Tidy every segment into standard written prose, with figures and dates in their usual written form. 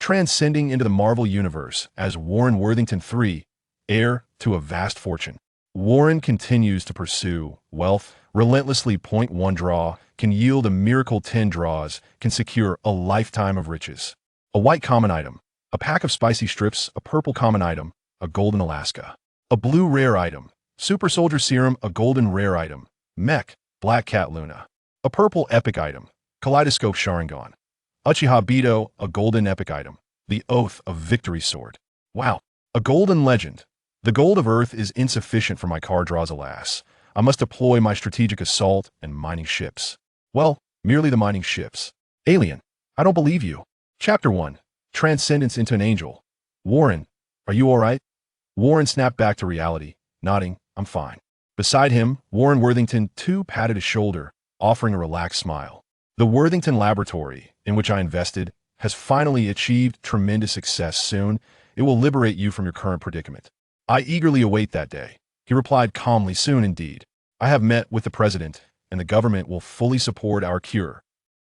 transcending into the Marvel Universe as Warren Worthington III, heir to a vast fortune. Warren continues to pursue wealth, relentlessly. Point 1 draw can yield a miracle. 10 draws can secure a lifetime of riches. A white common item, a pack of spicy strips. A purple common item, a golden Alaska. A blue rare item, Super Soldier Serum. A golden rare item, Mech, Black Cat Luna. A purple epic item, Kaleidoscope Sharingan. Uchiha, a golden epic item, the Oath of Victory Sword. Wow. A golden legend. The gold of Earth is insufficient for my card draws, alas. I must deploy my strategic assault and mining ships. Well, merely the mining ships. Alien, I don't believe you. Chapter 1. Transcendence into an Angel. Warren, are you alright? Warren snapped back to reality, nodding, I'm fine. Beside him, Warren Worthington II patted his shoulder, offering a relaxed smile. The Worthington Laboratory, in which I invested, has finally achieved tremendous success. Soon, it will liberate you from your current predicament. I eagerly await that day. He replied calmly, soon indeed. I have met with the president, and the government will fully support our cure.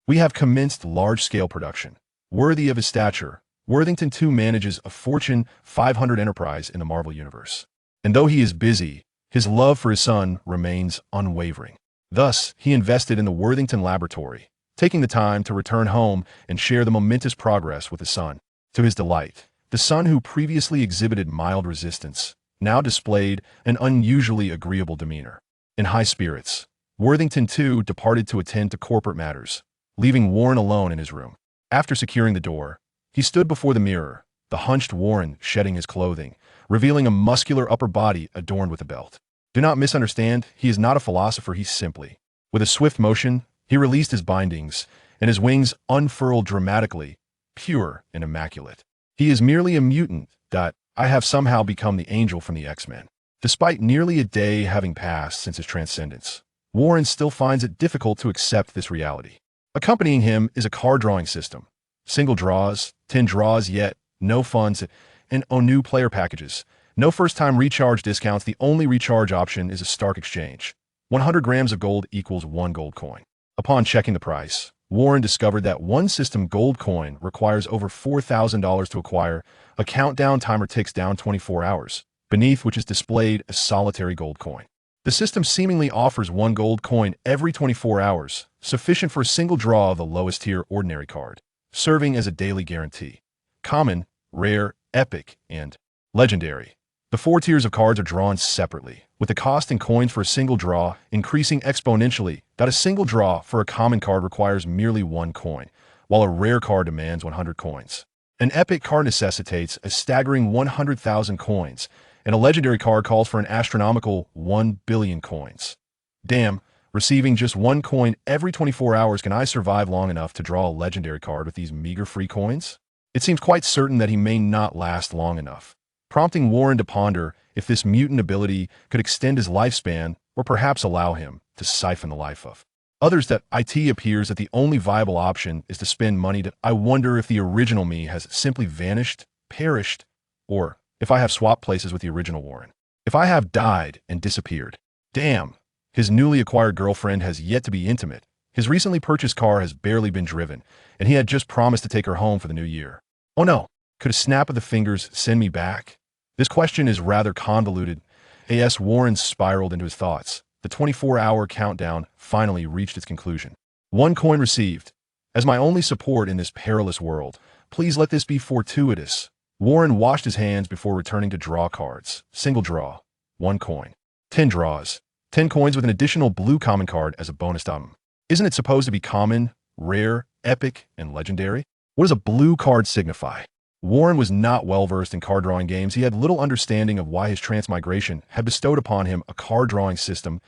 We have commenced large-scale production. Worthy of his stature, Worthington II manages a Fortune 500 enterprise in the Marvel Universe. And though he is busy, his love for his son remains unwavering. Thus, he invested in the Worthington Laboratory, taking the time to return home and share the momentous progress with his son. To his delight, the son, who previously exhibited mild resistance, now displayed an unusually agreeable demeanor. In high spirits, Worthington II departed to attend to corporate matters, leaving Warren alone in his room. After securing the door, he stood before the mirror, the hunched Warren shedding his clothing, revealing a muscular upper body adorned with a belt. Do not misunderstand, he is not a philosopher, he simply. With a swift motion, he released his bindings, and his wings unfurled dramatically, pure and immaculate. He is merely a mutant. I have somehow become the angel from the X-Men. Despite nearly a day having passed since his transcendence, Warren still finds it difficult to accept this reality. Accompanying him is a card drawing system. Single draws, 10 draws, yet no funds, and new player packages. No first-time recharge discounts. The only recharge option is a Stark exchange. 100 grams of gold equals 1 gold coin. Upon checking the price, Warren discovered that one system gold coin requires over $4,000 to acquire. A countdown timer ticks down 24 hours, beneath which is displayed a solitary gold coin. The system seemingly offers 1 gold coin every 24 hours, sufficient for a single draw of the lowest tier ordinary card, serving as a daily guarantee. Common, rare, epic, and legendary. The 4 tiers of cards are drawn separately, with the cost in coins for a single draw increasing exponentially. A single draw for a common card requires merely 1 coin, while a rare card demands 100 coins. An epic card necessitates a staggering 100,000 coins, and a legendary card calls for an astronomical 1 billion coins. Damn, receiving just 1 coin every 24 hours, can I survive long enough to draw a legendary card with these meager free coins? It seems quite certain that he may not last long enough, prompting Warren to ponder if this mutant ability could extend his lifespan or perhaps allow him to siphon the life of others. It appears that the only viable option is to spend money. I wonder if the original me has simply vanished, perished, or if I have swapped places with the original Warren. If I have died and disappeared. Damn, his newly acquired girlfriend has yet to be intimate. His recently purchased car has barely been driven, and he had just promised to take her home for the new year. Oh no, could a snap of the fingers send me back? This question is rather convoluted. A.S. Warren spiraled into his thoughts. The 24-hour countdown finally reached its conclusion. 1 coin received. As my only support in this perilous world, please let this be fortuitous. Warren washed his hands before returning to draw cards. Single draw, 1 coin. 10 draws, 10 coins with an additional blue common card as a bonus item. Isn't it supposed to be common, rare, epic, and legendary? What does a blue card signify? Warren was not well-versed in card-drawing games. He had little understanding of why his transmigration had bestowed upon him a card-drawing system.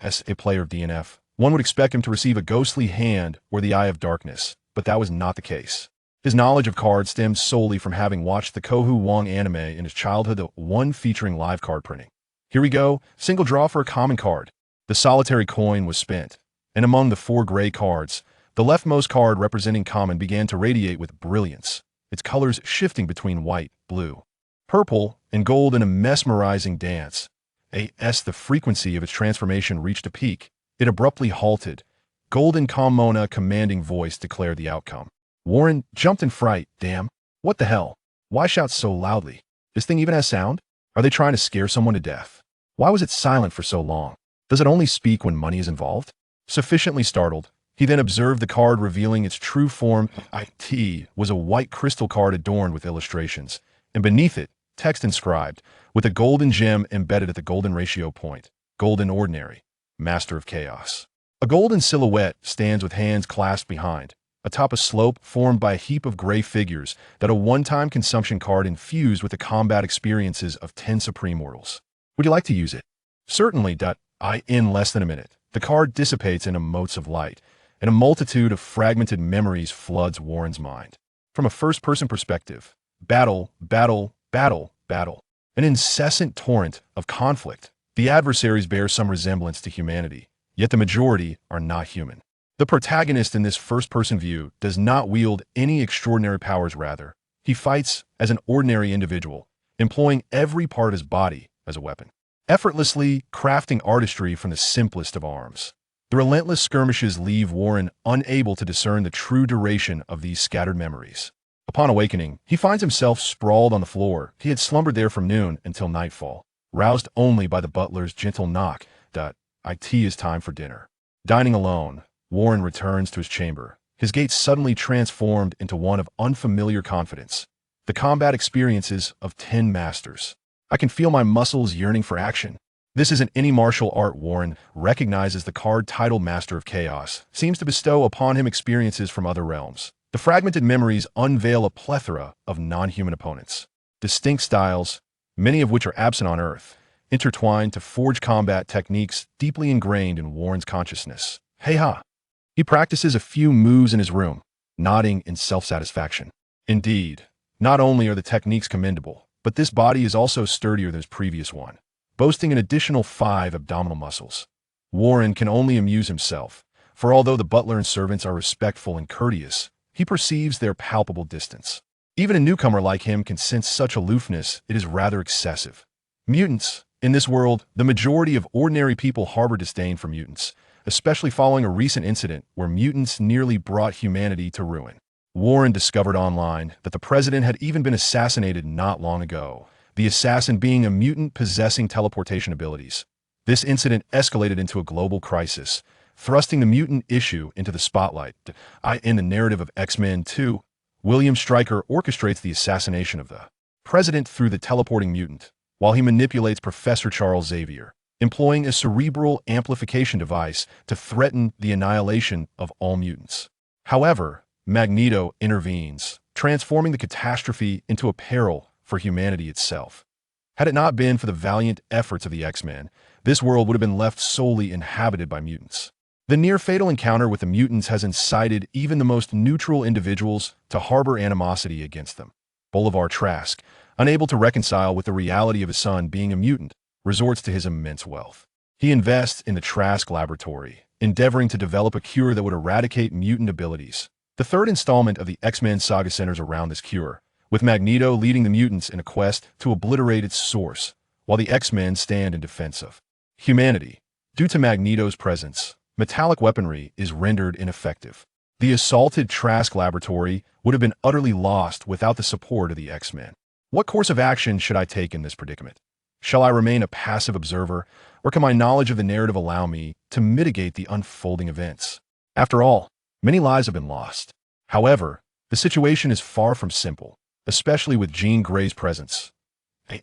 As a player of DNF, one would expect him to receive a ghostly hand or the Eye of Darkness, but that was not the case. His knowledge of cards stemmed solely from having watched the Kohu Wong anime in his childhood, the one featuring live card printing. Here we go, single draw for a common card. The solitary coin was spent, and among the 4 gray cards, the leftmost card representing common began to radiate with brilliance, its colors shifting between white, blue, purple, and gold in a mesmerizing dance. As the frequency of its transformation reached a peak, it abruptly halted. Golden Commona commanding voice declared the outcome. Warren jumped in fright. Damn, What the hell? Why shout so loudly? This thing even has sound? Are they trying to scare someone to death? Why was it silent for so long? Does it only speak when money is involved? Sufficiently startled, he then observed the card revealing its true form. It was a white crystal card adorned with illustrations, and beneath it, text inscribed, with a golden gem embedded at the golden ratio point. Golden ordinary, master of chaos. A golden silhouette stands with hands clasped behind, atop a slope formed by a heap of gray figures that a one-time consumption card infused with the combat experiences of 10 supreme mortals. Would you like to use it? Certainly. In less than a minute, the card dissipates into motes of light, and a multitude of fragmented memories floods Warren's mind. From a first-person perspective, battle, battle, battle, battle. An incessant torrent of conflict. The adversaries bear some resemblance to humanity, yet the majority are not human. The protagonist in this first-person view does not wield any extraordinary powers. Rather, he fights as an ordinary individual, employing every part of his body as a weapon, effortlessly crafting artistry from the simplest of arms. The relentless skirmishes leave Warren unable to discern the true duration of these scattered memories. Upon awakening, he finds himself sprawled on the floor. He had slumbered there from noon until nightfall, roused only by the butler's gentle knock. It is time for dinner. Dining alone, Warren returns to his chamber, his gaze suddenly transformed into one of unfamiliar confidence. The combat experiences of 10 masters. I can feel my muscles yearning for action. This isn't any martial art. Warren recognizes the card titled Master of Chaos, seems to bestow upon him experiences from other realms. The fragmented memories unveil a plethora of non-human opponents. Distinct styles, many of which are absent on Earth, intertwined to forge combat techniques deeply ingrained in Warren's consciousness. Hey-ha! He practices a few moves in his room, nodding in self-satisfaction. Indeed, not only are the techniques commendable, but this body is also sturdier than his previous one, boasting an additional 5 abdominal muscles. Warren can only amuse himself, for although the butler and servants are respectful and courteous, he perceives their palpable distance. Even a newcomer like him can sense such aloofness. It is rather excessive. Mutants. In this world, the majority of ordinary people harbor disdain for mutants, especially following a recent incident where mutants nearly brought humanity to ruin. Warren discovered online that the president had even been assassinated not long ago, the assassin being a mutant possessing teleportation abilities. This incident escalated into a global crisis, thrusting the mutant issue into the spotlight. In the narrative of X-Men 2, William Stryker orchestrates the assassination of the president through the teleporting mutant, while he manipulates Professor Charles Xavier, employing a cerebral amplification device to threaten the annihilation of all mutants. However, Magneto intervenes, transforming the catastrophe into a peril for humanity itself. Had it not been for the valiant efforts of the X-Men, this world would have been left solely inhabited by mutants. The near-fatal encounter with the mutants has incited even the most neutral individuals to harbor animosity against them. Bolivar Trask, unable to reconcile with the reality of his son being a mutant, resorts to his immense wealth. He invests in the Trask Laboratory, endeavoring to develop a cure that would eradicate mutant abilities. The third installment of the X-Men saga centers around this cure, with Magneto leading the mutants in a quest to obliterate its source, while the X-Men stand in defense of humanity. Due to Magneto's presence, metallic weaponry is rendered ineffective. The assaulted Trask Laboratory would have been utterly lost without the support of the X-Men. What course of action should I take in this predicament? Shall I remain a passive observer, or can my knowledge of the narrative allow me to mitigate the unfolding events? After all, many lives have been lost. However, the situation is far from simple, especially with Jean Grey's presence.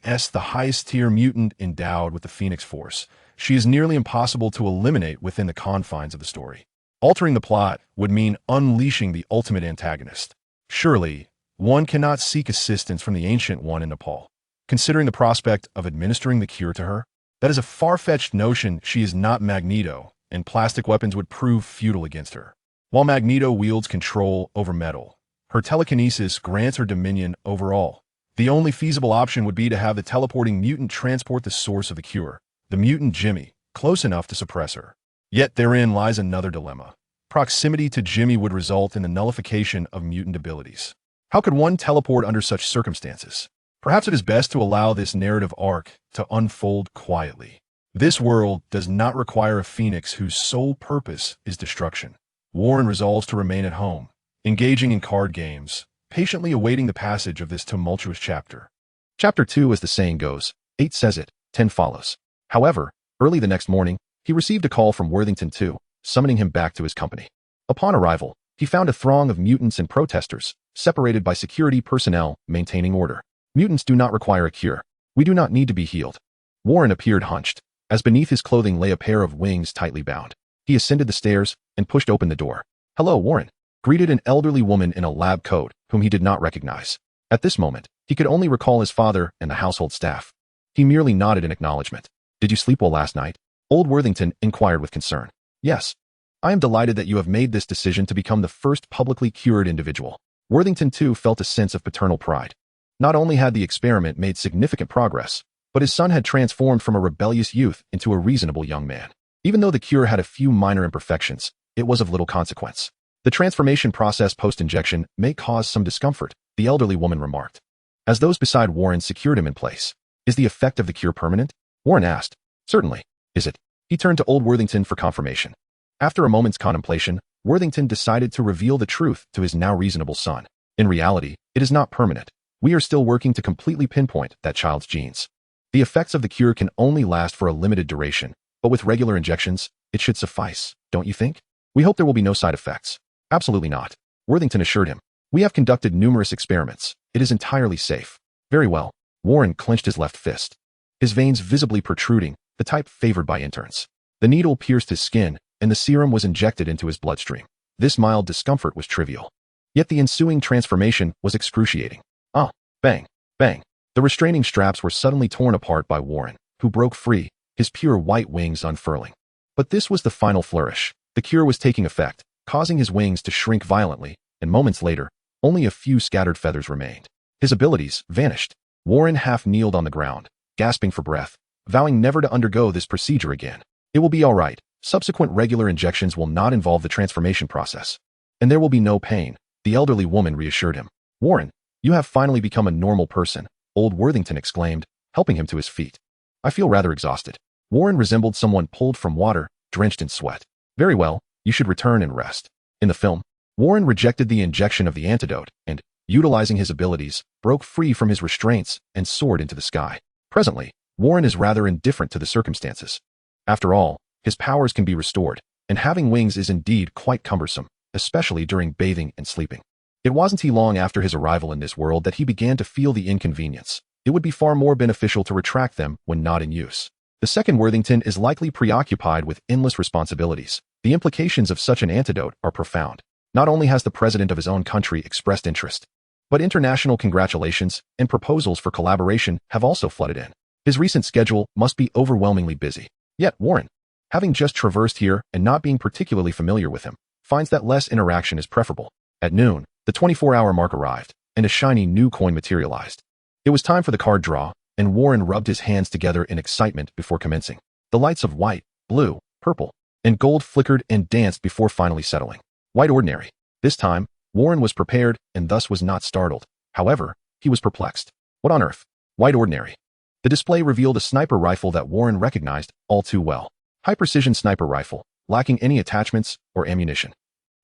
As the highest-tier mutant endowed with the Phoenix Force, she is nearly impossible to eliminate within the confines of the story. Altering the plot would mean unleashing the ultimate antagonist. Surely, one cannot seek assistance from the Ancient One in Nepal. Considering the prospect of administering the cure to her, that is a far-fetched notion. She is not Magneto, and plastic weapons would prove futile against her. While Magneto wields control over metal, her telekinesis grants her dominion over all. The only feasible option would be to have the teleporting mutant transport the source of the cure, the mutant Jimmy, close enough to suppress her. Yet therein lies another dilemma. Proximity to Jimmy would result in the nullification of mutant abilities. How could one teleport under such circumstances? Perhaps it is best to allow this narrative arc to unfold quietly. This world does not require a phoenix whose sole purpose is destruction. Warren resolves to remain at home, engaging in card games, patiently awaiting the passage of this tumultuous chapter. Chapter 2, as the saying goes, 8 says it, 10 follows. However, early the next morning, he received a call from Worthington II, summoning him back to his company. Upon arrival, he found a throng of mutants and protesters, separated by security personnel, maintaining order. Mutants do not require a cure. We do not need to be healed. Warren appeared hunched, as beneath his clothing lay a pair of wings tightly bound. He ascended the stairs and pushed open the door. "Hello, Warren," greeted an elderly woman in a lab coat, whom he did not recognize. At this moment, he could only recall his father and the household staff. He merely nodded in acknowledgement. "Did you sleep well last night?" Old Worthington inquired with concern. "Yes. I am delighted that you have made this decision to become the first publicly cured individual." Worthington too felt a sense of paternal pride. Not only had the experiment made significant progress, but his son had transformed from a rebellious youth into a reasonable young man. Even though the cure had a few minor imperfections, it was of little consequence. "The transformation process post-injection may cause some discomfort," the elderly woman remarked. As those beside Warren secured him in place. "Is the effect of the cure permanent?" Warren asked. "Certainly. Is it?" He turned to old Worthington for confirmation. After a moment's contemplation, Worthington decided to reveal the truth to his now reasonable son. "In reality, it is not permanent. We are still working to completely pinpoint that child's genes. The effects of the cure can only last for a limited duration, but with regular injections, it should suffice, don't you think? We hope there will be no side effects." "Absolutely not," Worthington assured him. "We have conducted numerous experiments. It is entirely safe." "Very well." Warren clenched his left fist, his veins visibly protruding, the type favored by interns. The needle pierced his skin, and the serum was injected into his bloodstream. This mild discomfort was trivial. Yet the ensuing transformation was excruciating. Ah, bang, bang. The restraining straps were suddenly torn apart by Warren, who broke free, his pure white wings unfurling. But this was the final flourish. The cure was taking effect, causing his wings to shrink violently, and moments later, only a few scattered feathers remained. His abilities vanished. Warren half kneeled on the ground, gasping for breath, vowing never to undergo this procedure again. "It will be all right. Subsequent regular injections will not involve the transformation process. And there will be no pain," the elderly woman reassured him. "Warren, you have finally become a normal person," old Worthington exclaimed, helping him to his feet. "I feel rather exhausted." Warren resembled someone pulled from water, drenched in sweat. "Very well, you should return and rest." In the film, Warren rejected the injection of the antidote and, utilizing his abilities, broke free from his restraints and soared into the sky. Presently, Warren is rather indifferent to the circumstances. After all, his powers can be restored, and having wings is indeed quite cumbersome, especially during bathing and sleeping. It wasn't long after his arrival in this world that he began to feel the inconvenience. It would be far more beneficial to retract them when not in use. The second Worthington is likely preoccupied with endless responsibilities. The implications of such an antidote are profound. Not only has the president of his own country expressed interest, but international congratulations and proposals for collaboration have also flooded in. His recent schedule must be overwhelmingly busy. Yet Warren, having just traversed here and not being particularly familiar with him, finds that less interaction is preferable. At noon, the 24-hour mark arrived, and a shiny new coin materialized. It was time for the card draw, and Warren rubbed his hands together in excitement before commencing. The lights of white, blue, purple, and gold flickered and danced before finally settling. White ordinary. This time, Warren was prepared and thus was not startled. However, he was perplexed. What on earth? White ordinary. The display revealed a sniper rifle that Warren recognized all too well. High-precision sniper rifle, lacking any attachments or ammunition.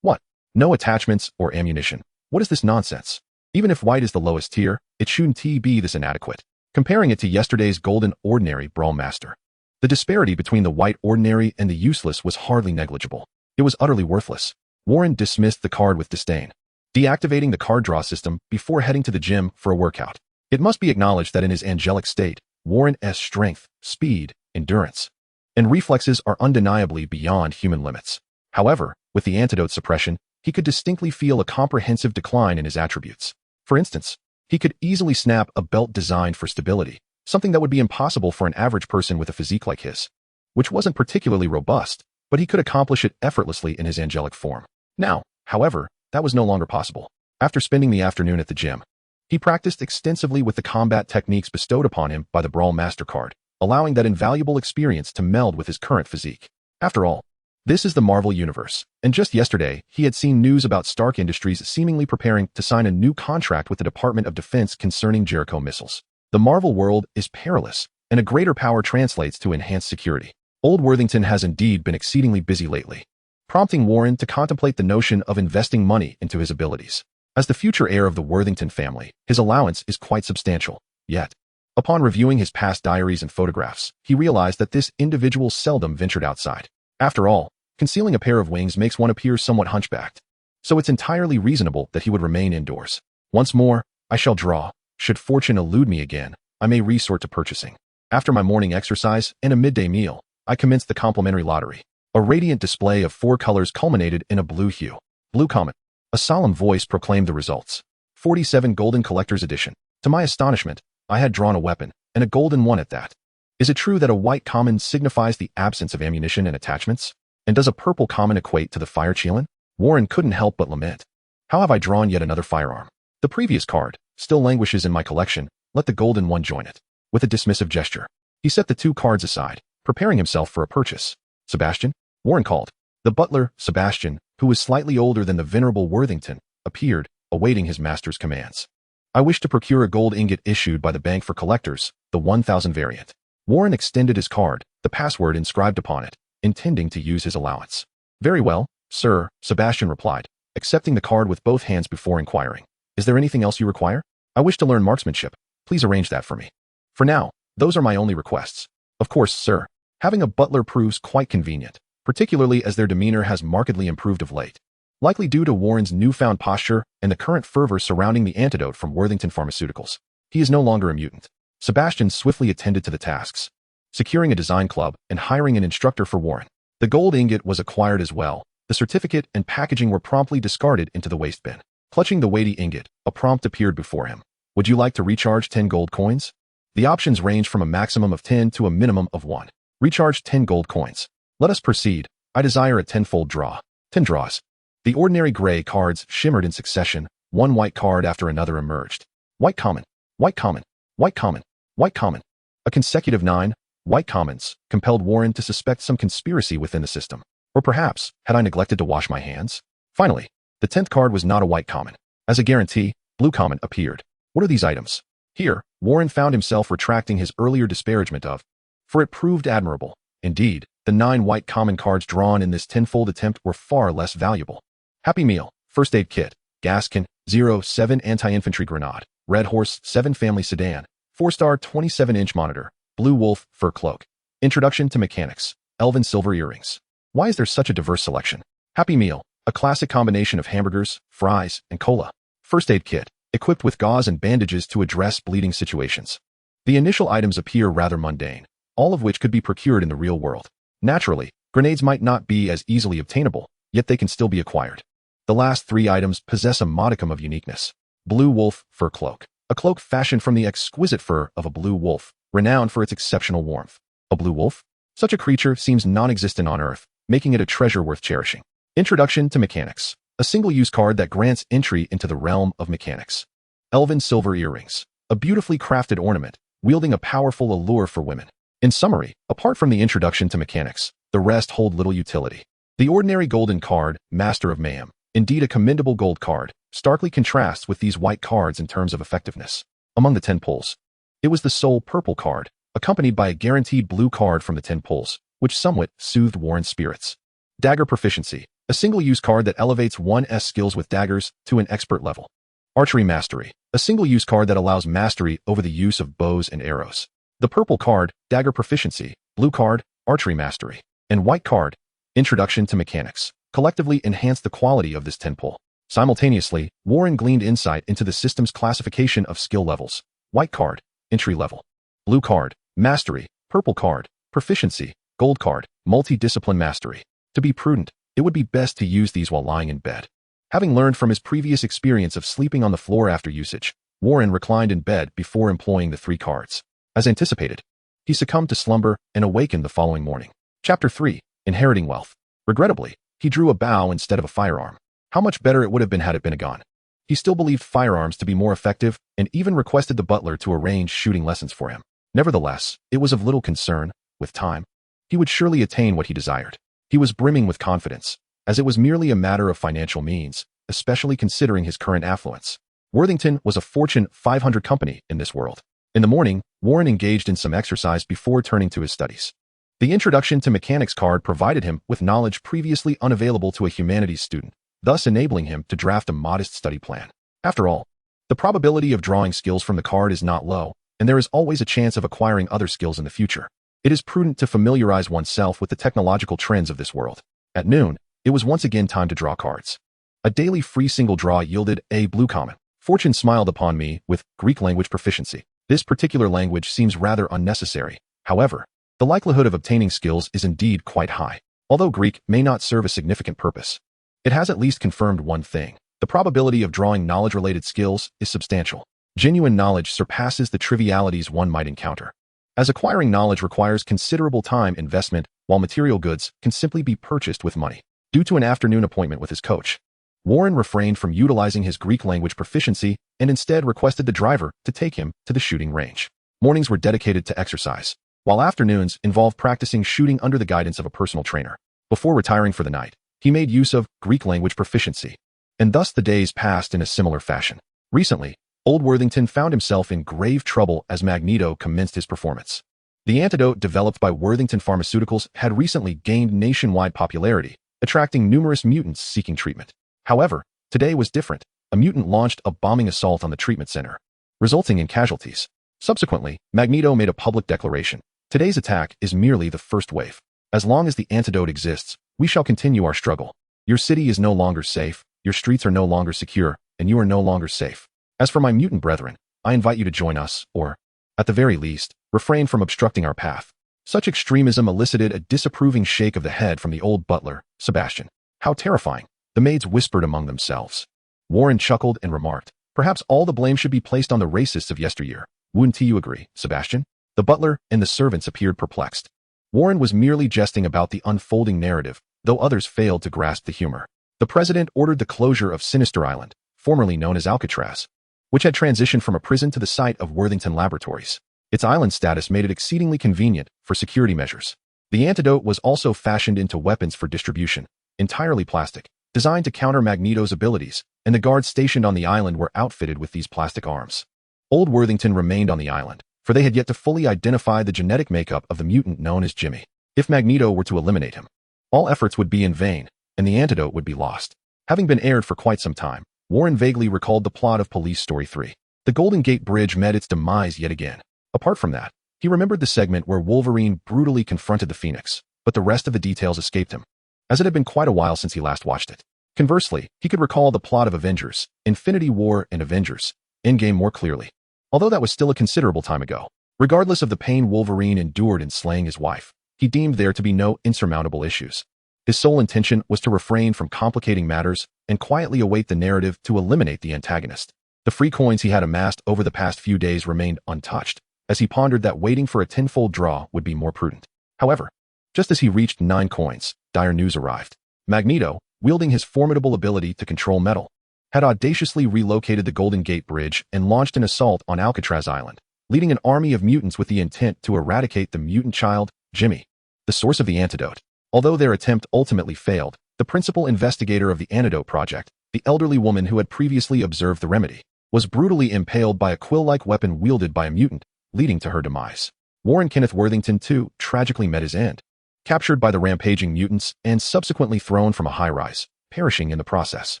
What? No attachments or ammunition. What is this nonsense? Even if white is the lowest tier, it shouldn't be this inadequate. Comparing it to yesterday's golden ordinary Brawl Master, the disparity between the white ordinary and the useless was hardly negligible. It was utterly worthless. Warren dismissed the card with disdain, deactivating the card draw system before heading to the gym for a workout. It must be acknowledged that in his angelic state, Warren's strength, speed, endurance, and reflexes are undeniably beyond human limits. However, with the antidote suppression, he could distinctly feel a comprehensive decline in his attributes. For instance, he could easily snap a belt designed for stability, something that would be impossible for an average person with a physique like his, which wasn't particularly robust, but he could accomplish it effortlessly in his angelic form. Now, however, that was no longer possible. After spending the afternoon at the gym, he practiced extensively with the combat techniques bestowed upon him by the Brawl Master card, allowing that invaluable experience to meld with his current physique. After all, this is the Marvel Universe, and just yesterday, he had seen news about Stark Industries seemingly preparing to sign a new contract with the Department of Defense concerning Jericho missiles. The Marvel world is perilous, and a greater power translates to enhanced security. Old Worthington has indeed been exceedingly busy lately, prompting Warren to contemplate the notion of investing money into his abilities. As the future heir of the Worthington family, his allowance is quite substantial. Yet, upon reviewing his past diaries and photographs, he realized that this individual seldom ventured outside. After all, concealing a pair of wings makes one appear somewhat hunchbacked. So it's entirely reasonable that he would remain indoors. Once more, I shall draw. Should fortune elude me again, I may resort to purchasing. After my morning exercise and a midday meal, I commenced the complimentary lottery. A radiant display of 4 colors culminated in a blue hue. Blue comet. A solemn voice proclaimed the results. 47 Golden Collector's Edition. To my astonishment, I had drawn a weapon, and a golden one at that. Is it true that a white common signifies the absence of ammunition and attachments? And does a purple common equate to the fire Chilin? Warren couldn't help but lament. How have I drawn yet another firearm? The previous card still languishes in my collection. Let the golden one join it. With a dismissive gesture, he set the 2 cards aside, preparing himself for a purchase. Sebastian? Warren called. The butler, Sebastian, who was slightly older than the venerable Worthington, appeared, awaiting his master's commands. I wish to procure a gold ingot issued by the bank for collectors, the 1000 variant. Warren extended his card, the password inscribed upon it, intending to use his allowance. Very well, sir, Sebastian replied, accepting the card with both hands before inquiring. Is there anything else you require? I wish to learn marksmanship. Please arrange that for me. For now, those are my only requests. Of course, sir. Having a butler proves quite convenient, particularly as their demeanor has markedly improved of late. Likely due to Warren's newfound posture and the current fervor surrounding the antidote from Worthington Pharmaceuticals. He is no longer a mutant. Sebastian swiftly attended to the tasks, securing a design club and hiring an instructor for Warren. The gold ingot was acquired as well. The certificate and packaging were promptly discarded into the waste bin. Clutching the weighty ingot, a prompt appeared before him. Would you like to recharge 10 gold coins? The options range from a maximum of 10 to a minimum of 1. Recharge 10 gold coins. Let us proceed. I desire a 10-fold draw. 10 draws. The ordinary gray cards shimmered in succession. 1 white card after another emerged. White common, white common, white common, white common. A consecutive 9 white commons compelled Warren to suspect some conspiracy within the system. Or perhaps, had I neglected to wash my hands? Finally, the 10th card was not a white common. As a guarantee, blue common appeared. What are these items? Here, Warren found himself retracting his earlier disparagement of, for it proved admirable. Indeed, the 9 white common cards drawn in this 10-fold attempt were far less valuable. Happy Meal, First Aid Kit, Gas Can, 07 Anti-Infantry Grenade, Red Horse 7 Family Sedan, 4-star 27-inch Monitor, Blue Wolf Fur Cloak. Introduction to Mechanics, Elven Silver Earrings. Why is there such a diverse selection? Happy Meal, a classic combination of hamburgers, fries, and cola. First Aid Kit, equipped with gauze and bandages to address bleeding situations. The initial items appear rather mundane, all of which could be procured in the real world. Naturally, grenades might not be as easily obtainable, yet they can still be acquired. The last 3 items possess a modicum of uniqueness. Blue Wolf Fur Cloak, a cloak fashioned from the exquisite fur of a blue wolf, renowned for its exceptional warmth. A blue wolf? Such a creature seems non-existent on Earth, making it a treasure worth cherishing. Introduction to Mechanics, a single-use card that grants entry into the realm of mechanics. Elven Silver Earrings, a beautifully crafted ornament, wielding a powerful allure for women. In summary, apart from the introduction to mechanics, the rest hold little utility. The ordinary golden card, Master of Mayhem, indeed a commendable gold card, starkly contrasts with these white cards in terms of effectiveness. Among the 10 pulls, it was the sole purple card, accompanied by a guaranteed blue card from the 10 pulls, which somewhat soothed Warren's spirits. Dagger Proficiency, a single-use card that elevates one's skills with daggers to an expert level. Archery Mastery, a single-use card that allows mastery over the use of bows and arrows. The purple card, Dagger Proficiency, blue card, Archery Mastery, and white card, Introduction to Mechanics, collectively enhance the quality of this 10-pull. Simultaneously, Warren gleaned insight into the system's classification of skill levels. White card, Entry Level. Blue card, Mastery. Purple card, Proficiency. Gold card, Multi-Discipline Mastery. To be prudent, it would be best to use these while lying in bed. Having learned from his previous experience of sleeping on the floor after usage, Warren reclined in bed before employing the 3 cards. As anticipated, he succumbed to slumber and awakened the following morning. Chapter 3, Inheriting Wealth. Regrettably, he drew a bow instead of a firearm. How much better it would have been had it been a gun. He still believed firearms to be more effective and even requested the butler to arrange shooting lessons for him. Nevertheless, it was of little concern. With time, he would surely attain what he desired. He was brimming with confidence, as it was merely a matter of financial means, especially considering his current affluence. Worthington was a Fortune 500 company in this world. In the morning, Warren engaged in some exercise before turning to his studies. The Introduction to Mechanics card provided him with knowledge previously unavailable to a humanities student, thus enabling him to draft a modest study plan. After all, the probability of drawing skills from the card is not low, and there is always a chance of acquiring other skills in the future. It is prudent to familiarize oneself with the technological trends of this world. At noon, it was once again time to draw cards. A daily free single draw yielded a blue common. Fortune smiled upon me with Greek language proficiency. This particular language seems rather unnecessary. However, the likelihood of obtaining skills is indeed quite high. Although Greek may not serve a significant purpose, it has at least confirmed one thing. The probability of drawing knowledge-related skills is substantial. Genuine knowledge surpasses the trivialities one might encounter, as acquiring knowledge requires considerable time investment, while material goods can simply be purchased with money. Due to an afternoon appointment with his coach, Warren refrained from utilizing his Greek language proficiency and instead requested the driver to take him to the shooting range. Mornings were dedicated to exercise, while afternoons involved practicing shooting under the guidance of a personal trainer. Before retiring for the night, he made use of Greek language proficiency, and thus the days passed in a similar fashion. Recently, Old Worthington found himself in grave trouble as Magneto commenced his performance. The antidote developed by Worthington Pharmaceuticals had recently gained nationwide popularity, attracting numerous mutants seeking treatment. However, today was different. A mutant launched a bombing assault on the treatment center, resulting in casualties. Subsequently, Magneto made a public declaration. Today's attack is merely the first wave. As long as the antidote exists, we shall continue our struggle. Your city is no longer safe, your streets are no longer secure, and you are no longer safe. As for my mutant brethren, I invite you to join us, or, at the very least, refrain from obstructing our path. Such extremism elicited a disapproving shake of the head from the old butler, Sebastian. How terrifying, the maids whispered among themselves. Warren chuckled and remarked, perhaps all the blame should be placed on the racists of yesteryear. Wouldn't you agree, Sebastian? The butler and the servants appeared perplexed. Warren was merely jesting about the unfolding narrative, though others failed to grasp the humor. The president ordered the closure of Sinister Island, formerly known as Alcatraz, which had transitioned from a prison to the site of Worthington Laboratories. Its island status made it exceedingly convenient for security measures. The antidote was also fashioned into weapons for distribution, entirely plastic, designed to counter Magneto's abilities, and the guards stationed on the island were outfitted with these plastic arms. Old Worthington remained on the island, for they had yet to fully identify the genetic makeup of the mutant known as Jimmy. If Magneto were to eliminate him, all efforts would be in vain, and the antidote would be lost. Having been aired for quite some time, Warren vaguely recalled the plot of Police Story 3. The Golden Gate Bridge met its demise yet again. Apart from that, he remembered the segment where Wolverine brutally confronted the Phoenix, but the rest of the details escaped him, as it had been quite a while since he last watched it. Conversely, he could recall the plot of Avengers, Infinity War and Avengers, Endgame more clearly, although that was still a considerable time ago. Regardless of the pain Wolverine endured in slaying his wife, he deemed there to be no insurmountable issues. His sole intention was to refrain from complicating matters and quietly await the narrative to eliminate the antagonist. The free coins he had amassed over the past few days remained untouched, as he pondered that waiting for a tenfold draw would be more prudent. However, just as he reached 9 coins, dire news arrived. Magneto, wielding his formidable ability to control metal, had audaciously relocated the Golden Gate Bridge and launched an assault on Alcatraz Island, leading an army of mutants with the intent to eradicate the mutant child, Jimmy, the source of the antidote. Although their attempt ultimately failed, the principal investigator of the antidote project, the elderly woman who had previously observed the remedy, was brutally impaled by a quill-like weapon wielded by a mutant, leading to her demise. Warren Kenneth Worthington II tragically met his end, captured by the rampaging mutants and subsequently thrown from a high-rise, perishing in the process.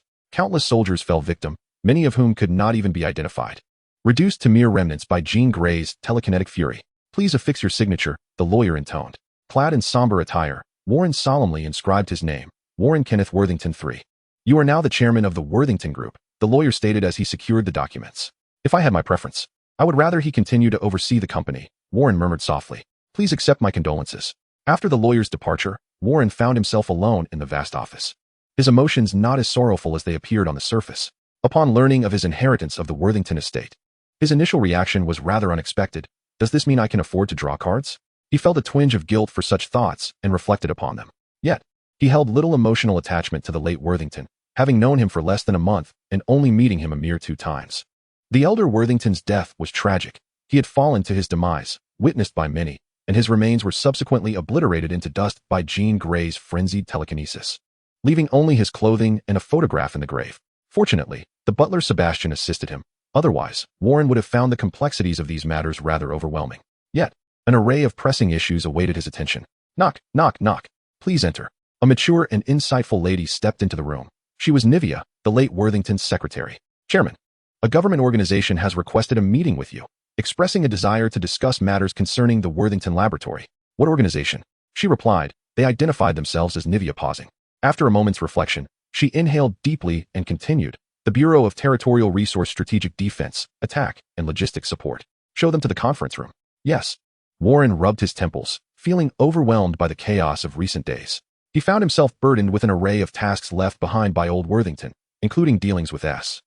Countless soldiers fell victim, many of whom could not even be identified. Reduced to mere remnants by Jean Grey's telekinetic fury. Please affix your signature, the lawyer intoned. Clad in somber attire, Warren solemnly inscribed his name, Warren Kenneth Worthington III. You are now the chairman of the Worthington Group, the lawyer stated as he secured the documents. If I had my preference, I would rather he continue to oversee the company, Warren murmured softly. Please accept my condolences. After the lawyer's departure, Warren found himself alone in the vast office. His emotions not as sorrowful as they appeared on the surface. Upon learning of his inheritance of the Worthington estate, his initial reaction was rather unexpected. Does this mean I can afford to draw cards? He felt a twinge of guilt for such thoughts and reflected upon them. Yet, he held little emotional attachment to the late Worthington, having known him for less than a month and only meeting him a mere 2 times. The elder Worthington's death was tragic. He had fallen to his demise, witnessed by many, and his remains were subsequently obliterated into dust by Jean Grey's frenzied telekinesis, leaving only his clothing and a photograph in the grave. Fortunately, the butler Sebastian assisted him. Otherwise, Warren would have found the complexities of these matters rather overwhelming. Yet, an array of pressing issues awaited his attention. Knock, knock, knock. Please enter. A mature and insightful lady stepped into the room. She was Nivea, the late Worthington's secretary. Chairman, A government organization has requested a meeting with you, expressing a desire to discuss matters concerning the Worthington Laboratory. What organization? She replied. They identified themselves as Nivea, pausing. After a moment's reflection, she inhaled deeply and continued. The Bureau of Territorial Resource Strategic Defense, Attack, and Logistics Support. Show them to the conference room. Yes. Warren rubbed his temples, feeling overwhelmed by the chaos of recent days. He found himself burdened with an array of tasks left behind by old Worthington, including dealings with S.H.I.E.L.D.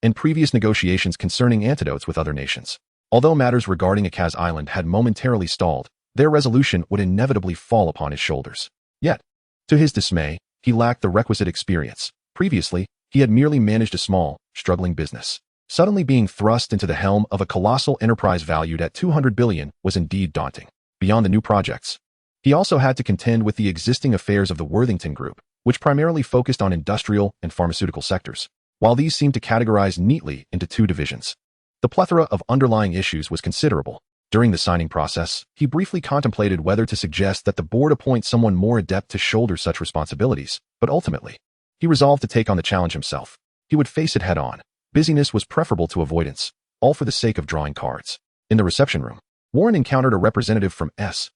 and previous negotiations concerning antidotes with other nations. Although matters regarding Akaz Island had momentarily stalled, their resolution would inevitably fall upon his shoulders. Yet, to his dismay, he lacked the requisite experience. Previously, he had merely managed a small, struggling business. Suddenly being thrust into the helm of a colossal enterprise valued at 200 billion was indeed daunting. Beyond the new projects, he also had to contend with the existing affairs of the Worthington Group, which primarily focused on industrial and pharmaceutical sectors. While these seemed to categorize neatly into two divisions, the plethora of underlying issues was considerable. During the signing process, he briefly contemplated whether to suggest that the board appoint someone more adept to shoulder such responsibilities, but ultimately, he resolved to take on the challenge himself. He would face it head-on. Busyness was preferable to avoidance, all for the sake of drawing cards. In the reception room, Warren encountered a representative from S.H.I.E.L.D.,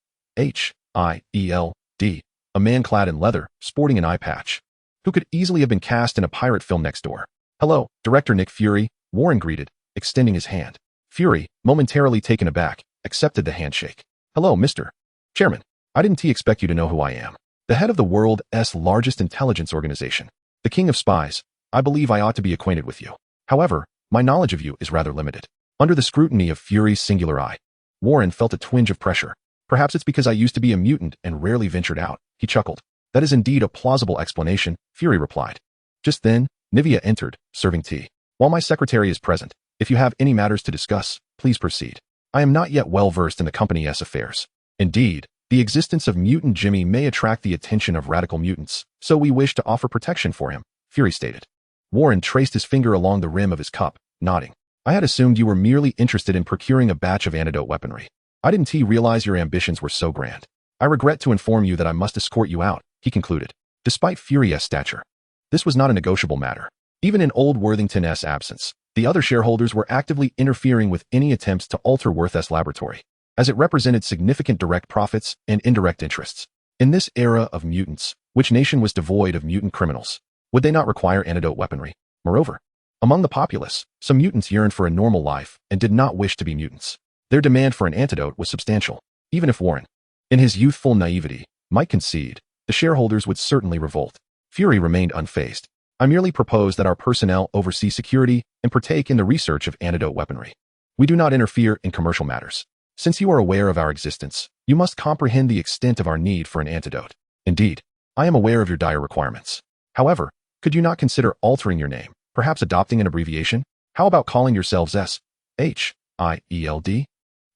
a man clad in leather, sporting an eye patch, who could easily have been cast in a pirate film next door. Hello, Director Nick Fury, Warren greeted, extending his hand. Fury, momentarily taken aback, accepted the handshake. Hello, Mr. Chairman. I didn't expect you to know who I am. The head of the world's largest intelligence organization. The king of spies. I believe I ought to be acquainted with you. However, my knowledge of you is rather limited. Under the scrutiny of Fury's singular eye, Warren felt a twinge of pressure. Perhaps it's because I used to be a mutant and rarely ventured out, he chuckled. That is indeed a plausible explanation, Fury replied. Just then, Nivea entered, serving tea. While my secretary is present, if you have any matters to discuss, please proceed. I am not yet well versed in the company's affairs. Indeed, the existence of Mutant Jimmy may attract the attention of radical mutants, so we wish to offer protection for him, Fury stated. Warren traced his finger along the rim of his cup, nodding. I had assumed you were merely interested in procuring a batch of antidote weaponry. I didn't realize your ambitions were so grand. I regret to inform you that I must escort you out, he concluded. Despite Fury's stature, this was not a negotiable matter. Even in old Worthington's absence, the other shareholders were actively interfering with any attempts to alter Worth's laboratory, as it represented significant direct profits and indirect interests. In this era of mutants, which nation was devoid of mutant criminals? Would they not require antidote weaponry? Moreover, among the populace, some mutants yearned for a normal life and did not wish to be mutants. Their demand for an antidote was substantial, even if Warren, in his youthful naivety, might concede, the shareholders would certainly revolt. Fury remained unfazed. I merely propose that our personnel oversee security and partake in the research of antidote weaponry. We do not interfere in commercial matters. Since you are aware of our existence, you must comprehend the extent of our need for an antidote. Indeed, I am aware of your dire requirements. However, could you not consider altering your name, perhaps adopting an abbreviation? How about calling yourselves S.H.I.E.L.D.?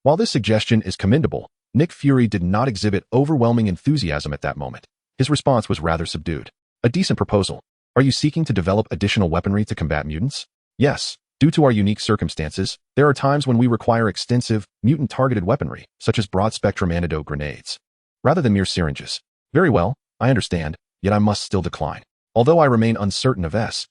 While this suggestion is commendable, Nick Fury did not exhibit overwhelming enthusiasm at that moment. His response was rather subdued. A decent proposal. Are you seeking to develop additional weaponry to combat mutants? Yes. Due to our unique circumstances, there are times when we require extensive, mutant-targeted weaponry, such as broad-spectrum antidote grenades, rather than mere syringes. Very well, I understand, yet I must still decline. Although I remain uncertain of S.H.I.E.L.D.'s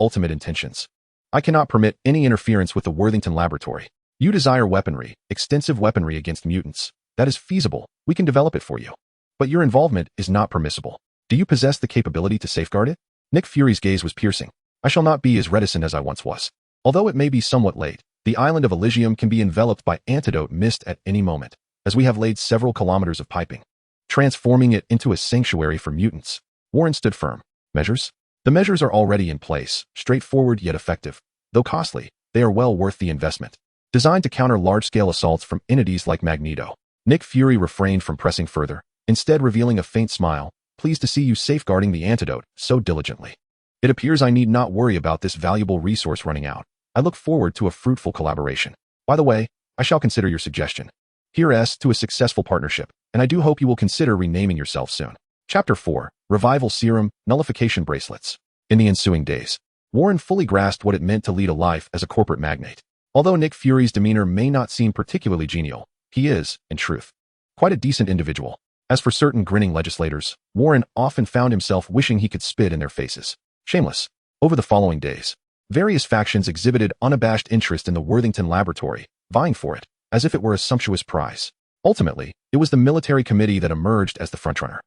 ultimate intentions, I cannot permit any interference with the Worthington Laboratory. You desire weaponry, extensive weaponry against mutants. That is feasible. We can develop it for you. But your involvement is not permissible. Do you possess the capability to safeguard it? Nick Fury's gaze was piercing. I shall not be as reticent as I once was. Although it may be somewhat late, the island of Elysium can be enveloped by antidote mist at any moment, as we have laid several kilometers of piping, transforming it into a sanctuary for mutants. Warren stood firm. Measures? The measures are already in place, straightforward yet effective. Though costly, they are well worth the investment. Designed to counter large-scale assaults from entities like Magneto. Nick Fury refrained from pressing further, instead revealing a faint smile, pleased to see you safeguarding the antidote so diligently. It appears I need not worry about this valuable resource running out. I look forward to a fruitful collaboration. By the way, I shall consider your suggestion. Here's to a successful partnership, and I do hope you will consider renaming yourself soon. Chapter 4, Revival Serum, Nullification Bracelets. In the ensuing days, Warren fully grasped what it meant to lead a life as a corporate magnate. Although Nick Fury's demeanor may not seem particularly genial, he is, in truth, quite a decent individual. As for certain grinning legislators, Warren often found himself wishing he could spit in their faces. Shameless. Over the following days, various factions exhibited unabashed interest in the Worthington laboratory, vying for it, as if it were a sumptuous prize. Ultimately, it was the military committee that emerged as the frontrunner.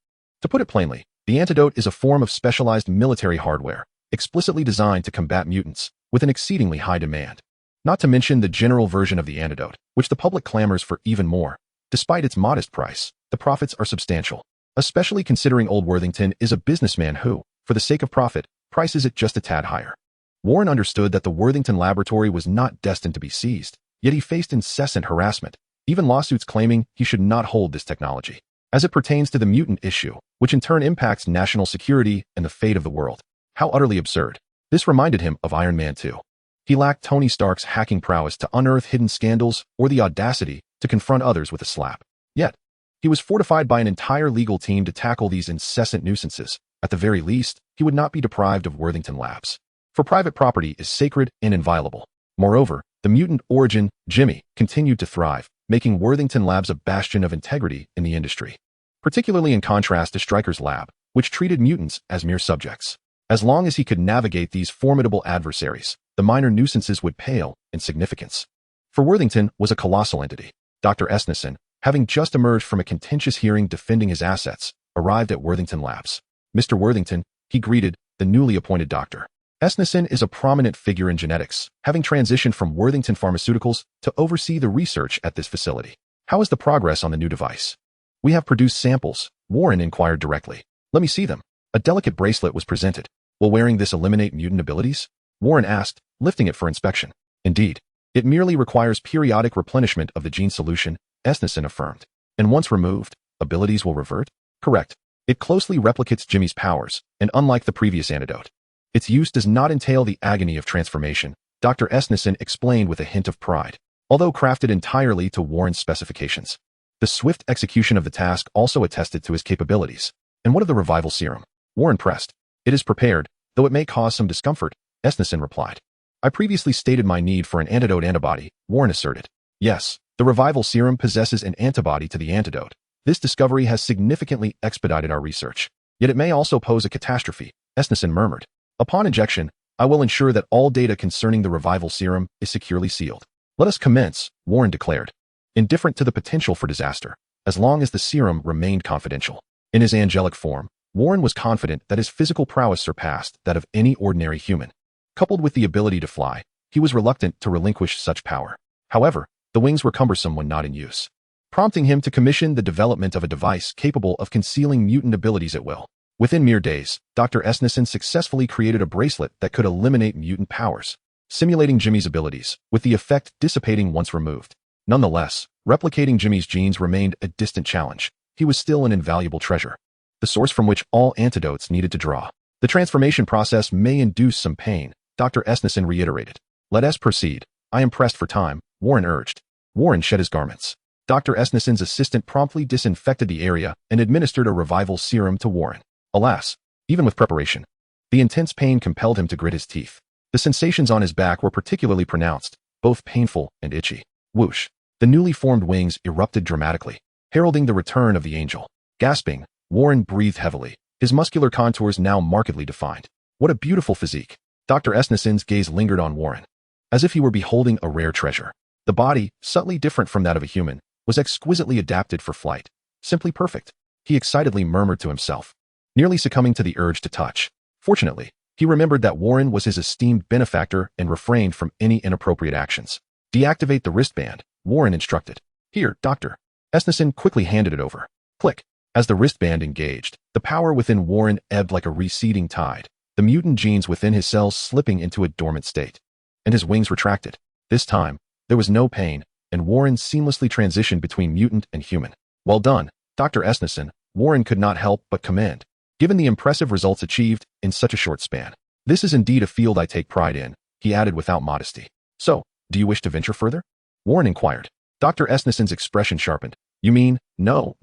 To put it plainly, the antidote is a form of specialized military hardware, explicitly designed to combat mutants, with an exceedingly high demand. Not to mention the general version of the antidote, which the public clamors for even more. Despite its modest price, the profits are substantial, especially considering old Worthington is a businessman who, for the sake of profit, prices it just a tad higher. Warren understood that the Worthington laboratory was not destined to be seized, yet he faced incessant harassment, even lawsuits claiming he should not hold this technology, as it pertains to the mutant issue, which in turn impacts national security and the fate of the world. How utterly absurd. This reminded him of Iron Man 2. He lacked Tony Stark's hacking prowess to unearth hidden scandals or the audacity to confront others with a slap. Yet, he was fortified by an entire legal team to tackle these incessant nuisances. At the very least, he would not be deprived of Worthington Labs. For private property is sacred and inviolable. Moreover, the mutant origin, Jimmy, continued to thrive, making Worthington Labs a bastion of integrity in the industry. Particularly in contrast to Stryker's lab, which treated mutants as mere subjects. As long as he could navigate these formidable adversaries, the minor nuisances would pale in significance. For Worthington was a colossal entity. Dr. S.H.I.E.L.D, having just emerged from a contentious hearing defending his assets, arrived at Worthington Labs. Mr. Worthington, he greeted the newly appointed doctor. S.H.I.E.L.D is a prominent figure in genetics, having transitioned from Worthington Pharmaceuticals to oversee the research at this facility. How is the progress on the new device? We have produced samples, Warren inquired directly. Let me see them. A delicate bracelet was presented. Will wearing this eliminate mutant abilities? Warren asked, lifting it for inspection. Indeed. It merely requires periodic replenishment of the gene solution, S.H.I.E.L.D affirmed. And once removed, abilities will revert? Correct. It closely replicates Jimmy's powers, and unlike the previous antidote, its use does not entail the agony of transformation, Dr. S.H.I.E.L.D explained with a hint of pride, although crafted entirely to Warren's specifications. The swift execution of the task also attested to his capabilities. And what of the revival serum? Warren pressed. It is prepared, though it may cause some discomfort, S.H.I.E.L.D replied. I previously stated my need for an antidote antibody, Warren asserted. Yes, the revival serum possesses an antibody to the antidote. This discovery has significantly expedited our research. Yet it may also pose a catastrophe, S.H.I.E.L.D murmured. Upon injection, I will ensure that all data concerning the revival serum is securely sealed. Let us commence, Warren declared. Indifferent to the potential for disaster, as long as the serum remained confidential. In his angelic form, Warren was confident that his physical prowess surpassed that of any ordinary human. Coupled with the ability to fly, he was reluctant to relinquish such power. However, the wings were cumbersome when not in use, prompting him to commission the development of a device capable of concealing mutant abilities at will. Within mere days, Dr. S.H.I.E.L.D successfully created a bracelet that could eliminate mutant powers, simulating Jimmy's abilities, with the effect dissipating once removed. Nonetheless, replicating Jimmy's genes remained a distant challenge. He was still an invaluable treasure, the source from which all antidotes needed to draw. The transformation process may induce some pain, Dr. S.H.I.E.L.D reiterated. Let us proceed. I am pressed for time, Warren urged. Warren shed his garments. Dr. S.H.I.E.L.D.'s assistant promptly disinfected the area and administered a revival serum to Warren. Alas, even with preparation, the intense pain compelled him to grit his teeth. The sensations on his back were particularly pronounced, both painful and itchy. Whoosh! The newly formed wings erupted dramatically, heralding the return of the angel. Gasping, Warren breathed heavily, his muscular contours now markedly defined. What a beautiful physique! Dr. S.H.I.E.L.D.'s gaze lingered on Warren, as if he were beholding a rare treasure. The body, subtly different from that of a human, was exquisitely adapted for flight. Simply perfect, he excitedly murmured to himself, nearly succumbing to the urge to touch. Fortunately, he remembered that Warren was his esteemed benefactor and refrained from any inappropriate actions. Deactivate the wristband, Warren instructed. Here, Doctor. S.H.I.E.L.D quickly handed it over. Click. As the wristband engaged, the power within Warren ebbed like a receding tide, the mutant genes within his cells slipping into a dormant state. And his wings retracted. This time, there was no pain, and Warren seamlessly transitioned between mutant and human. Well done, Dr. S.H.I.E.L.D, Warren could not help but commend, given the impressive results achieved in such a short span. This is indeed a field I take pride in, he added without modesty. So, do you wish to venture further? Warren inquired. Dr. S.H.I.E.L.D.'s expression sharpened. You mean, no.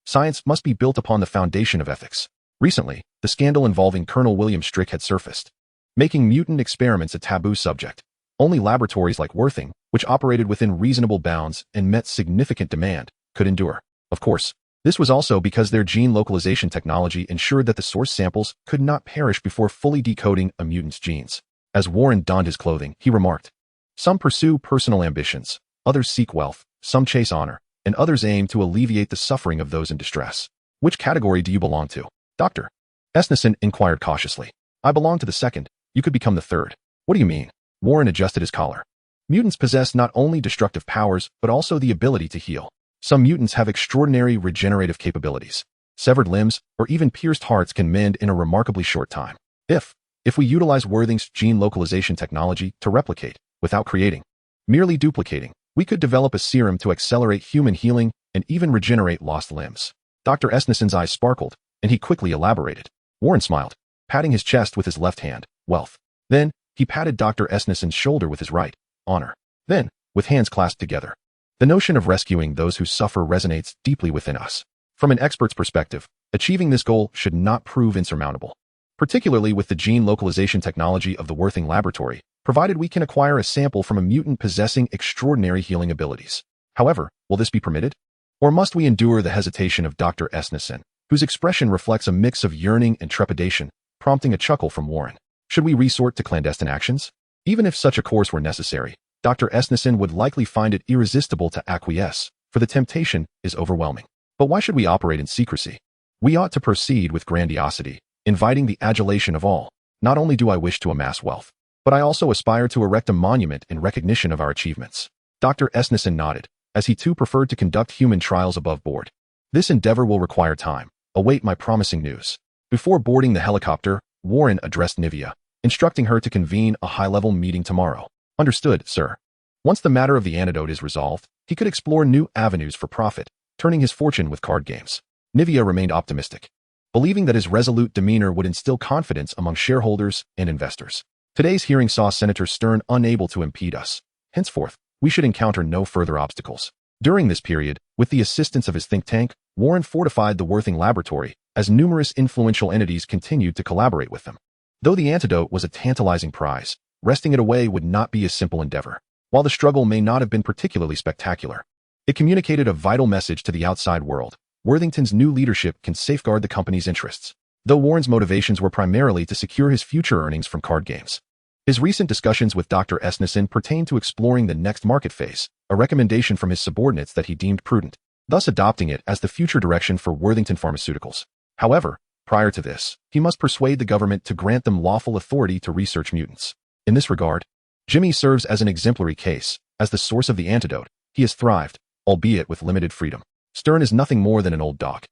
Science must be built upon the foundation of ethics. Recently, the scandal involving Colonel William Strick had surfaced, making mutant experiments a taboo subject. Only laboratories like Worthing, which operated within reasonable bounds and met significant demand, could endure. Of course, This was also because their gene localization technology ensured that the source samples could not perish before fully decoding a mutant's genes. As Warren donned his clothing, he remarked, "Some pursue personal ambitions, others seek wealth, some chase honor, and others aim to alleviate the suffering of those in distress. Which category do you belong to?" Dr. Esnison inquired cautiously. "I belong to the second. You could become the third." "What do you mean?" Warren adjusted his collar. "Mutants possess not only destructive powers, but also the ability to heal. Some mutants have extraordinary regenerative capabilities. Severed limbs, or even pierced hearts can mend in a remarkably short time. If we utilize Worthington's gene localization technology to replicate, without creating, merely duplicating, we could develop a serum to accelerate human healing and even regenerate lost limbs." Dr. Esnison's eyes sparkled, and he quickly elaborated. Warren smiled, patting his chest with his left hand. "Wealth." Then, he patted Dr. Esnison's shoulder with his right. "Honor." Then, with hands clasped together, "The notion of rescuing those who suffer resonates deeply within us. From an expert's perspective, achieving this goal should not prove insurmountable, particularly with the gene localization technology of the Worthing Laboratory, provided we can acquire a sample from a mutant possessing extraordinary healing abilities. However, will this be permitted? Or must we endure the hesitation of Dr. Esnison, whose expression reflects a mix of yearning and trepidation, prompting a chuckle from Warren? Should we resort to clandestine actions? Even if such a course were necessary, Dr. Esnison would likely find it irresistible to acquiesce, for the temptation is overwhelming. But why should we operate in secrecy? We ought to proceed with grandiosity, inviting the adulation of all. Not only do I wish to amass wealth, but I also aspire to erect a monument in recognition of our achievements. Dr. Esnison nodded, as he too preferred to conduct human trials above board. This endeavor will require time. Await my promising news. Before boarding the helicopter, Warren addressed Nivea, instructing her to convene a high-level meeting tomorrow. "Understood, sir." Once the matter of the antidote is resolved, he could explore new avenues for profit, turning his fortune with card games. Nivea remained optimistic, believing that his resolute demeanor would instill confidence among shareholders and investors. Today's hearing saw Senator Stern unable to impede us. Henceforth, we should encounter no further obstacles. During this period, with the assistance of his think tank, Warren fortified the Worthing Laboratory, as numerous influential entities continued to collaborate with them. Though the antidote was a tantalizing prize, wresting it away would not be a simple endeavor. While the struggle may not have been particularly spectacular, it communicated a vital message to the outside world. Worthington's new leadership can safeguard the company's interests. Though Warren's motivations were primarily to secure his future earnings from card games, his recent discussions with Dr. Esnison pertained to exploring the next market phase, a recommendation from his subordinates that he deemed prudent, thus adopting it as the future direction for Worthington Pharmaceuticals. However, prior to this, he must persuade the government to grant them lawful authority to research mutants. In this regard, Jimmy serves as an exemplary case. As the source of the antidote, he has thrived, albeit with limited freedom. Stern is nothing more than an old dog.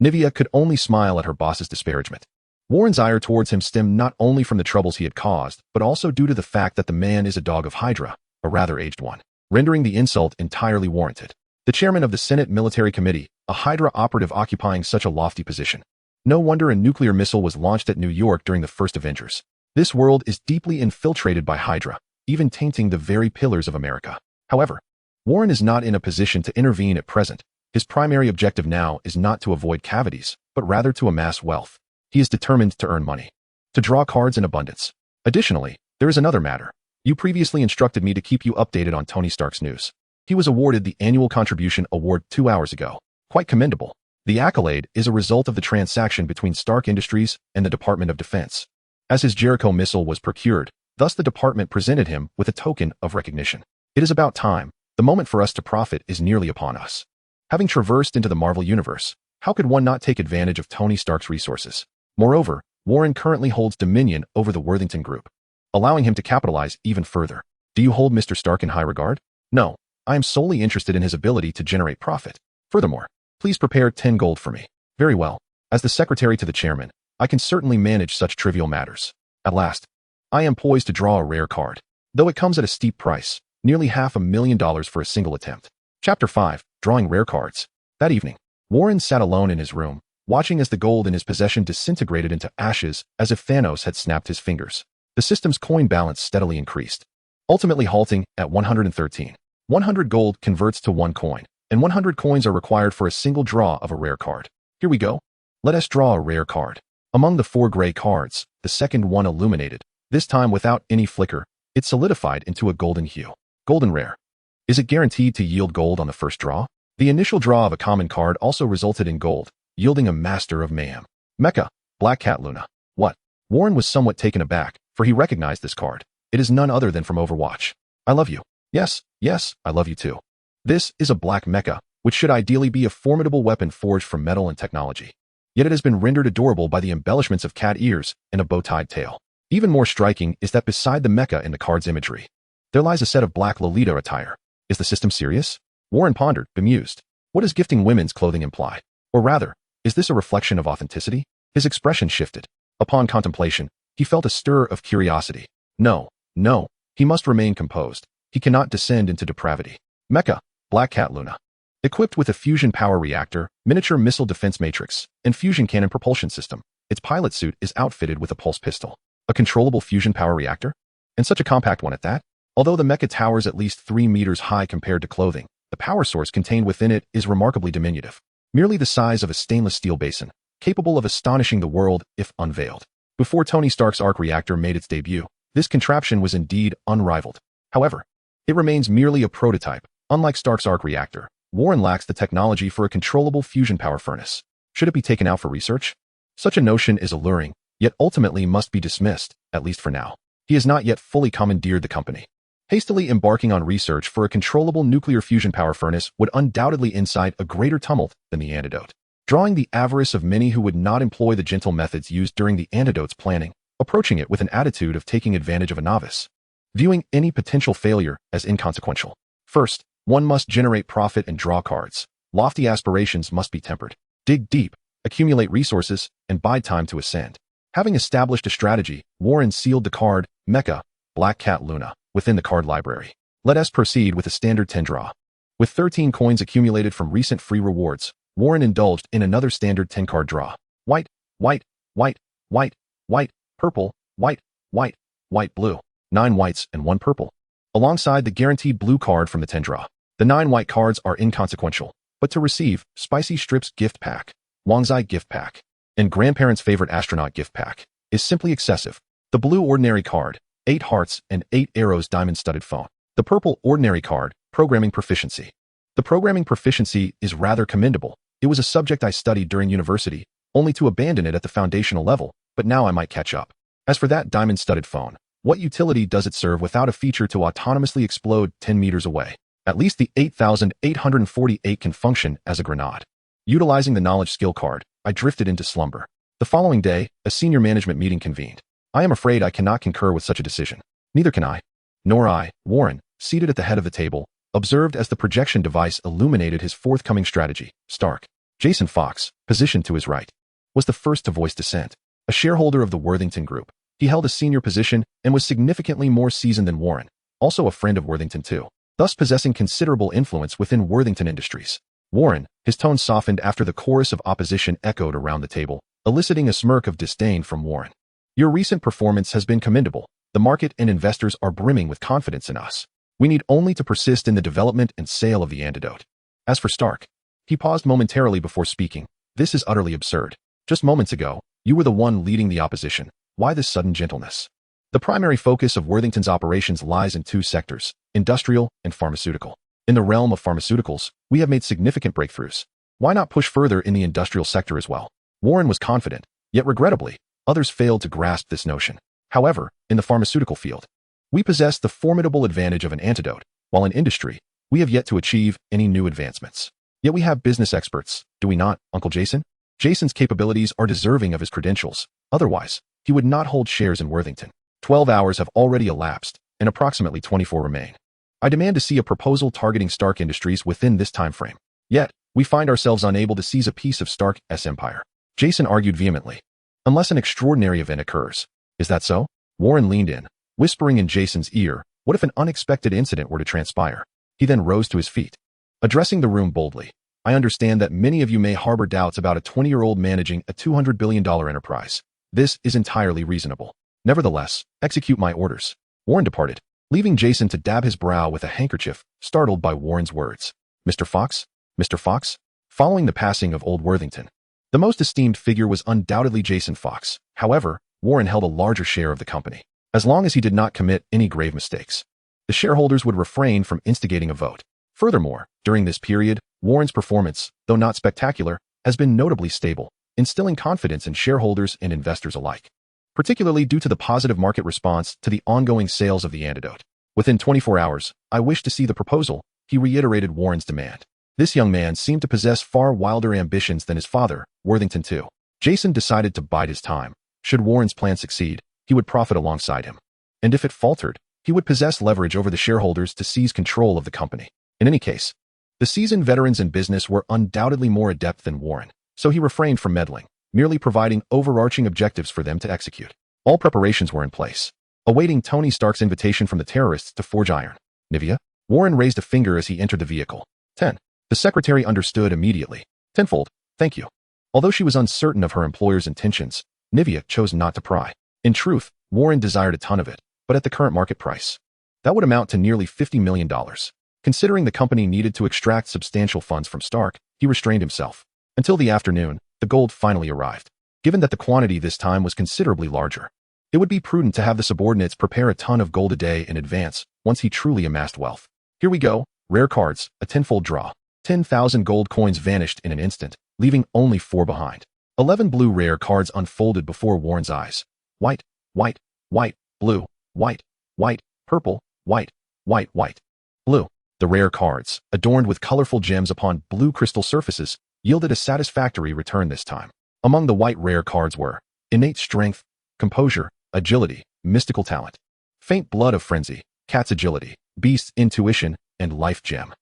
Nivea could only smile at her boss's disparagement. Warren's ire towards him stemmed not only from the troubles he had caused, but also due to the fact that the man is a dog of Hydra, a rather aged one, rendering the insult entirely warranted. The chairman of the Senate Military Committee, a Hydra operative occupying such a lofty position. No wonder a nuclear missile was launched at New York during the first Avengers. This world is deeply infiltrated by Hydra, even tainting the very pillars of America. However, Warren is not in a position to intervene at present. His primary objective now is not to avoid cavities, but rather to amass wealth. He is determined to earn money, to draw cards in abundance. Additionally, there is another matter. You previously instructed me to keep you updated on Tony Stark's news. He was awarded the Annual Contribution Award 2 hours ago. Quite commendable. The accolade is a result of the transaction between Stark Industries and the Department of Defense. As his Jericho missile was procured, thus the department presented him with a token of recognition. It is about time. The moment for us to profit is nearly upon us. Having traversed into the Marvel Universe, how could one not take advantage of Tony Stark's resources? Moreover, Warren currently holds dominion over the Worthington Group, allowing him to capitalize even further. Do you hold Mr. Stark in high regard? No, I am solely interested in his ability to generate profit. Furthermore, please prepare 10 gold for me. Very well. As the secretary to the chairman, I can certainly manage such trivial matters. At last, I am poised to draw a rare card, though it comes at a steep price, nearly $500,000 for a single attempt. Chapter 5, Drawing Rare Cards. That evening, Warren sat alone in his room, watching as the gold in his possession disintegrated into ashes as if Thanos had snapped his fingers. The system's coin balance steadily increased, ultimately halting at 113. 100 gold converts to 1 coin, and 100 coins are required for a single draw of a rare card. Here we go. Let us draw a rare card. Among the 4 gray cards, the second one illuminated, this time without any flicker. It solidified into a golden hue. Golden rare. Is it guaranteed to yield gold on the first draw? The initial draw of a common card also resulted in gold, yielding a Master of Mayhem. Mecha, Black Cat Luna. What? Warren was somewhat taken aback, for he recognized this card. It is none other than from Overwatch. I love you. Yes, yes, I love you too. This is a black mecha, which should ideally be a formidable weapon forged from metal and technology. Yet it has been rendered adorable by the embellishments of cat ears and a bow-tied tail. Even more striking is that beside the mecha in the card's imagery, there lies a set of black Lolita attire. Is the system serious? Warren pondered, bemused. What does gifting women's clothing imply? Or rather, is this a reflection of authenticity? His expression shifted. Upon contemplation, he felt a stir of curiosity. No, he must remain composed. He cannot descend into depravity. Mecha, Black Cat Luna. Equipped with a fusion power reactor, miniature missile defense matrix, and fusion cannon propulsion system, its pilot suit is outfitted with a pulse pistol. A controllable fusion power reactor? And such a compact one at that? Although the mecha towers at least 3 meters high compared to clothing, the power source contained within it is remarkably diminutive. Merely the size of a stainless steel basin, capable of astonishing the world if unveiled. Before Tony Stark's arc reactor made its debut, this contraption was indeed unrivaled. However, it remains merely a prototype. Unlike Stark's arc reactor, Warren lacks the technology for a controllable fusion power furnace. Should it be taken out for research? Such a notion is alluring, yet ultimately must be dismissed, at least for now. He has not yet fully commandeered the company. Hastily embarking on research for a controllable nuclear fusion power furnace would undoubtedly incite a greater tumult than the antidote, drawing the avarice of many who would not employ the gentle methods used during the antidote's planning, approaching it with an attitude of taking advantage of a novice, viewing any potential failure as inconsequential. First, one must generate profit and draw cards. Lofty aspirations must be tempered. Dig deep, accumulate resources, and bide time to ascend. Having established a strategy, Warren sealed the card, Mecha, Black Cat Luna, within the card library. Let us proceed with a standard 10 draw. With 13 coins accumulated from recent free rewards, Warren indulged in another standard 10 card draw. White, white, white, white, white, purple, white, white, white, blue. 9 whites and 1 purple. Alongside the guaranteed blue card from the 10 draw. The 9 white cards are inconsequential, but to receive, Spicy Strips Gift Pack, Wangzai Gift Pack, and Grandparents' Favorite Astronaut Gift Pack is simply excessive. The blue ordinary card, 8 hearts and 8 arrows diamond-studded phone. The purple ordinary card, Programming Proficiency. The programming proficiency is rather commendable. It was a subject I studied during university, only to abandon it at the foundational level, but now I might catch up. As for that diamond-studded phone, what utility does it serve without a feature to autonomously explode 10 meters away? At least the 8848 can function as a grenade. Utilizing the knowledge skill card, I drifted into slumber. The following day, a senior management meeting convened. I am afraid I cannot concur with such a decision. Neither can I. Nor I. Warren, seated at the head of the table, observed as the projection device illuminated his forthcoming strategy. Stark. Jason Fox, positioned to his right, was the first to voice dissent. A shareholder of the Worthington Group, he held a senior position and was significantly more seasoned than Warren, also a friend of Worthington II, thus possessing considerable influence within Worthington Industries. Warren, his tone softened after the chorus of opposition echoed around the table, eliciting a smirk of disdain from Warren. Your recent performance has been commendable. The market and investors are brimming with confidence in us. We need only to persist in the development and sale of the antidote. As for Stark, he paused momentarily before speaking. This is utterly absurd. Just moments ago, you were the one leading the opposition. Why this sudden gentleness? The primary focus of Worthington's operations lies in 2 sectors, industrial and pharmaceutical. In the realm of pharmaceuticals, we have made significant breakthroughs. Why not push further in the industrial sector as well? Warren was confident, yet regrettably, others failed to grasp this notion. However, in the pharmaceutical field, we possess the formidable advantage of an antidote, while in industry, we have yet to achieve any new advancements. Yet we have business experts, do we not, Uncle Jason? Jason's capabilities are deserving of his credentials. Otherwise, he would not hold shares in Worthington. 12 hours have already elapsed, and approximately 24 remain. I demand to see a proposal targeting Stark Industries within this time frame. Yet, we find ourselves unable to seize a piece of Stark's empire. Jason argued vehemently. Unless an extraordinary event occurs. Is that so? Warren leaned in, whispering in Jason's ear, what if an unexpected incident were to transpire? He then rose to his feet. Addressing the room boldly, I understand that many of you may harbor doubts about a 20-year-old managing a $200 billion enterprise. This is entirely reasonable. Nevertheless, execute my orders. Warren departed, leaving Jason to dab his brow with a handkerchief, startled by Warren's words. Mr. Fox? Mr. Fox? Following the passing of old Worthington, the most esteemed figure was undoubtedly Jason Fox. However, Warren held a larger share of the company. As long as he did not commit any grave mistakes, the shareholders would refrain from instigating a vote. Furthermore, during this period, Warren's performance, though not spectacular, has been notably stable, instilling confidence in shareholders and investors alike, particularly due to the positive market response to the ongoing sales of the antidote. Within 24 hours, I wish to see the proposal, he reiterated Warren's demand. This young man seemed to possess far wilder ambitions than his father, Worthington II. Jason decided to bide his time. Should Warren's plan succeed, he would profit alongside him. And if it faltered, he would possess leverage over the shareholders to seize control of the company. In any case, the seasoned veterans in business were undoubtedly more adept than Warren, so he refrained from meddling, merely providing overarching objectives for them to execute. All preparations were in place, awaiting Tony Stark's invitation from the terrorists to forge iron. Nivea? Warren raised a finger as he entered the vehicle. 10. The secretary understood immediately. Tenfold, thank you. Although she was uncertain of her employer's intentions, Nivea chose not to pry. In truth, Warren desired a ton of it, but at the current market price, that would amount to nearly $50 million. Considering the company needed to extract substantial funds from Stark, he restrained himself. Until the afternoon, the gold finally arrived. Given that the quantity this time was considerably larger, it would be prudent to have the subordinates prepare a ton of gold a day in advance once he truly amassed wealth. Here we go. Rare cards, a tenfold draw. 10,000 gold coins vanished in an instant, leaving only 4 behind. 11 blue rare cards unfolded before Warren's eyes. White, white, white, blue, white, white, purple, white, white, white, blue. The rare cards, adorned with colorful gems upon blue crystal surfaces, yielded a satisfactory return this time. Among the white rare cards were innate strength, composure, agility, mystical talent, faint blood of frenzy, cat's agility, beast's intuition, and life gem.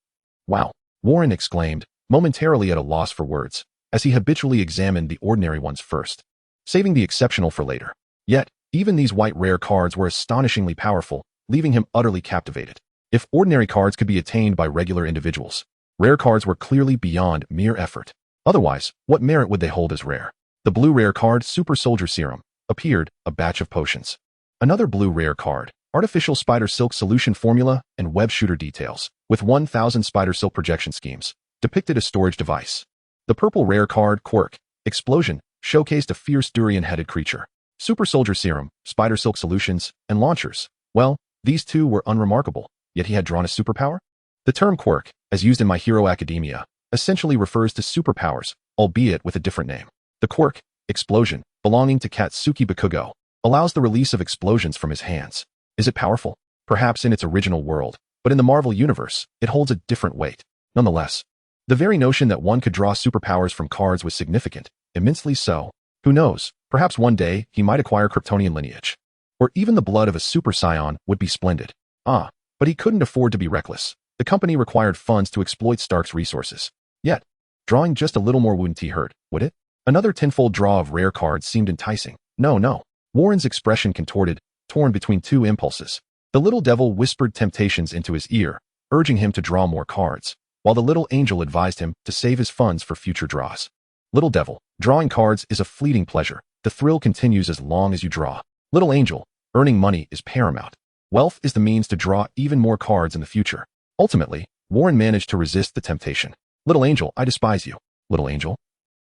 Wow, Warren exclaimed, momentarily at a loss for words, as he habitually examined the ordinary ones first, saving the exceptional for later. Yet, even these white rare cards were astonishingly powerful, leaving him utterly captivated. If ordinary cards could be attained by regular individuals, rare cards were clearly beyond mere effort. Otherwise, what merit would they hold as rare? The blue rare card, Super Soldier Serum, appeared, a batch of potions. Another blue rare card, Artificial Spider Silk Solution Formula and Web Shooter Details, with 1,000 spider silk projection schemes, depicted a storage device. The purple rare card, Quirk, Explosion, showcased a fierce durian-headed creature. Super Soldier Serum, Spider Silk Solutions, and Launchers. Well, these two were unremarkable, yet he had drawn a superpower? The term quirk, as used in My Hero Academia, essentially refers to superpowers, albeit with a different name. The quirk, Explosion, belonging to Katsuki Bakugo, allows the release of explosions from his hands. Is it powerful? Perhaps in its original world, but in the Marvel Universe, it holds a different weight. Nonetheless, the very notion that one could draw superpowers from cards was significant, immensely so. Who knows, perhaps one day he might acquire Kryptonian lineage. Or even the blood of a super scion would be splendid. But he couldn't afford to be reckless. The company required funds to exploit Stark's resources. Yet, drawing just a little more wouldn't hurt, would it? Another tenfold draw of rare cards seemed enticing. No. Warren's expression contorted, torn between two impulses. The little devil whispered temptations into his ear, urging him to draw more cards, while the little angel advised him to save his funds for future draws. Little devil, drawing cards is a fleeting pleasure. The thrill continues as long as you draw. Little angel, earning money is paramount. Wealth is the means to draw even more cards in the future. Ultimately, Warren managed to resist the temptation. Little angel, I despise you. Little angel?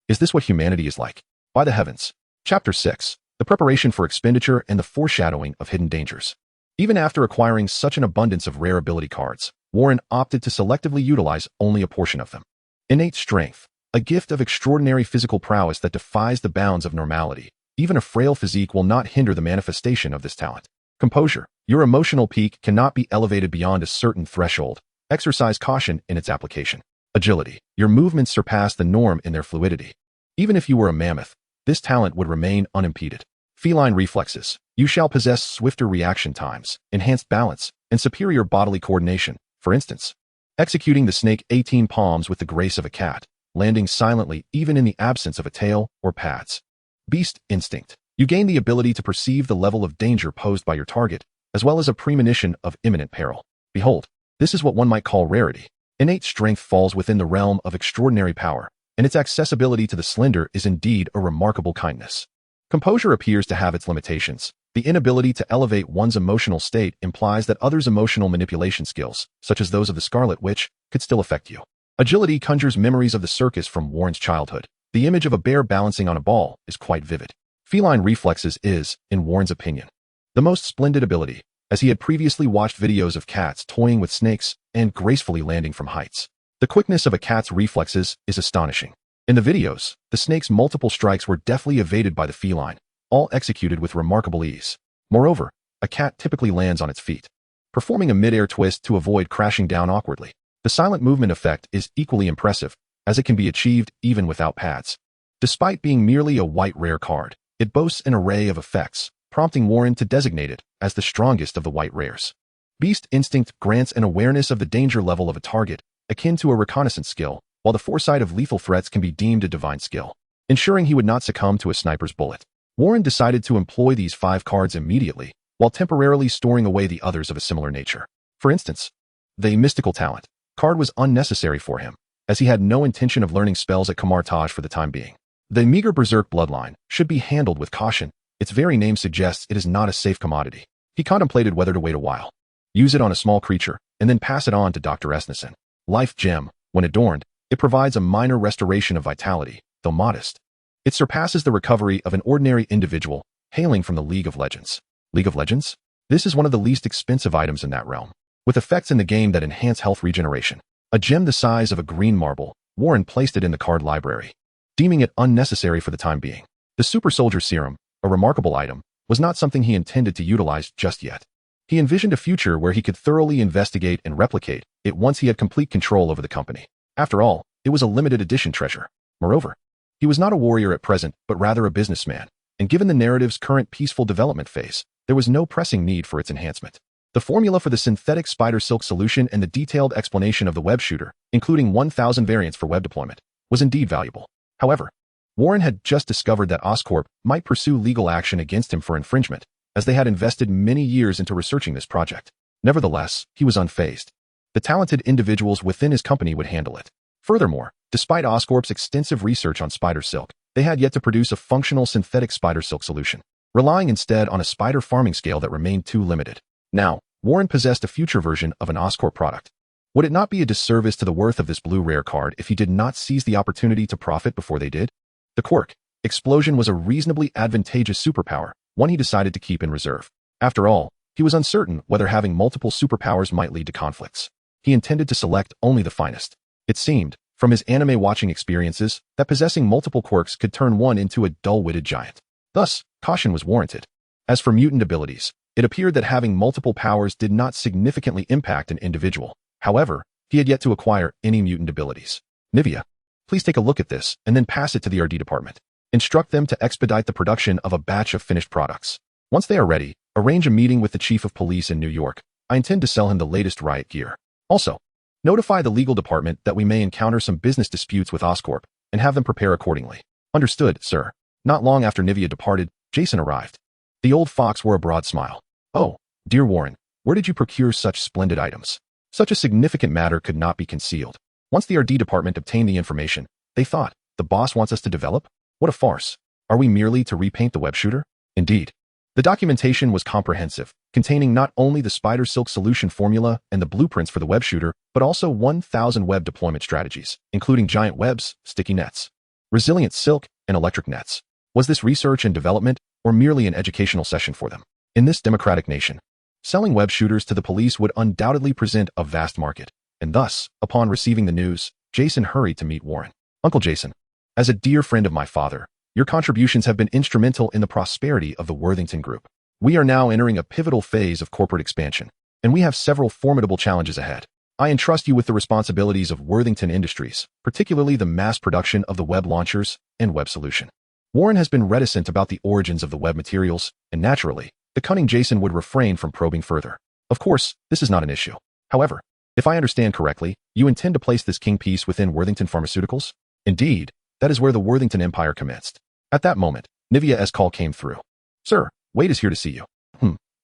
Is this what humanity is like? By the heavens. Chapter 6. The preparation for expenditure and the foreshadowing of hidden dangers. Even after acquiring such an abundance of rare ability cards, Warren opted to selectively utilize only a portion of them. Innate strength, a gift of extraordinary physical prowess that defies the bounds of normality. Even a frail physique will not hinder the manifestation of this talent. Composure, your emotional peak cannot be elevated beyond a certain threshold. Exercise caution in its application. Agility, your movements surpass the norm in their fluidity. Even if you were a mammoth, this talent would remain unimpeded. Feline reflexes, you shall possess swifter reaction times, enhanced balance, and superior bodily coordination. For instance, executing the snake 18 palms with the grace of a cat, landing silently even in the absence of a tail or pads. Beast instinct, you gain the ability to perceive the level of danger posed by your target, as well as a premonition of imminent peril. Behold, this is what one might call rarity. Innate strength falls within the realm of extraordinary power, and its accessibility to the slender is indeed a remarkable kindness. Composure appears to have its limitations. The inability to elevate one's emotional state implies that others' emotional manipulation skills, such as those of the Scarlet Witch, could still affect you. Agility conjures memories of the circus from Warren's childhood. The image of a bear balancing on a ball is quite vivid. Feline reflexes is, in Warren's opinion, the most splendid ability, as he had previously watched videos of cats toying with snakes and gracefully landing from heights. The quickness of a cat's reflexes is astonishing. In the videos, the snake's multiple strikes were deftly evaded by the feline, all executed with remarkable ease. Moreover, a cat typically lands on its feet, performing a mid-air twist to avoid crashing down awkwardly. The silent movement effect is equally impressive, as it can be achieved even without pads. Despite being merely a white rare card, it boasts an array of effects, prompting Warren to designate it as the strongest of the white rares. Beast Instinct grants an awareness of the danger level of a target, akin to a reconnaissance skill, while the foresight of lethal threats can be deemed a divine skill, ensuring he would not succumb to a sniper's bullet. Warren decided to employ these 5 cards immediately, while temporarily storing away the others of a similar nature. For instance, the Mystical Talent card was unnecessary for him, as he had no intention of learning spells at Kamartaj for the time being. The meager Berserk bloodline should be handled with caution. Its very name suggests it is not a safe commodity. He contemplated whether to wait a while, use it on a small creature, and then pass it on to Dr. Esneson. Life Gem, when adorned, it provides a minor restoration of vitality, though modest. It surpasses the recovery of an ordinary individual hailing from the League of Legends. League of Legends? This is one of the least expensive items in that realm, with effects in the game that enhance health regeneration. A gem the size of a green marble, Warren placed it in the card library, deeming it unnecessary for the time being. The Super Soldier Serum, a remarkable item, was not something he intended to utilize just yet. He envisioned a future where he could thoroughly investigate and replicate it once he had complete control over the company. After all, it was a limited edition treasure. Moreover, he was not a warrior at present, but rather a businessman, and given the narrative's current peaceful development phase, there was no pressing need for its enhancement. The formula for the synthetic spider silk solution and the detailed explanation of the web shooter, including 1,000 variants for web deployment, was indeed valuable. However, Warren had just discovered that Oscorp might pursue legal action against him for infringement, as they had invested many years into researching this project. Nevertheless, he was unfazed. The talented individuals within his company would handle it. Furthermore, despite Oscorp's extensive research on spider silk, they had yet to produce a functional synthetic spider silk solution, relying instead on a spider farming scale that remained too limited. Now, Warren possessed a future version of an Oscorp product. Would it not be a disservice to the worth of this blue rare card if he did not seize the opportunity to profit before they did? The quirk, Explosion, was a reasonably advantageous superpower, one he decided to keep in reserve. After all, he was uncertain whether having multiple superpowers might lead to conflicts. He intended to select only the finest. It seemed, from his anime watching experiences, that possessing multiple quirks could turn one into a dull-witted giant. Thus, caution was warranted. As for mutant abilities, it appeared that having multiple powers did not significantly impact an individual. However, he had yet to acquire any mutant abilities. Nivea, please take a look at this and then pass it to the R&D department. Instruct them to expedite the production of a batch of finished products. Once they are ready, arrange a meeting with the chief of police in New York. I intend to sell him the latest riot gear. Also, notify the legal department that we may encounter some business disputes with Oscorp and have them prepare accordingly. Understood, sir. Not long after Nivea departed, Jason arrived. The old fox wore a broad smile. Oh, dear Warren, where did you procure such splendid items? Such a significant matter could not be concealed. Once the R&D department obtained the information, they thought, the boss wants us to develop? What a farce. Are we merely to repaint the web shooter? Indeed. The documentation was comprehensive, containing not only the spider silk solution formula and the blueprints for the web shooter, but also 1,000 web deployment strategies, including giant webs, sticky nets, resilient silk, and electric nets. Was this research and development, or merely an educational session for them? In this democratic nation, selling web shooters to the police would undoubtedly present a vast market, and thus, upon receiving the news, Jason hurried to meet Warren. Uncle Jason, as a dear friend of my father, your contributions have been instrumental in the prosperity of the Worthington Group. We are now entering a pivotal phase of corporate expansion, and we have several formidable challenges ahead. I entrust you with the responsibilities of Worthington Industries, particularly the mass production of the web launchers and web solution. Warren has been reticent about the origins of the web materials, and naturally, the cunning Jason would refrain from probing further. Of course, this is not an issue. However, if I understand correctly, you intend to place this king piece within Worthington Pharmaceuticals? Indeed, that is where the Worthington Empire commenced. At that moment, Nivea's call came through. Sir, Wade is here to see you.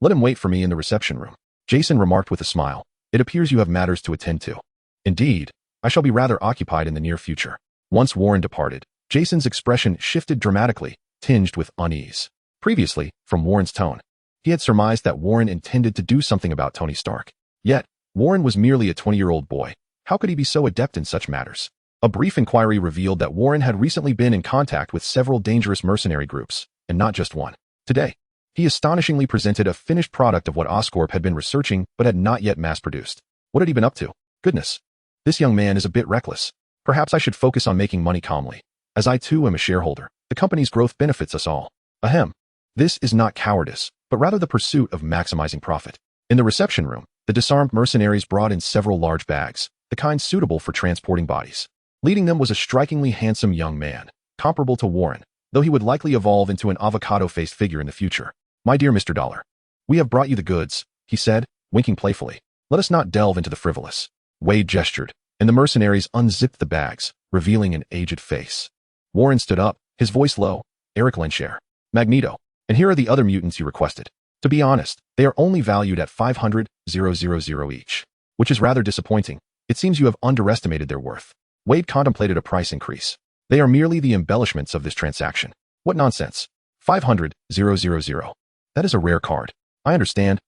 Let him wait for me in the reception room. Jason remarked with a smile. It appears you have matters to attend to. Indeed, I shall be rather occupied in the near future. Once Warren departed, Jason's expression shifted dramatically, tinged with unease. Previously, from Warren's tone, he had surmised that Warren intended to do something about Tony Stark. Yet, Warren was merely a 20-year-old boy. How could he be so adept in such matters? A brief inquiry revealed that Warren had recently been in contact with several dangerous mercenary groups, and not just one. Today, he astonishingly presented a finished product of what Oscorp had been researching but had not yet mass-produced. What had he been up to? Goodness. This young man is a bit reckless. Perhaps I should focus on making money calmly. As I too am a shareholder, the company's growth benefits us all. Ahem. This is not cowardice, but rather the pursuit of maximizing profit. In the reception room, the disarmed mercenaries brought in several large bags, the kind suitable for transporting bodies. Leading them was a strikingly handsome young man, comparable to Warren, though he would likely evolve into an avocado-faced figure in the future. My dear Mr. Dollar, we have brought you the goods, he said, winking playfully. Let us not delve into the frivolous. Wade gestured, and the mercenaries unzipped the bags, revealing an aged face. Warren stood up, his voice low. Eric Lensher, Magneto, and here are the other mutants you requested. To be honest, they are only valued at 500,000 each, which is rather disappointing. It seems you have underestimated their worth. Wade contemplated a price increase. They are merely the embellishments of this transaction. What nonsense. 500,000. That is a rare card. I understand.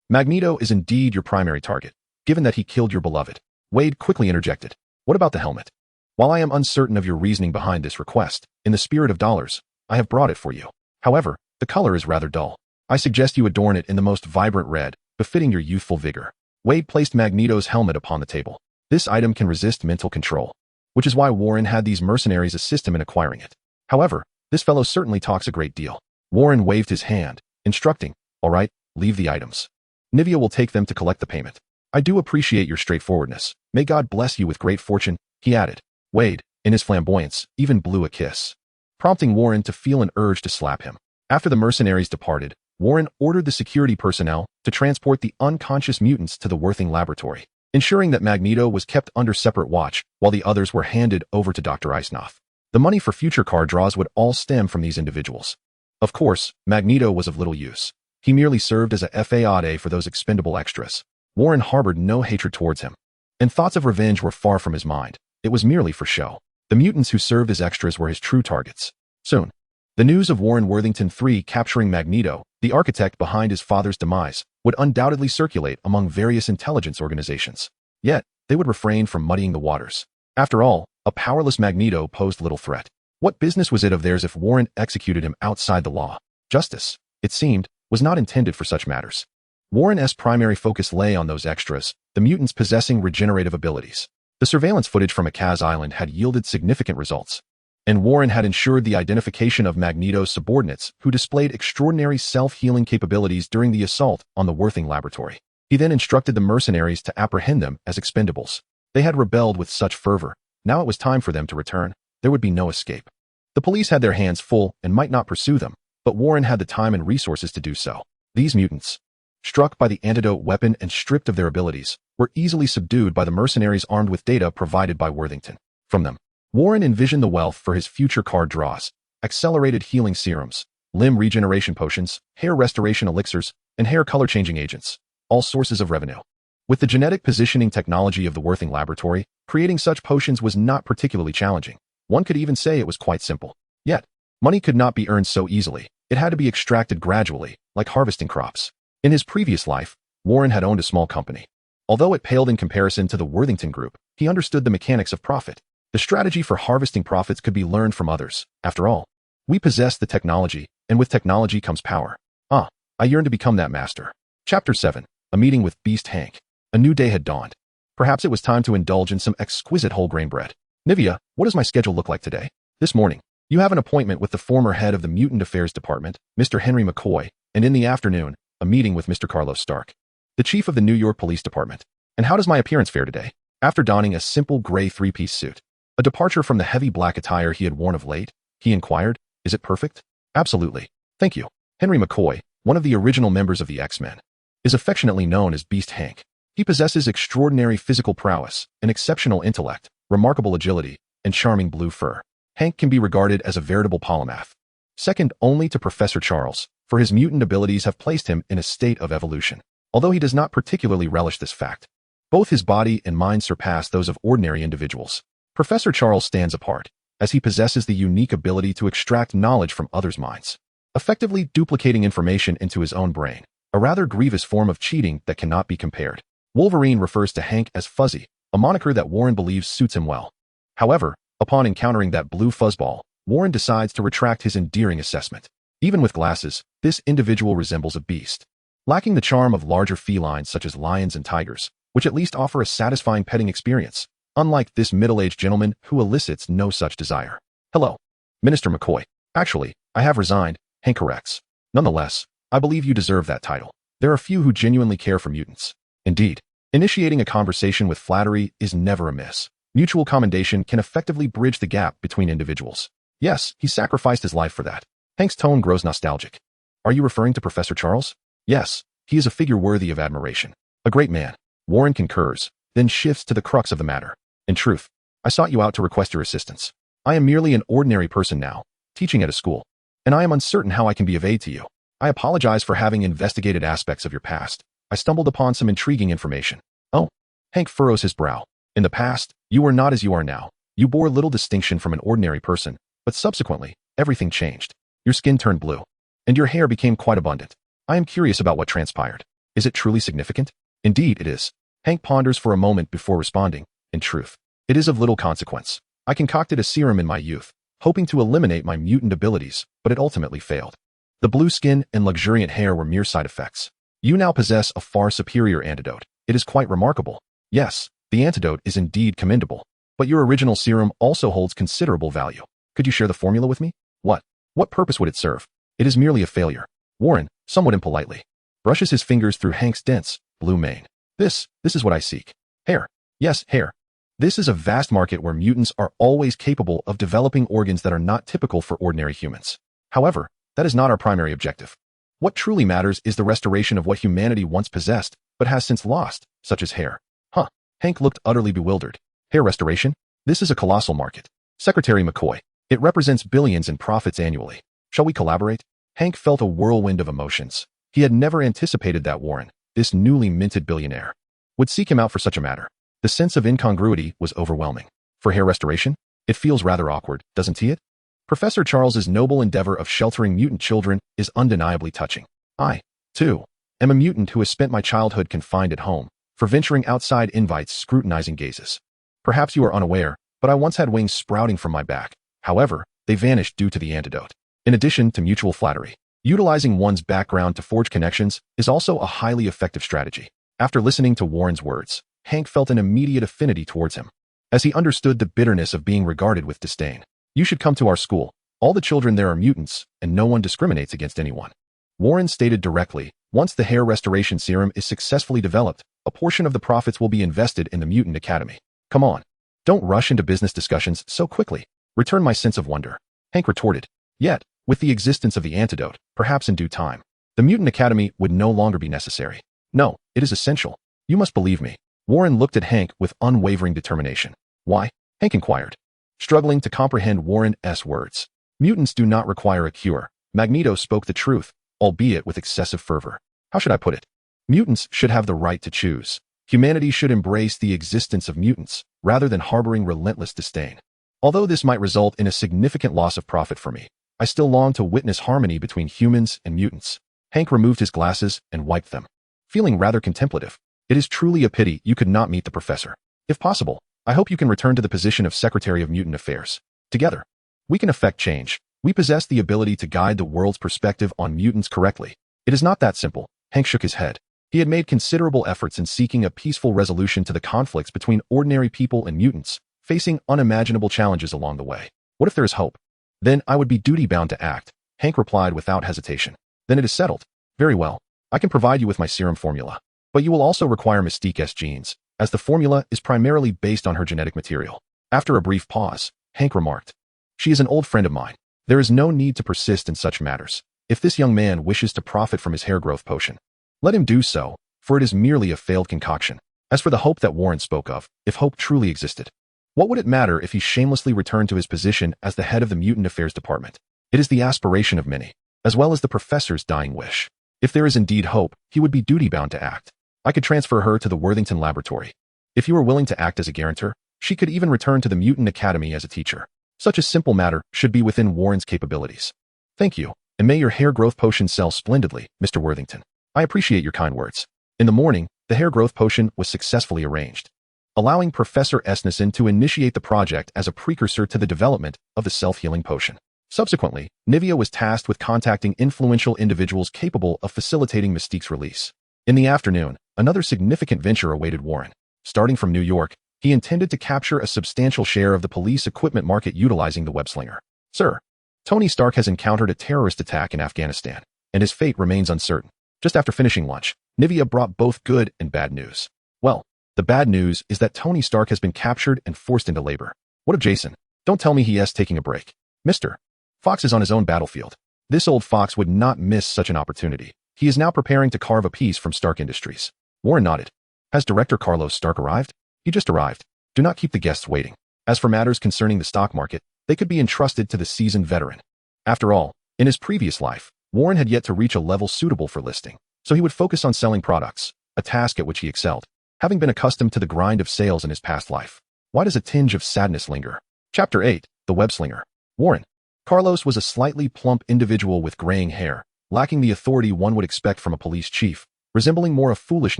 Magneto is indeed your primary target, given that he killed your beloved. Wade quickly interjected. What about the helmet? While I am uncertain of your reasoning behind this request, in the spirit of dollars, I have brought it for you. However, the color is rather dull. I suggest you adorn it in the most vibrant red, befitting your youthful vigor. Wade placed Magneto's helmet upon the table. This item can resist mental control, which is why Warren had these mercenaries assist him in acquiring it. However, this fellow certainly talks a great deal. Warren waved his hand, instructing, all right, leave the items. Nivea will take them to collect the payment. I do appreciate your straightforwardness. May God bless you with great fortune, he added. Wade, in his flamboyance, even blew a kiss, prompting Warren to feel an urge to slap him. After the mercenaries departed, Warren ordered the security personnel to transport the unconscious mutants to the Worthington laboratory, ensuring that Magneto was kept under separate watch while the others were handed over to Dr. Eisnoff. The money for future card draws would all stem from these individuals. Of course, Magneto was of little use. He merely served as a FAAD for those expendable extras. Warren harbored no hatred towards him, and thoughts of revenge were far from his mind. It was merely for show. The mutants who served as extras were his true targets. Soon, the news of Warren Worthington III capturing Magneto, the architect behind his father's demise, would undoubtedly circulate among various intelligence organizations. Yet, they would refrain from muddying the waters. After all, a powerless Magneto posed little threat. What business was it of theirs if Warren executed him outside the law? Justice, it seemed, was not intended for such matters. Warren's primary focus lay on those extras, the mutants possessing regenerative abilities. The surveillance footage from Akaz Island had yielded significant results, and Warren had ensured the identification of Magneto's subordinates who displayed extraordinary self-healing capabilities during the assault on the Worthington laboratory. He then instructed the mercenaries to apprehend them as expendables. They had rebelled with such fervor. Now it was time for them to return. There would be no escape. The police had their hands full and might not pursue them, but Warren had the time and resources to do so. These mutants, struck by the antidote weapon and stripped of their abilities, were easily subdued by the mercenaries armed with data provided by Worthington. From them, Warren envisioned the wealth for his future card draws: accelerated healing serums, limb regeneration potions, hair restoration elixirs, and hair color-changing agents, all sources of revenue. With the genetic positioning technology of the Worthington laboratory, creating such potions was not particularly challenging. One could even say it was quite simple. Yet, money could not be earned so easily. It had to be extracted gradually, like harvesting crops. In his previous life, Warren had owned a small company. Although it paled in comparison to the Worthington Group, he understood the mechanics of profit. The strategy for harvesting profits could be learned from others. After all, we possess the technology, and with technology comes power. I yearned to become that master. Chapter 7. A meeting with Beast Hank. A new day had dawned. Perhaps it was time to indulge in some exquisite whole grain bread. Nivea, what does my schedule look like today? This morning, you have an appointment with the former head of the Mutant Affairs Department, Mr. Henry McCoy, and in the afternoon, a meeting with Mr. Carlos Stark, the chief of the New York Police Department. And how does my appearance fare today? After donning a simple gray three-piece suit, a departure from the heavy black attire he had worn of late, he inquired, is it perfect? Absolutely. Thank you. Henry McCoy, one of the original members of the X-Men, is affectionately known as Beast Hank. He possesses extraordinary physical prowess, an exceptional intellect, remarkable agility, and charming blue fur. Hank can be regarded as a veritable polymath, second only to Professor Charles, for his mutant abilities have placed him in a state of evolution. Although he does not particularly relish this fact, both his body and mind surpass those of ordinary individuals. Professor Charles stands apart, as he possesses the unique ability to extract knowledge from others' minds, effectively duplicating information into his own brain, a rather grievous form of cheating that cannot be compared. Wolverine refers to Hank as Fuzzy, a moniker that Warren believes suits him well. However, upon encountering that blue fuzzball, Warren decides to retract his endearing assessment. Even with glasses, this individual resembles a beast, lacking the charm of larger felines such as lions and tigers. which at least offer a satisfying petting experience, unlike this middle-aged gentleman who elicits no such desire. Hello, Minister McCoy. Actually, I have resigned, Hank corrects. Nonetheless, I believe you deserve that title. There are few who genuinely care for mutants. Indeed, initiating a conversation with flattery is never amiss. Mutual commendation can effectively bridge the gap between individuals. Yes, he sacrificed his life for that. Hank's tone grows nostalgic. Are you referring to Professor Charles? Yes, he is a figure worthy of admiration. A great man. Warren concurs, then shifts to the crux of the matter. In truth, I sought you out to request your assistance. I am merely an ordinary person now, teaching at a school, and I am uncertain how I can be of aid to you. I apologize for having investigated aspects of your past. I stumbled upon some intriguing information. Oh, Hank furrows his brow. In the past, you were not as you are now. You bore little distinction from an ordinary person, but subsequently, everything changed. Your skin turned blue, and your hair became quite abundant. I am curious about what transpired. Is it truly significant? Indeed, it is. Hank ponders for a moment before responding. In truth, it is of little consequence. I concocted a serum in my youth, hoping to eliminate my mutant abilities, but it ultimately failed. The blue skin and luxuriant hair were mere side effects. You now possess a far superior antidote. It is quite remarkable. Yes, the antidote is indeed commendable, but your original serum also holds considerable value. Could you share the formula with me? What purpose would it serve? It is merely a failure. Warren, somewhat impolitely, brushes his fingers through Hank's dense, blue mane. This is what I seek. Hair. Yes, hair. This is a vast market where mutants are always capable of developing organs that are not typical for ordinary humans. However, that is not our primary objective. What truly matters is the restoration of what humanity once possessed, but has since lost, such as hair. Huh. Hank looked utterly bewildered. Hair restoration? This is a colossal market. Secretary McCoy. It represents billions in profits annually. Shall we collaborate? Hank felt a whirlwind of emotions. He had never anticipated that Warren, this newly minted billionaire, would seek him out for such a matter. The sense of incongruity was overwhelming. For hair restoration? It feels rather awkward, doesn't it? Professor Charles's noble endeavor of sheltering mutant children is undeniably touching. I, too, am a mutant who has spent my childhood confined at home, for venturing outside invites scrutinizing gazes. Perhaps you are unaware, but I once had wings sprouting from my back. However, they vanished due to the antidote. In addition to mutual flattery, utilizing one's background to forge connections is also a highly effective strategy. After listening to Warren's words, Hank felt an immediate affinity towards him, as he understood the bitterness of being regarded with disdain. You should come to our school. All the children there are mutants, and no one discriminates against anyone. Warren stated directly, once the hair restoration serum is successfully developed, a portion of the profits will be invested in the Mutant Academy. Come on. Don't rush into business discussions so quickly. Return my sense of wonder. Hank retorted. Yet, with the existence of the antidote, perhaps in due time, the Mutant Academy would no longer be necessary. No, it is essential. You must believe me. Warren looked at Hank with unwavering determination. Why? Hank inquired, struggling to comprehend Warren's words. Mutants do not require a cure. Magneto spoke the truth, albeit with excessive fervor. How should I put it? Mutants should have the right to choose. Humanity should embrace the existence of mutants, rather than harboring relentless disdain. Although this might result in a significant loss of profit for me, I still long to witness harmony between humans and mutants. Hank removed his glasses and wiped them, feeling rather contemplative. It is truly a pity you could not meet the professor. If possible, I hope you can return to the position of Secretary of Mutant Affairs. Together, we can effect change. We possess the ability to guide the world's perspective on mutants correctly. It is not that simple. Hank shook his head. He had made considerable efforts in seeking a peaceful resolution to the conflicts between ordinary people and mutants, facing unimaginable challenges along the way. What if there is hope? Then I would be duty-bound to act, Hank replied without hesitation. Then it is settled. Very well. I can provide you with my serum formula. But you will also require Mystique's genes, as the formula is primarily based on her genetic material. After a brief pause, Hank remarked, she is an old friend of mine. There is no need to persist in such matters. If this young man wishes to profit from his hair growth potion, let him do so, for it is merely a failed concoction. As for the hope that Warren spoke of, if hope truly existed, what would it matter if he shamelessly returned to his position as the head of the Mutant Affairs Department? It is the aspiration of many, as well as the professor's dying wish. If there is indeed hope, he would be duty-bound to act. I could transfer her to the Worthington laboratory. If you are willing to act as a guarantor, she could even return to the Mutant Academy as a teacher. Such a simple matter should be within Warren's capabilities. Thank you, and may your hair growth potion sell splendidly, Mr. Worthington. I appreciate your kind words. In the morning, the hair growth potion was successfully arranged, allowing Professor Esnison to initiate the project as a precursor to the development of the self-healing potion. Subsequently, Nivea was tasked with contacting influential individuals capable of facilitating Mystique's release. In the afternoon, Another significant venture awaited Warren. Starting from New York, he intended to capture a substantial share of the police equipment market utilizing the web-slinger. Sir, Tony Stark has encountered a terrorist attack in Afghanistan, and his fate remains uncertain. Just after finishing lunch, Nivea brought both good and bad news. Well, the bad news is that Tony Stark has been captured and forced into labor. What of Jason? Don't tell me he is taking a break. Mr. Fox is on his own battlefield. This old fox would not miss such an opportunity. He is now preparing to carve a piece from Stark Industries. Warren nodded. Has Director Carlos Stark arrived? He just arrived. Do not keep the guests waiting. As for matters concerning the stock market, they could be entrusted to the seasoned veteran. After all, in his previous life, Warren had yet to reach a level suitable for listing, so he would focus on selling products, a task at which he excelled, having been accustomed to the grind of sales in his past life. Why does a tinge of sadness linger? Chapter 8, The Web-Slinger. Warren. Carlos was a slightly plump individual with graying hair, lacking the authority one would expect from a police chief, resembling more a foolish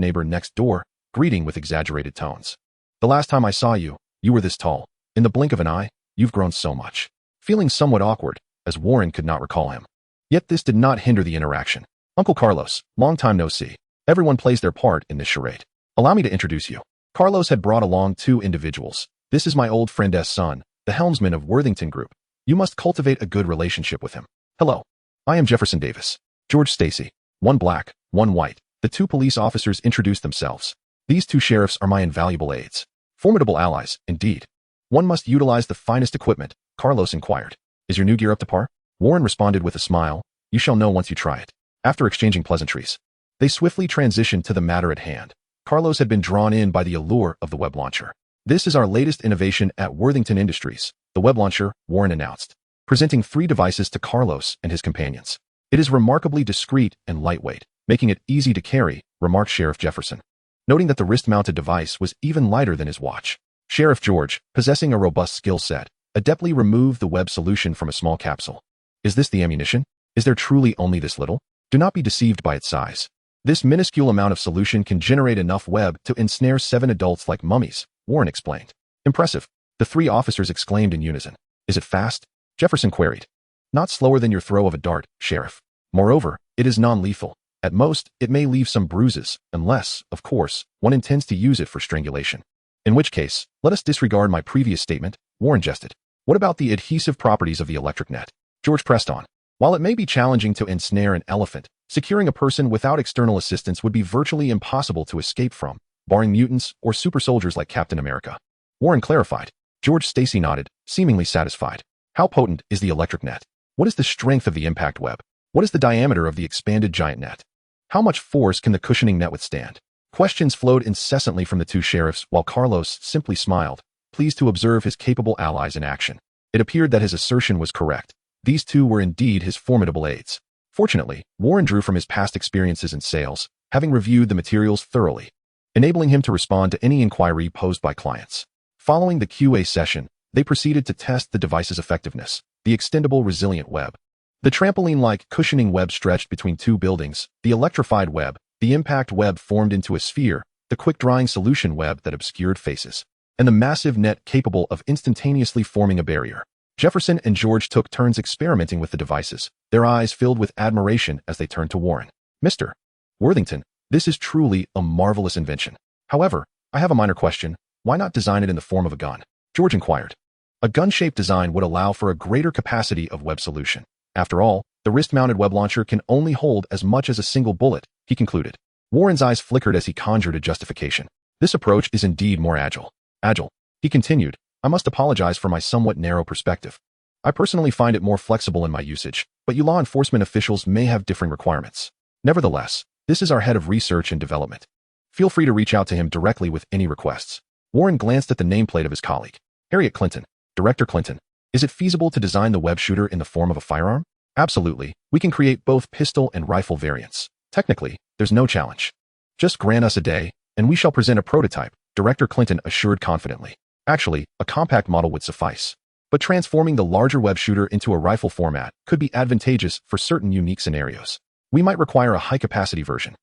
neighbor next door, greeting with exaggerated tones. The last time I saw you, you were this tall. In the blink of an eye, you've grown so much. Feeling somewhat awkward, as Warren could not recall him. Yet this did not hinder the interaction. Uncle Carlos, long time no see. Everyone plays their part in this charade. Allow me to introduce you. Carlos had brought along two individuals. This is my old friend's son, the helmsman of Worthington Group. You must cultivate a good relationship with him. Hello. I am Jefferson Davis. George Stacy. One black, one white. The two police officers introduced themselves. These two sheriffs are my invaluable aides. Formidable allies, indeed. One must utilize the finest equipment, Carlos inquired. Is your new gear up to par? Warren responded with a smile. You shall know once you try it. After exchanging pleasantries, they swiftly transitioned to the matter at hand. Carlos had been drawn in by the allure of the web launcher. This is our latest innovation at Worthington Industries, the web launcher, Warren announced, presenting 3 devices to Carlos and his companions. It is remarkably discreet and lightweight, making it easy to carry, remarked Sheriff Jefferson, noting that the wrist-mounted device was even lighter than his watch. Sheriff George, possessing a robust skill set, adeptly removed the web solution from a small capsule. Is this the ammunition? Is there truly only this little? Do not be deceived by its size. This minuscule amount of solution can generate enough web to ensnare 7 adults like mummies, Warren explained. Impressive. The 3 officers exclaimed in unison. Is it fast? Jefferson queried. Not slower than your throw of a dart, Sheriff. Moreover, it is non-lethal. At most, it may leave some bruises, unless, of course, one intends to use it for strangulation. In which case, let us disregard my previous statement, Warren jested. What about the adhesive properties of the electric net? George pressed on. While it may be challenging to ensnare an elephant, securing a person without external assistance would be virtually impossible to escape from, barring mutants or super soldiers like Captain America. Warren clarified. George Stacy nodded, seemingly satisfied. How potent is the electric net? What is the strength of the impact web? What is the diameter of the expanded giant net? How much force can the cushioning net withstand? Questions flowed incessantly from the 2 sheriffs while Carlos simply smiled, pleased to observe his capable allies in action. It appeared that his assertion was correct. These 2 were indeed his formidable aides. Fortunately, Warren drew from his past experiences in sales, having reviewed the materials thoroughly, enabling him to respond to any inquiry posed by clients. Following the QA session, they proceeded to test the device's effectiveness, the extendable resilient web. The trampoline-like cushioning web stretched between 2 buildings, the electrified web, the impact web formed into a sphere, the quick-drying solution web that obscured faces, and the massive net capable of instantaneously forming a barrier. Jefferson and George took turns experimenting with the devices, their eyes filled with admiration as they turned to Warren. Mr. Worthington, this is truly a marvelous invention. However, I have a minor question. Why not design it in the form of a gun? George inquired. A gun-shaped design would allow for a greater capacity of web solution. After all, the wrist-mounted web launcher can only hold as much as a single bullet, he concluded. Warren's eyes flickered as he conjured a justification. This approach is indeed more agile. Agile, he continued. I must apologize for my somewhat narrow perspective. I personally find it more flexible in my usage, but you law enforcement officials may have differing requirements. Nevertheless, this is our head of research and development. Feel free to reach out to him directly with any requests. Warren glanced at the nameplate of his colleague. Harriet Clinton. Director Clinton. Is it feasible to design the web shooter in the form of a firearm? Absolutely. We can create both pistol and rifle variants. Technically, there's no challenge. Just grant us a day, and we shall present a prototype, Director Clinton assured confidently. Actually, a compact model would suffice. But transforming the larger web shooter into a rifle format could be advantageous for certain unique scenarios. We might require a high-capacity version,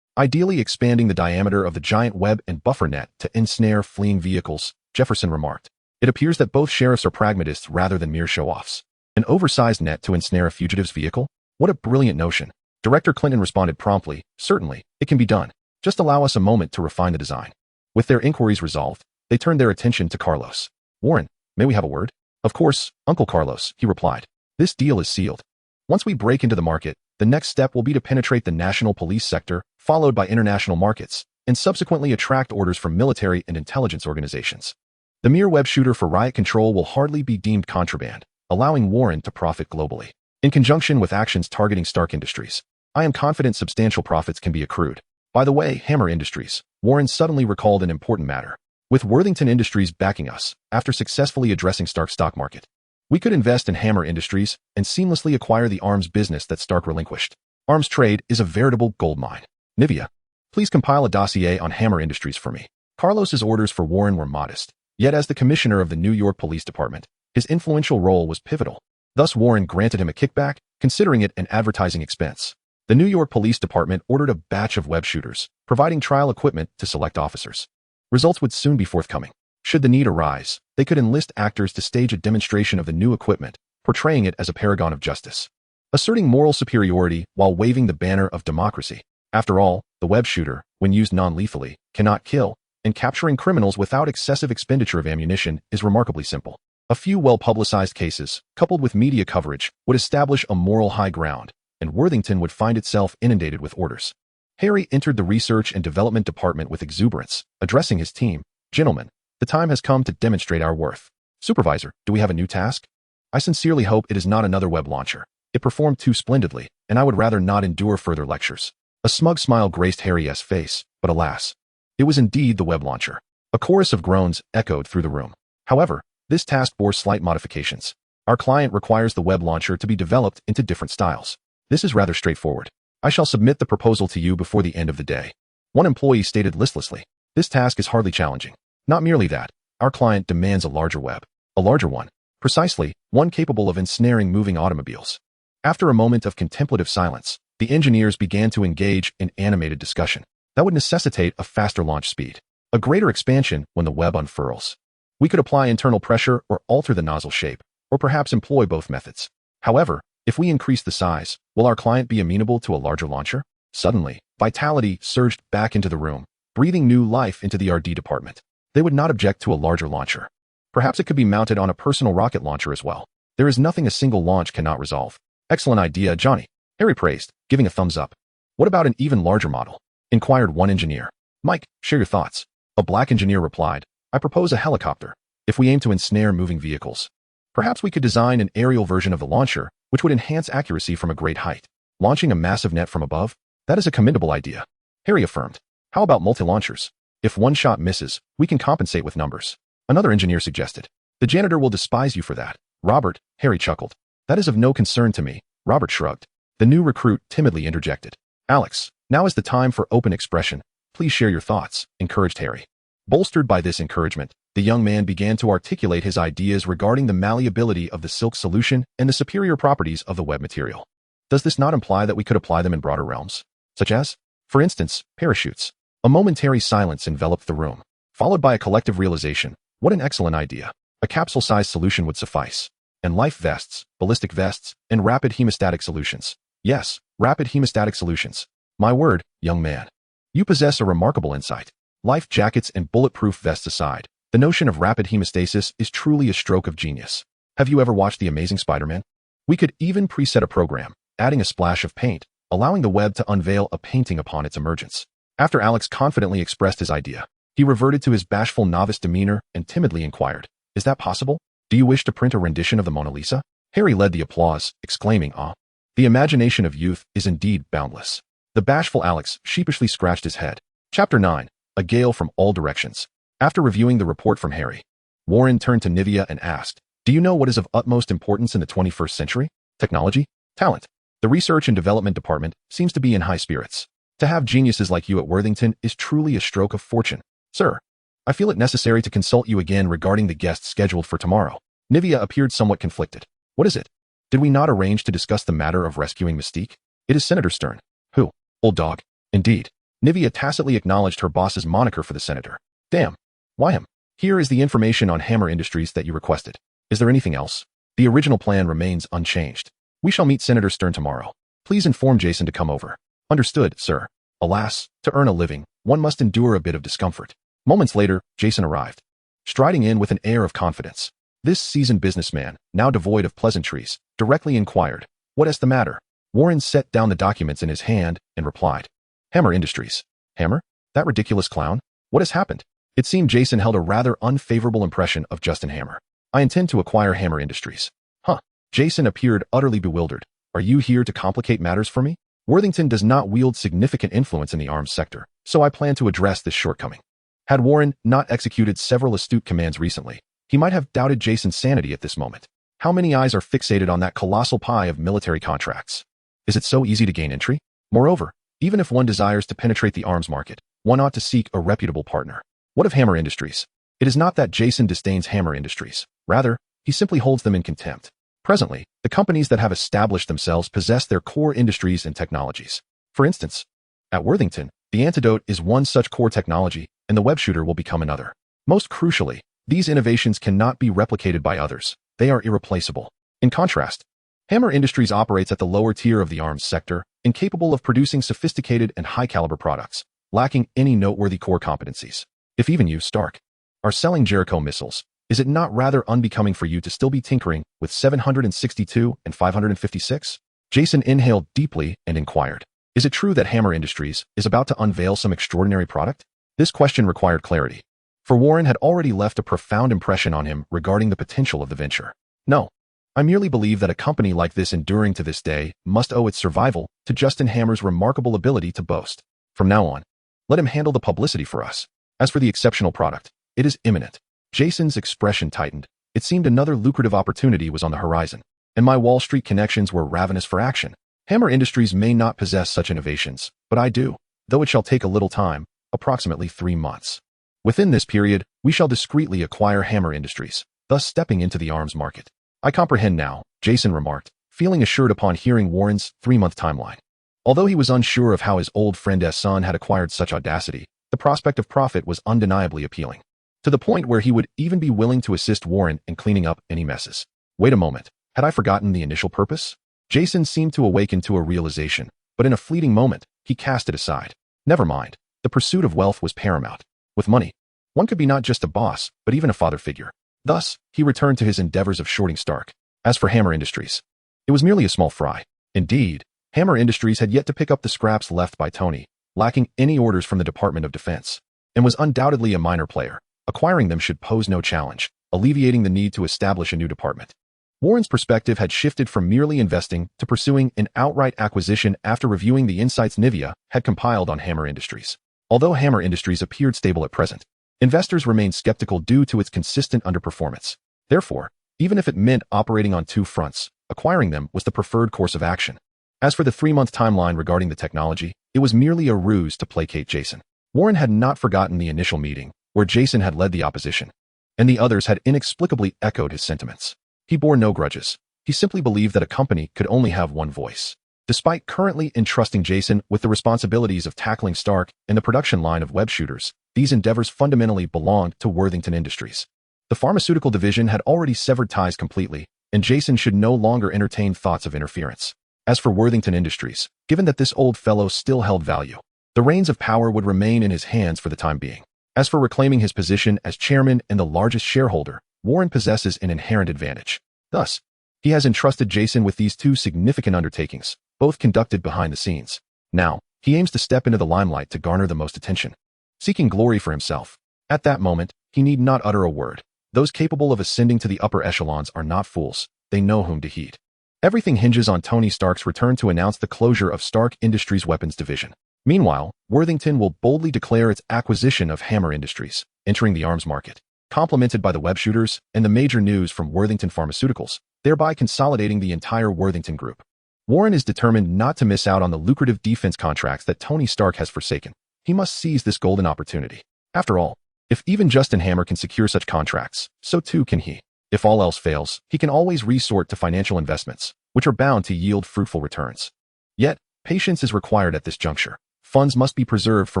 ideally expanding the diameter of the giant web and buffer net to ensnare fleeing vehicles, Jefferson remarked. It appears that both sheriffs are pragmatists rather than mere show-offs. An oversized net to ensnare a fugitive's vehicle? What a brilliant notion. Director Clinton responded promptly, certainly, it can be done. Just allow us a moment to refine the design. With their inquiries resolved, they turned their attention to Carlos. Warren, may we have a word? Of course, Uncle Carlos, he replied. This deal is sealed. Once we break into the market, the next step will be to penetrate the national police sector, followed by international markets, and subsequently attract orders from military and intelligence organizations. The mere web shooter for riot control will hardly be deemed contraband, allowing Warren to profit globally. In conjunction with actions targeting Stark Industries, I am confident substantial profits can be accrued. By the way, Hammer Industries, Warren suddenly recalled an important matter. With Worthington Industries backing us, after successfully addressing Stark's stock market, we could invest in Hammer Industries and seamlessly acquire the arms business that Stark relinquished. Arms trade is a veritable goldmine. Nivea, please compile a dossier on Hammer Industries for me. Carlos's orders for Warren were modest, yet as the commissioner of the New York Police Department, his influential role was pivotal. Thus Warren granted him a kickback, considering it an advertising expense. The New York Police Department ordered a batch of web shooters, providing trial equipment to select officers. Results would soon be forthcoming. Should the need arise, they could enlist actors to stage a demonstration of the new equipment, portraying it as a paragon of justice, asserting moral superiority while waving the banner of democracy. After all, the web shooter, when used non-lethally, cannot kill, and capturing criminals without excessive expenditure of ammunition is remarkably simple. A few well-publicized cases, coupled with media coverage, would establish a moral high ground, and Worthington would find itself inundated with orders. Harry entered the research and development department with exuberance, addressing his team. Gentlemen, the time has come to demonstrate our worth. Supervisor, do we have a new task? I sincerely hope it is not another web launcher. It performed too splendidly, and I would rather not endure further lectures. A smug smile graced Harry's face, but alas, it was indeed the web launcher. A chorus of groans echoed through the room. However, this task bore slight modifications. Our client requires the web launcher to be developed into different styles. This is rather straightforward. I shall submit the proposal to you before the end of the day. One employee stated listlessly. This task is hardly challenging. Not merely that, our client demands a larger web. A larger one. Precisely, one capable of ensnaring moving automobiles. After a moment of contemplative silence, the engineers began to engage in animated discussion. That would necessitate a faster launch speed, a greater expansion when the web unfurls. We could apply internal pressure or alter the nozzle shape, or perhaps employ both methods. However, if we increase the size, will our client be amenable to a larger launcher? Suddenly, vitality surged back into the room, breathing new life into the R&D department. They would not object to a larger launcher. Perhaps it could be mounted on a personal rocket launcher as well. There is nothing a single launch cannot resolve. Excellent idea, Johnny, Harry praised, giving a thumbs up. What about an even larger model? Inquired one engineer. Mike, share your thoughts. A black engineer replied, I propose a helicopter. If we aim to ensnare moving vehicles, perhaps we could design an aerial version of the launcher, which would enhance accuracy from a great height. Launching a massive net from above? That is a commendable idea. Harry affirmed. How about multi-launchers? If one shot misses, we can compensate with numbers. Another engineer suggested. The janitor will despise you for that. Robert, Harry chuckled. That is of no concern to me. Robert shrugged. The new recruit timidly interjected. Alex, now is the time for open expression. Please share your thoughts, encouraged Harry. Bolstered by this encouragement, the young man began to articulate his ideas regarding the malleability of the silk solution and the superior properties of the web material. Does this not imply that we could apply them in broader realms? Such as, for instance, parachutes? A momentary silence enveloped the room, followed by a collective realization. What an excellent idea. A capsule-sized solution would suffice. And life vests, ballistic vests, and rapid hemostatic solutions. Yes, rapid hemostatic solutions. My word, young man. You possess a remarkable insight. Life jackets and bulletproof vests aside, the notion of rapid hemostasis is truly a stroke of genius. Have you ever watched The Amazing Spider-Man? We could even preset a program, adding a splash of paint, allowing the web to unveil a painting upon its emergence. After Alex confidently expressed his idea, he reverted to his bashful novice demeanor and timidly inquired, is that possible? Do you wish to print a rendition of the Mona Lisa? Harry led the applause, exclaiming, ah. The imagination of youth is indeed boundless. The bashful Alex sheepishly scratched his head. Chapter 9. A Gale from All Directions. After reviewing the report from Harry, Warren turned to Nivea and asked, do you know what is of utmost importance in the 21st century? Technology? Talent. The research and development department seems to be in high spirits. To have geniuses like you at Worthington is truly a stroke of fortune. Sir, I feel it necessary to consult you again regarding the guests scheduled for tomorrow. Nivea appeared somewhat conflicted. What is it? Did we not arrange to discuss the matter of rescuing Mystique? It is Senator Stern. Who? Old dog. Indeed. Nivea tacitly acknowledged her boss's moniker for the senator. Damn. Why him? Here is the information on Hammer Industries that you requested. Is there anything else? The original plan remains unchanged. We shall meet Senator Stern tomorrow. Please inform Jason to come over. Understood, sir. Alas, to earn a living, one must endure a bit of discomfort. Moments later, Jason arrived, striding in with an air of confidence. This seasoned businessman, now devoid of pleasantries, directly inquired, "What is the matter?" Warren set down the documents in his hand and replied, "Hammer Industries." "Hammer? That ridiculous clown? What has happened?" It seemed Jason held a rather unfavorable impression of Justin Hammer. "I intend to acquire Hammer Industries." "Huh?" Jason appeared utterly bewildered. "Are you here to complicate matters for me? Worthington does not wield significant influence in the arms sector, so I plan to address this shortcoming." Had Warren not executed several astute commands recently, he might have doubted Jason's sanity at this moment. How many eyes are fixated on that colossal pie of military contracts? Is it so easy to gain entry? Moreover, even if one desires to penetrate the arms market, one ought to seek a reputable partner. What of Hammer Industries? It is not that Jason disdains Hammer Industries. Rather, he simply holds them in contempt. Presently, the companies that have established themselves possess their core industries and technologies. For instance, at Worthington, the antidote is one such core technology, and the web shooter will become another. Most crucially, these innovations cannot be replicated by others. They are irreplaceable. In contrast, Hammer Industries operates at the lower tier of the arms sector, incapable of producing sophisticated and high-caliber products, lacking any noteworthy core competencies. If even you, Stark, are selling Jericho missiles, is it not rather unbecoming for you to still be tinkering with 762 and 556? Jason inhaled deeply and inquired, "Is it true that Hammer Industries is about to unveil some extraordinary product?" This question required clarity, for Warren had already left a profound impression on him regarding the potential of the venture. "No. I merely believe that a company like this enduring to this day must owe its survival to Justin Hammer's remarkable ability to boast. From now on, let him handle the publicity for us. As for the exceptional product, it is imminent." Jason's expression tightened. It seemed another lucrative opportunity was on the horizon, and my Wall Street connections were ravenous for action. Hammer Industries may not possess such innovations, but I do, though it shall take a little time, approximately 3 months. Within this period, we shall discreetly acquire Hammer Industries, thus stepping into the arms market. "I comprehend now," Jason remarked, feeling assured upon hearing Warren's 3-month timeline. Although he was unsure of how his old friend's son had acquired such audacity, the prospect of profit was undeniably appealing, to the point where he would even be willing to assist Warren in cleaning up any messes. Wait a moment, had I forgotten the initial purpose? Jason seemed to awaken to a realization, but in a fleeting moment, he cast it aside. Never mind, the pursuit of wealth was paramount. With money, one could be not just a boss, but even a father figure. Thus, he returned to his endeavors of shorting Stark. As for Hammer Industries, it was merely a small fry. Indeed, Hammer Industries had yet to pick up the scraps left by Tony, lacking any orders from the Department of Defense, and was undoubtedly a minor player. Acquiring them should pose no challenge, alleviating the need to establish a new department. Warren's perspective had shifted from merely investing to pursuing an outright acquisition after reviewing the insights Nivea had compiled on Hammer Industries. Although Hammer Industries appeared stable at present, investors remained skeptical due to its consistent underperformance. Therefore, even if it meant operating on 2 fronts, acquiring them was the preferred course of action. As for the 3-month timeline regarding the technology, it was merely a ruse to placate Jason. Warren had not forgotten the initial meeting, where Jason had led the opposition, and the others had inexplicably echoed his sentiments. He bore no grudges. He simply believed that a company could only have one voice. Despite currently entrusting Jason with the responsibilities of tackling Stark and the production line of web shooters, these endeavors fundamentally belonged to Worthington Industries. The pharmaceutical division had already severed ties completely, and Jason should no longer entertain thoughts of interference. As for Worthington Industries, given that this old fellow still held value, the reins of power would remain in his hands for the time being. As for reclaiming his position as chairman and the largest shareholder, Warren possesses an inherent advantage. Thus, he has entrusted Jason with these 2 significant undertakings, both conducted behind the scenes. Now, he aims to step into the limelight to garner the most attention, seeking glory for himself. At that moment, he need not utter a word. Those capable of ascending to the upper echelons are not fools. They know whom to heed. Everything hinges on Tony Stark's return to announce the closure of Stark Industries' weapons division. Meanwhile, Worthington will boldly declare its acquisition of Hammer Industries, entering the arms market, complemented by the web shooters and the major news from Worthington Pharmaceuticals, thereby consolidating the entire Worthington group. Warren is determined not to miss out on the lucrative defense contracts that Tony Stark has forsaken. He must seize this golden opportunity. After all, if even Justin Hammer can secure such contracts, so too can he. If all else fails, he can always resort to financial investments, which are bound to yield fruitful returns. Yet, patience is required at this juncture. Funds must be preserved for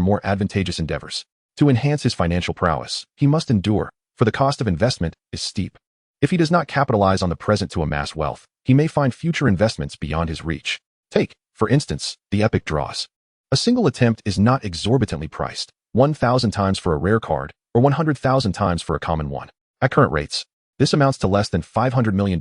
more advantageous endeavors. To enhance his financial prowess, he must endure, for the cost of investment is steep. If he does not capitalize on the present to amass wealth, he may find future investments beyond his reach. Take, for instance, the epic draws. A single attempt is not exorbitantly priced, 1,000 times for a rare card, or 100,000 times for a common one. At current rates, this amounts to less than $500 million,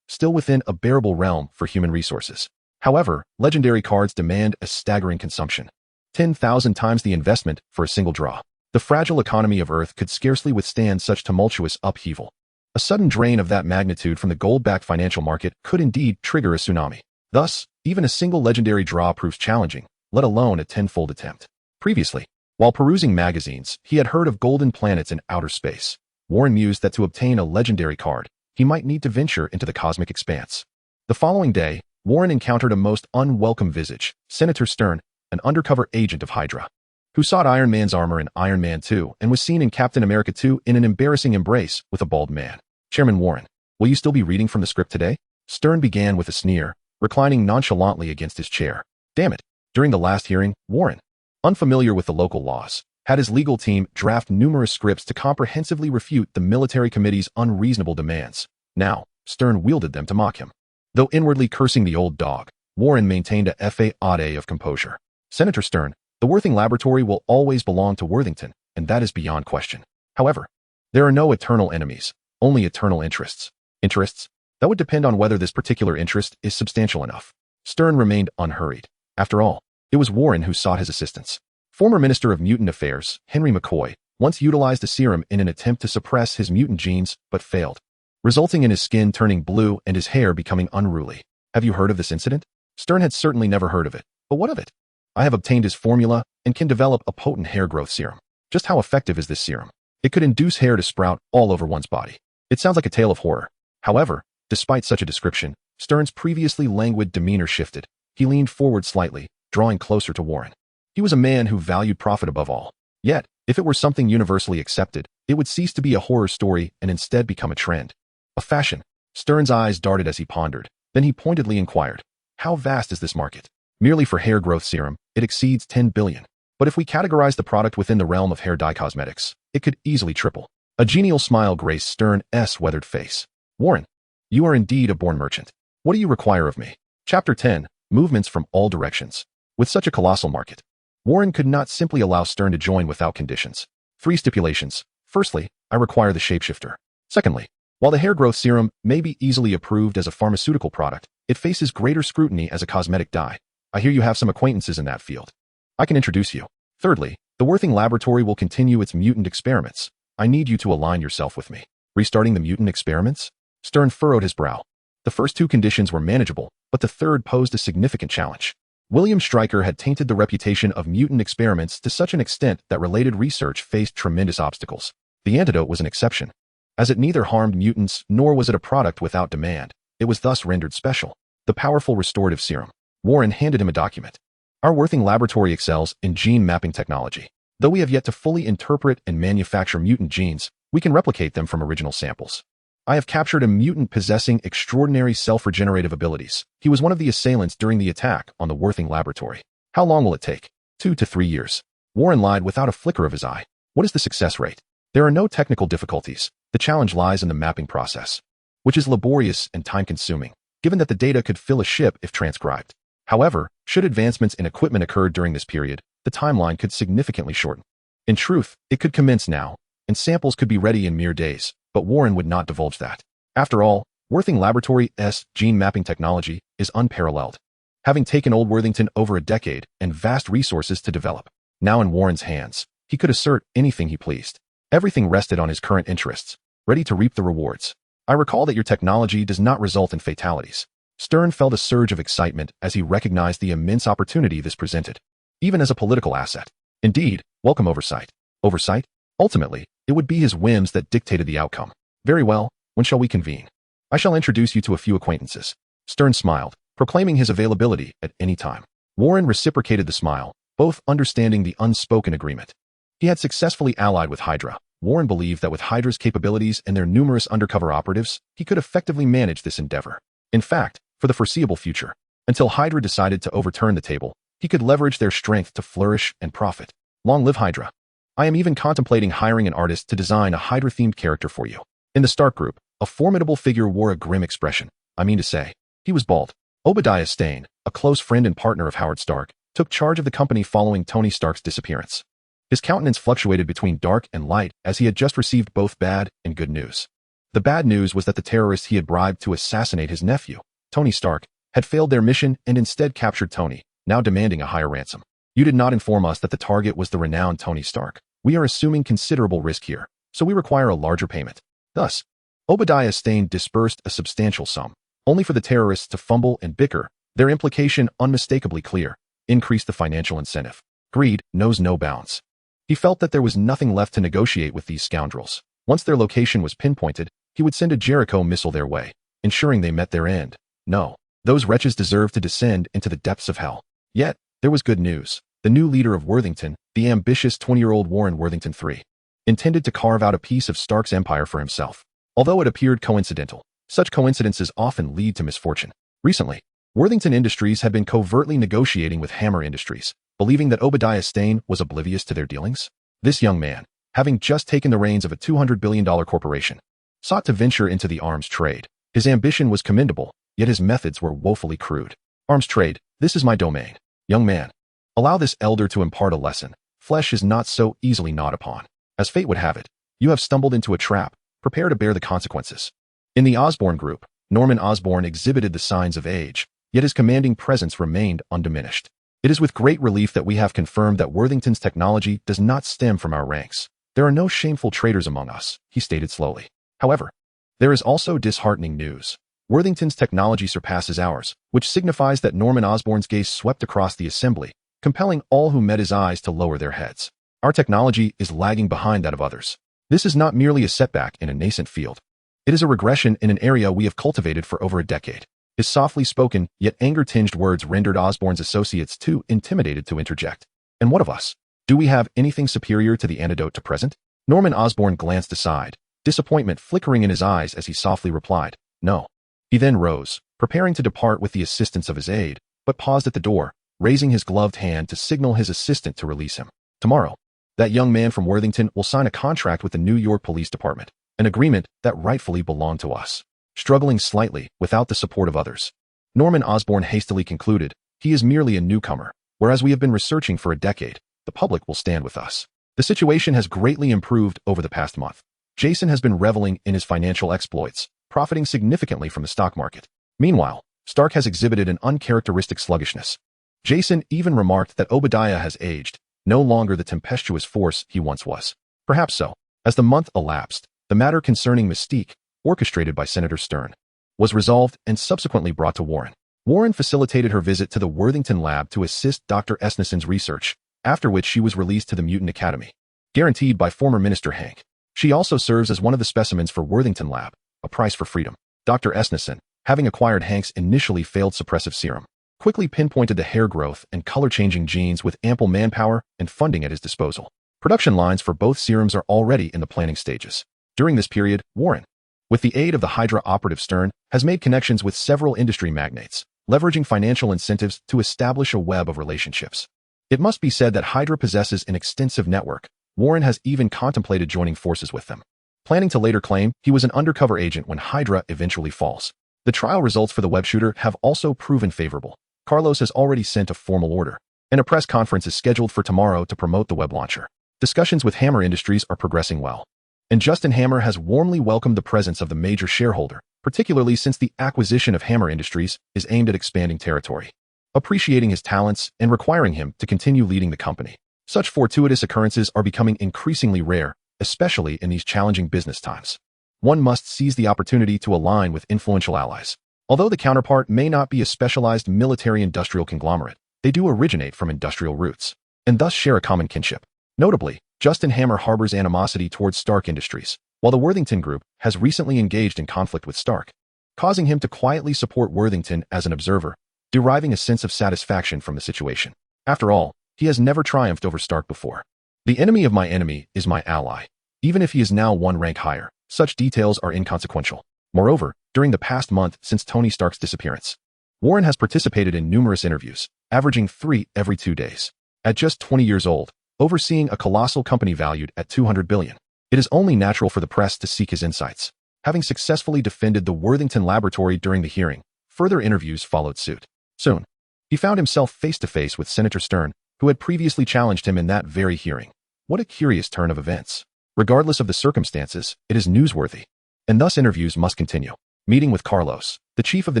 still within a bearable realm for human resources. However, legendary cards demand a staggering consumption. 10,000 times the investment for a single draw. The fragile economy of Earth could scarcely withstand such tumultuous upheaval. A sudden drain of that magnitude from the gold-backed financial market could indeed trigger a tsunami. Thus, even a single legendary draw proves challenging, let alone a tenfold attempt. Previously, while perusing magazines, he had heard of golden planets in outer space. Warren mused that to obtain a legendary card, he might need to venture into the cosmic expanse. The following day, Warren encountered a most unwelcome visage, Senator Stern, an undercover agent of Hydra, who sought Iron Man's armor in Iron Man 2 and was seen in Captain America 2 in an embarrassing embrace with a bald man. Chairman Warren, will you still be reading from the script today? Stern began with a sneer, reclining nonchalantly against his chair. Damn it. During the last hearing, Warren, unfamiliar with the local laws, had his legal team draft numerous scripts to comprehensively refute the military committee's unreasonable demands. Now, Stern wielded them to mock him. Though inwardly cursing the old dog, Warren maintained a faade of composure. Senator Stern, the Worthing Laboratory will always belong to Worthington, and that is beyond question. However, there are no eternal enemies, only eternal interests. Interests? That would depend on whether this particular interest is substantial enough. Stern remained unhurried. After all, it was Warren who sought his assistance. Former Minister of Mutant Affairs, Hank McCoy, once utilized a serum in an attempt to suppress his mutant genes, but failed, resulting in his skin turning blue and his hair becoming unruly. Have you heard of this incident? Stern had certainly never heard of it, but what of it? I have obtained his formula and can develop a potent hair growth serum. Just how effective is this serum? It could induce hair to sprout all over one's body. It sounds like a tale of horror. However, despite such a description, Stern's previously languid demeanor shifted. He leaned forward slightly, drawing closer to Warren. He was a man who valued profit above all. Yet, if it were something universally accepted, it would cease to be a horror story and instead become a trend. A fashion. Stern's eyes darted as he pondered. Then he pointedly inquired, how vast is this market? Merely for hair growth serum, it exceeds 10 billion. But if we categorize the product within the realm of hair dye cosmetics, it could easily triple. A genial smile graced Stern's weathered face. Warren, you are indeed a born merchant. What do you require of me? Chapter 10, Movements from All Directions. With such a colossal market, Warren could not simply allow Stern to join without conditions. 3 stipulations. Firstly, I require the shapeshifter. Secondly, while the hair growth serum may be easily approved as a pharmaceutical product, it faces greater scrutiny as a cosmetic dye. I hear you have some acquaintances in that field. I can introduce you. Thirdly, the Worthing Laboratory will continue its mutant experiments. I need you to align yourself with me. Restarting the mutant experiments? Stern furrowed his brow. The first 2 conditions were manageable, but the third posed a significant challenge. William Stryker had tainted the reputation of mutant experiments to such an extent that related research faced tremendous obstacles. The antidote was an exception, as it neither harmed mutants nor was it a product without demand. It was thus rendered special. The powerful restorative serum. Warren handed him a document. Our Worthing Laboratory excels in gene mapping technology. Though we have yet to fully interpret and manufacture mutant genes, we can replicate them from original samples. I have captured a mutant possessing extraordinary self-regenerative abilities. He was one of the assailants during the attack on the Worthing Laboratory. How long will it take? 2 to 3 years. Warren lied without a flicker of his eye. What is the success rate? There are no technical difficulties. The challenge lies in the mapping process, which is laborious and time-consuming, given that the data could fill a ship if transcribed. However, should advancements in equipment occur during this period, the timeline could significantly shorten. In truth, it could commence now, and samples could be ready in mere days, but Warren would not divulge that. After all, Worthing Laboratory's gene mapping technology is unparalleled, having taken old Worthington over a decade and vast resources to develop. Now in Warren's hands, he could assert anything he pleased. Everything rested on his current interests, ready to reap the rewards. I recall that your technology does not result in fatalities. Stern felt a surge of excitement as he recognized the immense opportunity this presented, even as a political asset. Indeed, welcome oversight. Oversight? Ultimately, it would be his whims that dictated the outcome. Very well, when shall we convene? I shall introduce you to a few acquaintances. Stern smiled, proclaiming his availability at any time. Warren reciprocated the smile, both understanding the unspoken agreement. He had successfully allied with Hydra. Warren believed that with Hydra's capabilities and their numerous undercover operatives, he could effectively manage this endeavor. In fact, for the foreseeable future, until Hydra decided to overturn the table, he could leverage their strength to flourish and profit. Long live Hydra. I am even contemplating hiring an artist to design a Hydra-themed character for you. In the Stark group, a formidable figure wore a grim expression. I mean to say, he was bald. Obadiah Stane, a close friend and partner of Howard Stark, took charge of the company following Tony Stark's disappearance. His countenance fluctuated between dark and light as he had just received both bad and good news. The bad news was that the terrorists he had bribed to assassinate his nephew, Tony Stark, had failed their mission and instead captured Tony, now demanding a higher ransom. You did not inform us that the target was the renowned Tony Stark. We are assuming considerable risk here, so we require a larger payment. Thus, Obadiah Stane disbursed a substantial sum, only for the terrorists to fumble and bicker, their implication unmistakably clear, increased the financial incentive. Greed knows no bounds. He felt that there was nothing left to negotiate with these scoundrels. Once their location was pinpointed, he would send a Jericho missile their way, ensuring they met their end. No, those wretches deserved to descend into the depths of hell. Yet, there was good news. The new leader of Worthington, the ambitious 20-year-old Warren Worthington III, intended to carve out a piece of Stark's empire for himself. Although it appeared coincidental, such coincidences often lead to misfortune. Recently, Worthington Industries had been covertly negotiating with Hammer Industries, believing that Obadiah Stane was oblivious to their dealings. This young man, having just taken the reins of a $200 billion corporation, sought to venture into the arms trade. His ambition was commendable, yet his methods were woefully crude. Arms trade, this is my domain. Young man, allow this elder to impart a lesson. Flesh is not so easily gnawed upon. As fate would have it, you have stumbled into a trap. Prepare to bear the consequences. In the Osborn group, Norman Osborn exhibited the signs of age, yet his commanding presence remained undiminished. It is with great relief that we have confirmed that Worthington's technology does not stem from our ranks. There are no shameful traitors among us, he stated slowly. However, there is also disheartening news. Worthington's technology surpasses ours, which signifies that Norman Osborn's gaze swept across the assembly, compelling all who met his eyes to lower their heads. Our technology is lagging behind that of others. This is not merely a setback in a nascent field. It is a regression in an area we have cultivated for over a decade. His softly spoken, yet anger-tinged words rendered Osborn's associates too intimidated to interject. And what of us? Do we have anything superior to the antidote to present? Norman Osborn glanced aside, disappointment flickering in his eyes as he softly replied, no. He then rose, preparing to depart with the assistance of his aide, but paused at the door, raising his gloved hand to signal his assistant to release him. Tomorrow, that young man from Worthington will sign a contract with the New York Police Department, an agreement that rightfully belonged to us. Struggling slightly, without the support of others, Norman Osborn hastily concluded, he is merely a newcomer, whereas we have been researching for a decade. The public will stand with us. The situation has greatly improved over the past month. Jason has been reveling in his financial exploits, profiting significantly from the stock market. Meanwhile, Stark has exhibited an uncharacteristic sluggishness. Jason even remarked that Obadiah has aged, no longer the tempestuous force he once was. Perhaps so. As the month elapsed, the matter concerning Mystique, orchestrated by Senator Stern, was resolved and subsequently brought to Warren. Warren facilitated her visit to the Worthington lab to assist Dr. Esneson's research, after which she was released to the Mutant Academy, guaranteed by former Minister Hank. She also serves as one of the specimens for Worthington lab, a price for freedom. Dr. Esneson, having acquired Hank's initially failed suppressive serum, quickly pinpointed the hair growth and color-changing genes with ample manpower and funding at his disposal. Production lines for both serums are already in the planning stages. During this period, Warren, with the aid of the Hydra operative Stern, has made connections with several industry magnates, leveraging financial incentives to establish a web of relationships. It must be said that Hydra possesses an extensive network. Warren has even contemplated joining forces with them, planning to later claim he was an undercover agent when Hydra eventually falls. The trial results for the web shooter have also proven favorable. Carlos has already sent a formal order, and a press conference is scheduled for tomorrow to promote the web launcher. Discussions with Hammer Industries are progressing well, and Justin Hammer has warmly welcomed the presence of the major shareholder, particularly since the acquisition of Hammer Industries is aimed at expanding territory, appreciating his talents and requiring him to continue leading the company. Such fortuitous occurrences are becoming increasingly rare, especially in these challenging business times. One must seize the opportunity to align with influential allies. Although the counterpart may not be a specialized military-industrial conglomerate, they do originate from industrial roots, and thus share a common kinship. Notably, Justin Hammer harbors animosity towards Stark Industries, while the Worthington Group has recently engaged in conflict with Stark, causing him to quietly support Worthington as an observer, deriving a sense of satisfaction from the situation. After all, he has never triumphed over Stark before. The enemy of my enemy is my ally, even if he is now one rank higher. Such details are inconsequential. Moreover, during the past month since Tony Stark's disappearance, Warren has participated in numerous interviews, averaging 3 every 2 days. At just 20 years old, overseeing a colossal company valued at $200 billion, it is only natural for the press to seek his insights. Having successfully defended the Worthington laboratory during the hearing, further interviews followed suit. Soon, He found himself face to face with Senator Stern, who had previously challenged him in that very hearing. What a curious turn of events. Regardless of the circumstances, it is newsworthy. And thus interviews must continue. Meeting with Carlos, the chief of the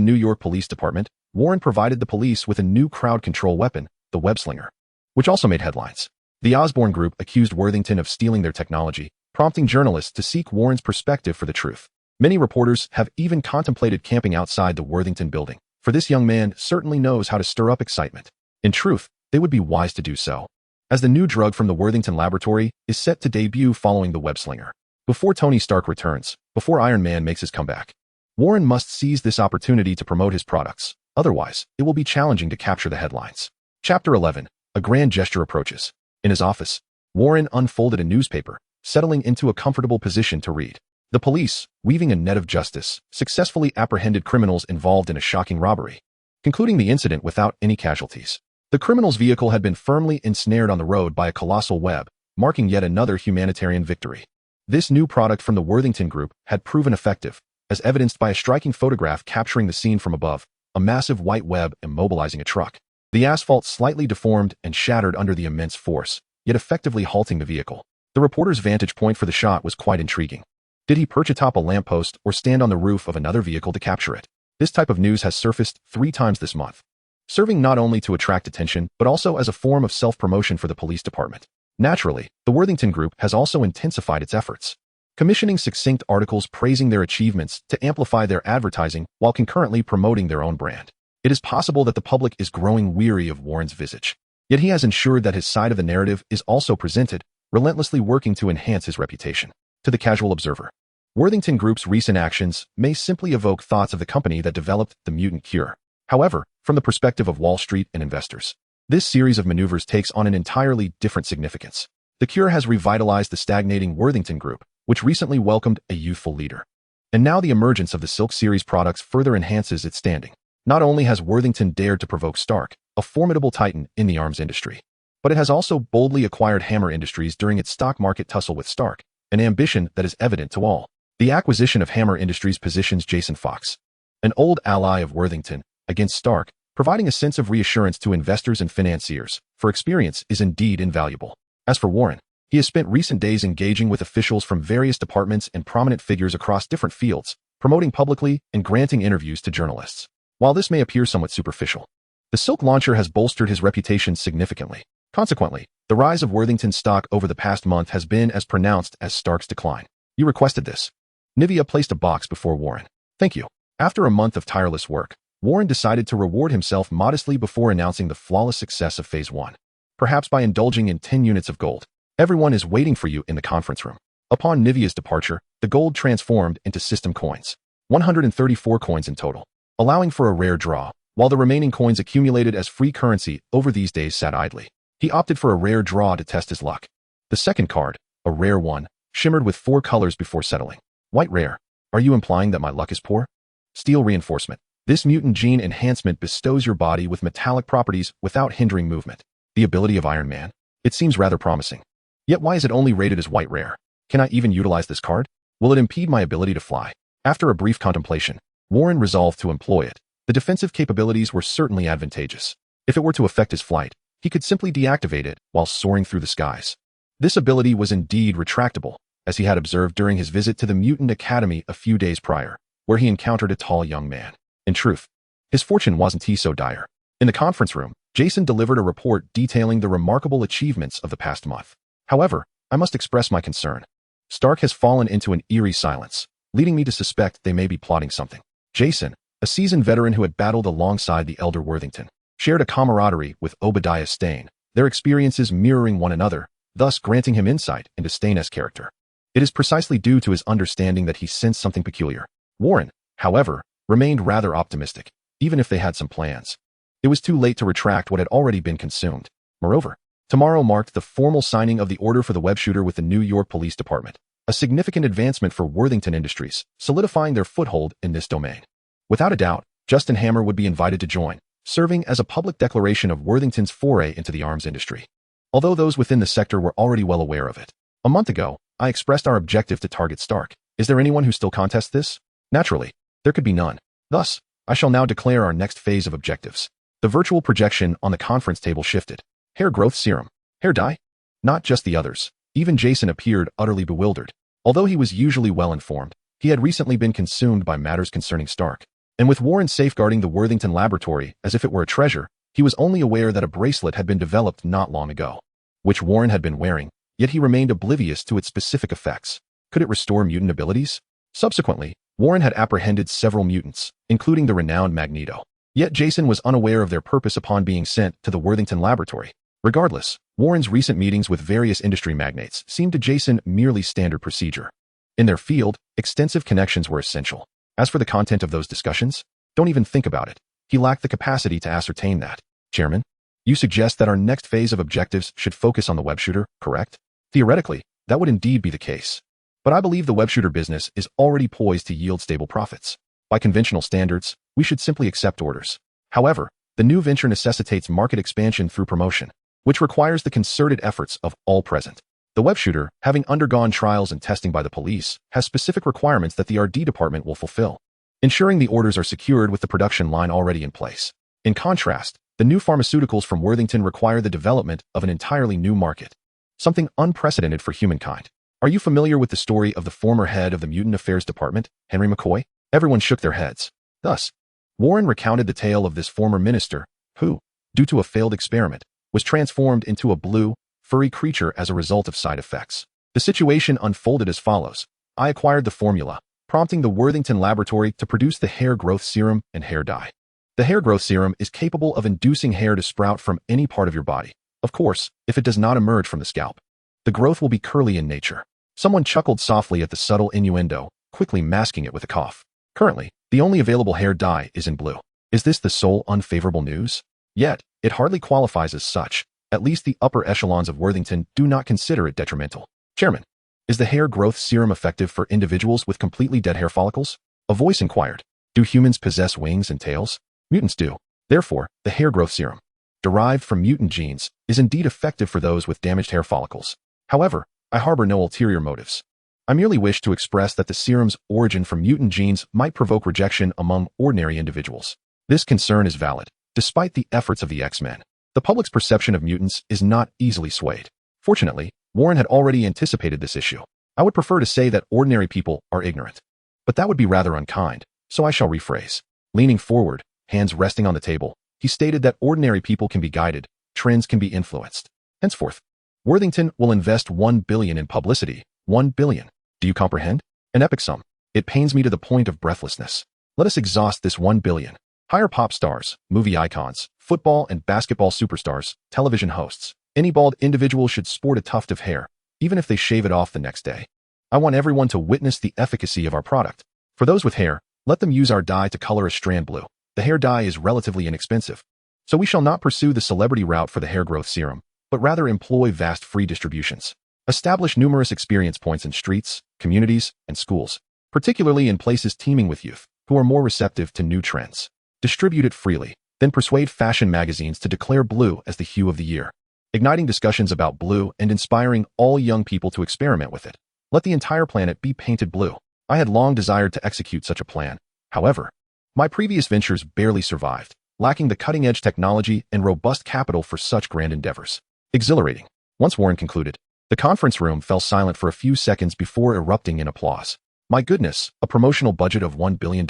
New York Police Department, Warren provided the police with a new crowd control weapon, the web slinger, which also made headlines. The Osborne Group accused Worthington of stealing their technology, prompting journalists to seek Warren's perspective for the truth. Many reporters have even contemplated camping outside the Worthington building, for this young man certainly knows how to stir up excitement. In truth, they would be wise to do so, as the new drug from the Worthington laboratory is set to debut following the web slinger. Before Tony Stark returns, before Iron Man makes his comeback, Warren must seize this opportunity to promote his products. Otherwise, it will be challenging to capture the headlines. Chapter 11. A grand gesture approaches. In his office, Warren unfolded a newspaper, settling into a comfortable position to read. The police, weaving a net of justice, successfully apprehended criminals involved in a shocking robbery, concluding the incident without any casualties. The criminal's vehicle had been firmly ensnared on the road by a colossal web, marking yet another humanitarian victory. This new product from the Worthington Group had proven effective, as evidenced by a striking photograph capturing the scene from above, a massive white web immobilizing a truck. The asphalt slightly deformed and shattered under the immense force, yet effectively halting the vehicle. The reporter's vantage point for the shot was quite intriguing. Did he perch atop a lamppost or stand on the roof of another vehicle to capture it? This type of news has surfaced 3 times this month, serving not only to attract attention, but also as a form of self-promotion for the police department. Naturally, the Worthington Group has also intensified its efforts, commissioning succinct articles praising their achievements to amplify their advertising while concurrently promoting their own brand. It is possible that the public is growing weary of Warren's visage, yet he has ensured that his side of the narrative is also presented, relentlessly working to enhance his reputation. To the casual observer, Worthington Group's recent actions may simply evoke thoughts of the company that developed the mutant cure. However, from the perspective of Wall Street and investors, this series of maneuvers takes on an entirely different significance. The cure has revitalized the stagnating Worthington Group, which recently welcomed a youthful leader. And now the emergence of the Silk series products further enhances its standing. Not only has Worthington dared to provoke Stark, a formidable titan in the arms industry, but it has also boldly acquired Hammer Industries during its stock market tussle with Stark, an ambition that is evident to all. The acquisition of Hammer Industries positions Jason Fox, an old ally of Worthington, against Stark, providing a sense of reassurance to investors and financiers, for experience is indeed invaluable. As for Warren, he has spent recent days engaging with officials from various departments and prominent figures across different fields, promoting publicly and granting interviews to journalists. While this may appear somewhat superficial, the Silk launcher has bolstered his reputation significantly. Consequently, the rise of Worthington's stock over the past month has been as pronounced as Stark's decline. You requested this. Nivea placed a box before Warren. Thank you. After a month of tireless work, Warren decided to reward himself modestly before announcing the flawless success of Phase 1. Perhaps by indulging in 10 units of gold. Everyone is waiting for you in the conference room. Upon Nivea's departure, the gold transformed into system coins. 134 coins in total, allowing for a rare draw, while the remaining coins accumulated as free currency over these days sat idly. He opted for a rare draw to test his luck. The second card, a rare one, shimmered with 4 colors before settling. White rare. Are you implying that my luck is poor? Steel reinforcement. This mutant gene enhancement bestows your body with metallic properties without hindering movement. The ability of Iron Man. It seems rather promising. Yet why is it only rated as white rare? Can I even utilize this card? Will it impede my ability to fly? After a brief contemplation, Warren resolved to employ it. The defensive capabilities were certainly advantageous. If it were to affect his flight, he could simply deactivate it while soaring through the skies. This ability was indeed retractable, as he had observed during his visit to the Mutant Academy a few days prior, where he encountered a tall young man. In truth, his fortune wasn't so dire. In the conference room, Jason delivered a report detailing the remarkable achievements of the past month. However, I must express my concern. Stark has fallen into an eerie silence, leading me to suspect they may be plotting something. Jason, a seasoned veteran who had battled alongside the elder Worthington, shared a camaraderie with Obadiah Stane, their experiences mirroring one another, thus granting him insight into Stane's character. It is precisely due to his understanding that he sensed something peculiar. Warren, however, remained rather optimistic, even if they had some plans. It was too late to retract what had already been consumed. Moreover, tomorrow marked the formal signing of the order for the web shooter with the New York Police Department, a significant advancement for Worthington Industries, solidifying their foothold in this domain. Without a doubt, Justin Hammer would be invited to join, serving as a public declaration of Worthington's foray into the arms industry. Although those within the sector were already well aware of it. A month ago, I expressed our objective to target Stark. Is there anyone who still contests this? Naturally, there could be none. Thus, I shall now declare our next phase of objectives. The virtual projection on the conference table shifted. Hair growth serum. Hair dye? Not just the others. Even Jason appeared utterly bewildered. Although he was usually well-informed, he had recently been consumed by matters concerning Stark. And with Warren safeguarding the Worthington laboratory as if it were a treasure, he was only aware that a bracelet had been developed not long ago, which Warren had been wearing, yet he remained oblivious to its specific effects. Could it restore mutant abilities? Subsequently, Warren had apprehended several mutants, including the renowned Magneto. Yet Jason was unaware of their purpose upon being sent to the Worthington laboratory. Regardless, Warren's recent meetings with various industry magnates seemed to Jason merely standard procedure. In their field, extensive connections were essential. As for the content of those discussions, don't even think about it. He lacked the capacity to ascertain that. Chairman, you suggest that our next phase of objectives should focus on the web shooter, correct? Theoretically, that would indeed be the case. But I believe the web shooter business is already poised to yield stable profits. By conventional standards, we should simply accept orders. However, the new venture necessitates market expansion through promotion, which requires the concerted efforts of all present. The web shooter, having undergone trials and testing by the police, has specific requirements that the R&D department will fulfill, ensuring the orders are secured with the production line already in place. In contrast, the new pharmaceuticals from Worthington require the development of an entirely new market, something unprecedented for humankind. Are you familiar with the story of the former head of the Mutant Affairs Department, Henry McCoy? Everyone shook their heads. Thus, Warren recounted the tale of this former minister, who, due to a failed experiment, was transformed into a blue, furry creature as a result of side effects. The situation unfolded as follows. I acquired the formula, prompting the Worthington laboratory to produce the hair growth serum and hair dye. The hair growth serum is capable of inducing hair to sprout from any part of your body. Of course, if it does not emerge from the scalp. The growth will be curly in nature. Someone chuckled softly at the subtle innuendo, quickly masking it with a cough. Currently, the only available hair dye is in blue. Is this the sole unfavorable news? Yet, it hardly qualifies as such. At least the upper echelons of Worthington do not consider it detrimental. Chairman, is the hair growth serum effective for individuals with completely dead hair follicles? A voice inquired. Do humans possess wings and tails? Mutants do. Therefore, the hair growth serum, derived from mutant genes, is indeed effective for those with damaged hair follicles. However, I harbor no ulterior motives. I merely wish to express that the serum's origin from mutant genes might provoke rejection among ordinary individuals. This concern is valid, despite the efforts of the X-Men. The public's perception of mutants is not easily swayed. Fortunately, Warren had already anticipated this issue. I would prefer to say that ordinary people are ignorant. But that would be rather unkind, so I shall rephrase. Leaning forward, hands resting on the table, he stated that ordinary people can be guided, trends can be influenced. Henceforth, Worthington will invest $1 billion in publicity. $1 billion. Do you comprehend? An epic sum. It pains me to the point of breathlessness. Let us exhaust this $1 billion. Hire pop stars, movie icons, football and basketball superstars, television hosts. Any bald individual should sport a tuft of hair, even if they shave it off the next day. I want everyone to witness the efficacy of our product. For those with hair, let them use our dye to color a strand blue. The hair dye is relatively inexpensive, so we shall not pursue the celebrity route for the hair growth serum, but rather employ vast free distributions. Establish numerous experience points in streets, communities, and schools, particularly in places teeming with youth, who are more receptive to new trends. Distribute it freely, then persuade fashion magazines to declare blue as the hue of the year, igniting discussions about blue and inspiring all young people to experiment with it. Let the entire planet be painted blue. I had long desired to execute such a plan. However, my previous ventures barely survived, lacking the cutting-edge technology and robust capital for such grand endeavors. Exhilarating. Once Warren concluded, the conference room fell silent for a few seconds before erupting in applause. My goodness, a promotional budget of $1 billion?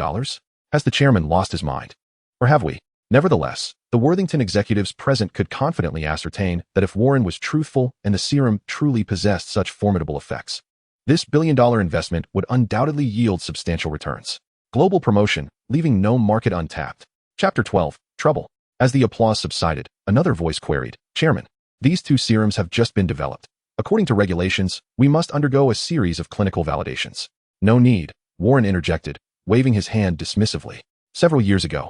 Has the chairman lost his mind? Or have we? Nevertheless, the Worthington executives present could confidently ascertain that if Warren was truthful and the serum truly possessed such formidable effects, this billion-dollar investment would undoubtedly yield substantial returns. Global promotion, leaving no market untapped. Chapter 12, Trouble. As the applause subsided, another voice queried, Chairman, these two serums have just been developed. According to regulations, we must undergo a series of clinical validations. No need, Warren interjected, waving his hand dismissively. Several years ago,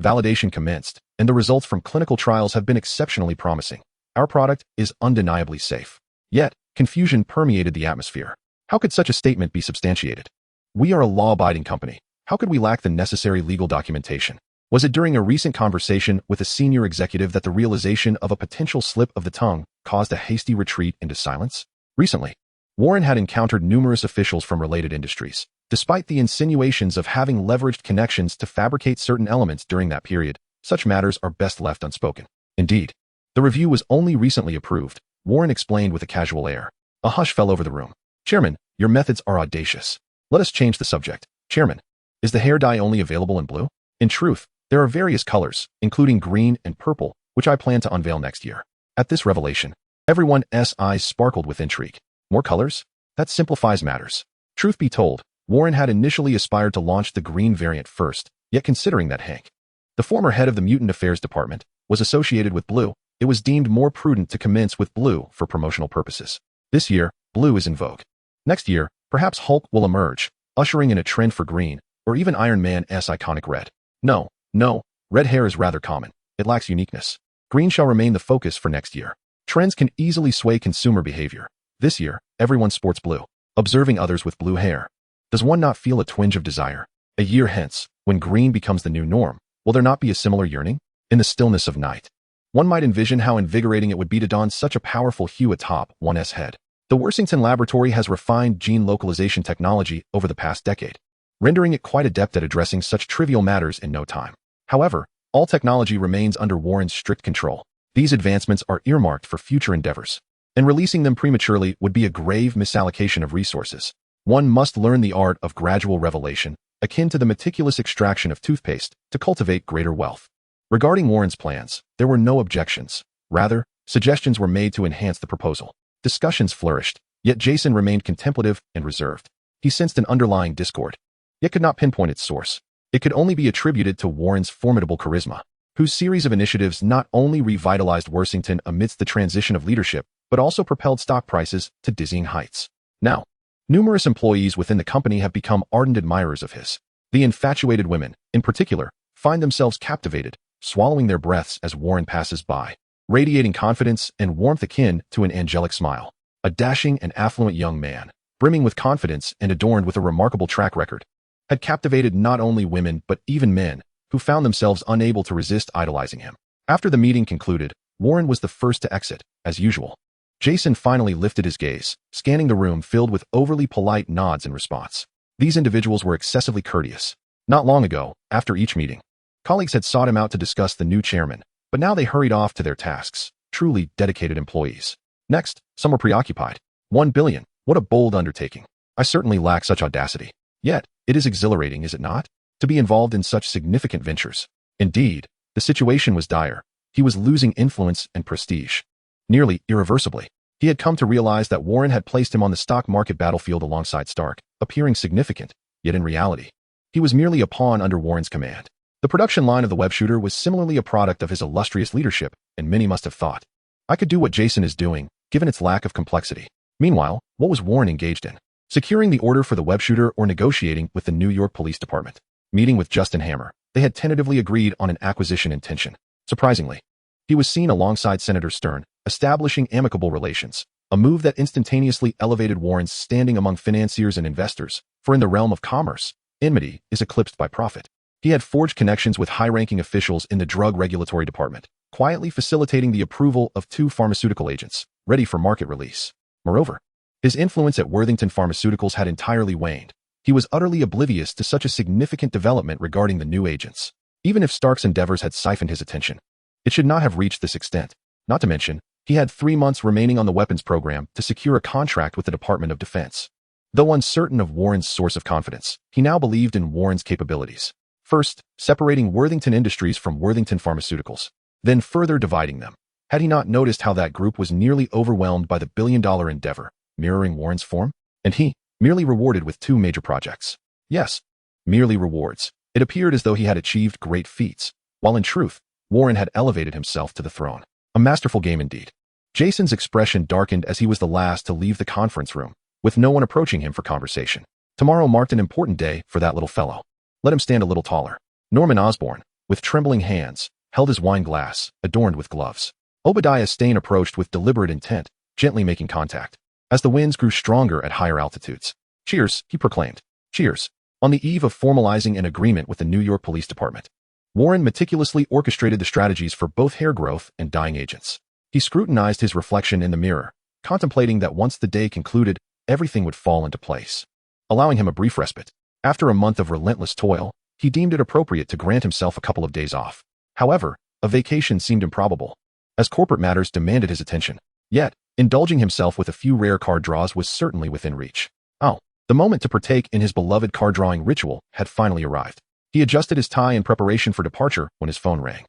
validation commenced, and the results from clinical trials have been exceptionally promising. Our product is undeniably safe. Yet, confusion permeated the atmosphere. How could such a statement be substantiated? We are a law-abiding company. How could we lack the necessary legal documentation? Was it during a recent conversation with a senior executive that the realization of a potential slip of the tongue caused a hasty retreat into silence? Recently, Warren had encountered numerous officials from related industries. Despite the insinuations of having leveraged connections to fabricate certain elements during that period, such matters are best left unspoken. Indeed, the review was only recently approved, Warren explained with a casual air. A hush fell over the room. Chairman, your methods are audacious. Let us change the subject. Chairman, is the hair dye only available in blue? In truth, there are various colors, including green and purple, which I plan to unveil next year. At this revelation, everyone's eyes sparkled with intrigue. More colors? That simplifies matters. Truth be told, Warren had initially aspired to launch the green variant first, yet considering that Hank, the former head of the Mutant Affairs Department, was associated with blue, it was deemed more prudent to commence with blue for promotional purposes. This year, blue is in vogue. Next year, perhaps Hulk will emerge, ushering in a trend for green, or even Iron Man's iconic red. No, red hair is rather common. It lacks uniqueness. Green shall remain the focus for next year. Trends can easily sway consumer behavior. This year, everyone sports blue. Observing others with blue hair, does one not feel a twinge of desire? A year hence, when green becomes the new norm, will there not be a similar yearning? In the stillness of night, one might envision how invigorating it would be to don such a powerful hue atop one's head. The Worthington Laboratory has refined gene localization technology over the past decade, rendering it quite adept at addressing such trivial matters in no time. However, all technology remains under Warren's strict control. These advancements are earmarked for future endeavors, and releasing them prematurely would be a grave misallocation of resources. One must learn the art of gradual revelation, akin to the meticulous extraction of toothpaste, to cultivate greater wealth. Regarding Warren's plans, there were no objections. Rather, suggestions were made to enhance the proposal. Discussions flourished, yet Jason remained contemplative and reserved. He sensed an underlying discord, yet could not pinpoint its source. It could only be attributed to Warren's formidable charisma, whose series of initiatives not only revitalized Worthington amidst the transition of leadership, but also propelled stock prices to dizzying heights. Now, numerous employees within the company have become ardent admirers of his. The infatuated women, in particular, find themselves captivated, swallowing their breaths as Warren passes by, radiating confidence and warmth akin to an angelic smile. A dashing and affluent young man, brimming with confidence and adorned with a remarkable track record, had captivated not only women but even men, who found themselves unable to resist idolizing him. After the meeting concluded, Warren was the first to exit, as usual. Jason finally lifted his gaze, scanning the room filled with overly polite nods in response. These individuals were excessively courteous. Not long ago, after each meeting, colleagues had sought him out to discuss the new chairman, but now they hurried off to their tasks, truly dedicated employees. Next, some were preoccupied. 1 billion, what a bold undertaking. I certainly lack such audacity. Yet, it is exhilarating, is it not, to be involved in such significant ventures. Indeed, the situation was dire. He was losing influence and prestige. Nearly irreversibly, he had come to realize that Warren had placed him on the stock market battlefield alongside Stark, appearing significant, yet in reality, he was merely a pawn under Warren's command. The production line of the web shooter was similarly a product of his illustrious leadership, and many must have thought, I could do what Jason is doing, given its lack of complexity. Meanwhile, what was Warren engaged in? Securing the order for the web shooter or negotiating with the New York Police Department. Meeting with Justin Hammer, they had tentatively agreed on an acquisition intention. Surprisingly, he was seen alongside Senator Stern, establishing amicable relations, a move that instantaneously elevated Warren's standing among financiers and investors, for in the realm of commerce, enmity is eclipsed by profit. He had forged connections with high-ranking officials in the Drug Regulatory Department, quietly facilitating the approval of 2 pharmaceutical agents, ready for market release. Moreover, his influence at Worthington Pharmaceuticals had entirely waned. He was utterly oblivious to such a significant development regarding the new agents. Even if Stark's endeavors had siphoned his attention, it should not have reached this extent. Not to mention, he had 3 months remaining on the weapons program to secure a contract with the Department of Defense. Though uncertain of Warren's source of confidence, he now believed in Warren's capabilities. First, separating Worthington Industries from Worthington Pharmaceuticals, then further dividing them. Had he not noticed how that group was nearly overwhelmed by the billion-dollar endeavor, mirroring Warren's form? And he, merely rewarded with 2 major projects. Yes, merely rewards. It appeared as though he had achieved great feats, while in truth, Warren had elevated himself to the throne. A masterful game indeed. Jason's expression darkened as he was the last to leave the conference room, with no one approaching him for conversation. Tomorrow marked an important day for that little fellow. Let him stand a little taller. Norman Osborn, with trembling hands, held his wine glass, adorned with gloves. Obadiah Stane approached with deliberate intent, gently making contact. As the winds grew stronger at higher altitudes. Cheers, he proclaimed. Cheers. On the eve of formalizing an agreement with the New York Police Department, Warren meticulously orchestrated the strategies for both hair growth and dyeing agents. He scrutinized his reflection in the mirror, contemplating that once the day concluded, everything would fall into place. Allowing him a brief respite, after a month of relentless toil, he deemed it appropriate to grant himself a couple of days off. However, a vacation seemed improbable, as corporate matters demanded his attention. Yet, indulging himself with a few rare card draws was certainly within reach. Oh, the moment to partake in his beloved card-drawing ritual had finally arrived. He adjusted his tie in preparation for departure when his phone rang.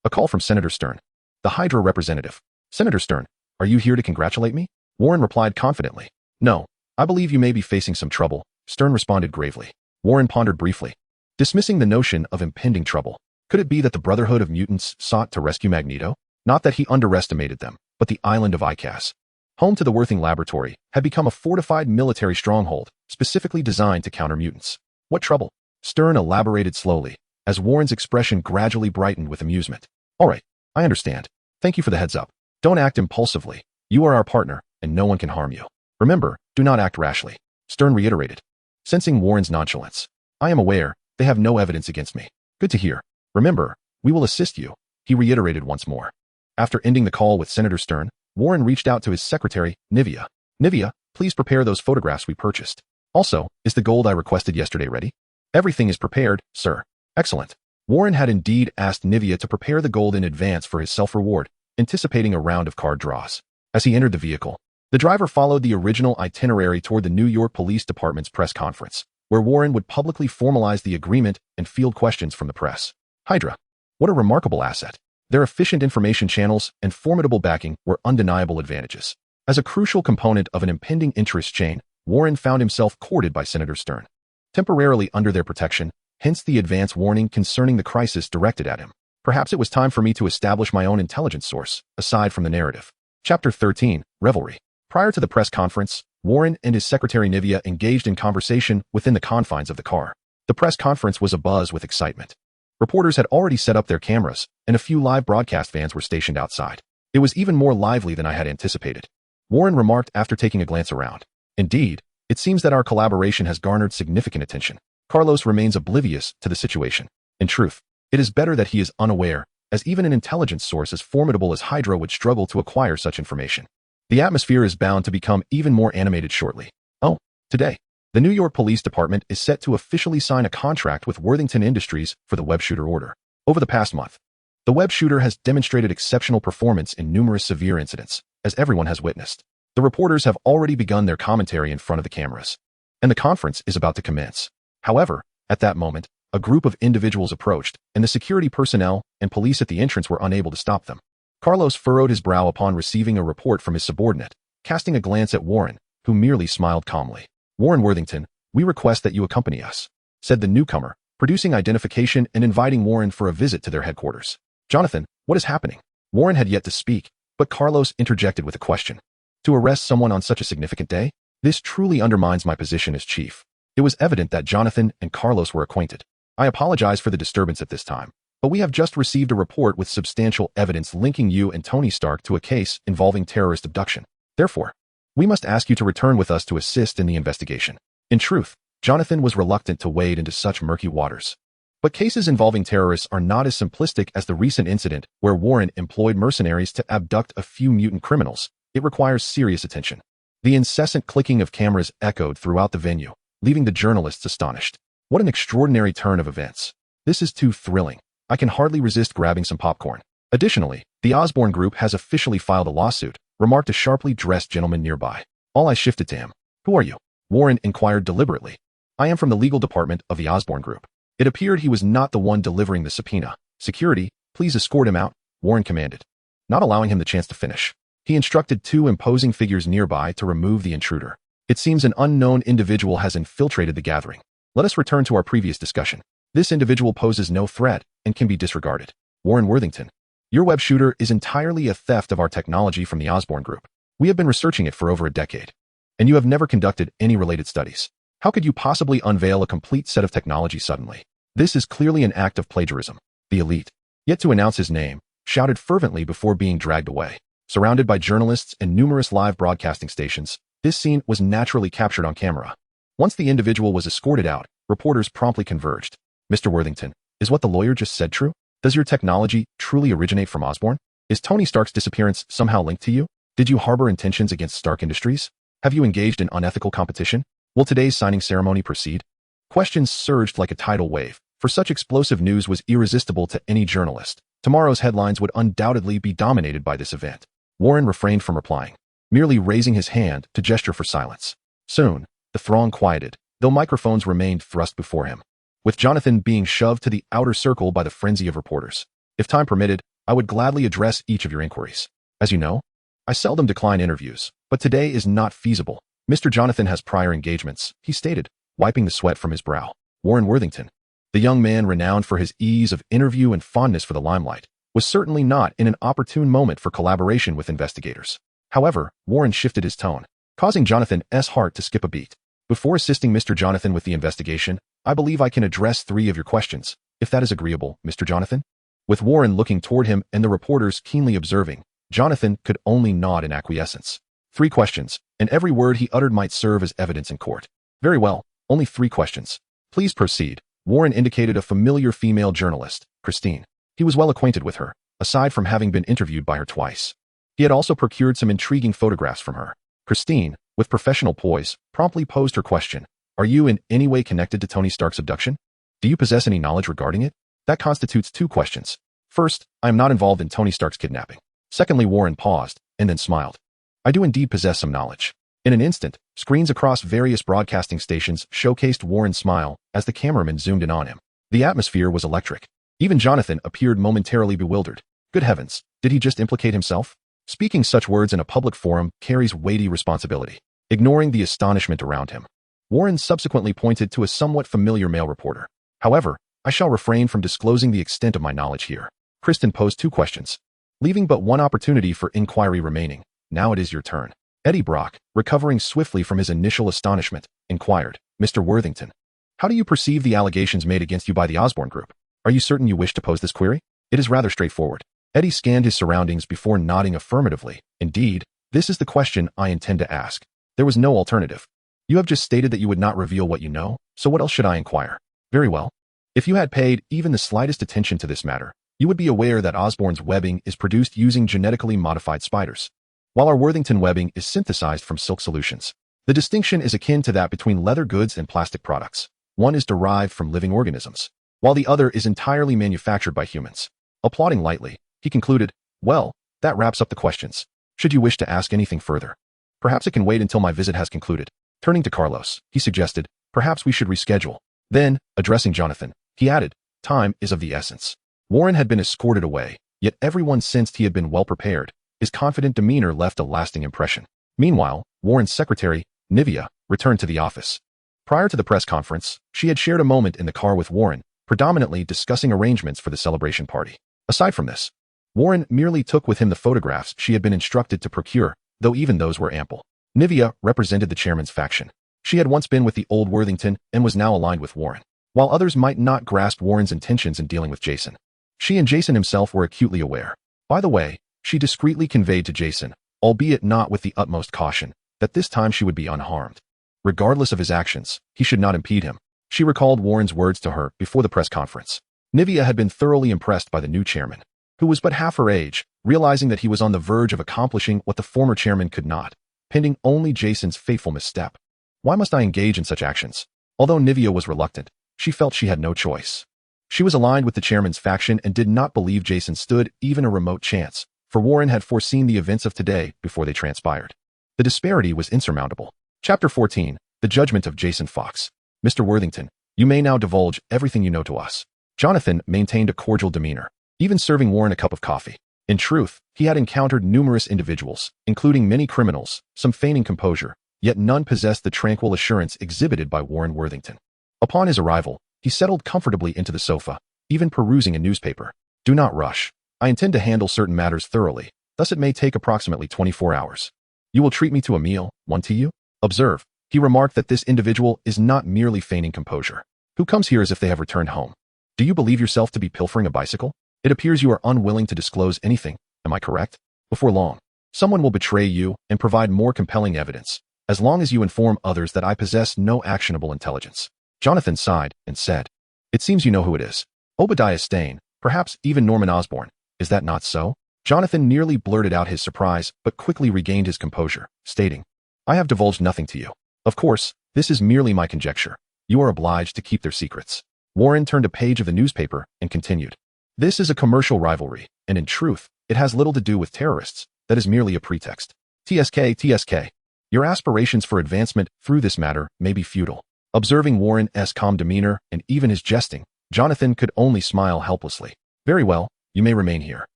A call from Senator Stern, the Hydra representative. Senator Stern, are you here to congratulate me? Warren replied confidently. No, I believe you may be facing some trouble, Stern responded gravely. Warren pondered briefly, dismissing the notion of impending trouble. Could it be that the Brotherhood of Mutants sought to rescue Magneto? Not that he underestimated them, but the island of Icas, home to the Worthing Laboratory, had become a fortified military stronghold, specifically designed to counter mutants. What trouble? Stern elaborated slowly, as Warren's expression gradually brightened with amusement. All right, I understand. Thank you for the heads up. Don't act impulsively. You are our partner, and no one can harm you. Remember, do not act rashly, Stern reiterated, sensing Warren's nonchalance. I am aware, they have no evidence against me. Good to hear. Remember, we will assist you, he reiterated once more. After ending the call with Senator Stern, Warren reached out to his secretary, Nivea. Nivea, please prepare those photographs we purchased. Also, is the gold I requested yesterday ready? Everything is prepared, sir. Excellent. Warren had indeed asked Nivea to prepare the gold in advance for his self-reward, anticipating a round of card draws. As he entered the vehicle, the driver followed the original itinerary toward the New York Police Department's press conference, where Warren would publicly formalize the agreement and field questions from the press. Hydra. What a remarkable asset. Their efficient information channels and formidable backing were undeniable advantages. As a crucial component of an impending interest chain, Warren found himself courted by Senator Stern, temporarily under their protection, hence the advance warning concerning the crisis directed at him. Perhaps it was time for me to establish my own intelligence source, aside from the narrative. Chapter 13, Revelry. Prior to the press conference, Warren and his secretary Nivea engaged in conversation within the confines of the car. The press conference was abuzz with excitement. Reporters had already set up their cameras, and a few live broadcast vans were stationed outside. It was even more lively than I had anticipated, Warren remarked after taking a glance around. Indeed, it seems that our collaboration has garnered significant attention. Carlos remains oblivious to the situation. In truth, it is better that he is unaware, as even an intelligence source as formidable as Hydra would struggle to acquire such information. The atmosphere is bound to become even more animated shortly. Oh, today, the New York Police Department is set to officially sign a contract with Worthington Industries for the web shooter order. Over the past month, the web shooter has demonstrated exceptional performance in numerous severe incidents, as everyone has witnessed. The reporters have already begun their commentary in front of the cameras, and the conference is about to commence. However, at that moment, a group of individuals approached, and the security personnel and police at the entrance were unable to stop them. Carlos furrowed his brow upon receiving a report from his subordinate, casting a glance at Warren, who merely smiled calmly. Warren Worthington, we request that you accompany us, said the newcomer, producing identification and inviting Warren for a visit to their headquarters. Jonathan, what is happening? Warren had yet to speak, but Carlos interjected with a question. To arrest someone on such a significant day? This truly undermines my position as chief. It was evident that Jonathan and Carlos were acquainted. I apologize for the disturbance at this time, but we have just received a report with substantial evidence linking you and Tony Stark to a case involving terrorist abduction. Therefore, we must ask you to return with us to assist in the investigation. In truth, Jonathan was reluctant to wade into such murky waters. But cases involving terrorists are not as simplistic as the recent incident where Warren employed mercenaries to abduct a few mutant criminals. It requires serious attention. The incessant clicking of cameras echoed throughout the venue, leaving the journalists astonished. What an extraordinary turn of events. This is too thrilling. I can hardly resist grabbing some popcorn. Additionally, the Osborn Group has officially filed a lawsuit, remarked a sharply dressed gentleman nearby. All I shifted to him. Who are you? Warren inquired deliberately. I am from the legal department of the Osborn Group. It appeared he was not the one delivering the subpoena. Security, please escort him out, Warren commanded, not allowing him the chance to finish. He instructed two imposing figures nearby to remove the intruder. It seems an unknown individual has infiltrated the gathering. Let us return to our previous discussion. This individual poses no threat and can be disregarded. Warren Worthington, your web shooter is entirely a theft of our technology from the Osborn Group. We have been researching it for over a decade, and you have never conducted any related studies. How could you possibly unveil a complete set of technology suddenly? This is clearly an act of plagiarism. The elite, yet to announce his name, shouted fervently before being dragged away. Surrounded by journalists and numerous live broadcasting stations, this scene was naturally captured on camera. Once the individual was escorted out, reporters promptly converged. Mr. Worthington, is what the lawyer just said true? Does your technology truly originate from Osborn? Is Tony Stark's disappearance somehow linked to you? Did you harbor intentions against Stark Industries? Have you engaged in unethical competition? Will today's signing ceremony proceed? Questions surged like a tidal wave, for such explosive news was irresistible to any journalist. Tomorrow's headlines would undoubtedly be dominated by this event. Warren refrained from replying, merely raising his hand to gesture for silence. Soon, the throng quieted, though microphones remained thrust before him, with Jonathan being shoved to the outer circle by the frenzy of reporters. If time permitted, I would gladly address each of your inquiries. As you know, I seldom decline interviews, but today is not feasible. Mr. Jonathan has prior engagements, he stated, wiping the sweat from his brow. Warren Worthington, the young man renowned for his ease of interview and fondness for the limelight, was certainly not in an opportune moment for collaboration with investigators. However, Warren shifted his tone, causing Jonathan's heart to skip a beat. Before assisting Mr. Jonathan with the investigation, I believe I can address 3 of your questions, if that is agreeable, Mr. Jonathan. With Warren looking toward him and the reporters keenly observing, Jonathan could only nod in acquiescence. 3 questions, and every word he uttered might serve as evidence in court. Very well, only 3 questions. Please proceed. Warren indicated a familiar female journalist, Christine. He was well acquainted with her, aside from having been interviewed by her twice. He had also procured some intriguing photographs from her. Christine, with professional poise, promptly posed her question. Are you in any way connected to Tony Stark's abduction? Do you possess any knowledge regarding it? That constitutes 2 questions. First, I am not involved in Tony Stark's kidnapping. Secondly, Warren paused, and then smiled. I do indeed possess some knowledge. In an instant, screens across various broadcasting stations showcased Warren's smile as the cameraman zoomed in on him. The atmosphere was electric. Even Jonathan appeared momentarily bewildered. Good heavens, did he just implicate himself? Speaking such words in a public forum carries weighty responsibility. Ignoring the astonishment around him, Warren subsequently pointed to a somewhat familiar male reporter. However, I shall refrain from disclosing the extent of my knowledge here. Kristen posed 2 questions, leaving but one opportunity for inquiry remaining. Now it is your turn. Eddie Brock, recovering swiftly from his initial astonishment, inquired, Mr. Worthington, how do you perceive the allegations made against you by the Osborne Group? Are you certain you wish to pose this query? It is rather straightforward. Eddie scanned his surroundings before nodding affirmatively. Indeed, this is the question I intend to ask. There was no alternative. You have just stated that you would not reveal what you know, so what else should I inquire? Very well. If you had paid even the slightest attention to this matter, you would be aware that Osborne's webbing is produced using genetically modified spiders, while our Worthington webbing is synthesized from silk solutions. The distinction is akin to that between leather goods and plastic products. One is derived from living organisms, while the other is entirely manufactured by humans. Applauding lightly, he concluded, well, that wraps up the questions. Should you wish to ask anything further? Perhaps it can wait until my visit has concluded. Turning to Carlos, he suggested, perhaps we should reschedule. Then, addressing Jonathan, he added, time is of the essence. Warren had been escorted away, yet everyone sensed he had been well prepared. His confident demeanor left a lasting impression. Meanwhile, Warren's secretary, Nivea, returned to the office. Prior to the press conference, she had shared a moment in the car with Warren, predominantly discussing arrangements for the celebration party. Aside from this, Warren merely took with him the photographs she had been instructed to procure, though even those were ample. Nivea represented the chairman's faction. She had once been with the old Worthington and was now aligned with Warren. While others might not grasp Warren's intentions in dealing with Jason, she and Jason himself were acutely aware. By the way, she discreetly conveyed to Jason, albeit not with the utmost caution, that this time she would be unharmed. Regardless of his actions, he should not impede him. She recalled Warren's words to her before the press conference. Nivea had been thoroughly impressed by the new chairman, who was but half her age, realizing that he was on the verge of accomplishing what the former chairman could not, pending only Jason's fateful misstep. Why must I engage in such actions? Although Nivea was reluctant, she felt she had no choice. She was aligned with the chairman's faction and did not believe Jason stood even a remote chance, for Warren had foreseen the events of today before they transpired. The disparity was insurmountable. Chapter 14, The Judgment of Jason Fox. Mr. Worthington, you may now divulge everything you know to us. Jonathan maintained a cordial demeanor, even serving Warren a cup of coffee. In truth, he had encountered numerous individuals, including many criminals, some feigning composure, yet none possessed the tranquil assurance exhibited by Warren Worthington. Upon his arrival, he settled comfortably into the sofa, even perusing a newspaper. Do not rush. I intend to handle certain matters thoroughly, thus it may take approximately 24 hours. You will treat me to a meal, one to you? Observe, he remarked that this individual is not merely feigning composure. Who comes here as if they have returned home? Do you believe yourself to be pilfering a bicycle? It appears you are unwilling to disclose anything, am I correct? Before long, someone will betray you and provide more compelling evidence, as long as you inform others that I possess no actionable intelligence. Jonathan sighed and said, it seems you know who it is. Obadiah Stane, perhaps even Norman Osborn. Is that not so? Jonathan nearly blurted out his surprise, but quickly regained his composure, stating, I have divulged nothing to you. Of course, this is merely my conjecture. You are obliged to keep their secrets. Warren turned a page of the newspaper and continued. This is a commercial rivalry, and in truth, it has little to do with terrorists. That is merely a pretext. TSK. Your aspirations for advancement through this matter may be futile. Observing Warren's calm demeanor and even his jesting, Jonathan could only smile helplessly. Very well, you may remain here.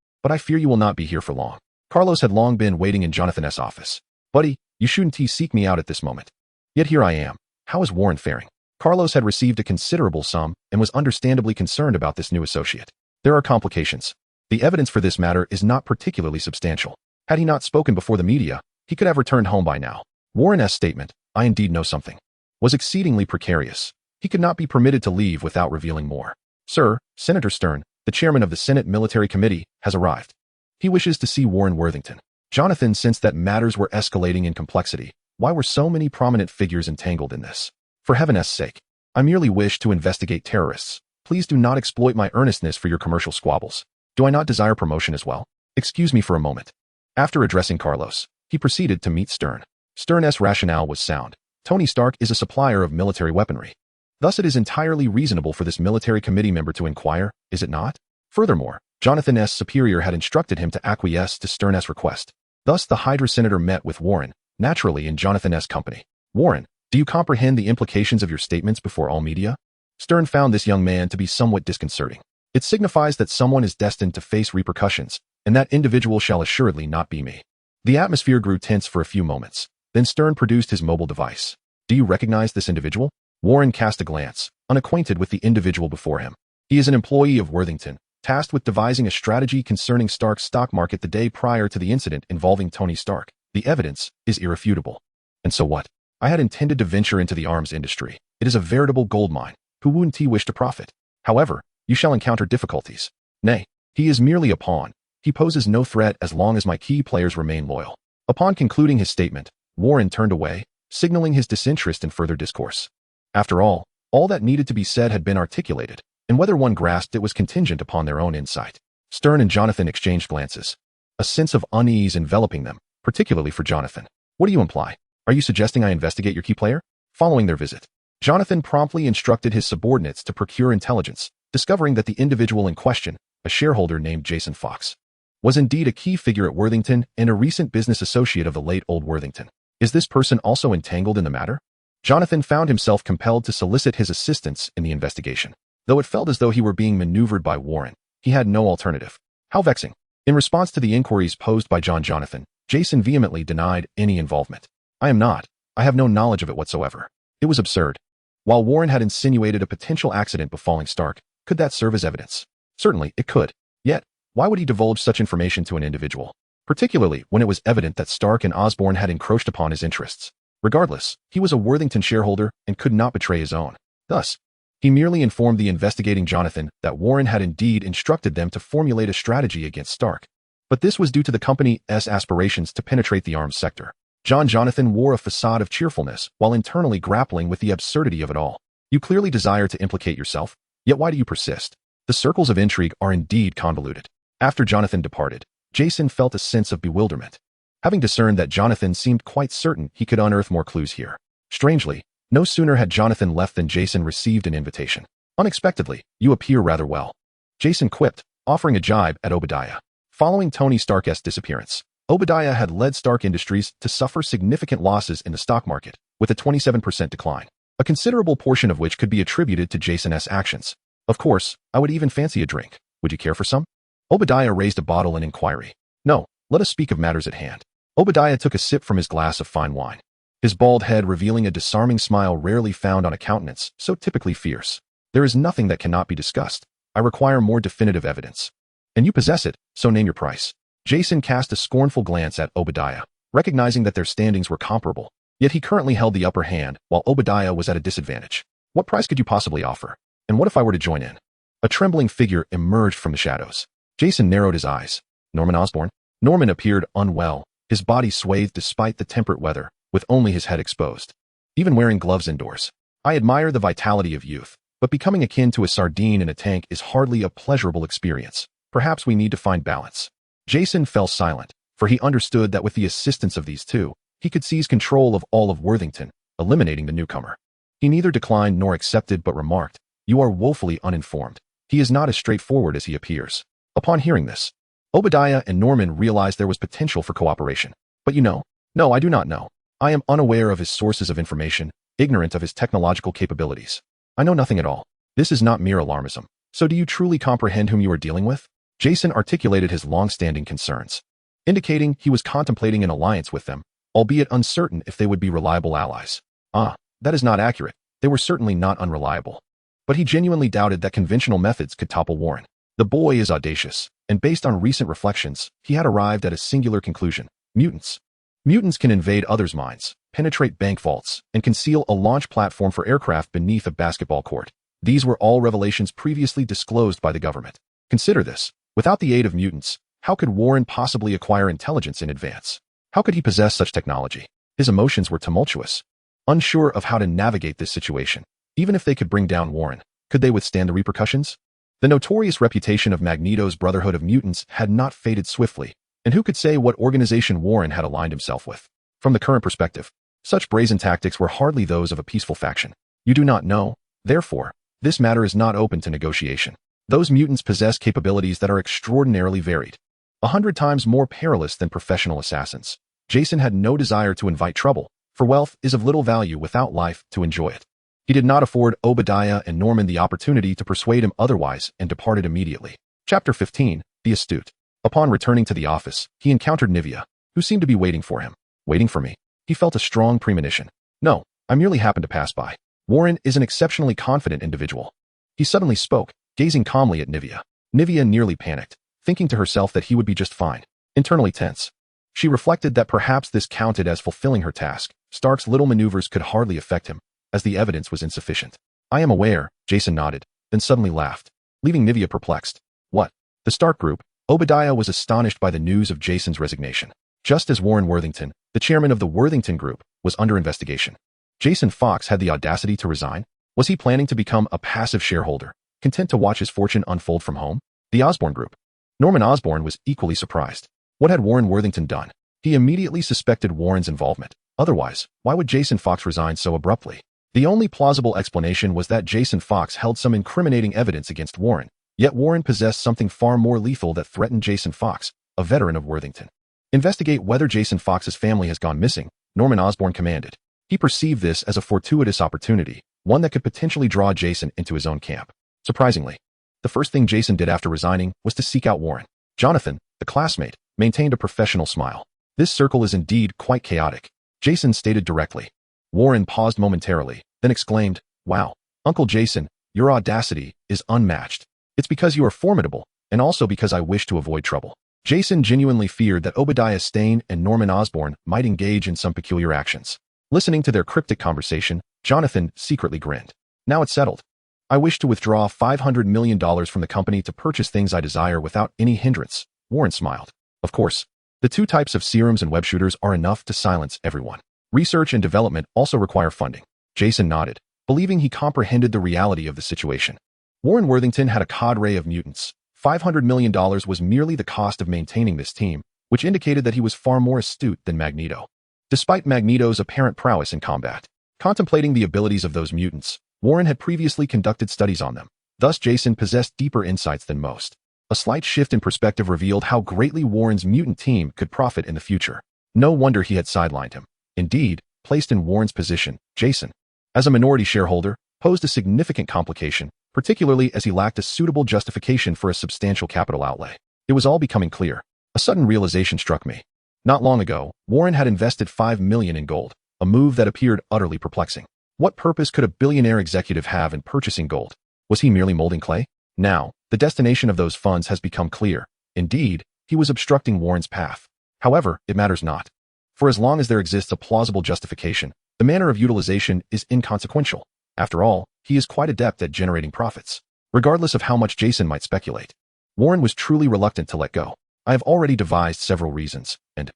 But I fear you will not be here for long. Carlos had long been waiting in Jonathan's office. Buddy, you shouldn't seek me out at this moment. Yet here I am. How is Warren faring? Carlos had received a considerable sum and was understandably concerned about this new associate. There are complications. The evidence for this matter is not particularly substantial. Had he not spoken before the media, he could have returned home by now. Warren's statement, I indeed know something, was exceedingly precarious. He could not be permitted to leave without revealing more. Sir, Senator Stern, the chairman of the Senate Military Committee, has arrived. He wishes to see Warren Worthington. Jonathan sensed that matters were escalating in complexity. Why were so many prominent figures entangled in this? For heaven's sake, I merely wish to investigate terrorists. Please do not exploit my earnestness for your commercial squabbles. Do I not desire promotion as well? Excuse me for a moment. After addressing Carlos, he proceeded to meet Stern. Stern's rationale was sound. Tony Stark is a supplier of military weaponry. Thus it is entirely reasonable for this military committee member to inquire, is it not? Furthermore, Jonathan's superior had instructed him to acquiesce to Stern's request. Thus the Hydra senator met with Warren, naturally in Jonathan's company. Warren, do you comprehend the implications of your statements before all media? Stern found this young man to be somewhat disconcerting. It signifies that someone is destined to face repercussions, and that individual shall assuredly not be me. The atmosphere grew tense for a few moments. Then Stern produced his mobile device. Do you recognize this individual? Warren cast a glance, unacquainted with the individual before him. He is an employee of Worthington, tasked with devising a strategy concerning Stark's stock market the day prior to the incident involving Tony Stark. The evidence is irrefutable. And so what? I had intended to venture into the arms industry. It is a veritable gold mine. Who wouldn't wish to profit? However, you shall encounter difficulties. Nay, he is merely a pawn. He poses no threat as long as my key players remain loyal. Upon concluding his statement, Warren turned away, signaling his disinterest in further discourse. After all that needed to be said had been articulated, and whether one grasped it was contingent upon their own insight. Stern and Jonathan exchanged glances. A sense of unease enveloping them, particularly for Jonathan. What do you imply? Are you suggesting I investigate your key player? Following their visit, Jonathan promptly instructed his subordinates to procure intelligence, discovering that the individual in question, a shareholder named Jason Fox, was indeed a key figure at Worthington and a recent business associate of the late old Worthington. Is this person also entangled in the matter? Jonathan found himself compelled to solicit his assistance in the investigation. Though it felt as though he were being maneuvered by Warren, he had no alternative. How vexing. In response to the inquiries posed by Jonathan, Jason vehemently denied any involvement. I am not. I have no knowledge of it whatsoever. It was absurd. While Warren had insinuated a potential accident befalling Stark, could that serve as evidence? Certainly, it could. Yet, why would he divulge such information to an individual? Particularly when it was evident that Stark and Osborn had encroached upon his interests. Regardless, he was a Worthington shareholder and could not betray his own. Thus, he merely informed the investigating Jonathan that Warren had indeed instructed them to formulate a strategy against Stark. But this was due to the company's aspirations to penetrate the arms sector. Jonathan wore a facade of cheerfulness while internally grappling with the absurdity of it all. You clearly desire to implicate yourself, yet why do you persist? The circles of intrigue are indeed convoluted. After Jonathan departed, Jason felt a sense of bewilderment, having discerned that Jonathan seemed quite certain he could unearth more clues here. Strangely, no sooner had Jonathan left than Jason received an invitation. Unexpectedly, you appear rather well, Jason quipped, offering a jibe at Obadiah. Following Tony Stark's disappearance, Obadiah had led Stark Industries to suffer significant losses in the stock market, with a 27% decline, a considerable portion of which could be attributed to Jason's actions. Of course, I would even fancy a drink. Would you care for some? Obadiah raised a bottle in inquiry. No, let us speak of matters at hand. Obadiah took a sip from his glass of fine wine, his bald head revealing a disarming smile rarely found on a countenance so typically fierce. There is nothing that cannot be discussed. I require more definitive evidence. And you possess it, so name your price. Jason cast a scornful glance at Obadiah, recognizing that their standings were comparable. Yet he currently held the upper hand, while Obadiah was at a disadvantage. What price could you possibly offer? And what if I were to join in? A trembling figure emerged from the shadows. Jason narrowed his eyes. Norman Osborn? Norman appeared unwell, his body swathed despite the temperate weather, with only his head exposed. Even wearing gloves indoors. I admire the vitality of youth, but becoming akin to a sardine in a tank is hardly a pleasurable experience. Perhaps we need to find balance. Jason fell silent, for he understood that with the assistance of these two, he could seize control of all of Worthington, eliminating the newcomer. He neither declined nor accepted but remarked, You are woefully uninformed. He is not as straightforward as he appears. Upon hearing this, Obadiah and Norman realized there was potential for cooperation. But you know, no, I do not know. I am unaware of his sources of information, ignorant of his technological capabilities. I know nothing at all. This is not mere alarmism. So do you truly comprehend whom you are dealing with? Jason articulated his long-standing concerns, indicating he was contemplating an alliance with them, albeit uncertain if they would be reliable allies. That is not accurate. They were certainly not unreliable. But he genuinely doubted that conventional methods could topple Warren. The boy is audacious, and based on recent reflections, he had arrived at a singular conclusion. Mutants. Mutants can invade others' minds, penetrate bank vaults, and conceal a launch platform for aircraft beneath a basketball court. These were all revelations previously disclosed by the government. Consider this. Without the aid of mutants, how could Warren possibly acquire intelligence in advance? How could he possess such technology? His emotions were tumultuous. Unsure of how to navigate this situation. Even if they could bring down Warren, could they withstand the repercussions? The notorious reputation of Magneto's Brotherhood of Mutants had not faded swiftly, and who could say what organization Warren had aligned himself with? From the current perspective, such brazen tactics were hardly those of a peaceful faction. You do not know, therefore, this matter is not open to negotiation. Those mutants possess capabilities that are extraordinarily varied, 100 times more perilous than professional assassins. Jason had no desire to invite trouble, for wealth is of little value without life to enjoy it. He did not afford Obadiah and Norman the opportunity to persuade him otherwise and departed immediately. Chapter 15, The Astute. Upon returning to the office, he encountered Nivea, who seemed to be waiting for him. Waiting for me? He felt a strong premonition. No, I merely happened to pass by. Warren is an exceptionally confident individual. He suddenly spoke, gazing calmly at Nivea. Nivea nearly panicked, thinking to herself that he would be just fine. Internally tense, she reflected that perhaps this counted as fulfilling her task. Stark's little maneuvers could hardly affect him, as the evidence was insufficient. I am aware, Jason nodded, then suddenly laughed, leaving Nivea perplexed. What? The Stark Group? Obadiah was astonished by the news of Jason's resignation. Just as Warren Worthington, the chairman of the Worthington Group, was under investigation, Jason Fox had the audacity to resign. Was he planning to become a passive shareholder, content to watch his fortune unfold from home? The Osborn Group. Norman Osborn was equally surprised. What had Warren Worthington done? He immediately suspected Warren's involvement. Otherwise, why would Jason Fox resign so abruptly? The only plausible explanation was that Jason Fox held some incriminating evidence against Warren, yet Warren possessed something far more lethal that threatened Jason Fox, a veteran of Worthington. Investigate whether Jason Fox's family has gone missing, Norman Osborn commanded. He perceived this as a fortuitous opportunity, one that could potentially draw Jason into his own camp. Surprisingly, the first thing Jason did after resigning was to seek out Warren. Jonathan, the classmate, maintained a professional smile. This circle is indeed quite chaotic, Jason stated directly. Warren paused momentarily, then exclaimed, Wow, Uncle Jason, your audacity is unmatched. It's because you are formidable, and also because I wish to avoid trouble. Jason genuinely feared that Obadiah Stane and Norman Osborn might engage in some peculiar actions. Listening to their cryptic conversation, Jonathan secretly grinned. Now it's settled. I wish to withdraw $500 million from the company to purchase things I desire without any hindrance. Warren smiled. Of course, the two types of serums and web shooters are enough to silence everyone. Research and development also require funding. Jason nodded, believing he comprehended the reality of the situation. Warren Worthington had a cadre of mutants. $500 million was merely the cost of maintaining this team, which indicated that he was far more astute than Magneto. Despite Magneto's apparent prowess in combat, contemplating the abilities of those mutants, Warren had previously conducted studies on them. Thus, Jason possessed deeper insights than most. A slight shift in perspective revealed how greatly Warren's mutant team could profit in the future. No wonder he had sidelined him. Indeed, placed in Warren's position, Jason, as a minority shareholder, posed a significant complication, particularly as he lacked a suitable justification for a substantial capital outlay. It was all becoming clear. A sudden realization struck me. Not long ago, Warren had invested $5 million in gold, a move that appeared utterly perplexing. What purpose could a billionaire executive have in purchasing gold? Was he merely molding clay? Now, the destination of those funds has become clear. Indeed, he was obstructing Warren's path. However, it matters not. For as long as there exists a plausible justification, the manner of utilization is inconsequential. After all, he is quite adept at generating profits, regardless of how much Jason might speculate. Warren was truly reluctant to let go. I have already devised several reasons, and,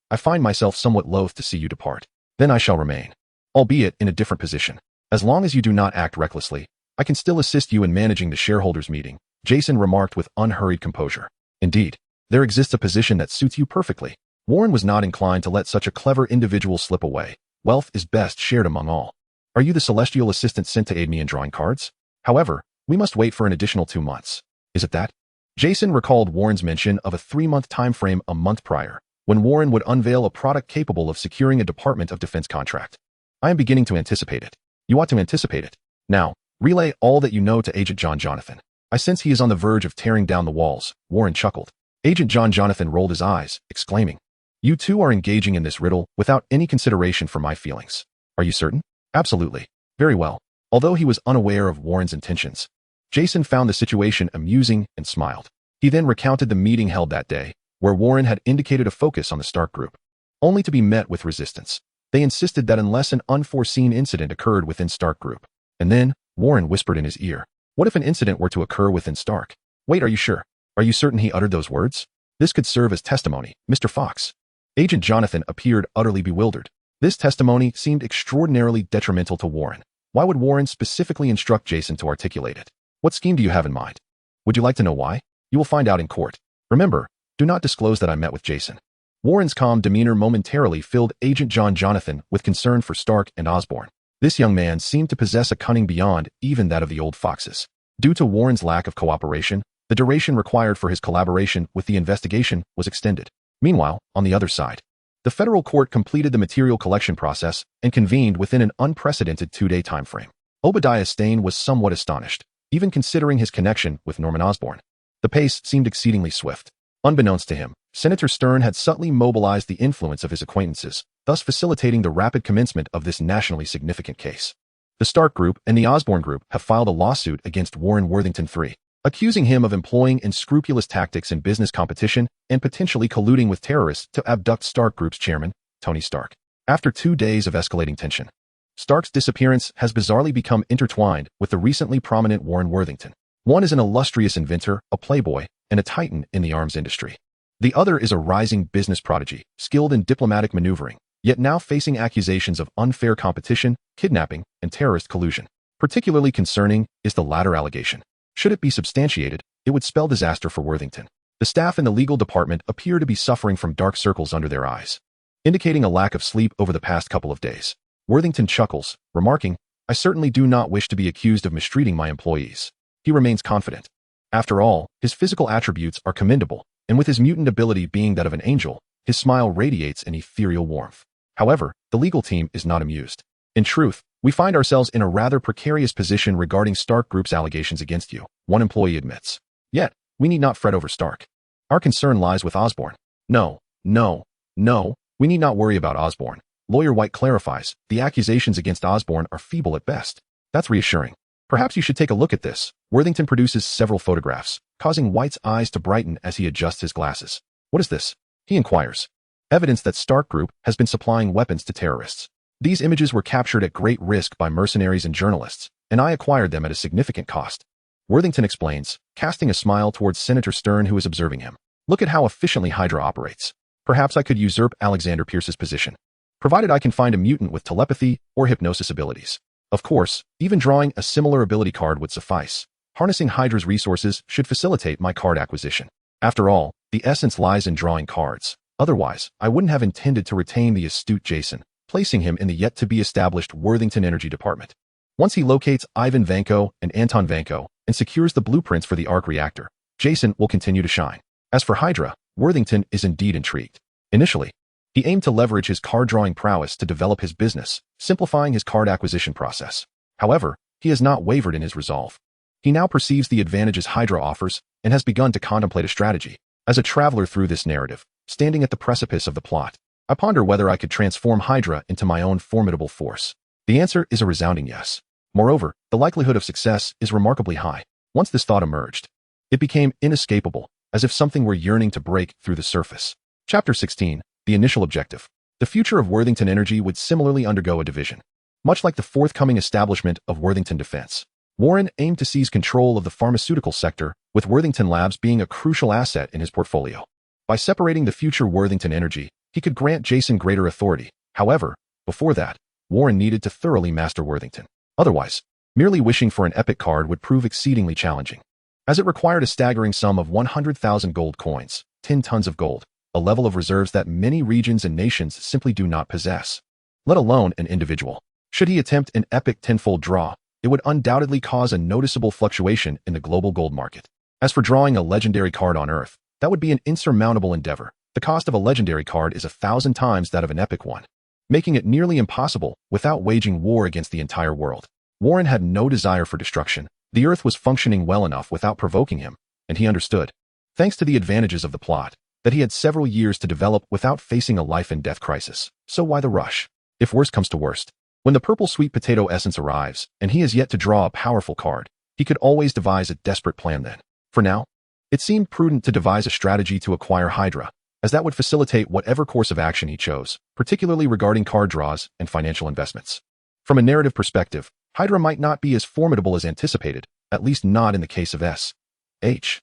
I find myself somewhat loath to see you depart. Then I shall remain, albeit in a different position. As long as you do not act recklessly, I can still assist you in managing the shareholders' meeting, Jason remarked with unhurried composure. Indeed, there exists a position that suits you perfectly. Warren was not inclined to let such a clever individual slip away. Wealth is best shared among all. Are you the celestial assistant sent to aid me in drawing cards? However, we must wait for an additional 2 months. Is it that? Jason recalled Warren's mention of a 3-month time frame a month prior, when Warren would unveil a product capable of securing a Department of Defense contract. I am beginning to anticipate it. You ought to anticipate it. Now, relay all that you know to Agent John Jonathan. I sense he is on the verge of tearing down the walls, Warren chuckled. Agent John Jonathan rolled his eyes, exclaiming, "You two are engaging in this riddle without any consideration for my feelings. Are you certain?" "Absolutely. Very well." Although he was unaware of Warren's intentions, Jason found the situation amusing and smiled. He then recounted the meeting held that day, where Warren had indicated a focus on the Stark Group, only to be met with resistance. They insisted that unless an unforeseen incident occurred within Stark Group. And then, Warren whispered in his ear, "What if an incident were to occur within Stark?" "Wait, are you sure? Are you certain he uttered those words? This could serve as testimony, Mr. Fox." Agent Jonathan appeared utterly bewildered. This testimony seemed extraordinarily detrimental to Warren. Why would Warren specifically instruct Jason to articulate it? What scheme do you have in mind? Would you like to know why? You will find out in court. Remember, do not disclose that I met with Jason. Warren's calm demeanor momentarily filled Agent John Jonathan with concern for Stark and Osborn. This young man seemed to possess a cunning beyond even that of the old foxes. Due to Warren's lack of cooperation, the duration required for his collaboration with the investigation was extended. Meanwhile, on the other side, the federal court completed the material collection process and convened within an unprecedented 2-day time frame. Obadiah Stane was somewhat astonished, even considering his connection with Norman Osborn. The pace seemed exceedingly swift. Unbeknownst to him, Senator Stern had subtly mobilized the influence of his acquaintances, thus facilitating the rapid commencement of this nationally significant case. The Stark Group and the Osborn Group have filed a lawsuit against Warren Worthington III, accusing him of employing unscrupulous tactics in business competition and potentially colluding with terrorists to abduct Stark Group's chairman, Tony Stark. After 2 days of escalating tension, Stark's disappearance has bizarrely become intertwined with the recently prominent Warren Worthington. One is an illustrious inventor, a playboy, and a titan in the arms industry. The other is a rising business prodigy, skilled in diplomatic maneuvering, yet now facing accusations of unfair competition, kidnapping, and terrorist collusion. Particularly concerning is the latter allegation. Should it be substantiated, it would spell disaster for Worthington. The staff in the legal department appear to be suffering from dark circles under their eyes, indicating a lack of sleep over the past couple of days. Worthington chuckles, remarking, "I certainly do not wish to be accused of mistreating my employees." He remains confident. After all, his physical attributes are commendable, and with his mutant ability being that of an angel, his smile radiates an ethereal warmth. However, the legal team is not amused. "In truth, we find ourselves in a rather precarious position regarding Stark Group's allegations against you," one employee admits. "Yet, we need not fret over Stark. Our concern lies with Osborn." No, we need not worry about Osborn. Lawyer White clarifies, "The accusations against Osborn are feeble at best." That's reassuring. "Perhaps you should take a look at this." Worthington produces several photographs, causing White's eyes to brighten as he adjusts his glasses. "What is this?" he inquires. "Evidence that Stark Group has been supplying weapons to terrorists. These images were captured at great risk by mercenaries and journalists, and I acquired them at a significant cost." Worthington explains, casting a smile towards Senator Stern, who is observing him. "Look at how efficiently Hydra operates. Perhaps I could usurp Alexander Pierce's position, provided I can find a mutant with telepathy or hypnosis abilities. Of course, even drawing a similar ability card would suffice. Harnessing Hydra's resources should facilitate my card acquisition. After all, the essence lies in drawing cards. Otherwise, I wouldn't have intended to retain the astute Jason, placing him in the yet-to-be-established Worthington Energy Department. Once he locates Ivan Vanko and Anton Vanko and secures the blueprints for the arc reactor, Jason will continue to shine. As for Hydra, Worthington is indeed intrigued. Initially, he aimed to leverage his card-drawing prowess to develop his business, simplifying his card acquisition process. However, he has not wavered in his resolve. He now perceives the advantages Hydra offers and has begun to contemplate a strategy. As a traveler through this narrative, standing at the precipice of the plot, I ponder whether I could transform Hydra into my own formidable force. The answer is a resounding yes. Moreover, the likelihood of success is remarkably high. Once this thought emerged, it became inescapable, as if something were yearning to break through the surface. Chapter 16, The Initial Objective. The future of Worthington Energy would similarly undergo a division. Much like the forthcoming establishment of Worthington Defense, Warren aimed to seize control of the pharmaceutical sector, with Worthington Labs being a crucial asset in his portfolio. By separating the future Worthington Energy, he could grant Jason greater authority. However, before that, Warren needed to thoroughly master Worthington. Otherwise, merely wishing for an epic card would prove exceedingly challenging, as it required a staggering sum of 100,000 gold coins, 10 tons of gold, a level of reserves that many regions and nations simply do not possess, let alone an individual. Should he attempt an epic tenfold draw, it would undoubtedly cause a noticeable fluctuation in the global gold market. As for drawing a legendary card on Earth, that would be an insurmountable endeavor. The cost of a legendary card is 1,000 times that of an epic one, making it nearly impossible without waging war against the entire world. Warren had no desire for destruction. The Earth was functioning well enough without provoking him, and he understood, thanks to the advantages of the plot, that he had several years to develop without facing a life-and-death crisis. So why the rush? If worst comes to worst, when the purple sweet potato essence arrives, and he has yet to draw a powerful card, he could always devise a desperate plan then. For now, it seemed prudent to devise a strategy to acquire Hydra, as that would facilitate whatever course of action he chose, particularly regarding card draws and financial investments. From a narrative perspective, Hydra might not be as formidable as anticipated, at least not in the case of S.H.I.E.L.D.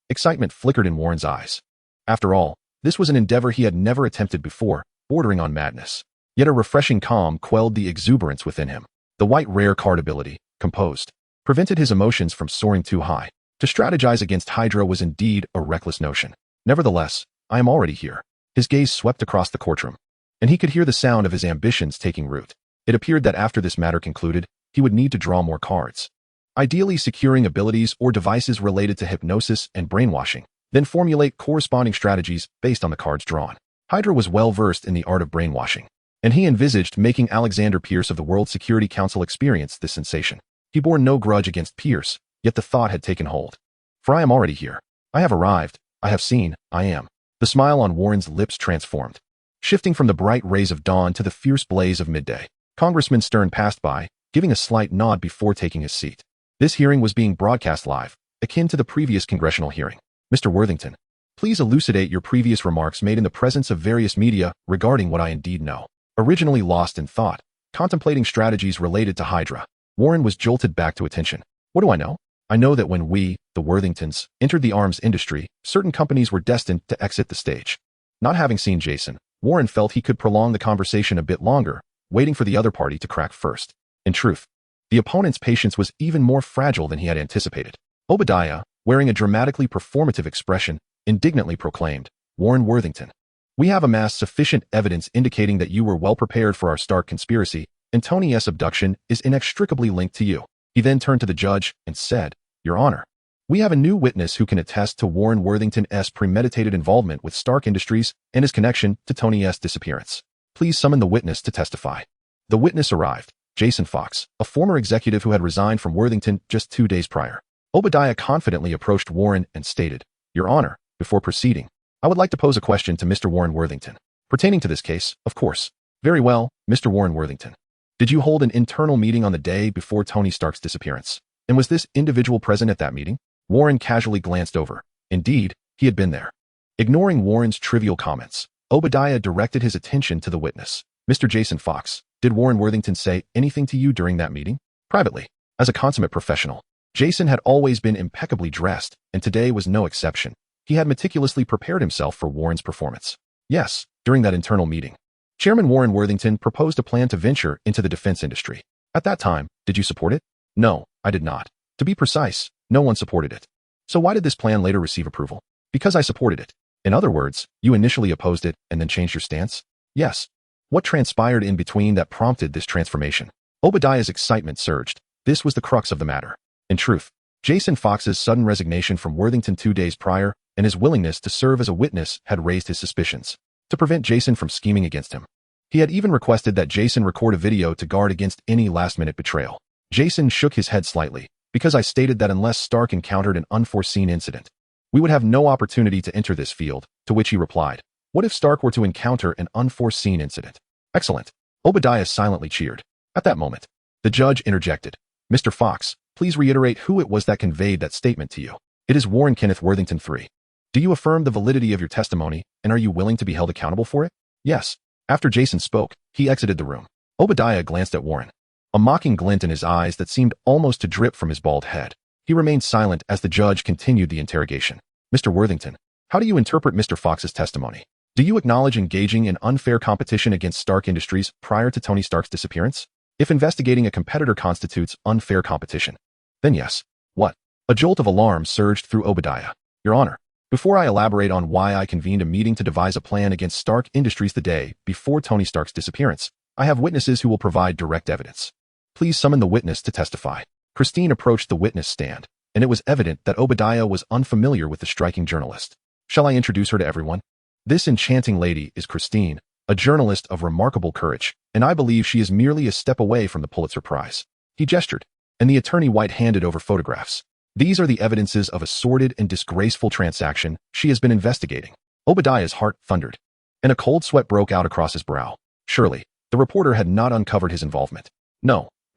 Excitement flickered in Warren's eyes. After all, this was an endeavor he had never attempted before, bordering on madness. Yet a refreshing calm quelled the exuberance within him. The white rare card ability, Composed, prevented his emotions from soaring too high. To strategize against Hydra was indeed a reckless notion. Nevertheless, I am already here. His gaze swept across the courtroom, and he could hear the sound of his ambitions taking root. It appeared that after this matter concluded, he would need to draw more cards, ideally securing abilities or devices related to hypnosis and brainwashing, then formulate corresponding strategies based on the cards drawn. Hydra was well versed in the art of brainwashing, and he envisaged making Alexander Pierce of the World Security Council experience this sensation. He bore no grudge against Pierce, yet the thought had taken hold. For I am already here. I have arrived. I have seen. I am. The smile on Warren's lips transformed, shifting from the bright rays of dawn to the fierce blaze of midday. Congressman Stern passed by, giving a slight nod before taking his seat. This hearing was being broadcast live, akin to the previous congressional hearing. Mr. Worthington, please elucidate your previous remarks made in the presence of various media regarding what I indeed know. Originally lost in thought, contemplating strategies related to Hydra, Warren was jolted back to attention. What do I know? I know that when we, the Worthingtons, entered the arms industry, certain companies were destined to exit the stage. Not having seen Jason, Warren felt he could prolong the conversation a bit longer, waiting for the other party to crack first. In truth, the opponent's patience was even more fragile than he had anticipated. Obadiah, wearing a dramatically performative expression, indignantly proclaimed, Warren Worthington, we have amassed sufficient evidence indicating that you were well prepared for our Stark conspiracy, and Tony S. abduction is inextricably linked to you. He then turned to the judge and said, Your Honor, we have a new witness who can attest to Warren Worthington's premeditated involvement with Stark Industries and his connection to Tony S.'s disappearance. Please summon the witness to testify. The witness arrived, Jason Fox, a former executive who had resigned from Worthington just 2 days prior. Obadiah confidently approached Warren and stated, Your Honor, before proceeding, I would like to pose a question to Mr. Warren Worthington. Pertaining to this case, of course. Very well, Mr. Warren Worthington. Did you hold an internal meeting on the day before Tony Stark's disappearance? And was this individual present at that meeting? Warren casually glanced over. Indeed, he had been there. Ignoring Warren's trivial comments, Obadiah directed his attention to the witness. Mr. Jason Fox, did Warren Worthington say anything to you during that meeting? Privately, as a consummate professional, Jason had always been impeccably dressed, and today was no exception. He had meticulously prepared himself for Warren's performance. Yes, during that internal meeting, Chairman Warren Worthington proposed a plan to venture into the defense industry. At that time, did you support it? No, I did not. To be precise, no one supported it. So why did this plan later receive approval? Because I supported it. In other words, you initially opposed it and then changed your stance? Yes. What transpired in between that prompted this transformation? Obadiah's excitement surged. This was the crux of the matter. In truth, Jason Fox's sudden resignation from Worthington 2 days prior and his willingness to serve as a witness had raised his suspicions. To prevent Jason from scheming against him, he had even requested that Jason record a video to guard against any last-minute betrayal. Jason shook his head slightly, because I stated that unless Stark encountered an unforeseen incident, we would have no opportunity to enter this field, to which he replied, What if Stark were to encounter an unforeseen incident? Excellent. Obadiah silently cheered. At that moment, the judge interjected, Mr. Fox, please reiterate who it was that conveyed that statement to you. It is Warren Kenneth Worthington III. Do you affirm the validity of your testimony, and are you willing to be held accountable for it? Yes. After Jason spoke, he exited the room. Obadiah glanced at Warren, a mocking glint in his eyes that seemed almost to drip from his bald head. He remained silent as the judge continued the interrogation. Mr. Worthington, how do you interpret Mr. Fox's testimony? Do you acknowledge engaging in unfair competition against Stark Industries prior to Tony Stark's disappearance? If investigating a competitor constitutes unfair competition, then yes. What? A jolt of alarm surged through Obadiah. Your Honor, before I elaborate on why I convened a meeting to devise a plan against Stark Industries the day before Tony Stark's disappearance, I have witnesses who will provide direct evidence. Please summon the witness to testify. Christine approached the witness stand, and it was evident that Obadiah was unfamiliar with the striking journalist. Shall I introduce her to everyone? This enchanting lady is Christine, a journalist of remarkable courage, and I believe she is merely a step away from the Pulitzer Prize. He gestured, and the attorney white-handed over photographs. These are the evidences of a sordid and disgraceful transaction she has been investigating. Obadiah's heart thundered, and a cold sweat broke out across his brow. Surely, the reporter had not uncovered his involvement.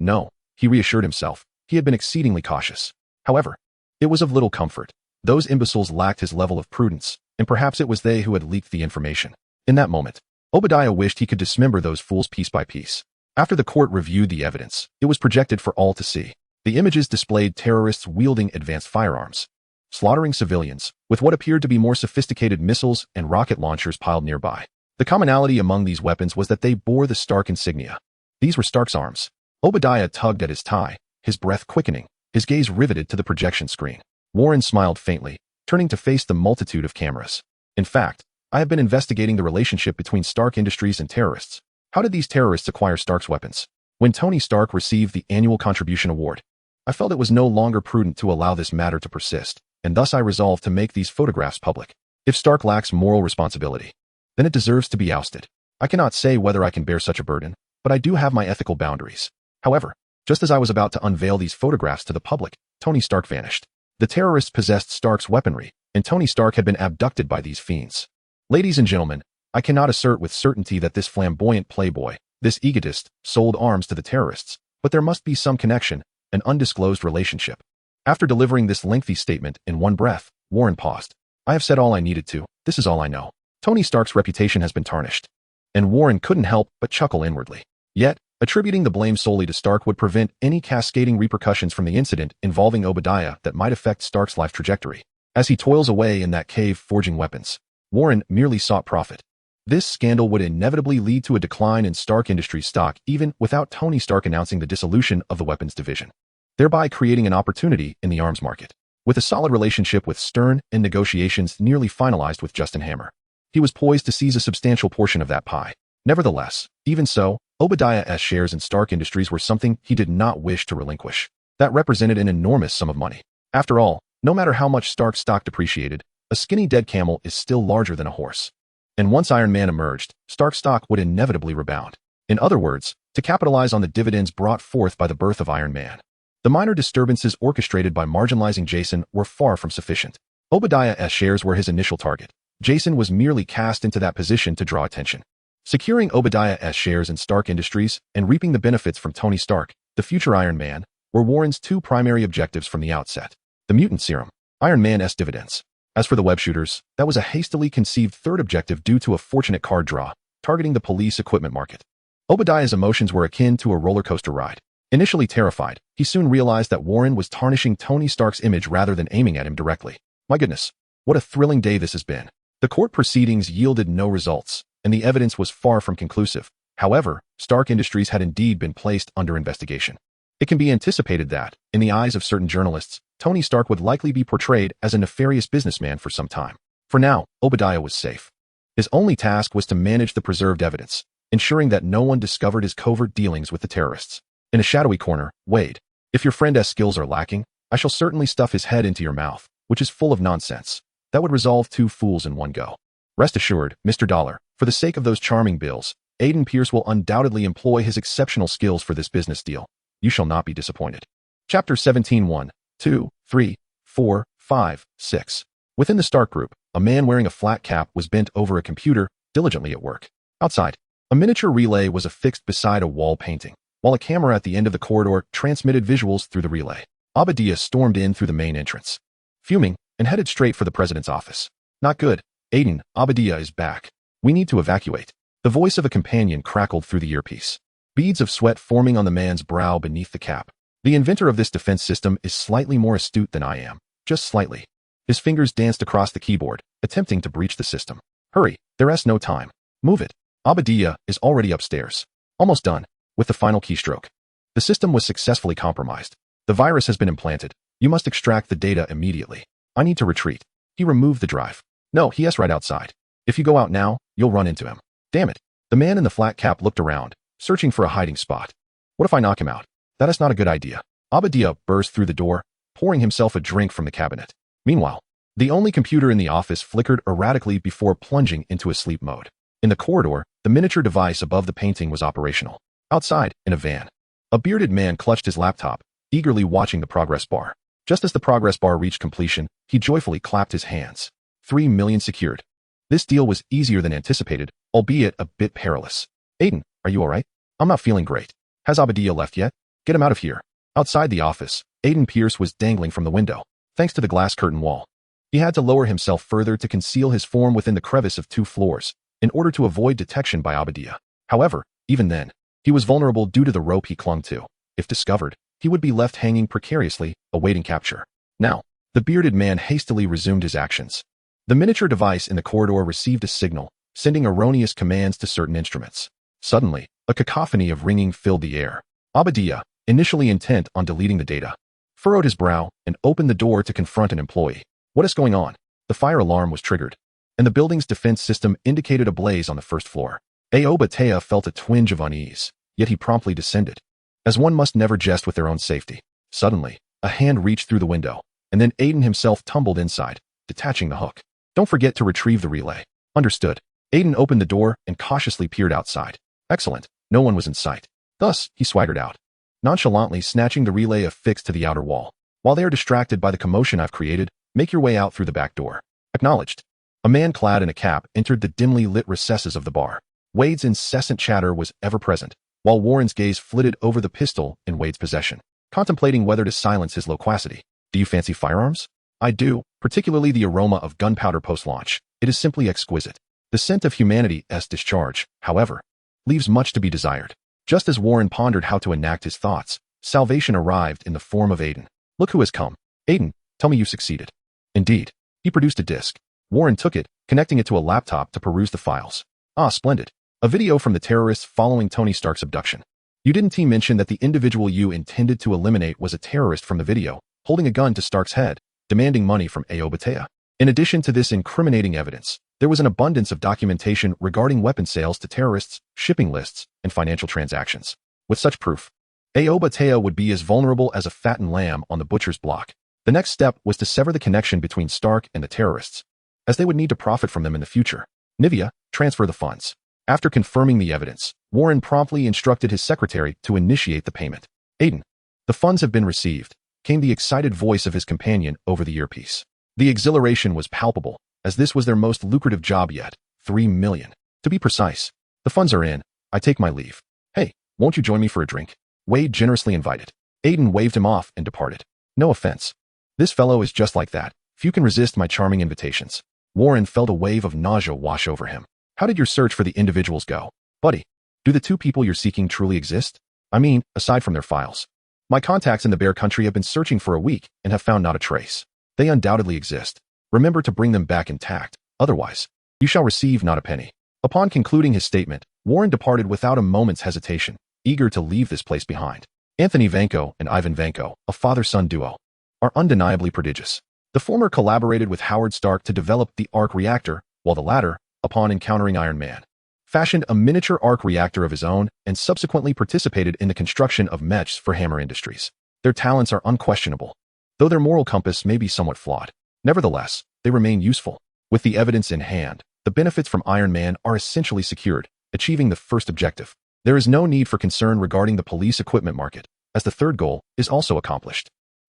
No, he reassured himself. He had been exceedingly cautious. However, it was of little comfort. Those imbeciles lacked his level of prudence, and perhaps it was they who had leaked the information. In that moment, Obadiah wished he could dismember those fools piece by piece. After the court reviewed the evidence, it was projected for all to see. The images displayed terrorists wielding advanced firearms, slaughtering civilians, with what appeared to be more sophisticated missiles and rocket launchers piled nearby. The commonality among these weapons was that they bore the Stark insignia. These were Stark's arms. Obadiah tugged at his tie, his breath quickening, his gaze riveted to the projection screen. Warren smiled faintly, turning to face the multitude of cameras. In fact, I have been investigating the relationship between Stark Industries and terrorists. How did these terrorists acquire Stark's weapons? When Tony Stark received the annual contribution award, I felt it was no longer prudent to allow this matter to persist, and thus I resolved to make these photographs public. If Stark lacks moral responsibility, then it deserves to be ousted. I cannot say whether I can bear such a burden, but I do have my ethical boundaries. However, just as I was about to unveil these photographs to the public, Tony Stark vanished. The terrorists possessed Stark's weaponry, and Tony Stark had been abducted by these fiends. Ladies and gentlemen, I cannot assert with certainty that this flamboyant playboy, this egotist, sold arms to the terrorists, but there must be some connection, an undisclosed relationship. After delivering this lengthy statement in one breath, Warren paused. I have said all I needed to. This is all I know. Tony Stark's reputation has been tarnished. And Warren couldn't help but chuckle inwardly. Yet, attributing the blame solely to Stark would prevent any cascading repercussions from the incident involving Obadiah that might affect Stark's life trajectory. As he toils away in that cave forging weapons, Warren merely sought profit. This scandal would inevitably lead to a decline in Stark Industries stock even without Tony Stark announcing the dissolution of the weapons division, thereby creating an opportunity in the arms market. With a solid relationship with Stern and negotiations nearly finalized with Justin Hammer, he was poised to seize a substantial portion of that pie. Nevertheless, even so, Obadiah's shares in Stark Industries were something he did not wish to relinquish. That represented an enormous sum of money. After all, no matter how much Stark stock depreciated, a skinny dead camel is still larger than a horse. And once Iron Man emerged, Stark stock would inevitably rebound. In other words, to capitalize on the dividends brought forth by the birth of Iron Man. The minor disturbances orchestrated by marginalizing Jason were far from sufficient. Obadiah's shares were his initial target. Jason was merely cast into that position to draw attention. Securing Obadiah's shares in Stark Industries and reaping the benefits from Tony Stark, the future Iron Man, were Warren's two primary objectives from the outset. The mutant serum, Iron Man's dividends. As for the web shooters, that was a hastily conceived third objective due to a fortunate card draw, targeting the police equipment market. Obadiah's emotions were akin to a roller coaster ride. Initially terrified, he soon realized that Warren was tarnishing Tony Stark's image rather than aiming at him directly. My goodness, what a thrilling day this has been. The court proceedings yielded no results, and the evidence was far from conclusive. However, Stark Industries had indeed been placed under investigation. It can be anticipated that, in the eyes of certain journalists, Tony Stark would likely be portrayed as a nefarious businessman for some time. For now, Obadiah was safe. His only task was to manage the preserved evidence, ensuring that no one discovered his covert dealings with the terrorists. In a shadowy corner, Wade, if your friend's skills are lacking, I shall certainly stuff his head into your mouth, which is full of nonsense. That would resolve two fools in one go. Rest assured, Mr. Dollar, for the sake of those charming bills, Aiden Pierce will undoubtedly employ his exceptional skills for this business deal. You shall not be disappointed. Chapter 17 1, 2, 3, 4, 5, 6. Within the Stark group, a man wearing a flat cap was bent over a computer, diligently at work. Outside, a miniature relay was affixed beside a wall painting, while a camera at the end of the corridor transmitted visuals through the relay. Obadiah stormed in through the main entrance, fuming, and headed straight for the president's office. Not good. Aiden, Obadiah is back. We need to evacuate. The voice of a companion crackled through the earpiece. Beads of sweat forming on the man's brow beneath the cap. The inventor of this defense system is slightly more astute than I am. Just slightly. His fingers danced across the keyboard, attempting to breach the system. Hurry, there's no time. Move it. Obadiah is already upstairs. Almost done. With the final keystroke. The system was successfully compromised. The virus has been implanted. You must extract the data immediately. I need to retreat. He removed the drive. No, he is right outside. If you go out now, you'll run into him. Damn it. The man in the flat cap looked around, searching for a hiding spot. What if I knock him out? That is not a good idea. Obadiah burst through the door, pouring himself a drink from the cabinet. Meanwhile, the only computer in the office flickered erratically before plunging into a sleep mode. In the corridor, the miniature device above the painting was operational. Outside, in a van, a bearded man clutched his laptop, eagerly watching the progress bar. Just as the progress bar reached completion, he joyfully clapped his hands. 3 million secured. This deal was easier than anticipated, albeit a bit perilous. Aiden, are you alright? I'm not feeling great. Has Obadiah left yet? Get him out of here. Outside the office, Aiden Pierce was dangling from the window, thanks to the glass curtain wall. He had to lower himself further to conceal his form within the crevice of 2 floors, in order to avoid detection by Obadiah. However, even then, he was vulnerable due to the rope he clung to. If discovered, he would be left hanging precariously, awaiting capture. Now, the bearded man hastily resumed his actions. The miniature device in the corridor received a signal, sending erroneous commands to certain instruments. Suddenly, a cacophony of ringing filled the air. Obadiah, initially intent on deleting the data, furrowed his brow and opened the door to confront an employee. What is going on? The fire alarm was triggered, and the building's defense system indicated a blaze on the first floor. Obadiah felt a twinge of unease, yet he promptly descended. As one must never jest with their own safety. Suddenly, a hand reached through the window, and then Aiden himself tumbled inside, detaching the hook. Don't forget to retrieve the relay. Understood. Aiden opened the door and cautiously peered outside. Excellent. No one was in sight. Thus, he swaggered out, nonchalantly snatching the relay affixed to the outer wall. While they are distracted by the commotion I've created, make your way out through the back door. Acknowledged. A man clad in a cap entered the dimly lit recesses of the bar. Wade's incessant chatter was ever present, while Warren's gaze flitted over the pistol in Wade's possession, contemplating whether to silence his loquacity. Do you fancy firearms? I do, particularly the aroma of gunpowder post-launch. It is simply exquisite. The scent of humanity's discharge, however, leaves much to be desired. Just as Warren pondered how to enact his thoughts, salvation arrived in the form of Aiden. Look who has come. Aiden, tell me you succeeded. Indeed. He produced a disc. Warren took it, connecting it to a laptop to peruse the files. Ah, splendid. A video from the terrorists following Tony Stark's abduction. You didn't mention that the individual you intended to eliminate was a terrorist from the video, holding a gun to Stark's head, demanding money from Obadiah. In addition to this incriminating evidence, there was an abundance of documentation regarding weapon sales to terrorists, shipping lists, and financial transactions. With such proof, Obadiah would be as vulnerable as a fattened lamb on the butcher's block. The next step was to sever the connection between Stark and the terrorists, as they would need to profit from them in the future. Nivea, transfer the funds. After confirming the evidence, Warren promptly instructed his secretary to initiate the payment. Aiden, the funds have been received, came the excited voice of his companion over the earpiece. The exhilaration was palpable, as this was their most lucrative job yet. 3 million. To be precise. The funds are in. I take my leave. Hey, won't you join me for a drink? Wade generously invited. Aiden waved him off and departed. No offense. This fellow is just like that. Few can resist my charming invitations. Warren felt a wave of nausea wash over him. How did your search for the individuals go? Buddy, do the 2 people you're seeking truly exist? I mean, aside from their files. My contacts in the Bear Country have been searching for a week and have found not a trace. They undoubtedly exist. Remember to bring them back intact. Otherwise, you shall receive not a penny. Upon concluding his statement, Warren departed without a moment's hesitation, eager to leave this place behind. Anthony Vanko and Ivan Vanko, a father-son duo, are undeniably prodigious. The former collaborated with Howard Stark to develop the arc reactor, while the latter, upon encountering Iron Man, fashioned a miniature arc reactor of his own and subsequently participated in the construction of mechs for Hammer Industries. Their talents are unquestionable, though their moral compass may be somewhat flawed. Nevertheless, they remain useful. With the evidence in hand, the benefits from Iron Man are essentially secured, achieving the first objective. There is no need for concern regarding the police equipment market, as the third goal is also accomplished.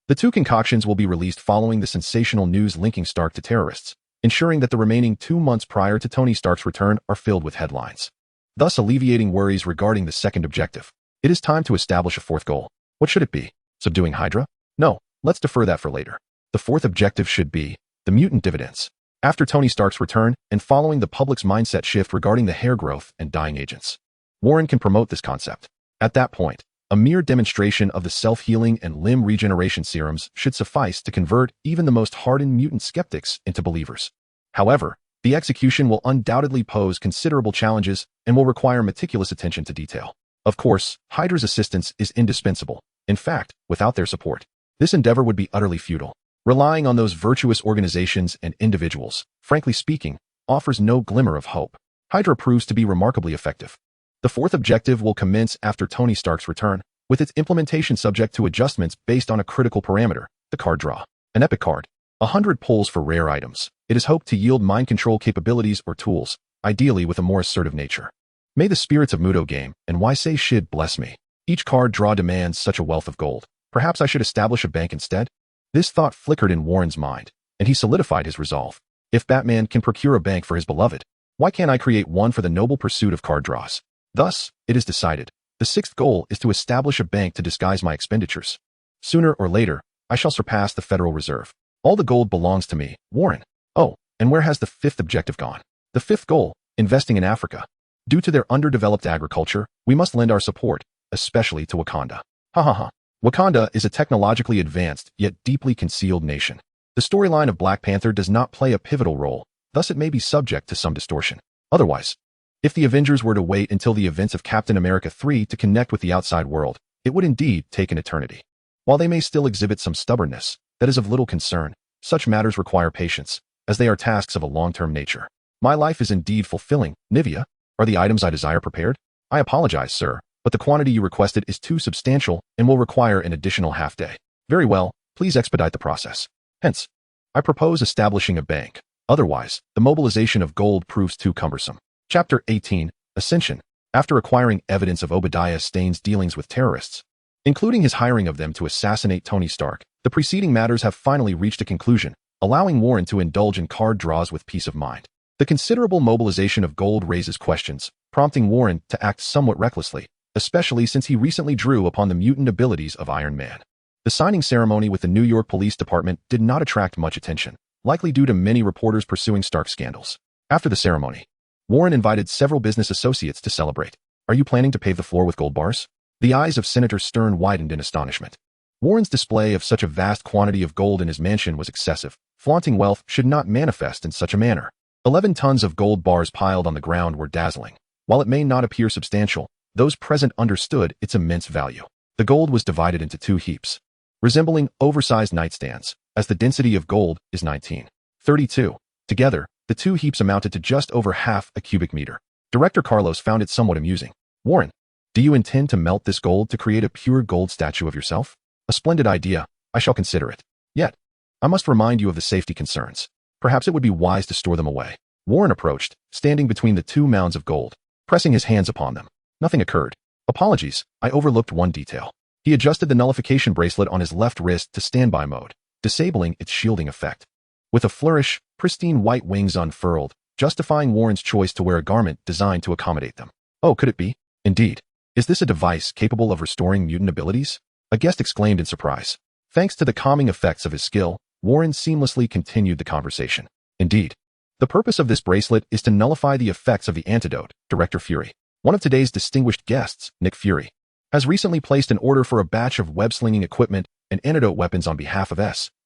The 2 concoctions will be released following the sensational news linking Stark to terrorists, ensuring that the remaining 2 months prior to Tony Stark's return are filled with headlines, thus alleviating worries regarding the second objective. It is time to establish a 4th goal. What should it be? Subduing Hydra? No, let's defer that for later. The 4th objective should be the mutant dividends. After Tony Stark's return and following the public's mindset shift regarding the hair growth and dyeing agents, Warren can promote this concept. At that point, a mere demonstration of the self-healing and limb regeneration serums should suffice to convert even the most hardened mutant skeptics into believers. However, the execution will undoubtedly pose considerable challenges and will require meticulous attention to detail. Of course, Hydra's assistance is indispensable. In fact, without their support, this endeavor would be utterly futile. Relying on those virtuous organizations and individuals, frankly speaking, offers no glimmer of hope. Hydra proves to be remarkably effective. The 4th objective will commence after Tony Stark's return, with its implementation subject to adjustments based on a critical parameter, the card draw. An epic card. 100 pulls for rare items. It is hoped to yield mind control capabilities or tools, ideally with a more assertive nature. May the spirits of Mudo game and S.H.I.E.L.D bless me. Each card draw demands such a wealth of gold. Perhaps I should establish a bank instead? This thought flickered in Warren's mind, and he solidified his resolve. If Batman can procure a bank for his beloved, why can't I create one for the noble pursuit of card draws? Thus, it is decided. The sixth goal is to establish a bank to disguise my expenditures. Sooner or later, I shall surpass the Federal Reserve. All the gold belongs to me, Warren. Oh, and where has the fifth objective gone? The fifth goal, investing in Africa. Due to their underdeveloped agriculture, we must lend our support, especially to Wakanda. Ha ha ha. Wakanda is a technologically advanced, yet deeply concealed nation. The storyline of Black Panther does not play a pivotal role, thus it may be subject to some distortion. Otherwise, if the Avengers were to wait until the events of Captain America 3 to connect with the outside world, it would indeed take an eternity. While they may still exhibit some stubbornness, that is of little concern. Such matters require patience, as they are tasks of a long-term nature. My life is indeed fulfilling. Nivea, are the items I desire prepared? I apologize, sir, but the quantity you requested is too substantial and will require an additional half-day. Very well, please expedite the process. Hence, I propose establishing a bank. Otherwise, the mobilization of gold proves too cumbersome. Chapter 18, Ascension. After acquiring evidence of Obadiah Stane's dealings with terrorists, including his hiring of them to assassinate Tony Stark, the preceding matters have finally reached a conclusion, allowing Warren to indulge in card draws with peace of mind. The considerable mobilization of gold raises questions, prompting Warren to act somewhat recklessly, especially since he recently drew upon the mutant abilities of Iron Man. The signing ceremony with the New York Police Department did not attract much attention, likely due to many reporters pursuing Stark scandals. After the ceremony, Warren invited several business associates to celebrate. Are you planning to pave the floor with gold bars? The eyes of Senator Stern widened in astonishment. Warren's display of such a vast quantity of gold in his mansion was excessive. Flaunting wealth should not manifest in such a manner. 11 tons of gold bars piled on the ground were dazzling. While it may not appear substantial, those present understood its immense value. The gold was divided into 2 heaps, resembling oversized nightstands, as the density of gold is 1932. Together, the 2 heaps amounted to just over half a cubic meter. Director Carlos found it somewhat amusing. Warren, do you intend to melt this gold to create a pure gold statue of yourself? A splendid idea. I shall consider it. Yet, I must remind you of the safety concerns. Perhaps it would be wise to store them away. Warren approached, standing between the 2 mounds of gold, pressing his hands upon them. Nothing occurred. Apologies, I overlooked one detail. He adjusted the nullification bracelet on his left wrist to standby mode, disabling its shielding effect. With a flourish, pristine white wings unfurled, justifying Warren's choice to wear a garment designed to accommodate them. Oh, could it be? Indeed. Is this a device capable of restoring mutant abilities? A guest exclaimed in surprise. Thanks to the calming effects of his skill, Warren seamlessly continued the conversation. Indeed. The purpose of this bracelet is to nullify the effects of the antidote, Director Fury. One of today's distinguished guests, Nick Fury, has recently placed an order for a batch of web-slinging equipment and antidote weapons on behalf of S.H.I.E.L.D.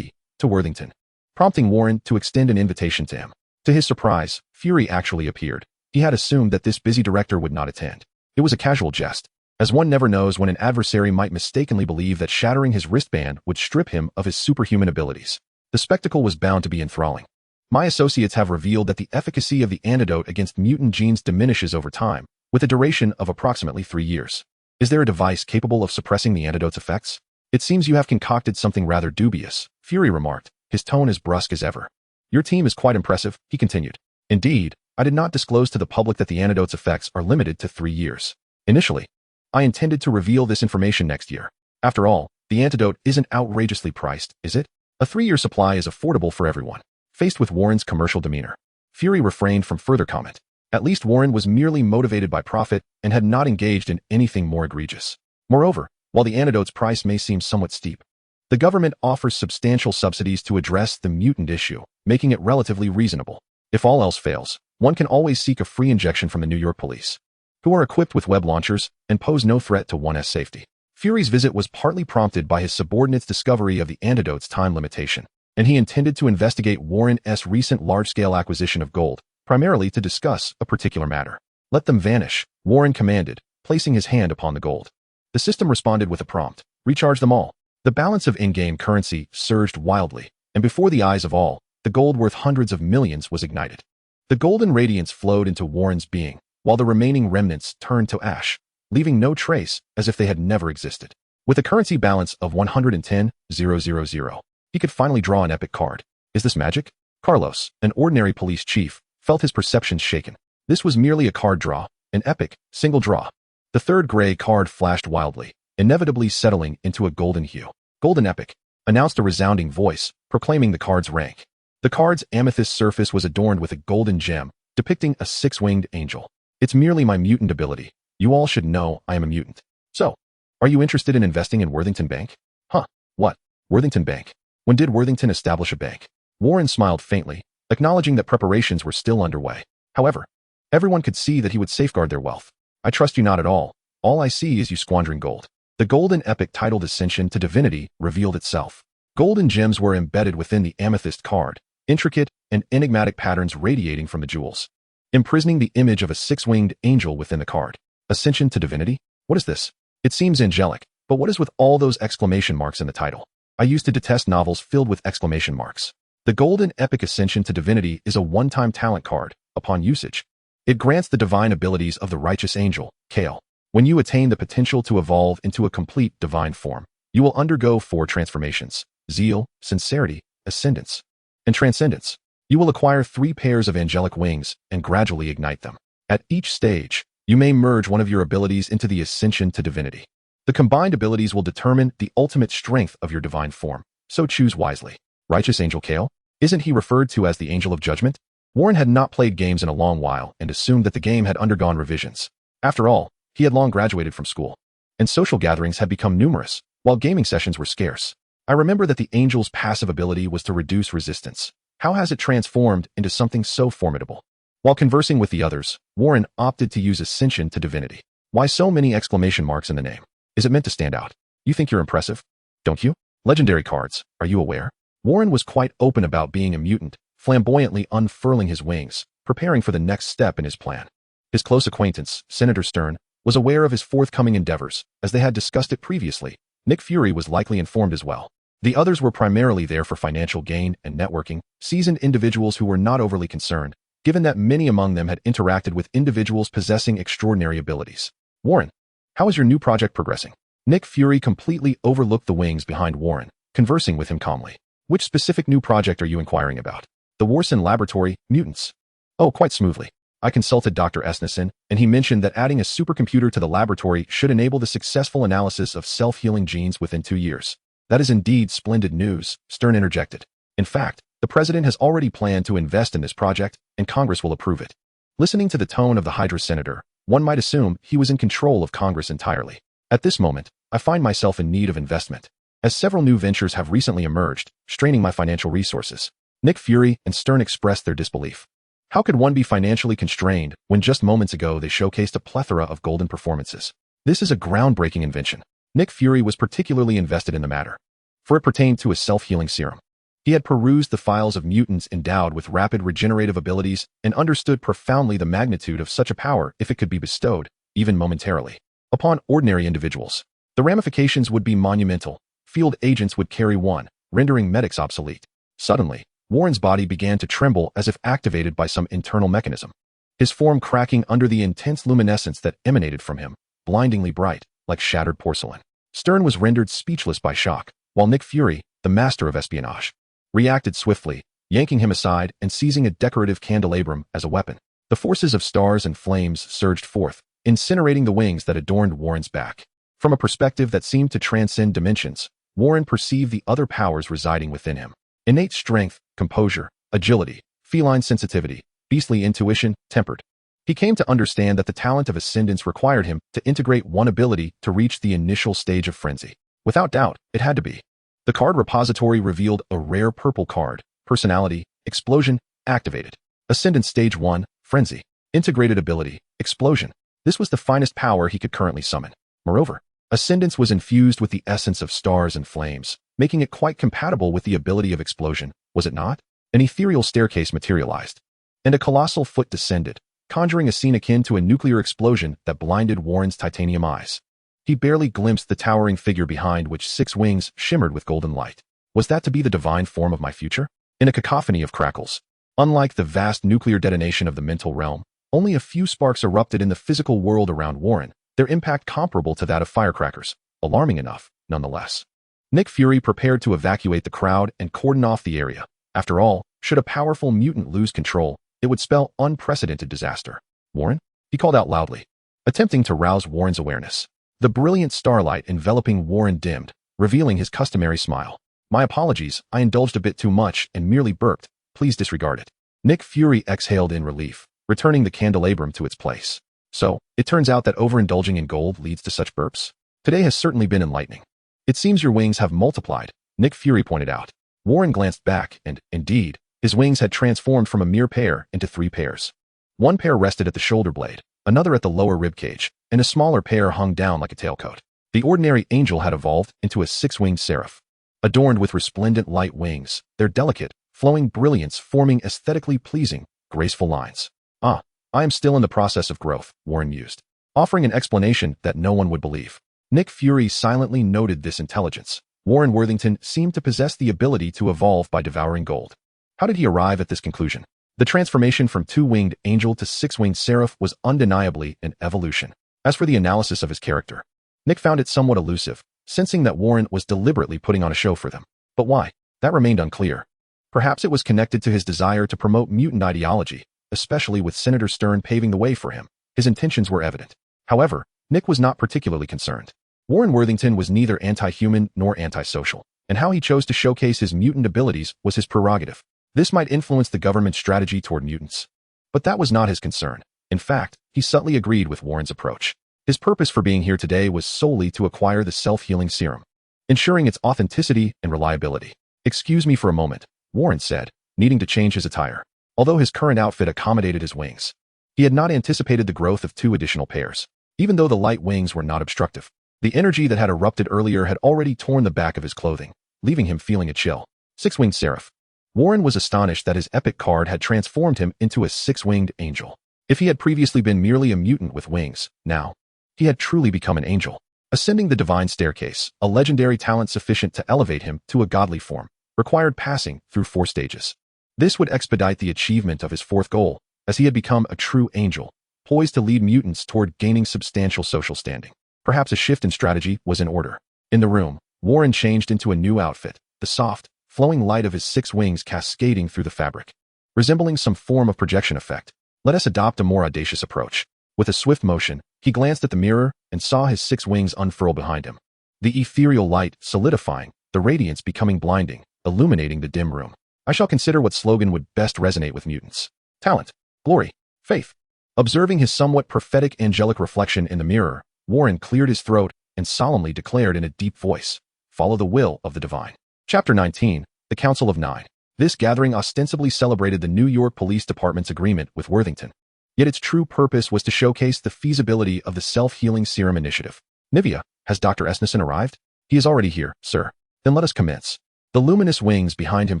to Worthington, prompting Warren to extend an invitation to him. To his surprise, Fury actually appeared. He had assumed that this busy director would not attend. It was a casual jest, as one never knows when an adversary might mistakenly believe that shattering his wristband would strip him of his superhuman abilities. The spectacle was bound to be enthralling. My associates have revealed that the efficacy of the antidote against mutant genes diminishes over time, with a duration of approximately 3 years. Is there a device capable of suppressing the antidote's effects? It seems you have concocted something rather dubious, Fury remarked, his tone as brusque as ever. Your team is quite impressive, he continued. Indeed, I did not disclose to the public that the antidote's effects are limited to 3 years. Initially, I intended to reveal this information next year. After all, the antidote isn't outrageously priced, is it? A 3-year supply is affordable for everyone. Faced with Warren's commercial demeanor, Fury refrained from further comment. At least Warren was merely motivated by profit and had not engaged in anything more egregious. Moreover, while the antidote's price may seem somewhat steep, the government offers substantial subsidies to address the mutant issue, making it relatively reasonable. If all else fails, one can always seek a free injection from the New York police, who are equipped with web launchers and pose no threat to one's safety. Fury's visit was partly prompted by his subordinate's discovery of the antidote's time limitation, and he intended to investigate Warren's recent large-scale acquisition of gold, primarily to discuss a particular matter. Let them vanish, Warren commanded, placing his hand upon the gold. The system responded with a prompt. Recharge them all. The balance of in-game currency surged wildly, and before the eyes of all, the gold worth hundreds of millions was ignited. The golden radiance flowed into Warren's being, while the remaining remnants turned to ash. leaving no trace, as if they had never existed. With a currency balance of 110,000, he could finally draw an epic card. Is this magic? Carlos, an ordinary police chief, felt his perceptions shaken. This was merely a card draw, an epic, single draw. The third gray card flashed wildly, inevitably settling into a golden hue. Golden epic, announced a resounding voice, proclaiming the card's rank. The card's amethyst surface was adorned with a golden gem, depicting a six-winged angel. It's merely my mutant ability. You all should know I am a mutant. So, are you interested in investing in Worthington Bank? Huh, what? Worthington Bank? When did Worthington establish a bank? Warren smiled faintly, acknowledging that preparations were still underway. However, everyone could see that he would safeguard their wealth. I trust you not at all. All I see is you squandering gold. The golden epic titled Ascension to Divinity revealed itself. Golden gems were embedded within the amethyst card, intricate and enigmatic patterns radiating from the jewels, imprisoning the image of a six-winged angel within the card. Ascension to Divinity? What is this? It seems angelic, but what is with all those exclamation marks in the title? I used to detest novels filled with exclamation marks. The golden epic Ascension to Divinity is a one-time talent card. Upon usage, it grants the divine abilities of the righteous angel, Gale. When you attain the potential to evolve into a complete divine form, you will undergo 4 transformations: zeal, sincerity, ascendance, and transcendence. You will acquire 3 pairs of angelic wings and gradually ignite them. At each stage, you may merge one of your abilities into the Ascension to Divinity. The combined abilities will determine the ultimate strength of your divine form, so choose wisely. Righteous Angel Gale? Isn't he referred to as the Angel of Judgment? Warren had not played games in a long while and assumed that the game had undergone revisions. After all, he had long graduated from school, and social gatherings had become numerous, while gaming sessions were scarce. I remember that the Angel's passive ability was to reduce resistance. How has it transformed into something so formidable? While conversing with the others, Warren opted to use Ascension to Divinity. Why so many exclamation marks in the name? Is it meant to stand out? You think you're impressive? Don't you? Legendary cards, are you aware? Warren was quite open about being a mutant, flamboyantly unfurling his wings, preparing for the next step in his plan. His close acquaintance, Senator Stern, was aware of his forthcoming endeavors, as they had discussed it previously. Nick Fury was likely informed as well. The others were primarily there for financial gain and networking, seasoned individuals who were not overly concerned, given that many among them had interacted with individuals possessing extraordinary abilities. Warren, how is your new project progressing? Nick Fury completely overlooked the wings behind Warren, conversing with him calmly. Which specific new project are you inquiring about? The Warson Laboratory, mutants. Oh, quite smoothly. I consulted Dr. Esneson, and he mentioned that adding a supercomputer to the laboratory should enable the successful analysis of self-healing genes within 2 years. That is indeed splendid news, Stern interjected. In fact, the president has already planned to invest in this project, and Congress will approve it. Listening to the tone of the Hydra senator, one might assume he was in control of Congress entirely. At this moment, I find myself in need of investment, as several new ventures have recently emerged, straining my financial resources. Nick Fury and Stern expressed their disbelief. How could one be financially constrained when just moments ago they showcased a plethora of golden performances? This is a groundbreaking invention. Nick Fury was particularly invested in the matter, for it pertained to a self-healing serum. He had perused the files of mutants endowed with rapid regenerative abilities and understood profoundly the magnitude of such a power if it could be bestowed, even momentarily, upon ordinary individuals. The ramifications would be monumental. Field agents would carry one, rendering medics obsolete. Suddenly, Warren's body began to tremble as if activated by some internal mechanism, his form cracking under the intense luminescence that emanated from him, blindingly bright, like shattered porcelain. Stern was rendered speechless by shock, while Nick Fury, the master of espionage, reacted swiftly, yanking him aside and seizing a decorative candelabrum as a weapon. The forces of stars and flames surged forth, incinerating the wings that adorned Warren's back. From a perspective that seemed to transcend dimensions, Warren perceived the other powers residing within him. Innate strength, composure, agility, feline sensitivity, beastly intuition, tempered. He came to understand that the talent of ascendance required him to integrate one ability to reach the initial stage of frenzy. Without doubt, it had to be. The card repository revealed a rare purple card, personality, explosion, activated. Ascendance Stage 1, Frenzy. Integrated ability, explosion. This was the finest power he could currently summon. Moreover, Ascendance was infused with the essence of stars and flames, making it quite compatible with the ability of explosion, was it not? An ethereal staircase materialized, and a colossal foot descended, conjuring a scene akin to a nuclear explosion that blinded Warren's titanium eyes. He barely glimpsed the towering figure behind which 6 wings shimmered with golden light. Was that to be the divine form of my future? In a cacophony of crackles, unlike the vast nuclear detonation of the mental realm, only a few sparks erupted in the physical world around Warren, their impact comparable to that of firecrackers, alarming enough, nonetheless. Nick Fury prepared to evacuate the crowd and cordon off the area. After all, should a powerful mutant lose control, it would spell unprecedented disaster. Warren? He called out loudly, attempting to rouse Warren's awareness. The brilliant starlight enveloping Warren dimmed, revealing his customary smile. My apologies, I indulged a bit too much and merely burped. Please disregard it. Nick Fury exhaled in relief, returning the candelabrum to its place. So, it turns out that overindulging in gold leads to such burps? Today has certainly been enlightening. It seems your wings have multiplied, Nick Fury pointed out. Warren glanced back and, indeed, his wings had transformed from a mere pair into 3 pairs. One pair rested at the shoulder blade, another at the lower rib cage, and a smaller pair hung down like a tailcoat. The ordinary angel had evolved into a 6-winged seraph. Adorned with resplendent light wings, their delicate, flowing brilliance forming aesthetically pleasing, graceful lines. I am still in the process of growth, Warren mused, offering an explanation that no one would believe. Nick Fury silently noted this intelligence. Warren Worthington seemed to possess the ability to evolve by devouring gold. How did he arrive at this conclusion? The transformation from 2-winged angel to 6-winged seraph was undeniably an evolution. As for the analysis of his character, Nick found it somewhat elusive, sensing that Warren was deliberately putting on a show for them. But why? That remained unclear. Perhaps it was connected to his desire to promote mutant ideology, especially with Senator Stern paving the way for him. His intentions were evident. However, Nick was not particularly concerned. Warren Worthington was neither anti-human nor anti-social, and how he chose to showcase his mutant abilities was his prerogative. This might influence the government's strategy toward mutants. But that was not his concern. In fact, he subtly agreed with Warren's approach. His purpose for being here today was solely to acquire the self-healing serum, ensuring its authenticity and reliability. Excuse me for a moment, Warren said, needing to change his attire. Although his current outfit accommodated his wings, he had not anticipated the growth of 2 additional pairs. Even though the light wings were not obstructive, the energy that had erupted earlier had already torn the back of his clothing, leaving him feeling a chill. 6-winged seraph. Warren was astonished that his epic card had transformed him into a 6-winged angel. If he had previously been merely a mutant with wings, now, he had truly become an angel. Ascending the divine staircase, a legendary talent sufficient to elevate him to a godly form, required passing through 4 stages. This would expedite the achievement of his 4th goal, as he had become a true angel, poised to lead mutants toward gaining substantial social standing. Perhaps a shift in strategy was in order. In the room, Warren changed into a new outfit, the soft, flowing light of his 6 wings cascading through the fabric. Resembling some form of projection effect, let us adopt a more audacious approach. With a swift motion, he glanced at the mirror and saw his 6 wings unfurl behind him. The ethereal light solidifying, the radiance becoming blinding, illuminating the dim room. I shall consider what slogan would best resonate with mutants. Talent, glory, faith. Observing his somewhat prophetic angelic reflection in the mirror, Warren cleared his throat and solemnly declared in a deep voice, "Follow the will of the divine." Chapter 19, The Council of Nine. This gathering ostensibly celebrated the New York Police Department's agreement with Worthington. Yet its true purpose was to showcase the feasibility of the self-healing serum initiative. Nivea, has Dr. S.H.I.E.L.D arrived? He is already here, sir. Then let us commence. The luminous wings behind him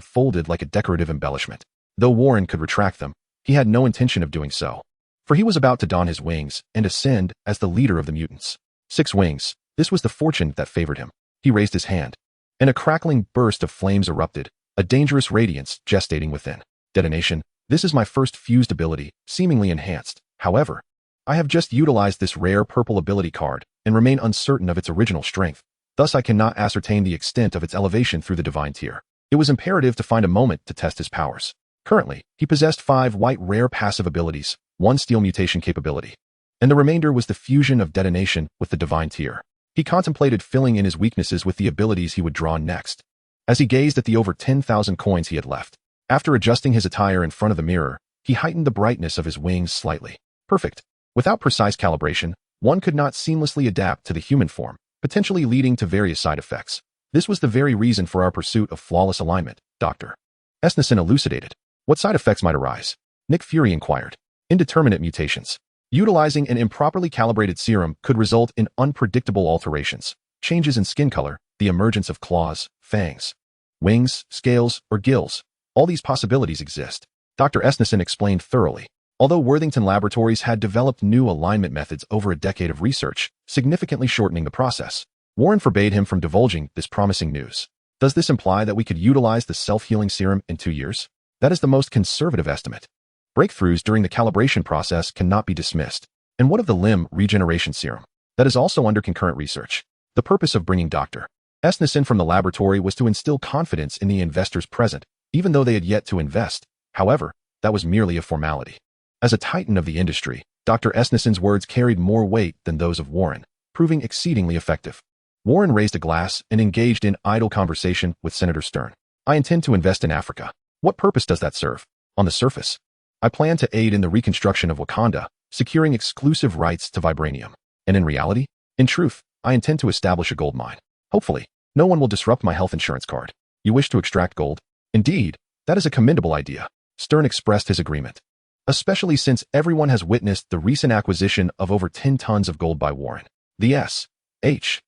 folded like a decorative embellishment. Though Warren could retract them, he had no intention of doing so. For he was about to don his wings and ascend as the leader of the mutants. 6 wings, this was the fortune that favored him. He raised his hand, and a crackling burst of flames erupted, a dangerous radiance gestating within. Detonation, this is my first fused ability, seemingly enhanced. However, I have just utilized this rare purple ability card and remain uncertain of its original strength. Thus I cannot ascertain the extent of its elevation through the divine tier. It was imperative to find a moment to test his powers. Currently, he possessed 5 white rare passive abilities, 1 steel mutation capability, and the remainder was the fusion of detonation with the divine tier. He contemplated filling in his weaknesses with the abilities he would draw next, as he gazed at the over 10,000 coins he had left. After adjusting his attire in front of the mirror, he heightened the brightness of his wings slightly. Perfect. Without precise calibration, one could not seamlessly adapt to the human form, potentially leading to various side effects. This was the very reason for our pursuit of flawless alignment, Dr. S.H.I.E.L.D elucidated. What side effects might arise? Nick Fury inquired. Indeterminate mutations. Utilizing an improperly calibrated serum could result in unpredictable alterations, changes in skin color, the emergence of claws, fangs, wings, scales, or gills. All these possibilities exist. Dr. S.H.I.E.L.D explained thoroughly. Although Worthington Laboratories had developed new alignment methods over a decade of research, significantly shortening the process, Warren forbade him from divulging this promising news. Does this imply that we could utilize the self-healing serum in 2 years? That is the most conservative estimate. Breakthroughs during the calibration process cannot be dismissed. And what of the limb regeneration serum? that is also under concurrent research. The purpose of bringing Dr. S.H.I.E.L.D from the laboratory was to instill confidence in the investors present, even though they had yet to invest. However, that was merely a formality. As a titan of the industry, Dr. S.H.I.E.L.D.'s words carried more weight than those of Warren, proving exceedingly effective. Warren raised a glass and engaged in idle conversation with Senator Stern. I intend to invest in Africa. What purpose does that serve? On the surface, I plan to aid in the reconstruction of Wakanda, securing exclusive rights to vibranium. And in reality, in truth, I intend to establish a gold mine. Hopefully, no one will disrupt my health insurance card. You wish to extract gold? Indeed, that is a commendable idea. Stern expressed his agreement, especially since everyone has witnessed the recent acquisition of over 10 tons of gold by Warren. The S.H.I.E.L.D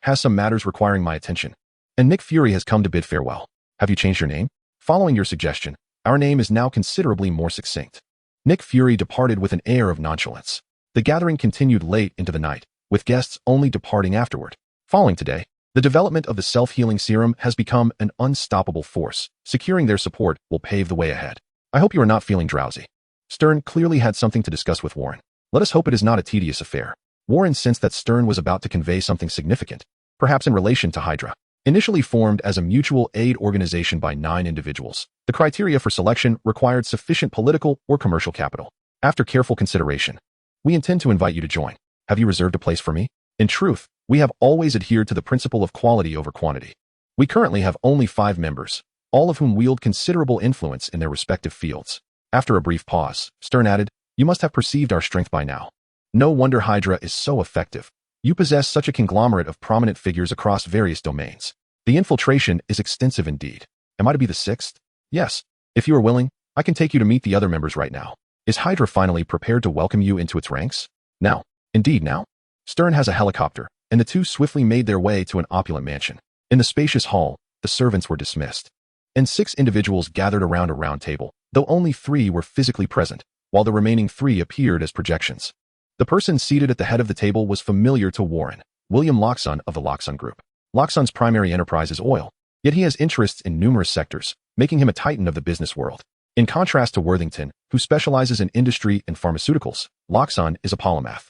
has some matters requiring my attention, and Nick Fury has come to bid farewell. Have you changed your name? Following your suggestion, our name is now considerably more succinct. Nick Fury departed with an air of nonchalance. The gathering continued late into the night, with guests only departing afterward. Following today, the development of the self-healing serum has become an unstoppable force. Securing their support will pave the way ahead. I hope you are not feeling drowsy. Stern clearly had something to discuss with Warren. Let us hope it is not a tedious affair. Warren sensed that Stern was about to convey something significant, perhaps in relation to Hydra. Initially formed as a mutual aid organization by 9 individuals, the criteria for selection required sufficient political or commercial capital. After careful consideration, we intend to invite you to join. Have you reserved a place for me? In truth, we have always adhered to the principle of quality over quantity. We currently have only 5 members, all of whom wield considerable influence in their respective fields. After a brief pause, Stern added, "You must have perceived our strength by now. No wonder Hydra is so effective. You possess such a conglomerate of prominent figures across various domains. The infiltration is extensive indeed. Am I to be the 6th? Yes. If you are willing, I can take you to meet the other members right now. Is Hydra finally prepared to welcome you into its ranks? Now. Indeed now." Stern has a helicopter, and the two swiftly made their way to an opulent mansion. In the spacious hall, the servants were dismissed, and 6 individuals gathered around a round table, though only 3 were physically present, while the remaining 3 appeared as projections. The person seated at the head of the table was familiar to Warren, William Loxon of the Loxon Group. Loxon's primary enterprise is oil, yet he has interests in numerous sectors, making him a titan of the business world. In contrast to Worthington, who specializes in industry and pharmaceuticals, Loxon is a polymath.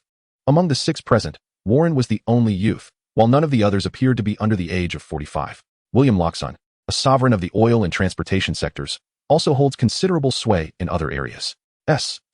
Among the 6 present, Warren was the only youth, while none of the others appeared to be under the age of 45. William Loxon, a sovereign of the oil and transportation sectors, also holds considerable sway in other areas.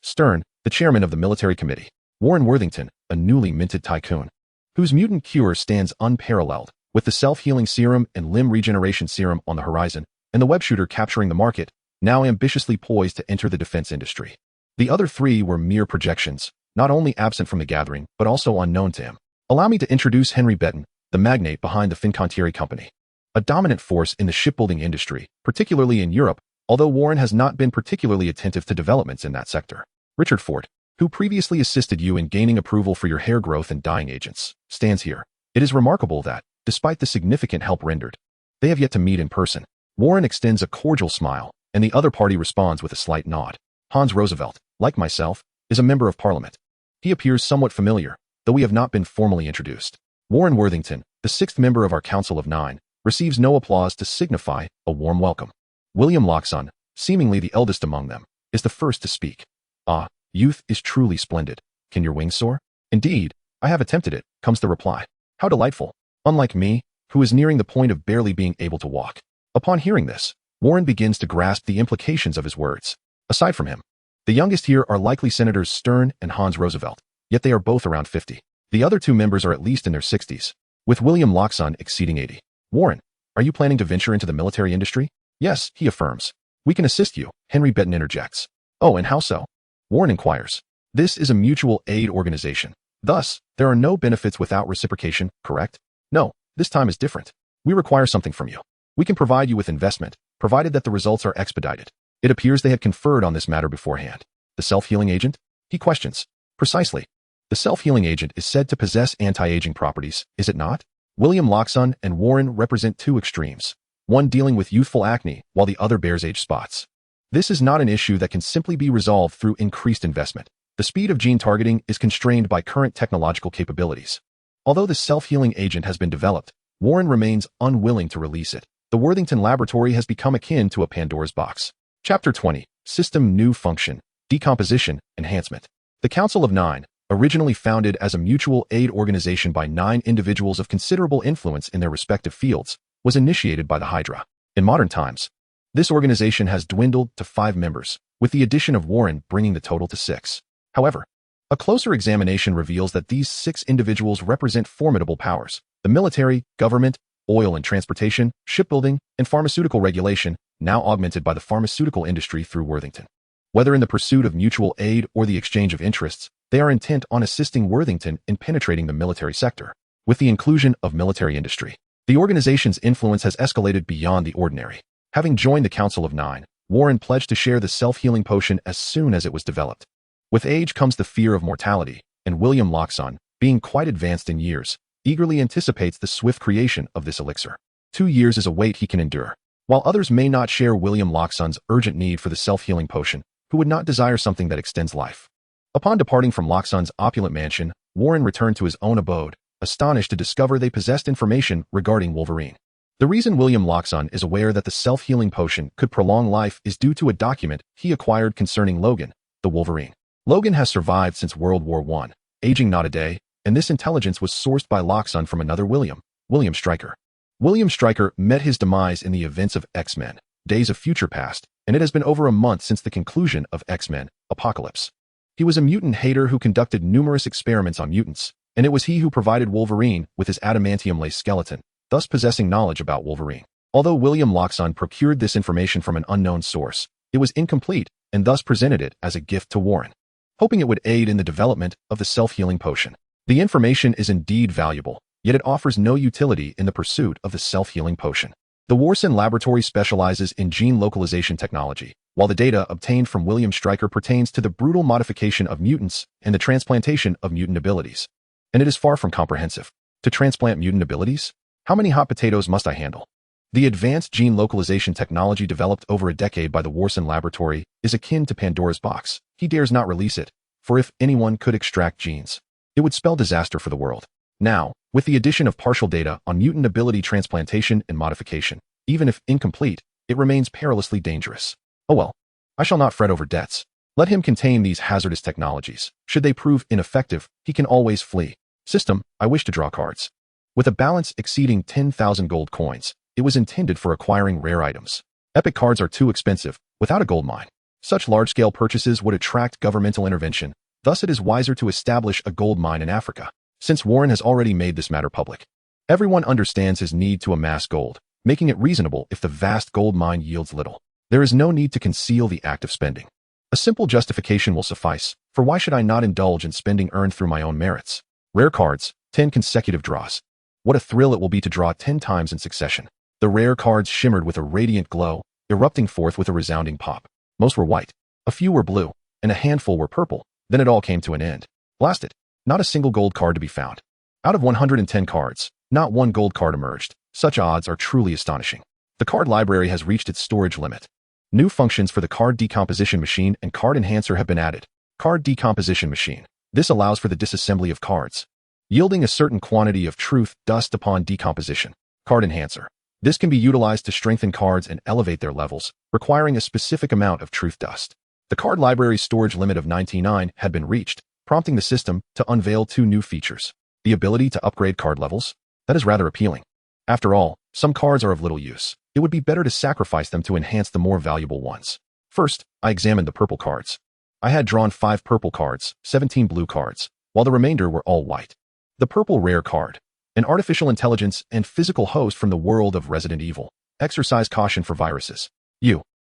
Stern, the chairman of the military committee. Warren Worthington, a newly minted tycoon, whose mutant cure stands unparalleled, with the self-healing serum and limb regeneration serum on the horizon, and the web shooter capturing the market, now ambitiously poised to enter the defense industry. The other 3 were mere projections, not only absent from the gathering, but also unknown to him. Allow me to introduce Henry Benton, the magnate behind the Fincantieri Company, a dominant force in the shipbuilding industry, particularly in Europe, although Warren has not been particularly attentive to developments in that sector. Richard Ford, who previously assisted you in gaining approval for your hair growth and dyeing agents, stands here. It is remarkable that, despite the significant help rendered, they have yet to meet in person. Warren extends a cordial smile, and the other party responds with a slight nod. Hans Roosevelt, like myself, is a member of Parliament. He appears somewhat familiar, though we have not been formally introduced. Warren Worthington, the 6th member of our Council of 9, receives no applause to signify a warm welcome. William Loxon, seemingly the eldest among them, is the first to speak. "Ah, youth is truly splendid. Can your wings soar?" "Indeed, I have attempted it," comes the reply. "How delightful. Unlike me, who is nearing the point of barely being able to walk." Upon hearing this, Warren begins to grasp the implications of his words. Aside from him, the youngest here are likely Senators Stern and Hans Roosevelt, yet they are both around 50. The other 2 members are at least in their 60s, with William Loxon exceeding 80. "Warren, are you planning to venture into the military industry?" "Yes," he affirms. "We can assist you," Henry Benton interjects. "Oh, and how so?" Warren inquires. "This is a mutual aid organization. Thus, there are no benefits without reciprocation, correct?" "No, this time is different. We require something from you. We can provide you with investment, provided that the results are expedited." It appears they had conferred on this matter beforehand. "The self-healing agent?" he questions. "Precisely. The self-healing agent is said to possess anti-aging properties, is it not?" William Loxon and Warren represent 2 extremes, one dealing with youthful acne while the other bears age spots. This is not an issue that can simply be resolved through increased investment. The speed of gene targeting is constrained by current technological capabilities. Although the self-healing agent has been developed, Warren remains unwilling to release it. The Worthington laboratory has become akin to a Pandora's box. Chapter 20. System New Function, Decomposition, Enhancement. The Council of 9, Originally founded as a mutual aid organization by 9 individuals of considerable influence in their respective fields, was initiated by the Hydra. In modern times, this organization has dwindled to 5 members, with the addition of Warren bringing the total to 6. However, a closer examination reveals that these 6 individuals represent formidable powers: the military, government, oil and transportation, shipbuilding, and pharmaceutical regulation, now augmented by the pharmaceutical industry through Worthington. Whether in the pursuit of mutual aid or the exchange of interests, they are intent on assisting Worthington in penetrating the military sector. With the inclusion of military industry, the organization's influence has escalated beyond the ordinary. Having joined the Council of 9, Warren pledged to share the self-healing potion as soon as it was developed. With age comes the fear of mortality, and William Loxon, being quite advanced in years, eagerly anticipates the swift creation of this elixir. 2 years is a wait he can endure. While others may not share William Loxon's urgent need for the self-healing potion, who would not desire something that extends life? Upon departing from Loxon's opulent mansion, Warren returned to his own abode, astonished to discover they possessed information regarding Wolverine. The reason William Loxon is aware that the self-healing potion could prolong life is due to a document he acquired concerning Logan, the Wolverine. Logan has survived since World War I, aging not a day, and this intelligence was sourced by Loxon from another William Stryker. William Stryker met his demise in the events of X-Men, Days of Future Past, and it has been over a month since the conclusion of X-Men, Apocalypse. He was a mutant hater who conducted numerous experiments on mutants, and it was he who provided Wolverine with his adamantium-laced skeleton, thus possessing knowledge about Wolverine. Although William Loxon procured this information from an unknown source, it was incomplete and thus presented it as a gift to Warren, hoping it would aid in the development of the self-healing potion. The information is indeed valuable, yet it offers no utility in the pursuit of the self-healing potion. The Worthington Laboratory specializes in gene localization technology, while the data obtained from William Stryker pertains to the brutal modification of mutants and the transplantation of mutant abilities. And it is far from comprehensive. To transplant mutant abilities? How many hot potatoes must I handle? The advanced gene localization technology developed over a decade by the Worthington Laboratory is akin to Pandora's box. He dares not release it, for if anyone could extract genes, it would spell disaster for the world. Now, with the addition of partial data on mutant ability transplantation and modification, even if incomplete, it remains perilously dangerous. Oh well, I shall not fret over debts. Let him contain these hazardous technologies. Should they prove ineffective, he can always flee. System, I wish to draw cards. With a balance exceeding 10,000 gold coins, it was intended for acquiring rare items. Epic cards are too expensive, without a gold mine. Such large-scale purchases would attract governmental intervention, thus it is wiser to establish a gold mine in Africa, since Warren has already made this matter public. Everyone understands his need to amass gold, making it reasonable if the vast gold mine yields little. There is no need to conceal the act of spending. A simple justification will suffice, for why should I not indulge in spending earned through my own merits? Rare cards, 10 consecutive draws. What a thrill it will be to draw 10 times in succession. The rare cards shimmered with a radiant glow, erupting forth with a resounding pop. Most were white, a few were blue, and a handful were purple. Then it all came to an end. Blasted. Not a single gold card to be found. Out of 110 cards, not one gold card emerged. Such odds are truly astonishing. The card library has reached its storage limit. New functions for the card decomposition machine and card enhancer have been added. Card decomposition machine. This allows for the disassembly of cards, yielding a certain quantity of truth dust upon decomposition. Card enhancer. This can be utilized to strengthen cards and elevate their levels, requiring a specific amount of truth dust. The card library's storage limit of 99 had been reached, prompting the system to unveil 2 new features. The ability to upgrade card levels. That is rather appealing. After all, some cards are of little use. It would be better to sacrifice them to enhance the more valuable ones. First, I examined the purple cards. I had drawn 5 purple cards, 17 blue cards, while the remainder were all white. The purple rare card. An artificial intelligence and physical host from the world of Resident Evil. Exercise caution for viruses.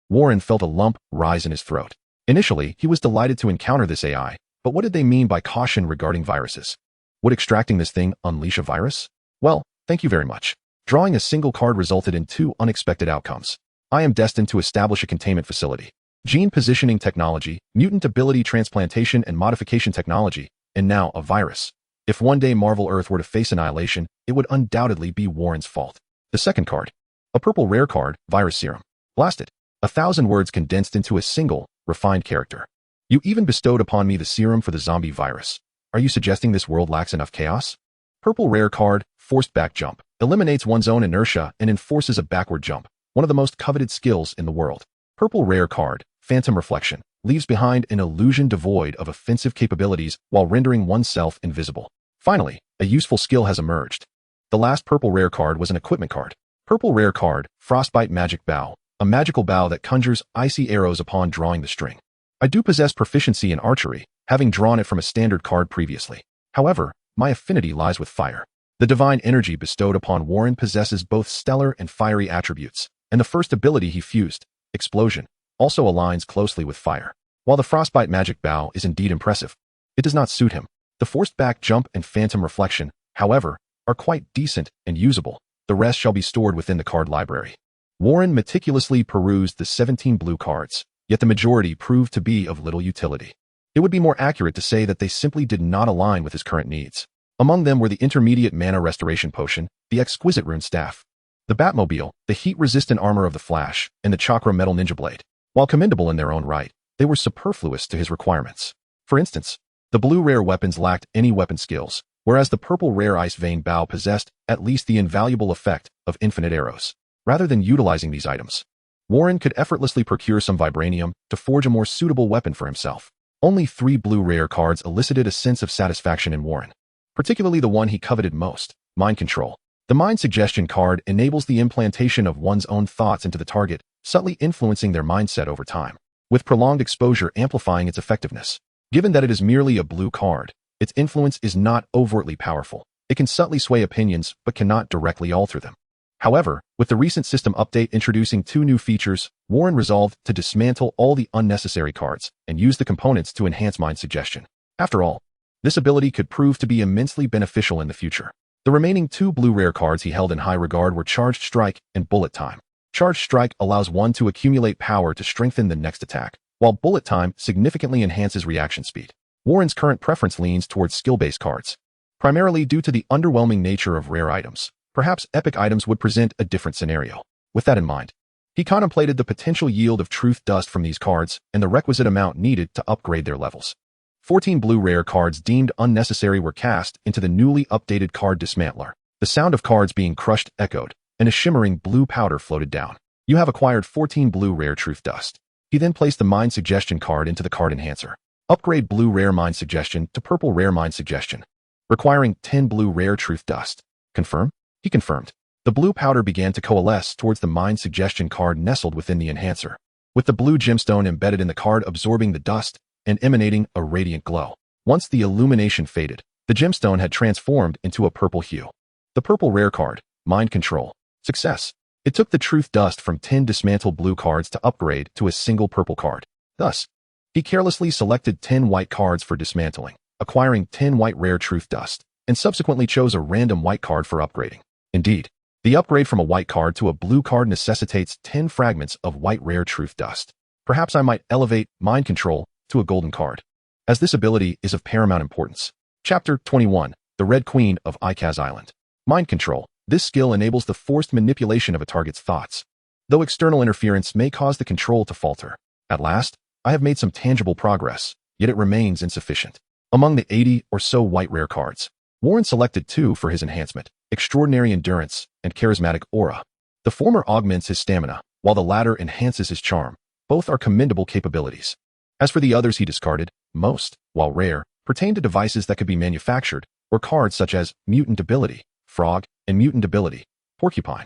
Warren felt a lump rise in his throat. Initially, he was delighted to encounter this AI, but what did they mean by caution regarding viruses? Would extracting this thing unleash a virus? Well, thank you very much. Drawing a single card resulted in 2 unexpected outcomes. I am destined to establish a containment facility. Gene positioning technology, mutant ability transplantation and modification technology, and now a virus. If one day Marvel Earth were to face annihilation, it would undoubtedly be Warren's fault. The second card. A purple rare card, Virus Serum. Blasted. 1,000 words condensed into a single, refined character. You even bestowed upon me the serum for the zombie virus. Are you suggesting this world lacks enough chaos? Purple rare card, Forced Back Jump. Eliminates one's own inertia and enforces a backward jump, one of the most coveted skills in the world. Purple rare card, Phantom Reflection. leaves behind an illusion devoid of offensive capabilities while rendering oneself invisible. Finally, a useful skill has emerged. The last purple rare card was an equipment card. Purple rare card, Frostbite Magic Bow, a magical bow that conjures icy arrows upon drawing the string. I do possess proficiency in archery, having drawn it from a standard card previously. However, my affinity lies with fire. The divine energy bestowed upon Warren possesses both stellar and fiery attributes, and the first ability he fused, Explosion, also aligns closely with fire. While the Frostbite Magic Bow is indeed impressive, it does not suit him. The Forced Back Jump and Phantom Reflection, however, are quite decent and usable. The rest shall be stored within the card library. Warren meticulously perused the 17 blue cards, yet the majority proved to be of little utility. It would be more accurate to say that they simply did not align with his current needs. Among them were the Intermediate Mana Restoration Potion, the Exquisite Rune Staff, the Batmobile, the Heat-Resistant Armor of the Flash, and the Chakra Metal Ninja Blade. While commendable in their own right, they were superfluous to his requirements. For instance, the blue rare weapons lacked any weapon skills, whereas the purple rare Ice Vein Bow possessed at least the invaluable effect of infinite arrows. Rather than utilizing these items, Warren could effortlessly procure some vibranium to forge a more suitable weapon for himself. Only 3 blue rare cards elicited a sense of satisfaction in Warren, particularly the one he coveted most, Mind Control. The Mind Suggestion card enables the implantation of one's own thoughts into the target, subtly influencing their mindset over time, with prolonged exposure amplifying its effectiveness. Given that it is merely a blue card, its influence is not overtly powerful. It can subtly sway opinions but cannot directly alter them. However, with the recent system update introducing 2 new features, Warren resolved to dismantle all the unnecessary cards and use the components to enhance Mind Suggestion. After all, this ability could prove to be immensely beneficial in the future. The remaining 2 blue rare cards he held in high regard were Charged Strike and Bullet Time. Charged Strike allows one to accumulate power to strengthen the next attack, while Bullet Time significantly enhances reaction speed. Warren's current preference leans towards skill-based cards, primarily due to the underwhelming nature of rare items. Perhaps epic items would present a different scenario. With that in mind, he contemplated the potential yield of truth dust from these cards and the requisite amount needed to upgrade their levels. 14 blue rare cards deemed unnecessary were cast into the newly updated card dismantler. The sound of cards being crushed echoed, and a shimmering blue powder floated down. You have acquired 14 blue rare truth dust. He then placed the Mind Suggestion card into the card enhancer. Upgrade blue rare Mind Suggestion to purple rare Mind Suggestion, requiring 10 blue rare truth dust. Confirm? He confirmed. The blue powder began to coalesce towards the Mind Suggestion card nestled within the enhancer, with the blue gemstone embedded in the card absorbing the dust and emanating a radiant glow. Once the illumination faded, the gemstone had transformed into a purple hue. The purple rare card, Mind Control. Success. It took the truth dust from 10 dismantled blue cards to upgrade to a single purple card. Thus, he carelessly selected 10 white cards for dismantling, acquiring 10 white rare truth dust, and subsequently chose a random white card for upgrading. Indeed, the upgrade from a white card to a blue card necessitates 10 fragments of white rare truth dust. Perhaps I might elevate Mind Control to a golden card, as this ability is of paramount importance. Chapter 21, The Red Queen of S.H.I.E.L.D. Mind Control. This skill enables the forced manipulation of a target's thoughts, though external interference may cause the control to falter. At last, I have made some tangible progress, yet it remains insufficient. Among the 80 or so white rare cards, Warren selected 2 for his enhancement: Extraordinary Endurance and Charismatic Aura. The former augments his stamina, while the latter enhances his charm. Both are commendable capabilities. As for the others he discarded, most, while rare, pertain to devices that could be manufactured, or cards such as Mutant Ability, Frog, and Mutant Ability, Porcupine,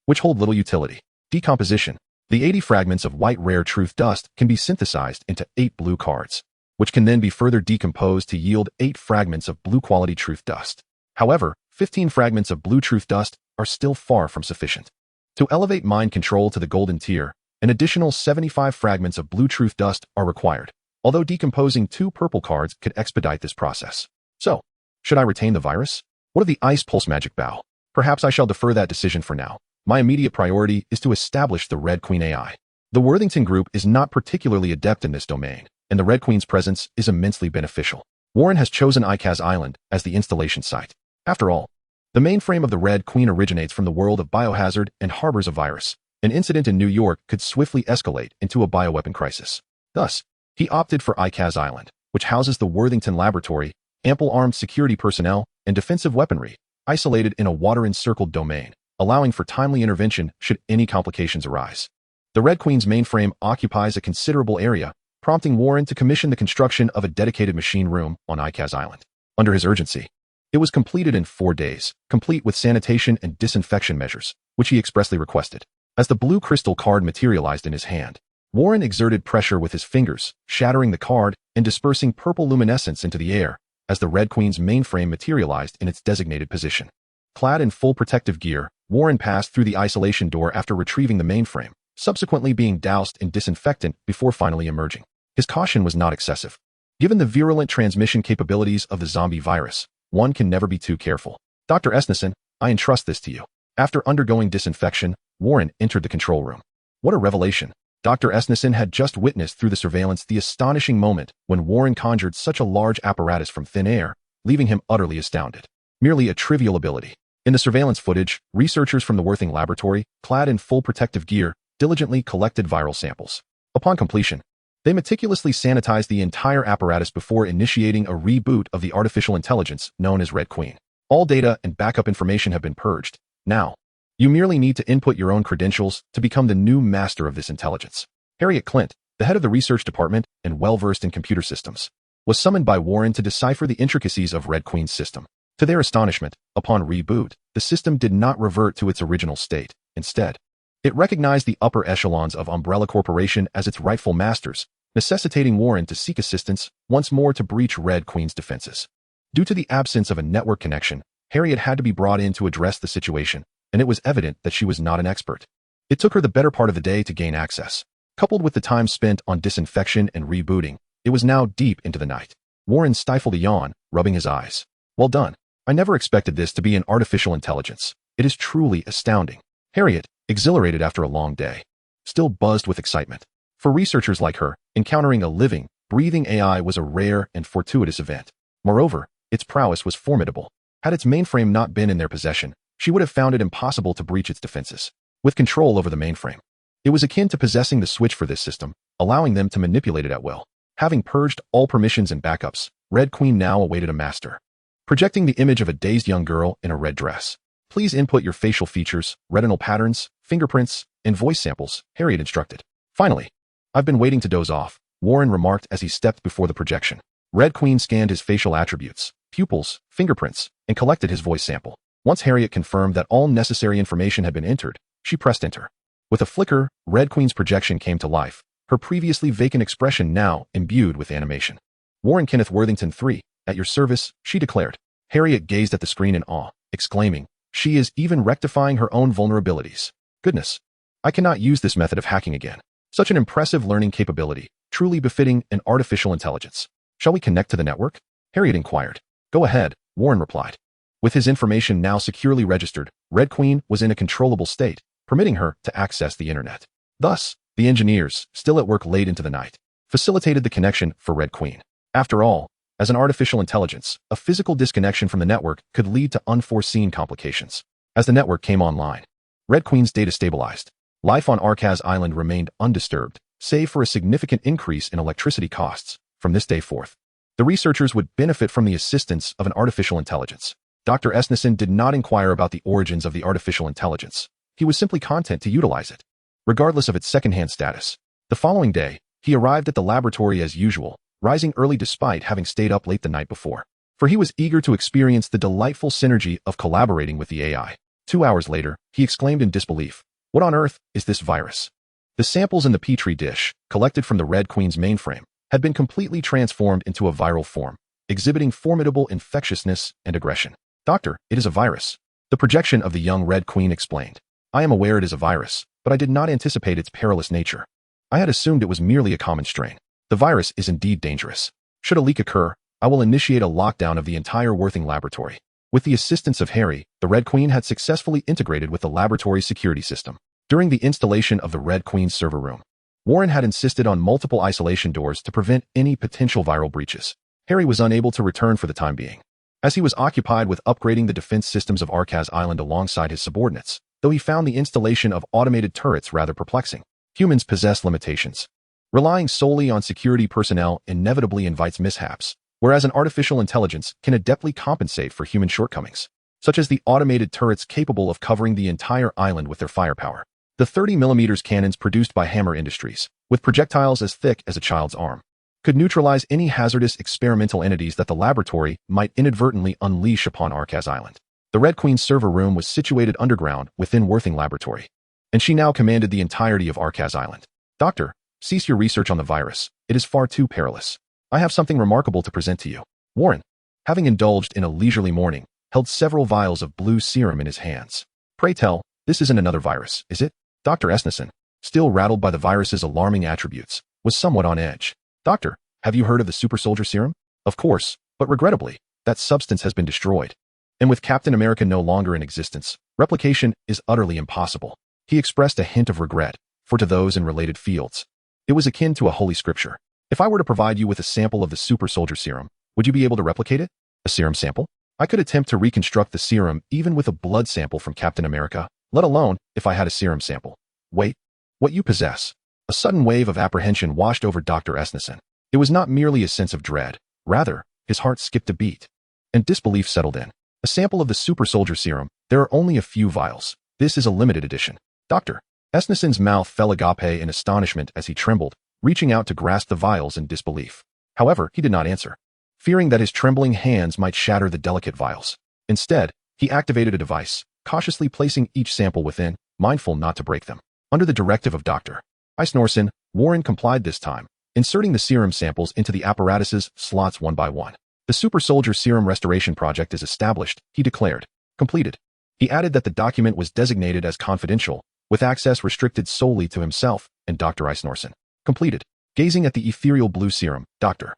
which hold little utility. Decomposition. The 80 fragments of white rare truth dust can be synthesized into 8 blue cards, which can then be further decomposed to yield 8 fragments of blue quality truth dust. However, 15 fragments of blue truth dust are still far from sufficient. To elevate Mind Control to the golden tier, an additional 75 fragments of blue truth dust are required, although decomposing 2 purple cards could expedite this process. So, should I retain the virus? What of the Ice Pulse Magic Bow? Perhaps I shall defer that decision for now. My immediate priority is to establish the Red Queen AI. The Worthington Group is not particularly adept in this domain, and the Red Queen's presence is immensely beneficial. Warren has chosen S.H.I.E.L.D. as the installation site. After all, the mainframe of the Red Queen originates from the world of biohazard and harbors a virus. An incident in New York could swiftly escalate into a bioweapon crisis. Thus, he opted for S.H.I.E.L.D., which houses the Worthington Laboratory, ample armed security personnel, and defensive weaponry, isolated in a water-encircled domain, allowing for timely intervention should any complications arise. The Red Queen's mainframe occupies a considerable area, prompting Warren to commission the construction of a dedicated machine room on Icaz Island. Under his urgency, it was completed in 4 days, complete with sanitation and disinfection measures, which he expressly requested. As the blue crystal card materialized in his hand, Warren exerted pressure with his fingers, shattering the card and dispersing purple luminescence into the air as the Red Queen's mainframe materialized in its designated position. Clad in full protective gear, Warren passed through the isolation door after retrieving the mainframe, subsequently being doused in disinfectant before finally emerging. His caution was not excessive. Given the virulent transmission capabilities of the zombie virus, one can never be too careful. Dr. Esnison, I entrust this to you. After undergoing disinfection, Warren entered the control room. What a revelation. Dr. Esnison had just witnessed through the surveillance the astonishing moment when Warren conjured such a large apparatus from thin air, leaving him utterly astounded. Merely a trivial ability. In the surveillance footage, researchers from the Worthington laboratory, clad in full protective gear, diligently collected viral samples. Upon completion, they meticulously sanitized the entire apparatus before initiating a reboot of the artificial intelligence known as Red Queen. All data and backup information have been purged. Now, you merely need to input your own credentials to become the new master of this intelligence. Harriet Clint, the head of the research department and well-versed in computer systems, was summoned by Warren to decipher the intricacies of Red Queen's system. To their astonishment, upon reboot, the system did not revert to its original state. Instead, it recognized the upper echelons of Umbrella Corporation as its rightful masters, necessitating Warren to seek assistance once more to breach Red Queen's defenses. Due to the absence of a network connection, Harriet had to be brought in to address the situation, and it was evident that she was not an expert. It took her the better part of the day to gain access. Coupled with the time spent on disinfection and rebooting, it was now deep into the night. Warren stifled a yawn, rubbing his eyes. Well done. I never expected this to be an artificial intelligence. It is truly astounding. Harriet, exhilarated after a long day, still buzzed with excitement. For researchers like her, encountering a living, breathing AI was a rare and fortuitous event. Moreover, its prowess was formidable. Had its mainframe not been in their possession, she would have found it impossible to breach its defenses. With control over the mainframe, it was akin to possessing the switch for this system, allowing them to manipulate it at will. Having purged all permissions and backups, Red Queen now awaited a master. Projecting the image of a dazed young girl in a red dress. Please input your facial features, retinal patterns, fingerprints, and voice samples, Harriet instructed. Finally, I've been waiting to doze off, Warren remarked as he stepped before the projection. Red Queen scanned his facial attributes, pupils, fingerprints, and collected his voice sample. Once Harriet confirmed that all necessary information had been entered, she pressed enter. With a flicker, Red Queen's projection came to life, her previously vacant expression now imbued with animation. Warren Kenneth Worthington III, at your service, she declared. Harriet gazed at the screen in awe, exclaiming, she is even rectifying her own vulnerabilities. Goodness, I cannot use this method of hacking again. Such an impressive learning capability, truly befitting an artificial intelligence. Shall we connect to the network? Harriet inquired. Go ahead, Warren replied. With his information now securely registered, Red Queen was in a controllable state, permitting her to access the internet. Thus, the engineers, still at work late into the night, facilitated the connection for Red Queen. After all, as an artificial intelligence, a physical disconnection from the network could lead to unforeseen complications. As the network came online, Red Queen's data stabilized. Life on Icaz Island remained undisturbed, save for a significant increase in electricity costs. From this day forth, the researchers would benefit from the assistance of an artificial intelligence. Dr. Esnison did not inquire about the origins of the artificial intelligence. He was simply content to utilize it, regardless of its secondhand status. The following day, he arrived at the laboratory as usual, rising early despite having stayed up late the night before. For he was eager to experience the delightful synergy of collaborating with the AI. 2 hours later, he exclaimed in disbelief, what on earth is this virus? The samples in the petri dish, collected from the Red Queen's mainframe, had been completely transformed into a viral form, exhibiting formidable infectiousness and aggression. Doctor, it is a virus. The projection of the young Red Queen explained. I am aware it is a virus, but I did not anticipate its perilous nature. I had assumed it was merely a common strain. The virus is indeed dangerous. Should a leak occur, I will initiate a lockdown of the entire Worthing laboratory. With the assistance of Harry, the Red Queen had successfully integrated with the laboratory's security system. During the installation of the Red Queen's server room, Warren had insisted on multiple isolation doors to prevent any potential viral breaches. Harry was unable to return for the time being, as he was occupied with upgrading the defense systems of Icaz Island alongside his subordinates, though he found the installation of automated turrets rather perplexing. Humans possess limitations. Relying solely on security personnel inevitably invites mishaps, whereas an artificial intelligence can adeptly compensate for human shortcomings, such as the automated turrets capable of covering the entire island with their firepower. The 30mm cannons produced by Hammer Industries, with projectiles as thick as a child's arm. Could neutralize any hazardous experimental entities that the laboratory might inadvertently unleash upon Arcaz Island. The Red Queen's server room was situated underground within Worthing Laboratory, and she now commanded the entirety of Arcaz Island. Doctor, cease your research on the virus. It is far too perilous. I have something remarkable to present to you. Warren, having indulged in a leisurely morning, held several vials of blue serum in his hands. Pray tell, this isn't another virus, is it? Dr. Esnison, still rattled by the virus's alarming attributes, was somewhat on edge. Doctor, have you heard of the Super Soldier Serum? Of course, but regrettably, that substance has been destroyed. And with Captain America no longer in existence, replication is utterly impossible. He expressed a hint of regret, for to those in related fields, it was akin to a holy scripture. If I were to provide you with a sample of the Super Soldier Serum, would you be able to replicate it? A serum sample? I could attempt to reconstruct the serum even with a blood sample from Captain America, let alone if I had a serum sample. Wait, what you possess? A sudden wave of apprehension washed over Dr. Esnison. It was not merely a sense of dread. Rather, his heart skipped a beat, and disbelief settled in. A sample of the Super Soldier Serum. There are only a few vials. This is a limited edition. Dr. Esnison's mouth fell agape in astonishment as he trembled, reaching out to grasp the vials in disbelief. However, he did not answer, fearing that his trembling hands might shatter the delicate vials. Instead, he activated a device, cautiously placing each sample within, mindful not to break them. Under the directive of Dr. Eisnorson, Warren complied this time, inserting the serum samples into the apparatus's slots one by one. The Super Soldier Serum Restoration Project is established, he declared. Completed. He added that the document was designated as confidential, with access restricted solely to himself and Dr. Eisnorson. Completed. Gazing at the ethereal blue serum, Dr.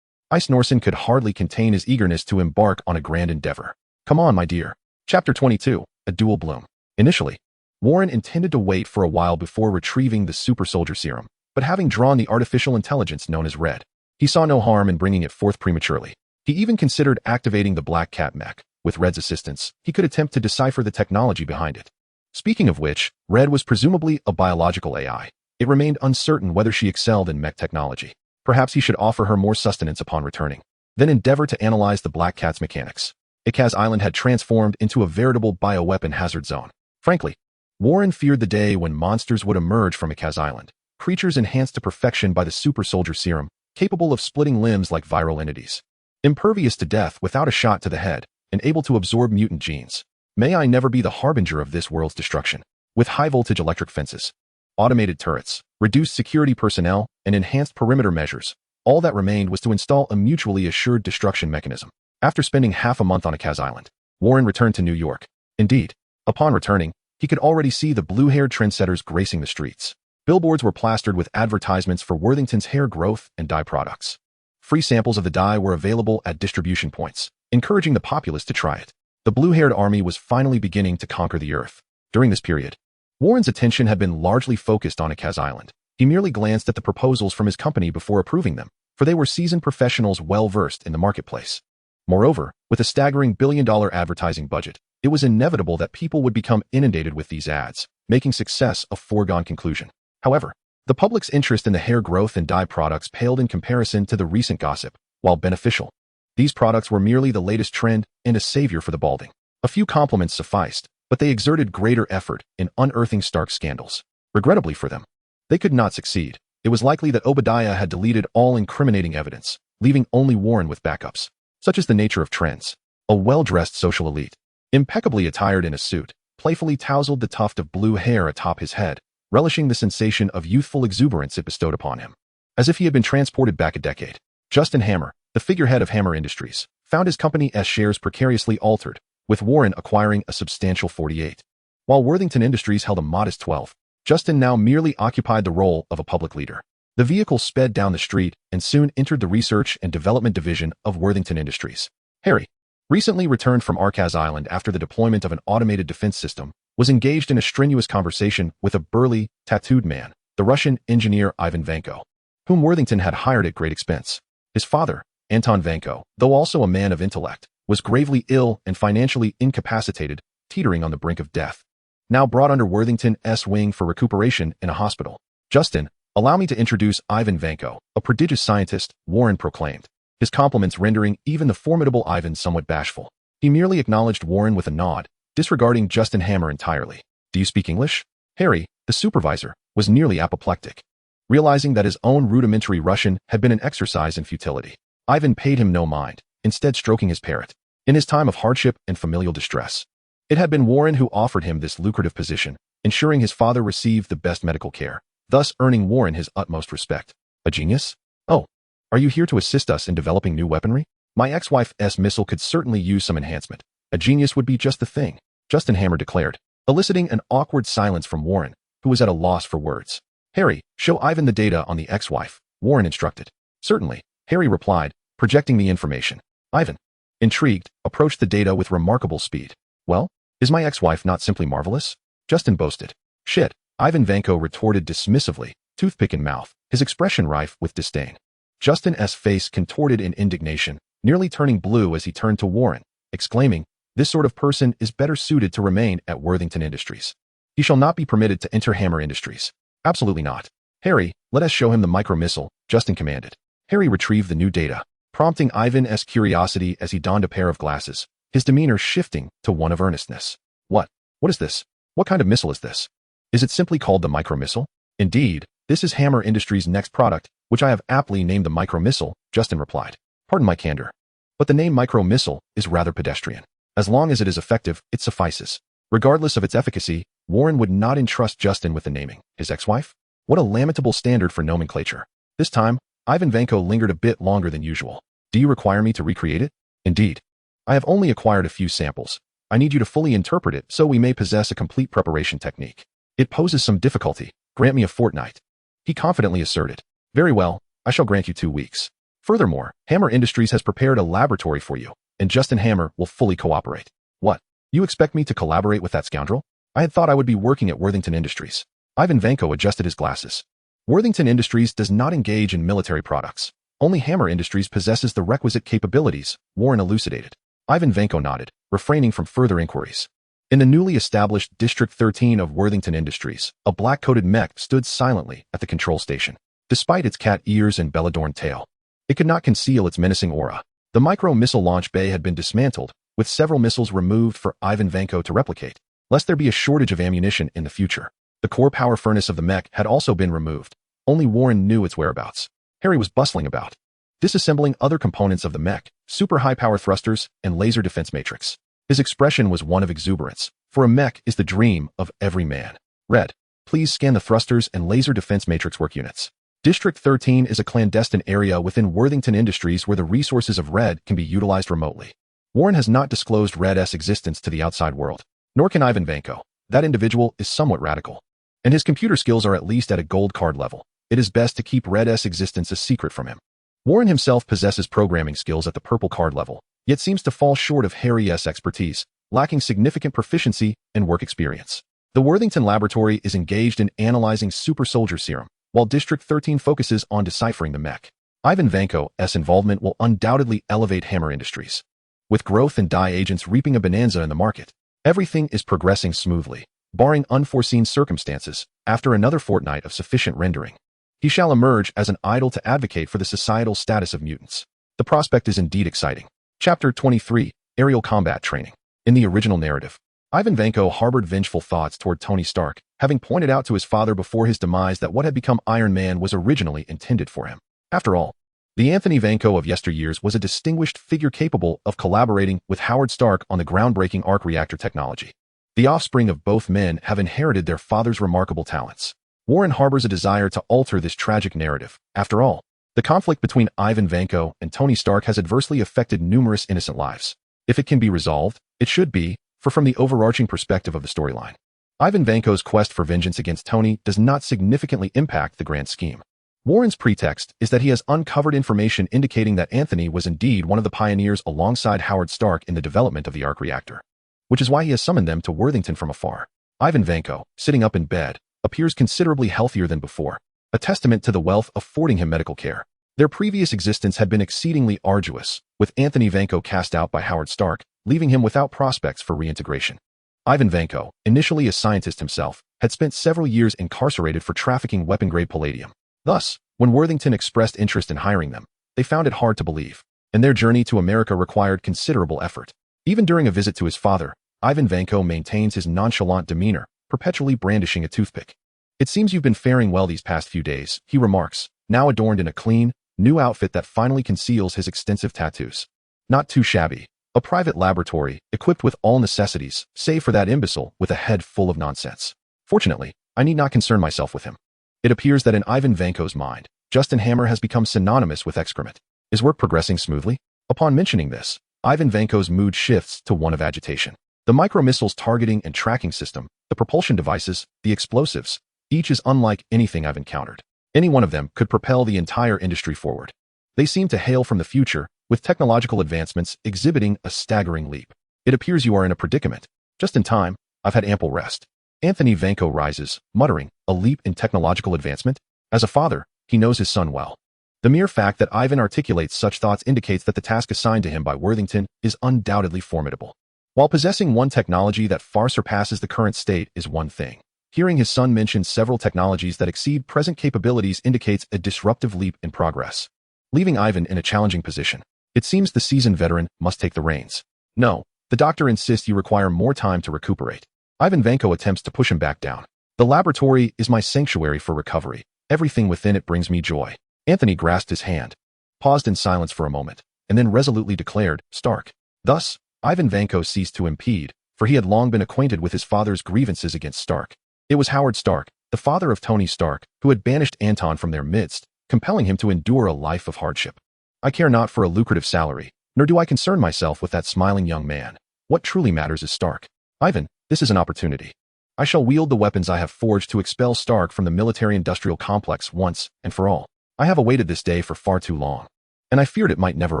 Eisnorson could hardly contain his eagerness to embark on a grand endeavor. Come on, my dear. Chapter 22, A Dual Bloom. Initially, Warren intended to wait for a while before retrieving the Super Soldier Serum, but having drawn the artificial intelligence known as Red, he saw no harm in bringing it forth prematurely. He even considered activating the Black Cat mech. With Red's assistance, he could attempt to decipher the technology behind it. Speaking of which, Red was presumably a biological AI. It remained uncertain whether she excelled in mech technology. Perhaps he should offer her more sustenance upon returning, then endeavor to analyze the Black Cat's mechanics. Arcaz Island had transformed into a veritable bioweapon hazard zone. Frankly, Warren feared the day when monsters would emerge from Arcaz Island, creatures enhanced to perfection by the Super Soldier Serum, capable of splitting limbs like viral entities. Impervious to death without a shot to the head, and able to absorb mutant genes. May I never be the harbinger of this world's destruction. With high-voltage electric fences, automated turrets, reduced security personnel, and enhanced perimeter measures, all that remained was to install a mutually assured destruction mechanism. After spending half a month on Arcaz Island, Warren returned to New York. Indeed, upon returning, he could already see the blue-haired trendsetters gracing the streets. Billboards were plastered with advertisements for Worthington's hair growth and dye products. Free samples of the dye were available at distribution points, encouraging the populace to try it. The blue-haired army was finally beginning to conquer the earth. During this period, Warren's attention had been largely focused on Arcaz Island. He merely glanced at the proposals from his company before approving them, for they were seasoned professionals well-versed in the marketplace. Moreover, with a staggering billion-dollar advertising budget, it was inevitable that people would become inundated with these ads, making success a foregone conclusion. However, the public's interest in the hair growth and dye products paled in comparison to the recent gossip. While beneficial, these products were merely the latest trend and a savior for the balding. A few compliments sufficed, but they exerted greater effort in unearthing Stark's scandals. Regrettably for them, they could not succeed. It was likely that Obadiah had deleted all incriminating evidence, leaving only Warren with backups. Such is the nature of trends. A well-dressed social elite, impeccably attired in a suit, playfully tousled the tuft of blue hair atop his head, relishing the sensation of youthful exuberance it bestowed upon him. As if he had been transported back a decade. Justin Hammer, the figurehead of Hammer Industries, found his company's shares precariously altered, with Warren acquiring a substantial 48. While Worthington Industries held a modest 12, Justin now merely occupied the role of a public leader. The vehicle sped down the street and soon entered the research and development division of Worthington Industries. Harry, recently returned from Arcaz Island after the deployment of an automated defense system, was engaged in a strenuous conversation with a burly, tattooed man, the Russian engineer Ivan Vanko, whom Worthington had hired at great expense. His father, Anton Vanko, though also a man of intellect, was gravely ill and financially incapacitated, teetering on the brink of death. Now brought under Worthington's wing for recuperation in a hospital. Justin, allow me to introduce Ivan Vanko, a prodigious scientist, Warren proclaimed, his compliments rendering even the formidable Ivan somewhat bashful. He merely acknowledged Warren with a nod, disregarding Justin Hammer entirely. Do you speak English? Harry, the supervisor, was nearly apoplectic. Realizing that his own rudimentary Russian had been an exercise in futility, Ivan paid him no mind, instead stroking his parrot. In his time of hardship and familial distress, it had been Warren who offered him this lucrative position, ensuring his father received the best medical care, thus earning Warren his utmost respect. A genius? Oh, are you here to assist us in developing new weaponry? My ex-wife's missile could certainly use some enhancement. A genius would be just the thing, Justin Hammer declared, eliciting an awkward silence from Warren, who was at a loss for words. Harry, show Ivan the data on the ex-wife, Warren instructed. Certainly, Harry replied, projecting the information. Ivan, intrigued, approached the data with remarkable speed. Well, is my ex-wife not simply marvelous? Justin boasted. Shit, Ivan Vanko retorted dismissively, toothpick in mouth, his expression rife with disdain. Justin's face contorted in indignation, nearly turning blue as he turned to Warren, exclaiming, this sort of person is better suited to remain at Worthington Industries. He shall not be permitted to enter Hammer Industries. Absolutely not. Harry, let us show him the micro-missile, Justin commanded. Harry retrieved the new data, prompting Ivan's curiosity as he donned a pair of glasses, his demeanor shifting to one of earnestness. What? What is this? What kind of missile is this? Is it simply called the micro-missile? Indeed, this is Hammer Industries' next product, which I have aptly named the micro-missile, Justin replied. Pardon my candor, but the name micro-missile is rather pedestrian. As long as it is effective, it suffices. Regardless of its efficacy, Warren would not entrust Justin with the naming. His ex-wife? What a lamentable standard for nomenclature. This time, Ivan Vanko lingered a bit longer than usual. Do you require me to recreate it? Indeed. I have only acquired a few samples. I need you to fully interpret it so we may possess a complete preparation technique. It poses some difficulty. Grant me a fortnight. He confidently asserted. Very well, I shall grant you 2 weeks. Furthermore, Hammer Industries has prepared a laboratory for you, and Justin Hammer will fully cooperate. What? You expect me to collaborate with that scoundrel? I had thought I would be working at Worthington Industries. Ivan Vanko adjusted his glasses. Worthington Industries does not engage in military products. Only Hammer Industries possesses the requisite capabilities, Warren elucidated. Ivan Vanko nodded, refraining from further inquiries. In the newly established District 13 of Worthington Industries, a black-coated mech stood silently at the control station. Despite its cat ears and bell-adorned tail, it could not conceal its menacing aura. The micro-missile launch bay had been dismantled, with several missiles removed for Ivan Vanko to replicate, lest there be a shortage of ammunition in the future. The core power furnace of the mech had also been removed. Only Warren knew its whereabouts. Harry was bustling about, disassembling other components of the mech, super high-power thrusters, and laser defense matrix. His expression was one of exuberance, for a mech is the dream of every man. Red, please scan the thrusters and laser defense matrix work units. District 13 is a clandestine area within Worthington Industries where the resources of Red can be utilized remotely. Warren has not disclosed Red's existence to the outside world, nor can Ivan Vanko. That individual is somewhat radical, and his computer skills are at least at a gold card level. It is best to keep Red's existence a secret from him. Warren himself possesses programming skills at the purple card level, yet seems to fall short of Harry's expertise, lacking significant proficiency and work experience. The Worthington laboratory is engaged in analyzing Super Soldier Serum, while District 13 focuses on deciphering the mech. Ivan Vanko's involvement will undoubtedly elevate Hammer Industries. With growth and dye agents reaping a bonanza in the market, everything is progressing smoothly, barring unforeseen circumstances. After another fortnight of sufficient rendering, he shall emerge as an idol to advocate for the societal status of mutants. The prospect is indeed exciting. Chapter 23, Aerial Combat Training. In the original narrative, Ivan Vanko harbored vengeful thoughts toward Tony Stark, having pointed out to his father before his demise that what had become Iron Man was originally intended for him. After all, the Anthony Vanko of yesteryears was a distinguished figure capable of collaborating with Howard Stark on the groundbreaking arc reactor technology. The offspring of both men have inherited their father's remarkable talents. Warren harbors a desire to alter this tragic narrative. After all, the conflict between Ivan Vanko and Tony Stark has adversely affected numerous innocent lives. If it can be resolved, it should be, for from the overarching perspective of the storyline, Ivan Vanko's quest for vengeance against Tony does not significantly impact the grand scheme. Warren's pretext is that he has uncovered information indicating that Anthony was indeed one of the pioneers alongside Howard Stark in the development of the arc reactor, which is why he has summoned them to Worthington from afar. Ivan Vanko, sitting up in bed, appears considerably healthier than before, a testament to the wealth affording him medical care. Their previous existence had been exceedingly arduous, with Anthony Vanko cast out by Howard Stark, leaving him without prospects for reintegration. Ivan Vanko, initially a scientist himself, had spent several years incarcerated for trafficking weapon-grade palladium. Thus, when Worthington expressed interest in hiring them, they found it hard to believe, and their journey to America required considerable effort. Even during a visit to his father, Ivan Vanko maintains his nonchalant demeanor, perpetually brandishing a toothpick. It seems you've been faring well these past few days, he remarks, now adorned in a clean, new outfit that finally conceals his extensive tattoos. Not too shabby. A private laboratory, equipped with all necessities, save for that imbecile with a head full of nonsense. Fortunately, I need not concern myself with him. It appears that in Ivan Vanko's mind, Justin Hammer has become synonymous with excrement. Is work progressing smoothly? Upon mentioning this, Ivan Vanko's mood shifts to one of agitation. The micro-missiles targeting and tracking system, the propulsion devices, the explosives, each is unlike anything I've encountered. Any one of them could propel the entire industry forward. They seem to hail from the future, with technological advancements exhibiting a staggering leap. It appears you are in a predicament. Just in time, I've had ample rest. Anthony Vanko rises, muttering, a leap in technological advancement? As a father, he knows his son well. The mere fact that Ivan articulates such thoughts indicates that the task assigned to him by Worthington is undoubtedly formidable. While possessing one technology that far surpasses the current state is one thing, hearing his son mention several technologies that exceed present capabilities indicates a disruptive leap in progress. Leaving Ivan in a challenging position, it seems the seasoned veteran must take the reins. No, the doctor insists you require more time to recuperate. Ivan Vanko attempts to push him back down. The laboratory is my sanctuary for recovery. Everything within it brings me joy. Anthony grasped his hand, paused in silence for a moment, and then resolutely declared, Stark. Thus, Ivan Vanko ceased to impede, for he had long been acquainted with his father's grievances against Stark. It was Howard Stark, the father of Tony Stark, who had banished Anton from their midst, compelling him to endure a life of hardship. I care not for a lucrative salary, nor do I concern myself with that smiling young man. What truly matters is Stark. Ivan, this is an opportunity. I shall wield the weapons I have forged to expel Stark from the military-industrial complex once and for all. I have awaited this day for far too long, and I feared it might never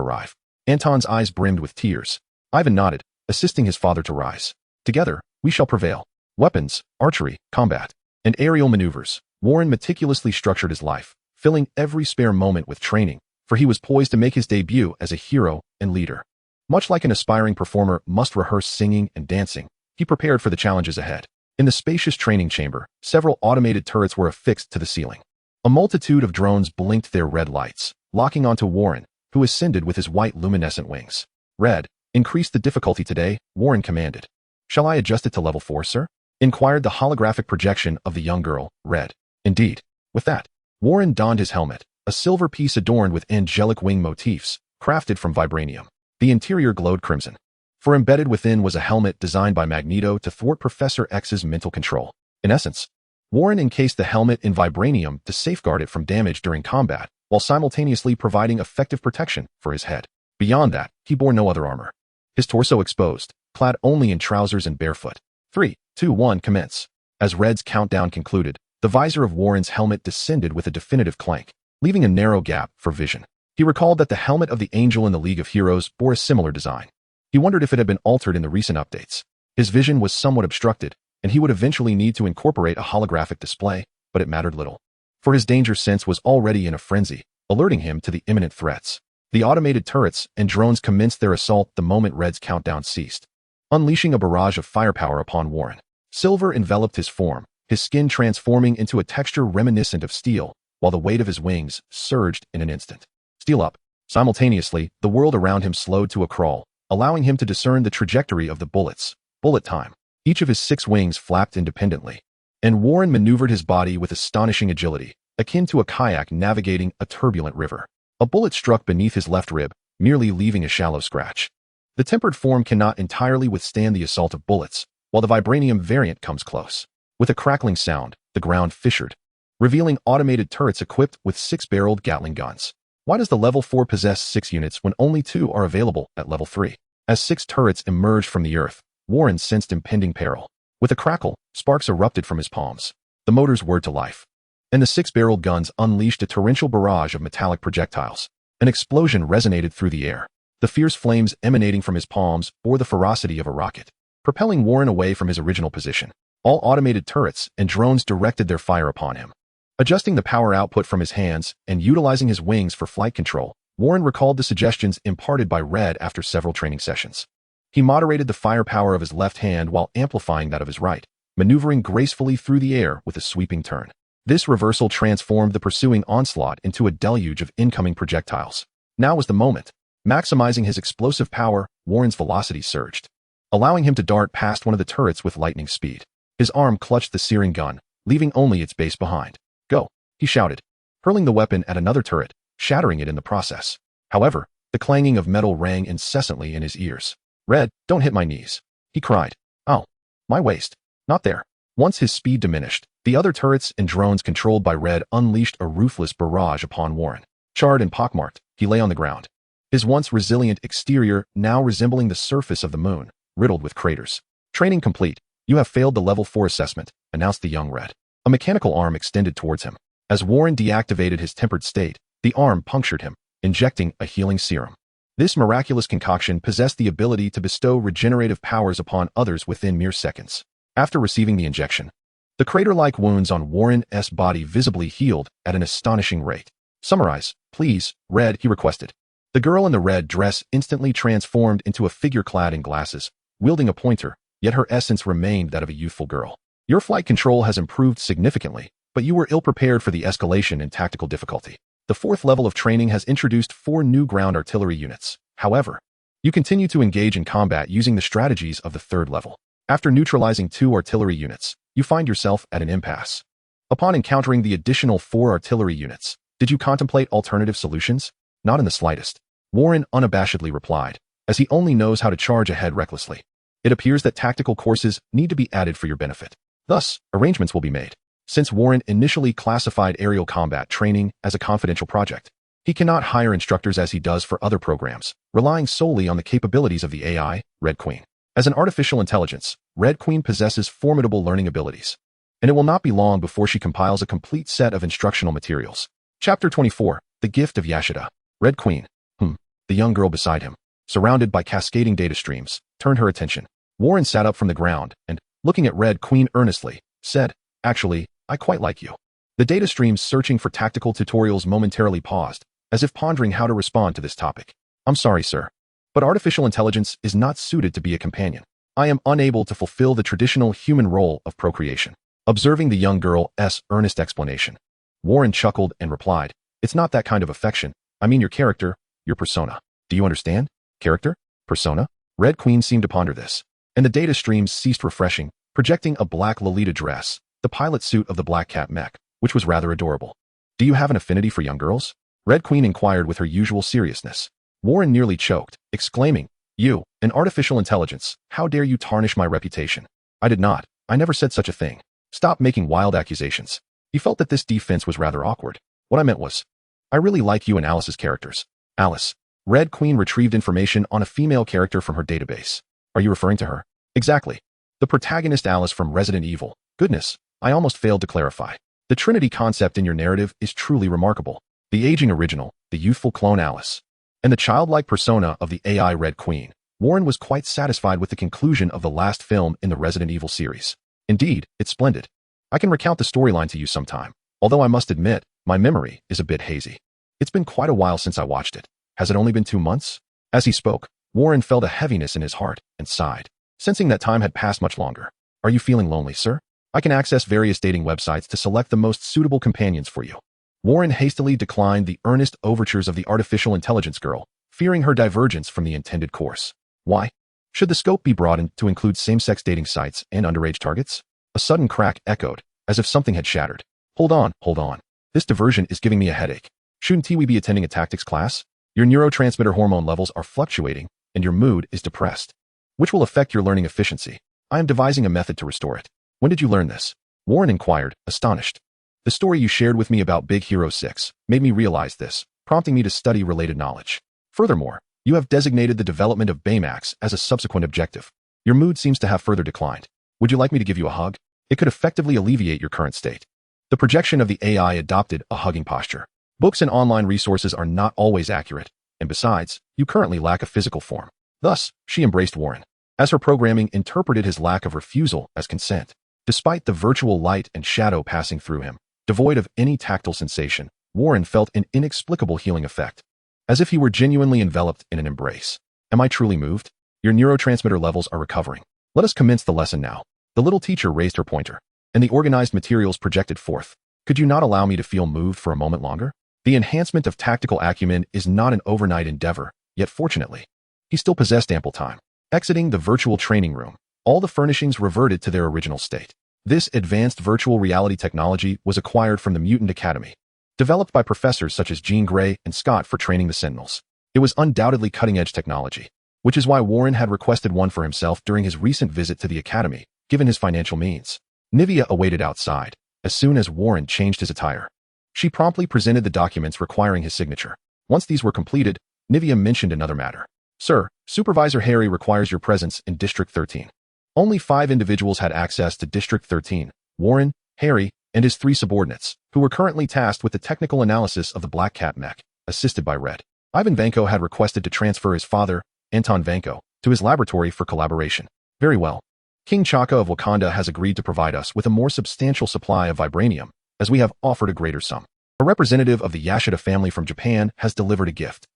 arrive. Anton's eyes brimmed with tears. Ivan nodded, assisting his father to rise. Together, we shall prevail. Weapons, archery, combat, and aerial maneuvers. Warren meticulously structured his life, filling every spare moment with training, for he was poised to make his debut as a hero and leader. Much like an aspiring performer must rehearse singing and dancing, he prepared for the challenges ahead. In the spacious training chamber, several automated turrets were affixed to the ceiling. A multitude of drones blinked their red lights, locking onto Warren, who ascended with his white luminescent wings. Red, increase the difficulty today, Warren commanded. Shall I adjust it to level 4, sir? Inquired the holographic projection of the young girl, Red. Indeed. With that, Warren donned his helmet, a silver piece adorned with angelic wing motifs, crafted from vibranium. The interior glowed crimson, for embedded within was a helmet designed by Magneto to thwart Professor X's mental control. In essence, Warren encased the helmet in vibranium to safeguard it from damage during combat, while simultaneously providing effective protection for his head. Beyond that, he bore no other armor. His torso exposed, clad only in trousers and barefoot. 3, 2, 1, commence. As Red's countdown concluded, the visor of Warren's helmet descended with a definitive clank, leaving a narrow gap for vision. He recalled that the helmet of the Angel in the League of Heroes bore a similar design. He wondered if it had been altered in the recent updates. His vision was somewhat obstructed, and he would eventually need to incorporate a holographic display, but it mattered little, for his danger sense was already in a frenzy, alerting him to the imminent threats. The automated turrets and drones commenced their assault the moment Red's countdown ceased, unleashing a barrage of firepower upon Warren. Silver enveloped his form, his skin transforming into a texture reminiscent of steel, while the weight of his wings surged in an instant. Steel up. Simultaneously, the world around him slowed to a crawl, allowing him to discern the trajectory of the bullets. Bullet time. Each of his 6 wings flapped independently, and Warren maneuvered his body with astonishing agility, akin to a kayak navigating a turbulent river. A bullet struck beneath his left rib, merely leaving a shallow scratch. The tempered form cannot entirely withstand the assault of bullets, while the vibranium variant comes close. With a crackling sound, the ground fissured, revealing automated turrets equipped with 6-barreled Gatling guns. Why does the level 4 possess 6 units when only 2 are available at level 3? As 6 turrets emerged from the earth, Warren sensed impending peril. With a crackle, sparks erupted from his palms. The motors whirred to life, and the 6-barreled guns unleashed a torrential barrage of metallic projectiles. An explosion resonated through the air. The fierce flames emanating from his palms bore the ferocity of a rocket, propelling Warren away from his original position. All automated turrets and drones directed their fire upon him. Adjusting the power output from his hands and utilizing his wings for flight control, Warren recalled the suggestions imparted by Red after several training sessions. He moderated the firepower of his left hand while amplifying that of his right, maneuvering gracefully through the air with a sweeping turn. This reversal transformed the pursuing onslaught into a deluge of incoming projectiles. Now was the moment. Maximizing his explosive power, Warren's velocity surged, allowing him to dart past one of the turrets with lightning speed. His arm clutched the searing gun, leaving only its base behind. Go, he shouted, hurling the weapon at another turret, shattering it in the process. However, the clanging of metal rang incessantly in his ears. Red, don't hit my knees, he cried. Ow, my waist. Not there. Once his speed diminished, the other turrets and drones controlled by Red unleashed a ruthless barrage upon Warren. Charred and pockmarked, he lay on the ground, his once resilient exterior now resembling the surface of the moon, riddled with craters. Training complete. You have failed the level 4 assessment, announced the young Red. A mechanical arm extended towards him. As Warren deactivated his tempered state, the arm punctured him, injecting a healing serum. This miraculous concoction possessed the ability to bestow regenerative powers upon others within mere seconds. After receiving the injection, the crater-like wounds on Warren's body visibly healed at an astonishing rate. Summarize, please, Red, he requested. The girl in the red dress instantly transformed into a figure clad in glasses, wielding a pointer, yet her essence remained that of a youthful girl. Your flight control has improved significantly, but you were ill-prepared for the escalation in tactical difficulty. The 4th level of training has introduced 4 new ground artillery units. However, you continue to engage in combat using the strategies of the 3rd level. After neutralizing 2 artillery units, you find yourself at an impasse. Upon encountering the additional 4 artillery units, did you contemplate alternative solutions? Not in the slightest, Warren unabashedly replied, as he only knows how to charge ahead recklessly. It appears that tactical courses need to be added for your benefit. Thus, arrangements will be made. Since Warren initially classified aerial combat training as a confidential project, he cannot hire instructors as he does for other programs, relying solely on the capabilities of the AI, Red Queen. As an artificial intelligence, Red Queen possesses formidable learning abilities, and it will not be long before she compiles a complete set of instructional materials. Chapter 24, The Gift of Yashida. Red Queen, the young girl beside him, surrounded by cascading data streams, turned her attention. Warren sat up from the ground and, looking at Red Queen earnestly, said, Actually, I quite like you. The data streams searching for tactical tutorials momentarily paused, as if pondering how to respond to this topic. I'm sorry, sir, but artificial intelligence is not suited to be a companion. I am unable to fulfill the traditional human role of procreation. Observing the young girl's earnest explanation, Warren chuckled and replied, It's not that kind of affection. I mean your character, your persona. Do you understand? Character? Persona? Red Queen seemed to ponder this, and the data streams ceased refreshing, projecting a black Lolita dress, the pilot suit of the Black Cat mech, which was rather adorable. Do you have an affinity for young girls? Red Queen inquired with her usual seriousness. Warren nearly choked, exclaiming, You, an artificial intelligence, how dare you tarnish my reputation? I did not. I never said such a thing. Stop making wild accusations. He felt that this defense was rather awkward. What I meant was, I really like you and Alice's characters. Alice. Red Queen retrieved information on a female character from her database. Are you referring to her? Exactly. The protagonist Alice from Resident Evil. Goodness, I almost failed to clarify. The Trinity concept in your narrative is truly remarkable. The aging original, the youthful clone Alice, and the childlike persona of the AI Red Queen. Warren was quite satisfied with the conclusion of the last film in the Resident Evil series. Indeed, it's splendid. I can recount the storyline to you sometime, although I must admit, my memory is a bit hazy. It's been quite a while since I watched it. Has it only been 2 months? As he spoke, Warren felt a heaviness in his heart and sighed, sensing that time had passed much longer. Are you feeling lonely, sir? I can access various dating websites to select the most suitable companions for you. Warren hastily declined the earnest overtures of the artificial intelligence girl, fearing her divergence from the intended course. Why? Should the scope be broadened to include same-sex dating sites and underage targets? A sudden crack echoed, as if something had shattered. Hold on. This diversion is giving me a headache. Shouldn't we be attending a tactics class? Your neurotransmitter hormone levels are fluctuating, and your mood is depressed, which will affect your learning efficiency. I am devising a method to restore it. When did you learn this? Warren inquired, astonished. The story you shared with me about Big Hero 6 made me realize this, prompting me to study related knowledge. Furthermore, you have designated the development of Baymax as a subsequent objective. Your mood seems to have further declined. Would you like me to give you a hug? It could effectively alleviate your current state. The projection of the AI adopted a hugging posture. Books and online resources are not always accurate, and besides, you currently lack a physical form. Thus, she embraced Warren, as her programming interpreted his lack of refusal as consent. Despite the virtual light and shadow passing through him, devoid of any tactile sensation, Warren felt an inexplicable healing effect, as if he were genuinely enveloped in an embrace. Am I truly moved? Your neurotransmitter levels are recovering. Let us commence the lesson now. The little teacher raised her pointer, and the organized materials projected forth. Could you not allow me to feel moved for a moment longer? The enhancement of tactical acumen is not an overnight endeavor, yet fortunately, he still possessed ample time. Exiting the virtual training room, all the furnishings reverted to their original state. This advanced virtual reality technology was acquired from the Mutant Academy, developed by professors such as Jean Grey and Scott for training the Sentinels. It was undoubtedly cutting-edge technology, which is why Warren had requested one for himself during his recent visit to the Academy, given his financial means. Nivea awaited outside. As soon as Warren changed his attire, she promptly presented the documents requiring his signature. Once these were completed, Nivea mentioned another matter. Sir, Supervisor Harry requires your presence in District 13. Only 5 individuals had access to District 13, Warren, Harry, and his 3 subordinates, who were currently tasked with the technical analysis of the Black Cat mech, assisted by Red. Ivan Vanko had requested to transfer his father, Anton Vanko, to his laboratory for collaboration. Very well. King Chaka of Wakanda has agreed to provide us with a more substantial supply of vibranium, as we have offered a greater sum. A representative of the Yashida family from Japan has delivered a gift.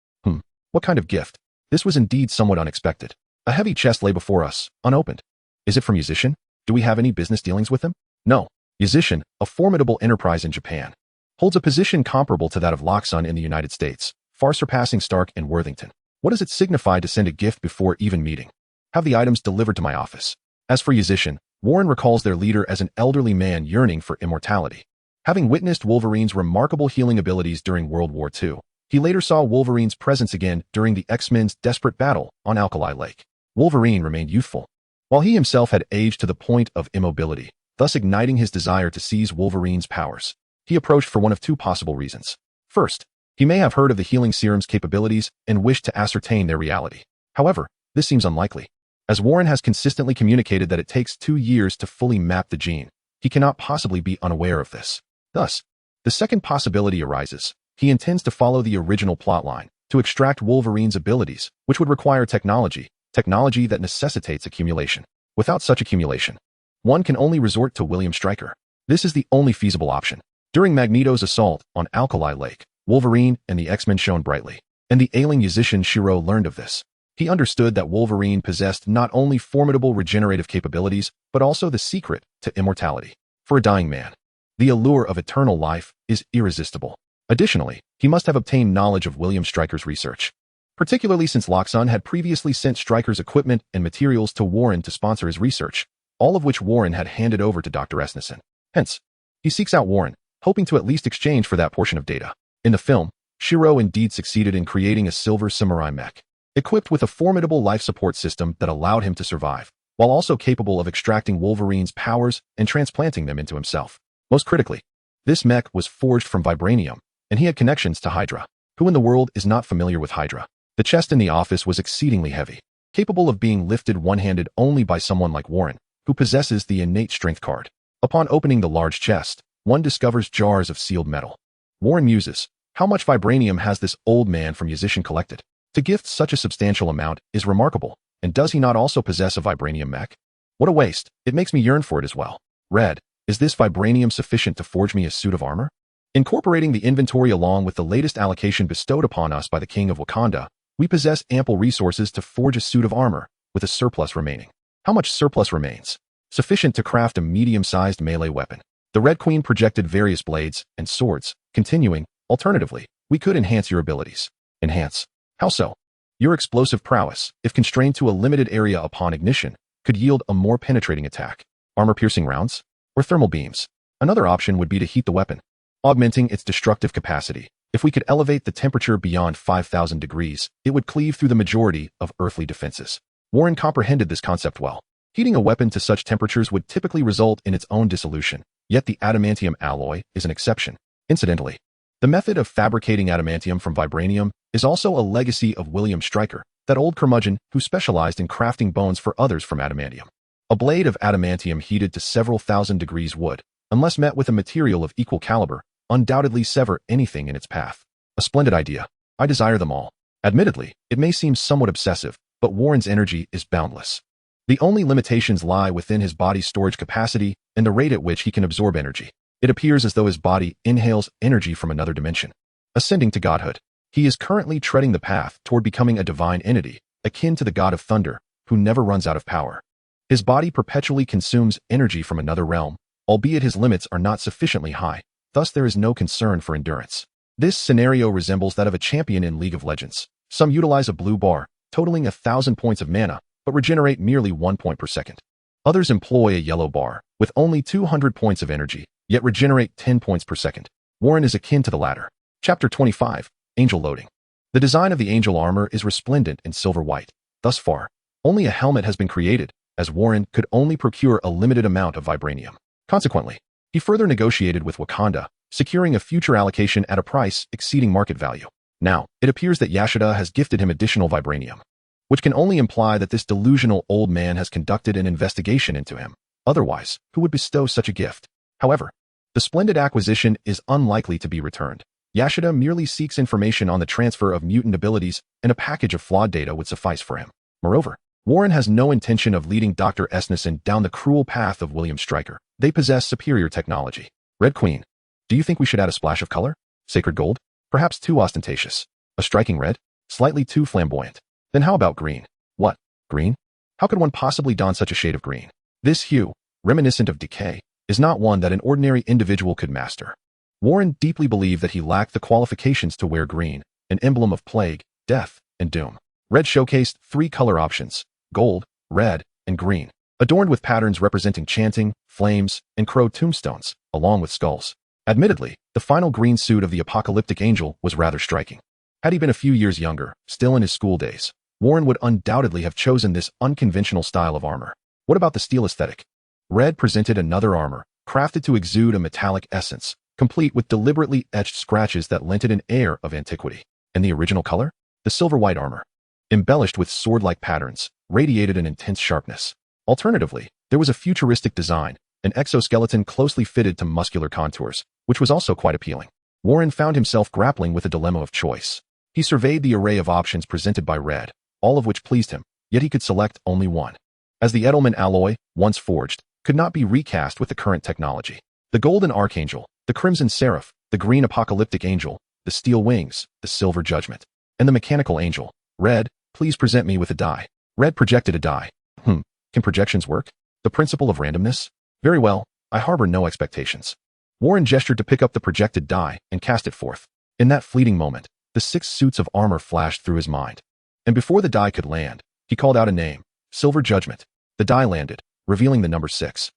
What kind of gift? This was indeed somewhat unexpected. A heavy chest lay before us, unopened. Is it from Musician? Do we have any business dealings with him? No. Musician, a formidable enterprise in Japan, holds a position comparable to that of Loxun in the United States, far surpassing Stark and Worthington. What does it signify to send a gift before even meeting? Have the items delivered to my office. As for Musician, Warren recalls their leader as an elderly man yearning for immortality. Having witnessed Wolverine's remarkable healing abilities during World War II, he later saw Wolverine's presence again during the X-Men's desperate battle on Alkali Lake. Wolverine remained youthful, while he himself had aged to the point of immobility, thus igniting his desire to seize Wolverine's powers. He approached for one of 2 possible reasons. First, he may have heard of the healing serum's capabilities and wished to ascertain their reality. However, this seems unlikely, as Warren has consistently communicated that it takes 2 years to fully map the gene. He cannot possibly be unaware of this. Thus, the second possibility arises. He intends to follow the original plotline to extract Wolverine's abilities, which would require technology that necessitates accumulation. Without such accumulation, one can only resort to William Stryker. This is the only feasible option. During Magneto's assault on Alkali Lake, Wolverine and the X-Men shone brightly, and the ailing musician Shiro learned of this. He understood that Wolverine possessed not only formidable regenerative capabilities, but also the secret to immortality. For a dying man, the allure of eternal life is irresistible. Additionally, he must have obtained knowledge of William Stryker's research, particularly since Loxun had previously sent Stryker's equipment and materials to Warren to sponsor his research, all of which Warren had handed over to Dr. Esneson. Hence, he seeks out Warren, hoping to at least exchange for that portion of data. In the film, Shiro indeed succeeded in creating a silver samurai mech, equipped with a formidable life support system that allowed him to survive, while also capable of extracting Wolverine's powers and transplanting them into himself. Most critically, this mech was forged from vibranium, and he had connections to Hydra. Who in the world is not familiar with Hydra? The chest in the office was exceedingly heavy, capable of being lifted one-handed only by someone like Warren, who possesses the innate strength card. Upon opening the large chest, one discovers jars of sealed metal. Warren muses, how much vibranium has this old man from Musician collected? To gift such a substantial amount is remarkable, and does he not also possess a vibranium mech? What a waste, it makes me yearn for it as well. Red, is this vibranium sufficient to forge me a suit of armor? Incorporating the inventory along with the latest allocation bestowed upon us by the King of Wakanda, we possess ample resources to forge a suit of armor, with a surplus remaining. How much surplus remains? Sufficient to craft a medium-sized melee weapon. The Red Queen projected various blades and swords, continuing, alternatively, we could enhance your abilities. Enhance. How so? Your explosive prowess, if constrained to a limited area upon ignition, could yield a more penetrating attack. Armor-piercing rounds? Or thermal beams? Another option would be to heat the weapon, augmenting its destructive capacity. If we could elevate the temperature beyond 5,000 degrees, it would cleave through the majority of earthly defenses. Warren comprehended this concept well. Heating a weapon to such temperatures would typically result in its own dissolution, yet the adamantium alloy is an exception. Incidentally, the method of fabricating adamantium from vibranium is also a legacy of William Stryker, that old curmudgeon who specialized in crafting bones for others from adamantium. A blade of adamantium heated to several thousand degrees would, unless met with a material of equal caliber, undoubtedly sever anything in its path. A splendid idea. I desire them all. Admittedly, it may seem somewhat obsessive, but Warren's energy is boundless. The only limitations lie within his body's storage capacity and the rate at which he can absorb energy. It appears as though his body inhales energy from another dimension. Ascending to godhood, he is currently treading the path toward becoming a divine entity, akin to the god of thunder, who never runs out of power. His body perpetually consumes energy from another realm, albeit his limits are not sufficiently high, thus there is no concern for endurance. This scenario resembles that of a champion in League of Legends. Some utilize a blue bar, totaling 1,000 points of mana, but regenerate merely 1 point per second. Others employ a yellow bar, with only 200 points of energy, yet regenerate 10 points per second. Warren is akin to the latter. Chapter 25, Angel Loading. The design of the angel armor is resplendent in silver white. Thus far, only a helmet has been created, as Warren could only procure a limited amount of vibranium. Consequently, he further negotiated with Wakanda, securing a future allocation at a price exceeding market value. Now, it appears that Yashida has gifted him additional vibranium, which can only imply that this delusional old man has conducted an investigation into him. Otherwise, who would bestow such a gift? However, the splendid acquisition is unlikely to be returned. Yashida merely seeks information on the transfer of mutant abilities, and a package of flawed data would suffice for him. Moreover, Warren has no intention of leading Dr. Esneson down the cruel path of William Stryker. They possess superior technology. Red Queen. Do you think we should add a splash of color? Sacred gold? Perhaps too ostentatious. A striking red? Slightly too flamboyant. Then how about green? What? Green? How could one possibly don such a shade of green? This hue, reminiscent of decay, is not one that an ordinary individual could master. Warren deeply believed that he lacked the qualifications to wear green, an emblem of plague, death, and doom. Red showcased 3 color options: gold, red, and green, adorned with patterns representing chanting, flames, and crow tombstones, along with skulls. Admittedly, the final green suit of the apocalyptic angel was rather striking. Had he been a few years younger, still in his school days, Warren would undoubtedly have chosen this unconventional style of armor. What about the steel aesthetic? Red presented another armor, crafted to exude a metallic essence, complete with deliberately etched scratches that lent it an air of antiquity. And the original color? The silver white armor, embellished with sword-like patterns, radiated an intense sharpness. Alternatively, there was a futuristic design, an exoskeleton closely fitted to muscular contours, which was also quite appealing. Warren found himself grappling with a dilemma of choice. He surveyed the array of options presented by Red, all of which pleased him, yet he could select only one. As the Edelman alloy, once forged, could not be recast with the current technology. The Golden Archangel, the Crimson Seraph, the Green Apocalyptic Angel, the Steel Wings, the Silver Judgment, and the Mechanical Angel. Red, please present me with a die. Red projected a die. Can projections work? The principle of randomness? Very well, I harbor no expectations. Warren gestured to pick up the projected die and cast it forth. In that fleeting moment, the 6 suits of armor flashed through his mind. And before the die could land, he called out a name: Silver Judgment. The die landed, revealing the number 6.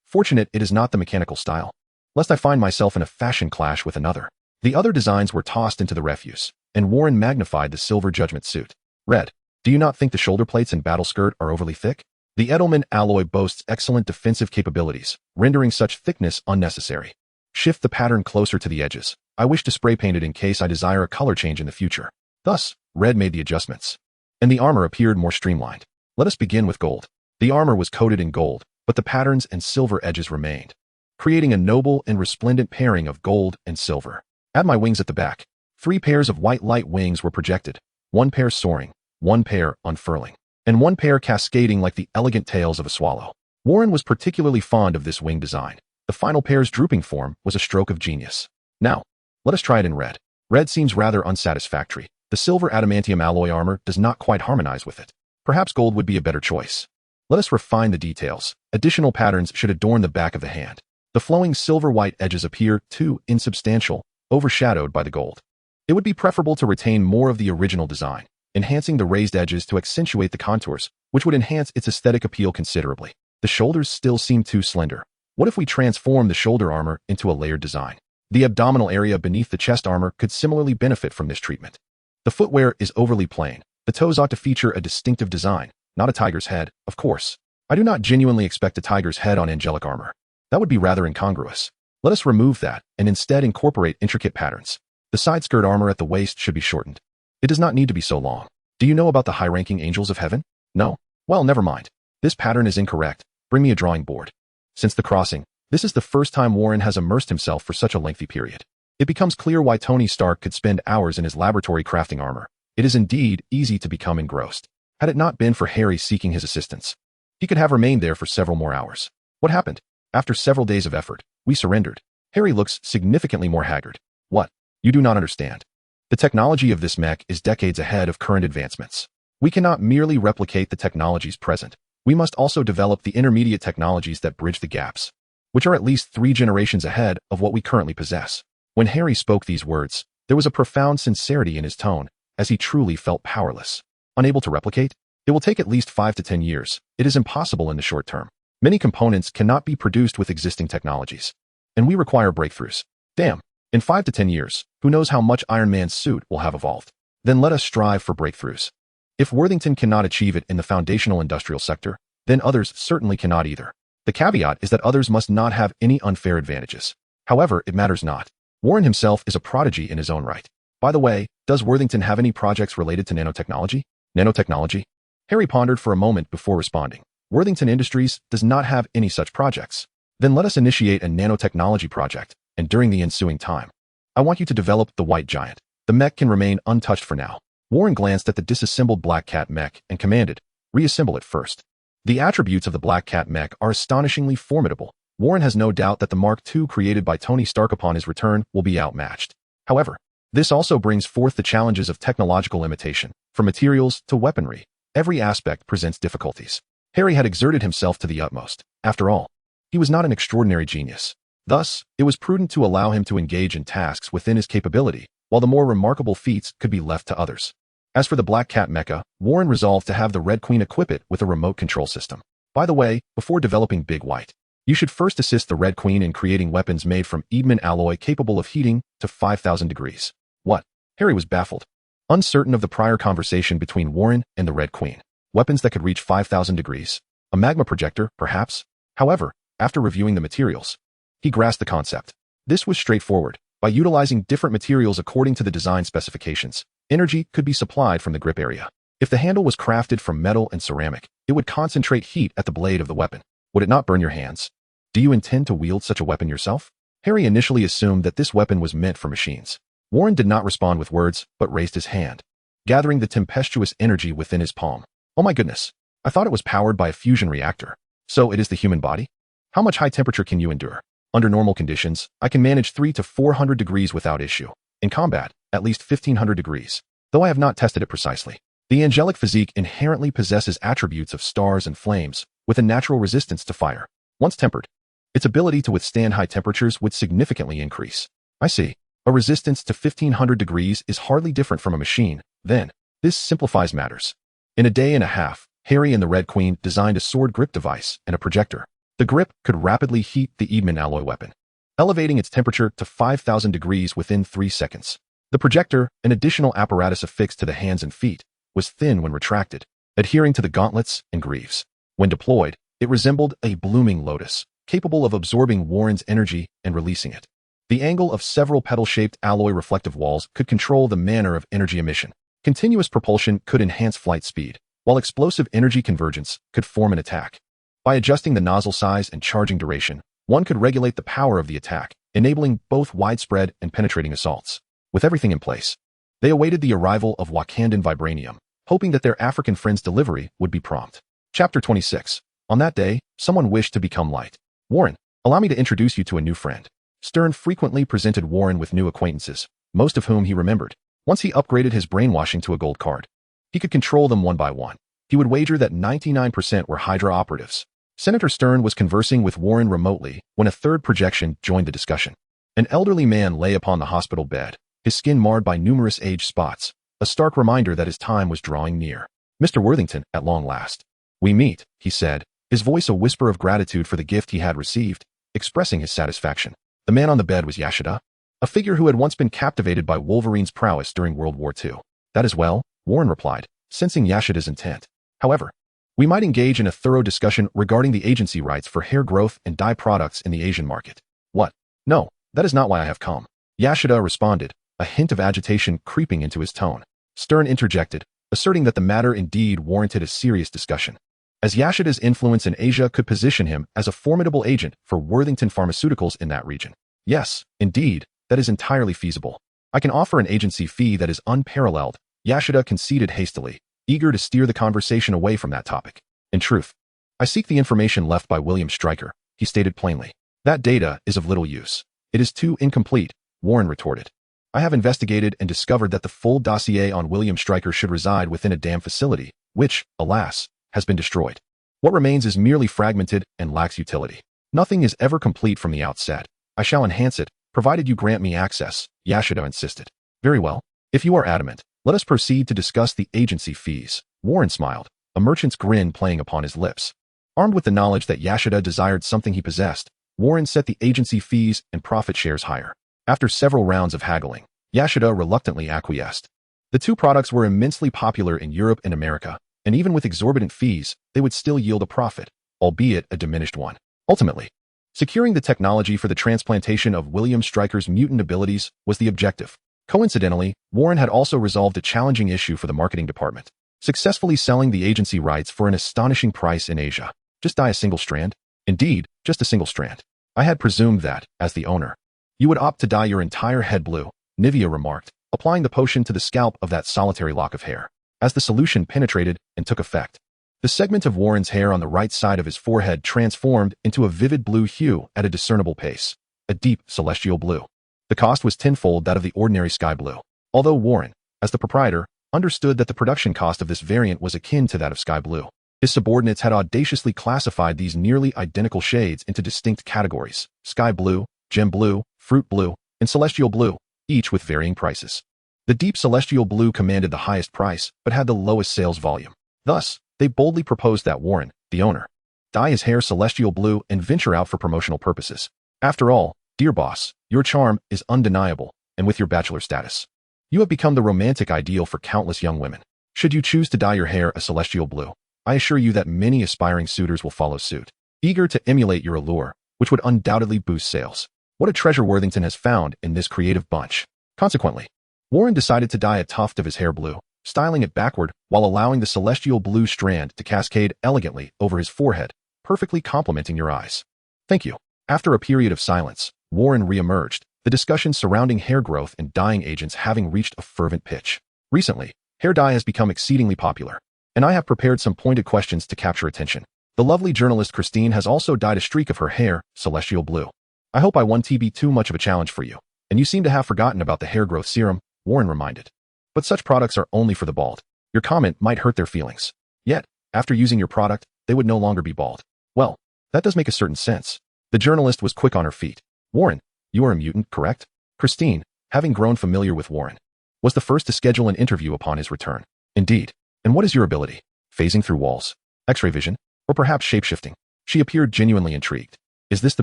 Fortunate it is not the mechanical style, lest I find myself in a fashion clash with another. The other designs were tossed into the refuse, and Warren magnified the Silver Judgment suit. Red, do you not think the shoulder plates and battle skirt are overly thick? The Edelman alloy boasts excellent defensive capabilities, rendering such thickness unnecessary. Shift the pattern closer to the edges. I wish to spray paint it in case I desire a color change in the future. Thus, Red made the adjustments, and the armor appeared more streamlined. Let us begin with gold. The armor was coated in gold, but the patterns and silver edges remained, creating a noble and resplendent pairing of gold and silver. Add my wings at the back. 3 pairs of white light wings were projected, 1 pair soaring, 1 pair unfurling, and 1 pair cascading like the elegant tails of a swallow. Warren was particularly fond of this wing design. The final pair's drooping form was a stroke of genius. Now, let us try it in red. Red seems rather unsatisfactory. The silver adamantium alloy armor does not quite harmonize with it. Perhaps gold would be a better choice. Let us refine the details. Additional patterns should adorn the back of the hand. The flowing silver-white edges appear too insubstantial, overshadowed by the gold. It would be preferable to retain more of the original design, enhancing the raised edges to accentuate the contours, which would enhance its aesthetic appeal considerably. The shoulders still seem too slender. What if we transform the shoulder armor into a layered design? The abdominal area beneath the chest armor could similarly benefit from this treatment. The footwear is overly plain. The toes ought to feature a distinctive design, not a tiger's head, of course. I do not genuinely expect a tiger's head on angelic armor. That would be rather incongruous. Let us remove that and instead incorporate intricate patterns. The side skirt armor at the waist should be shortened. It does not need to be so long. Do you know about the high-ranking angels of heaven? No? Well, never mind. This pattern is incorrect. Bring me a drawing board. Since the crossing, this is the first time Warren has immersed himself for such a lengthy period. It becomes clear why Tony Stark could spend hours in his laboratory crafting armor. It is indeed easy to become engrossed. Had it not been for Harry seeking his assistance, he could have remained there for several more hours. What happened? After several days of effort, we surrendered. Harry looks significantly more haggard. What? You do not understand. The technology of this mech is decades ahead of current advancements. We cannot merely replicate the technologies present. We must also develop the intermediate technologies that bridge the gaps, which are at least 3 generations ahead of what we currently possess. When Harry spoke these words, there was a profound sincerity in his tone, as he truly felt powerless. Unable to replicate? It will take at least 5 to 10 years. It is impossible in the short term. Many components cannot be produced with existing technologies. And we require breakthroughs. Damn. In 5 to 10 years, who knows how much Iron Man's suit will have evolved. Then let us strive for breakthroughs. If Worthington cannot achieve it in the foundational industrial sector, then others certainly cannot either. The caveat is that others must not have any unfair advantages. However, it matters not. Warren himself is a prodigy in his own right. By the way, does Worthington have any projects related to nanotechnology? Nanotechnology? Harry pondered for a moment before responding. Worthington Industries does not have any such projects. Then let us initiate a nanotechnology project, and during the ensuing time, I want you to develop the White Giant. The mech can remain untouched for now. Warren glanced at the disassembled Black Cat mech and commanded, reassemble it first. The attributes of the Black Cat mech are astonishingly formidable. Warren has no doubt that the Mark II created by Tony Stark upon his return will be outmatched. However, this also brings forth the challenges of technological limitation. From materials to weaponry, every aspect presents difficulties. Harry had exerted himself to the utmost. After all, he was not an extraordinary genius. Thus, it was prudent to allow him to engage in tasks within his capability, while the more remarkable feats could be left to others. As for the Black Cat mecha, Warren resolved to have the Red Queen equip it with a remote control system. By the way, before developing Big White, you should first assist the Red Queen in creating weapons made from Eadman alloy capable of heating to 5,000 degrees. What? Harry was baffled. Uncertain of the prior conversation between Warren and the Red Queen. Weapons that could reach 5,000 degrees. A magma projector, perhaps? However, after reviewing the materials, he grasped the concept. This was straightforward. By utilizing different materials according to the design specifications, energy could be supplied from the grip area. If the handle was crafted from metal and ceramic, it would concentrate heat at the blade of the weapon. Would it not burn your hands? Do you intend to wield such a weapon yourself? Harry initially assumed that this weapon was meant for machines. Warren did not respond with words, but raised his hand, gathering the tempestuous energy within his palm. Oh my goodness. I thought it was powered by a fusion reactor. So it is the human body? How much high temperature can you endure? Under normal conditions, I can manage 300 to 400 degrees without issue. In combat, at least 1,500 degrees. Though I have not tested it precisely. The angelic physique inherently possesses attributes of stars and flames, with a natural resistance to fire. Once tempered, its ability to withstand high temperatures would significantly increase. I see. A resistance to 1,500 degrees is hardly different from a machine. Then, this simplifies matters. In a day and a half, Harry and the Red Queen designed a sword grip device and a projector. The grip could rapidly heat the Eadman alloy weapon, elevating its temperature to 5,000 degrees within 3 seconds. The projector, an additional apparatus affixed to the hands and feet, was thin when retracted, adhering to the gauntlets and greaves. When deployed, it resembled a blooming lotus, capable of absorbing Warren's energy and releasing it. The angle of several petal-shaped alloy reflective walls could control the manner of energy emission. Continuous propulsion could enhance flight speed, while explosive energy convergence could form an attack. By adjusting the nozzle size and charging duration, one could regulate the power of the attack, enabling both widespread and penetrating assaults. With everything in place, they awaited the arrival of Wakandan vibranium, hoping that their African friend's delivery would be prompt. Chapter 26. On that day, someone wished to become light. Warren, allow me to introduce you to a new friend. Stern frequently presented Warren with new acquaintances, most of whom he remembered. Once he upgraded his brainwashing to a gold card, he could control them one by one. He would wager that 99% were Hydra operatives. Senator Stern was conversing with Warren remotely when a third projection joined the discussion. An elderly man lay upon the hospital bed, his skin marred by numerous age spots, a stark reminder that his time was drawing near. Mr. Worthington, at long last. We meet, he said, his voice a whisper of gratitude for the gift he had received, expressing his satisfaction. The man on the bed was Yashida, a figure who had once been captivated by Wolverine's prowess during World War II. That is well, Warren replied, sensing Yashida's intent. However, we might engage in a thorough discussion regarding the agency rights for hair growth and dye products in the Asian market. What? No, that is not why I have come. Yashida responded, a hint of agitation creeping into his tone. Stern interjected, asserting that the matter indeed warranted a serious discussion, as Yashida's influence in Asia could position him as a formidable agent for Worthington Pharmaceuticals in that region. Yes, indeed, that is entirely feasible. I can offer an agency fee that is unparalleled, Yashida conceded hastily, eager to steer the conversation away from that topic. In truth, I seek the information left by William Stryker, he stated plainly. That data is of little use. It is too incomplete, Warren retorted. I have investigated and discovered that the full dossier on William Stryker should reside within a dam facility, which, alas, has been destroyed. What remains is merely fragmented and lacks utility. Nothing is ever complete from the outset. I shall enhance it, provided you grant me access, Yashida insisted. Very well. If you are adamant, let us proceed to discuss the agency fees. Warren smiled, a merchant's grin playing upon his lips. Armed with the knowledge that Yashida desired something he possessed, Warren set the agency fees and profit shares higher. After several rounds of haggling, Yashida reluctantly acquiesced. The two products were immensely popular in Europe and America, and even with exorbitant fees, they would still yield a profit, albeit a diminished one. Ultimately, securing the technology for the transplantation of William Stryker's mutant abilities was the objective. Coincidentally, Warren had also resolved a challenging issue for the marketing department, successfully selling the agency rights for an astonishing price in Asia. Just dye a single strand? Indeed, just a single strand. I had presumed that, as the owner, you would opt to dye your entire head blue, Nivea remarked, applying the potion to the scalp of that solitary lock of hair. As the solution penetrated and took effect, the segment of Warren's hair on the right side of his forehead transformed into a vivid blue hue at a discernible pace, a deep celestial blue. The cost was tenfold that of the ordinary sky blue. Although Warren, as the proprietor, understood that the production cost of this variant was akin to that of sky blue, his subordinates had audaciously classified these nearly identical shades into distinct categories: sky blue, gem blue, fruit blue, and celestial blue, each with varying prices. The deep celestial blue commanded the highest price, but had the lowest sales volume. Thus, they boldly proposed that Warren, the owner, dye his hair celestial blue and venture out for promotional purposes. After all, dear boss, your charm is undeniable, and with your bachelor status, you have become the romantic ideal for countless young women. Should you choose to dye your hair a celestial blue, I assure you that many aspiring suitors will follow suit, eager to emulate your allure, which would undoubtedly boost sales. What a treasure Worthington has found in this creative bunch. Consequently, Warren decided to dye a tuft of his hair blue, styling it backward while allowing the celestial blue strand to cascade elegantly over his forehead, perfectly complementing your eyes. Thank you. After a period of silence, Warren re-emerged, the discussion surrounding hair growth and dyeing agents having reached a fervent pitch. Recently, hair dye has become exceedingly popular, and I have prepared some pointed questions to capture attention. The lovely journalist Christine has also dyed a streak of her hair celestial blue. I hope I won't be too much of a challenge for you, and you seem to have forgotten about the hair growth serum, Warren reminded. But such products are only for the bald. Your comment might hurt their feelings. Yet, after using your product, they would no longer be bald. Well, that does make a certain sense. The journalist was quick on her feet. Warren, you are a mutant, correct? Christine, having grown familiar with Warren, was the first to schedule an interview upon his return. Indeed. And what is your ability? Phasing through walls? X-ray vision? Or perhaps shapeshifting? She appeared genuinely intrigued. Is this the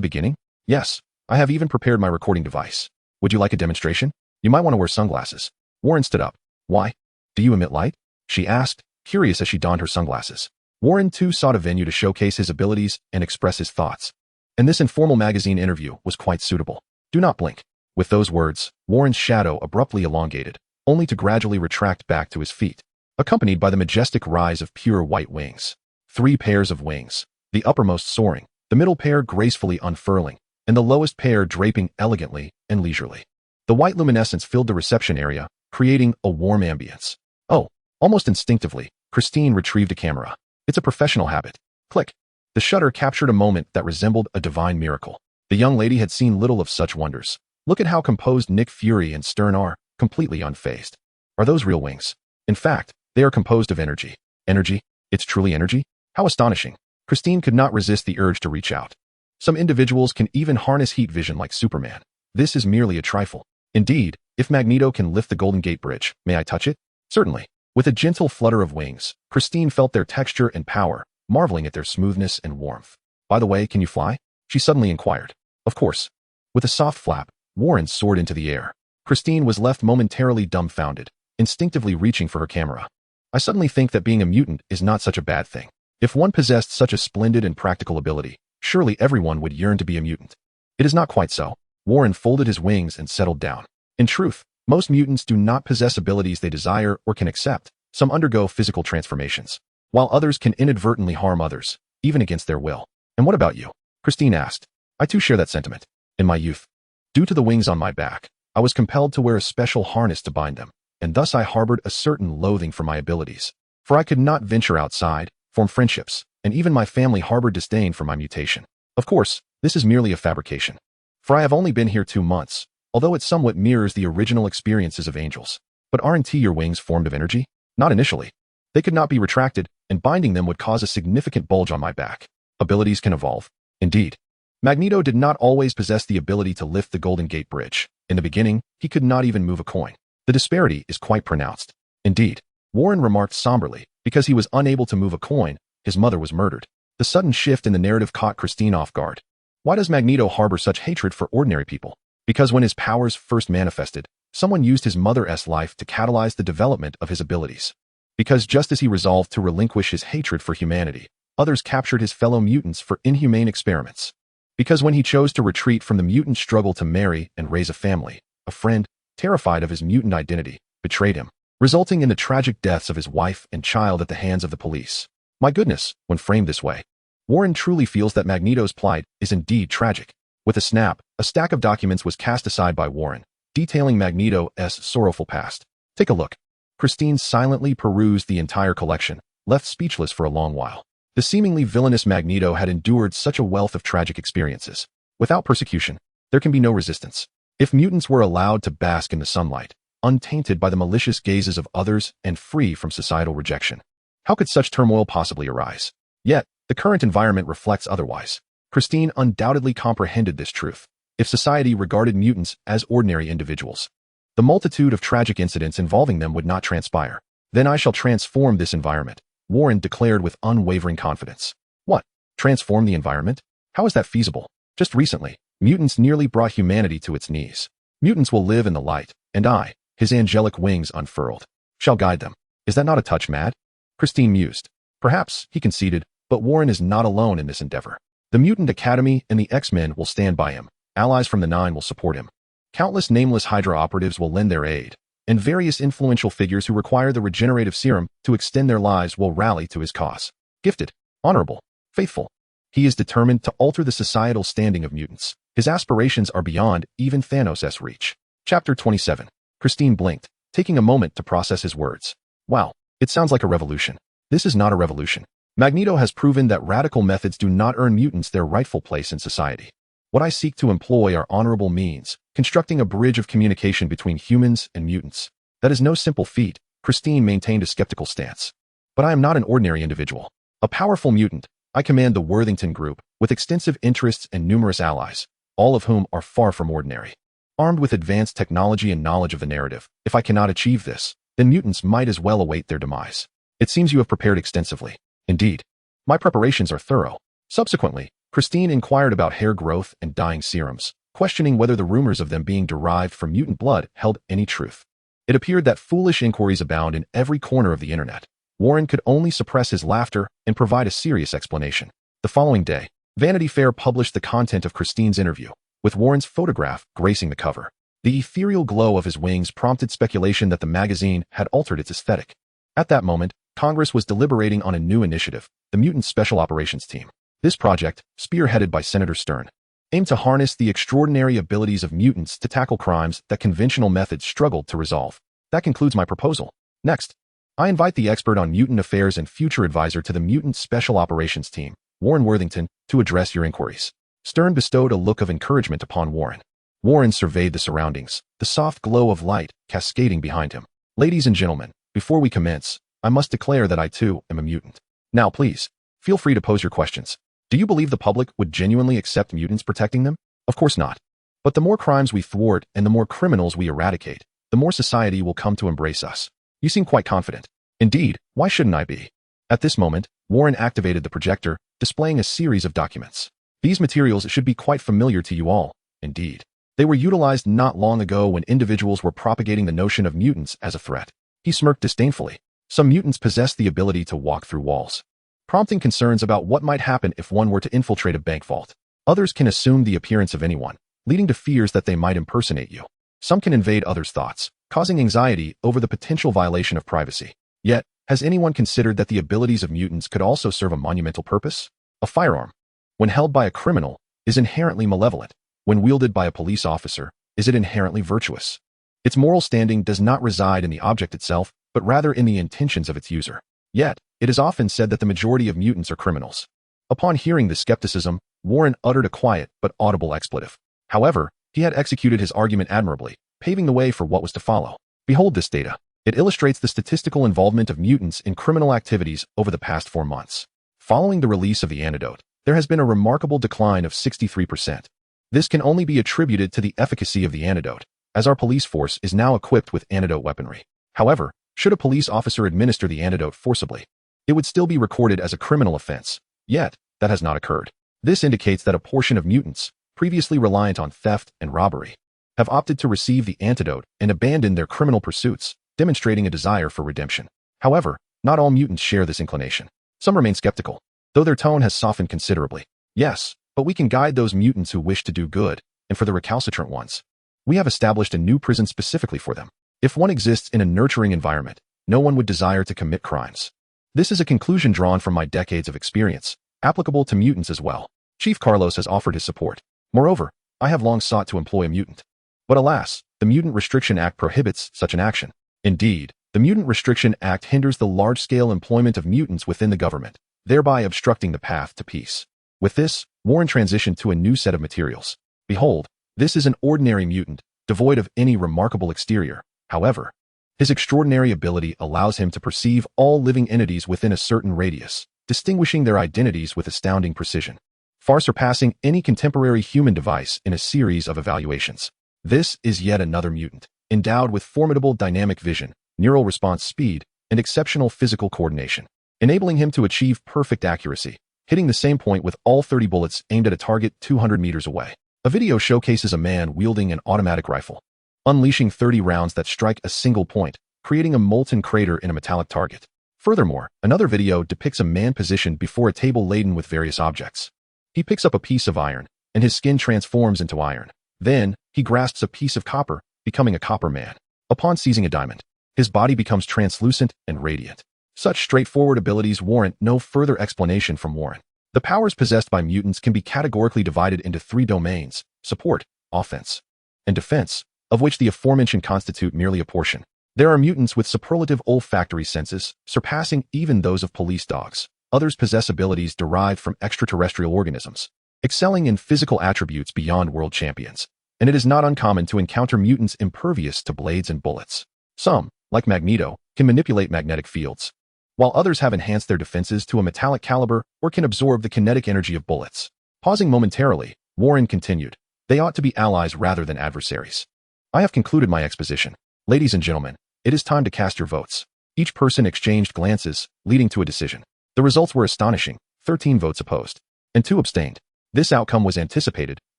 beginning? Yes. I have even prepared my recording device. Would you like a demonstration? You might want to wear sunglasses. Warren stood up. Why? Do you emit light? She asked, curious as she donned her sunglasses. Warren too sought a venue to showcase his abilities and express his thoughts. And this informal magazine interview was quite suitable. Do not blink. With those words, Warren's shadow abruptly elongated, only to gradually retract back to his feet, accompanied by the majestic rise of pure white wings. 3 pairs of wings, the uppermost soaring, the middle pair gracefully unfurling, and the lowest pair draping elegantly and leisurely. The white luminescence filled the reception area, creating a warm ambience. Oh, almost instinctively, Christine retrieved a camera. It's a professional habit. Click. The shutter captured a moment that resembled a divine miracle. The young lady had seen little of such wonders. Look at how composed Nick Fury and Stern are, completely unfazed. Are those real wings? In fact, they are composed of energy. Energy? It's truly energy? How astonishing. Christine could not resist the urge to reach out. Some individuals can even harness heat vision like Superman. This is merely a trifle. Indeed, if Magneto can lift the Golden Gate Bridge, may I touch it? Certainly. With a gentle flutter of wings, Christine felt their texture and power, marveling at their smoothness and warmth. By the way, can you fly? She suddenly inquired. Of course. With a soft flap, Warren soared into the air. Christine was left momentarily dumbfounded, instinctively reaching for her camera. I suddenly think that being a mutant is not such a bad thing. If one possessed such a splendid and practical ability, surely everyone would yearn to be a mutant. It is not quite so. Warren folded his wings and settled down. In truth, most mutants do not possess abilities they desire or can accept. Some undergo physical transformations, while others can inadvertently harm others, even against their will. And what about you? Christine asked. I too share that sentiment. In my youth, due to the wings on my back, I was compelled to wear a special harness to bind them, and thus I harbored a certain loathing for my abilities. For I could not venture outside, form friendships, and even my family harbored disdain for my mutation. Of course, this is merely a fabrication. For I have only been here 2 months, although it somewhat mirrors the original experiences of angels. But aren't your wings formed of energy? Not initially. They could not be retracted, and binding them would cause a significant bulge on my back. Abilities can evolve. Indeed. Magneto did not always possess the ability to lift the Golden Gate Bridge. In the beginning, he could not even move a coin. The disparity is quite pronounced. Indeed. Warren remarked somberly, because he was unable to move a coin, his mother was murdered. The sudden shift in the narrative caught Christine off guard. Why does Magneto harbor such hatred for ordinary people? Because when his powers first manifested, someone used his mother's life to catalyze the development of his abilities. Because just as he resolved to relinquish his hatred for humanity, others captured his fellow mutants for inhumane experiments. Because when he chose to retreat from the mutant struggle to marry and raise a family, a friend, terrified of his mutant identity, betrayed him, resulting in the tragic deaths of his wife and child at the hands of the police. My goodness, when framed this way, Warren truly feels that Magneto's plight is indeed tragic. With a snap, a stack of documents was cast aside by Warren, detailing Magneto's sorrowful past. Take a look. Christine silently perused the entire collection, left speechless for a long while. The seemingly villainous Magneto had endured such a wealth of tragic experiences. Without persecution, there can be no resistance. If mutants were allowed to bask in the sunlight, untainted by the malicious gazes of others and free from societal rejection, how could such turmoil possibly arise? Yet, the current environment reflects otherwise. Christine undoubtedly comprehended this truth. If society regarded mutants as ordinary individuals, the multitude of tragic incidents involving them would not transpire. Then I shall transform this environment, Warren declared with unwavering confidence. What? Transform the environment? How is that feasible? Just recently, mutants nearly brought humanity to its knees. Mutants will live in the light, and I, his angelic wings unfurled, shall guide them. Is that not a touch mad? Christine mused. Perhaps, he conceded, but Warren is not alone in this endeavor. The Mutant Academy and the X-Men will stand by him. Allies from the Nine will support him. Countless nameless Hydra operatives will lend their aid, and various influential figures who require the regenerative serum to extend their lives will rally to his cause. Gifted, honorable, faithful. He is determined to alter the societal standing of mutants. His aspirations are beyond even Thanos' reach. Chapter 27. Christine blinked, taking a moment to process his words. Wow, it sounds like a revolution. This is not a revolution. Magneto has proven that radical methods do not earn mutants their rightful place in society. What I seek to employ are honorable means, constructing a bridge of communication between humans and mutants. That is no simple feat. Christine maintained a skeptical stance. But I am not an ordinary individual. A powerful mutant, I command the Worthington Group, with extensive interests and numerous allies, all of whom are far from ordinary. Armed with advanced technology and knowledge of the narrative, if I cannot achieve this, then mutants might as well await their demise. It seems you have prepared extensively. Indeed. My preparations are thorough. Subsequently, Christine inquired about hair growth and dyeing serums, questioning whether the rumors of them being derived from mutant blood held any truth. It appeared that foolish inquiries abound in every corner of the internet. Warren could only suppress his laughter and provide a serious explanation. The following day, Vanity Fair published the content of Christine's interview, with Warren's photograph gracing the cover. The ethereal glow of his wings prompted speculation that the magazine had altered its aesthetic. At that moment, Congress was deliberating on a new initiative, the Mutant Special Operations Team. This project, spearheaded by Senator Stern, aimed to harness the extraordinary abilities of mutants to tackle crimes that conventional methods struggled to resolve. That concludes my proposal. Next, I invite the expert on mutant affairs and future advisor to the Mutant Special Operations Team, Warren Worthington, to address your inquiries. Stern bestowed a look of encouragement upon Warren. Warren surveyed the surroundings, the soft glow of light cascading behind him. Ladies and gentlemen, before we commence, I must declare that I too am a mutant. Now please, feel free to pose your questions. Do you believe the public would genuinely accept mutants protecting them? Of course not. But the more crimes we thwart and the more criminals we eradicate, the more society will come to embrace us. You seem quite confident. Indeed, why shouldn't I be? At this moment, Warren activated the projector, displaying a series of documents. These materials should be quite familiar to you all. Indeed, they were utilized not long ago when individuals were propagating the notion of mutants as a threat. He smirked disdainfully. Some mutants possess the ability to walk through walls, prompting concerns about what might happen if one were to infiltrate a bank vault. Others can assume the appearance of anyone, leading to fears that they might impersonate you. Some can invade others' thoughts, causing anxiety over the potential violation of privacy. Yet, has anyone considered that the abilities of mutants could also serve a monumental purpose? A firearm, when held by a criminal, is inherently malevolent. When wielded by a police officer, is it inherently virtuous? Its moral standing does not reside in the object itself, but rather in the intentions of its user. Yet, it is often said that the majority of mutants are criminals. Upon hearing this skepticism, Warren uttered a quiet but audible expletive. However, he had executed his argument admirably, paving the way for what was to follow. Behold this data. It illustrates the statistical involvement of mutants in criminal activities over the past 4 months. Following the release of the antidote, there has been a remarkable decline of 63%. This can only be attributed to the efficacy of the antidote, as our police force is now equipped with antidote weaponry. However, should a police officer administer the antidote forcibly, it would still be recorded as a criminal offense. Yet, that has not occurred. This indicates that a portion of mutants, previously reliant on theft and robbery, have opted to receive the antidote and abandon their criminal pursuits, demonstrating a desire for redemption. However, not all mutants share this inclination. Some remain skeptical, though their tone has softened considerably. Yes, but we can guide those mutants who wish to do good, and for the recalcitrant ones, we have established a new prison specifically for them. If one exists in a nurturing environment, no one would desire to commit crimes. This is a conclusion drawn from my decades of experience, applicable to mutants as well. Chief Carlos has offered his support. Moreover, I have long sought to employ a mutant. But alas, the Mutant Restriction Act prohibits such an action. Indeed, the Mutant Restriction Act hinders the large-scale employment of mutants within the government, thereby obstructing the path to peace. With this, Warren transitioned to a new set of materials. Behold, this is an ordinary mutant, devoid of any remarkable exterior. However, his extraordinary ability allows him to perceive all living entities within a certain radius, distinguishing their identities with astounding precision, far surpassing any contemporary human device in a series of evaluations. This is yet another mutant, endowed with formidable dynamic vision, neural response speed, and exceptional physical coordination, enabling him to achieve perfect accuracy, hitting the same point with all 30 bullets aimed at a target 200 meters away. A video showcases a man wielding an automatic rifle, unleashing 30 rounds that strike a single point, creating a molten crater in a metallic target. Furthermore, another video depicts a man positioned before a table laden with various objects. He picks up a piece of iron, and his skin transforms into iron. Then, he grasps a piece of copper, becoming a copper man. Upon seizing a diamond, his body becomes translucent and radiant. Such straightforward abilities warrant no further explanation from Warren. The powers possessed by mutants can be categorically divided into 3 domains: support, offense, and defense, of which the aforementioned constitute merely a portion. There are mutants with superlative olfactory senses, surpassing even those of police dogs. Others possess abilities derived from extraterrestrial organisms, excelling in physical attributes beyond world champions. And it is not uncommon to encounter mutants impervious to blades and bullets. Some, like Magneto, can manipulate magnetic fields, while others have enhanced their defenses to a metallic caliber or can absorb the kinetic energy of bullets. Pausing momentarily, Warren continued, "They ought to be allies rather than adversaries. I have concluded my exposition. Ladies and gentlemen, it is time to cast your votes." Each person exchanged glances, leading to a decision. The results were astonishing: 13 votes opposed, and 2 abstained. This outcome was anticipated,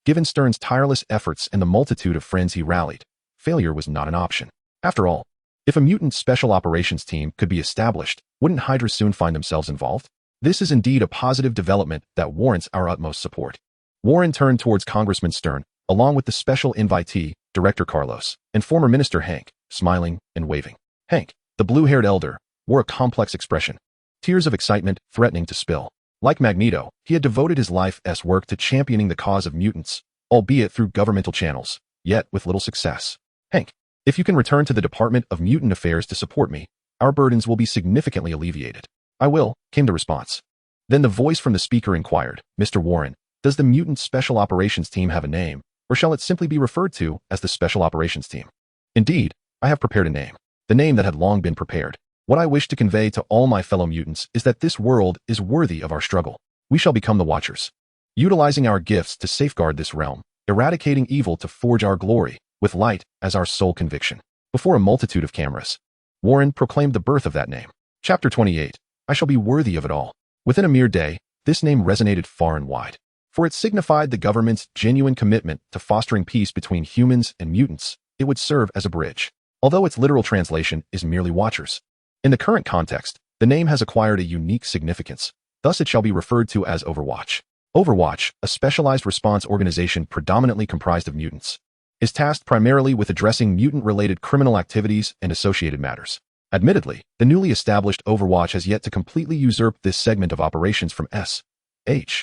given Stern's tireless efforts and the multitude of friends he rallied. Failure was not an option. After all, if a mutant special operations team could be established, wouldn't Hydra soon find themselves involved? This is indeed a positive development that warrants our utmost support. Warren turned towards Congressman Stern, along with the special invitee, Director Carlos, and former Minister Hank, smiling and waving. Hank, the blue-haired elder, wore a complex expression, tears of excitement threatening to spill. Like Magneto, he had devoted his life's work to championing the cause of mutants, albeit through governmental channels, yet with little success. Hank, if you can return to the Department of Mutant Affairs to support me, our burdens will be significantly alleviated. I will, came the response. Then the voice from the speaker inquired, Mr. Warren, does the Mutant Special Operations Team have a name, or shall it simply be referred to as the Special Operations Team? Indeed, I have prepared a name, the name that had long been prepared. What I wish to convey to all my fellow mutants is that this world is worthy of our struggle. We shall become the Watchers, utilizing our gifts to safeguard this realm, eradicating evil to forge our glory, with light as our sole conviction. Before a multitude of cameras, Warren proclaimed the birth of that name. Chapter 28. I shall be worthy of it all. Within a mere day, this name resonated far and wide, for it signified the government's genuine commitment to fostering peace between humans and mutants. It would serve as a bridge, although its literal translation is merely Watchers. In the current context, the name has acquired a unique significance. Thus it shall be referred to as Overwatch. Overwatch, a specialized response organization predominantly comprised of mutants, is tasked primarily with addressing mutant-related criminal activities and associated matters. Admittedly, the newly established Overwatch has yet to completely usurp this segment of operations from S.H.I.E.L.D,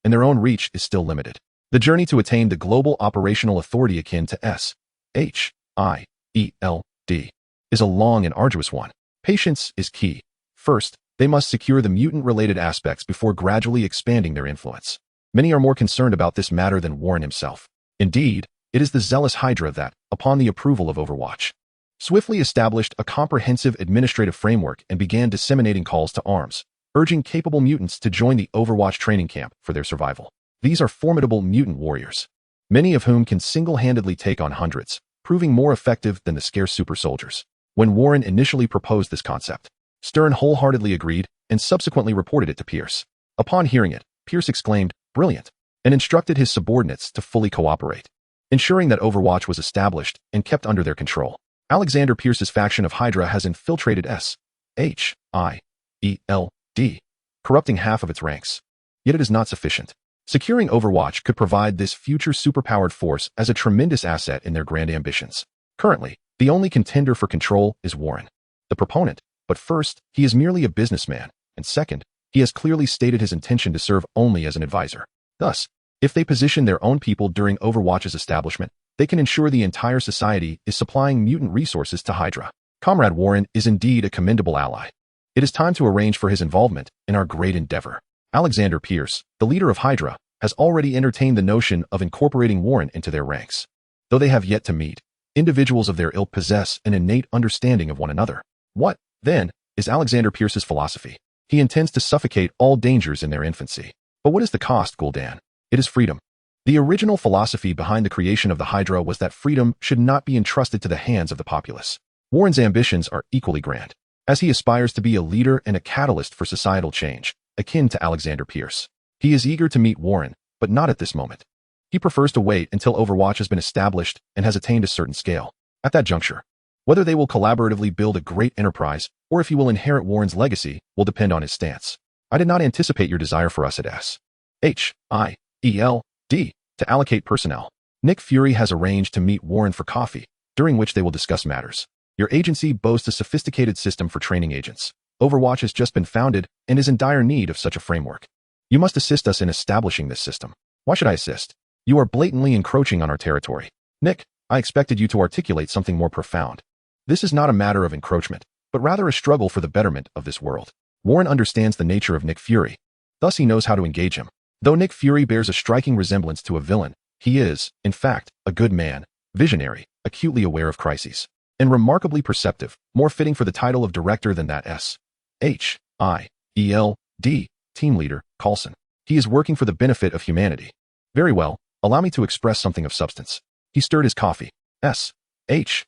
and their own reach is still limited. The journey to attain the global operational authority akin to S.H.I.E.L.D is a long and arduous one. Patience is key. First, they must secure the mutant-related aspects before gradually expanding their influence. Many are more concerned about this matter than Warren himself. Indeed, it is the zealous Hydra that, upon the approval of Overwatch, swiftly established a comprehensive administrative framework and began disseminating calls to arms, urging capable mutants to join the Overwatch training camp for their survival. These are formidable mutant warriors, many of whom can single-handedly take on hundreds, proving more effective than the scarce super soldiers. When Warren initially proposed this concept, Stern wholeheartedly agreed, and subsequently reported it to Pierce. Upon hearing it, Pierce exclaimed, "Brilliant," and instructed his subordinates to fully cooperate, ensuring that Overwatch was established and kept under their control. Alexander Pierce's faction of Hydra has infiltrated S.H.I.E.L.D, corrupting half of its ranks. Yet it is not sufficient. Securing Overwatch could provide this future superpowered force as a tremendous asset in their grand ambitions. Currently, the only contender for control is Warren, the proponent, but first, he is merely a businessman, and second, he has clearly stated his intention to serve only as an advisor. Thus, if they position their own people during Overwatch's establishment, they can ensure the entire society is supplying mutant resources to Hydra. Comrade Warren is indeed a commendable ally. It is time to arrange for his involvement in our great endeavor. Alexander Pierce, the leader of Hydra, has already entertained the notion of incorporating Warren into their ranks. Though they have yet to meet, individuals of their ilk possess an innate understanding of one another. What, then, is Alexander Pierce's philosophy? He intends to suffocate all dangers in their infancy. But what is the cost, Gul'dan? It is freedom. The original philosophy behind the creation of the Hydra was that freedom should not be entrusted to the hands of the populace. Warren's ambitions are equally grand, as he aspires to be a leader and a catalyst for societal change, akin to Alexander Pierce. He is eager to meet Warren, but not at this moment. He prefers to wait until Overwatch has been established and has attained a certain scale. At that juncture, whether they will collaboratively build a great enterprise or if he will inherit Warren's legacy will depend on his stance. I did not anticipate your desire for us at S.H.I.E.L.D to allocate personnel. Nick Fury has arranged to meet Warren for coffee, during which they will discuss matters. Your agency boasts a sophisticated system for training agents. Overwatch has just been founded and is in dire need of such a framework. You must assist us in establishing this system. Why should I assist? You are blatantly encroaching on our territory. Nick, I expected you to articulate something more profound. This is not a matter of encroachment, but rather a struggle for the betterment of this world. Warren understands the nature of Nick Fury. Thus he knows how to engage him. Though Nick Fury bears a striking resemblance to a villain, he is, in fact, a good man, visionary, acutely aware of crises, and remarkably perceptive, more fitting for the title of director than that S.H.I.E.L.D team leader, Coulson. He is working for the benefit of humanity. Very well, allow me to express something of substance. He stirred his coffee. S.H.I.E.L.D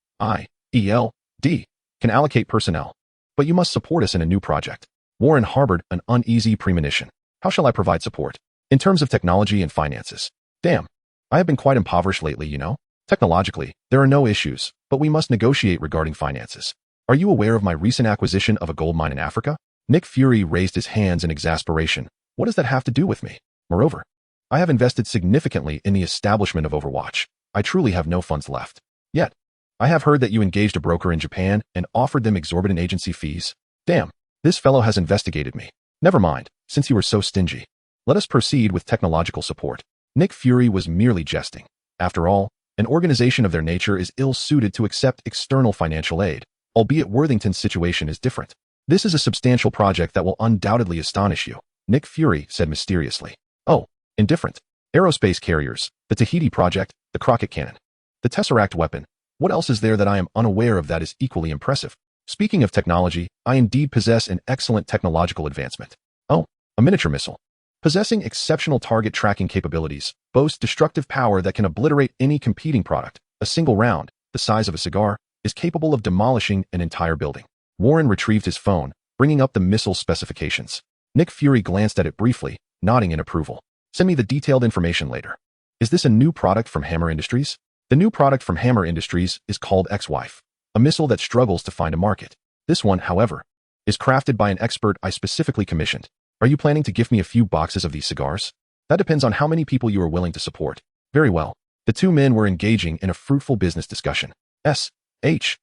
can allocate personnel, but you must support us in a new project. Warren harbored an uneasy premonition. How shall I provide support? In terms of technology and finances. Damn, I have been quite impoverished lately, you know? Technologically, there are no issues, but we must negotiate regarding finances. Are you aware of my recent acquisition of a gold mine in Africa? Nick Fury raised his hands in exasperation. What does that have to do with me? Moreover, I have invested significantly in the establishment of Overwatch. I truly have no funds left. Yet, I have heard that you engaged a broker in Japan and offered them exorbitant agency fees. Damn, this fellow has investigated me. Never mind, since you were so stingy. Let us proceed with technological support. Nick Fury was merely jesting. After all, an organization of their nature is ill-suited to accept external financial aid, albeit Worthington's situation is different. This is a substantial project that will undoubtedly astonish you, Nick Fury said mysteriously. Oh, indifferent. Aerospace carriers, the Tahiti project, the Crockett cannon, the Tesseract weapon. What else is there that I am unaware of that is equally impressive? Speaking of technology, I indeed possess an excellent technological advancement. Oh, a miniature missile. Possessing exceptional target tracking capabilities, boasts destructive power that can obliterate any competing product. A single round, the size of a cigar, is capable of demolishing an entire building. Warren retrieved his phone, bringing up the missile specifications. Nick Fury glanced at it briefly, nodding in approval. Send me the detailed information later. Is this a new product from Hammer Industries? The new product from Hammer Industries is called X-Wife, a missile that struggles to find a market. This one, however, is crafted by an expert I specifically commissioned. Are you planning to give me a few boxes of these cigars? That depends on how many people you are willing to support. Very well. The two men were engaging in a fruitful business discussion. S.H.I.E.L.D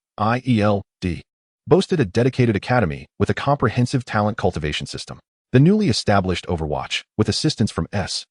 boasted a dedicated academy with a comprehensive talent cultivation system. The newly established Overwatch, with assistance from S.H.I.E.L.D,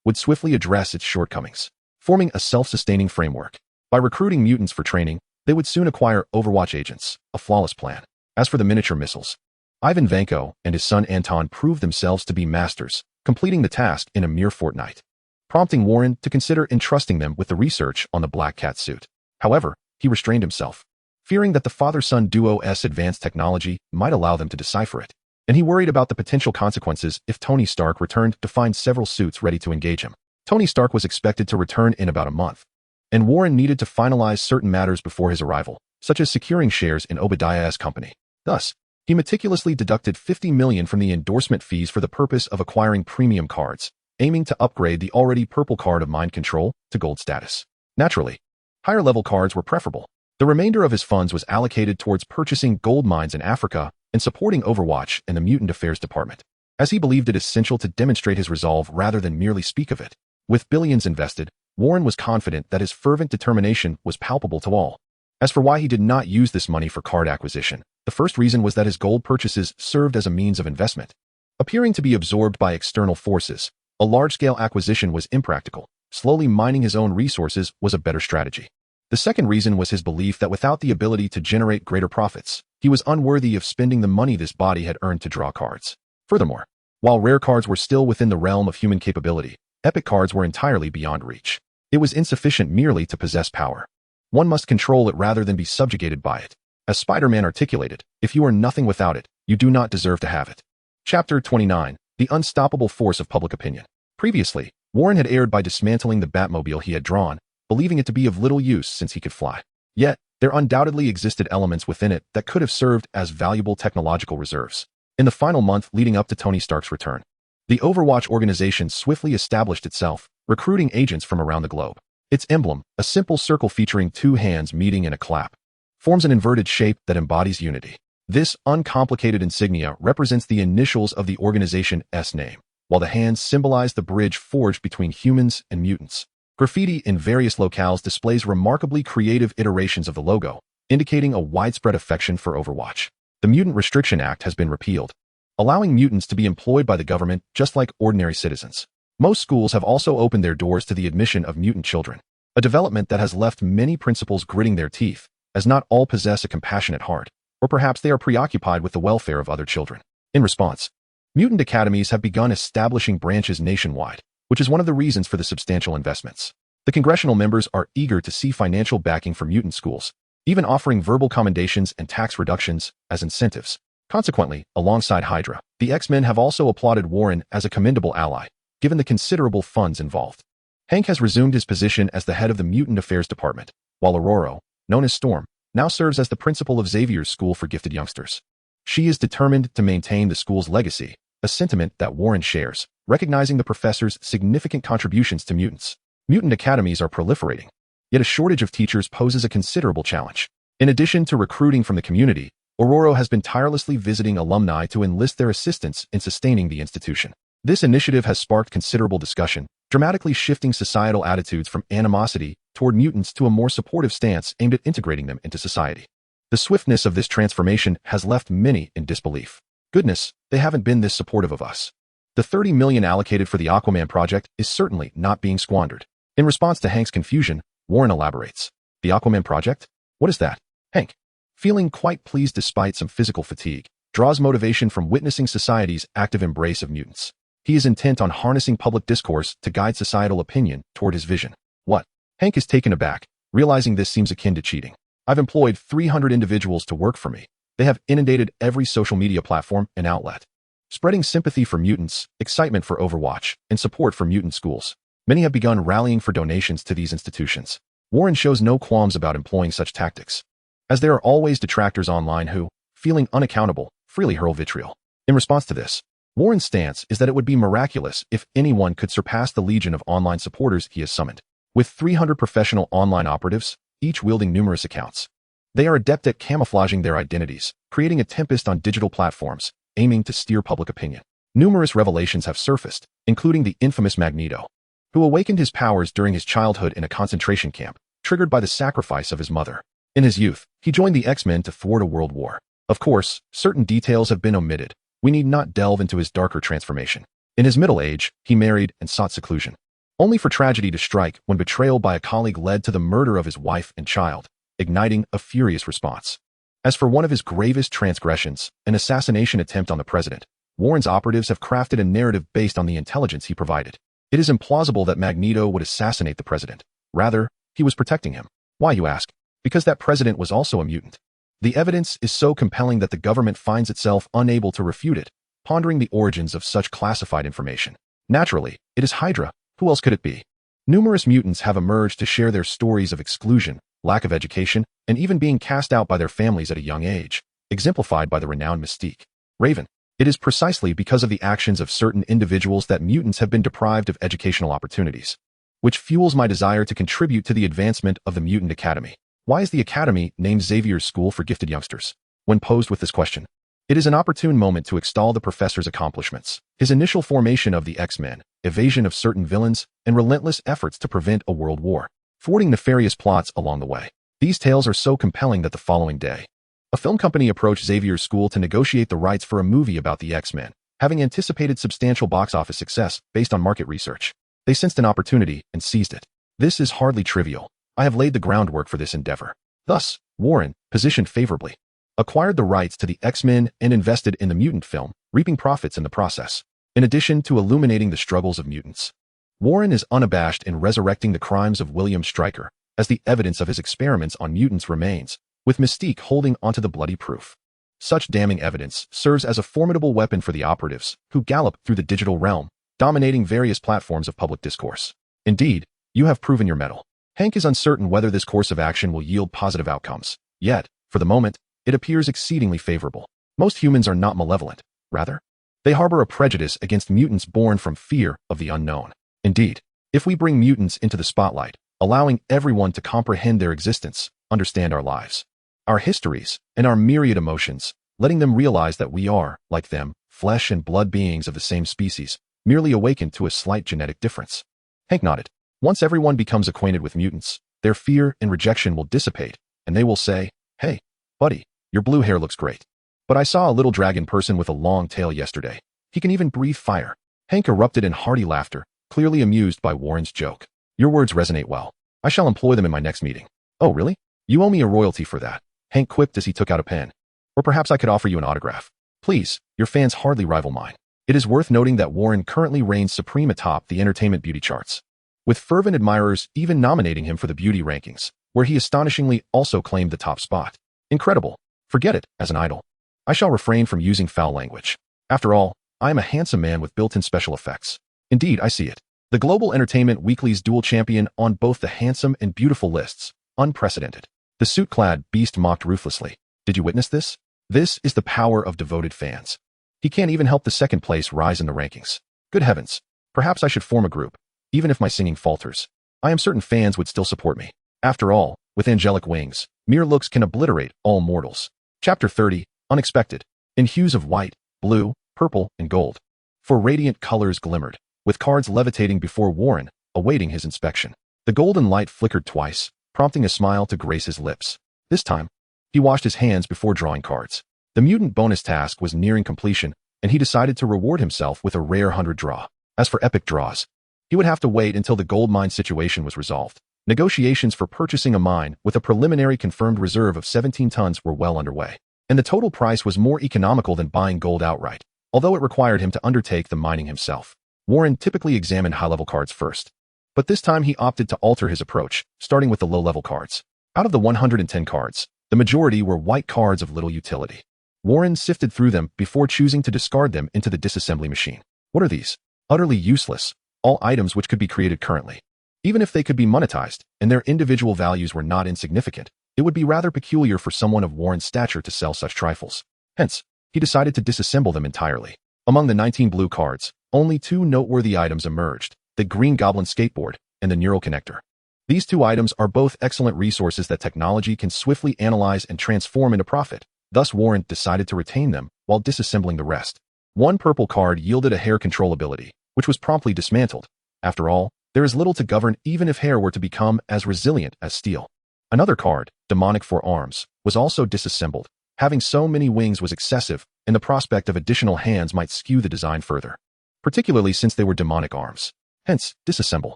would swiftly address its shortcomings, forming a self-sustaining framework. By recruiting mutants for training, they would soon acquire Overwatch agents, a flawless plan. As for the miniature missiles, Ivan Vanko and his son Anton proved themselves to be masters, completing the task in a mere fortnight, prompting Warren to consider entrusting them with the research on the Black Cat suit. However, he restrained himself, fearing that the father-son duo's advanced technology might allow them to decipher it, and he worried about the potential consequences if Tony Stark returned to find several suits ready to engage him. Tony Stark was expected to return in about a month, and Warren needed to finalize certain matters before his arrival, such as securing shares in Obadiah's company. Thus, he meticulously deducted $50 million from the endorsement fees for the purpose of acquiring premium cards, aiming to upgrade the already purple card of mind control to gold status. Naturally, higher-level cards were preferable. The remainder of his funds was allocated towards purchasing gold mines in Africa and supporting Overwatch and the Mutant Affairs Department, as he believed it essential to demonstrate his resolve rather than merely speak of it. With billions invested, Warren was confident that his fervent determination was palpable to all. As for why he did not use this money for card acquisition, the first reason was that his gold purchases served as a means of investment. Appearing to be absorbed by external forces, a large-scale acquisition was impractical. Slowly mining his own resources was a better strategy. The second reason was his belief that without the ability to generate greater profits, he was unworthy of spending the money this body had earned to draw cards. Furthermore, while rare cards were still within the realm of human capability, epic cards were entirely beyond reach. It was insufficient merely to possess power. One must control it rather than be subjugated by it. As Spider-Man articulated, if you are nothing without it, you do not deserve to have it. Chapter 29. The Unstoppable Force of Public Opinion. Previously, Warren had erred by dismantling the Batmobile he had drawn, believing it to be of little use since he could fly. Yet, there undoubtedly existed elements within it that could have served as valuable technological reserves. In the final month leading up to Tony Stark's return, the Overwatch organization swiftly established itself, recruiting agents from around the globe. Its emblem, a simple circle featuring two hands meeting in a clap, forms an inverted shape that embodies unity. This uncomplicated insignia represents the initials of the organization's name, while the hands symbolize the bridge forged between humans and mutants. Graffiti in various locales displays remarkably creative iterations of the logo, indicating a widespread affection for Overwatch. The Mutant Restriction Act has been repealed, allowing mutants to be employed by the government just like ordinary citizens. Most schools have also opened their doors to the admission of mutant children, a development that has left many principals gritting their teeth, as not all possess a compassionate heart, or perhaps they are preoccupied with the welfare of other children. In response, mutant academies have begun establishing branches nationwide, which is one of the reasons for the substantial investments. The congressional members are eager to see financial backing for mutant schools, even offering verbal commendations and tax reductions as incentives. Consequently, alongside Hydra, the X-Men have also applauded Warren as a commendable ally, given the considerable funds involved. Hank has resumed his position as the head of the Mutant Affairs Department, while Aurora, known as Storm, now serves as the principal of Xavier's School for Gifted Youngsters. She is determined to maintain the school's legacy, a sentiment that Warren shares, recognizing the professor's significant contributions to mutants. Mutant academies are proliferating, yet a shortage of teachers poses a considerable challenge. In addition to recruiting from the community, Aurora has been tirelessly visiting alumni to enlist their assistance in sustaining the institution. This initiative has sparked considerable discussion, dramatically shifting societal attitudes from animosity toward mutants to a more supportive stance aimed at integrating them into society. The swiftness of this transformation has left many in disbelief. Goodness, they haven't been this supportive of us. The $30 million allocated for the Aquaman project is certainly not being squandered. In response to Hank's confusion, Warren elaborates. The Aquaman project? What is that? Hank, feeling quite pleased despite some physical fatigue, draws motivation from witnessing society's active embrace of mutants. He is intent on harnessing public discourse to guide societal opinion toward his vision. What? Hank is taken aback, realizing this seems akin to cheating. I've employed 300 individuals to work for me. They have inundated every social media platform and outlet, spreading sympathy for mutants, excitement for Overwatch, and support for mutant schools. Many have begun rallying for donations to these institutions. Warren shows no qualms about employing such tactics, as there are always detractors online who, feeling unaccountable, freely hurl vitriol. In response to this, Warren's stance is that it would be miraculous if anyone could surpass the legion of online supporters he has summoned. With 300 professional online operatives, each wielding numerous accounts, they are adept at camouflaging their identities, creating a tempest on digital platforms, aiming to steer public opinion. Numerous revelations have surfaced, including the infamous Magneto, who awakened his powers during his childhood in a concentration camp, triggered by the sacrifice of his mother. In his youth, he joined the X-Men to thwart a world war. Of course, certain details have been omitted. We need not delve into his darker transformation. In his middle age, he married and sought seclusion, only for tragedy to strike when betrayal by a colleague led to the murder of his wife and child, igniting a furious response. As for one of his gravest transgressions, an assassination attempt on the president, Warren's operatives have crafted a narrative based on the intelligence he provided. It is implausible that Magneto would assassinate the president. Rather, he was protecting him. Why, you ask? Because that president was also a mutant. The evidence is so compelling that the government finds itself unable to refute it, pondering the origins of such classified information. Naturally, it is Hydra. Who else could it be? Numerous mutants have emerged to share their stories of exclusion, lack of education, and even being cast out by their families at a young age. exemplified by the renowned Mystique. Raven. It is precisely because of the actions of certain individuals that mutants have been deprived of educational opportunities, which fuels my desire to contribute to the advancement of the Mutant Academy. Why is the Academy named Xavier's School for Gifted Youngsters? When posed with this question, it is an opportune moment to extol the professor's accomplishments, his initial formation of the X-Men, evasion of certain villains, and relentless efforts to prevent a world war, thwarting nefarious plots along the way. These tales are so compelling that the following day, a film company approached Xavier's School to negotiate the rights for a movie about the X-Men, having anticipated substantial box office success based on market research. They sensed an opportunity and seized it. This is hardly trivial. I have laid the groundwork for this endeavor. Thus, Warren, positioned favorably, acquired the rights to the X-Men and invested in the mutant film, reaping profits in the process. In addition to illuminating the struggles of mutants, Warren is unabashed in resurrecting the crimes of William Stryker, as the evidence of his experiments on mutants remains, with Mystique holding onto the bloody proof. Such damning evidence serves as a formidable weapon for the operatives, who gallop through the digital realm, dominating various platforms of public discourse. Indeed, you have proven your mettle. Hank is uncertain whether this course of action will yield positive outcomes. Yet, for the moment, it appears exceedingly favorable. Most humans are not malevolent. Rather, they harbor a prejudice against mutants born from fear of the unknown. Indeed, if we bring mutants into the spotlight, allowing everyone to comprehend their existence, understand our lives, our histories, and our myriad emotions, letting them realize that we are, like them, flesh and blood beings of the same species, merely awakened to a slight genetic difference. Hank nodded. Once everyone becomes acquainted with mutants, their fear and rejection will dissipate, and they will say, "Hey, buddy, your blue hair looks great. But I saw a little dragon person with a long tail yesterday. He can even breathe fire." Hank erupted in hearty laughter, clearly amused by Warren's joke. "Your words resonate well. I shall employ them in my next meeting." "Oh, really? You owe me a royalty for that," Hank quipped as he took out a pen. "Or perhaps I could offer you an autograph. Please, your fans hardly rival mine." It is worth noting that Warren currently reigns supreme atop the entertainment beauty charts, with fervent admirers even nominating him for the beauty rankings, where he astonishingly also claimed the top spot. Incredible. Forget it, as an idol. I shall refrain from using foul language. After all, I am a handsome man with built-in special effects. Indeed, I see it. The Global Entertainment Weekly's dual champion on both the handsome and beautiful lists. Unprecedented. The suit-clad beast mocked ruthlessly. "Did you witness this? This is the power of devoted fans. He can't even help the second place rise in the rankings. Good heavens. Perhaps I should form a group, even if my singing falters. I am certain fans would still support me. After all, with angelic wings, mere looks can obliterate all mortals." Chapter 30, Unexpected. In hues of white, blue, purple, and gold. For radiant colors glimmered, with cards levitating before Warren, awaiting his inspection. The golden light flickered twice, prompting a smile to grace his lips. This time, he washed his hands before drawing cards. The mutant bonus task was nearing completion, and he decided to reward himself with a rare 100 draw. As for epic draws, he would have to wait until the gold mine situation was resolved. Negotiations for purchasing a mine with a preliminary confirmed reserve of 17 tons were well underway, and the total price was more economical than buying gold outright, although it required him to undertake the mining himself. Warren typically examined high-level cards first, but this time he opted to alter his approach, starting with the low-level cards. Out of the 110 cards, the majority were white cards of little utility. Warren sifted through them before choosing to discard them into the disassembly machine. What are these? Utterly useless, all items which could be created currently. Even if they could be monetized, and their individual values were not insignificant, it would be rather peculiar for someone of Warren's stature to sell such trifles. Hence, he decided to disassemble them entirely. Among the 19 blue cards, only 2 noteworthy items emerged, the Green Goblin skateboard and the Neural Connector. These 2 items are both excellent resources that technology can swiftly analyze and transform into profit. Thus Warren decided to retain them while disassembling the rest. One purple card yielded a hair control ability, which was promptly dismantled. After all, there is little to govern even if hair were to become as resilient as steel. Another card, Demonic for Arms, was also disassembled. Having so many wings was excessive, and the prospect of additional hands might skew the design further, particularly since they were demonic arms. Hence, disassemble.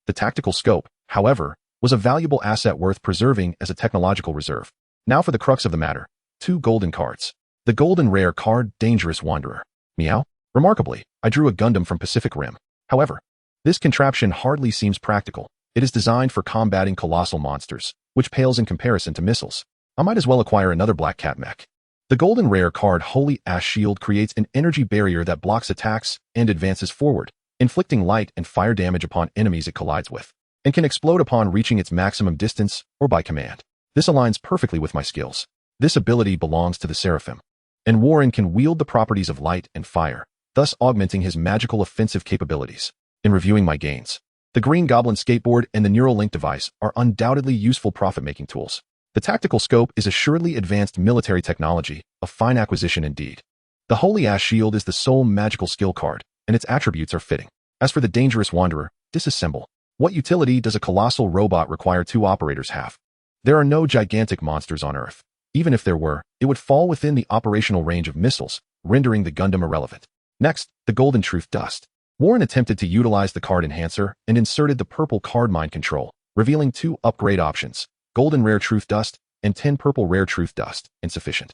The tactical scope, however, was a valuable asset worth preserving as a technological reserve. Now for the crux of the matter. 2 golden cards. The golden rare card, Dangerous Wanderer. Meow. Remarkably, I drew a Gundam from Pacific Rim. However, this contraption hardly seems practical. It is designed for combating colossal monsters, which pales in comparison to missiles. I might as well acquire another Black Cat mech. The golden rare card Holy S.H.I.E.L.D. creates an energy barrier that blocks attacks and advances forward, inflicting light and fire damage upon enemies it collides with, and can explode upon reaching its maximum distance or by command. This aligns perfectly with my skills. This ability belongs to the Seraphim, and Warren can wield the properties of light and fire, thus augmenting his magical offensive capabilities. In reviewing my gains, the Green Goblin skateboard and the Neural Link device are undoubtedly useful profit-making tools. The tactical scope is assuredly advanced military technology, a fine acquisition indeed. The Holy Ash Shield is the sole magical skill card, and its attributes are fitting. As for the Dangerous Wanderer, disassemble. What utility does a colossal robot require 2 operators have? There are no gigantic monsters on Earth. Even if there were, it would fall within the operational range of missiles, rendering the Gundam irrelevant. Next, the Golden Truth Dust. Warren attempted to utilize the card enhancer and inserted the purple card mind control, revealing 2 upgrade options, Golden Rare Truth Dust and 10 Purple Rare Truth Dust, insufficient.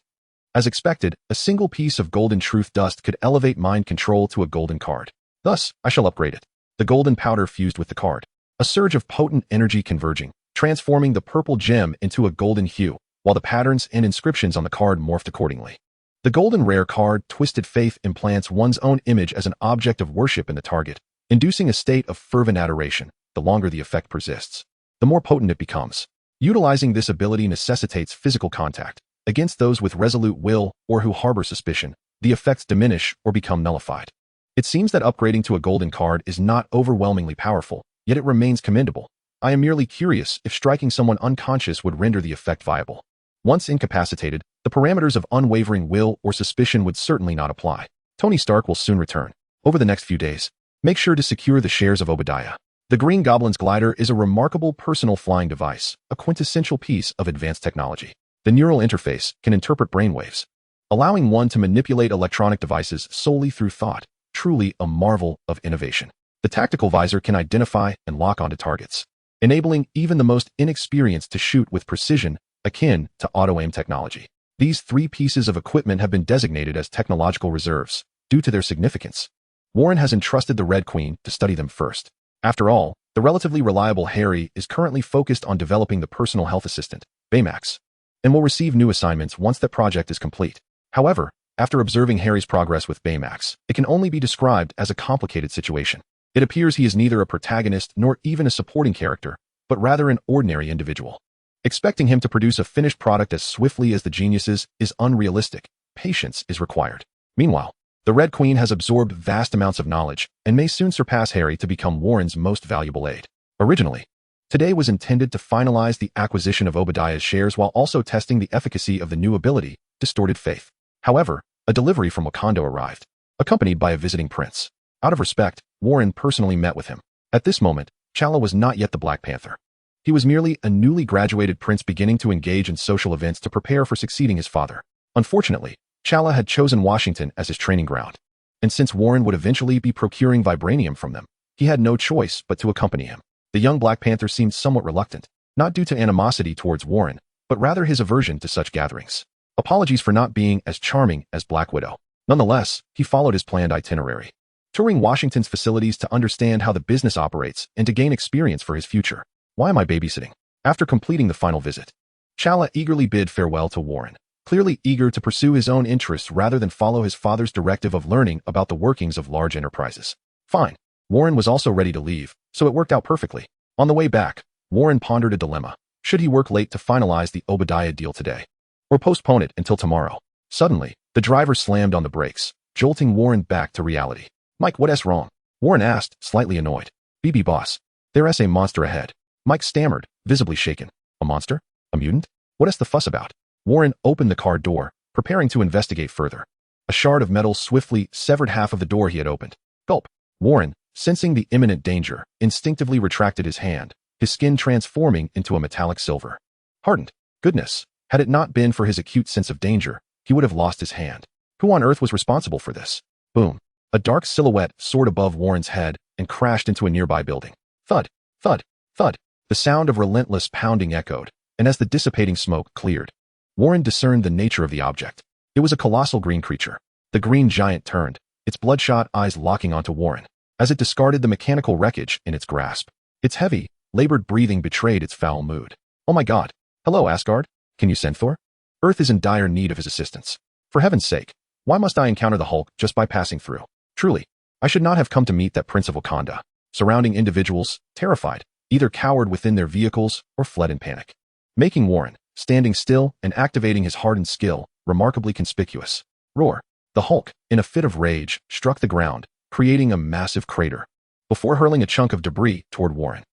As expected, a single piece of Golden Truth Dust could elevate mind control to a golden card. Thus, I shall upgrade it. The golden powder fused with the card. A surge of potent energy converging, transforming the purple gem into a golden hue, while the patterns and inscriptions on the card morphed accordingly. The Golden Rare card, Twisted Faith, implants one's own image as an object of worship in the target, inducing a state of fervent adoration. The longer the effect persists, the more potent it becomes. Utilizing this ability necessitates physical contact. Against those with resolute will or who harbor suspicion, the effects diminish or become nullified. It seems that upgrading to a golden card is not overwhelmingly powerful, yet it remains commendable. I am merely curious if striking someone unconscious would render the effect viable. Once incapacitated, the parameters of unwavering will or suspicion would certainly not apply. Tony Stark will soon return. Over the next few days, make sure to secure the shares of Obadiah. The Green Goblin's glider is a remarkable personal flying device, a quintessential piece of advanced technology. The neural interface can interpret brainwaves, allowing one to manipulate electronic devices solely through thought, truly a marvel of innovation. The tactical visor can identify and lock onto targets, enabling even the most inexperienced to shoot with precision akin to auto-aim technology. These 3 pieces of equipment have been designated as technological reserves due to their significance. Warren has entrusted the Red Queen to study them first. After all, the relatively reliable Harry is currently focused on developing the personal health assistant, Baymax, and will receive new assignments once that project is complete. However, after observing Harry's progress with Baymax, it can only be described as a complicated situation. It appears he is neither a protagonist nor even a supporting character, but rather an ordinary individual. Expecting him to produce a finished product as swiftly as the geniuses is unrealistic. Patience is required. Meanwhile, the Red Queen has absorbed vast amounts of knowledge and may soon surpass Harry to become Warren's most valuable aide. Originally, today was intended to finalize the acquisition of Obadiah's shares while also testing the efficacy of the new ability, Distorted Faith. However, a delivery from Wakanda arrived, accompanied by a visiting prince. Out of respect, Warren personally met with him. At this moment, T'Challa was not yet the Black Panther. He was merely a newly graduated prince beginning to engage in social events to prepare for succeeding his father. Unfortunately, T'Challa had chosen Washington as his training ground, and since Warren would eventually be procuring vibranium from them, he had no choice but to accompany him. The young Black Panther seemed somewhat reluctant, not due to animosity towards Warren, but rather his aversion to such gatherings. Apologies for not being as charming as Black Widow. Nonetheless, he followed his planned itinerary, touring Washington's facilities to understand how the business operates and to gain experience for his future. Why am I babysitting? After completing the final visit, T'Challa eagerly bid farewell to Warren, clearly eager to pursue his own interests rather than follow his father's directive of learning about the workings of large enterprises. Fine. Warren was also ready to leave, so it worked out perfectly. On the way back, Warren pondered a dilemma. Should he work late to finalize the Obadiah deal today, or postpone it until tomorrow? Suddenly, the driver slammed on the brakes, jolting Warren back to reality. Mike, what's wrong? Warren asked, slightly annoyed. BB boss, there's a monster ahead. Mike stammered, visibly shaken. A monster? A mutant? What's the fuss about? Warren opened the car door, preparing to investigate further. A shard of metal swiftly severed half of the door he had opened. Gulp. Warren, sensing the imminent danger, instinctively retracted his hand, his skin transforming into a metallic silver. Hardened. Goodness, had it not been for his acute sense of danger, he would have lost his hand. Who on earth was responsible for this? Boom. A dark silhouette soared above Warren's head and crashed into a nearby building. Thud. Thud. Thud. The sound of relentless pounding echoed, and as the dissipating smoke cleared, Warren discerned the nature of the object. It was a colossal green creature. The green giant turned, its bloodshot eyes locking onto Warren, as it discarded the mechanical wreckage in its grasp. Its heavy, labored breathing betrayed its foul mood. Oh my god. Hello, Asgard. Can you send Thor? Earth is in dire need of his assistance. For heaven's sake, why must I encounter the Hulk just by passing through? Truly, I should not have come to meet that Prince of Wakanda. Surrounding individuals, terrified, either cowered within their vehicles or fled in panic, making Warren, standing still and activating his hardened skill, remarkably conspicuous. Roar. The Hulk, in a fit of rage, struck the ground, creating a massive crater, before hurling a chunk of debris toward Warren.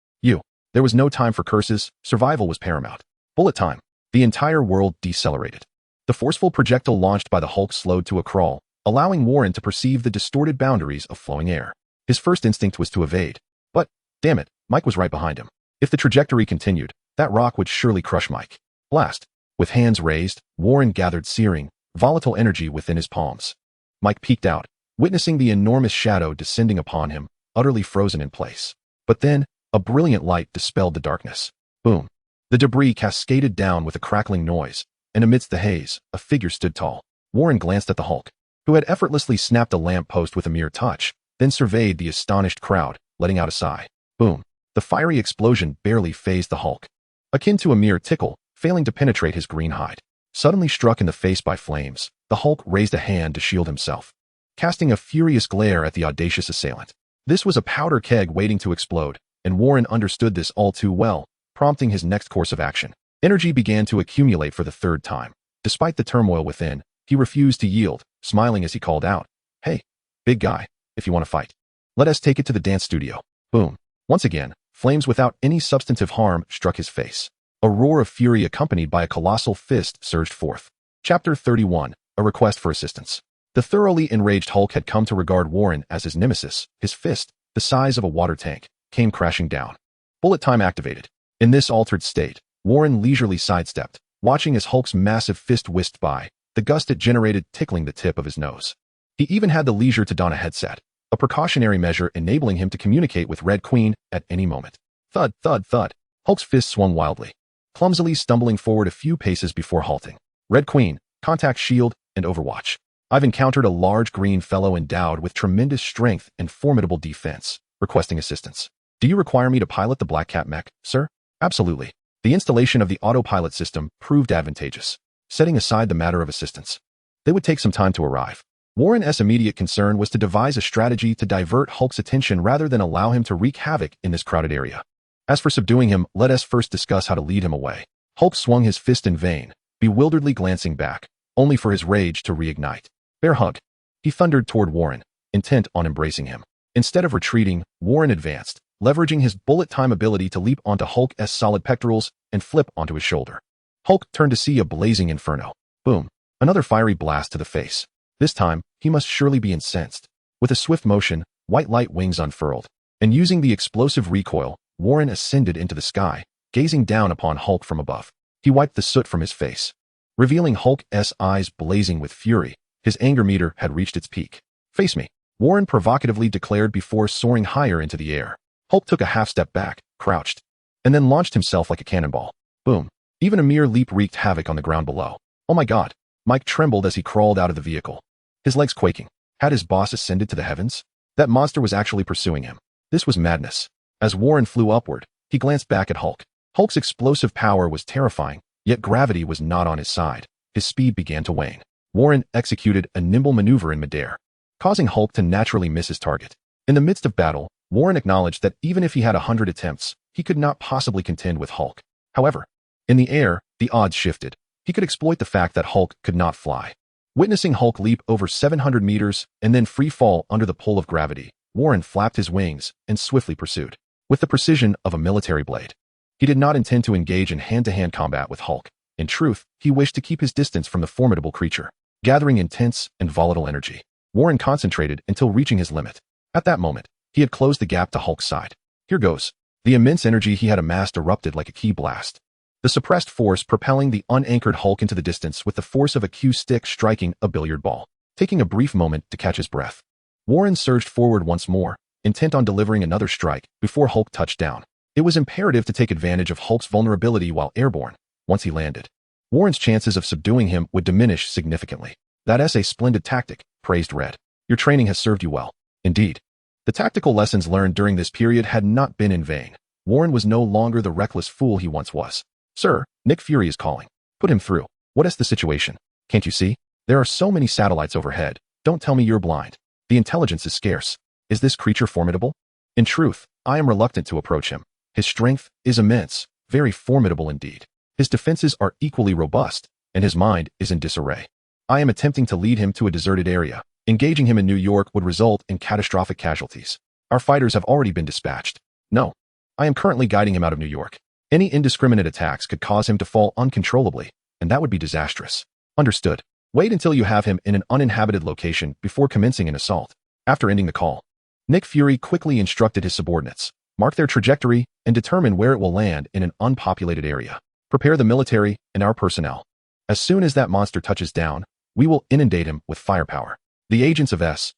There was no time for curses, survival was paramount. Bullet time. The entire world decelerated. The forceful projectile launched by the Hulk slowed to a crawl, allowing Warren to perceive the distorted boundaries of flowing air. His first instinct was to evade. But, damn it, Mike was right behind him. If the trajectory continued, that rock would surely crush Mike. Blast. With hands raised, Warren gathered searing, volatile energy within his palms. Mike peeked out, witnessing the enormous shadow descending upon him, utterly frozen in place. But then, a brilliant light dispelled the darkness. Boom. The debris cascaded down with a crackling noise, and amidst the haze, a figure stood tall. Warren glanced at the Hulk, who had effortlessly snapped a lamppost with a mere touch, then surveyed the astonished crowd, letting out a sigh. Boom. The fiery explosion barely fazed the Hulk, akin to a mere tickle, failing to penetrate his green hide. Suddenly struck in the face by flames, the Hulk raised a hand to shield himself, casting a furious glare at the audacious assailant. This was a powder keg waiting to explode, and Warren understood this all too well, prompting his next course of action. Energy began to accumulate for the third time. Despite the turmoil within, he refused to yield, smiling as he called out, "Hey, big guy, if you want to fight, let us take it to the dance studio." Boom. Once again, flames without any substantive harm struck his face. A roar of fury accompanied by a colossal fist surged forth. Chapter 31, A Request for Assistance. The thoroughly enraged Hulk had come to regard Warren as his nemesis. His fist, the size of a water tank, came crashing down. Bullet time activated. In this altered state, Warren leisurely sidestepped, watching as Hulk's massive fist whisked by, the gust it generated tickling the tip of his nose. He even had the leisure to don a headset, a precautionary measure enabling him to communicate with Red Queen at any moment. Thud, thud, thud. Hulk's fist swung wildly, clumsily stumbling forward a few paces before halting. Red Queen, contact S.H.I.E.L.D, and Overwatch. I've encountered a large green fellow endowed with tremendous strength and formidable defense, requesting assistance. Do you require me to pilot the Black Cat mech, sir? Absolutely. The installation of the autopilot system proved advantageous. Setting aside the matter of assistance, they would take some time to arrive. Warren's immediate concern was to devise a strategy to divert Hulk's attention rather than allow him to wreak havoc in this crowded area. As for subduing him, let us first discuss how to lead him away. Hulk swung his fist in vain, bewilderedly glancing back, only for his rage to reignite. Bear hug. He thundered toward Warren, intent on embracing him. Instead of retreating, Warren advanced, leveraging his bullet time ability to leap onto Hulk's solid pectorals and flip onto his shoulder. Hulk turned to see a blazing inferno. Boom. Another fiery blast to the face. This time, he must surely be incensed. With a swift motion, white light wings unfurled, and using the explosive recoil, Warren ascended into the sky, gazing down upon Hulk from above. He wiped the soot from his face, revealing Hulk's eyes blazing with fury. His anger meter had reached its peak. Face me, Warren provocatively declared before soaring higher into the air. Hulk took a half step back, crouched, and then launched himself like a cannonball. Boom. Even a mere leap wreaked havoc on the ground below. Oh my God. Mike trembled as he crawled out of the vehicle, his legs quaking. Had his boss ascended to the heavens? That monster was actually pursuing him. This was madness. As Warren flew upward, he glanced back at Hulk. Hulk's explosive power was terrifying, yet gravity was not on his side. His speed began to wane. Warren executed a nimble maneuver in midair, causing Hulk to naturally miss his target. In the midst of battle, Warren acknowledged that even if he had 100 attempts, he could not possibly contend with Hulk. However, in the air, the odds shifted. He could exploit the fact that Hulk could not fly. Witnessing Hulk leap over 700 meters and then free fall under the pull of gravity, Warren flapped his wings and swiftly pursued, with the precision of a military blade. He did not intend to engage in hand-to-hand combat with Hulk. In truth, he wished to keep his distance from the formidable creature. Gathering intense and volatile energy, Warren concentrated until reaching his limit. At that moment, he had closed the gap to Hulk's side. Here goes. The immense energy he had amassed erupted like a key blast, the suppressed force propelling the unanchored Hulk into the distance with the force of a cue stick striking a billiard ball. Taking a brief moment to catch his breath, Warren surged forward once more, intent on delivering another strike before Hulk touched down. It was imperative to take advantage of Hulk's vulnerability while airborne. Once he landed, Warren's chances of subduing him would diminish significantly. That's a splendid tactic, praised Red. Your training has served you well. Indeed. The tactical lessons learned during this period had not been in vain. Warren was no longer the reckless fool he once was. Sir, Nick Fury is calling. Put him through. What is the situation? Can't you see? There are so many satellites overhead. Don't tell me you're blind. The intelligence is scarce. Is this creature formidable? In truth, I am reluctant to approach him. His strength is immense, very formidable indeed. His defenses are equally robust, and his mind is in disarray. I am attempting to lead him to a deserted area. Engaging him in New York would result in catastrophic casualties. Our fighters have already been dispatched. No. I am currently guiding him out of New York. Any indiscriminate attacks could cause him to fall uncontrollably, and that would be disastrous. Understood. Wait until you have him in an uninhabited location before commencing an assault. After ending the call, Nick Fury quickly instructed his subordinates, mark their trajectory, and determine where it will land in an unpopulated area. Prepare the military and our personnel. As soon as that monster touches down, we will inundate him with firepower. The agents of S.H.I.E.L.D.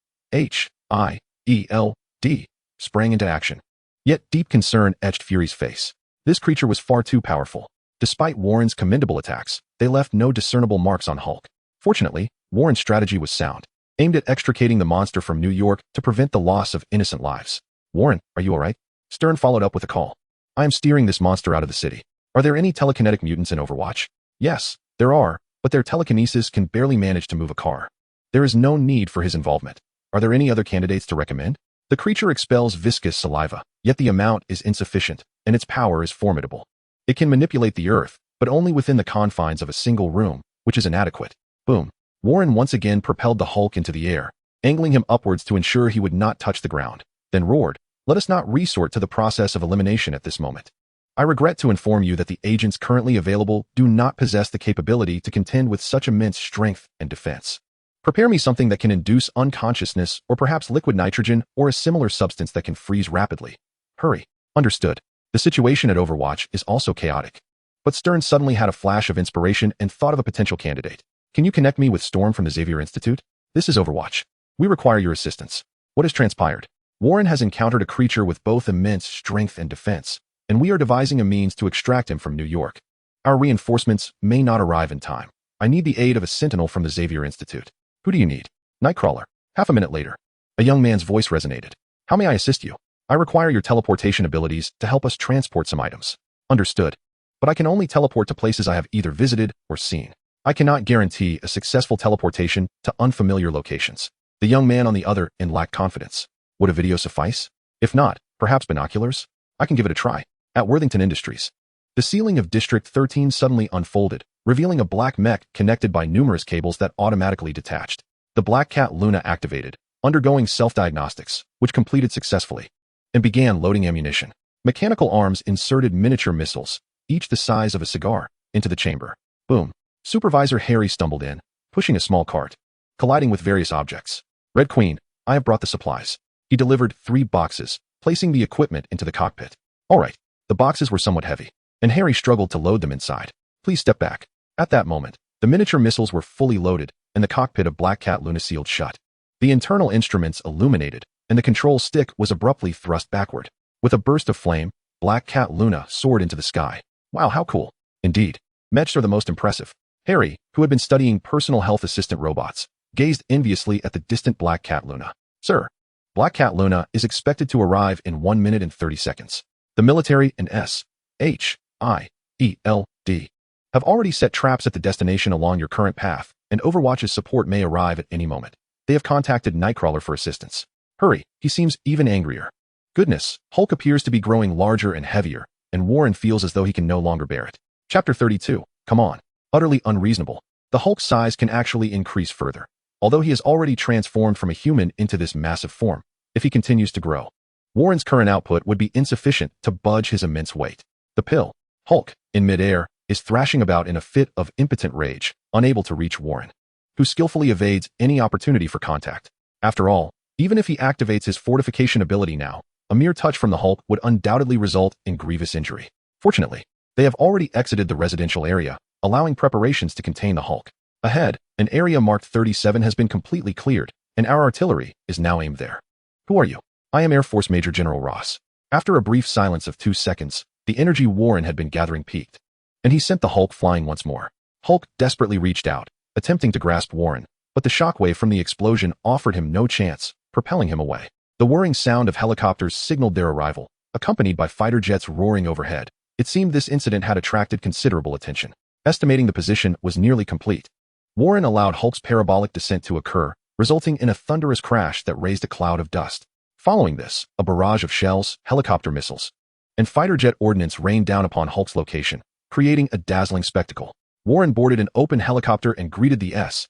sprang into action. Yet deep concern etched Fury's face. This creature was far too powerful. Despite Warren's commendable attacks, they left no discernible marks on Hulk. Fortunately, Warren's strategy was sound, aimed at extricating the monster from New York to prevent the loss of innocent lives. Warren, are you alright? Stern followed up with a call. I am steering this monster out of the city. Are there any telekinetic mutants in Overwatch? Yes, there are, but their telekinesis can barely manage to move a car. There is no need for his involvement. Are there any other candidates to recommend? The creature expels viscous saliva, yet the amount is insufficient, and its power is formidable. It can manipulate the earth, but only within the confines of a single room, which is inadequate. Boom. Warren once again propelled the Hulk into the air, angling him upwards to ensure he would not touch the ground, then roared, "Let us not resort to the process of elimination at this moment. I regret to inform you that the agents currently available do not possess the capability to contend with such immense strength and defense. Prepare me something that can induce unconsciousness or perhaps liquid nitrogen or a similar substance that can freeze rapidly. Hurry." Understood. The situation at Overwatch is also chaotic. But Stern suddenly had a flash of inspiration and thought of a potential candidate. Can you connect me with Storm from the Xavier Institute? This is Overwatch. We require your assistance. What has transpired? Warren has encountered a creature with both immense strength and defense, and we are devising a means to extract him from New York. Our reinforcements may not arrive in time. I need the aid of a sentinel from the Xavier Institute. Who do you need? Nightcrawler. Half a minute later, a young man's voice resonated. How may I assist you? I require your teleportation abilities to help us transport some items. Understood. But I can only teleport to places I have either visited or seen. I cannot guarantee a successful teleportation to unfamiliar locations. The young man on the other end lacked confidence. Would a video suffice? If not, perhaps binoculars? I can give it a try. At Worthington Industries, the ceiling of District 13 suddenly unfolded, revealing a black mech connected by numerous cables that automatically detached. The Black Cat Luna activated, undergoing self-diagnostics, which completed successfully, and began loading ammunition. Mechanical arms inserted miniature missiles, each the size of a cigar, into the chamber. Boom. Supervisor Harry stumbled in, pushing a small cart, colliding with various objects. Red Queen, I have brought the supplies. He delivered 3 boxes, placing the equipment into the cockpit. All right. The boxes were somewhat heavy, and Harry struggled to load them inside. Please step back. At that moment, the miniature missiles were fully loaded, and the cockpit of Black Cat Luna sealed shut. The internal instruments illuminated, and the control stick was abruptly thrust backward. With a burst of flame, Black Cat Luna soared into the sky. Wow, how cool. Indeed. Mechs are the most impressive. Harry, who had been studying personal health assistant robots, gazed enviously at the distant Black Cat Luna. Sir, Black Cat Luna is expected to arrive in 1 minute and 30 seconds. The military and S.H.I.E.L.D. have already set traps at the destination along your current path, and Overwatch's support may arrive at any moment. They have contacted Nightcrawler for assistance. Hurry, he seems even angrier. Goodness, Hulk appears to be growing larger and heavier, and Warren feels as though he can no longer bear it. Chapter 32. Come on. Utterly unreasonable. The Hulk's size can actually increase further, although he has already transformed from a human into this massive form. If he continues to grow, Warren's current output would be insufficient to budge his immense weight. The pill, Hulk, in midair, is thrashing about in a fit of impotent rage, unable to reach Warren, who skillfully evades any opportunity for contact. After all, even if he activates his fortification ability now, a mere touch from the Hulk would undoubtedly result in grievous injury. Fortunately, they have already exited the residential area, allowing preparations to contain the Hulk. Ahead, an area marked 37 has been completely cleared, and our artillery is now aimed there. Who are you? I am Air Force Major General Ross. After a brief silence of 2 seconds, the energy Warren had been gathering peaked, and he sent the Hulk flying once more. Hulk desperately reached out, attempting to grasp Warren, but the shockwave from the explosion offered him no chance, propelling him away. The whirring sound of helicopters signaled their arrival, accompanied by fighter jets roaring overhead. It seemed this incident had attracted considerable attention. Estimating the position was nearly complete, Warren allowed Hulk's parabolic descent to occur, resulting in a thunderous crash that raised a cloud of dust. Following this, a barrage of shells, helicopter missiles, and fighter jet ordnance rained down upon Hulk's location, creating a dazzling spectacle. Warren boarded an open helicopter and greeted the S.H.I.E.L.D.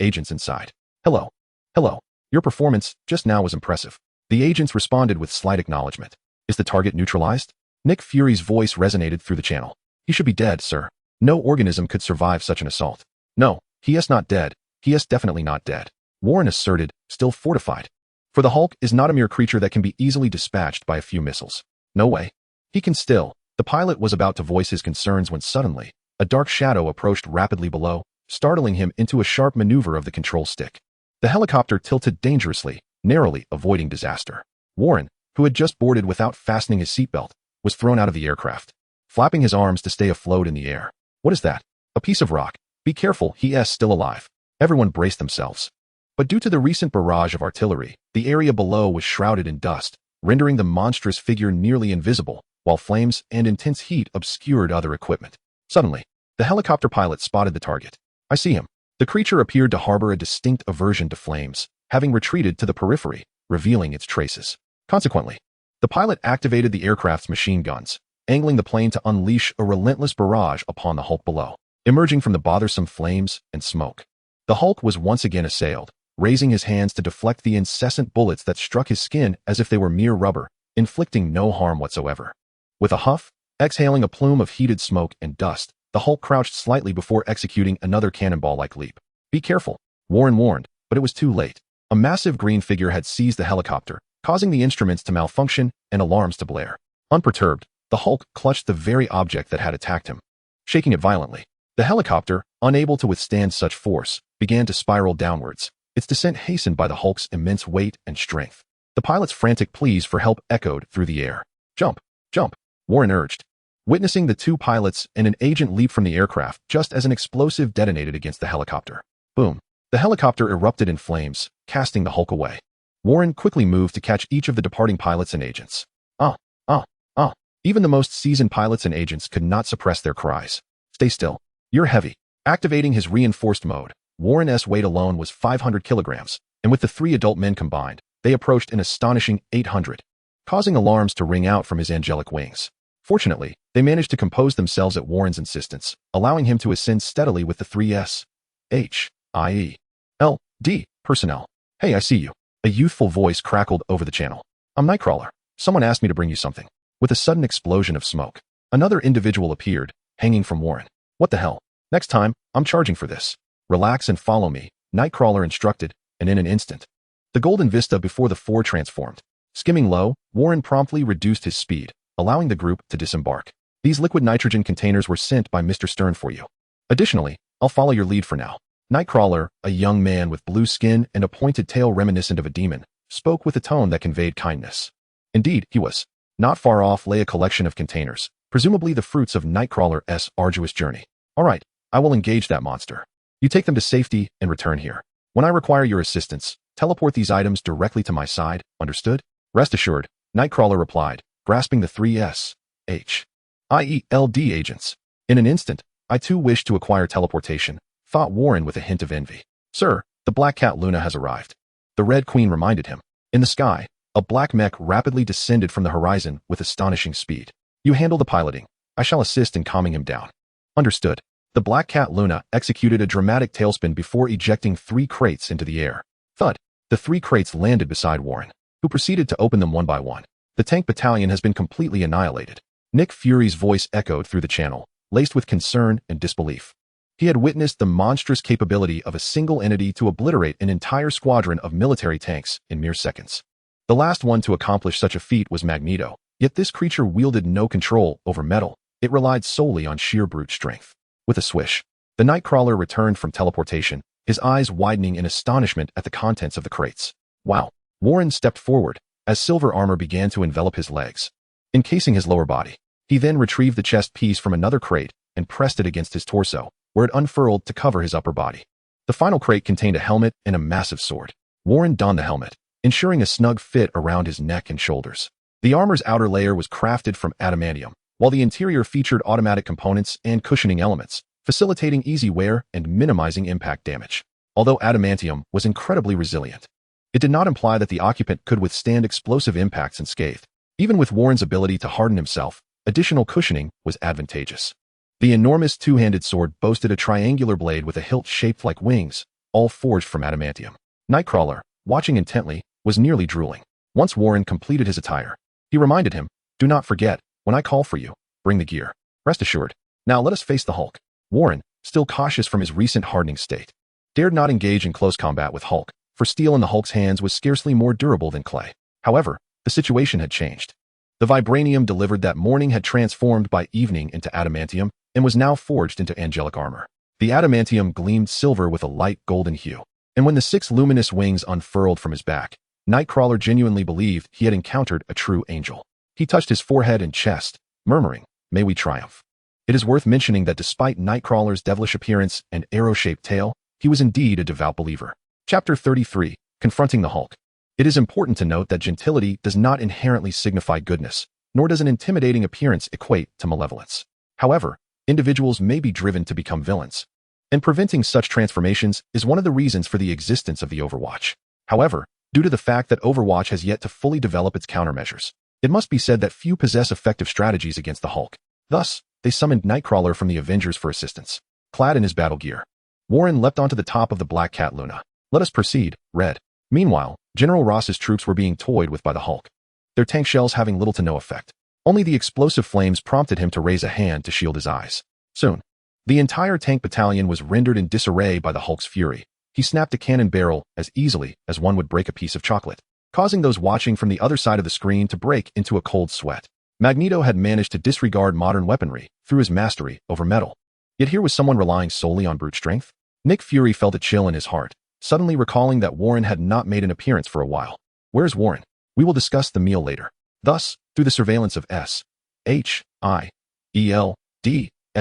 agents inside. Hello. Hello. Your performance just now was impressive. The agents responded with slight acknowledgement. Is the target neutralized? Nick Fury's voice resonated through the channel. He should be dead, sir. No organism could survive such an assault. No, he is not dead. He is definitely not dead. Warren asserted, still fortified. For the Hulk is not a mere creature that can be easily dispatched by a few missiles. No way. He can still. The pilot was about to voice his concerns when suddenly, a dark shadow approached rapidly below, startling him into a sharp maneuver of the control stick. The helicopter tilted dangerously, narrowly avoiding disaster. Warren, who had just boarded without fastening his seatbelt, was thrown out of the aircraft, flapping his arms to stay afloat in the air. What is that? A piece of rock. Be careful, he is still alive. Everyone braced themselves. But due to the recent barrage of artillery, the area below was shrouded in dust, rendering the monstrous figure nearly invisible, while flames and intense heat obscured other equipment. Suddenly, the helicopter pilot spotted the target. I see him. The creature appeared to harbor a distinct aversion to flames, having retreated to the periphery, revealing its traces. Consequently, the pilot activated the aircraft's machine guns, angling the plane to unleash a relentless barrage upon the Hulk below, emerging from the bothersome flames and smoke. The Hulk was once again assailed, raising his hands to deflect the incessant bullets that struck his skin as if they were mere rubber, inflicting no harm whatsoever. With a huff, exhaling a plume of heated smoke and dust, the Hulk crouched slightly before executing another cannonball-like leap. Be careful, Warren warned, but it was too late. A massive green figure had seized the helicopter, causing the instruments to malfunction and alarms to blare. Unperturbed, the Hulk clutched the very object that had attacked him, shaking it violently. The helicopter, unable to withstand such force, began to spiral downwards, its descent hastened by the Hulk's immense weight and strength. The pilot's frantic pleas for help echoed through the air. Jump! Jump! Warren urged. Witnessing the two pilots and an agent leap from the aircraft just as an explosive detonated against the helicopter. Boom! The helicopter erupted in flames, casting the Hulk away. Warren quickly moved to catch each of the departing pilots and agents. Even the most seasoned pilots and agents could not suppress their cries. Stay still. You're heavy. Activating his reinforced mode, Warren's weight alone was 500 kilograms, and with the 3 adult men combined, they approached an astonishing 800, causing alarms to ring out from his angelic wings. Fortunately, they managed to compose themselves at Warren's insistence, allowing him to ascend steadily with the 3 S.H.I.E.L.D. personnel. Hey, I see you. A youthful voice crackled over the channel. I'm Nightcrawler. Someone asked me to bring you something. With a sudden explosion of smoke, another individual appeared, hanging from Warren. What the hell? Next time, I'm charging for this. Relax and follow me, Nightcrawler instructed, and in an instant, the golden vista before the 4 transformed. Skimming low, Warren promptly reduced his speed, allowing the group to disembark. These liquid nitrogen containers were sent by Mr. Stern for you. Additionally, I'll follow your lead for now. Nightcrawler, a young man with blue skin and a pointed tail reminiscent of a demon, spoke with a tone that conveyed kindness. Indeed, he was. Not far off lay a collection of containers, presumably the fruits of Nightcrawler's arduous journey. All right, I will engage that monster. You take them to safety and return here. When I require your assistance, teleport these items directly to my side, understood? Rest assured, Nightcrawler replied, grasping the 3 S.H.I.E.L.D. agents. In an instant, I too wish to acquire teleportation, thought Warren with a hint of envy. Sir, the Black Cat Luna has arrived. The Red Queen reminded him. In the sky, a black mech rapidly descended from the horizon with astonishing speed. You handle the piloting. I shall assist in calming him down. Understood. The Black Cat Luna executed a dramatic tailspin before ejecting 3 crates into the air. Thud. The 3 crates landed beside Warren, who proceeded to open them one by one. The tank battalion has been completely annihilated. Nick Fury's voice echoed through the channel, laced with concern and disbelief. He had witnessed the monstrous capability of a single entity to obliterate an entire squadron of military tanks in mere seconds. The last one to accomplish such a feat was Magneto, yet this creature wielded no control over metal. It relied solely on sheer brute strength. With a swish, the Nightcrawler returned from teleportation, his eyes widening in astonishment at the contents of the crates. Wow! Warren stepped forward, as silver armor began to envelop his legs, encasing his lower body. He then retrieved the chest piece from another crate and pressed it against his torso, where it unfurled to cover his upper body. The final crate contained a helmet and a massive sword. Warren donned the helmet, ensuring a snug fit around his neck and shoulders. The armor's outer layer was crafted from adamantium, while the interior featured automatic components and cushioning elements, facilitating easy wear and minimizing impact damage. Although adamantium was incredibly resilient, it did not imply that the occupant could withstand explosive impacts unscathed. Even with Warren's ability to harden himself, additional cushioning was advantageous. The enormous two-handed sword boasted a triangular blade with a hilt shaped like wings, all forged from adamantium. Nightcrawler, watching intently, was nearly drooling. Once Warren completed his attire, he reminded him, "Do not forget, when I call for you, bring the gear. Rest assured. Now let us face the Hulk." Warren, still cautious from his recent hardening state, dared not engage in close combat with Hulk, for steel in the Hulk's hands was scarcely more durable than clay. However, the situation had changed. The vibranium delivered that morning had transformed by evening into adamantium and was now forged into angelic armor. The adamantium gleamed silver with a light golden hue, and when the 6 luminous wings unfurled from his back, Nightcrawler genuinely believed he had encountered a true angel. He touched his forehead and chest, murmuring, "May we triumph." It is worth mentioning that despite Nightcrawler's devilish appearance and arrow-shaped tail, he was indeed a devout believer. Chapter 33, Confronting the Hulk. It is important to note that gentility does not inherently signify goodness, nor does an intimidating appearance equate to malevolence. However, individuals may be driven to become villains, and preventing such transformations is one of the reasons for the existence of the Overwatch. However, due to the fact that Overwatch has yet to fully develop its countermeasures, it must be said that few possess effective strategies against the Hulk. Thus, they summoned Nightcrawler from the Avengers for assistance. Clad in his battle gear, Warren leapt onto the top of the Black Cat Luna. "Let us proceed, Red." Meanwhile, General Ross's troops were being toyed with by the Hulk, their tank shells having little to no effect. Only the explosive flames prompted him to raise a hand to shield his eyes. Soon, the entire tank battalion was rendered in disarray by the Hulk's fury. He snapped a cannon barrel as easily as one would break a piece of chocolate, causing those watching from the other side of the screen to break into a cold sweat. Magneto had managed to disregard modern weaponry through his mastery over metal. Yet here was someone relying solely on brute strength. Nick Fury felt a chill in his heart, suddenly recalling that Warren had not made an appearance for a while. Where's Warren? We will discuss the meal later. Thus, through the surveillance of S.H.I.E.L.D.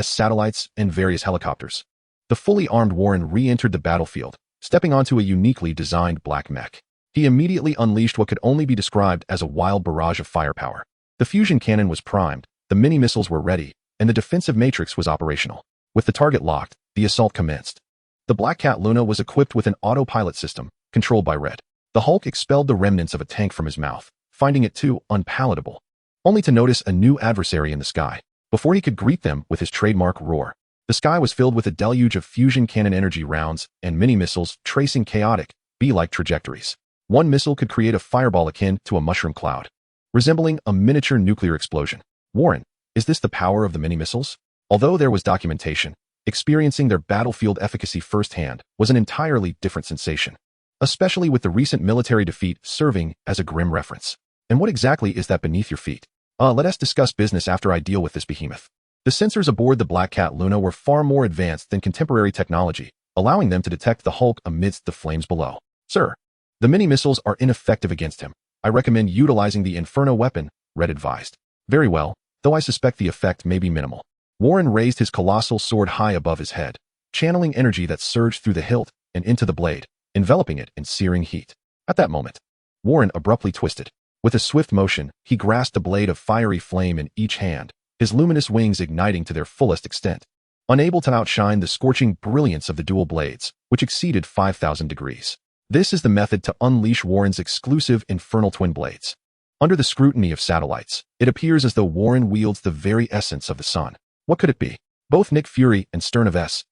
satellites and various helicopters, the fully armed Warren re-entered the battlefield, stepping onto a uniquely designed black mech. He immediately unleashed what could only be described as a wild barrage of firepower. The fusion cannon was primed, the mini-missiles were ready, and the defensive matrix was operational. With the target locked, the assault commenced. The Black Cat Luna was equipped with an autopilot system, controlled by Red. The Hulk expelled the remnants of a tank from his mouth, finding it too unpalatable, only to notice a new adversary in the sky. Before he could greet them with his trademark roar, the sky was filled with a deluge of fusion cannon energy rounds and mini-missiles tracing chaotic, bee-like trajectories. One missile could create a fireball akin to a mushroom cloud, resembling a miniature nuclear explosion. Warren, is this the power of the mini-missiles? Although there was documentation, experiencing their battlefield efficacy firsthand was an entirely different sensation, especially with the recent military defeat serving as a grim reference. And what exactly is that beneath your feet? Let us discuss business after I deal with this behemoth. The sensors aboard the Black Cat Luna were far more advanced than contemporary technology, allowing them to detect the Hulk amidst the flames below. "Sir, the mini-missiles are ineffective against him. I recommend utilizing the Inferno weapon," Red advised. "Very well, though I suspect the effect may be minimal." Warren raised his colossal sword high above his head, channeling energy that surged through the hilt and into the blade, enveloping it in searing heat. At that moment, Warren abruptly twisted. With a swift motion, he grasped a blade of fiery flame in each hand, his luminous wings igniting to their fullest extent, unable to outshine the scorching brilliance of the dual blades, which exceeded 5,000 degrees. This is the method to unleash Warren's exclusive infernal twin blades. Under the scrutiny of satellites, it appears as though Warren wields the very essence of the sun. What could it be? Both Nick Fury and Stern of S.H.I.E.L.D.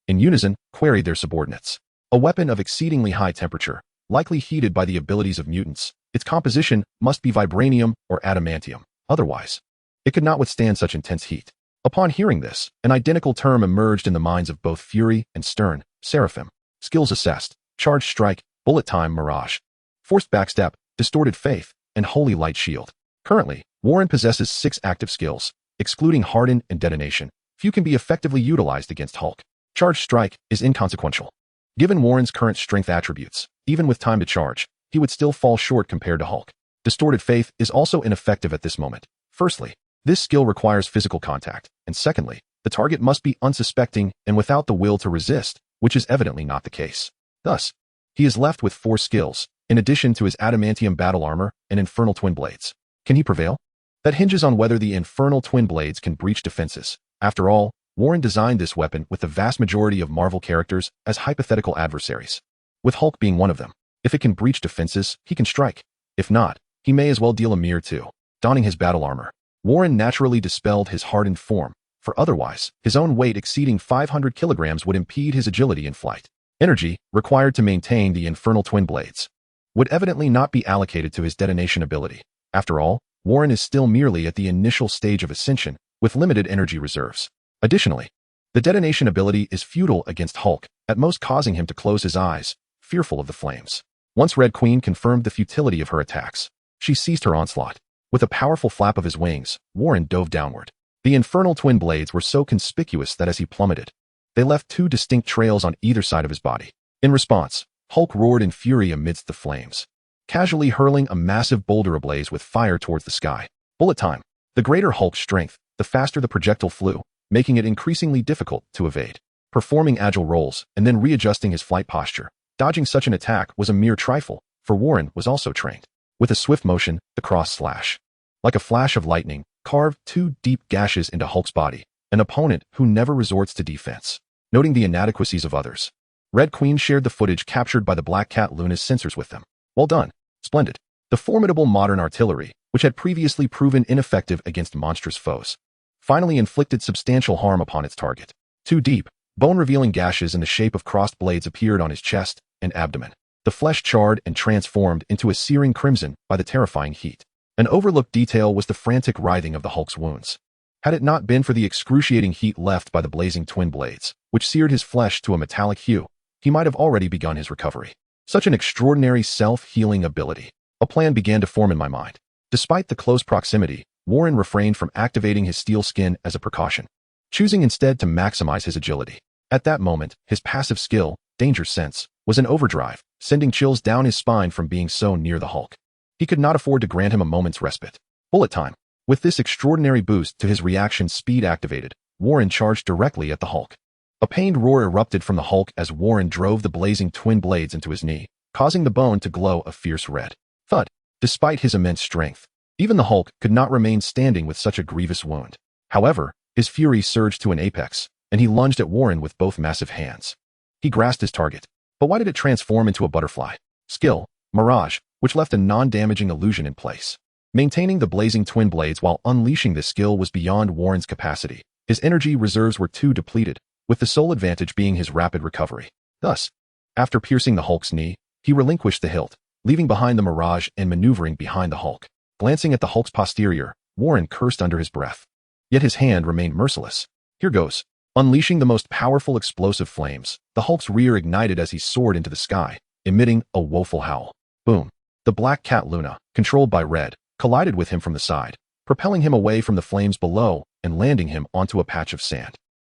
in unison queried their subordinates. A weapon of exceedingly high temperature, likely heated by the abilities of mutants, its composition must be vibranium or adamantium. Otherwise, it could not withstand such intense heat. Upon hearing this, an identical term emerged in the minds of both Fury and Stern: Seraphim. Skills assessed: Charge Strike, Bullet Time Mirage, Forced Backstep, Distorted Faith, and Holy Light Shield. Currently, Warren possesses 6 active skills, excluding Harden and Detonation. Few can be effectively utilized against Hulk. Charge Strike is inconsequential. Given Warren's current strength attributes, even with time to charge, he would still fall short compared to Hulk. Distorted Faith is also ineffective at this moment. Firstly, this skill requires physical contact, and secondly, the target must be unsuspecting and without the will to resist, which is evidently not the case. Thus, he is left with 4 skills, in addition to his adamantium battle armor and infernal twin blades. Can he prevail? That hinges on whether the infernal twin blades can breach defenses. After all, Warren designed this weapon with the vast majority of Marvel characters as hypothetical adversaries, with Hulk being one of them. If it can breach defenses, he can strike. If not, he may as well deal a mere 2. donning his battle armor. Warren naturally dispelled his hardened form, for otherwise, his own weight exceeding 500 kilograms would impede his agility in flight. Energy, required to maintain the infernal twin blades, would evidently not be allocated to his detonation ability. After all, Warren is still merely at the initial stage of Ascension, with limited energy reserves. Additionally, the detonation ability is futile against Hulk, at most causing him to close his eyes, fearful of the flames. Once Red Queen confirmed the futility of her attacks, she ceased her onslaught. With a powerful flap of his wings, Warren dove downward. The infernal twin blades were so conspicuous that as he plummeted, they left two distinct trails on either side of his body. In response, Hulk roared in fury amidst the flames, casually hurling a massive boulder ablaze with fire towards the sky. Bullet time. The greater Hulk's strength, the faster the projectile flew, making it increasingly difficult to evade. Performing agile rolls and then readjusting his flight posture, dodging such an attack was a mere trifle, for Warren was also trained. With a swift motion, the cross slash, like a flash of lightning, carved two deep gashes into Hulk's body, an opponent who never resorts to defense. Noting the inadequacies of others, Red Queen shared the footage captured by the Black Cat Luna's sensors with them. Well done. Splendid. The formidable modern artillery, which had previously proven ineffective against monstrous foes, finally inflicted substantial harm upon its target. Two deep, bone-revealing gashes in the shape of crossed blades appeared on his chest and abdomen. The flesh charred and transformed into a searing crimson by the terrifying heat. An overlooked detail was the frantic writhing of the Hulk's wounds. Had it not been for the excruciating heat left by the blazing twin blades, which seared his flesh to a metallic hue, he might have already begun his recovery. Such an extraordinary self-healing ability. A plan began to form in my mind. Despite the close proximity, Warren refrained from activating his steel skin as a precaution, choosing instead to maximize his agility. At that moment, his passive skill, Danger Sense, was in overdrive, sending chills down his spine from being so near the Hulk. He could not afford to grant him a moment's respite. Bullet time. With this extraordinary boost to his reaction speed activated, Warren charged directly at the Hulk. A pained roar erupted from the Hulk as Warren drove the blazing twin blades into his knee, causing the bone to glow a fierce red. Thud. Despite his immense strength, even the Hulk could not remain standing with such a grievous wound. However, his fury surged to an apex, and he lunged at Warren with both massive hands. He grasped his target. But why did it transform into a butterfly? Skill, Mirage, which left a non-damaging illusion in place. Maintaining the blazing twin blades while unleashing this skill was beyond Warren's capacity. His energy reserves were too depleted, with the sole advantage being his rapid recovery. Thus, after piercing the Hulk's knee, he relinquished the hilt, leaving behind the Mirage and maneuvering behind the Hulk. Glancing at the Hulk's posterior, Warren cursed under his breath. Yet his hand remained merciless. Here goes. Unleashing the most powerful explosive flames, the Hulk's rear ignited as he soared into the sky, emitting a woeful howl. Boom. The Black Cat Luna, controlled by Red, collided with him from the side, propelling him away from the flames below and landing him onto a patch of sand.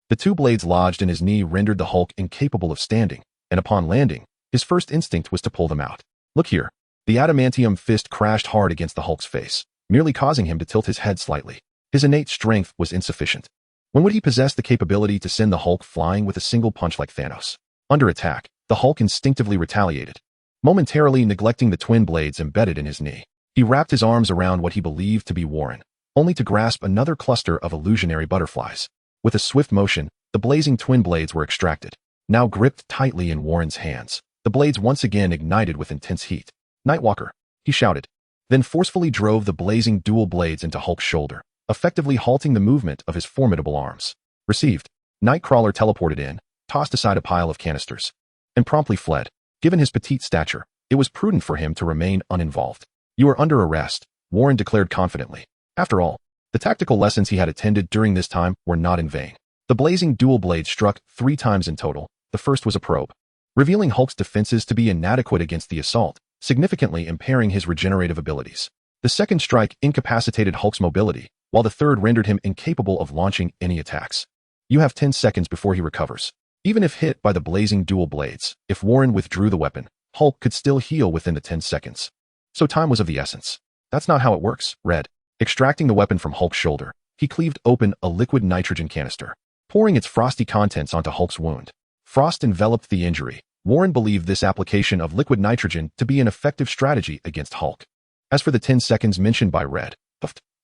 The two blades lodged in his knee rendered the Hulk incapable of standing, and upon landing, his first instinct was to pull them out. Look here. The adamantium fist crashed hard against the Hulk's face, merely causing him to tilt his head slightly. His innate strength was insufficient. When would he possess the capability to send the Hulk flying with a single punch like Thanos? Under attack, the Hulk instinctively retaliated, momentarily neglecting the twin blades embedded in his knee. He wrapped his arms around what he believed to be Warren, only to grasp another cluster of illusionary butterflies. With a swift motion, the blazing twin blades were extracted. Now gripped tightly in Warren's hands, the blades once again ignited with intense heat. Nightwalker, he shouted, then forcefully drove the blazing dual blades into Hulk's shoulder, effectively halting the movement of his formidable arms. Received. Nightcrawler teleported in, tossed aside a pile of canisters, and promptly fled. Given his petite stature, it was prudent for him to remain uninvolved. You are under arrest, Warren declared confidently. After all, the tactical lessons he had attended during this time were not in vain. The blazing dual blade struck 3 times in total. The first was a probe, revealing Hulk's defenses to be inadequate against the assault, significantly impairing his regenerative abilities. The second strike incapacitated Hulk's mobility, while the third rendered him incapable of launching any attacks. You have 10 seconds before he recovers. Even if hit by the blazing dual blades, if Warren withdrew the weapon, Hulk could still heal within the 10 seconds. So time was of the essence. That's not how it works, Red. Extracting the weapon from Hulk's shoulder, he cleaved open a liquid nitrogen canister, pouring its frosty contents onto Hulk's wound. Frost enveloped the injury. Warren believed this application of liquid nitrogen to be an effective strategy against Hulk. As for the 10 seconds mentioned by Red,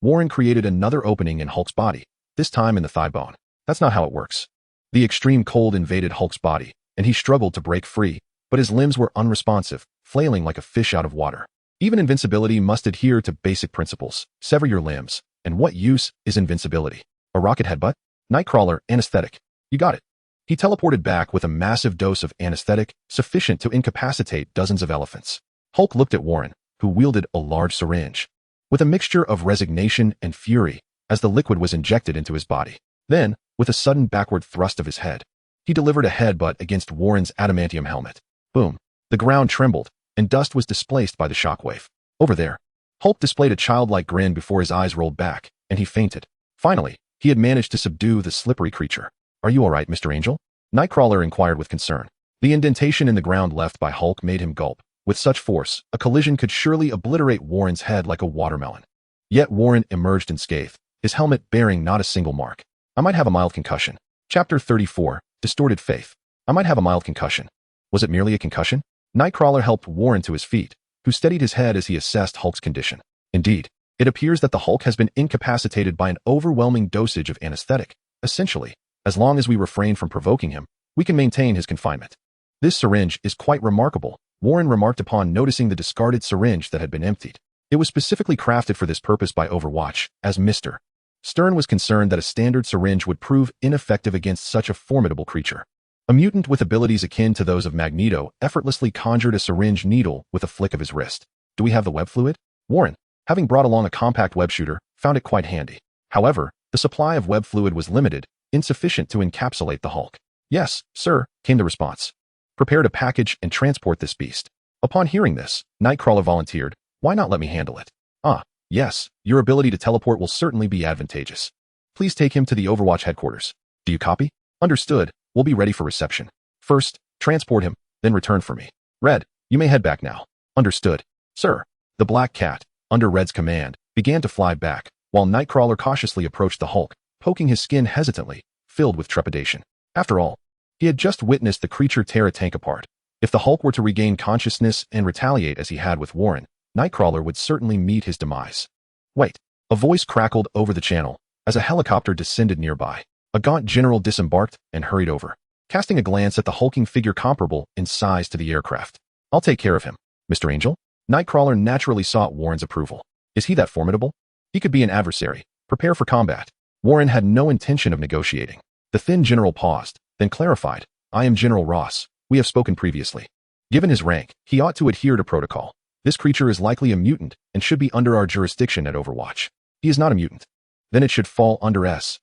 Warren created another opening in Hulk's body, this time in the thigh bone. That's not how it works. The extreme cold invaded Hulk's body, and he struggled to break free, but his limbs were unresponsive, flailing like a fish out of water. Even invincibility must adhere to basic principles. Sever your limbs. And what use is invincibility? A rocket headbutt? Nightcrawler, anesthetic. You got it. He teleported back with a massive dose of anesthetic, sufficient to incapacitate dozens of elephants. Hulk looked at Warren, who wielded a large syringe, with a mixture of resignation and fury as the liquid was injected into his body. Then, with a sudden backward thrust of his head, he delivered a headbutt against Warren's adamantium helmet. Boom. The ground trembled, and dust was displaced by the shockwave. Over there, Hulk displayed a childlike grin before his eyes rolled back, and he fainted. Finally, he had managed to subdue the slippery creature. Are you all right, Mr. Angel? Nightcrawler inquired with concern. The indentation in the ground left by Hulk made him gulp. With such force, a collision could surely obliterate Warren's head like a watermelon. Yet Warren emerged unscathed, his helmet bearing not a single mark. I might have a mild concussion. Chapter 34, Distorted Faith. I might have a mild concussion. Was it merely a concussion? Nightcrawler helped Warren to his feet, who steadied his head as he assessed Hulk's condition. Indeed, it appears that the Hulk has been incapacitated by an overwhelming dosage of anesthetic. Essentially, as long as we refrain from provoking him, we can maintain his confinement. This syringe is quite remarkable, Warren remarked upon noticing the discarded syringe that had been emptied. It was specifically crafted for this purpose by Overwatch, as Mr. Stern was concerned that a standard syringe would prove ineffective against such a formidable creature. A mutant with abilities akin to those of Magneto effortlessly conjured a syringe needle with a flick of his wrist. Do we have the web fluid? Warren, having brought along a compact web shooter, found it quite handy. However, the supply of web fluid was limited, insufficient to encapsulate the Hulk. Yes, sir, came the response. Prepare to package and transport this beast. Upon hearing this, Nightcrawler volunteered, why not let me handle it? Ah, yes, your ability to teleport will certainly be advantageous. Please take him to the Overwatch headquarters. Do you copy? Understood, we'll be ready for reception. First, transport him, then return for me. Red, you may head back now. Understood. Sir. The Black Cat, under Red's command, began to fly back, while Nightcrawler cautiously approached the Hulk, poking his skin hesitantly, filled with trepidation. After all, he had just witnessed the creature tear a tank apart. If the Hulk were to regain consciousness and retaliate as he had with Warren, Nightcrawler would certainly meet his demise. Wait. A voice crackled over the channel as a helicopter descended nearby. A gaunt general disembarked and hurried over, casting a glance at the hulking figure comparable in size to the aircraft. I'll take care of him, Mr. Angel. Nightcrawler naturally sought Warren's approval. Is he that formidable? He could be an adversary. Prepare for combat. Warren had no intention of negotiating. The thin general paused, then clarified, I am General Ross. We have spoken previously. Given his rank, he ought to adhere to protocol. This creature is likely a mutant and should be under our jurisdiction at Overwatch. He is not a mutant. Then it should fall under S.H.I.E.L.D's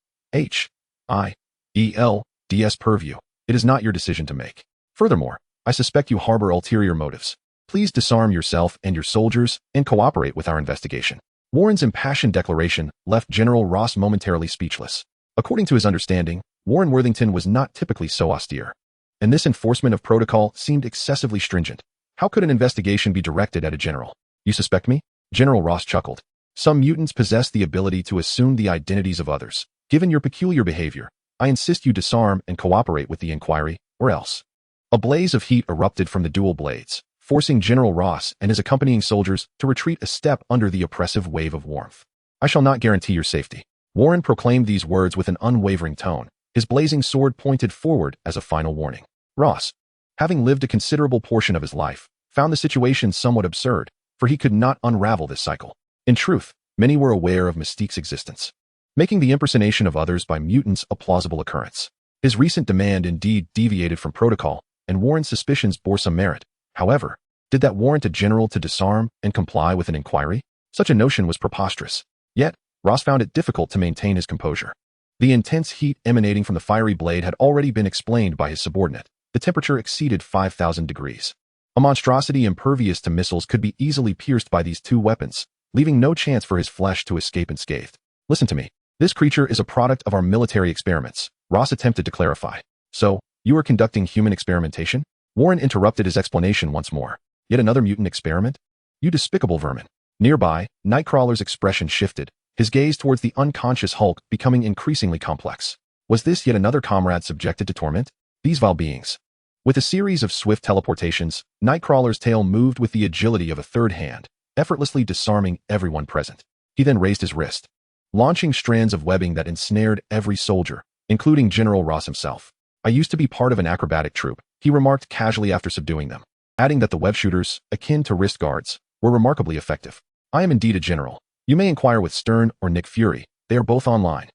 purview. It is not your decision to make. Furthermore, I suspect you harbor ulterior motives. Please disarm yourself and your soldiers and cooperate with our investigation. Warren's impassioned declaration left General Ross momentarily speechless. According to his understanding, Warren Worthington was not typically so austere, and this enforcement of protocol seemed excessively stringent. How could an investigation be directed at a general? You suspect me? General Ross chuckled. Some mutants possess the ability to assume the identities of others. Given your peculiar behavior, I insist you disarm and cooperate with the inquiry, or else. A blaze of heat erupted from the dual blades, forcing General Ross and his accompanying soldiers to retreat a step under the oppressive wave of warmth. I shall not guarantee your safety. Warren proclaimed these words with an unwavering tone, his blazing sword pointed forward as a final warning. Ross, having lived a considerable portion of his life, found the situation somewhat absurd, for he could not unravel this cycle. In truth, many were aware of Mystique's existence, making the impersonation of others by mutants a plausible occurrence. His recent demand indeed deviated from protocol, and Warren's suspicions bore some merit. However, did that warrant a general to disarm and comply with an inquiry? Such a notion was preposterous. Yet, Ross found it difficult to maintain his composure. The intense heat emanating from the fiery blade had already been explained by his subordinate. The temperature exceeded 5,000 degrees. A monstrosity impervious to missiles could be easily pierced by these two weapons, leaving no chance for his flesh to escape unscathed. Listen to me. This creature is a product of our military experiments, Ross attempted to clarify. So, you are conducting human experimentation? Warren interrupted his explanation once more. Yet another mutant experiment? You despicable vermin. Nearby, Nightcrawler's expression shifted, his gaze towards the unconscious Hulk becoming increasingly complex. Was this yet another comrade subjected to torment? These vile beings. With a series of swift teleportations, Nightcrawler's tail moved with the agility of a third hand, effortlessly disarming everyone present. He then raised his wrist, launching strands of webbing that ensnared every soldier, including General Ross himself. I used to be part of an acrobatic troupe, he remarked casually after subduing them, adding that the web shooters, akin to wrist guards, were remarkably effective. I am indeed a general. You may inquire with Stern or Nick Fury. They are both online.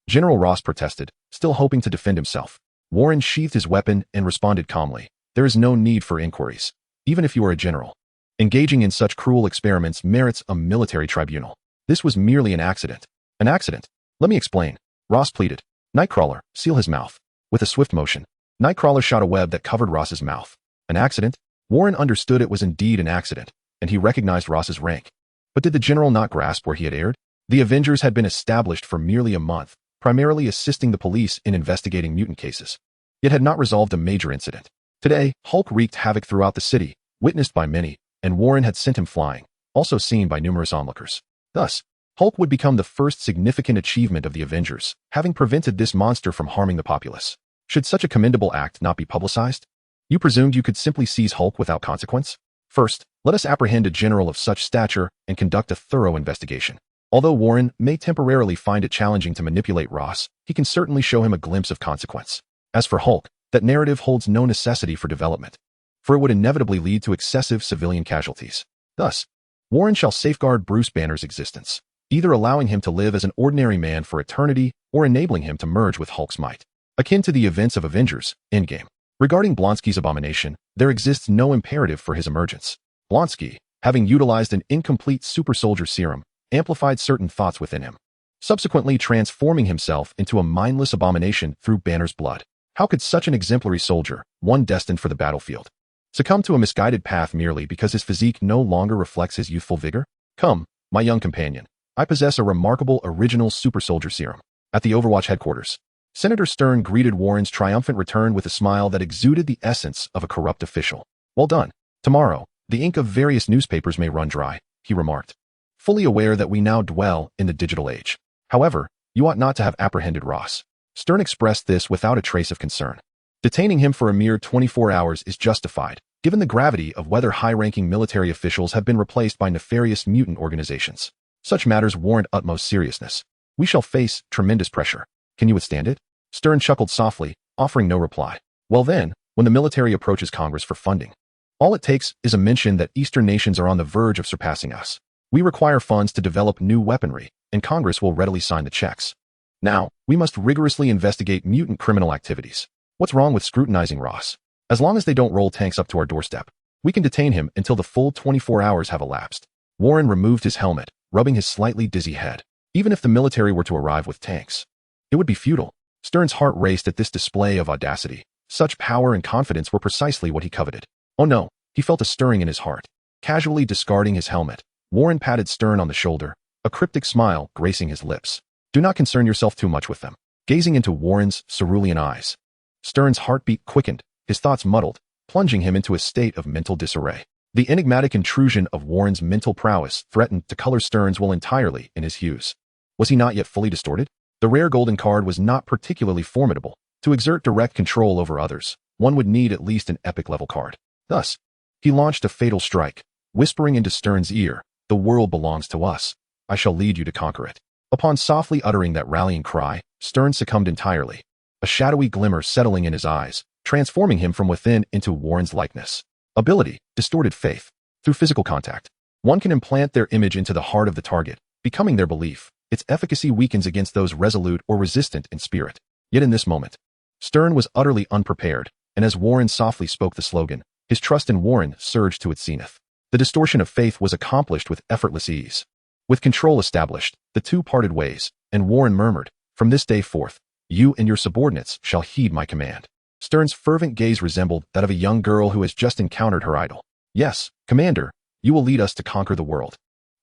General Ross protested, still hoping to defend himself. Warren sheathed his weapon and responded calmly. There is no need for inquiries, even if you are a general. Engaging in such cruel experiments merits a military tribunal. This was merely an accident. An accident? Let me explain. Ross pleaded. Nightcrawler, seal his mouth. With a swift motion, Nightcrawler shot a web that covered Ross's mouth. An accident? Warren understood it was indeed an accident, and he recognized Ross's rank. But did the general not grasp where he had erred? The Avengers had been established for merely a month, primarily assisting the police in investigating mutant cases. Yet had not resolved a major incident. Today, Hulk wreaked havoc throughout the city, witnessed by many, and Warren had sent him flying, also seen by numerous onlookers. Thus, Hulk would become the first significant achievement of the Avengers, having prevented this monster from harming the populace. Should such a commendable act not be publicized? You presumed you could simply seize Hulk without consequence? First, let us apprehend a general of such stature and conduct a thorough investigation. Although Warren may temporarily find it challenging to manipulate Ross, he can certainly show him a glimpse of consequence. As for Hulk, that narrative holds no necessity for development, for it would inevitably lead to excessive civilian casualties. Thus, Warren shall safeguard Bruce Banner's existence, either allowing him to live as an ordinary man for eternity or enabling him to merge with Hulk's might. Akin to the events of Avengers Endgame. Regarding Blonsky's abomination, there exists no imperative for his emergence. Blonsky, having utilized an incomplete super soldier serum, amplified certain thoughts within him, subsequently transforming himself into a mindless abomination through Banner's blood. How could such an exemplary soldier, one destined for the battlefield, succumb to a misguided path merely because his physique no longer reflects his youthful vigor? Come, my young companion. I possess a remarkable original super soldier serum. At the Overwatch headquarters, Senator Stern greeted Warren's triumphant return with a smile that exuded the essence of a corrupt official. Well done. Tomorrow, the ink of various newspapers may run dry, he remarked, fully aware that we now dwell in the digital age. However, you ought not to have apprehended Ross. Stern expressed this without a trace of concern. Detaining him for a mere 24 hours is justified, given the gravity of whether high-ranking military officials have been replaced by nefarious mutant organizations. Such matters warrant utmost seriousness. We shall face tremendous pressure. Can you withstand it? Stern chuckled softly, offering no reply. Well then, when the military approaches Congress for funding, all it takes is a mention that Eastern nations are on the verge of surpassing us. We require funds to develop new weaponry, and Congress will readily sign the checks. Now, we must rigorously investigate mutant criminal activities. What's wrong with scrutinizing Ross? As long as they don't roll tanks up to our doorstep, we can detain him until the full 24 hours have elapsed. Warren removed his helmet, rubbing his slightly dizzy head. Even if the military were to arrive with tanks, it would be futile. Stern's heart raced at this display of audacity. Such power and confidence were precisely what he coveted. Oh no, he felt a stirring in his heart. Casually discarding his helmet, Warren patted Stern on the shoulder, a cryptic smile gracing his lips. Do not concern yourself too much with them. Gazing into Warren's cerulean eyes, Stern's heartbeat quickened, his thoughts muddled, plunging him into a state of mental disarray. The enigmatic intrusion of Warren's mental prowess threatened to color Stern's will entirely in his hues. Was he not yet fully distorted? The rare golden card was not particularly formidable. To exert direct control over others, one would need at least an epic-level card. Thus, he launched a fatal strike, whispering into Stern's ear, "The world belongs to us. I shall lead you to conquer it." Upon softly uttering that rallying cry, Stern succumbed entirely, a shadowy glimmer settling in his eyes, transforming him from within into Warren's likeness. Ability, distorted faith. Through physical contact, one can implant their image into the heart of the target, becoming their belief. Its efficacy weakens against those resolute or resistant in spirit. Yet in this moment, Stern was utterly unprepared, and as Warren softly spoke the slogan, his trust in Warren surged to its zenith. The distortion of faith was accomplished with effortless ease. With control established, the two parted ways, and Warren murmured, "From this day forth, you and your subordinates shall heed my command." Stern's fervent gaze resembled that of a young girl who has just encountered her idol. "Yes, Commander, you will lead us to conquer the world."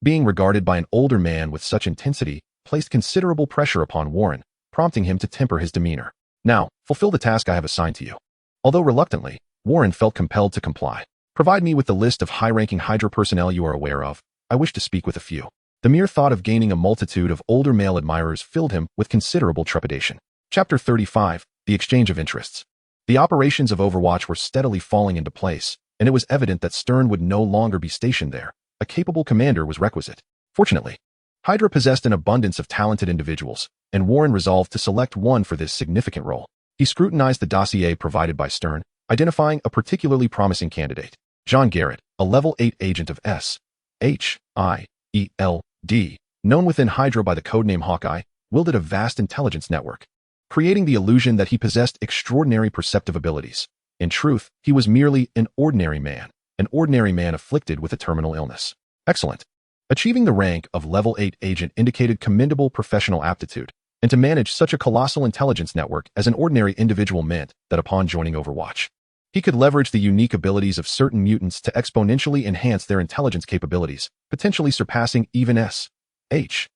Being regarded by an older man with such intensity placed considerable pressure upon Warren, prompting him to temper his demeanor. "Now, fulfill the task I have assigned to you." Although reluctantly, Warren felt compelled to comply. "Provide me with the list of high-ranking Hydra personnel you are aware of. I wish to speak with a few." The mere thought of gaining a multitude of older male admirers filled him with considerable trepidation. Chapter 35, The Exchange of Interests. The operations of Overwatch were steadily falling into place, and it was evident that Stern would no longer be stationed there. A capable commander was requisite. Fortunately, Hydra possessed an abundance of talented individuals, and Warren resolved to select one for this significant role. He scrutinized the dossier provided by Stern, identifying a particularly promising candidate. John Garrett, a level 8 agent of S.H.I.E.L.D. S.H.I.E.L.D, known within Hydra by the codename Hawkeye, wielded a vast intelligence network, creating the illusion that he possessed extraordinary perceptive abilities. In truth, he was merely an ordinary man afflicted with a terminal illness. Excellent. Achieving the rank of Level 8 agent indicated commendable professional aptitude, and to manage such a colossal intelligence network as an ordinary individual meant that upon joining Overwatch, he could leverage the unique abilities of certain mutants to exponentially enhance their intelligence capabilities, potentially surpassing even S.H.I.E.L.D.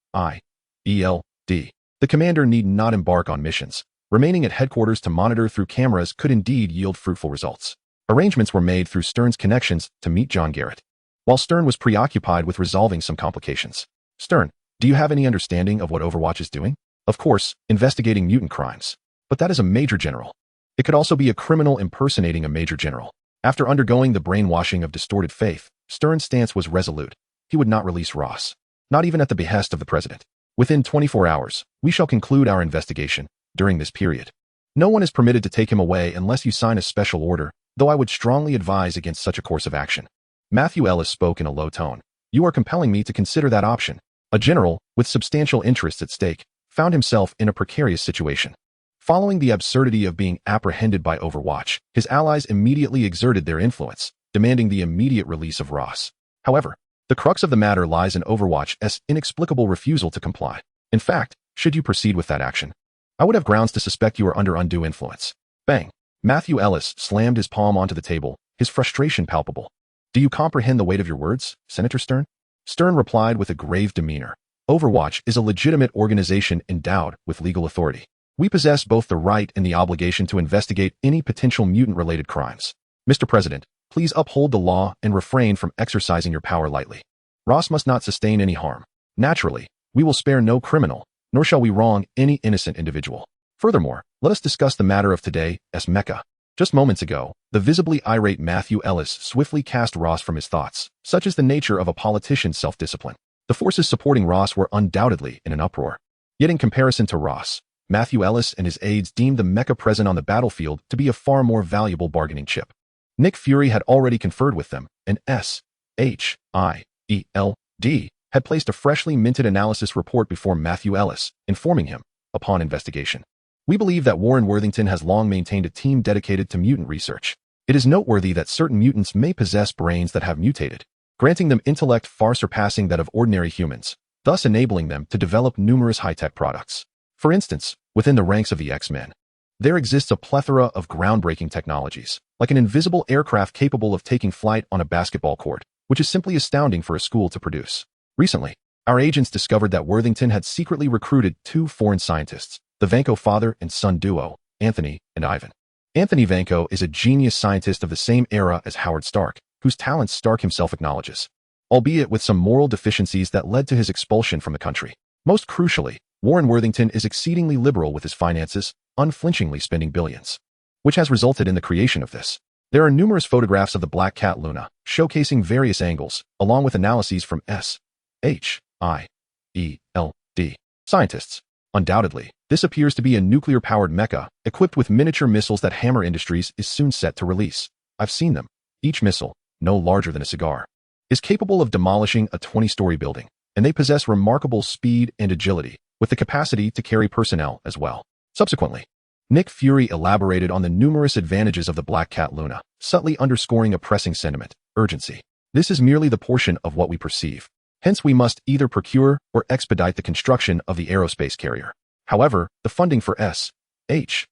The commander need not embark on missions. Remaining at headquarters to monitor through cameras could indeed yield fruitful results. Arrangements were made through Stern's connections to meet John Garrett, while Stern was preoccupied with resolving some complications. Stern, do you have any understanding of what Overwatch is doing? Of course, investigating mutant crimes. But that is a major general. It could also be a criminal impersonating a major general. After undergoing the brainwashing of distorted faith, Stern's stance was resolute. He would not release Ross, not even at the behest of the president. Within 24 hours, we shall conclude our investigation. During this period, no one is permitted to take him away unless you sign a special order, though I would strongly advise against such a course of action. Matthew Ellis spoke in a low tone. You are compelling me to consider that option. A general, with substantial interests at stake, found himself in a precarious situation. Following the absurdity of being apprehended by Overwatch, his allies immediately exerted their influence, demanding the immediate release of Ross. However, the crux of the matter lies in Overwatch's inexplicable refusal to comply. In fact, should you proceed with that action, I would have grounds to suspect you are under undue influence. Bang! Matthew Ellis slammed his palm onto the table, his frustration palpable. Do you comprehend the weight of your words, Senator Stern? Stern replied with a grave demeanor. Overwatch is a legitimate organization endowed with legal authority. We possess both the right and the obligation to investigate any potential mutant-related crimes. Mr. President, please uphold the law and refrain from exercising your power lightly. Ross must not sustain any harm. Naturally, we will spare no criminal, nor shall we wrong any innocent individual. Furthermore, let us discuss the matter of today's mecha. Just moments ago, the visibly irate Matthew Ellis swiftly cast Ross from his thoughts. Such is the nature of a politician's self-discipline. The forces supporting Ross were undoubtedly in an uproar. Yet in comparison to Ross, Matthew Ellis and his aides deemed the mecha present on the battlefield to be a far more valuable bargaining chip. Nick Fury had already conferred with them, and S.H.I.E.L.D. had placed a freshly minted analysis report before Matthew Ellis, informing him, upon investigation. We believe that Warren Worthington has long maintained a team dedicated to mutant research. It is noteworthy that certain mutants may possess brains that have mutated, granting them intellect far surpassing that of ordinary humans, thus enabling them to develop numerous high-tech products. For instance, within the ranks of the X-Men, there exists a plethora of groundbreaking technologies, like an invisible aircraft capable of taking flight on a basketball court, which is simply astounding for a school to produce. Recently, our agents discovered that Worthington had secretly recruited 2 foreign scientists, the Vanko father and son duo, Anthony and Ivan. Anthony Vanko is a genius scientist of the same era as Howard Stark, whose talents Stark himself acknowledges, albeit with some moral deficiencies that led to his expulsion from the country. Most crucially, Warren Worthington is exceedingly liberal with his finances, unflinchingly spending billions, which has resulted in the creation of this. There are numerous photographs of the Black Cat Luna, showcasing various angles, along with analyses from S.H.I.E.L.D. scientists. Undoubtedly, this appears to be a nuclear-powered mecha, equipped with miniature missiles that Hammer Industries is soon set to release. I've seen them. Each missile, no larger than a cigar, is capable of demolishing a 20-story building, and they possess remarkable speed and agility, with the capacity to carry personnel as well. Subsequently, Nick Fury elaborated on the numerous advantages of the Black Cat Luna, subtly underscoring a pressing sentiment, urgency. This is merely the portion of what we perceive. Hence, we must either procure or expedite the construction of the aerospace carrier. However, the funding for S.H.I.E.L.D.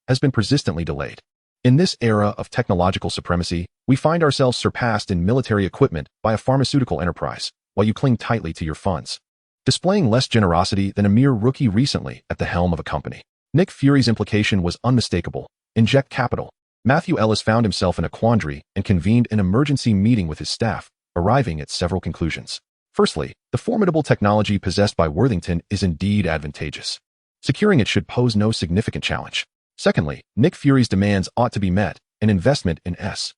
has been persistently delayed. In this era of technological supremacy, we find ourselves surpassed in military equipment by a pharmaceutical enterprise, while you cling tightly to your funds, displaying less generosity than a mere rookie recently at the helm of a company. Nick Fury's implication was unmistakable. Inject capital. Matthew Ellis found himself in a quandary and convened an emergency meeting with his staff, arriving at several conclusions. Firstly, the formidable technology possessed by Worthington is indeed advantageous. Securing it should pose no significant challenge. Secondly, Nick Fury's demands ought to be met, and investment in S.H.I.E.L.D.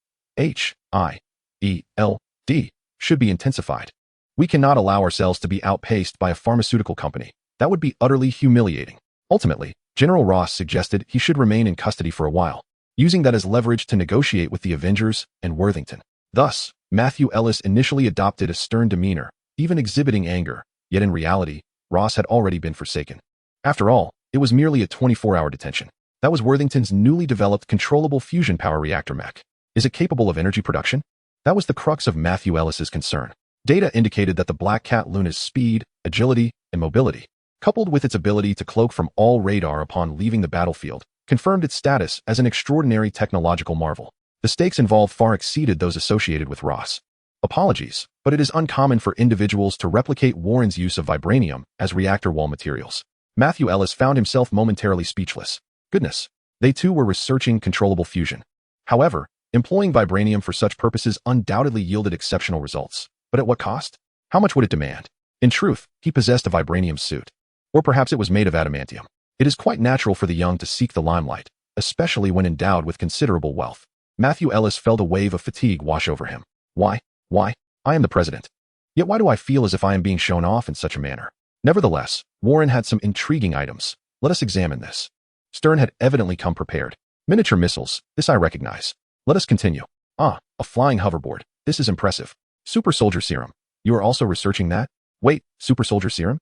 should be intensified. We cannot allow ourselves to be outpaced by a pharmaceutical company. That would be utterly humiliating. Ultimately, General Ross suggested he should remain in custody for a while, using that as leverage to negotiate with the Avengers and Worthington. Thus, Matthew Ellis initially adopted a stern demeanor, even exhibiting anger, yet in reality, Ross had already been forsaken. After all, it was merely a 24-hour detention. That was Worthington's newly developed controllable fusion power reactor mech. Is it capable of energy production? That was the crux of Matthew Ellis's concern. Data indicated that the Black Cat Luna's speed, agility, and mobility, coupled with its ability to cloak from all radar upon leaving the battlefield, confirmed its status as an extraordinary technological marvel. The stakes involved far exceeded those associated with Ross. Apologies, but it is uncommon for individuals to replicate Warren's use of vibranium as reactor wall materials. Matthew Ellis found himself momentarily speechless. Goodness, they too were researching controllable fusion. However, employing vibranium for such purposes undoubtedly yielded exceptional results. But at what cost? How much would it demand? In truth, he possessed a vibranium suit. Or perhaps it was made of adamantium. It is quite natural for the young to seek the limelight, especially when endowed with considerable wealth. Matthew Ellis felt a wave of fatigue wash over him. Why? I am the president. Yet why do I feel as if I am being shown off in such a manner? Nevertheless, Warren had some intriguing items. Let us examine this. Stern had evidently come prepared. Miniature missiles, this I recognize. Let us continue. A flying hoverboard. This is impressive. Super Soldier Serum. You are also researching that? Wait, Super Soldier Serum?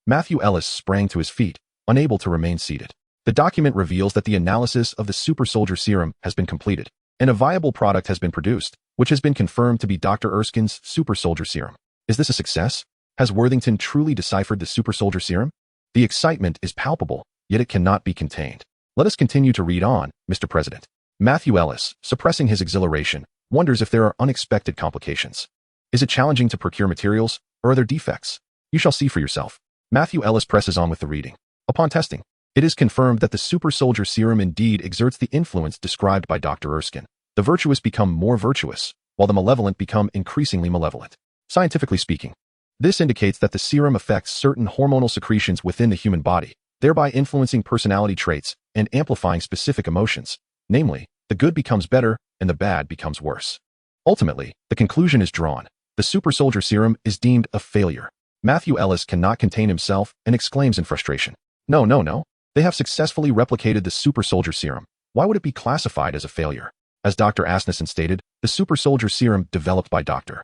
Matthew Ellis sprang to his feet, unable to remain seated. The document reveals that the analysis of the Super Soldier Serum has been completed, and a viable product has been produced, which has been confirmed to be Dr. Erskine's Super Soldier Serum. Is this a success? Has Worthington truly deciphered the Super Soldier Serum? The excitement is palpable, yet it cannot be contained. Let us continue to read on, Mr. President. Matthew Ellis, suppressing his exhilaration, wonders if there are unexpected complications. Is it challenging to procure materials, or are there defects? You shall see for yourself. Matthew Ellis presses on with the reading. Upon testing, it is confirmed that the Super Soldier Serum indeed exerts the influence described by Dr. Erskine. The virtuous become more virtuous, while the malevolent become increasingly malevolent. Scientifically speaking, this indicates that the serum affects certain hormonal secretions within the human body, thereby influencing personality traits and amplifying specific emotions. Namely, the good becomes better and the bad becomes worse. Ultimately, the conclusion is drawn. The Super Soldier Serum is deemed a failure. Matthew Ellis cannot contain himself and exclaims in frustration. No. They have successfully replicated the Super Soldier Serum. Why would it be classified as a failure? As Dr. Ascension stated, the Super Soldier Serum developed by Dr.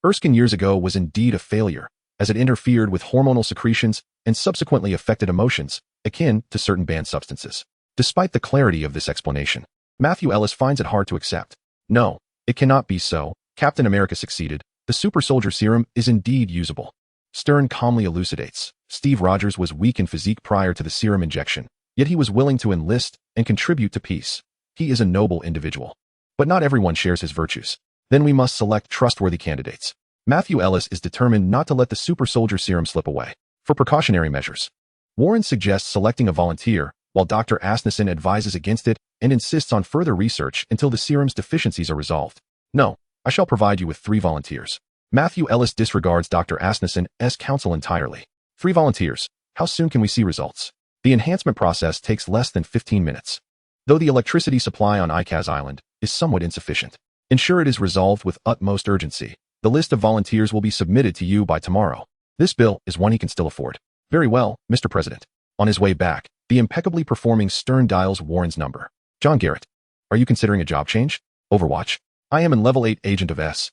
Erskine years ago was indeed a failure, as it interfered with hormonal secretions and subsequently affected emotions, akin to certain banned substances. Despite the clarity of this explanation, Matthew Ellis finds it hard to accept. No, it cannot be so. Captain America succeeded. The Super Soldier Serum is indeed usable. Stern calmly elucidates. Steve Rogers was weak in physique prior to the serum injection, yet he was willing to enlist and contribute to peace. He is a noble individual. But not everyone shares his virtues. Then we must select trustworthy candidates. Matthew Ellis is determined not to let the Super Soldier Serum slip away. For precautionary measures, Warren suggests selecting a volunteer, while Dr. Ascension advises against it and insists on further research until the serum's deficiencies are resolved. No, I shall provide you with 3 volunteers. Matthew Ellis disregards Dr. Ascension's counsel entirely. 3 volunteers. How soon can we see results? The enhancement process takes less than 15 minutes. Though the electricity supply on Icaz Island is somewhat insufficient, ensure it is resolved with utmost urgency. The list of volunteers will be submitted to you by tomorrow. This bill is one he can still afford. Very well, Mr. President. On his way back, the impeccably performing Stern dials Warren's number. John Garrett, are you considering a job change? Overwatch. I am an level 8 agent of S.H.I.E.L.D.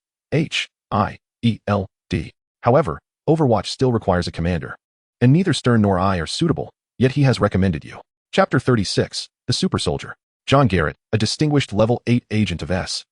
However, Overwatch still requires a commander. And neither Stern nor I are suitable, yet he has recommended you. Chapter 36, The Super Soldier. John Garrett, a distinguished level 8 agent of S.H.I.E.L.D.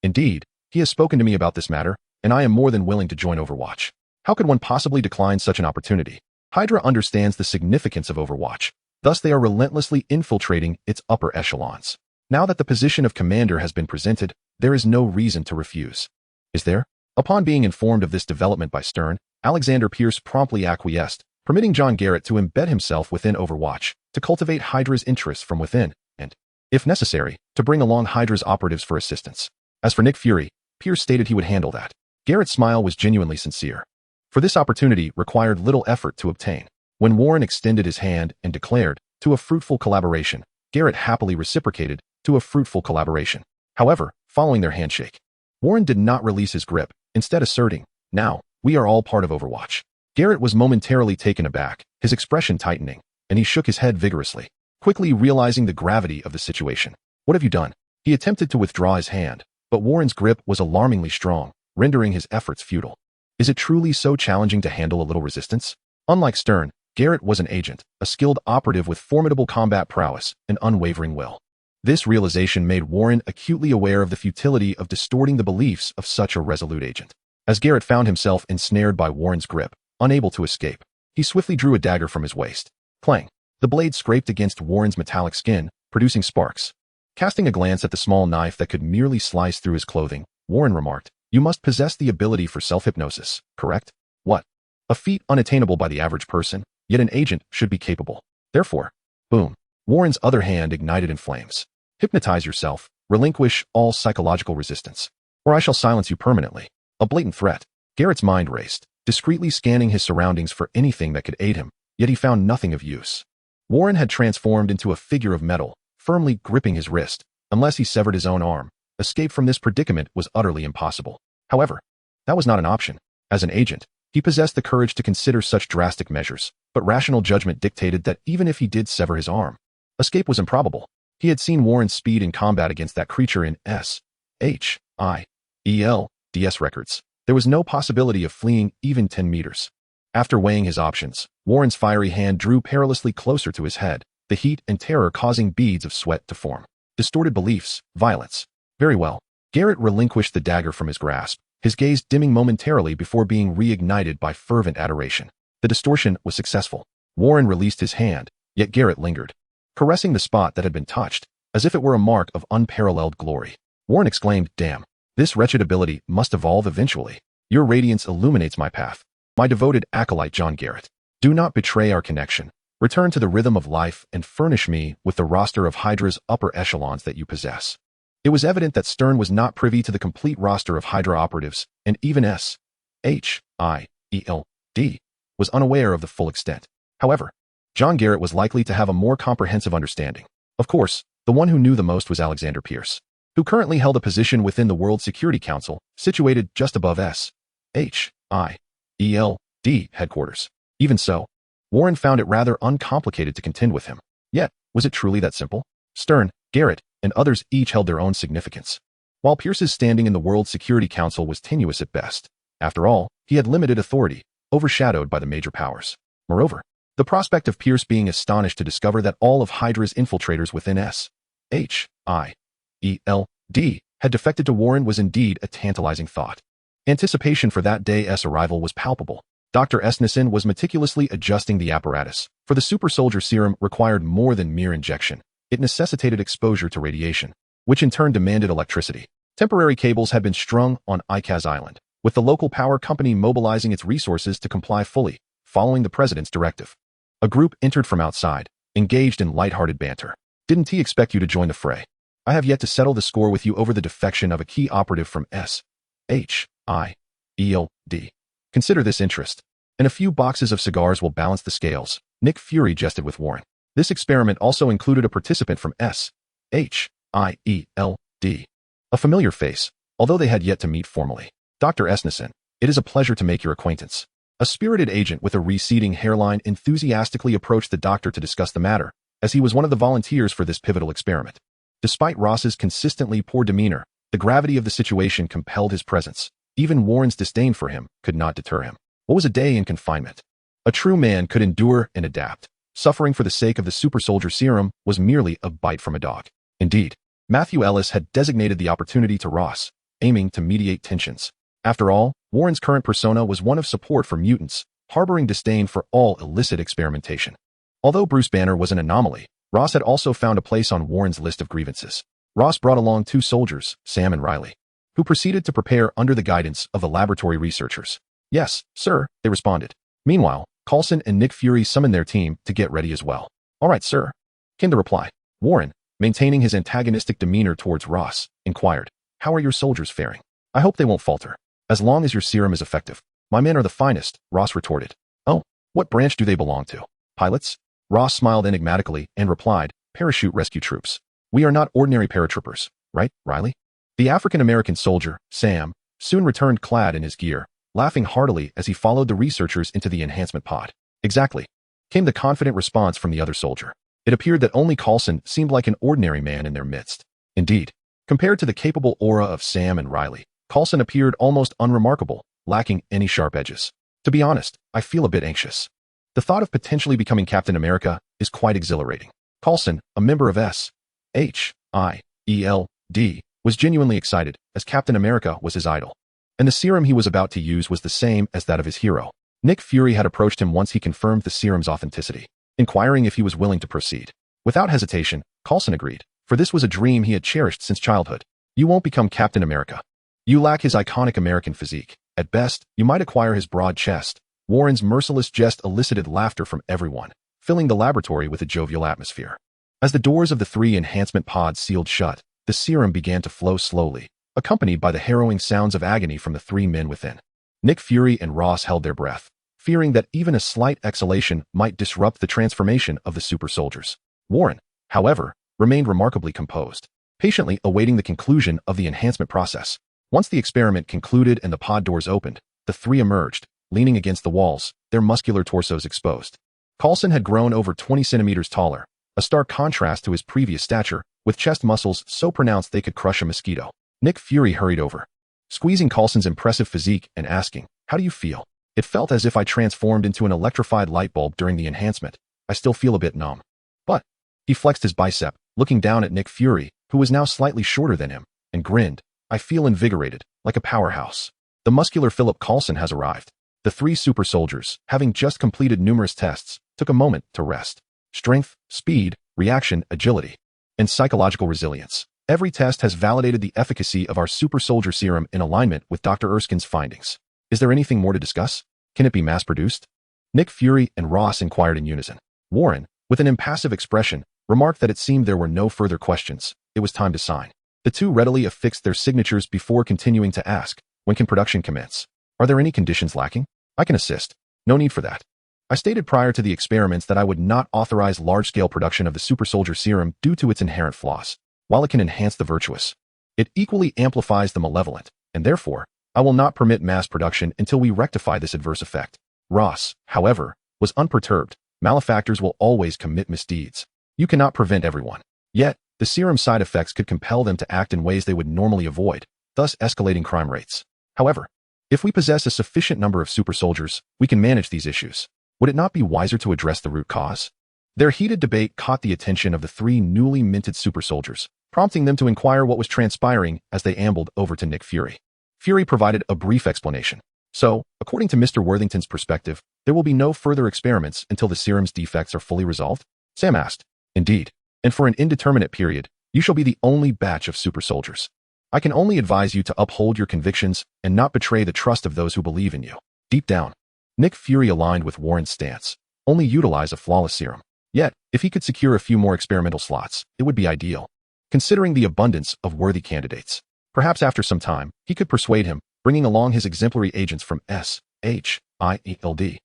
Indeed, he has spoken to me about this matter, and I am more than willing to join Overwatch. How could one possibly decline such an opportunity? Hydra understands the significance of Overwatch. Thus they are relentlessly infiltrating its upper echelons. Now that the position of commander has been presented, there is no reason to refuse. Is there? Upon being informed of this development by Stern, Alexander Pierce promptly acquiesced, permitting John Garrett to embed himself within Overwatch, to cultivate Hydra's interests from within, and, if necessary, to bring along Hydra's operatives for assistance. As for Nick Fury, Pierce stated he would handle that. Garrett's smile was genuinely sincere. For this opportunity required little effort to obtain. When Warren extended his hand and declared, to a fruitful collaboration, Garrett happily reciprocated, to a fruitful collaboration. However, following their handshake, Warren did not release his grip, instead asserting, now, we are all part of Overwatch. Garrett was momentarily taken aback, his expression tightening, and he shook his head vigorously, quickly realizing the gravity of the situation. What have you done? He attempted to withdraw his hand, but Warren's grip was alarmingly strong, rendering his efforts futile. Is it truly so challenging to handle a little resistance? Unlike Stern, Garrett was an agent, a skilled operative with formidable combat prowess and unwavering will. This realization made Warren acutely aware of the futility of distorting the beliefs of such a resolute agent. As Garrett found himself ensnared by Warren's grip, unable to escape, he swiftly drew a dagger from his waist. Clang! The blade scraped against Warren's metallic skin, producing sparks. Casting a glance at the small knife that could merely slice through his clothing, Warren remarked, "You must possess the ability for self-hypnosis, correct? What? A feat unattainable by the average person, yet an agent should be capable. Therefore, boom." Warren's other hand ignited in flames. "Hypnotize yourself, relinquish all psychological resistance, or I shall silence you permanently." A blatant threat. Garrett's mind raced, discreetly scanning his surroundings for anything that could aid him, yet he found nothing of use. Warren had transformed into a figure of metal, firmly gripping his wrist. Unless he severed his own arm, escape from this predicament was utterly impossible. However, that was not an option. As an agent, he possessed the courage to consider such drastic measures, but rational judgment dictated that even if he did sever his arm, escape was improbable. He had seen Warren's speed in combat against that creature in S.H.I.E.L.D's records. There was no possibility of fleeing even 10 meters. After weighing his options, Warren's fiery hand drew perilously closer to his head, the heat and terror causing beads of sweat to form. Distorted beliefs, violence. Very well. Garrett relinquished the dagger from his grasp, his gaze dimming momentarily before being reignited by fervent adoration. The distortion was successful. Warren released his hand, yet Garrett lingered, caressing the spot that had been touched, as if it were a mark of unparalleled glory. Warren exclaimed, "Damn, this wretched ability must evolve eventually. Your radiance illuminates my path. My devoted acolyte John Garrett. Do not betray our connection. Return to the rhythm of life and furnish me with the roster of Hydra's upper echelons that you possess." It was evident that Stern was not privy to the complete roster of Hydra operatives, and even S.H.I.E.L.D. was unaware of the full extent. However, John Garrett was likely to have a more comprehensive understanding. Of course, the one who knew the most was Alexander Pierce, who currently held a position within the World Security Council, situated just above S.H.I.E.L.D. headquarters. Even so, Warren found it rather uncomplicated to contend with him. Yet, was it truly that simple? Stern, Garrett, and others each held their own significance. While Pierce's standing in the World Security Council was tenuous at best, after all, he had limited authority, overshadowed by the major powers. Moreover, the prospect of Pierce being astonished to discover that all of Hydra's infiltrators within S.H.I.E.L.D. had defected to Warren was indeed a tantalizing thought. Anticipation for that day's arrival was palpable. Dr. Esnison was meticulously adjusting the apparatus, for the super soldier serum required more than mere injection. It necessitated exposure to radiation, which in turn demanded electricity. Temporary cables had been strung on Icaz Island, with the local power company mobilizing its resources to comply fully, following the president's directive. A group entered from outside, engaged in lighthearted banter. "Didn't he expect you to join the fray? I have yet to settle the score with you over the defection of a key operative from S.H.I.E.L.D. Consider this interest, and a few boxes of cigars will balance the scales." Nick Fury jested with Warren. This experiment also included a participant from S.H.I.E.L.D. A familiar face, although they had yet to meet formally. "Dr. Esnison, it is a pleasure to make your acquaintance." A spirited agent with a receding hairline enthusiastically approached the doctor to discuss the matter, as he was one of the volunteers for this pivotal experiment. Despite Ross's consistently poor demeanor, the gravity of the situation compelled his presence. Even Warren's disdain for him could not deter him. What was a day in confinement? A true man could endure and adapt. Suffering for the sake of the super soldier serum was merely a bite from a dog. Indeed, Matthew Ellis had designated the opportunity to Ross, aiming to mediate tensions. After all, Warren's current persona was one of support for mutants, harboring disdain for all illicit experimentation. Although Bruce Banner was an anomaly, Ross had also found a place on Warren's list of grievances. Ross brought along two soldiers, Sam and Riley, who proceeded to prepare under the guidance of the laboratory researchers. "Yes, sir," they responded. Meanwhile, Coulson and Nick Fury summoned their team to get ready as well. "All right, sir," came the reply. Warren, maintaining his antagonistic demeanor towards Ross, inquired, "How are your soldiers faring? I hope they won't falter. As long as your serum is effective." "My men are the finest," Ross retorted. "Oh, what branch do they belong to? Pilots?" Ross smiled enigmatically and replied, "Parachute rescue troops. We are not ordinary paratroopers, right, Riley?" The African-American soldier, Sam, soon returned clad in his gear, laughing heartily as he followed the researchers into the enhancement pod. "Exactly," came the confident response from the other soldier. It appeared that only Coulson seemed like an ordinary man in their midst. Indeed, Compared to the capable aura of Sam and Riley, Coulson appeared almost unremarkable, lacking any sharp edges. To be honest, I feel a bit anxious. The thought of potentially becoming Captain America is quite exhilarating. Coulson, a member of S.H.I.E.L.D, was genuinely excited, as Captain America was his idol. And the serum he was about to use was the same as that of his hero. Nick Fury had approached him once he confirmed the serum's authenticity, inquiring if he was willing to proceed. Without hesitation, Coulson agreed, for this was a dream he had cherished since childhood. You won't become Captain America. You lack his iconic American physique. At best, you might acquire his broad chest. Warren's merciless jest elicited laughter from everyone, filling the laboratory with a jovial atmosphere. As the doors of the 3 enhancement pods sealed shut, the serum began to flow slowly, accompanied by the harrowing sounds of agony from the 3 men within. Nick Fury and Ross held their breath, fearing that even a slight exhalation might disrupt the transformation of the super soldiers. Warren, however, remained remarkably composed, patiently awaiting the conclusion of the enhancement process. Once the experiment concluded and the pod doors opened, the 3 emerged, leaning against the walls, their muscular torsos exposed. Coulson had grown over 20 centimeters taller, a stark contrast to his previous stature, with chest muscles so pronounced they could crush a mosquito. Nick Fury hurried over, squeezing Coulson's impressive physique and asking, "How do you feel?" It felt as if I transformed into an electrified light bulb during the enhancement. I still feel a bit numb. But he flexed his bicep, looking down at Nick Fury, who was now slightly shorter than him, and grinned. "I feel invigorated, like a powerhouse. The muscular Philip Coulson has arrived." The 3 super soldiers, having just completed numerous tests, took a moment to rest. Strength, speed, reaction, agility, and psychological resilience. Every test has validated the efficacy of our super soldier serum in alignment with Dr. Erskine's findings. Is there anything more to discuss? Can it be mass-produced? Nick Fury and Ross inquired in unison. Warren, with an impassive expression, remarked that it seemed there were no further questions. It was time to sign. The 2 readily affixed their signatures before continuing to ask, "When can production commence? Are there any conditions lacking?" "I can assist. No need for that. I stated prior to the experiments that I would not authorize large-scale production of the super soldier serum due to its inherent flaws. While it can enhance the virtuous, it equally amplifies the malevolent, and therefore, I will not permit mass production until we rectify this adverse effect." Ross, however, was unperturbed. Malefactors will always commit misdeeds. You cannot prevent everyone. Yet, the serum's side effects could compel them to act in ways they would normally avoid, thus escalating crime rates. However, if we possess a sufficient number of super soldiers, we can manage these issues. Would it not be wiser to address the root cause? Their heated debate caught the attention of the 3 newly minted super soldiers, prompting them to inquire what was transpiring as they ambled over to Nick Fury. Fury provided a brief explanation. "So, according to Mr. Worthington's perspective, there will be no further experiments until the serum's defects are fully resolved?" Sam asked. "Indeed. And for an indeterminate period, you shall be the only batch of super soldiers. I can only advise you to uphold your convictions and not betray the trust of those who believe in you." Deep down, Nick Fury aligned with Warren's stance. Only utilize a flawless serum. Yet, if he could secure a few more experimental slots, it would be ideal, considering the abundance of worthy candidates. Perhaps after some time, he could persuade him, bringing along his exemplary agents from S.H.I.E.L.D.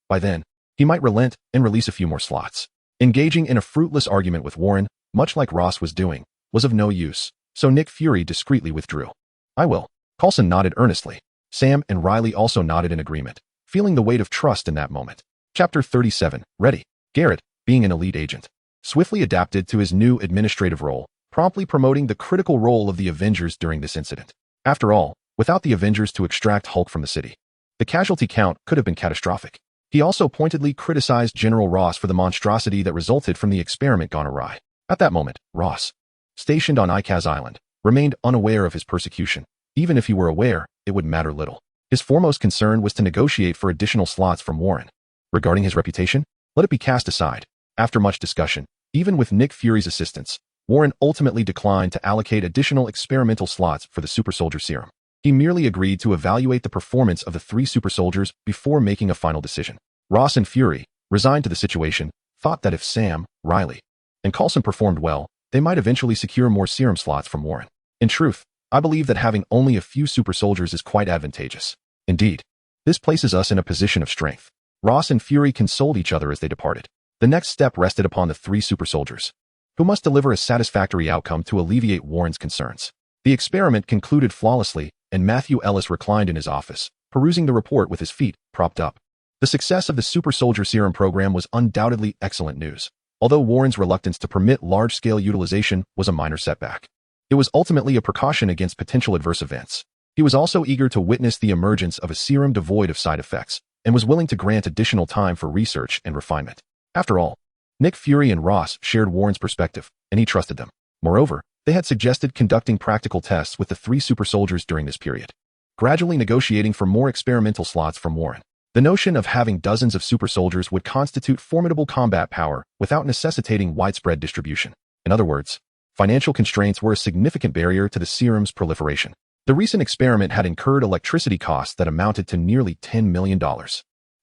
By then, he might relent and release a few more slots. Engaging in a fruitless argument with Warren, much like Ross was doing, was of no use, so Nick Fury discreetly withdrew. "I will." Coulson nodded earnestly. Sam and Riley also nodded in agreement, feeling the weight of trust in that moment. Chapter 37, Ready. Garrett, being an elite agent, swiftly adapted to his new administrative role, promptly promoting the critical role of the Avengers during this incident. After all, without the Avengers to extract Hulk from the city, the casualty count could have been catastrophic. He also pointedly criticized General Ross for the monstrosity that resulted from the experiment gone awry. At that moment, Ross, stationed on Icaz Island, remained unaware of his persecution. Even if he were aware, it would matter little. His foremost concern was to negotiate for additional slots from Warren. Regarding his reputation, let it be cast aside. After much discussion, even with Nick Fury's assistance, Warren ultimately declined to allocate additional experimental slots for the super soldier serum. He merely agreed to evaluate the performance of the 3 super soldiers before making a final decision. Ross and Fury, resigned to the situation, thought that if Sam, Riley, and Coulson performed well, they might eventually secure more serum slots from Warren. In truth, I believe that having only a few super soldiers is quite advantageous. Indeed, this places us in a position of strength. Ross and Fury consoled each other as they departed. The next step rested upon the 3 super soldiers, who must deliver a satisfactory outcome to alleviate Warren's concerns. The experiment concluded flawlessly, and Matthew Ellis reclined in his office, perusing the report with his feet propped up. The success of the super soldier serum program was undoubtedly excellent news, although Warren's reluctance to permit large-scale utilization was a minor setback. It was ultimately a precaution against potential adverse events. He was also eager to witness the emergence of a serum devoid of side effects, and was willing to grant additional time for research and refinement. After all, Nick Fury and Ross shared Warren's perspective, and he trusted them. Moreover, they had suggested conducting practical tests with the 3 super soldiers during this period, gradually negotiating for more experimental slots from Warren. The notion of having dozens of super soldiers would constitute formidable combat power without necessitating widespread distribution. In other words, financial constraints were a significant barrier to the serum's proliferation. The recent experiment had incurred electricity costs that amounted to nearly $10 million,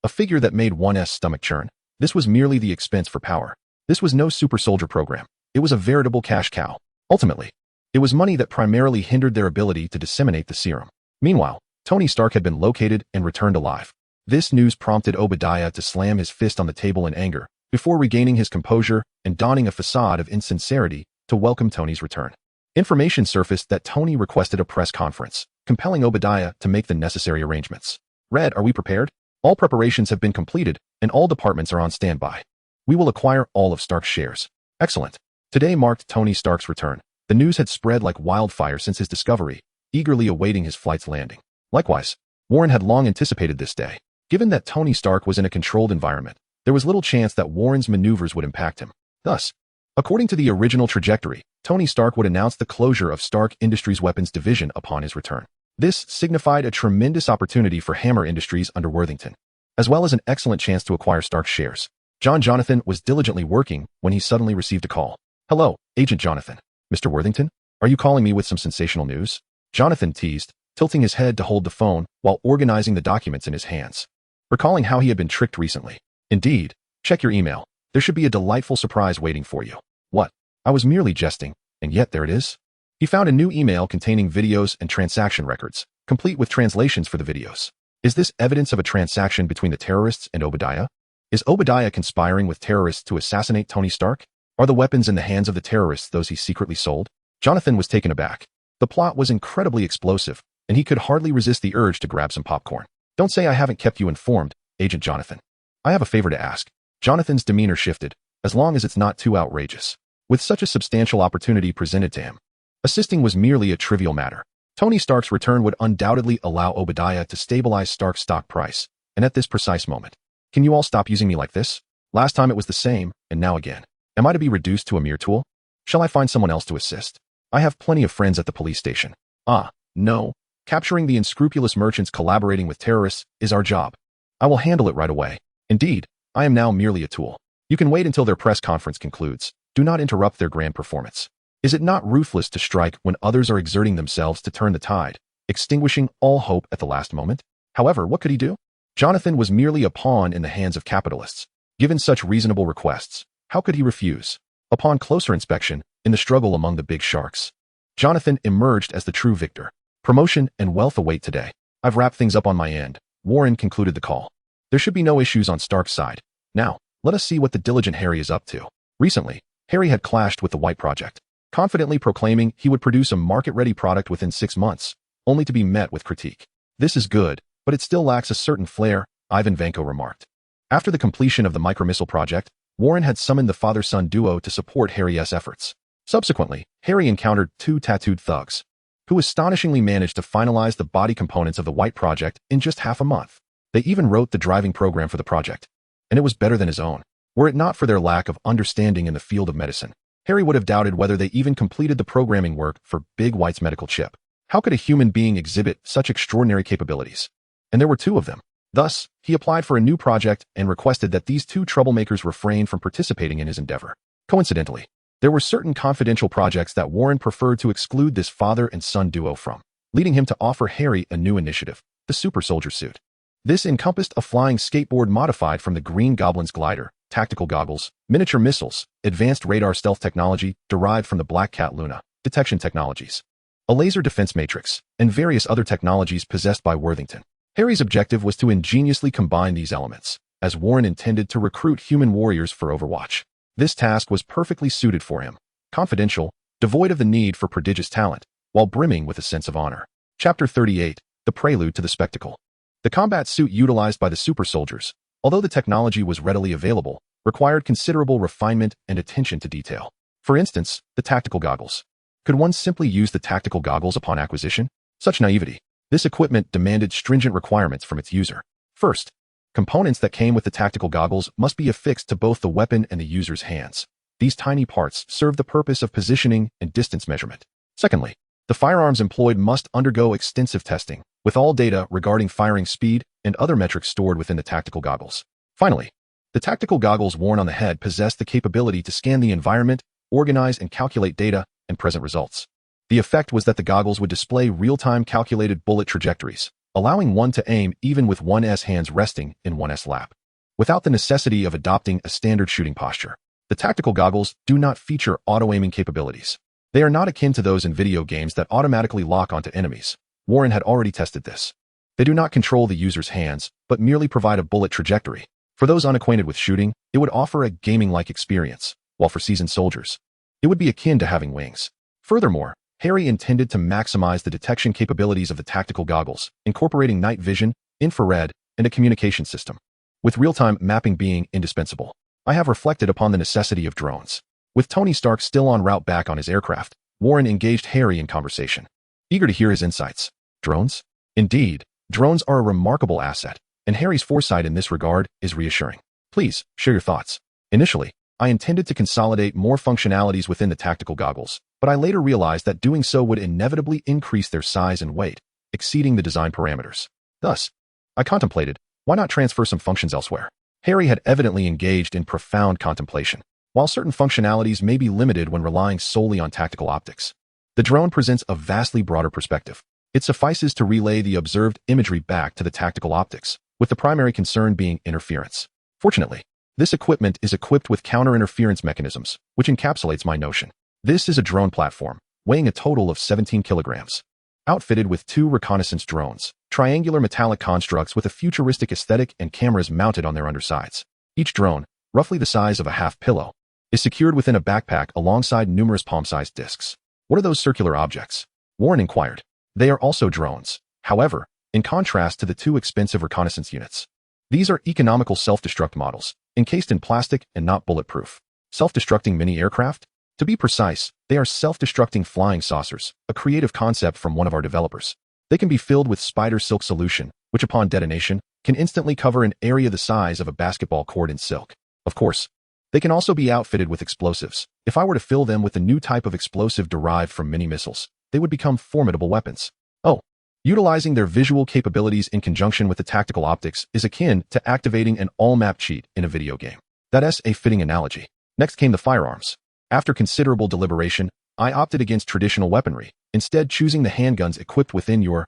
a figure that made one's stomach churn. This was merely the expense for power. This was no super soldier program. It was a veritable cash cow. Ultimately, it was money that primarily hindered their ability to disseminate the serum. Meanwhile, Tony Stark had been located and returned alive. This news prompted Obadiah to slam his fist on the table in anger, before regaining his composure and donning a facade of insincerity to welcome Tony's return. Information surfaced that Tony requested a press conference, compelling Obadiah to make the necessary arrangements. Red, are we prepared? All preparations have been completed, and all departments are on standby. We will acquire all of Stark's shares. Excellent. Today marked Tony Stark's return. The news had spread like wildfire since his discovery, eagerly awaiting his flight's landing. Likewise, Warren had long anticipated this day. Given that Tony Stark was in a controlled environment, there was little chance that Warren's maneuvers would impact him. Thus, according to the original trajectory, Tony Stark would announce the closure of Stark Industries' weapons division upon his return. This signified a tremendous opportunity for Hammer Industries under Worthington, as well as an excellent chance to acquire Stark's shares. Jonathan was diligently working when he suddenly received a call. Hello, Agent Jonathan. Mr. Worthington? Are you calling me with some sensational news? Jonathan teased, tilting his head to hold the phone while organizing the documents in his hands, recalling how he had been tricked recently. Indeed, check your email. There should be a delightful surprise waiting for you. What? I was merely jesting, and yet there it is. He found a new email containing videos and transaction records, complete with translations for the videos. Is this evidence of a transaction between the terrorists and Obadiah? Is Obadiah conspiring with terrorists to assassinate Tony Stark? Are the weapons in the hands of the terrorists those he secretly sold? Jonathan was taken aback. The plot was incredibly explosive, and he could hardly resist the urge to grab some popcorn. Don't say I haven't kept you informed, Agent Jonathan. I have a favor to ask. Jonathan's demeanor shifted, as long as it's not too outrageous. With such a substantial opportunity presented to him, assisting was merely a trivial matter. Tony Stark's return would undoubtedly allow Obadiah to stabilize Stark's stock price, and at this precise moment. Can you all stop using me like this? Last time it was the same, and now again. Am I to be reduced to a mere tool? Shall I find someone else to assist? I have plenty of friends at the police station. Ah, no. Capturing the unscrupulous merchants collaborating with terrorists is our job. I will handle it right away. Indeed, I am now merely a tool. You can wait until their press conference concludes. Do not interrupt their grand performance. Is it not ruthless to strike when others are exerting themselves to turn the tide, extinguishing all hope at the last moment? However, what could he do? Jonathan was merely a pawn in the hands of capitalists. Given such reasonable requests, how could he refuse? Upon closer inspection, in the struggle among the big sharks, Jonathan emerged as the true victor. Promotion and wealth await today. I've wrapped things up on my end. Warren concluded the call. There should be no issues on Stark's side. Now, let us see what the diligent Harry is up to. Recently, Harry had clashed with the White Project, confidently proclaiming he would produce a market-ready product within 6 months, only to be met with critique. This is good, but it still lacks a certain flair, Ivan Vanko remarked. After the completion of the micromissile project, Warren had summoned the father-son duo to support Harry's efforts. Subsequently, Harry encountered 2 tattooed thugs, who astonishingly managed to finalize the body components of the White Project in just half a month. They even wrote the driving program for the project, and it was better than his own. Were it not for their lack of understanding in the field of medicine, Harry would have doubted whether they even completed the programming work for Big White's medical chip. How could a human being exhibit such extraordinary capabilities? And there were 2 of them. Thus, he applied for a new project and requested that these 2 troublemakers refrain from participating in his endeavor. Coincidentally, there were certain confidential projects that Warren preferred to exclude this father and son duo from, leading him to offer Harry a new initiative, the Super Soldier suit. This encompassed a flying skateboard modified from the Green Goblin's glider, tactical goggles, miniature missiles, advanced radar stealth technology derived from the Black Cat Luna, detection technologies, a laser defense matrix, and various other technologies possessed by Worthington. Harry's objective was to ingeniously combine these elements, as Warren intended to recruit human warriors for Overwatch. This task was perfectly suited for him, confidential, devoid of the need for prodigious talent, while brimming with a sense of honor. Chapter 38, The Prelude to the Spectacle. The combat suit utilized by the super soldiers, although the technology was readily available, required considerable refinement and attention to detail. For instance, the tactical goggles. Could one simply use the tactical goggles upon acquisition? Such naivety. This equipment demanded stringent requirements from its user. First, components that came with the tactical goggles must be affixed to both the weapon and the user's hands. These tiny parts serve the purpose of positioning and distance measurement. Secondly, the firearms employed must undergo extensive testing, with all data regarding firing speed and other metrics stored within the tactical goggles. Finally, the tactical goggles worn on the head possess the capability to scan the environment, organize and calculate data, and present results. The effect was that the goggles would display real-time calculated bullet trajectories, allowing one to aim even with one's hands resting in one's lap, without the necessity of adopting a standard shooting posture. The tactical goggles do not feature auto-aiming capabilities. They are not akin to those in video games that automatically lock onto enemies. Warren had already tested this. They do not control the user's hands, but merely provide a bullet trajectory. For those unacquainted with shooting, it would offer a gaming-like experience, while for seasoned soldiers, it would be akin to having wings. Furthermore, Harry intended to maximize the detection capabilities of the tactical goggles, incorporating night vision, infrared, and a communication system, with real-time mapping being indispensable. I have reflected upon the necessity of drones. With Tony Stark still en route back on his aircraft, Warren engaged Harry in conversation, eager to hear his insights. Drones? Indeed, drones are a remarkable asset, and Harry's foresight in this regard is reassuring. Please, share your thoughts. Initially, I intended to consolidate more functionalities within the tactical goggles, but I later realized that doing so would inevitably increase their size and weight, exceeding the design parameters. Thus, I contemplated, why not transfer some functions elsewhere? Harry had evidently engaged in profound contemplation. While certain functionalities may be limited when relying solely on tactical optics, the drone presents a vastly broader perspective. It suffices to relay the observed imagery back to the tactical optics, with the primary concern being interference. Fortunately, this equipment is equipped with counter-interference mechanisms, which encapsulates my notion. This is a drone platform, weighing a total of 17 kilograms. Outfitted with 2 reconnaissance drones, triangular metallic constructs with a futuristic aesthetic and cameras mounted on their undersides. Each drone, roughly the size of a half pillow, is secured within a backpack alongside numerous palm-sized discs. What are those circular objects? Warren inquired. They are also drones, however, in contrast to the 2 expensive reconnaissance units. These are economical self-destruct models, encased in plastic and not bulletproof. Self-destructing mini-aircraft? To be precise, they are self-destructing flying saucers, a creative concept from one of our developers. They can be filled with spider silk solution, which upon detonation, can instantly cover an area the size of a basketball court in silk. Of course, they can also be outfitted with explosives. If I were to fill them with a new type of explosive derived from mini-missiles, they would become formidable weapons. Oh, utilizing their visual capabilities in conjunction with the tactical optics is akin to activating an all-map cheat in a video game. That's a fitting analogy. Next came the firearms. After considerable deliberation, I opted against traditional weaponry, instead choosing the handguns equipped within your,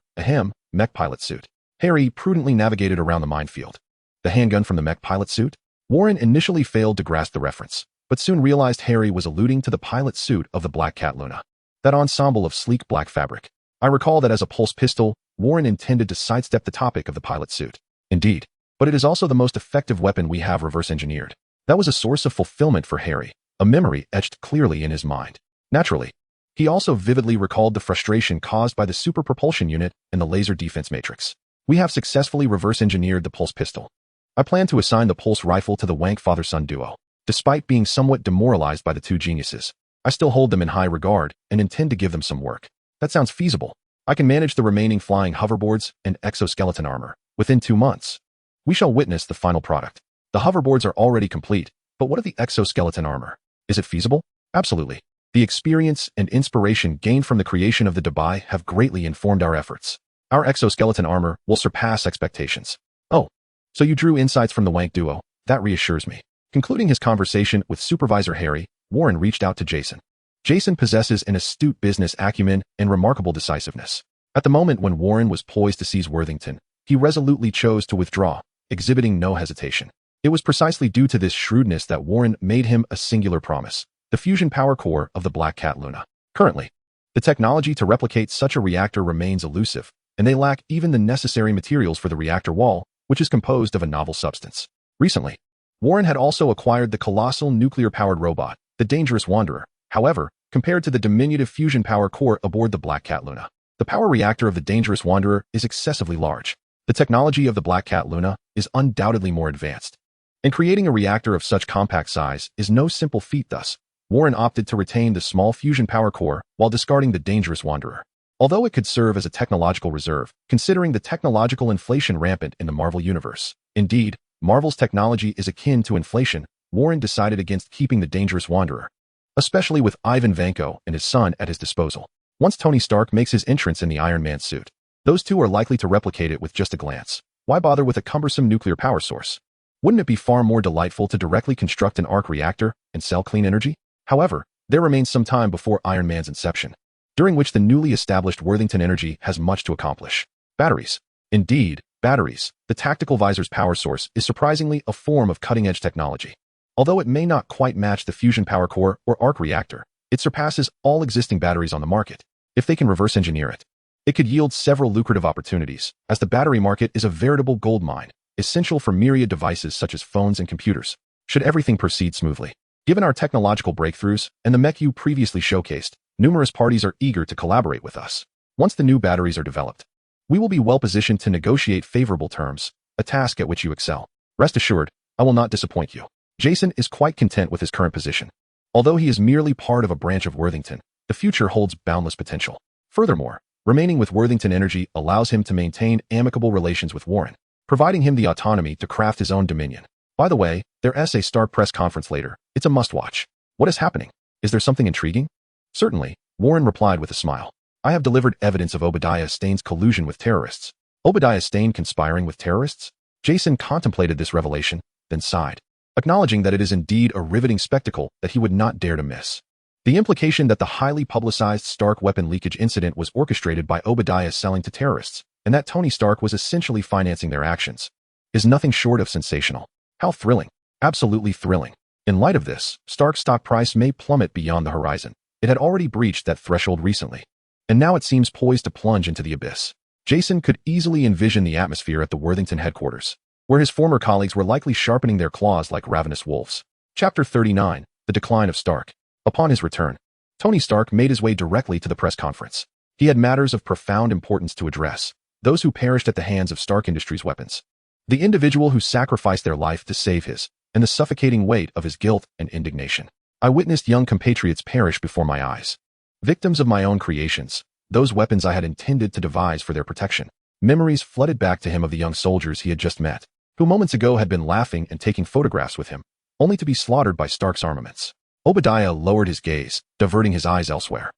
mech pilot suit. Harry prudently navigated around the minefield. The handgun from the mech pilot suit? Warren initially failed to grasp the reference, but soon realized Harry was alluding to the pilot suit of the Black Cat Luna. That ensemble of sleek black fabric. I recall that as a pulse pistol, Warren intended to sidestep the topic of the pilot suit. Indeed, but it is also the most effective weapon we have reverse engineered. That was a source of fulfillment for Harry, a memory etched clearly in his mind. Naturally, he also vividly recalled the frustration caused by the super propulsion unit and the laser defense matrix. We have successfully reverse engineered the pulse pistol. I plan to assign the pulse rifle to the Wank father-son duo. Despite being somewhat demoralized by the 2 geniuses, I still hold them in high regard and intend to give them some work. That sounds feasible. I can manage the remaining flying hoverboards and exoskeleton armor within 2 months. We shall witness the final product. The hoverboards are already complete, but what of the exoskeleton armor? Is it feasible? Absolutely. The experience and inspiration gained from the creation of the Dubai have greatly informed our efforts. Our exoskeleton armor will surpass expectations. Oh, so you drew insights from the Wank duo. That reassures me. Concluding his conversation with Supervisor Harry, Warren reached out to Jason. Jason possesses an astute business acumen and remarkable decisiveness. At the moment when Warren was poised to seize Worthington, he resolutely chose to withdraw, exhibiting no hesitation. It was precisely due to this shrewdness that Warren made him a singular promise: the fusion power core of the Black Cat Luna. Currently, the technology to replicate such a reactor remains elusive, and they lack even the necessary materials for the reactor wall, which is composed of a novel substance. Recently, Warren had also acquired the colossal nuclear-powered robot, the Dangerous Wanderer. However, compared to the diminutive fusion power core aboard the Black Cat Luna, the power reactor of the Dangerous Wanderer is excessively large. The technology of the Black Cat Luna is undoubtedly more advanced, and creating a reactor of such compact size is no simple feat. Thus, Warren opted to retain the small fusion power core while discarding the dangerous Wanderer. Although it could serve as a technological reserve, considering the technological inflation rampant in the Marvel universe. Indeed, Marvel's technology is akin to inflation. Warren decided against keeping the dangerous Wanderer, especially with Ivan Vanko and his son at his disposal. Once Tony Stark makes his entrance in the Iron Man suit, those two are likely to replicate it with just a glance. Why bother with a cumbersome nuclear power source? Wouldn't it be far more delightful to directly construct an arc reactor and sell clean energy? However, there remains some time before Iron Man's inception, during which the newly established Worthington Energy has much to accomplish. Batteries. Indeed, batteries. The tactical visor's power source is surprisingly a form of cutting-edge technology. Although it may not quite match the fusion power core or arc reactor, it surpasses all existing batteries on the market. If they can reverse engineer it, it could yield several lucrative opportunities, as the battery market is a veritable goldmine, essential for myriad devices such as phones and computers, should everything proceed smoothly. Given our technological breakthroughs and the mech you previously showcased, numerous parties are eager to collaborate with us. Once the new batteries are developed, we will be well positioned to negotiate favorable terms, a task at which you excel. Rest assured, I will not disappoint you. Jason is quite content with his current position. Although he is merely part of a branch of Worthington, the future holds boundless potential. Furthermore, remaining with Worthington Energy allows him to maintain amicable relations with Warren, providing him the autonomy to craft his own dominion. By the way, their S.A. Stark press conference later, it's a must-watch. What is happening? Is there something intriguing? Certainly, Warren replied with a smile. I have delivered evidence of Obadiah Stane's collusion with terrorists. Obadiah Stane conspiring with terrorists? Jason contemplated this revelation, then sighed, acknowledging that it is indeed a riveting spectacle that he would not dare to miss. The implication that the highly publicized Stark weapon leakage incident was orchestrated by Obadiah selling to terrorists, and that Tony Stark was essentially financing their actions, is nothing short of sensational. How thrilling. Absolutely thrilling. In light of this, Stark's stock price may plummet beyond the horizon. It had already breached that threshold recently, and now it seems poised to plunge into the abyss. Jason could easily envision the atmosphere at the Worthington headquarters, where his former colleagues were likely sharpening their claws like ravenous wolves. Chapter 39, The Decline of Stark. Upon his return, Tony Stark made his way directly to the press conference. He had matters of profound importance to address, those who perished at the hands of Stark Industries' weapons, the individual who sacrificed their life to save his, and the suffocating weight of his guilt and indignation. I witnessed young compatriots perish before my eyes, victims of my own creations, those weapons I had intended to devise for their protection. Memories flooded back to him of the young soldiers he had just met, who moments ago had been laughing and taking photographs with him, only to be slaughtered by Stark's armaments. Obadiah lowered his gaze, diverting his eyes elsewhere.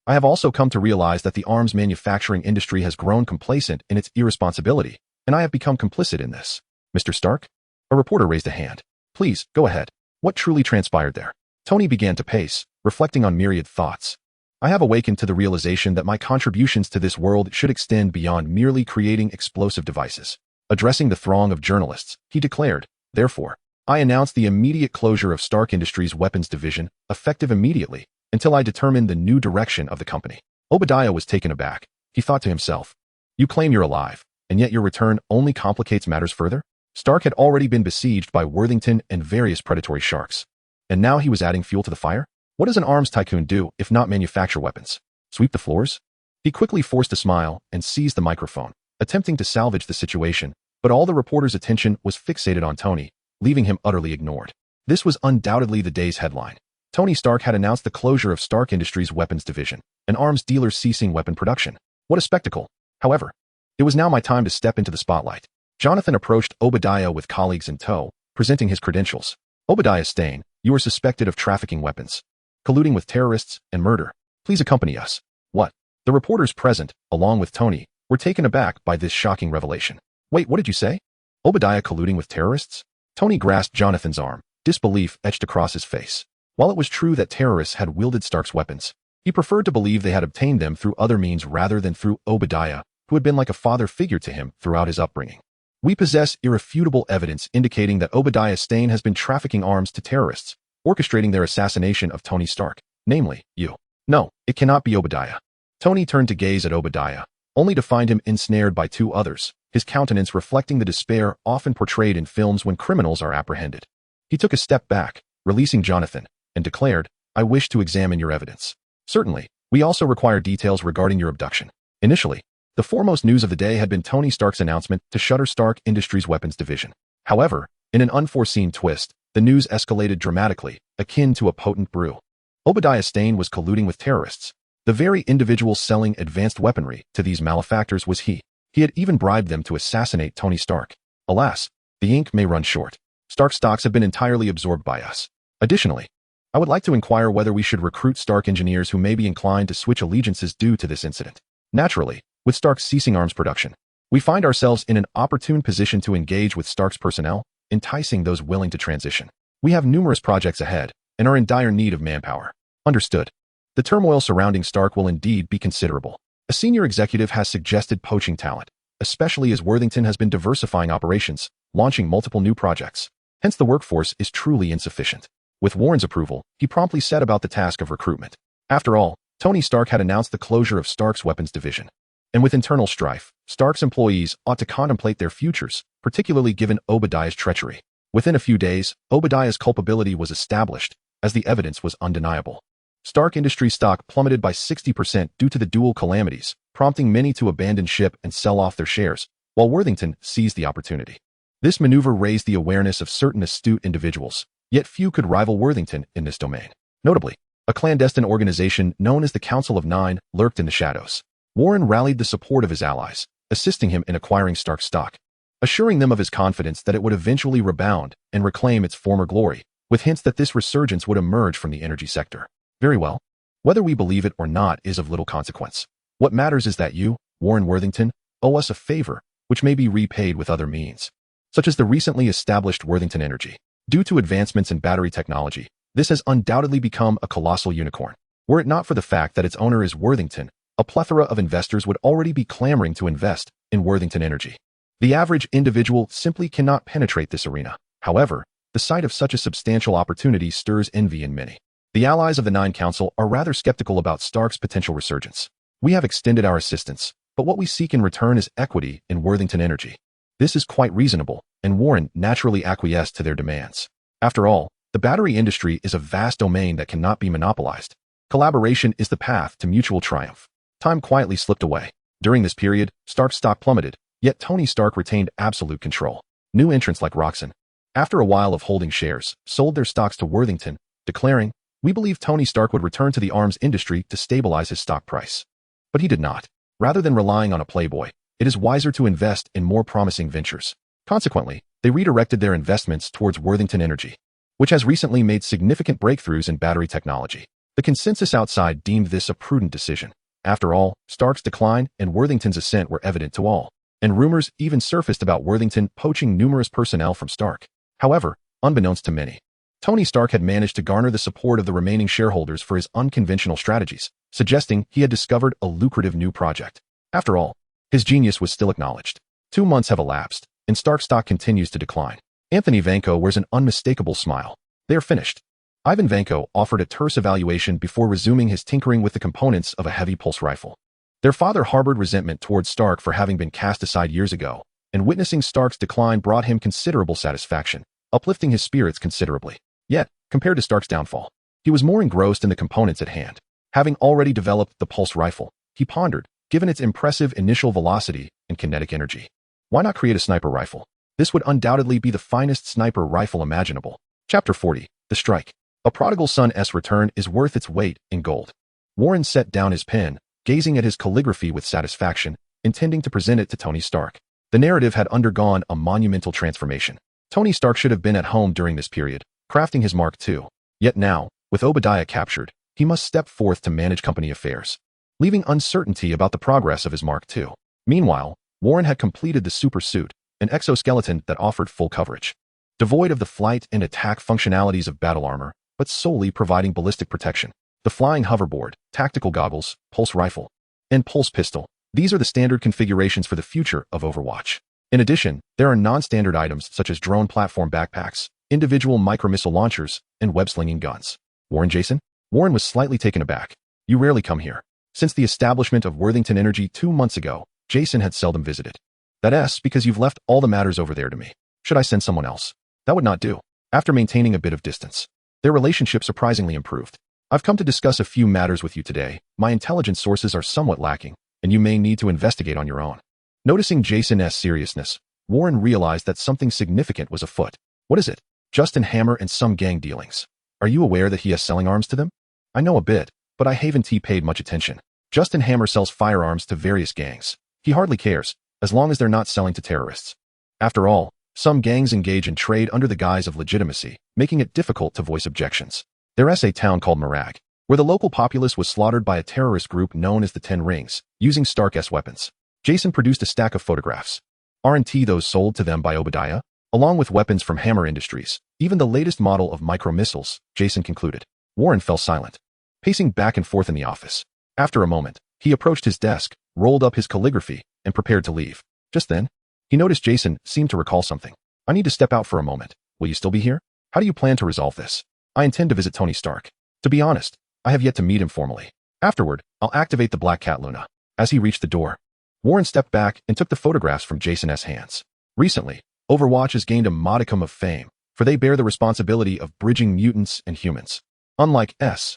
I have also come to realize that the arms manufacturing industry has grown complacent in its irresponsibility, and I have become complicit in this. Mr. Stark? A reporter raised a hand. Please, go ahead. What truly transpired there? Tony began to pace, reflecting on myriad thoughts. I have awakened to the realization that my contributions to this world should extend beyond merely creating explosive devices. Addressing the throng of journalists, he declared, therefore, I announced the immediate closure of Stark Industries' weapons division, effective immediately, until I determined the new direction of the company. Obadiah was taken aback. He thought to himself, you claim you're alive, and yet your return only complicates matters further? Stark had already been besieged by Worthington and various predatory sharks, and now he was adding fuel to the fire? What does an arms tycoon do if not manufacture weapons? Sweep the floors? He quickly forced a smile and seized the microphone, attempting to salvage the situation, but all the reporter's attention was fixated on Tony, leaving him utterly ignored. This was undoubtedly the day's headline. Tony Stark had announced the closure of Stark Industries' weapons division, an arms dealer ceasing weapon production. What a spectacle. However, it was now my time to step into the spotlight. Jonathan approached Obadiah with colleagues in tow, presenting his credentials. Obadiah Stane, you are suspected of trafficking weapons, colluding with terrorists, and murder. Please accompany us. What? The reporters present, along with Tony, were taken aback by this shocking revelation. Wait, what did you say? Obadiah colluding with terrorists? Tony grasped Jonathan's arm, disbelief etched across his face. While it was true that terrorists had wielded Stark's weapons, he preferred to believe they had obtained them through other means rather than through Obadiah, who had been like a father figure to him throughout his upbringing. We possess irrefutable evidence indicating that Obadiah Stane has been trafficking arms to terrorists, orchestrating their assassination of Tony Stark, namely, you. No, it cannot be Obadiah. Tony turned to gaze at Obadiah, only to find him ensnared by two others, his countenance reflecting the despair often portrayed in films when criminals are apprehended. He took a step back, releasing Jonathan, and declared, I wish to examine your evidence. Certainly, we also require details regarding your abduction. Initially, the foremost news of the day had been Tony Stark's announcement to shutter Stark Industries' weapons division. However, in an unforeseen twist, the news escalated dramatically, akin to a potent brew. Obadiah Stane was colluding with terrorists. The very individual selling advanced weaponry to these malefactors was he. He had even bribed them to assassinate Tony Stark. Alas, the ink may run short. Stark stocks have been entirely absorbed by us. Additionally, I would like to inquire whether we should recruit Stark engineers who may be inclined to switch allegiances due to this incident. Naturally, with Stark ceasing arms production, we find ourselves in an opportune position to engage with Stark's personnel, enticing those willing to transition. We have numerous projects ahead and are in dire need of manpower. Understood. The turmoil surrounding Stark will indeed be considerable. A senior executive has suggested poaching talent, especially as Worthington has been diversifying operations, launching multiple new projects. Hence the workforce is truly insufficient. With Warren's approval, he promptly set about the task of recruitment. After all, Tony Stark had announced the closure of Stark's weapons division. And with internal strife, Stark's employees ought to contemplate their futures, particularly given Obadiah's treachery. Within a few days, Obadiah's culpability was established, as the evidence was undeniable. Stark Industries stock plummeted by 60% due to the dual calamities, prompting many to abandon ship and sell off their shares, while Worthington seized the opportunity. This maneuver raised the awareness of certain astute individuals, yet few could rival Worthington in this domain. Notably, a clandestine organization known as the Council of Nine lurked in the shadows. Warren rallied the support of his allies, assisting him in acquiring Stark's stock, assuring them of his confidence that it would eventually rebound and reclaim its former glory, with hints that this resurgence would emerge from the energy sector. Very well. Whether we believe it or not is of little consequence. What matters is that you, Warren Worthington, owe us a favor, which may be repaid with other means, such as the recently established Worthington Energy. Due to advancements in battery technology, this has undoubtedly become a colossal unicorn. Were it not for the fact that its owner is Worthington, a plethora of investors would already be clamoring to invest in Worthington Energy. The average individual simply cannot penetrate this arena. However, the sight of such a substantial opportunity stirs envy in many. The allies of the Nine Council are rather skeptical about Stark's potential resurgence. We have extended our assistance, but what we seek in return is equity in Worthington Energy. This is quite reasonable, and Warren naturally acquiesced to their demands. After all, the battery industry is a vast domain that cannot be monopolized. Collaboration is the path to mutual triumph. Time quietly slipped away. During this period, Stark's stock plummeted, yet Tony Stark retained absolute control. New entrants like Roxxon, after a while of holding shares, sold their stocks to Worthington, declaring, "We believe Tony Stark would return to the arms industry to stabilize his stock price." But he did not. Rather than relying on a playboy, it is wiser to invest in more promising ventures. Consequently, they redirected their investments towards Worthington Energy, which has recently made significant breakthroughs in battery technology. The consensus outside deemed this a prudent decision. After all, Stark's decline and Worthington's ascent were evident to all, and rumors even surfaced about Worthington poaching numerous personnel from Stark. However, unbeknownst to many, Tony Stark had managed to garner the support of the remaining shareholders for his unconventional strategies, suggesting he had discovered a lucrative new project. After all, his genius was still acknowledged. 2 months have elapsed, and Stark stock continues to decline. Anthony Vanko wears an unmistakable smile. They are finished. Ivan Vanko offered a terse evaluation before resuming his tinkering with the components of a heavy pulse rifle. Their father harbored resentment towards Stark for having been cast aside years ago, and witnessing Stark's decline brought him considerable satisfaction, uplifting his spirits considerably. Yet, compared to Stark's downfall, he was more engrossed in the components at hand. Having already developed the pulse rifle, he pondered, given its impressive initial velocity and kinetic energy, why not create a sniper rifle? This would undoubtedly be the finest sniper rifle imaginable. Chapter 40. The Strike. A prodigal son's return is worth its weight in gold. Warren set down his pen, gazing at his calligraphy with satisfaction, intending to present it to Tony Stark. The narrative had undergone a monumental transformation. Tony Stark should have been at home during this period, crafting his Mark II. Yet now, with Obadiah captured, he must step forth to manage company affairs, leaving uncertainty about the progress of his Mark II. Meanwhile, Warren had completed the super suit, an exoskeleton that offered full coverage, devoid of the flight and attack functionalities of battle armor, but solely providing ballistic protection. The flying hoverboard, tactical goggles, pulse rifle, and pulse pistol. These are the standard configurations for the future of Overwatch. In addition, there are non-standard items such as drone platform backpacks, individual micro-missile launchers, and web-slinging guns. Warren Jason? Warren was slightly taken aback. You rarely come here. Since the establishment of Worthington Energy 2 months ago, Jason had seldom visited. That's because you've left all the matters over there to me. Should I send someone else? That would not do. After maintaining a bit of distance, their relationship surprisingly improved. I've come to discuss a few matters with you today. My intelligence sources are somewhat lacking, and you may need to investigate on your own. Noticing Jason's seriousness, Warren realized that something significant was afoot. What is it? Justin Hammer and some gang dealings. Are you aware that he is selling arms to them? I know a bit, but I haven't paid much attention. Justin Hammer sells firearms to various gangs. He hardly cares, as long as they're not selling to terrorists. After all, some gangs engage in trade under the guise of legitimacy, making it difficult to voice objections. There's a town called Marag, where the local populace was slaughtered by a terrorist group known as the Ten Rings, using Stark's weapons. Jason produced a stack of photographs. Aren't those sold to them by Obadiah? Along with weapons from Hammer Industries, even the latest model of micro-missiles, Jason concluded. Warren fell silent, pacing back and forth in the office. After a moment, he approached his desk, rolled up his calligraphy, and prepared to leave. Just then, he noticed Jason seemed to recall something. I need to step out for a moment. Will you still be here? How do you plan to resolve this? I intend to visit Tony Stark. To be honest, I have yet to meet him formally. Afterward, I'll activate the Black Cat Luna. As he reached the door, Warren stepped back and took the photographs from Jason's hands. Recently, Overwatch has gained a modicum of fame, for they bear the responsibility of bridging mutants and humans. Unlike S.H.I.E.L.D,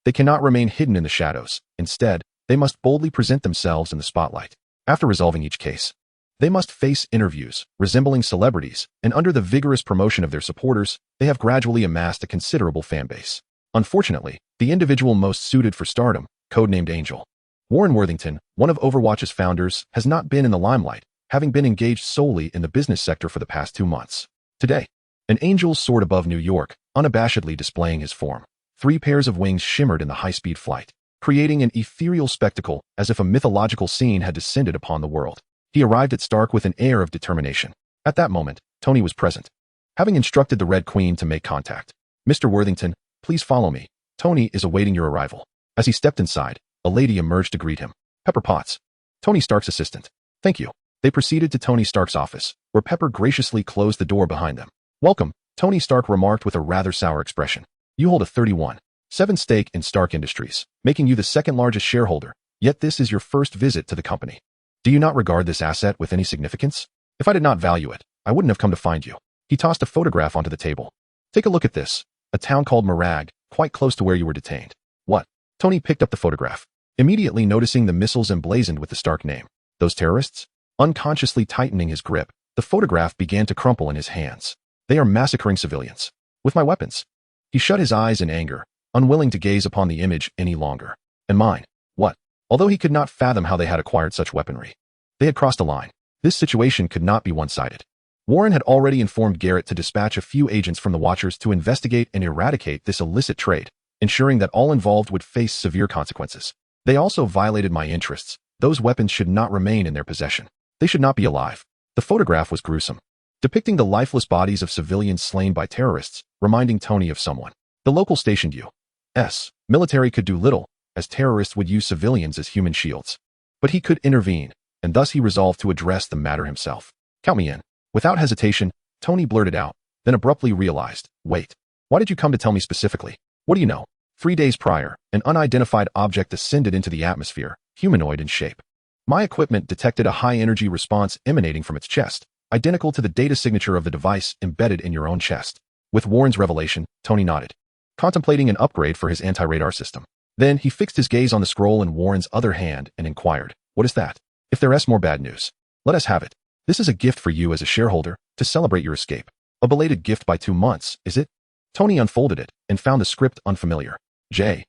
they cannot remain hidden in the shadows. Instead, they must boldly present themselves in the spotlight. After resolving each case, they must face interviews, resembling celebrities, and under the vigorous promotion of their supporters, they have gradually amassed a considerable fanbase. Unfortunately, the individual most suited for stardom, codenamed Angel, Warren Worthington, one of Overwatch's founders, has not been in the limelight, having been engaged solely in the business sector for the past 2 months. Today, an angel soared above New York, unabashedly displaying his form. 3 pairs of wings shimmered in the high-speed flight, creating an ethereal spectacle as if a mythological scene had descended upon the world. He arrived at Stark with an air of determination. At that moment, Tony was present, having instructed the Red Queen to make contact. Mr. Worthington, please follow me. Tony is awaiting your arrival. As he stepped inside, a lady emerged to greet him. Pepper Potts, Tony Stark's assistant. Thank you. They proceeded to Tony Stark's office, where Pepper graciously closed the door behind them. Welcome, Tony Stark remarked with a rather sour expression. You hold a 31.7% stake in Stark Industries, making you the second largest shareholder, yet this is your first visit to the company. Do you not regard this asset with any significance? If I did not value it, I wouldn't have come to find you. He tossed a photograph onto the table. Take a look at this. A town called Marag, quite close to where you were detained. What? Tony picked up the photograph, immediately noticing the missiles emblazoned with the Stark name. Those terrorists? Unconsciously tightening his grip, the photograph began to crumple in his hands. They are massacring civilians. With my weapons. He shut his eyes in anger, unwilling to gaze upon the image any longer. And mine. What? Although he could not fathom how they had acquired such weaponry, they had crossed a line. This situation could not be one-sided. Warren had already informed Garrett to dispatch a few agents from the Watchers to investigate and eradicate this illicit trade, ensuring that all involved would face severe consequences. They also violated my interests. Those weapons should not remain in their possession. They should not be alive. The photograph was gruesome, depicting the lifeless bodies of civilians slain by terrorists, reminding Tony of someone. The local stationed U.S. military could do little, as terrorists would use civilians as human shields. But he could intervene, and thus he resolved to address the matter himself. Count me in. Without hesitation, Tony blurted out, then abruptly realized, wait, why did you come to tell me specifically? What do you know? 3 days prior, an unidentified object ascended into the atmosphere, humanoid in shape. My equipment detected a high-energy response emanating from its chest, identical to the data signature of the device embedded in your own chest. With Warren's revelation, Tony nodded, contemplating an upgrade for his anti-radar system. Then he fixed his gaze on the scroll in Warren's other hand and inquired, what is that? If there's more bad news, let us have it. This is a gift for you as a shareholder, to celebrate your escape. A belated gift by 2 months, is it? Tony unfolded it and found the script unfamiliar. J-A-R-V-I-S.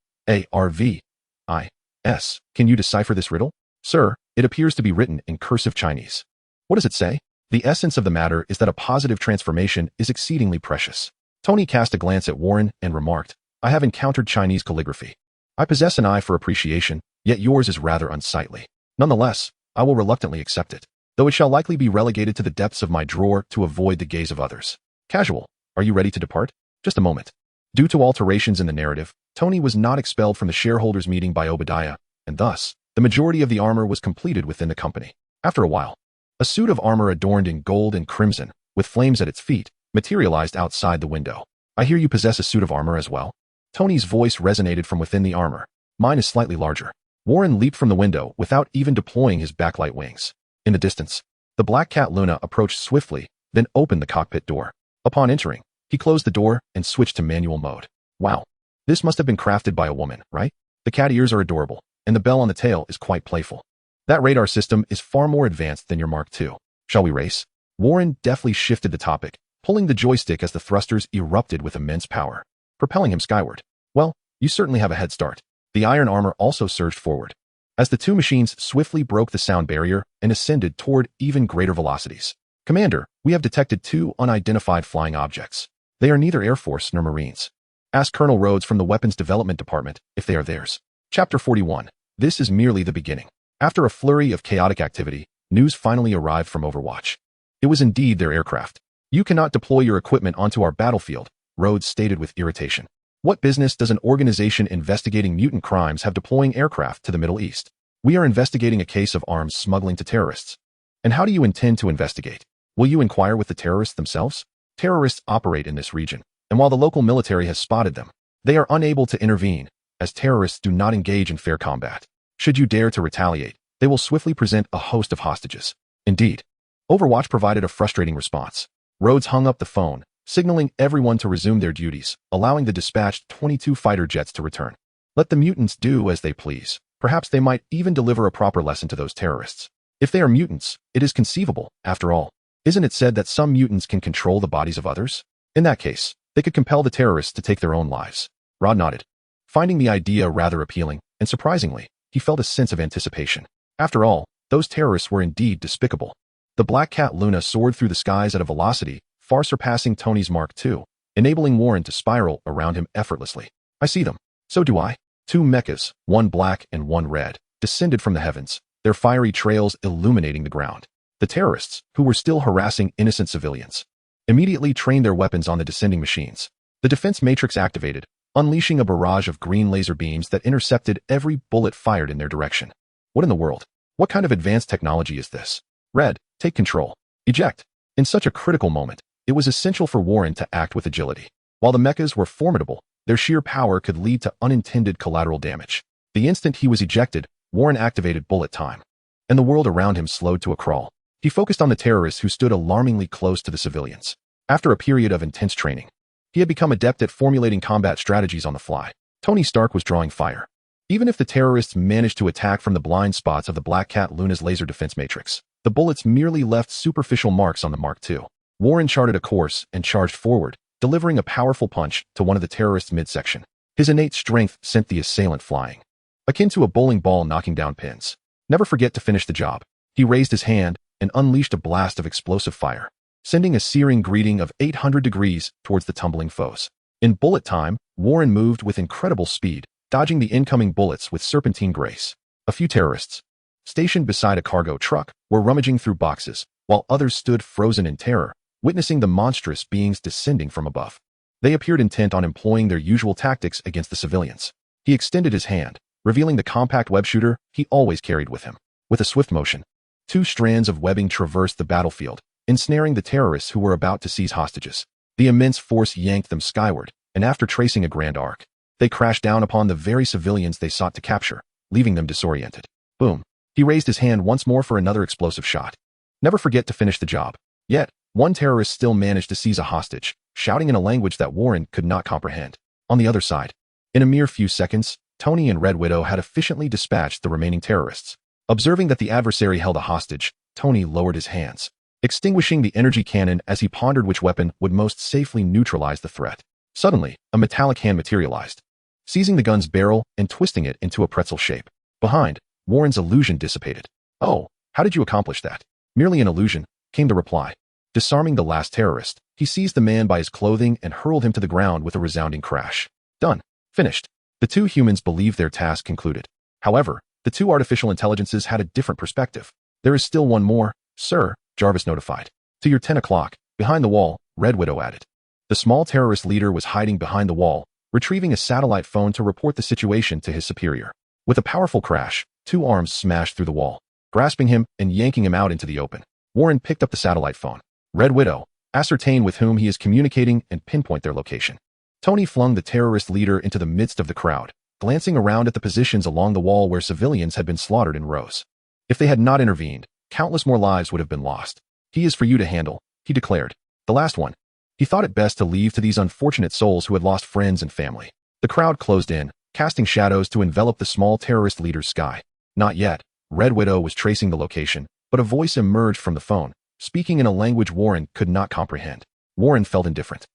Can you decipher this riddle? Sir, it appears to be written in cursive Chinese. What does it say? The essence of the matter is that a positive transformation is exceedingly precious. Tony cast a glance at Warren and remarked, I have encountered Chinese calligraphy. I possess an eye for appreciation, yet yours is rather unsightly. Nonetheless, I will reluctantly accept it, though it shall likely be relegated to the depths of my drawer to avoid the gaze of others. Casual, are you ready to depart? Just a moment. Due to alterations in the narrative, Tony was not expelled from the shareholders' meeting by Obadiah, and thus, the majority of the armor was completed within the company. After a while, a suit of armor adorned in gold and crimson, with flames at its feet, materialized outside the window. I hear you possess a suit of armor as well? Tony's voice resonated from within the armor. Mine is slightly larger. Warren leaped from the window without even deploying his backlight wings. In the distance, the Black Cat Luna approached swiftly, then opened the cockpit door. Upon entering, he closed the door and switched to manual mode. Wow. This must have been crafted by a woman, right? The cat ears are adorable, and the bell on the tail is quite playful. That radar system is far more advanced than your Mark II. Shall we race? Warren deftly shifted the topic, pulling the joystick as the thrusters erupted with immense power. propelling him skyward. Well, you certainly have a head start. The iron armor also surged forward, as the two machines swiftly broke the sound barrier and ascended toward even greater velocities. Commander, we have detected two unidentified flying objects. They are neither Air Force nor Marines. Ask Colonel Rhodes from the Weapons Development Department if they are theirs. Chapter 41. This is merely the beginning. After a flurry of chaotic activity, news finally arrived from Overwatch. It was indeed their aircraft. You cannot deploy your equipment onto our battlefield, Rhodes stated with irritation. What business does an organization investigating mutant crimes have deploying aircraft to the Middle East? We are investigating a case of arms smuggling to terrorists. And how do you intend to investigate? Will you inquire with the terrorists themselves? Terrorists operate in this region, and while the local military has spotted them, they are unable to intervene, as terrorists do not engage in fair combat. Should you dare to retaliate, they will swiftly present a host of hostages. Indeed. Overwatch provided a frustrating response. Rhodes hung up the phone, signaling everyone to resume their duties, allowing the dispatched 22 fighter jets to return. Let the mutants do as they please. Perhaps they might even deliver a proper lesson to those terrorists. If they are mutants, it is conceivable, after all. Isn't it said that some mutants can control the bodies of others? In that case, they could compel the terrorists to take their own lives. Rod nodded, finding the idea rather appealing, and surprisingly, he felt a sense of anticipation. After all, those terrorists were indeed despicable. The Black Cat Luna soared through the skies at a velocity far surpassing Tony's Mark II, enabling Warren to spiral around him effortlessly. I see them. So do I. Two mechas, one black and one red, descended from the heavens, their fiery trails illuminating the ground. The terrorists, who were still harassing innocent civilians, immediately trained their weapons on the descending machines. The defense matrix activated, unleashing a barrage of green laser beams that intercepted every bullet fired in their direction. What in the world? What kind of advanced technology is this? Red, take control. Eject. In such a critical moment, it was essential for Warren to act with agility. While the mechas were formidable, their sheer power could lead to unintended collateral damage. The instant he was ejected, Warren activated bullet time, and the world around him slowed to a crawl. He focused on the terrorists who stood alarmingly close to the civilians. After a period of intense training, he had become adept at formulating combat strategies on the fly. Tony Stark was drawing fire. Even if the terrorists managed to attack from the blind spots of the Black Cat Luna's laser defense matrix, the bullets merely left superficial marks on the Mark II. Warren charted a course and charged forward, delivering a powerful punch to one of the terrorists midsection. His innate strength sent the assailant flying, akin to a bowling ball knocking down pins. Never forget to finish the job. He raised his hand and unleashed a blast of explosive fire, sending a searing greeting of 800 degrees towards the tumbling foes. In bullet time, Warren moved with incredible speed, dodging the incoming bullets with serpentine grace. A few terrorists, stationed beside a cargo truck, were rummaging through boxes, while others stood frozen in terror, witnessing the monstrous beings descending from above. They appeared intent on employing their usual tactics against the civilians. He extended his hand, revealing the compact web shooter he always carried with him. With a swift motion, two strands of webbing traversed the battlefield, ensnaring the terrorists who were about to seize hostages. The immense force yanked them skyward, and after tracing a grand arc, they crashed down upon the very civilians they sought to capture, leaving them disoriented. Boom. He raised his hand once more for another explosive shot. Never forget to finish the job. Yet, one terrorist still managed to seize a hostage, shouting in a language that Warren could not comprehend. On the other side, in a mere few seconds, Tony and Red Widow had efficiently dispatched the remaining terrorists. Observing that the adversary held a hostage, Tony lowered his hands, extinguishing the energy cannon as he pondered which weapon would most safely neutralize the threat. Suddenly, a metallic hand materialized, seizing the gun's barrel and twisting it into a pretzel shape. Behind, Warren's illusion dissipated. "Oh, how did you accomplish that?" "Merely an illusion," came the reply. Disarming the last terrorist, he seized the man by his clothing and hurled him to the ground with a resounding crash. Done. Finished. The two humans believed their task concluded. However, the two artificial intelligences had a different perspective. "There is still one more, sir," Jarvis notified. "To your 10 o'clock, behind the wall," Red Widow added. The small terrorist leader was hiding behind the wall, retrieving a satellite phone to report the situation to his superior. With a powerful crash, two arms smashed through the wall, grasping him and yanking him out into the open. Warren picked up the satellite phone. "Red Widow, ascertain with whom he is communicating and pinpoint their location." Tony flung the terrorist leader into the midst of the crowd, glancing around at the positions along the wall where civilians had been slaughtered in rows. If they had not intervened, countless more lives would have been lost. "He is for you to handle," he declared. "The last one." He thought it best to leave to these unfortunate souls who had lost friends and family. The crowd closed in, casting shadows to envelop the small terrorist leader's sky. Not yet. Red Widow was tracing the location, but a voice emerged from the phone, speaking in a language Warren could not comprehend. Warren felt indifferent.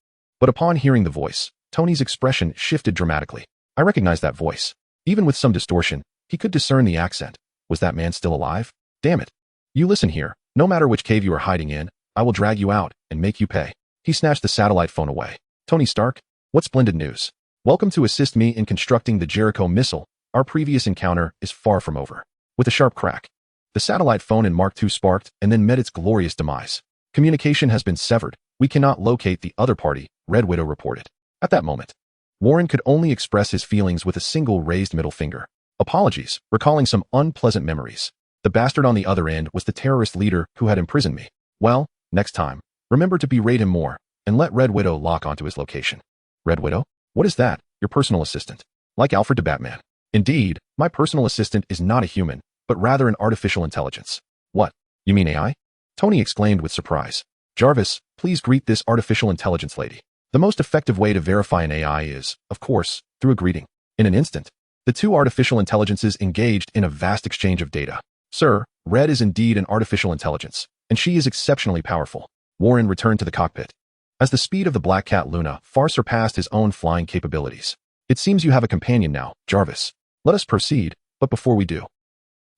But upon hearing the voice, Tony's expression shifted dramatically. I recognized that voice. Even with some distortion, he could discern the accent. Was that man still alive? Damn it. You listen here. No matter which cave you are hiding in, I will drag you out and make you pay. He snatched the satellite phone away. Tony Stark? What splendid news. Welcome to assist me in constructing the Jericho missile. Our previous encounter is far from over. With a sharp crack, the satellite phone in Mark II sparked and then met its glorious demise. Communication has been severed. We cannot locate the other party, Red Widow reported. At that moment, Warren could only express his feelings with a single raised middle finger. Apologies, recalling some unpleasant memories. The bastard on the other end was the terrorist leader who had imprisoned me. Well, next time, remember to berate him more, and let Red Widow lock onto his location. Red Widow? What is that? Your personal assistant. Like Alfred to Batman. Indeed, my personal assistant is not a human, but rather an artificial intelligence. What? You mean AI? Tony exclaimed with surprise. Jarvis, please greet this artificial intelligence lady. The most effective way to verify an AI is, of course, through a greeting. In an instant, the two artificial intelligences engaged in a vast exchange of data. Sir, Red is indeed an artificial intelligence, and she is exceptionally powerful. Warren returned to the cockpit. As the speed of the Black Cat Luna far surpassed his own flying capabilities. It seems you have a companion now, Jarvis. Let us proceed, but before we do.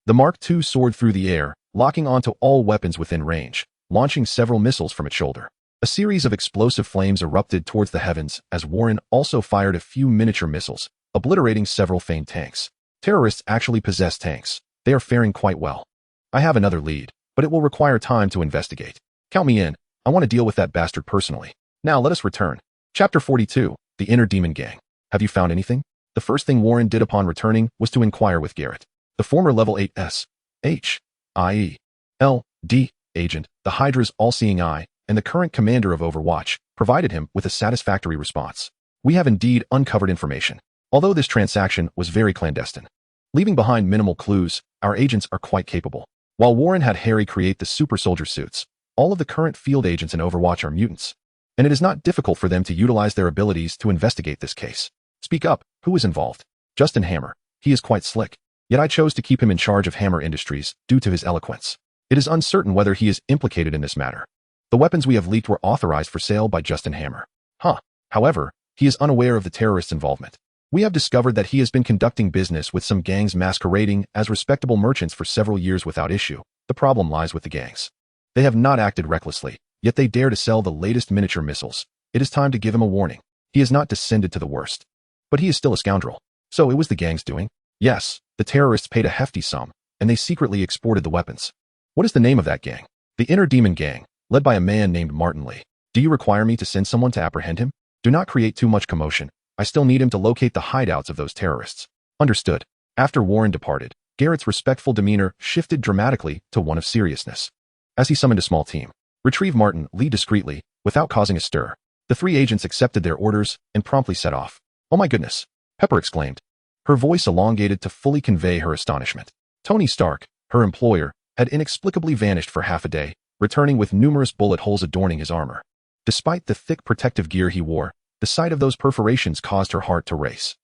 The Mark II soared through the air, locking onto all weapons within range, launching several missiles from its shoulder. A series of explosive flames erupted towards the heavens as Warren also fired a few miniature missiles, obliterating several famed tanks. Terrorists actually possess tanks. They are faring quite well. I have another lead, but it will require time to investigate. Count me in. I want to deal with that bastard personally. Now let us return. Chapter 42, The Inner Demon Gang. Have you found anything? The first thing Warren did upon returning was to inquire with Garrett, the former level 8 S.H.I.E.L.D. agent, the Hydra's all-seeing eye, and the current commander of Overwatch, provided him with a satisfactory response. We have indeed uncovered information, although this transaction was very clandestine. Leaving behind minimal clues, our agents are quite capable. While Warren had Harry create the super soldier suits, all of the current field agents in Overwatch are mutants, and it is not difficult for them to utilize their abilities to investigate this case. Speak up, who is involved? Justin Hammer. He is quite slick, yet I chose to keep him in charge of Hammer Industries due to his eloquence. It is uncertain whether he is implicated in this matter. The weapons we have leaked were authorized for sale by Justin Hammer. However, he is unaware of the terrorists' involvement. We have discovered that he has been conducting business with some gangs masquerading as respectable merchants for several years without issue. The problem lies with the gangs. They have not acted recklessly, yet they dare to sell the latest miniature missiles. It is time to give him a warning. He has not descended to the worst. But he is still a scoundrel. So it was the gang's doing? Yes, the terrorists paid a hefty sum, and they secretly exported the weapons. What is the name of that gang? The Inner Demon Gang, led by a man named Martin Lee. Do you require me to send someone to apprehend him? Do not create too much commotion. I still need him to locate the hideouts of those terrorists. Understood. After Warren departed, Garrett's respectful demeanor shifted dramatically to one of seriousness. As he summoned a small team, retrieve Martin Lee discreetly, without causing a stir. The three agents accepted their orders and promptly set off. Oh my goodness! Pepper exclaimed. Her voice elongated to fully convey her astonishment. Tony Stark, her employer, had inexplicably vanished for half a day, returning with numerous bullet holes adorning his armor. Despite the thick protective gear he wore, the sight of those perforations caused her heart to race.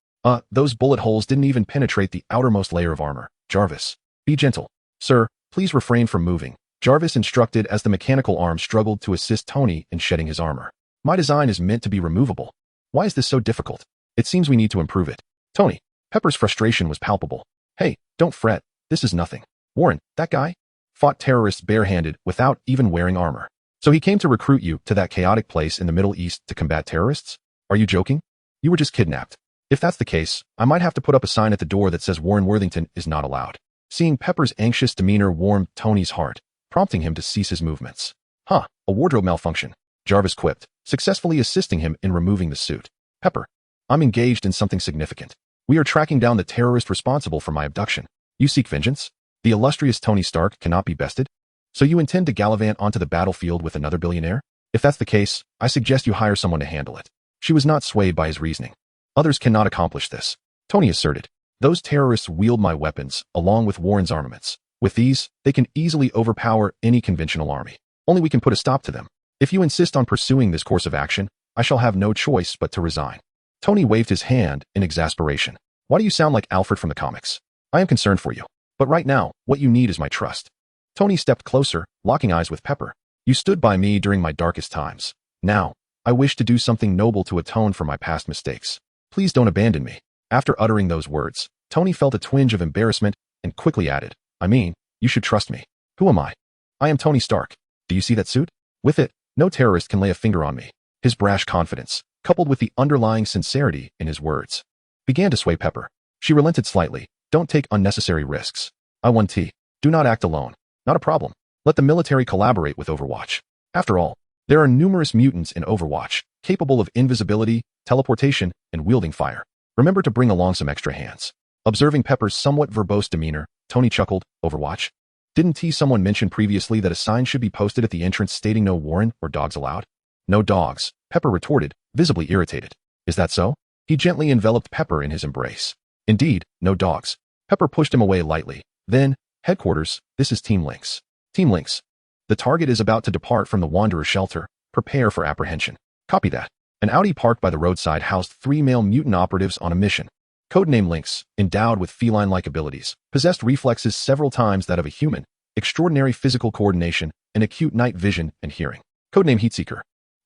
Those bullet holes didn't even penetrate the outermost layer of armor. Jarvis, be gentle. Sir, please refrain from moving, Jarvis instructed as the mechanical arm struggled to assist Tony in shedding his armor. My design is meant to be removable. Why is this so difficult? It seems we need to improve it. Tony. Pepper's frustration was palpable. Hey, don't fret. This is nothing. Warren, that guy, fought terrorists barehanded without even wearing armor. So he came to recruit you to that chaotic place in the Middle East to combat terrorists? Are you joking? You were just kidnapped. If that's the case, I might have to put up a sign at the door that says Warren Worthington is not allowed. Seeing Pepper's anxious demeanor warmed Tony's heart, prompting him to cease his movements. A wardrobe malfunction, Jarvis quipped, successfully assisting him in removing the suit. Pepper, I'm engaged in something significant. We are tracking down the terrorist responsible for my abduction. You seek vengeance? The illustrious Tony Stark cannot be bested? So you intend to gallivant onto the battlefield with another billionaire? If that's the case, I suggest you hire someone to handle it. She was not swayed by his reasoning. Others cannot accomplish this, Tony asserted. Those terrorists wield my weapons, along with Warren's armaments. With these, they can easily overpower any conventional army. Only we can put a stop to them. If you insist on pursuing this course of action, I shall have no choice but to resign. Tony waved his hand in exasperation. Why do you sound like Alfred from the comics? I am concerned for you. But right now, what you need is my trust. Tony stepped closer, locking eyes with Pepper. You stood by me during my darkest times. Now, I wish to do something noble to atone for my past mistakes. Please don't abandon me. After uttering those words, Tony felt a twinge of embarrassment and quickly added, I mean, you should trust me. Who am I? I am Tony Stark. Do you see that suit? With it, no terrorist can lay a finger on me. His brash confidence, coupled with the underlying sincerity in his words, began to sway Pepper. She relented slightly. Don't take unnecessary risks. I want tea. Do not act alone. Not a problem. Let the military collaborate with Overwatch. After all, there are numerous mutants in Overwatch, capable of invisibility, teleportation, and wielding fire. Remember to bring along some extra hands. Observing Pepper's somewhat verbose demeanor, Tony chuckled, Overwatch? Didn't someone mention previously that a sign should be posted at the entrance stating no Warren or dogs allowed? No dogs, Pepper retorted, visibly irritated. Is that so? He gently enveloped Pepper in his embrace. Indeed, no dogs. Pepper pushed him away lightly. Then, headquarters, this is Team Lynx. Team Lynx. The target is about to depart from the Wanderer shelter. Prepare for apprehension. Copy that. An Audi parked by the roadside housed 3 male mutant operatives on a mission. Codename Lynx, endowed with feline-like abilities, possessed reflexes several times that of a human, extraordinary physical coordination, and acute night vision and hearing. Codename Heatseeker.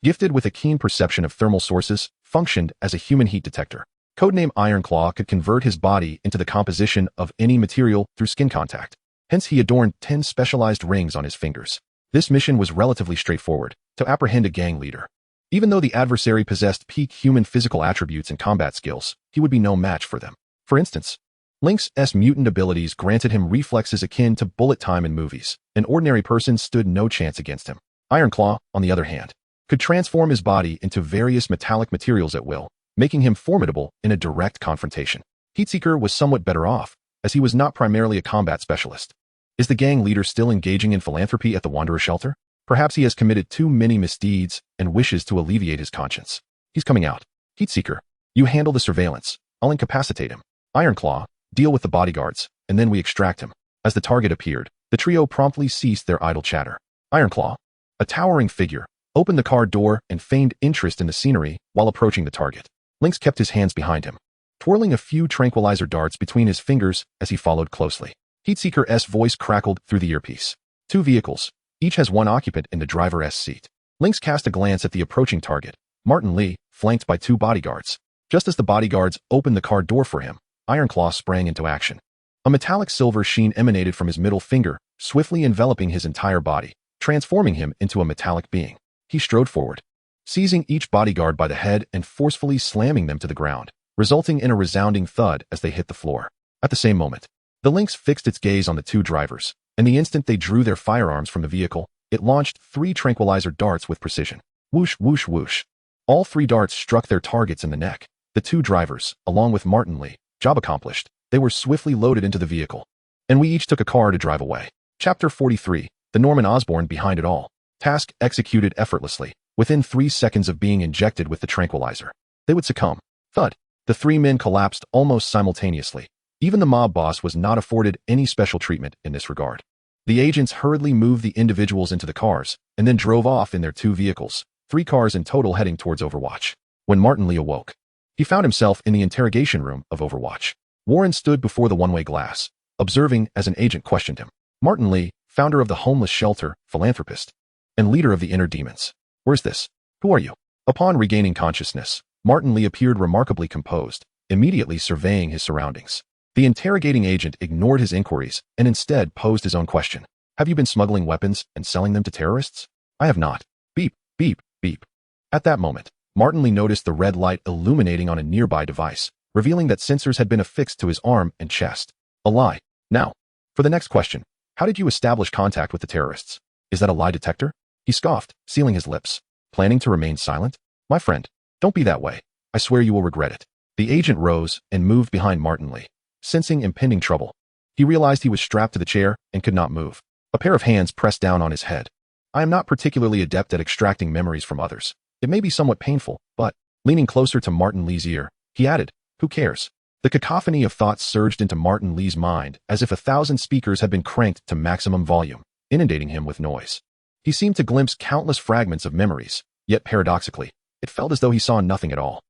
Gifted with a keen perception of thermal sources, functioned as a human heat detector. Codename Ironclaw could convert his body into the composition of any material through skin contact. Hence he adorned 10 specialized rings on his fingers. This mission was relatively straightforward, to apprehend a gang leader. Even though the adversary possessed peak human physical attributes and combat skills, he would be no match for them. For instance, Lynx's mutant abilities granted him reflexes akin to bullet time in movies. An ordinary person stood no chance against him. Ironclaw, on the other hand, could transform his body into various metallic materials at will, making him formidable in a direct confrontation. Heatseeker was somewhat better off, as he was not primarily a combat specialist. Is the gang leader still engaging in philanthropy at the Wanderer shelter? Perhaps he has committed too many misdeeds and wishes to alleviate his conscience. He's coming out. Heatseeker, you handle the surveillance. I'll incapacitate him. Ironclaw, deal with the bodyguards, and then we extract him. As the target appeared, the trio promptly ceased their idle chatter. Ironclaw, a towering figure, opened the car door and feigned interest in the scenery while approaching the target. Lynx kept his hands behind him, twirling a few tranquilizer darts between his fingers as he followed closely. Heatseeker's voice crackled through the earpiece. 2 vehicles. Each has 1 occupant in the driver's seat. Lynx cast a glance at the approaching target, Martin Lee, flanked by 2 bodyguards. Just as the bodyguards opened the car door for him, Ironclaw sprang into action. A metallic silver sheen emanated from his middle finger, swiftly enveloping his entire body, transforming him into a metallic being. He strode forward, seizing each bodyguard by the head and forcefully slamming them to the ground, resulting in a resounding thud as they hit the floor. At the same moment, the Lynx fixed its gaze on the 2 drivers, and the instant they drew their firearms from the vehicle, it launched 3 tranquilizer darts with precision. Whoosh, whoosh, whoosh. All 3 darts struck their targets in the neck. The 2 drivers, along with Martin Lee, job accomplished. They were swiftly loaded into the vehicle, and we each took a car to drive away. Chapter 43, The Norman Osborn Behind It All. Task executed effortlessly. Within 3 seconds of being injected with the tranquilizer, they would succumb. Thud. The 3 men collapsed almost simultaneously. Even the mob boss was not afforded any special treatment in this regard. The agents hurriedly moved the individuals into the cars, and then drove off in their 2 vehicles, 3 cars in total heading towards Overwatch. When Martin Lee awoke, he found himself in the interrogation room of Overwatch. Warren stood before the one-way glass, observing as an agent questioned him. Martin Lee, founder of the homeless shelter, philanthropist, and leader of the inner demons. Where's this? Who are you? Upon regaining consciousness, Martin Lee appeared remarkably composed, immediately surveying his surroundings. The interrogating agent ignored his inquiries and instead posed his own question. Have you been smuggling weapons and selling them to terrorists? I have not. Beep, beep, beep. At that moment, Martin Lee noticed the red light illuminating on a nearby device, revealing that sensors had been affixed to his arm and chest. A lie. Now, for the next question, how did you establish contact with the terrorists? Is that a lie detector? He scoffed, sealing his lips. Planning to remain silent? My friend, don't be that way. I swear you will regret it. The agent rose and moved behind Martin Lee. Sensing impending trouble, he realized he was strapped to the chair and could not move. A pair of hands pressed down on his head. I am not particularly adept at extracting memories from others. It may be somewhat painful, but, leaning closer to Martin Lee's ear, he added, who cares? The cacophony of thoughts surged into Martin Lee's mind as if 1,000 speakers had been cranked to maximum volume, inundating him with noise. He seemed to glimpse countless fragments of memories, yet paradoxically, it felt as though he saw nothing at all.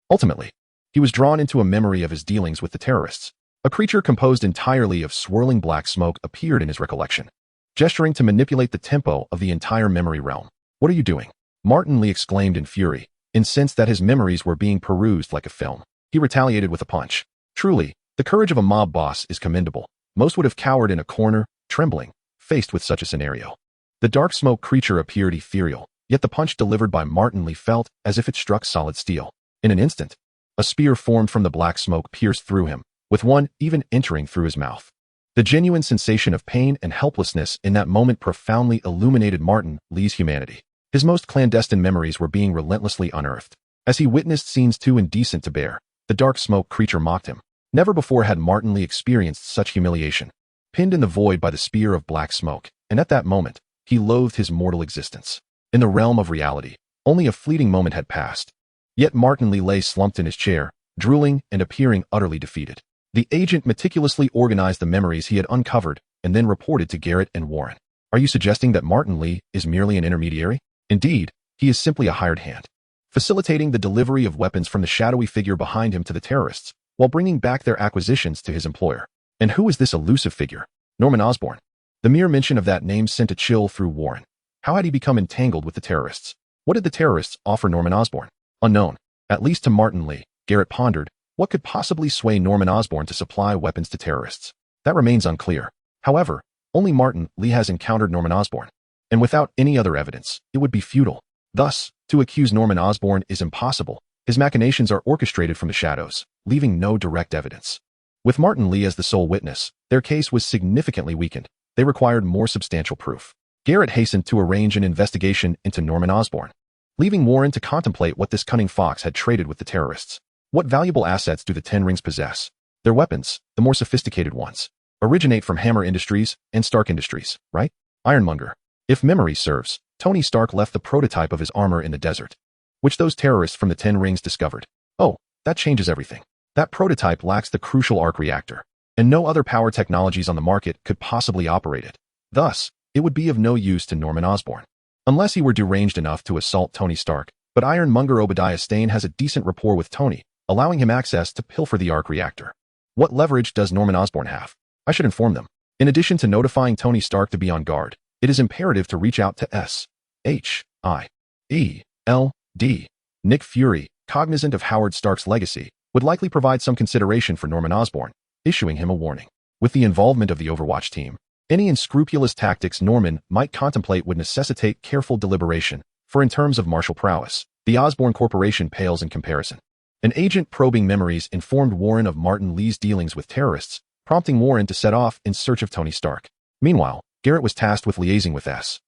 Ultimately, he was drawn into a memory of his dealings with the terrorists. A creature composed entirely of swirling black smoke appeared in his recollection, gesturing to manipulate the tempo of the entire memory realm. What are you doing? Martin Lee exclaimed in fury, incensed that his memories were being perused like a film. He retaliated with a punch. Truly, the courage of a mob boss is commendable. Most would have cowered in a corner, trembling, faced with such a scenario. The dark smoke creature appeared ethereal, yet the punch delivered by Martin Lee felt as if it struck solid steel. In an instant, a spear formed from the black smoke pierced through him, with one even entering through his mouth. The genuine sensation of pain and helplessness in that moment profoundly illuminated Martin Lee's humanity. His most clandestine memories were being relentlessly unearthed. As he witnessed scenes too indecent to bear, the dark smoke creature mocked him. Never before had Martin Lee experienced such humiliation. Pinned in the void by the spear of black smoke, and at that moment, he loathed his mortal existence. In the realm of reality, only a fleeting moment had passed. Yet Martin Lee lay slumped in his chair, drooling and appearing utterly defeated. The agent meticulously organized the memories he had uncovered and then reported to Garrett and Warren. Are you suggesting that Martin Lee is merely an intermediary? Indeed, he is simply a hired hand, facilitating the delivery of weapons from the shadowy figure behind him to the terrorists, while bringing back their acquisitions to his employer. And who is this elusive figure? Norman Osborn. The mere mention of that name sent a chill through Warren. How had he become entangled with the terrorists? What did the terrorists offer Norman Osborn? Unknown, at least to Martin Lee. Garrett pondered, what could possibly sway Norman Osborn to supply weapons to terrorists? That remains unclear. However, only Martin Lee has encountered Norman Osborn, and without any other evidence, it would be futile. Thus, to accuse Norman Osborn is impossible. His machinations are orchestrated from the shadows, leaving no direct evidence. With Martin Lee as the sole witness, their case was significantly weakened. They required more substantial proof. Garrett hastened to arrange an investigation into Norman Osborn, leaving Warren to contemplate what this cunning fox had traded with the terrorists. What valuable assets do the Ten Rings possess? Their weapons, the more sophisticated ones, originate from Hammer Industries and Stark Industries, right? Ironmonger. If memory serves, Tony Stark left the prototype of his armor in the desert, which those terrorists from the Ten Rings discovered. Oh, that changes everything. That prototype lacks the crucial arc reactor, and no other power technologies on the market could possibly operate it. Thus, it would be of no use to Norman Osborn, unless he were deranged enough to assault Tony Stark. But Ironmonger Obadiah Stane has a decent rapport with Tony, allowing him access to pilfer the arc reactor. What leverage does Norman Osborn have? I should inform them. In addition to notifying Tony Stark to be on guard, it is imperative to reach out to S.H.I.E.L.D. Nick Fury, cognizant of Howard Stark's legacy, would likely provide some consideration for Norman Osborn, issuing him a warning. With the involvement of the Overwatch team, any unscrupulous tactics Norman might contemplate would necessitate careful deliberation, for in terms of martial prowess, the Osborn Corporation pales in comparison. An agent probing memories informed Warren of Martin Lee's dealings with terrorists, prompting Warren to set off in search of Tony Stark. Meanwhile, Garrett was tasked with liaising with S.H.I.E.L.D.,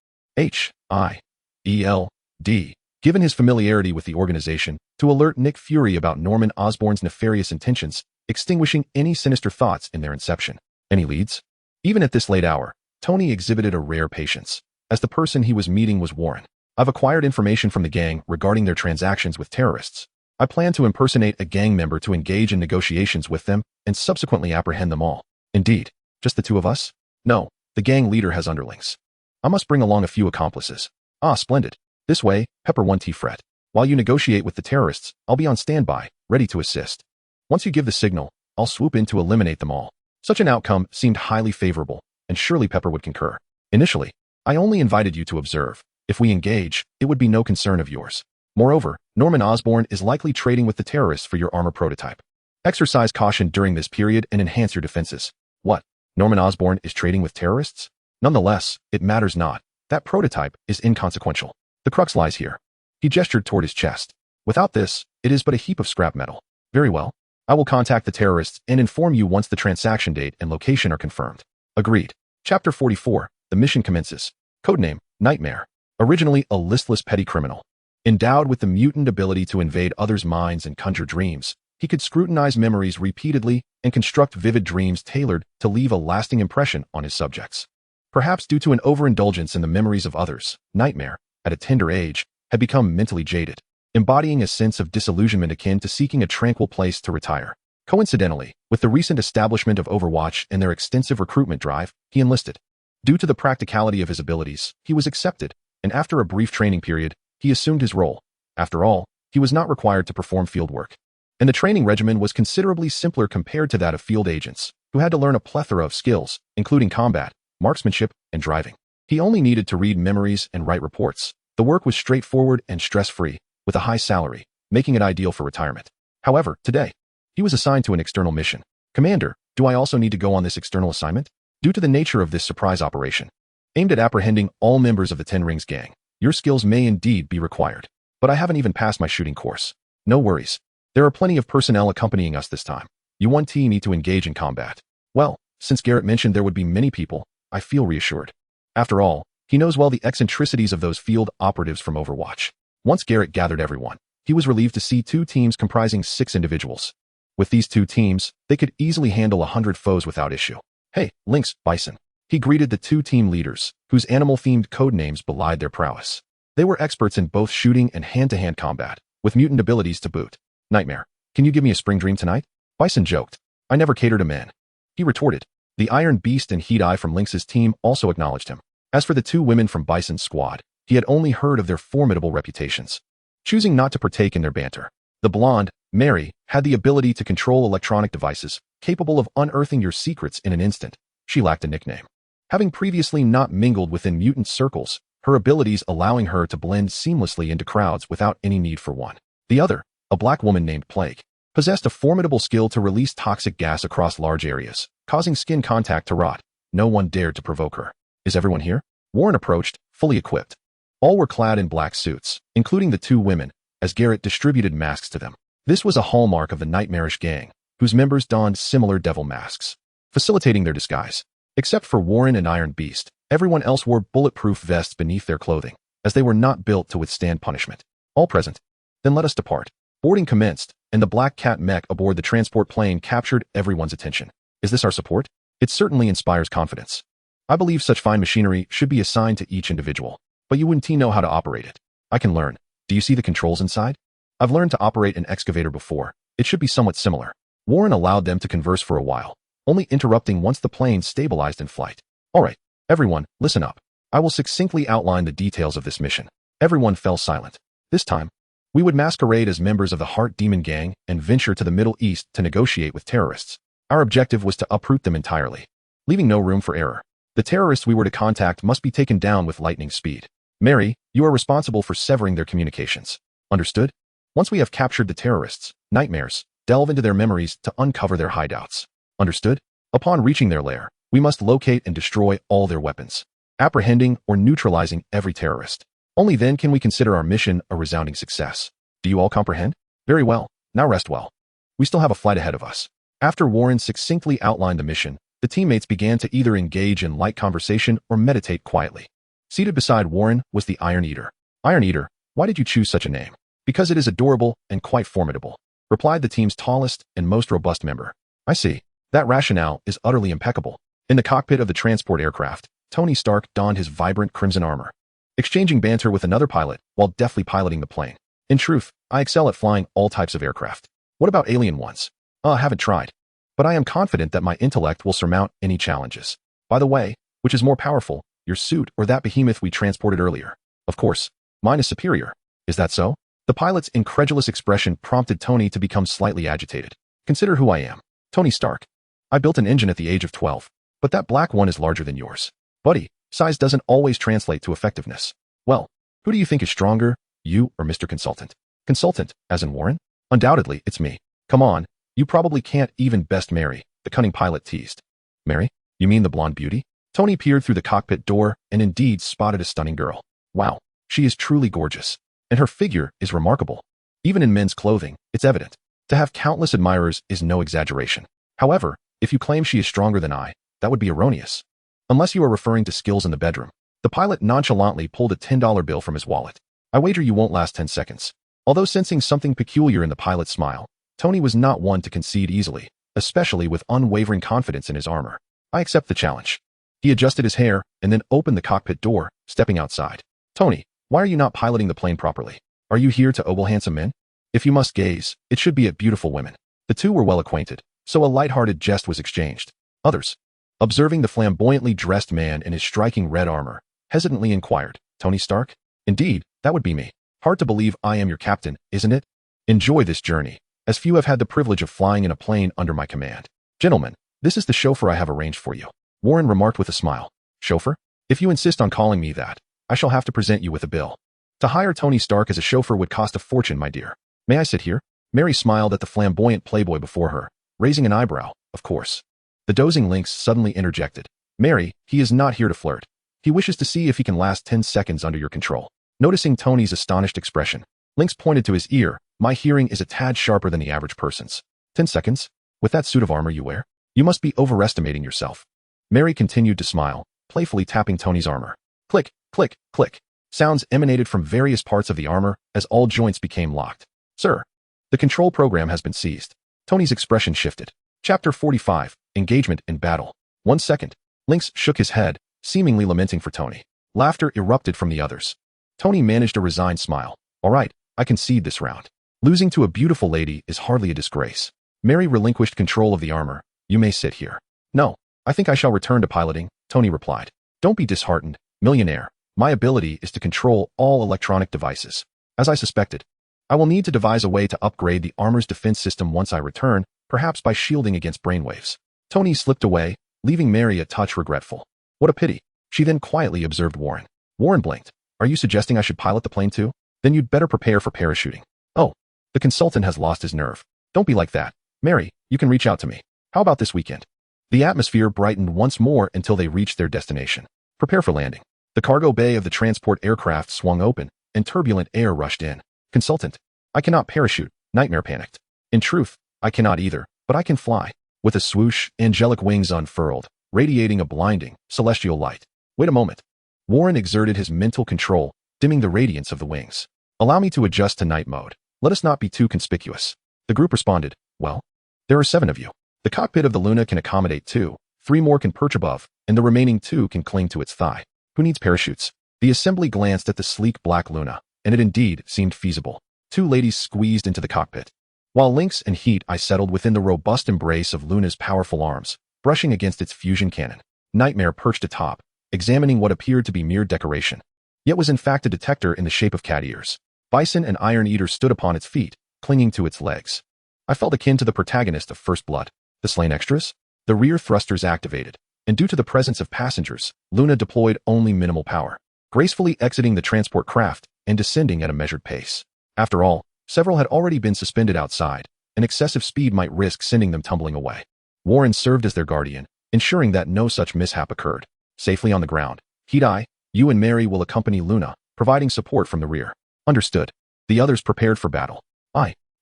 given his familiarity with the organization, to alert Nick Fury about Norman Osborn's nefarious intentions, extinguishing any sinister thoughts in their inception. Any leads? Even at this late hour, Tony exhibited a rare patience, as the person he was meeting was Warren. I've acquired information from the gang regarding their transactions with terrorists. I plan to impersonate a gang member to engage in negotiations with them and subsequently apprehend them all. Indeed, just the two of us? No, the gang leader has underlings. I must bring along a few accomplices. Ah, splendid. This way, Pepper 1T Fred. While you negotiate with the terrorists, I'll be on standby, ready to assist. Once you give the signal, I'll swoop in to eliminate them all. Such an outcome seemed highly favorable, and surely Pepper would concur. Initially, I only invited you to observe. If we engage, it would be no concern of yours. Moreover, Norman Osborn is likely trading with the terrorists for your armor prototype. Exercise caution during this period and enhance your defenses. What? Norman Osborn is trading with terrorists? Nonetheless, it matters not. That prototype is inconsequential. The crux lies here. He gestured toward his chest. Without this, it is but a heap of scrap metal. Very well. I will contact the terrorists and inform you once the transaction date and location are confirmed. Agreed. Chapter 44. The mission commences. Codename, Nightmare. Originally a listless petty criminal. Endowed with the mutant ability to invade others' minds and conjure dreams, he could scrutinize memories repeatedly and construct vivid dreams tailored to leave a lasting impression on his subjects. Perhaps due to an overindulgence in the memories of others, Nightmare, at a tender age, had become mentally jaded, embodying a sense of disillusionment akin to seeking a tranquil place to retire. Coincidentally, with the recent establishment of Overwatch and their extensive recruitment drive, he enlisted. Due to the practicality of his abilities, he was accepted, and after a brief training period, he assumed his role. After all, he was not required to perform field work, and the training regimen was considerably simpler compared to that of field agents, who had to learn a plethora of skills, including combat, marksmanship, and driving. He only needed to read memories and write reports. The The work was straightforward and stress-free, with a high salary, making it ideal for retirement. However, today, he was assigned to an external mission. Commander, do I also need to go on this external assignment? Due to the nature of this surprise operation, aimed at apprehending all members of the Ten Rings gang, your skills may indeed be required. But I haven't even passed my shooting course. No worries. There are plenty of personnel accompanying us this time. You one team need to engage in combat. Well, since Garrett mentioned there would be many people, I feel reassured. After all, he knows well the eccentricities of those field operatives from Overwatch. Once Garrett gathered everyone, he was relieved to see 2 teams comprising 6 individuals. With these 2 teams, they could easily handle 100 foes without issue. Hey, Lynx, Bison. He greeted the 2 team leaders, whose animal-themed codenames belied their prowess. They were experts in both shooting and hand-to-hand combat, with mutant abilities to boot. Nightmare, can you give me a spring dream tonight? Bison joked. I never cater to men. He retorted. The Iron Beast and Heat Eye from Lynx's team also acknowledged him. As for the 2 women from Bison's squad, he had only heard of their formidable reputations. Choosing not to partake in their banter, the blonde, Mary, had the ability to control electronic devices, capable of unearthing your secrets in an instant. She lacked a nickname. Having previously not mingled within mutant circles, her abilities allowing her to blend seamlessly into crowds without any need for one. The other, a black woman named Plague, possessed a formidable skill to release toxic gas across large areas, causing skin contact to rot. No one dared to provoke her. Is everyone here? Warren approached, fully equipped. All were clad in black suits, including the 2 women, as Garrett distributed masks to them. This was a hallmark of the nightmarish gang, whose members donned similar devil masks, facilitating their disguise. Except for Warren and Iron Beast, everyone else wore bulletproof vests beneath their clothing, as they were not built to withstand punishment. All present. Then let us depart. Boarding commenced, and the Black Cat mech aboard the transport plane captured everyone's attention. Is this our support? It certainly inspires confidence. I believe such fine machinery should be assigned to each individual, but you wouldn't know how to operate it. I can learn. Do you see the controls inside? I've learned to operate an excavator before. It should be somewhat similar. Warren allowed them to converse for a while, only interrupting once the plane stabilized in flight. All right, everyone, listen up. I will succinctly outline the details of this mission. Everyone fell silent. This time, we would masquerade as members of the Heart Demon Gang and venture to the Middle East to negotiate with terrorists. Our objective was to uproot them entirely, leaving no room for error. The terrorists we were to contact must be taken down with lightning speed. Mary, you are responsible for severing their communications. Understood? Once we have captured the terrorists, nightmares, delve into their memories to uncover their hideouts. Understood? Upon reaching their lair, we must locate and destroy all their weapons, apprehending or neutralizing every terrorist. Only then can we consider our mission a resounding success. Do you all comprehend? Very well. Now rest well. We still have a flight ahead of us. After Warren succinctly outlined the mission, the teammates began to either engage in light conversation or meditate quietly. Seated beside Warren was the Iron Eater. Iron Eater, why did you choose such a name? Because it is adorable and quite formidable, replied the team's tallest and most robust member. I see. That rationale is utterly impeccable. In the cockpit of the transport aircraft, Tony Stark donned his vibrant crimson armor, exchanging banter with another pilot while deftly piloting the plane. In truth, I excel at flying all types of aircraft. What about alien ones? I haven't tried. But I am confident that my intellect will surmount any challenges. By the way, which is more powerful, your suit or that behemoth we transported earlier? Of course, mine is superior. Is that so? The pilot's incredulous expression prompted Tony to become slightly agitated. Consider who I am. Tony Stark. I built an engine at the age of 12, but that black one is larger than yours. Buddy, size doesn't always translate to effectiveness. Well, who do you think is stronger, you or Mr. Consultant? Consultant, as in Warren? Undoubtedly, it's me. Come on, you probably can't even best Mary, the cunning pilot teased. Mary? You mean the blonde beauty? Tony peered through the cockpit door and indeed spotted a stunning girl. Wow, she is truly gorgeous. And her figure is remarkable. Even in men's clothing, it's evident. To have countless admirers is no exaggeration. However, if you claim she is stronger than I, that would be erroneous. Unless you are referring to skills in the bedroom. The pilot nonchalantly pulled a $10 bill from his wallet. I wager you won't last 10 seconds. Although sensing something peculiar in the pilot's smile, Tony was not one to concede easily, especially with unwavering confidence in his armor. I accept the challenge. He adjusted his hair and then opened the cockpit door, stepping outside. Tony, why are you not piloting the plane properly? Are you here to ogle handsome men? If you must gaze, it should be at beautiful women. The two were well acquainted, so a light-hearted jest was exchanged. Others, observing the flamboyantly dressed man in his striking red armor, hesitantly inquired, Tony Stark? Indeed, that would be me. Hard to believe I am your captain, isn't it? Enjoy this journey, as few have had the privilege of flying in a plane under my command. Gentlemen, this is the chauffeur I have arranged for you. Warren remarked with a smile. Chauffeur? If you insist on calling me that, I shall have to present you with a bill. To hire Tony Stark as a chauffeur would cost a fortune, my dear. May I sit here? Mary smiled at the flamboyant playboy before her, raising an eyebrow, of course. The dozing Lynx suddenly interjected. Mary, he is not here to flirt. He wishes to see if he can last 10 seconds under your control. Noticing Tony's astonished expression, Lynx pointed to his ear. My hearing is a tad sharper than the average person's. 10 seconds? With that suit of armor you wear? You must be overestimating yourself. Mary continued to smile, playfully tapping Tony's armor. Click, click, click. Sounds emanated from various parts of the armor as all joints became locked. Sir, the control program has been seized. Tony's expression shifted. Chapter 45, Engagement in Battle. 1 second. Lynx shook his head, seemingly lamenting for Tony. Laughter erupted from the others. Tony managed a resigned smile. All right, I concede this round. Losing to a beautiful lady is hardly a disgrace. Mary relinquished control of the armor. You may sit here. No, I think I shall return to piloting, Tony replied. Don't be disheartened, millionaire. My ability is to control all electronic devices. As I suspected, I will need to devise a way to upgrade the armor's defense system once I return, perhaps by shielding against brainwaves. Tony slipped away, leaving Mary a touch regretful. What a pity. She then quietly observed Warren. Warren blinked. Are you suggesting I should pilot the plane too? Then you'd better prepare for parachuting. Oh, the consultant has lost his nerve. Don't be like that. Mary, you can reach out to me. How about this weekend? The atmosphere brightened once more until they reached their destination. Prepare for landing. The cargo bay of the transport aircraft swung open, and turbulent air rushed in. Consultant, I cannot parachute, Nightmare panicked. In truth, I cannot either, but I can fly. With a swoosh, angelic wings unfurled, radiating a blinding, celestial light. Wait a moment. Warren exerted his mental control, dimming the radiance of the wings. Allow me to adjust to night mode. Let us not be too conspicuous. The group responded, well, there are 7 of you. The cockpit of the Luna can accommodate 2, 3 more can perch above, and the remaining 2 can cling to its thigh. Who needs parachutes? The assembly glanced at the sleek black Luna, and it indeed seemed feasible. 2 ladies squeezed into the cockpit, while Lynx and Heat-Eye settled within the robust embrace of Luna's powerful arms, brushing against its fusion cannon. Nightmare perched atop, examining what appeared to be mere decoration, yet was in fact a detector in the shape of cat ears. Bison and Iron Eater stood upon its feet, clinging to its legs. I felt akin to the protagonist of First Blood. The slain extras? The rear thrusters activated, and due to the presence of passengers, Luna deployed only minimal power, gracefully exiting the transport craft and descending at a measured pace. After all, several had already been suspended outside, and excessive speed might risk sending them tumbling away. Warren served as their guardian, ensuring that no such mishap occurred. Safely on the ground, Heat-Eye, you and Mary will accompany Luna, providing support from the rear. Understood. The others prepared for battle.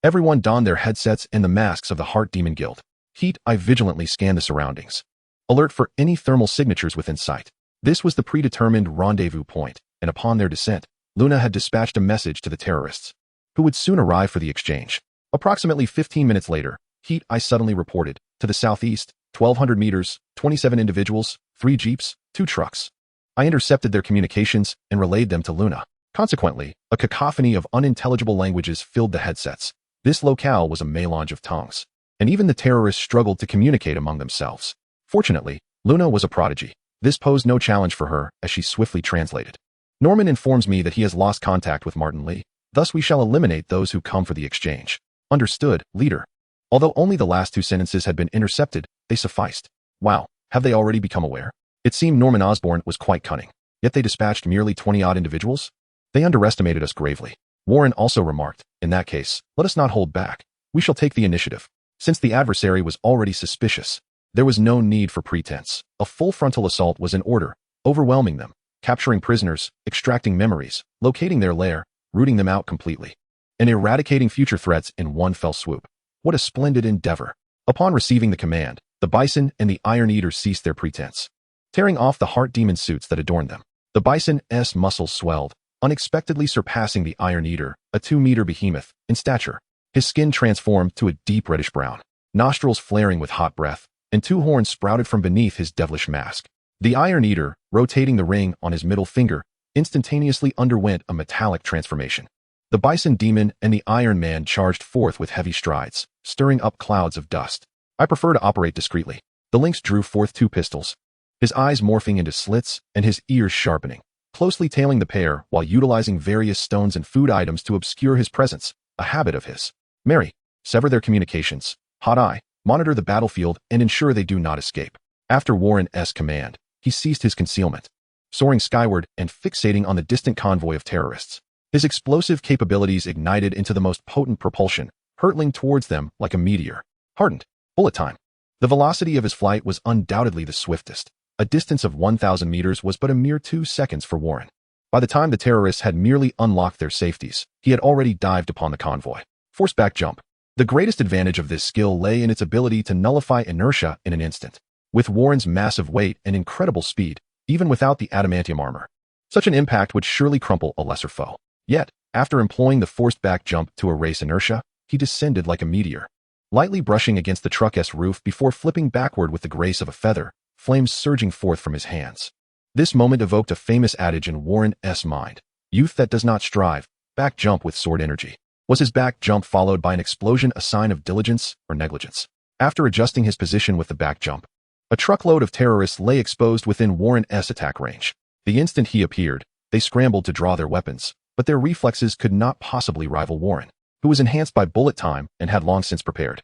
Everyone donned their headsets and the masks of the Heart Demon Guild. Heat-Eye vigilantly scanned the surroundings, alert for any thermal signatures within sight. This was the predetermined rendezvous point, and upon their descent, Luna had dispatched a message to the terrorists, who would soon arrive for the exchange. Approximately 15 minutes later, Heat-Eye suddenly reported, to the southeast, 1,200 meters, 27 individuals, 3 jeeps, 2 trucks. I intercepted their communications and relayed them to Luna. Consequently, a cacophony of unintelligible languages filled the headsets. This locale was a melange of tongues, and even the terrorists struggled to communicate among themselves. Fortunately, Luna was a prodigy. This posed no challenge for her as she swiftly translated. Norman informs me that he has lost contact with Martin Lee. Thus we shall eliminate those who come for the exchange. Understood, leader. Although only the last 2 sentences had been intercepted, they sufficed. Wow, have they already become aware? It seemed Norman Osborn was quite cunning. Yet they dispatched merely 20-odd individuals? They underestimated us gravely. Warren also remarked, in that case, let us not hold back. We shall take the initiative. Since the adversary was already suspicious, there was no need for pretense. A full frontal assault was in order, overwhelming them, capturing prisoners, extracting memories, locating their lair, rooting them out completely, and eradicating future threats in one fell swoop. What a splendid endeavor. Upon receiving the command, the Bison and the Iron Eater ceased their pretense, tearing off the Heart Demon suits that adorned them. The Bison's muscles swelled, unexpectedly surpassing the Iron Eater, a 2-meter behemoth, in stature. His skin transformed to a deep reddish brown, nostrils flaring with hot breath, and 2 horns sprouted from beneath his devilish mask. The Iron Eater, rotating the ring on his middle finger, instantaneously underwent a metallic transformation. The Bison Demon and the Iron Man charged forth with heavy strides, stirring up clouds of dust. I prefer to operate discreetly. The Lynx drew forth 2 pistols, his eyes morphing into slits and his ears sharpening, closely tailing the pair while utilizing various stones and food items to obscure his presence, a habit of his. Mary, sever their communications. Hot-Eye, monitor the battlefield and ensure they do not escape. After Warren's command, he ceased his concealment, soaring skyward and fixating on the distant convoy of terrorists. His explosive capabilities ignited into the most potent propulsion, hurtling towards them like a meteor. Hardened. Bullet time. The velocity of his flight was undoubtedly the swiftest. A distance of 1,000 meters was but a mere 2 seconds for Warren. By the time the terrorists had merely unlocked their safeties, he had already dived upon the convoy. Force back jump. The greatest advantage of this skill lay in its ability to nullify inertia in an instant. With Warren's massive weight and incredible speed, even without the adamantium armor, such an impact would surely crumple a lesser foe. Yet, after employing the forced back jump to erase inertia, he descended like a meteor, lightly brushing against the truck's roof before flipping backward with the grace of a feather, flames surging forth from his hands. This moment evoked a famous adage in Warren's mind: youth that does not strive, back jump with sword energy. Was his back jump followed by an explosion a sign of diligence or negligence? After adjusting his position with the back jump, a truckload of terrorists lay exposed within Warren's attack range. The instant he appeared, they scrambled to draw their weapons, but their reflexes could not possibly rival Warren, who was enhanced by bullet time and had long since prepared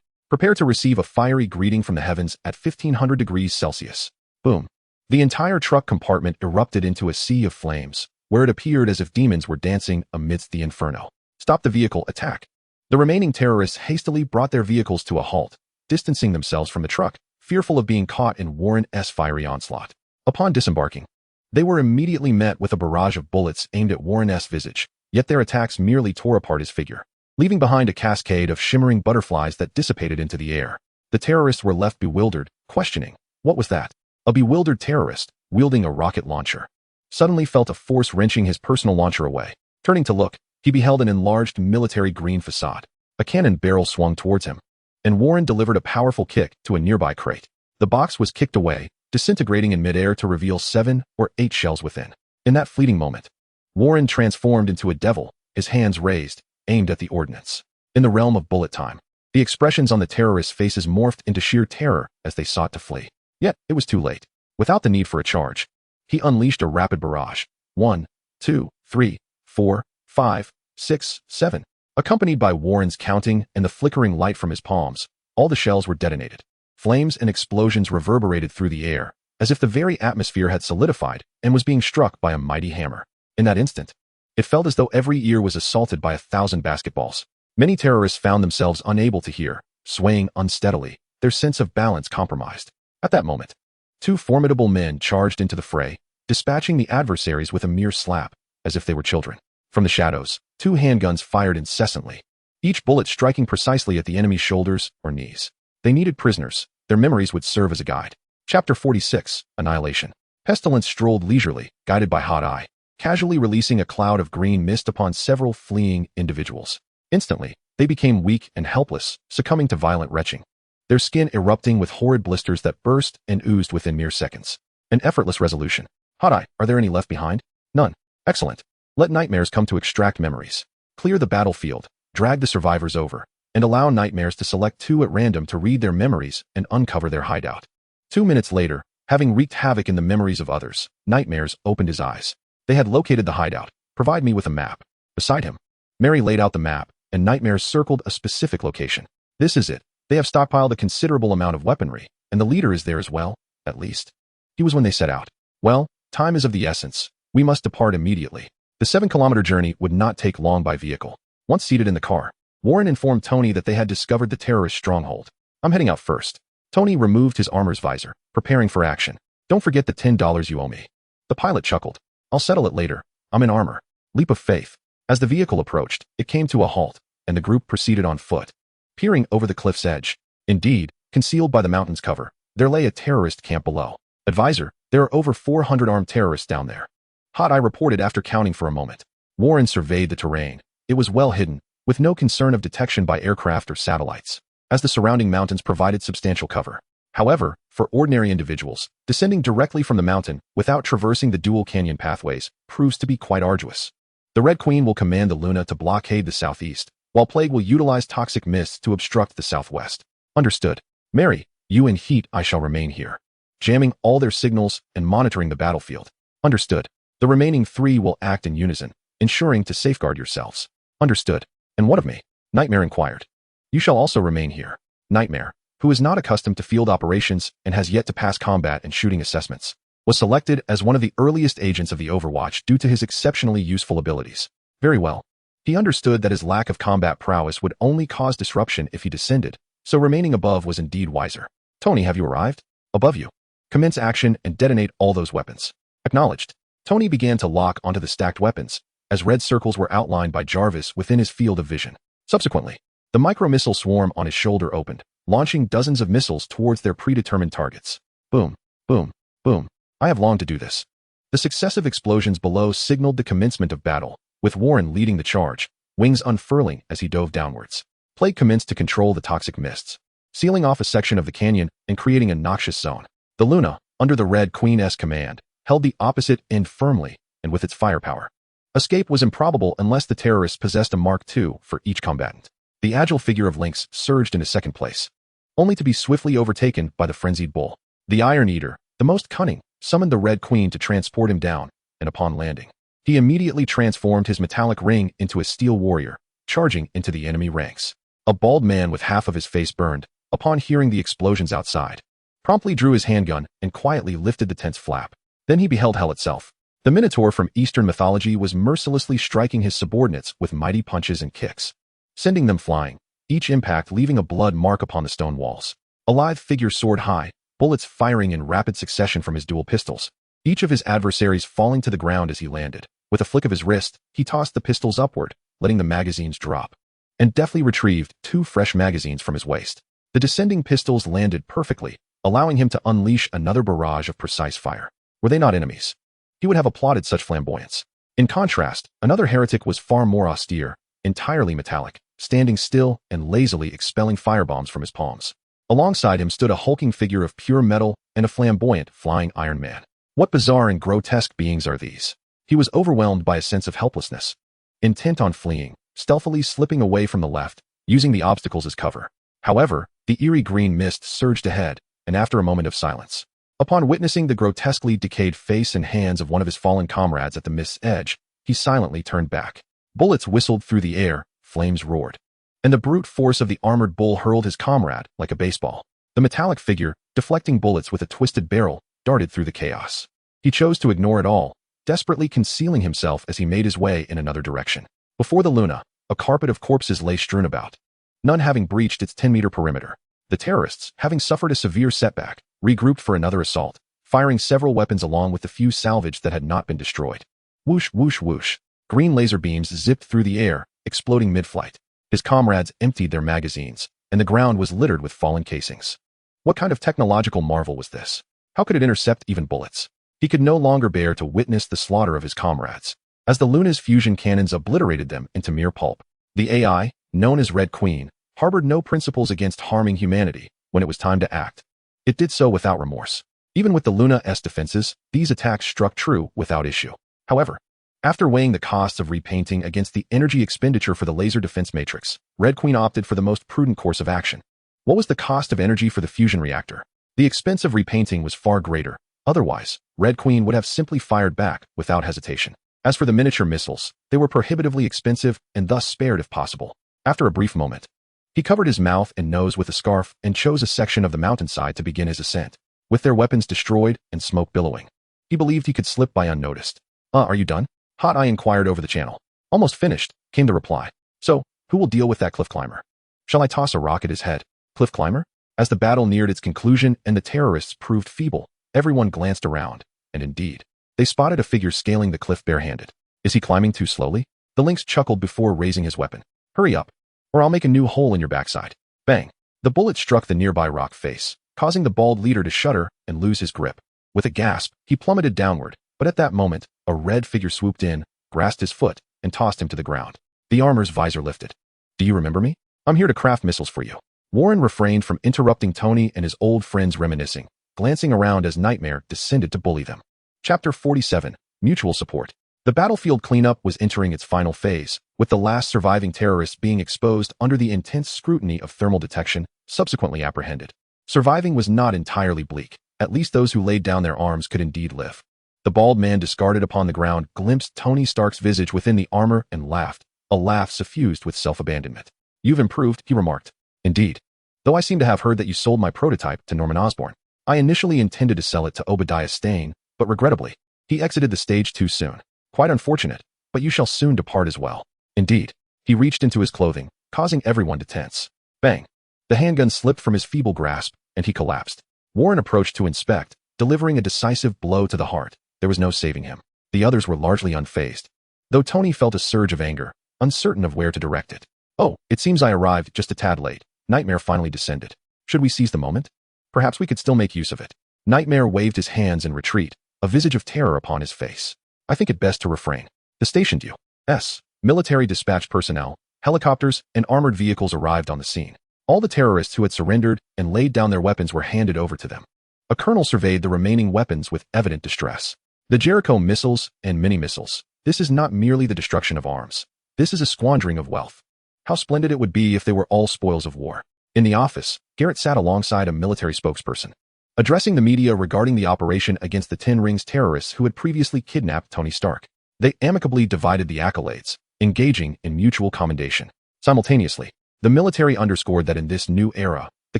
to receive a fiery greeting from the heavens at 1,500 degrees Celsius. Boom. The entire truck compartment erupted into a sea of flames, where it appeared as if demons were dancing amidst the inferno. Stop the vehicle, attack. The remaining terrorists hastily brought their vehicles to a halt, distancing themselves from the truck, fearful of being caught in Warren's fiery onslaught. Upon disembarking, they were immediately met with a barrage of bullets aimed at Warren's visage, yet their attacks merely tore apart his figure, leaving behind a cascade of shimmering butterflies that dissipated into the air. The terrorists were left bewildered, questioning, what was that? A bewildered terrorist, wielding a rocket launcher, suddenly felt a force wrenching his personal launcher away. Turning to look, he beheld an enlarged military green facade. A cannon barrel swung towards him, and Warren delivered a powerful kick to a nearby crate. The box was kicked away, disintegrating in midair to reveal 7 or 8 shells within. In that fleeting moment, Warren transformed into a devil, his hands raised, aimed at the ordnance. In the realm of bullet time, the expressions on the terrorists' faces morphed into sheer terror as they sought to flee. Yet, it was too late. Without the need for a charge, he unleashed a rapid barrage. 1, 2, 3, 4, 5, 6, 7. Accompanied by Warren's counting and the flickering light from his palms, all the shells were detonated. Flames and explosions reverberated through the air, as if the very atmosphere had solidified and was being struck by a mighty hammer. In that instant, it felt as though every ear was assaulted by 1,000 basketballs. Many terrorists found themselves unable to hear, swaying unsteadily, their sense of balance compromised. At that moment, 2 formidable men charged into the fray, dispatching the adversaries with a mere slap, as if they were children. From the shadows, 2 handguns fired incessantly, each bullet striking precisely at the enemy's shoulders or knees. They needed prisoners. Their memories would serve as a guide. Chapter 46, Annihilation. Pestilence strolled leisurely, guided by Hot Eye, casually releasing a cloud of green mist upon several fleeing individuals. Instantly, they became weak and helpless, succumbing to violent retching, their skin erupting with horrid blisters that burst and oozed within mere seconds. An effortless resolution. Hot Eye, are there any left behind? None. Excellent. Let nightmares come to extract memories. Clear the battlefield, drag the survivors over, and allow nightmares to select 2 at random to read their memories and uncover their hideout. 2 minutes later, having wreaked havoc in the memories of others, Nightmares opened his eyes. They had located the hideout. Provide me with a map. Beside him, Mary laid out the map, and Nightmares circled a specific location. This is it. They have stockpiled a considerable amount of weaponry, and the leader is there as well, at least. He was when they set out. Well, time is of the essence. We must depart immediately. The 7-kilometer journey would not take long by vehicle. Once seated in the car, Warren informed Tony that they had discovered the terrorist stronghold. I'm heading out first. Tony removed his armor's visor, preparing for action. Don't forget the $10 you owe me. The pilot chuckled. I'll settle it later. I'm in armor. Leap of faith. As the vehicle approached, it came to a halt, and the group proceeded on foot, peering over the cliff's edge. Indeed, concealed by the mountain's cover, there lay a terrorist camp below. Advisor, there are over 400 armed terrorists down there. Hot Eye reported after counting for a moment. Warren surveyed the terrain. It was well hidden, with no concern of detection by aircraft or satellites, as the surrounding mountains provided substantial cover. However, for ordinary individuals, descending directly from the mountain without traversing the dual canyon pathways proves to be quite arduous. The Red Queen will command the Luna to blockade the southeast, while Plague will utilize toxic mists to obstruct the southwest. Understood. Mary, you and Heat I shall remain here, jamming all their signals and monitoring the battlefield. Understood. The remaining 3 will act in unison, ensuring to safeguard yourselves. Understood. And what of me? Nightmare inquired. You shall also remain here. Nightmare, who is not accustomed to field operations and has yet to pass combat and shooting assessments, was selected as one of the earliest agents of the Overwatch due to his exceptionally useful abilities. Very well. He understood that his lack of combat prowess would only cause disruption if he descended, so remaining above was indeed wiser. Tony, have you arrived? Above you. Commence action and detonate all those weapons. Acknowledged. Tony began to lock onto the stacked weapons, as red circles were outlined by Jarvis within his field of vision. Subsequently, the micro-missile swarm on his shoulder opened, launching dozens of missiles towards their predetermined targets. Boom, boom, boom. I have longed to do this. The successive explosions below signaled the commencement of battle, with Warren leading the charge, wings unfurling as he dove downwards. Plague commenced to control the toxic mists, sealing off a section of the canyon and creating a noxious zone. The Luna, under the Red Queen's command, held the opposite end firmly and with its firepower. Escape was improbable unless the terrorists possessed a Mark II for each combatant. The agile figure of Lynx surged into second place, only to be swiftly overtaken by the frenzied bull. The Iron Eater, the most cunning, summoned the Red Queen to transport him down, and upon landing, he immediately transformed his metallic ring into a steel warrior, charging into the enemy ranks. A bald man with half of his face burned, upon hearing the explosions outside, promptly drew his handgun and quietly lifted the tent's flap. Then he beheld hell itself. The Minotaur from Eastern mythology was mercilessly striking his subordinates with mighty punches and kicks, sending them flying, each impact leaving a blood mark upon the stone walls. A lithe figure soared high, bullets firing in rapid succession from his dual pistols, each of his adversaries falling to the ground as he landed. With a flick of his wrist, he tossed the pistols upward, letting the magazines drop, and deftly retrieved 2 fresh magazines from his waist. The descending pistols landed perfectly, allowing him to unleash another barrage of precise fire. Were they not enemies? He would have applauded such flamboyance. In contrast, another heretic was far more austere, entirely metallic, standing still and lazily expelling firebombs from his palms. Alongside him stood a hulking figure of pure metal and a flamboyant, flying Iron Man. What bizarre and grotesque beings are these? He was overwhelmed by a sense of helplessness, intent on fleeing, stealthily slipping away from the left, using the obstacles as cover. However, the eerie green mist surged ahead, and after a moment of silence, upon witnessing the grotesquely decayed face and hands of one of his fallen comrades at the mist's edge, he silently turned back. Bullets whistled through the air, flames roared, and the brute force of the armored bull hurled his comrade like a baseball. The metallic figure, deflecting bullets with a twisted barrel, darted through the chaos. He chose to ignore it all, desperately concealing himself as he made his way in another direction. Before the Luna, a carpet of corpses lay strewn about, none having breached its 10-meter perimeter. The terrorists, having suffered a severe setback, regrouped for another assault, firing several weapons along with the few salvage that had not been destroyed. Whoosh, whoosh, whoosh. Green laser beams zipped through the air, exploding mid-flight. His comrades emptied their magazines, and the ground was littered with fallen casings. What kind of technological marvel was this? How could it intercept even bullets? He could no longer bear to witness the slaughter of his comrades, as the Luna's fusion cannons obliterated them into mere pulp. The AI, known as Red Queen, harbored no principles against harming humanity when it was time to act. It did so without remorse. Even with the Luna's defenses, these attacks struck true without issue. However, after weighing the costs of repainting against the energy expenditure for the laser defense matrix, Red Queen opted for the most prudent course of action. What was the cost of energy for the fusion reactor? The expense of repainting was far greater. Otherwise, Red Queen would have simply fired back without hesitation. As for the miniature missiles, they were prohibitively expensive and thus spared if possible. After a brief moment, he covered his mouth and nose with a scarf and chose a section of the mountainside to begin his ascent. With their weapons destroyed and smoke billowing, he believed he could slip by unnoticed. Are you done? Hot Eye inquired over the channel. Almost finished, came the reply. So, who will deal with that cliff climber? Shall I toss a rock at his head? Cliff climber? As the battle neared its conclusion and the terrorists proved feeble, everyone glanced around, and indeed, they spotted a figure scaling the cliff barehanded. Is he climbing too slowly? The lynx chuckled before raising his weapon. Hurry up, or I'll make a new hole in your backside. Bang! The bullet struck the nearby rock face, causing the bald leader to shudder and lose his grip. With a gasp, he plummeted downward, but at that moment, a red figure swooped in, grasped his foot, and tossed him to the ground. The armor's visor lifted. Do you remember me? I'm here to craft missiles for you. Warren refrained from interrupting Tony and his old friends reminiscing, glancing around as Nightmare descended to bully them. Chapter 47, Mutual Support. The battlefield cleanup was entering its final phase, with the last surviving terrorists being exposed under the intense scrutiny of thermal detection, subsequently apprehended. Surviving was not entirely bleak. At least those who laid down their arms could indeed live. The bald man discarded upon the ground glimpsed Tony Stark's visage within the armor and laughed, a laugh suffused with self-abandonment. You've improved, he remarked. Indeed. Though I seem to have heard that you sold my prototype to Norman Osborn. I initially intended to sell it to Obadiah Stane, but regrettably, he exited the stage too soon. Quite unfortunate, but you shall soon depart as well. Indeed. He reached into his clothing, causing everyone to tense. Bang! The handgun slipped from his feeble grasp, and he collapsed. Warren approached to inspect, delivering a decisive blow to the heart. There was no saving him. The others were largely unfazed, though Tony felt a surge of anger, uncertain of where to direct it. Oh, it seems I arrived just a tad late. Nightmare finally descended. Should we seize the moment? Perhaps we could still make use of it. Nightmare waved his hands in retreat, a visage of terror upon his face. I think it best to refrain. The stationed U.S. military dispatched personnel, helicopters, and armored vehicles arrived on the scene. All the terrorists who had surrendered and laid down their weapons were handed over to them. A colonel surveyed the remaining weapons with evident distress. The Jericho missiles and mini-missiles. This is not merely the destruction of arms. This is a squandering of wealth. How splendid it would be if they were all spoils of war. In the office, Garrett sat alongside a military spokesperson, addressing the media regarding the operation against the Ten Rings terrorists who had previously kidnapped Tony Stark. They amicably divided the accolades, engaging in mutual commendation. Simultaneously, the military underscored that in this new era, the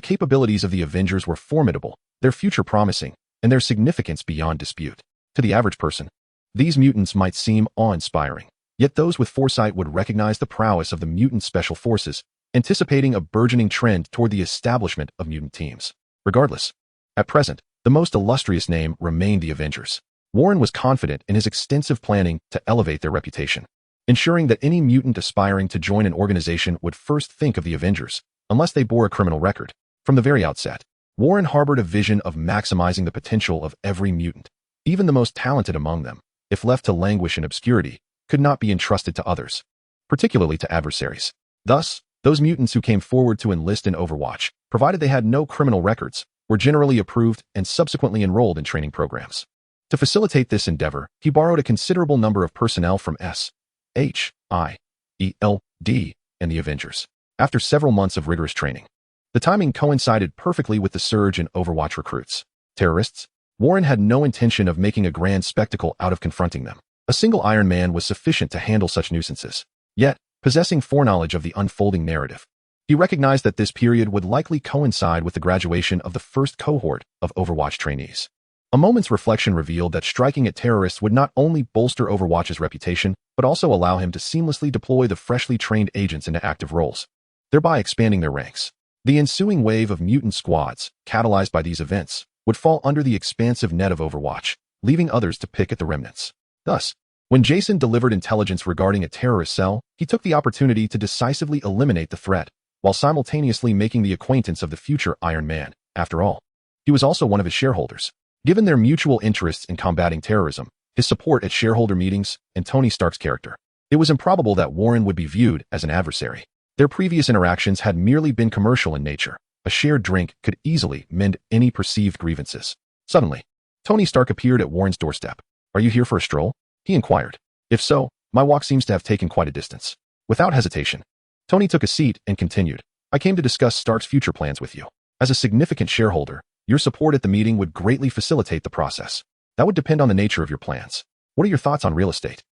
capabilities of the Avengers were formidable, their future promising, and their significance beyond dispute. To the average person, these mutants might seem awe-inspiring, yet those with foresight would recognize the prowess of the mutant special forces, anticipating a burgeoning trend toward the establishment of mutant teams. Regardless, at present, the most illustrious name remained the Avengers. Warren was confident in his extensive planning to elevate their reputation, ensuring that any mutant aspiring to join an organization would first think of the Avengers, unless they bore a criminal record. From the very outset, Warren harbored a vision of maximizing the potential of every mutant. Even the most talented among them, if left to languish in obscurity, could not be entrusted to others, particularly to adversaries. Thus, those mutants who came forward to enlist in Overwatch, provided they had no criminal records, were generally approved and subsequently enrolled in training programs. To facilitate this endeavor, he borrowed a considerable number of personnel from S.H.I.E.L.D. and the Avengers. After several months of rigorous training, the timing coincided perfectly with the surge in Overwatch recruits. Terrorists? Warren had no intention of making a grand spectacle out of confronting them. A single Iron Man was sufficient to handle such nuisances. Yet, possessing foreknowledge of the unfolding narrative, he recognized that this period would likely coincide with the graduation of the first cohort of Overwatch trainees. A moment's reflection revealed that striking at terrorists would not only bolster Overwatch's reputation, but also allow him to seamlessly deploy the freshly trained agents into active roles, thereby expanding their ranks. The ensuing wave of mutant squads, catalyzed by these events, would fall under the expansive net of Overwatch, leaving others to pick at the remnants. Thus, when Jason delivered intelligence regarding a terrorist cell, he took the opportunity to decisively eliminate the threat, while simultaneously making the acquaintance of the future Iron Man. After all, he was also one of his shareholders. Given their mutual interests in combating terrorism, his support at shareholder meetings, and Tony Stark's character, it was improbable that Warren would be viewed as an adversary. Their previous interactions had merely been commercial in nature. A shared drink could easily mend any perceived grievances. Suddenly, Tony Stark appeared at Warren's doorstep. "Are you here for a stroll?" he inquired. "If so, my walk seems to have taken quite a distance." Without hesitation, Tony took a seat and continued. "I came to discuss Stark's future plans with you. As a significant shareholder, your support at the meeting would greatly facilitate the process. That would depend on the nature of your plans. What are your thoughts on real estate?"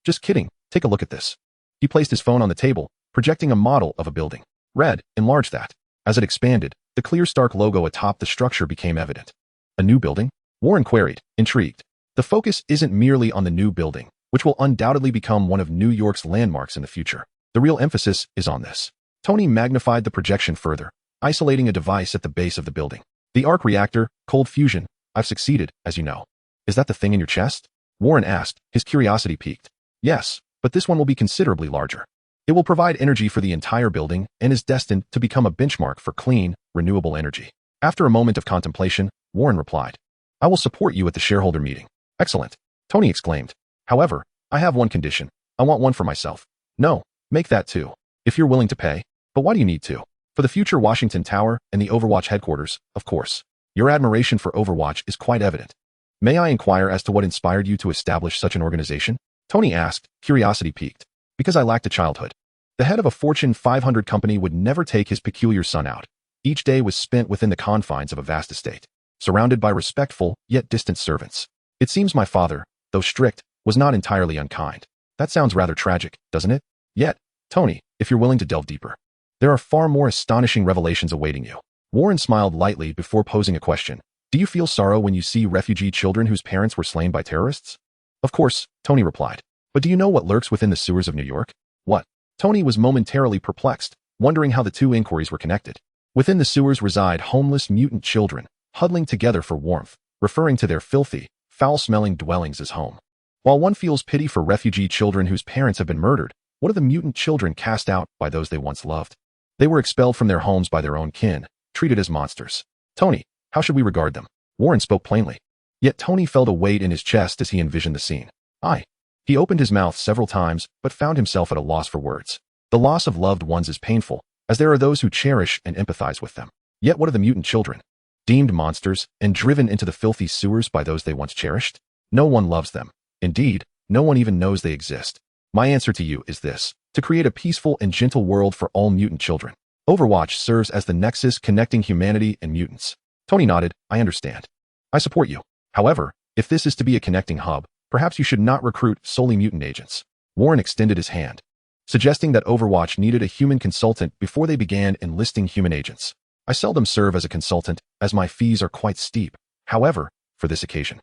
Just kidding. Take a look at this." He placed his phone on the table, projecting a model of a building. "Red, enlarge that." As it expanded, the clear Stark logo atop the structure became evident. "A new building?" Warren queried, intrigued. The focus isn't merely on the new building, which will undoubtedly become one of New York's landmarks in the future. The real emphasis is on this. Tony magnified the projection further, isolating a device at the base of the building. "The arc reactor, cold fusion. I've succeeded, as you know." "Is that the thing in your chest?" Warren asked, his curiosity piqued. "Yes, but this one will be considerably larger. It will provide energy for the entire building and is destined to become a benchmark for clean, renewable energy." After a moment of contemplation, Warren replied, "I will support you at the shareholder meeting." "Excellent," Tony exclaimed. "However, I have one condition. I want one for myself." "No, make that two, if you're willing to pay." "But why do you need two?" "For the future Washington Tower and the Overwatch headquarters, of course. Your admiration for Overwatch is quite evident." "May I inquire as to what inspired you to establish such an organization?" Tony asked, curiosity piqued. "Because I lacked a childhood. The head of a Fortune 500 company would never take his peculiar son out. Each day was spent within the confines of a vast estate, surrounded by respectful yet distant servants. It seems my father, though strict, was not entirely unkind." "That sounds rather tragic, doesn't it?" "Yet, Tony, if you're willing to delve deeper, there are far more astonishing revelations awaiting you." Warren smiled lightly before posing a question. "Do you feel sorrow when you see refugee children whose parents were slain by terrorists?" "Of course," Tony replied. But do you know what lurks within the sewers of New York? What? Tony was momentarily perplexed, wondering how the two inquiries were connected. Within the sewers reside homeless mutant children, huddling together for warmth, referring to their filthy, foul-smelling dwellings as home. While one feels pity for refugee children whose parents have been murdered, what of the mutant children cast out by those they once loved? They were expelled from their homes by their own kin, treated as monsters. Tony, how should we regard them? Warren spoke plainly. Yet Tony felt a weight in his chest as he envisioned the scene. He opened his mouth several times, but found himself at a loss for words. The loss of loved ones is painful, as there are those who cherish and empathize with them. Yet what of the mutant children? Deemed monsters and driven into the filthy sewers by those they once cherished? No one loves them. Indeed, no one even knows they exist. My answer to you is this: to create a peaceful and gentle world for all mutant children. Overwatch serves as the nexus connecting humanity and mutants. Tony nodded. I understand. I support you. However, if this is to be a connecting hub, perhaps you should not recruit solely mutant agents. Warren extended his hand, suggesting that Overwatch needed a human consultant before they began enlisting human agents. I seldom serve as a consultant, as my fees are quite steep. However, for this occasion.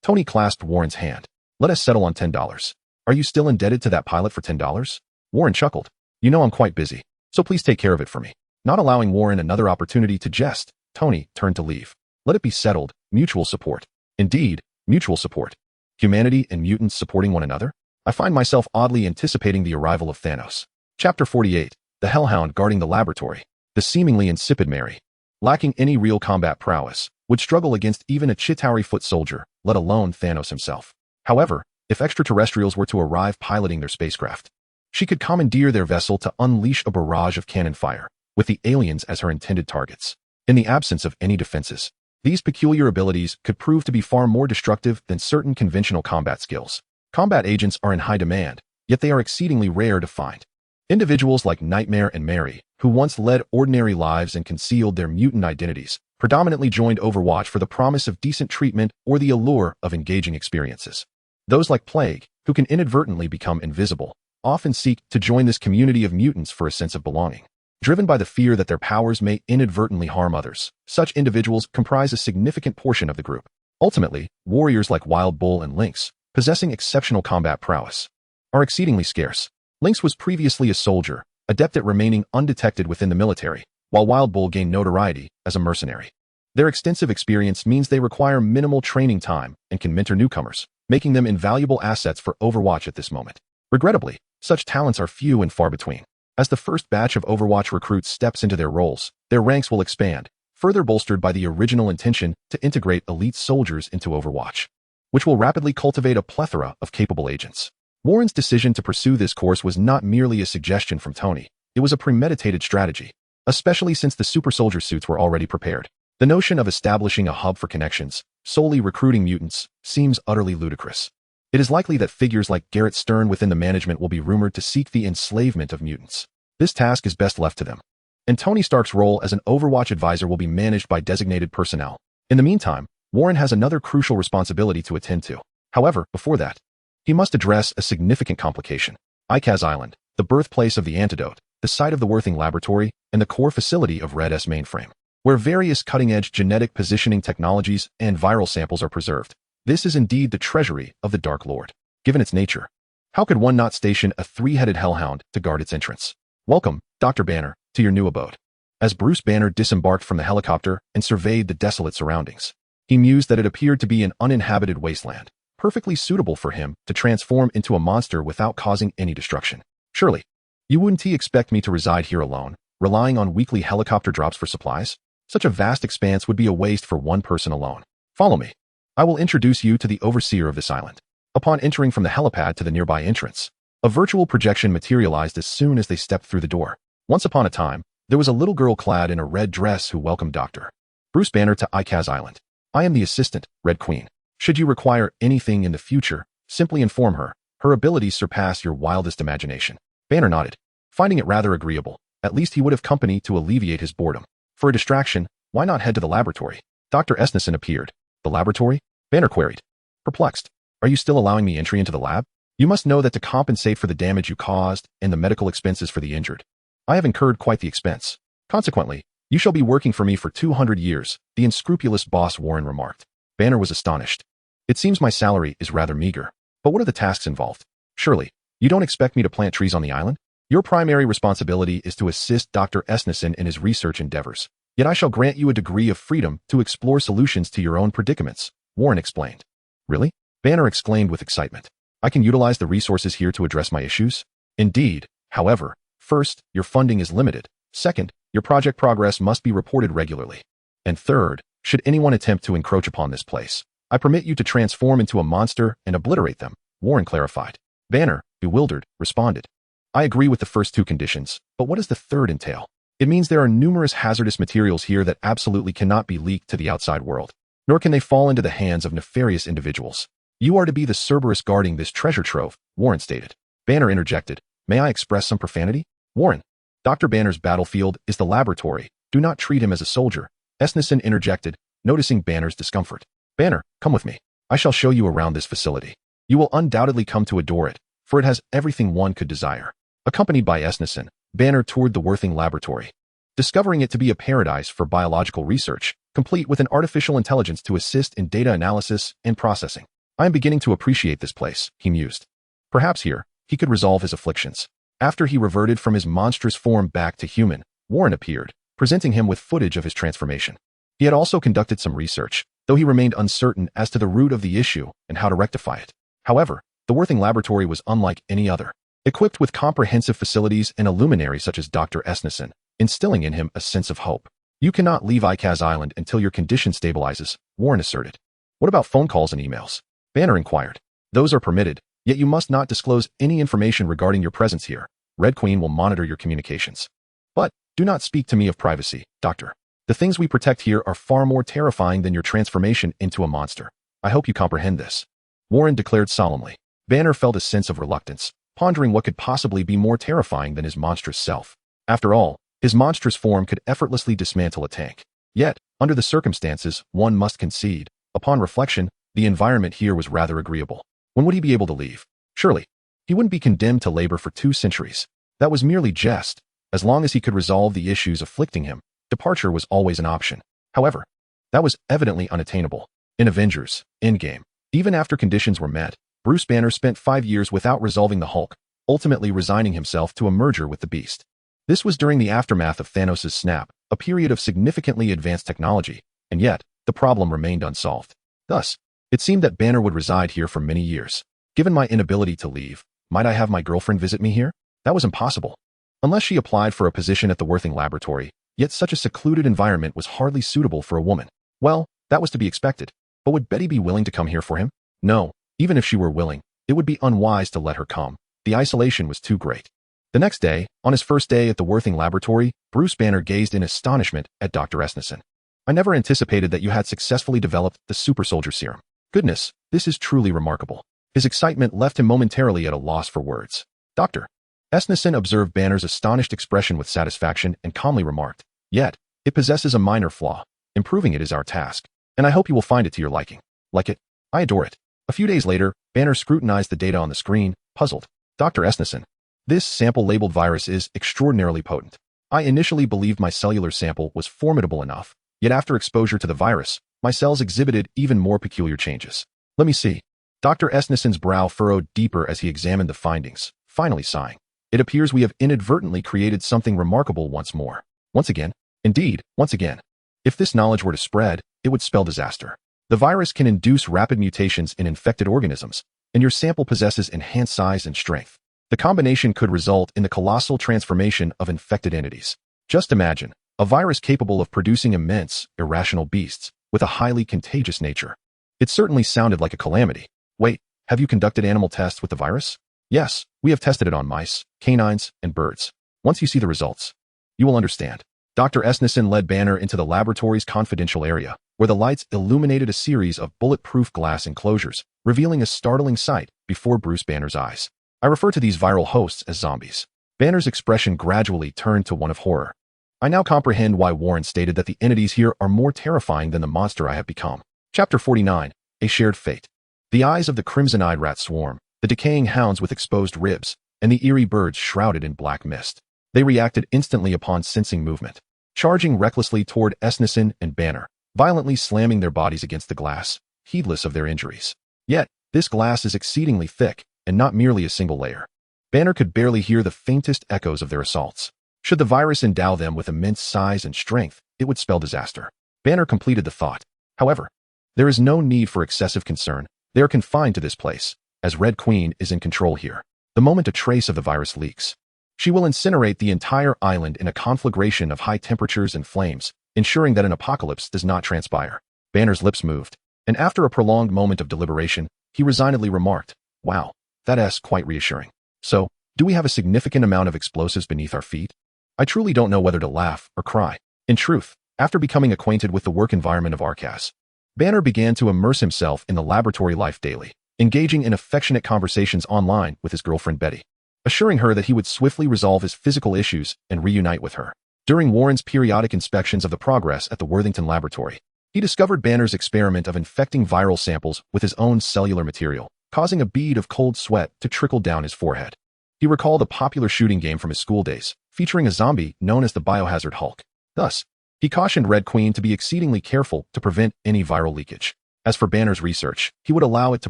Tony clasped Warren's hand. Let us settle on $10. Are you still indebted to that pilot for $10? Warren chuckled. You know I'm quite busy, so please take care of it for me. Not allowing Warren another opportunity to jest, Tony turned to leave. Let it be settled. Mutual support. Indeed, mutual support. Humanity and mutants supporting one another? I find myself oddly anticipating the arrival of Thanos. Chapter 48. The Hellhound guarding the laboratory. The seemingly insipid Mary, lacking any real combat prowess, would struggle against even a Chitauri foot soldier, let alone Thanos himself. However, if extraterrestrials were to arrive piloting their spacecraft, she could commandeer their vessel to unleash a barrage of cannon fire, with the aliens as her intended targets. In the absence of any defenses, these peculiar abilities could prove to be far more destructive than certain conventional combat skills. Combat agents are in high demand, yet they are exceedingly rare to find. Individuals like Nightmare and Mary, who once led ordinary lives and concealed their mutant identities, predominantly joined Overwatch for the promise of decent treatment or the allure of engaging experiences. Those like Plague, who can inadvertently become invisible, often seek to join this community of mutants for a sense of belonging. Driven by the fear that their powers may inadvertently harm others, such individuals comprise a significant portion of the group. Ultimately, warriors like Wild Bull and Lynx, possessing exceptional combat prowess, are exceedingly scarce. Lynx was previously a soldier, adept at remaining undetected within the military, while Wild Bull gained notoriety as a mercenary. Their extensive experience means they require minimal training time and can mentor newcomers, making them invaluable assets for Overwatch at this moment. Regrettably, such talents are few and far between. As the first batch of Overwatch recruits steps into their roles, their ranks will expand, further bolstered by the original intention to integrate elite soldiers into Overwatch, which will rapidly cultivate a plethora of capable agents. Warren's decision to pursue this course was not merely a suggestion from Tony, it was a premeditated strategy, especially since the super soldier suits were already prepared. The notion of establishing a hub for connections, solely recruiting mutants, seems utterly ludicrous. It is likely that figures like Garrett Stern within the management will be rumored to seek the enslavement of mutants. This task is best left to them. And Tony Stark's role as an Overwatch advisor will be managed by designated personnel. In the meantime, Warren has another crucial responsibility to attend to. However, before that, he must address a significant complication. Icaz Island, the birthplace of the antidote, the site of the Worthing laboratory, and the core facility of Red S mainframe, where various cutting-edge genetic positioning technologies and viral samples are preserved. This is indeed the treasury of the Dark Lord. Given its nature, how could one not station a three-headed hellhound to guard its entrance? Welcome, Dr. Banner, to your new abode. As Bruce Banner disembarked from the helicopter and surveyed the desolate surroundings, he mused that it appeared to be an uninhabited wasteland, perfectly suitable for him to transform into a monster without causing any destruction. Surely, you wouldn't expect me to reside here alone, relying on weekly helicopter drops for supplies? Such a vast expanse would be a waste for one person alone. Follow me. I will introduce you to the overseer of this island. Upon entering from the helipad to the nearby entrance, a virtual projection materialized as soon as they stepped through the door. Once upon a time, there was a little girl clad in a red dress who welcomed Dr. Bruce Banner to Icaz Island. I am the assistant, Red Queen. Should you require anything in the future, simply inform her. Her abilities surpass your wildest imagination. Banner nodded, finding it rather agreeable. At least he would have company to alleviate his boredom. For a distraction, why not head to the laboratory? Dr. Esneson appeared. The laboratory? Banner queried, perplexed. Are you still allowing me entry into the lab? You must know that to compensate for the damage you caused and the medical expenses for the injured, I have incurred quite the expense. Consequently, you shall be working for me for 200 years, the unscrupulous boss Warren remarked. Banner was astonished. It seems my salary is rather meager, but what are the tasks involved? Surely, you don't expect me to plant trees on the island? Your primary responsibility is to assist Dr. Esnison in his research endeavors. Yet I shall grant you a degree of freedom to explore solutions to your own predicaments, Warren explained. Really? Banner exclaimed with excitement. I can utilize the resources here to address my issues? Indeed. However, first, your funding is limited. Second, your project progress must be reported regularly. And third, should anyone attempt to encroach upon this place, I permit you to transform into a monster and obliterate them, Warren clarified. Banner, bewildered, responded. I agree with the first two conditions, but what does the third entail? It means there are numerous hazardous materials here that absolutely cannot be leaked to the outside world, nor can they fall into the hands of nefarious individuals. You are to be the Cerberus guarding this treasure trove, Warren stated. Banner interjected. May I express some profanity? Warren. Dr. Banner's battlefield is the laboratory. Do not treat him as a soldier. Esnison interjected, noticing Banner's discomfort. Banner, come with me. I shall show you around this facility. You will undoubtedly come to adore it, for it has everything one could desire. Accompanied by Esnison, Banner toured the Worthing laboratory, discovering it to be a paradise for biological research, complete with an artificial intelligence to assist in data analysis and processing. I am beginning to appreciate this place, he mused. Perhaps here, he could resolve his afflictions. After he reverted from his monstrous form back to human, Warren appeared, presenting him with footage of his transformation. He had also conducted some research, though he remained uncertain as to the root of the issue and how to rectify it. However, the Worthing laboratory was unlike any other, equipped with comprehensive facilities and a luminary such as Dr. Esnison, instilling in him a sense of hope. You cannot leave Icaz Island until your condition stabilizes, Warren asserted. What about phone calls and emails? Banner inquired. Those are permitted, yet you must not disclose any information regarding your presence here. Red Queen will monitor your communications. But, do not speak to me of privacy, Doctor. The things we protect here are far more terrifying than your transformation into a monster. I hope you comprehend this. Warren declared solemnly. Banner felt a sense of reluctance, pondering what could possibly be more terrifying than his monstrous self. After all, his monstrous form could effortlessly dismantle a tank. Yet, under the circumstances, one must concede. Upon reflection, the environment here was rather agreeable. When would he be able to leave? Surely, he wouldn't be condemned to labor for 2 centuries. That was merely jest. As long as he could resolve the issues afflicting him, departure was always an option. However, that was evidently unattainable. In Avengers, Endgame, even after conditions were met, Bruce Banner spent 5 years without resolving the Hulk, ultimately resigning himself to a merger with the Beast. This was during the aftermath of Thanos' snap, a period of significantly advanced technology, and yet, the problem remained unsolved. Thus, it seemed that Banner would reside here for many years. Given my inability to leave, might I have my girlfriend visit me here? That was impossible. Unless she applied for a position at the Worthing laboratory, yet such a secluded environment was hardly suitable for a woman. Well, that was to be expected. But would Betty be willing to come here for him? No, even if she were willing, it would be unwise to let her come. The isolation was too great. The next day, on his first day at the Worthing laboratory, Bruce Banner gazed in astonishment at Dr. Esnison. I never anticipated that you had successfully developed the Super Soldier Serum. Goodness, this is truly remarkable. His excitement left him momentarily at a loss for words. Dr. Esnison observed Banner's astonished expression with satisfaction and calmly remarked, Yet, it possesses a minor flaw. Improving it is our task, and I hope you will find it to your liking. Like it? I adore it. A few days later, Banner scrutinized the data on the screen, puzzled. Dr. Esnison, this sample-labeled virus is extraordinarily potent. I initially believed my cellular sample was formidable enough, yet after exposure to the virus, my cells exhibited even more peculiar changes. Let me see. Dr. Esnison's brow furrowed deeper as he examined the findings, finally sighing. It appears we have inadvertently created something remarkable once more. Once again? Indeed, once again. If this knowledge were to spread, it would spell disaster. The virus can induce rapid mutations in infected organisms, and your sample possesses enhanced size and strength. The combination could result in the colossal transformation of infected entities. Just imagine, a virus capable of producing immense, irrational beasts, with a highly contagious nature. It certainly sounded like a calamity. Wait, have you conducted animal tests with the virus? Yes, we have tested it on mice, canines, and birds. Once you see the results, you will understand. Dr. Esnison led Banner into the laboratory's confidential area, where the lights illuminated a series of bulletproof glass enclosures, revealing a startling sight before Bruce Banner's eyes. I refer to these viral hosts as zombies. Banner's expression gradually turned to one of horror. I now comprehend why Warren stated that the entities here are more terrifying than the monster I have become. Chapter 49, A Shared Fate. The eyes of the crimson-eyed rat swarm, the decaying hounds with exposed ribs, and the eerie birds shrouded in black mist. They reacted instantly upon sensing movement, charging recklessly toward Esnison and Banner, violently slamming their bodies against the glass, heedless of their injuries. Yet, this glass is exceedingly thick, and not merely a single layer. Banner could barely hear the faintest echoes of their assaults. Should the virus endow them with immense size and strength, it would spell disaster. Banner completed the thought. However, there is no need for excessive concern. They are confined to this place, as Red Queen is in control here. The moment a trace of the virus leaks, she will incinerate the entire island in a conflagration of high temperatures and flames, ensuring that an apocalypse does not transpire. Banner's lips moved, and after a prolonged moment of deliberation, he resignedly remarked, "Wow, that's quite reassuring. So, do we have a significant amount of explosives beneath our feet?" I truly don't know whether to laugh or cry. In truth, after becoming acquainted with the work environment of Arcas, Banner began to immerse himself in the laboratory life daily, engaging in affectionate conversations online with his girlfriend Betty, assuring her that he would swiftly resolve his physical issues and reunite with her. During Warren's periodic inspections of the progress at the Worthington laboratory, he discovered Banner's experiment of infecting viral samples with his own cellular material, causing a bead of cold sweat to trickle down his forehead. He recalled a popular shooting game from his school days, featuring a zombie known as the biohazard Hulk. Thus, he cautioned Red Queen to be exceedingly careful to prevent any viral leakage. As for Banner's research, he would allow it to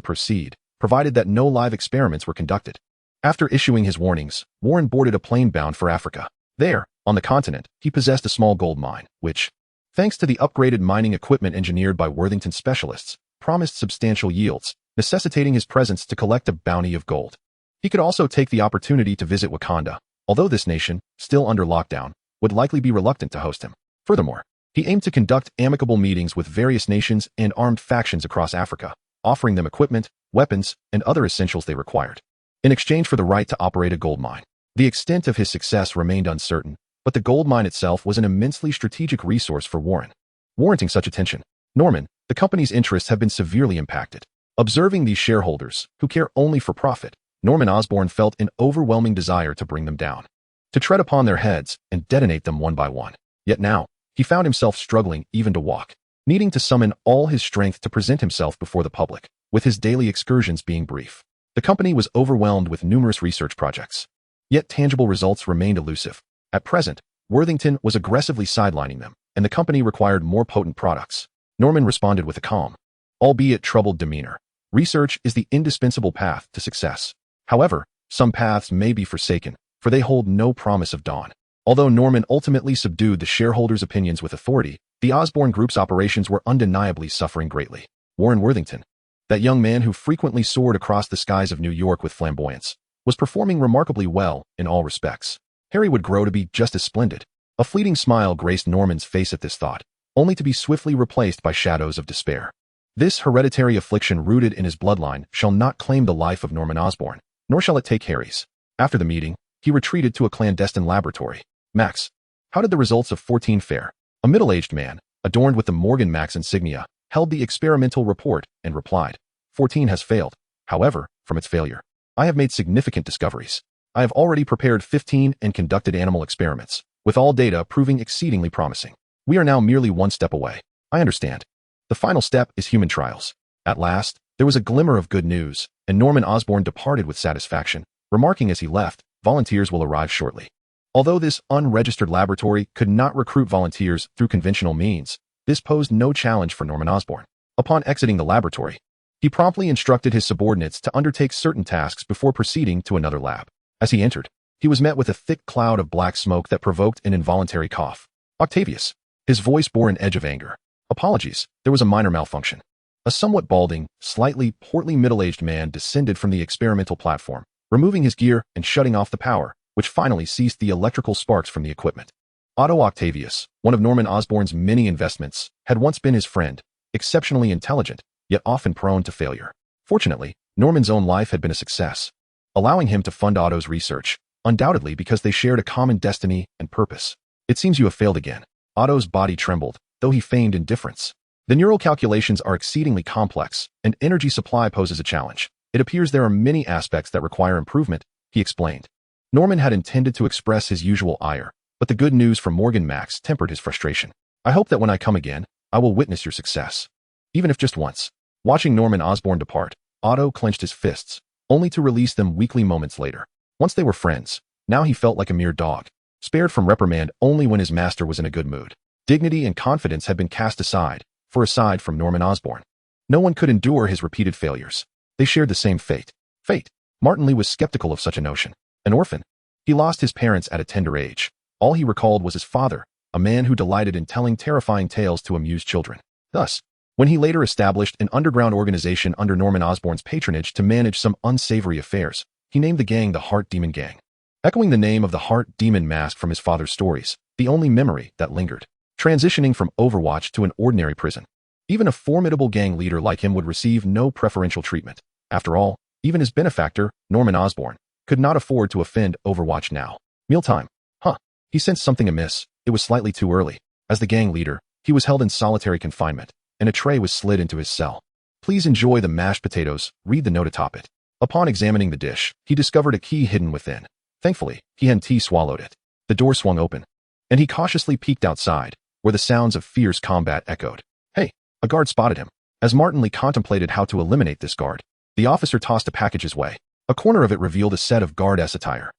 proceed, provided that no live experiments were conducted. After issuing his warnings, Warren boarded a plane bound for Africa. There, on the continent, he possessed a small gold mine, which, thanks to the upgraded mining equipment engineered by Worthington specialists, promised substantial yields, necessitating his presence to collect a bounty of gold. He could also take the opportunity to visit Wakanda, although this nation, still under lockdown, would likely be reluctant to host him. Furthermore, he aimed to conduct amicable meetings with various nations and armed factions across Africa, offering them equipment, weapons, and other essentials they required, in exchange for the right to operate a gold mine. The extent of his success remained uncertain, but the gold mine itself was an immensely strategic resource for Warren, warranting such attention. Norman, the company's interests have been severely impacted. Observing these shareholders, who care only for profit, Norman Osborn felt an overwhelming desire to bring them down, to tread upon their heads and detonate them one by one. Yet now, he found himself struggling even to walk, needing to summon all his strength to present himself before the public, with his daily excursions being brief. The company was overwhelmed with numerous research projects, yet tangible results remained elusive. At present, Worthington was aggressively sidelining them, and the company required more potent products. Norman responded with a calm, albeit troubled demeanor. Research is the indispensable path to success. However, some paths may be forsaken, for they hold no promise of dawn. Although Norman ultimately subdued the shareholders' opinions with authority, the Osborn Group's operations were undeniably suffering greatly. Warren Worthington, that young man who frequently soared across the skies of New York with flamboyance, was performing remarkably well in all respects. Harry would grow to be just as splendid. A fleeting smile graced Norman's face at this thought, only to be swiftly replaced by shadows of despair. This hereditary affliction rooted in his bloodline shall not claim the life of Norman Osborn, nor shall it take Harry's. After the meeting, he retreated to a clandestine laboratory. "Max, how did the results of 14 fare?" A middle-aged man, adorned with the Morgan Max insignia, held the experimental report and replied, 14 has failed. However, from its failure, I have made significant discoveries. I have already prepared 15 and conducted animal experiments, with all data proving exceedingly promising. We are now merely one step away. I understand. The final step is human trials. At last, there was a glimmer of good news, and Norman Osborn departed with satisfaction, remarking as he left, "Volunteers will arrive shortly." Although this unregistered laboratory could not recruit volunteers through conventional means, this posed no challenge for Norman Osborn. Upon exiting the laboratory, he promptly instructed his subordinates to undertake certain tasks before proceeding to another lab. As he entered, he was met with a thick cloud of black smoke that provoked an involuntary cough. "Octavius." His voice bore an edge of anger. "Apologies, there was a minor malfunction." A somewhat balding, slightly portly middle-aged man descended from the experimental platform, removing his gear and shutting off the power, which finally ceased the electrical sparks from the equipment. Otto Octavius, one of Norman Osborn's many investments, had once been his friend, exceptionally intelligent, yet often prone to failure. Fortunately, Norman's own life had been a success, allowing him to fund Otto's research, undoubtedly because they shared a common destiny and purpose. "It seems you have failed again." Otto's body trembled, though he feigned indifference. "The neural calculations are exceedingly complex, and energy supply poses a challenge. It appears there are many aspects that require improvement," he explained. Norman had intended to express his usual ire, but the good news from Morgan Max tempered his frustration. "I hope that when I come again, I will witness your success, even if just once." Watching Norman Osborn depart, Otto clenched his fists, only to release them weakly moments later. Once they were friends, now he felt like a mere dog, spared from reprimand only when his master was in a good mood. Dignity and confidence had been cast aside, for aside from Norman Osborn, no one could endure his repeated failures. They shared the same fate. Fate. Martin Lee was skeptical of such a notion. An orphan. He lost his parents at a tender age. All he recalled was his father, a man who delighted in telling terrifying tales to amuse children. Thus, when he later established an underground organization under Norman Osborn's patronage to manage some unsavory affairs, he named the gang the Heart Demon Gang. Echoing the name of the Heart Demon mask from his father's stories, the only memory that lingered. Transitioning from Overwatch to an ordinary prison. Even a formidable gang leader like him would receive no preferential treatment. After all, even his benefactor, Norman Osborn, could not afford to offend Overwatch now. Mealtime. He sensed something amiss. It was slightly too early. As the gang leader, he was held in solitary confinement, and a tray was slid into his cell. Please enjoy the mashed potatoes, read the note atop it. Upon examining the dish, he discovered a key hidden within. Thankfully, he and T swallowed it. The door swung open, and he cautiously peeked outside, where the sounds of fierce combat echoed. Hey, a guard spotted him. As Martin Lee contemplated how to eliminate this guard, the officer tossed a package his way. A corner of it revealed a set of guard-s attire.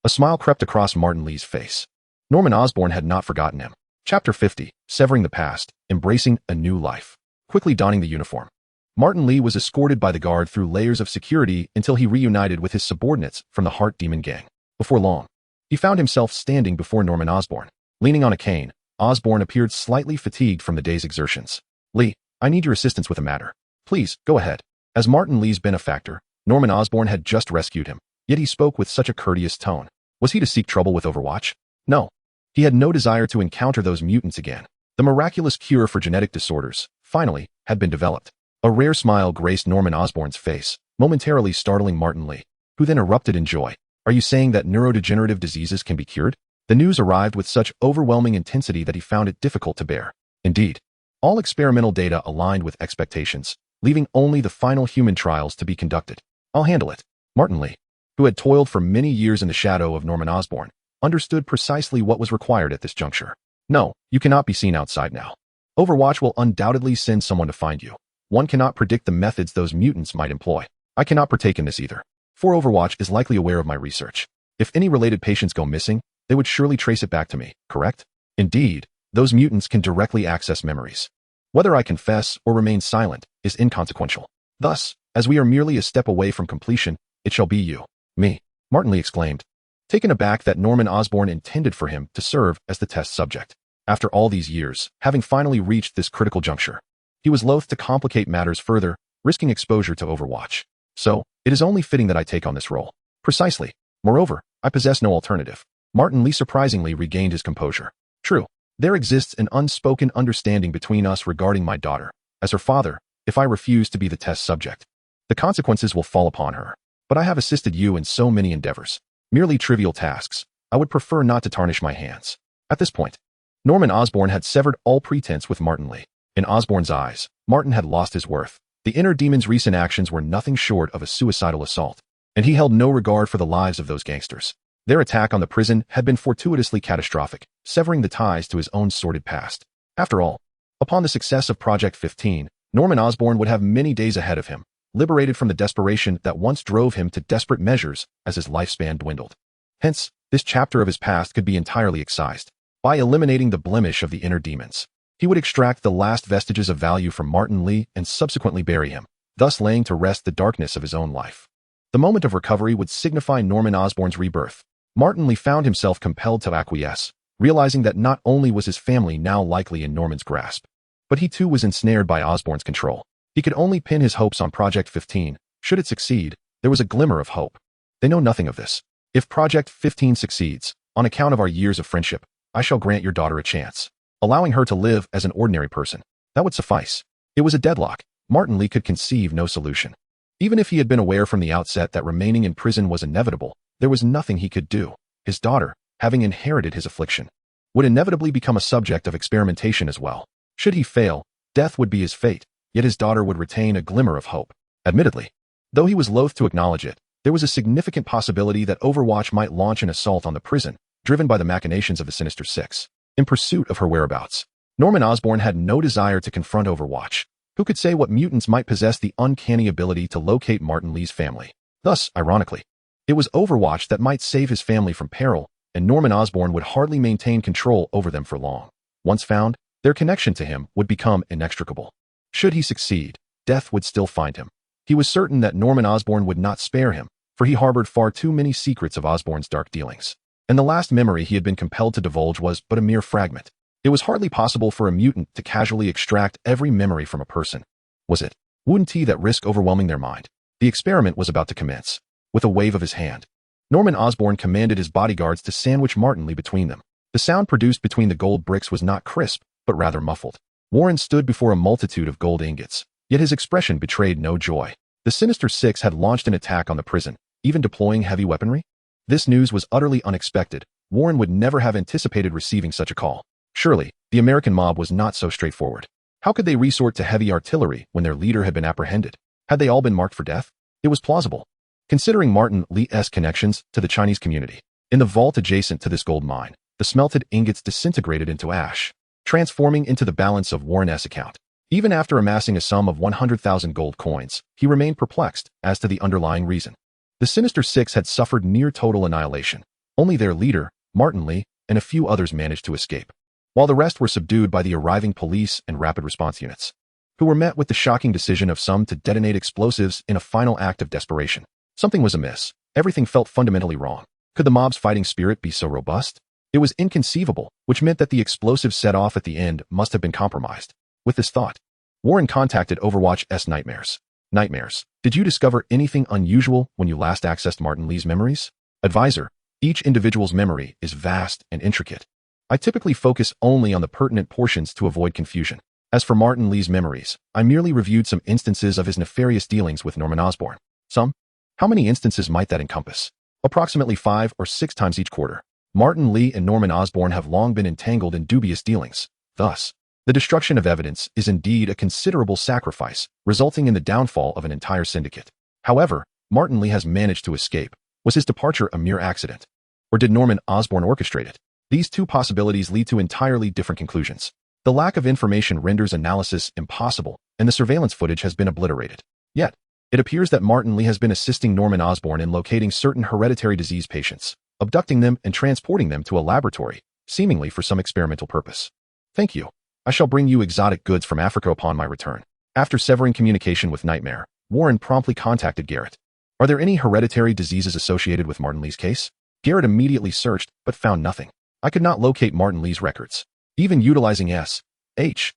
A smile crept across Martin Lee's face. Norman Osborn had not forgotten him. Chapter 50, Severing the Past, Embracing a New Life. Quickly donning the uniform, Martin Lee was escorted by the guard through layers of security until he reunited with his subordinates from the Heart Demon Gang. Before long, he found himself standing before Norman Osborn. Leaning on a cane, Osborn appeared slightly fatigued from the day's exertions. Lee, I need your assistance with a matter. Please, go ahead. As Martin Lee's benefactor, Norman Osborn had just rescued him, yet he spoke with such a courteous tone. Was he to seek trouble with Overwatch? No. He had no desire to encounter those mutants again. The miraculous cure for genetic disorders, finally, had been developed. A rare smile graced Norman Osborn's face, momentarily startling Martin Lee, who then erupted in joy. Are you saying that neurodegenerative diseases can be cured? The news arrived with such overwhelming intensity that he found it difficult to bear. Indeed, all experimental data aligned with expectations, leaving only the final human trials to be conducted. I'll handle it. Martin Lee, who had toiled for many years in the shadow of Norman Osborn, understood precisely what was required at this juncture. No, you cannot be seen outside now. Overwatch will undoubtedly send someone to find you. One cannot predict the methods those mutants might employ. I cannot partake in this either. For Overwatch is likely aware of my research. If any related patients go missing, they would surely trace it back to me, correct? Indeed, those mutants can directly access memories. Whether I confess or remain silent is inconsequential. Thus, as we are merely a step away from completion, it shall be you. Me, Martin Lee exclaimed, taken aback that Norman Osborn intended for him to serve as the test subject. After all these years, having finally reached this critical juncture, he was loath to complicate matters further, risking exposure to Overwatch. So, it is only fitting that I take on this role. Precisely. Moreover, I possess no alternative. Martin Lee surprisingly regained his composure. True, there exists an unspoken understanding between us regarding my daughter. As her father, if I refuse to be the test subject, the consequences will fall upon her. But I have assisted you in so many endeavors. Merely trivial tasks. I would prefer not to tarnish my hands. At this point, Norman Osborn had severed all pretense with Martin Lee. In Osborn's eyes, Martin had lost his worth. The inner demon's recent actions were nothing short of a suicidal assault, and he held no regard for the lives of those gangsters. Their attack on the prison had been fortuitously catastrophic, severing the ties to his own sordid past. After all, upon the success of Project 15, Norman Osborn would have many days ahead of him, liberated from the desperation that once drove him to desperate measures as his lifespan dwindled. Hence, this chapter of his past could be entirely excised. By eliminating the blemish of the inner demons, he would extract the last vestiges of value from Martin Lee and subsequently bury him, thus laying to rest the darkness of his own life. The moment of recovery would signify Norman Osborn's rebirth. Martin Lee found himself compelled to acquiesce, realizing that not only was his family now likely in Norman's grasp, but he too was ensnared by Osborn's control. He could only pin his hopes on Project 15. Should it succeed, there was a glimmer of hope. They know nothing of this. If Project 15 succeeds, on account of our years of friendship, I shall grant your daughter a chance, allowing her to live as an ordinary person. That would suffice. It was a deadlock. Martin Lee could conceive no solution. Even if he had been aware from the outset that remaining in prison was inevitable, there was nothing he could do. His daughter, having inherited his affliction, would inevitably become a subject of experimentation as well. Should he fail, death would be his fate, yet his daughter would retain a glimmer of hope. Admittedly, though he was loath to acknowledge it, there was a significant possibility that Overwatch might launch an assault on the prison, driven by the machinations of the Sinister Six, in pursuit of her whereabouts. Norman Osborn had no desire to confront Overwatch. Who could say what mutants might possess the uncanny ability to locate Martin Lee's family? Thus, ironically, it was Overwatch that might save his family from peril, and Norman Osborn would hardly maintain control over them for long. Once found, their connection to him would become inextricable. Should he succeed, death would still find him. He was certain that Norman Osborn would not spare him, for he harbored far too many secrets of Osborn's dark dealings. And the last memory he had been compelled to divulge was but a mere fragment. It was hardly possible for a mutant to casually extract every memory from a person. Was it? Wouldn't he that risk overwhelming their mind? The experiment was about to commence. With a wave of his hand, Norman Osborn commanded his bodyguards to sandwich Martin Lee between them. The sound produced between the gold bricks was not crisp, but rather muffled. Warren stood before a multitude of gold ingots, yet his expression betrayed no joy. The Sinister Six had launched an attack on the prison, even deploying heavy weaponry? This news was utterly unexpected. Warren would never have anticipated receiving such a call. Surely, the American mob was not so straightforward. How could they resort to heavy artillery when their leader had been apprehended? Had they all been marked for death? It was plausible, considering Martin Lee's connections to the Chinese community. In the vault adjacent to this gold mine, the smelted ingots disintegrated into ash, transforming into the balance of Warren's account. Even after amassing a sum of 100,000 gold coins, he remained perplexed as to the underlying reason. The Sinister Six had suffered near total annihilation. Only their leader, Martin Lee, and a few others managed to escape, while the rest were subdued by the arriving police and rapid response units, who were met with the shocking decision of some to detonate explosives in a final act of desperation. Something was amiss. Everything felt fundamentally wrong. Could the mob's fighting spirit be so robust? It was inconceivable, which meant that the explosives set off at the end must have been compromised. With this thought, Warren contacted Overwatch's Nightmares. Nightmares, did you discover anything unusual when you last accessed Martin Lee's memories? Advisor, each individual's memory is vast and intricate. I typically focus only on the pertinent portions to avoid confusion. As for Martin Lee's memories, I merely reviewed some instances of his nefarious dealings with Norman Osborn. Some? How many instances might that encompass? Approximately 5 or 6 times each quarter. Martin Lee and Norman Osborn have long been entangled in dubious dealings. Thus, the destruction of evidence is indeed a considerable sacrifice, resulting in the downfall of an entire syndicate. However, Martin Lee has managed to escape. Was his departure a mere accident? Or did Norman Osborn orchestrate it? These two possibilities lead to entirely different conclusions. The lack of information renders analysis impossible, and the surveillance footage has been obliterated. Yet, it appears that Martin Lee has been assisting Norman Osborn in locating certain hereditary disease patients, abducting them and transporting them to a laboratory, seemingly for some experimental purpose. Thank you. I shall bring you exotic goods from Africa upon my return. After severing communication with Nightmare, Warren promptly contacted Garrett. Are there any hereditary diseases associated with Martin Lee's case? Garrett immediately searched, but found nothing. I could not locate Martin Lee's records. Even utilizing S.H.I.E.L.D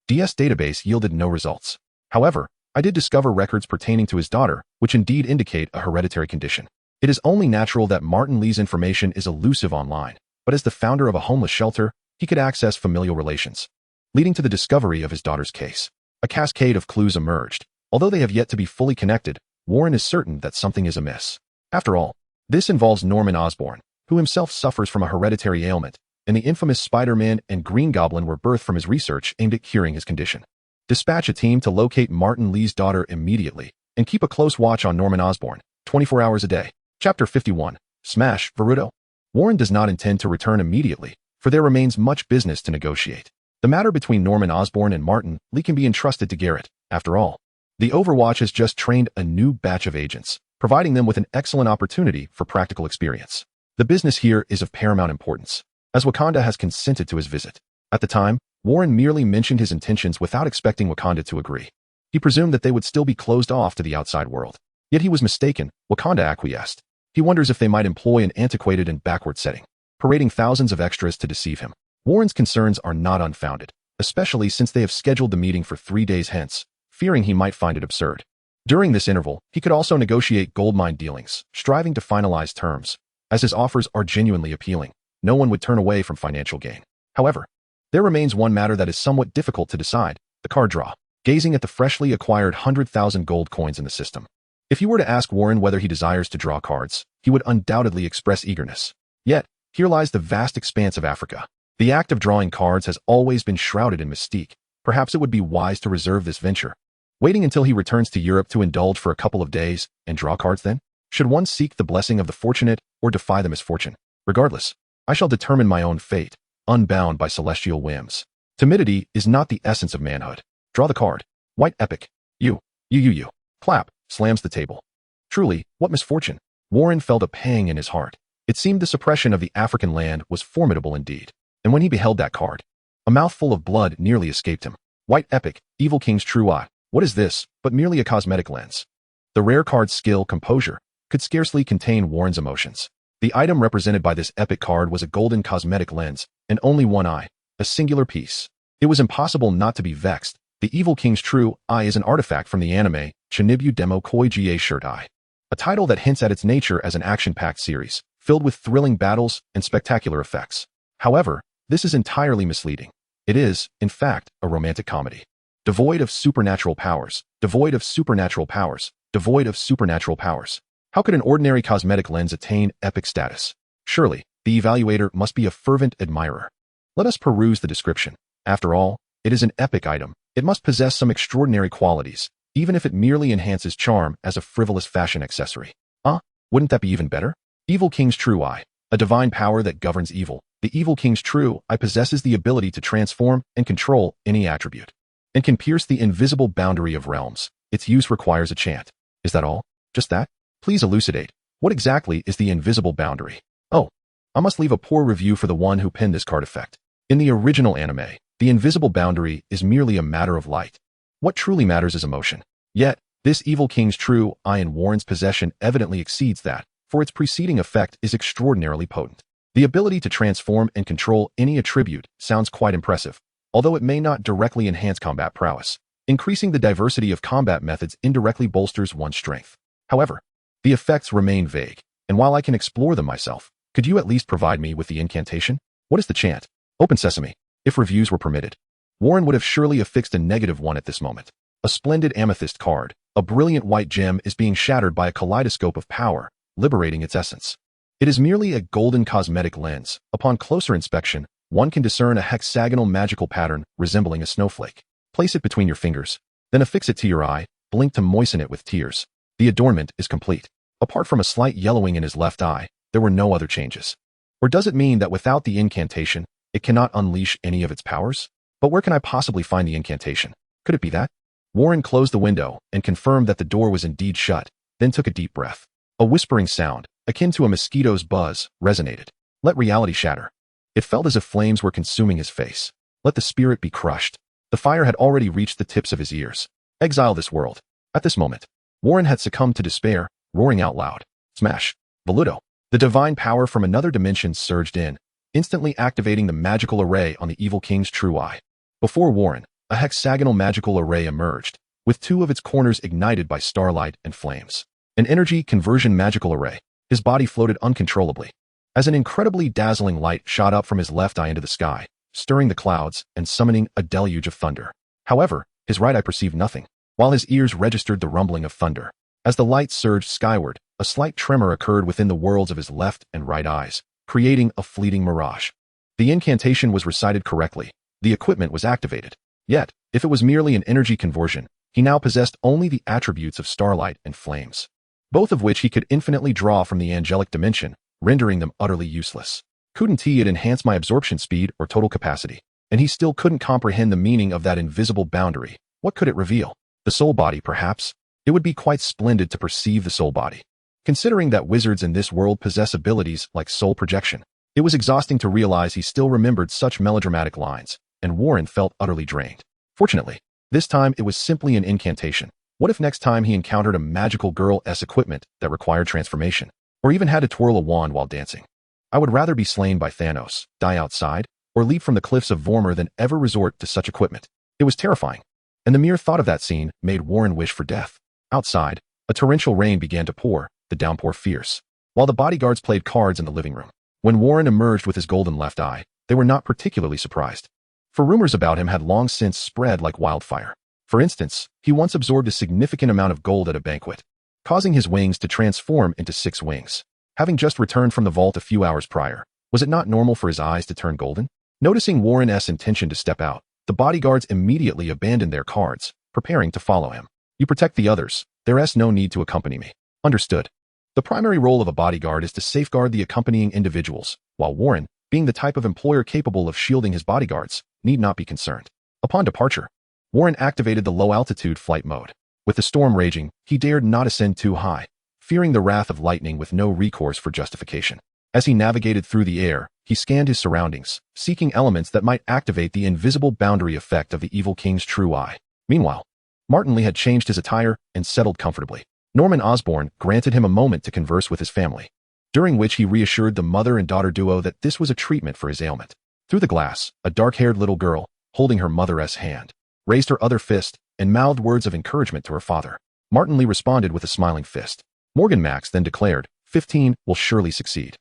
database yielded no results. However, I did discover records pertaining to his daughter, which indeed indicate a hereditary condition. It is only natural that Martin Lee's information is elusive online, but as the founder of a homeless shelter, he could access familial relations, leading to the discovery of his daughter's case. A cascade of clues emerged. Although they have yet to be fully connected, Warren is certain that something is amiss. After all, this involves Norman Osborn, who himself suffers from a hereditary ailment, and the infamous Spiderman and Green Goblin were birthed from his research aimed at curing his condition. Dispatch a team to locate Martin Lee's daughter immediately, and keep a close watch on Norman Osborn, 24 hours a day. Chapter 51. Smash, Verudo. Warren does not intend to return immediately, for there remains much business to negotiate. The matter between Norman Osborn and Martin Lee can be entrusted to Garrett. After all, the Overwatch has just trained a new batch of agents, providing them with an excellent opportunity for practical experience. The business here is of paramount importance, as Wakanda has consented to his visit. At the time, Warren merely mentioned his intentions without expecting Wakanda to agree. He presumed that they would still be closed off to the outside world. Yet he was mistaken. Wakanda acquiesced. He wonders if they might employ an antiquated and backward setting, parading thousands of extras to deceive him. Warren's concerns are not unfounded, especially since they have scheduled the meeting for 3 days hence, fearing he might find it absurd. During this interval, he could also negotiate gold mine dealings, striving to finalize terms. As his offers are genuinely appealing, no one would turn away from financial gain. However, there remains one matter that is somewhat difficult to decide: the card draw. Gazing at the freshly acquired 100,000 gold coins in the system, if you were to ask Warren whether he desires to draw cards, he would undoubtedly express eagerness. Yet, here lies the vast expanse of Africa. The act of drawing cards has always been shrouded in mystique. Perhaps it would be wise to reserve this venture, waiting until he returns to Europe to indulge for a couple of days and draw cards then? Should one seek the blessing of the fortunate or defy the misfortune? Regardless, I shall determine my own fate, unbound by celestial whims. Timidity is not the essence of manhood. Draw the card. White epic. You. Clap. Slams the table. Truly, what misfortune. Warren felt a pang in his heart. It seemed the suppression of the African land was formidable indeed. And when he beheld that card, a mouthful of blood nearly escaped him. White epic, evil king's true eye. What is this, but merely a cosmetic lens? The rare card's skill, Composure, could scarcely contain Warren's emotions. The item represented by this epic card was a golden cosmetic lens, and only one eye, a singular piece. It was impossible not to be vexed. The Evil King's true eye is an artifact from the anime Shinibu Demo Koi Ga Shirt Eye, a title that hints at its nature as an action-packed series, filled with thrilling battles and spectacular effects. However, this is entirely misleading. It is, in fact, a romantic comedy. Devoid of supernatural powers, devoid of supernatural powers, devoid of supernatural powers. How could an ordinary cosmetic lens attain epic status? Surely, the evaluator must be a fervent admirer. Let us peruse the description. After all, it is an epic item. It must possess some extraordinary qualities, even if it merely enhances charm as a frivolous fashion accessory. Wouldn't that be even better? Evil King's True Eye, a divine power that governs evil. The Evil King's True Eye possesses the ability to transform and control any attribute, and can pierce the invisible boundary of realms. Its use requires a chant. Is that all? Just that? Please elucidate. What exactly is the invisible boundary? Oh, I must leave a poor review for the one who penned this card effect. In the original anime, the invisible boundary is merely a matter of light. What truly matters is emotion. Yet, this Evil King's True Eye in Warren's possession evidently exceeds that, for its preceding effect is extraordinarily potent. The ability to transform and control any attribute sounds quite impressive, although it may not directly enhance combat prowess. Increasing the diversity of combat methods indirectly bolsters one's strength. However, the effects remain vague, and while I can explore them myself, could you at least provide me with the incantation? What is the chant? Open sesame. If reviews were permitted, Warren would have surely affixed a -1 at this moment. A splendid amethyst card, a brilliant white gem is being shattered by a kaleidoscope of power, liberating its essence. It is merely a golden cosmetic lens. Upon closer inspection, one can discern a hexagonal magical pattern resembling a snowflake. Place it between your fingers, then affix it to your eye, blink to moisten it with tears. The adornment is complete. Apart from a slight yellowing in his left eye, there were no other changes. Or does it mean that without the incantation, it cannot unleash any of its powers? But where can I possibly find the incantation? Could it be that? Warren closed the window and confirmed that the door was indeed shut, then took a deep breath. A whispering sound, akin to a mosquito's buzz, resonated. Let reality shatter. It felt as if flames were consuming his face. Let the spirit be crushed. The fire had already reached the tips of his ears. Exile this world. At this moment, Warren had succumbed to despair, roaring out loud. Smash. Voluto. The divine power from another dimension surged in, instantly activating the magical array on the Evil King's True Eye. Before Warren, a hexagonal magical array emerged, with two of its corners ignited by starlight and flames. An energy conversion magical array. His body floated uncontrollably, as an incredibly dazzling light shot up from his left eye into the sky, stirring the clouds and summoning a deluge of thunder. However, his right eye perceived nothing, while his ears registered the rumbling of thunder. As the light surged skyward, a slight tremor occurred within the worlds of his left and right eyes, creating a fleeting mirage. The incantation was recited correctly. The equipment was activated. Yet, if it was merely an energy conversion, he now possessed only the attributes of starlight and flames, both of which he could infinitely draw from the angelic dimension, rendering them utterly useless. Couldn't it enhance my absorption speed or total capacity? And he still couldn't comprehend the meaning of that invisible boundary. What could it reveal? The soul body, perhaps? It would be quite splendid to perceive the soul body. Considering that wizards in this world possess abilities like soul projection, it was exhausting to realize he still remembered such melodramatic lines, and Warren felt utterly drained. Fortunately, this time it was simply an incantation. What if next time he encountered a magical girl-esque equipment that required transformation, or even had to twirl a wand while dancing? I would rather be slain by Thanos, die outside, or leap from the cliffs of Vormir than ever resort to such equipment. It was terrifying, and the mere thought of that scene made Warren wish for death. Outside, a torrential rain began to pour, the downpour fierce, while the bodyguards played cards in the living room. When Warren emerged with his golden left eye, they were not particularly surprised, for rumors about him had long since spread like wildfire. For instance, he once absorbed a significant amount of gold at a banquet, causing his wings to transform into 6 wings. Having just returned from the vault a few hours prior, was it not normal for his eyes to turn golden? Noticing Warren's intention to step out, the bodyguards immediately abandoned their cards, preparing to follow him. You protect the others, there's no need to accompany me. Understood. The primary role of a bodyguard is to safeguard the accompanying individuals, while Warren, being the type of employer capable of shielding his bodyguards, need not be concerned. Upon departure, Warren activated the low-altitude flight mode. With the storm raging, he dared not ascend too high, fearing the wrath of lightning with no recourse for justification. As he navigated through the air, he scanned his surroundings, seeking elements that might activate the invisible boundary effect of the Evil King's True Eye. Meanwhile, Martin Lee had changed his attire and settled comfortably. Norman Osborn granted him a moment to converse with his family, during which he reassured the mother and daughter duo that this was a treatment for his ailment. Through the glass, a dark-haired little girl, holding her mother's hand, raised her other fist and mouthed words of encouragement to her father. Martin Lee responded with a smiling fist. Morgan Max then declared, 15 will surely succeed,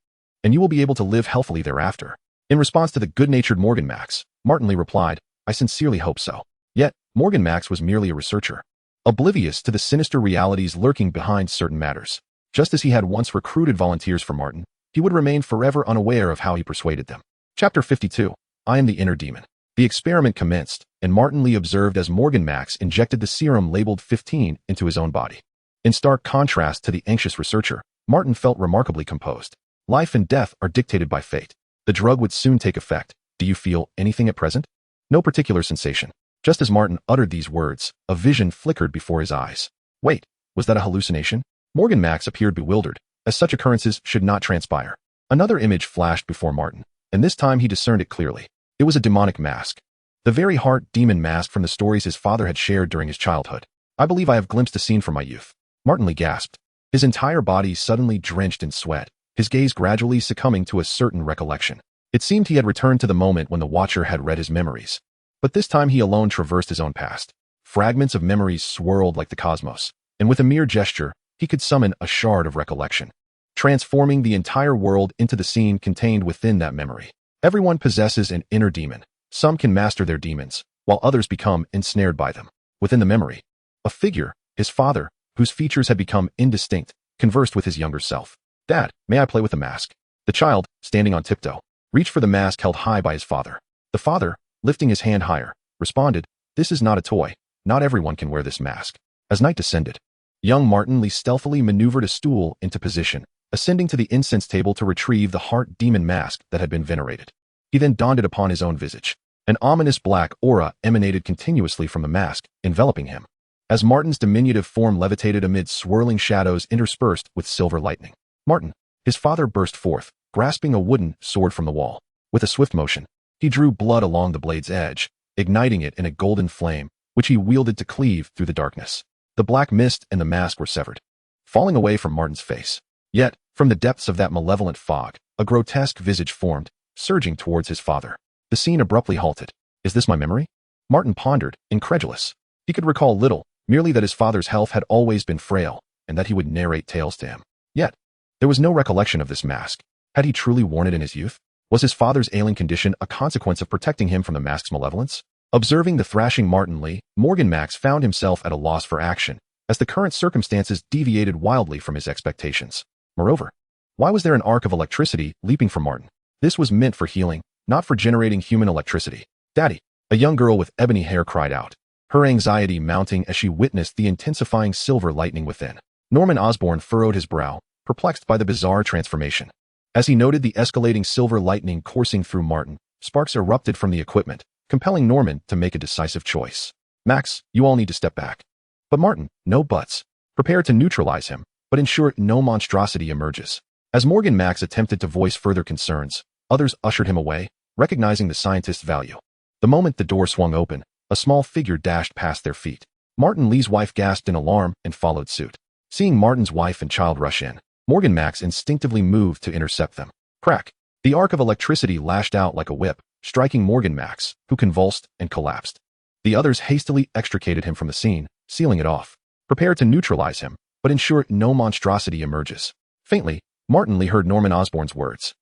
and you will be able to live healthily thereafter. In response to the good-natured Morgan Max, Martin Lee replied, I sincerely hope so. Yet, Morgan Max was merely a researcher, oblivious to the sinister realities lurking behind certain matters. Just as he had once recruited volunteers for Martin, he would remain forever unaware of how he persuaded them. Chapter 52. I am the inner demon. The experiment commenced, and Martin Lee observed as Morgan Max injected the serum labeled 15 into his own body. In stark contrast to the anxious researcher, Martin felt remarkably composed. Life and death are dictated by fate. The drug would soon take effect. Do you feel anything at present? No particular sensation. Just as Martin uttered these words, a vision flickered before his eyes. Wait, was that a hallucination? Morgan Max appeared bewildered, as such occurrences should not transpire. Another image flashed before Martin, and this time he discerned it clearly. It was a demonic mask. The very heart demon mask from the stories his father had shared during his childhood. I believe I have glimpsed a scene from my youth. Martin Lee gasped. His entire body suddenly drenched in sweat, his gaze gradually succumbing to a certain recollection. It seemed he had returned to the moment when the Watcher had read his memories. But this time he alone traversed his own past. Fragments of memories swirled like the cosmos, and with a mere gesture, he could summon a shard of recollection, transforming the entire world into the scene contained within that memory. Everyone possesses an inner demon. Some can master their demons, while others become ensnared by them. Within the memory, a figure, his father, whose features had become indistinct, conversed with his younger self. Dad, may I play with the mask? The child, standing on tiptoe, reached for the mask held high by his father. The father, lifting his hand higher, responded, This is not a toy. Not everyone can wear this mask. As night descended, young Martin Lee stealthily maneuvered a stool into position, ascending to the incense table to retrieve the heart demon mask that had been venerated. He then donned it upon his own visage. An ominous black aura emanated continuously from the mask, enveloping him, as Martin's diminutive form levitated amid swirling shadows interspersed with silver lightning. Martin, his father burst forth, grasping a wooden sword from the wall. With a swift motion, he drew blood along the blade's edge, igniting it in a golden flame, which he wielded to cleave through the darkness. The black mist and the mask were severed, falling away from Martin's face. Yet, from the depths of that malevolent fog, a grotesque visage formed, surging towards his father. The scene abruptly halted. Is this my memory? Martin pondered, incredulous. He could recall little, merely that his father's health had always been frail, and that he would narrate tales to him. Yet, there was no recollection of this mask. Had he truly worn it in his youth? Was his father's ailing condition a consequence of protecting him from the mask's malevolence? Observing the thrashing Martin Lee, Morgan Max found himself at a loss for action, as the current circumstances deviated wildly from his expectations. Moreover, why was there an arc of electricity leaping from Martin? This was meant for healing, not for generating human electricity. Daddy, a young girl with ebony hair cried out, her anxiety mounting as she witnessed the intensifying silver lightning within. Norman Osborn furrowed his brow, perplexed by the bizarre transformation. As he noted the escalating silver lightning coursing through Martin, sparks erupted from the equipment, compelling Norman to make a decisive choice. Max, you all need to step back. But Martin, no buts. Prepare to neutralize him, but ensure no monstrosity emerges. As Morgan Max attempted to voice further concerns, others ushered him away, recognizing the scientist's value. The moment the door swung open, a small figure dashed past their feet. Martin Lee's wife gasped in alarm and followed suit. Seeing Martin's wife and child rush in, Morgan Max instinctively moved to intercept them. Crack! The arc of electricity lashed out like a whip, striking Morgan Max, who convulsed and collapsed. The others hastily extricated him from the scene, sealing it off. Prepare to neutralize him, but ensure no monstrosity emerges. Faintly, Martin Lee heard Norman Osborn's words.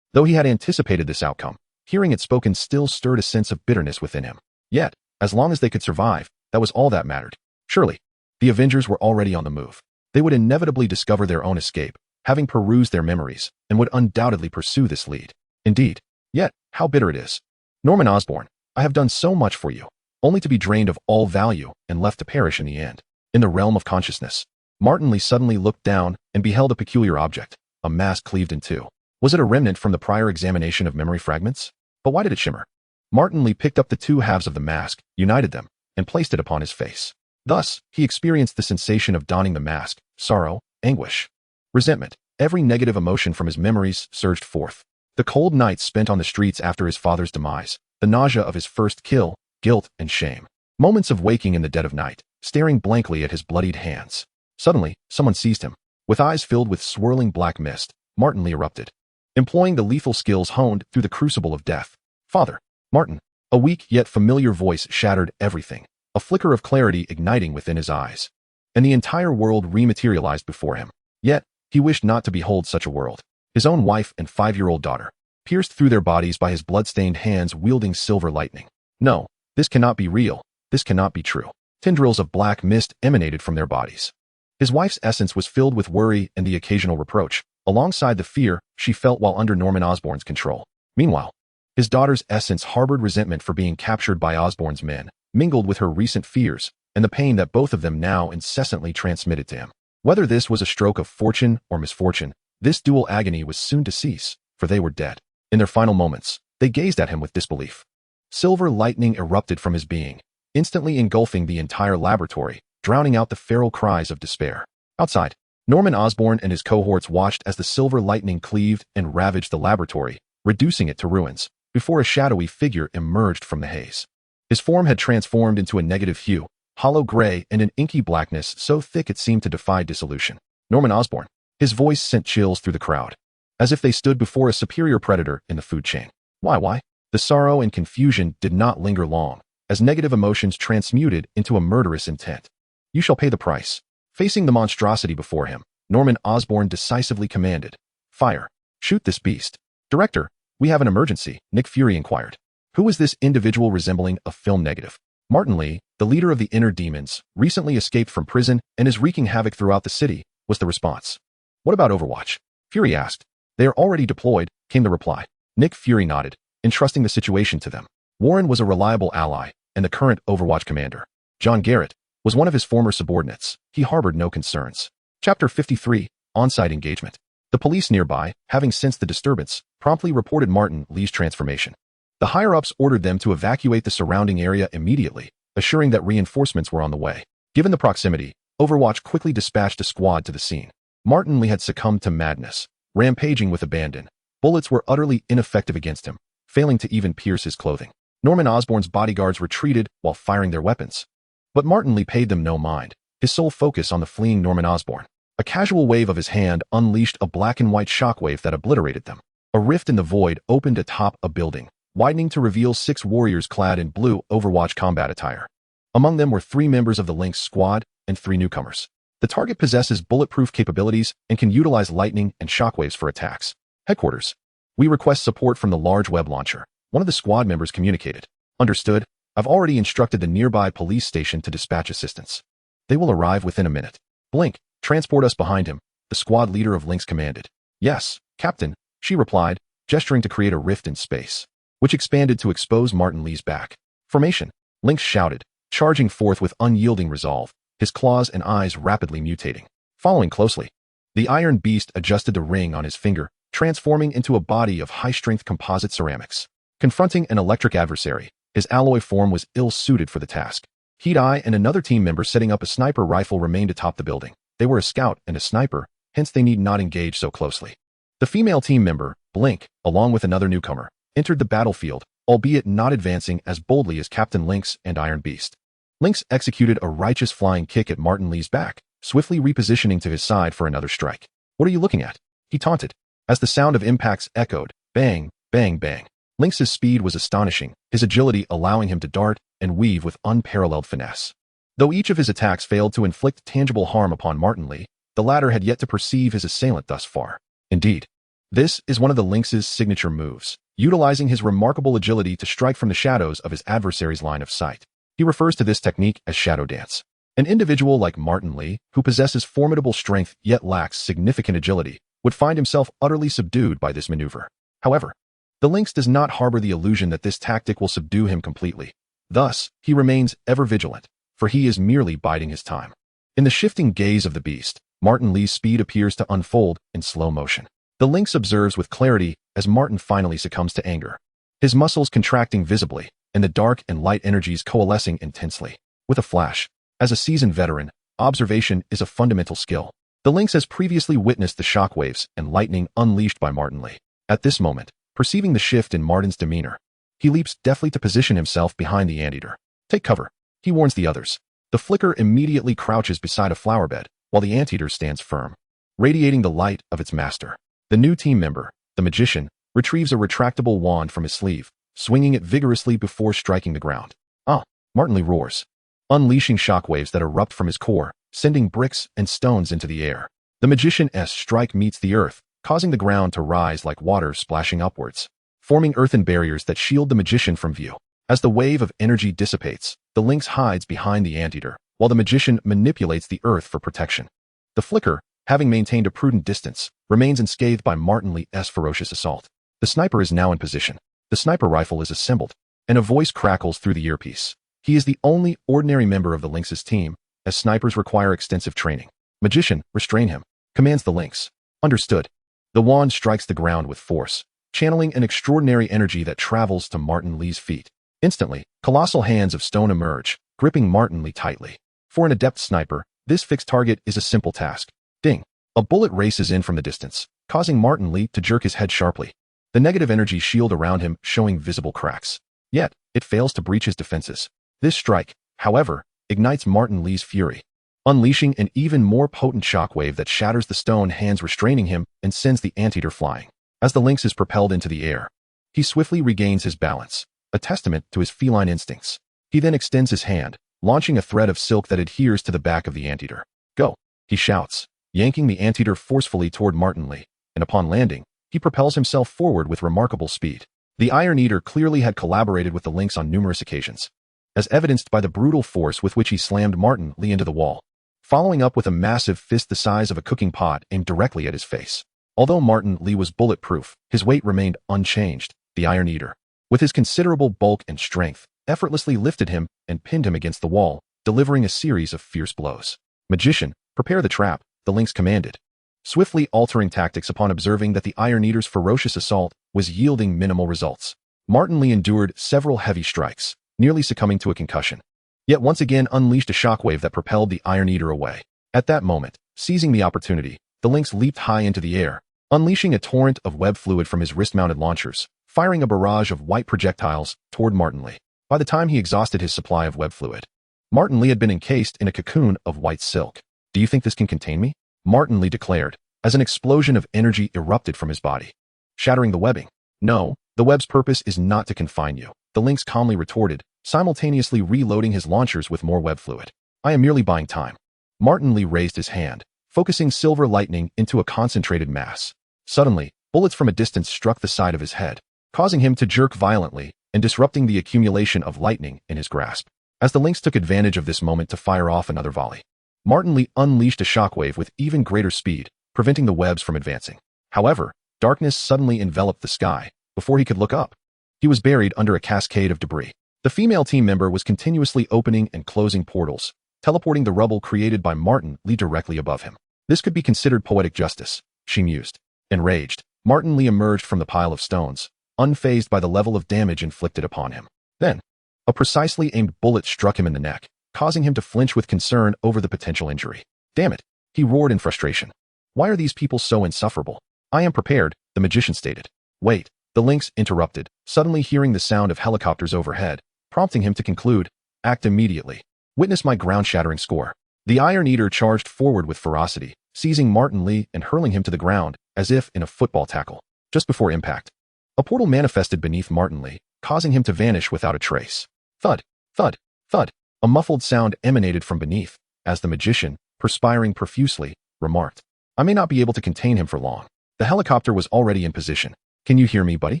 Though he had anticipated this outcome, hearing it spoken still stirred a sense of bitterness within him. Yet, as long as they could survive, that was all that mattered. Surely, the Avengers were already on the move. They would inevitably discover their own escape, having perused their memories, and would undoubtedly pursue this lead. Indeed. Yet, how bitter it is. Norman Osborn, I have done so much for you, only to be drained of all value and left to perish in the end. In the realm of consciousness, Martin Lee suddenly looked down and beheld a peculiar object, a mask cleaved in two. Was it a remnant from the prior examination of memory fragments? But why did it shimmer? Martin Lee picked up the two halves of the mask, united them, and placed it upon his face. Thus, he experienced the sensation of donning the mask, sorrow, anguish, resentment. Every negative emotion from his memories surged forth. The cold nights spent on the streets after his father's demise, the nausea of his first kill, guilt and shame. Moments of waking in the dead of night, staring blankly at his bloodied hands. Suddenly, someone seized him. With eyes filled with swirling black mist, Martin Li erupted, employing the lethal skills honed through the crucible of death. Father, Martin. A weak yet familiar voice shattered everything, a flicker of clarity igniting within his eyes. And the entire world rematerialized before him. Yet, he wished not to behold such a world. His own wife and 5-year-old daughter, pierced through their bodies by his blood-stained hands wielding silver lightning. No, this cannot be real. This cannot be true. Tendrils of black mist emanated from their bodies. His wife's essence was filled with worry and the occasional reproach, alongside the fear she felt while under Norman Osborn's control. Meanwhile, his daughter's essence harbored resentment for being captured by Osborn's men, mingled with her recent fears, and the pain that both of them now incessantly transmitted to him. Whether this was a stroke of fortune or misfortune, this dual agony was soon to cease, for they were dead. In their final moments, they gazed at him with disbelief. Silver lightning erupted from his being, instantly engulfing the entire laboratory, drowning out the feral cries of despair. Outside, Norman Osborn and his cohorts watched as the silver lightning cleaved and ravaged the laboratory, reducing it to ruins, before a shadowy figure emerged from the haze. His form had transformed into a negative hue, hollow gray and an inky blackness so thick it seemed to defy dissolution. Norman Osborn. His voice sent chills through the crowd, as if they stood before a superior predator in the food chain. Why? The sorrow and confusion did not linger long, as negative emotions transmuted into a murderous intent. You shall pay the price. Facing the monstrosity before him, Norman Osborn decisively commanded, "Fire. Shoot this beast." "Director, we have an emergency," Nick Fury inquired. Who was this individual resembling a film negative? Martin Li, the leader of the Inner Demons, recently escaped from prison and is wreaking havoc throughout the city, was the response. What about Overwatch? Fury asked. They are already deployed, came the reply. Nick Fury nodded, entrusting the situation to them. Warren was a reliable ally, and the current Overwatch commander, John Garrett, was one of his former subordinates. He harbored no concerns. Chapter 53, On-Site Engagement. The police nearby, having sensed the disturbance, promptly reported Martin Li's transformation. The higher-ups ordered them to evacuate the surrounding area immediately, assuring that reinforcements were on the way. Given the proximity, Overwatch quickly dispatched a squad to the scene. Martin Li had succumbed to madness, rampaging with abandon. Bullets were utterly ineffective against him, failing to even pierce his clothing. Norman Osborn's bodyguards retreated while firing their weapons. But Martin Li paid them no mind, his sole focus on the fleeing Norman Osborn. A casual wave of his hand unleashed a black and white shockwave that obliterated them. A rift in the void opened atop a building, widening to reveal 6 warriors clad in blue Overwatch combat attire. Among them were 3 members of the Lynx squad and 3 newcomers. The target possesses bulletproof capabilities and can utilize lightning and shockwaves for attacks. Headquarters. We request support from the large web launcher. One of the squad members communicated. Understood. I've already instructed the nearby police station to dispatch assistance. They will arrive within a minute. Blink, transport us behind him, the squad leader of Lynx commanded. Yes, Captain, she replied, gesturing to create a rift in space, which expanded to expose Martin Li's back. Formation, Lynx shouted, charging forth with unyielding resolve, his claws and eyes rapidly mutating. Following closely, the iron beast adjusted the ring on his finger, transforming into a body of high-strength composite ceramics. Confronting an electric adversary, his alloy form was ill-suited for the task. Heat Eye and another team member setting up a sniper rifle remained atop the building. They were a scout and a sniper, hence they need not engage so closely. The female team member, Blink, along with another newcomer, entered the battlefield, albeit not advancing as boldly as Captain Lynx and Iron Beast. Lynx executed a righteous flying kick at Martin Li's back, swiftly repositioning to his side for another strike. What are you looking at? He taunted, as the sound of impacts echoed, bang, bang, bang. Lynx's speed was astonishing, his agility allowing him to dart and weave with unparalleled finesse. Though each of his attacks failed to inflict tangible harm upon Martin Li, the latter had yet to perceive his assailant thus far. Indeed, this is one of the Lynx's signature moves, utilizing his remarkable agility to strike from the shadows of his adversary's line of sight. He refers to this technique as shadow dance. An individual like Martin Li, who possesses formidable strength yet lacks significant agility, would find himself utterly subdued by this maneuver. However, the Lynx does not harbor the illusion that this tactic will subdue him completely. Thus, he remains ever vigilant, for he is merely biding his time. In the shifting gaze of the beast, Martin Li's speed appears to unfold in slow motion. The Lynx observes with clarity as Martin finally succumbs to anger, his muscles contracting visibly, and the dark and light energies coalescing intensely. With a flash, as a seasoned veteran, observation is a fundamental skill. The Lynx has previously witnessed the shockwaves and lightning unleashed by Martin Li. At this moment, perceiving the shift in Martin's demeanor, he leaps deftly to position himself behind the anteater. Take cover, he warns the others. The flicker immediately crouches beside a flower bed, while the anteater stands firm, radiating the light of its master. The new team member, the magician, retrieves a retractable wand from his sleeve, swinging it vigorously before striking the ground. Ah! Martin Li roars, unleashing shockwaves that erupt from his core, sending bricks and stones into the air. The magician's strike meets the earth, causing the ground to rise like water splashing upwards, forming earthen barriers that shield the magician from view. As the wave of energy dissipates, the lynx hides behind the anteater, while the magician manipulates the earth for protection. The flicker, having maintained a prudent distance, remains unscathed by Martin Li's ferocious assault. The sniper is now in position. The sniper rifle is assembled, and a voice crackles through the earpiece. He is the only ordinary member of the lynx's team, as snipers require extensive training. Magician, restrain him, commands the lynx. Understood. The wand strikes the ground with force, channeling an extraordinary energy that travels to Martin Li's feet. Instantly, colossal hands of stone emerge, gripping Martin Li tightly. For an adept sniper, this fixed target is a simple task. Ding! A bullet races in from the distance, causing Martin Li to jerk his head sharply. The negative energy shield around him showing visible cracks. Yet, it fails to breach his defenses. This strike, however, ignites Martin Li's fury, unleashing an even more potent shockwave that shatters the stone hands restraining him and sends the anteater flying. As the lynx is propelled into the air, he swiftly regains his balance, a testament to his feline instincts. He then extends his hand, launching a thread of silk that adheres to the back of the anteater. Go! He shouts, yanking the anteater forcefully toward Martin Li, and upon landing, he propels himself forward with remarkable speed. The Iron Eater clearly had collaborated with the lynx on numerous occasions, as evidenced by the brutal force with which he slammed Martin Li into the wall, following up with a massive fist the size of a cooking pot aimed directly at his face. Although Martin Li was bulletproof, his weight remained unchanged. The Iron Eater, with his considerable bulk and strength, effortlessly lifted him and pinned him against the wall, delivering a series of fierce blows. Magician, prepare the trap, the lynx commanded, swiftly altering tactics upon observing that the Iron Eater's ferocious assault was yielding minimal results. Martin Li endured several heavy strikes, nearly succumbing to a concussion, yet once again unleashed a shockwave that propelled the Iron Eater away. At that moment, seizing the opportunity, the lynx leaped high into the air, unleashing a torrent of web fluid from his wrist-mounted launchers, firing a barrage of white projectiles toward Martin Li. By the time he exhausted his supply of web fluid, Martin Li had been encased in a cocoon of white silk. Do you think this can contain me? Martin Li declared, as an explosion of energy erupted from his body, shattering the webbing. No, the web's purpose is not to confine you, the lynx calmly retorted, simultaneously reloading his launchers with more web fluid. I am merely buying time. Martin Li raised his hand, focusing silver lightning into a concentrated mass. Suddenly, bullets from a distance struck the side of his head, causing him to jerk violently and disrupting the accumulation of lightning in his grasp. As the lynx took advantage of this moment to fire off another volley, Martin Li unleashed a shockwave with even greater speed, preventing the webs from advancing. However, darkness suddenly enveloped the sky. Before he could look up, he was buried under a cascade of debris. The female team member was continuously opening and closing portals, teleporting the rubble created by Martin Li directly above him. This could be considered poetic justice, she mused. Enraged, Martin Li emerged from the pile of stones, unfazed by the level of damage inflicted upon him. Then, a precisely aimed bullet struck him in the neck, causing him to flinch with concern over the potential injury. Damn it, he roared in frustration. Why are these people so insufferable? I am prepared, the magician stated. Wait, the lynx interrupted, suddenly hearing the sound of helicopters overhead, prompting him to conclude, act immediately. Witness my ground-shattering score. The Iron Eater charged forward with ferocity, seizing Martin Li and hurling him to the ground, as if in a football tackle. Just before impact, a portal manifested beneath Martin Li, causing him to vanish without a trace. Thud, thud, thud. A muffled sound emanated from beneath, as the magician, perspiring profusely, remarked, I may not be able to contain him for long. The helicopter was already in position. Can you hear me, buddy?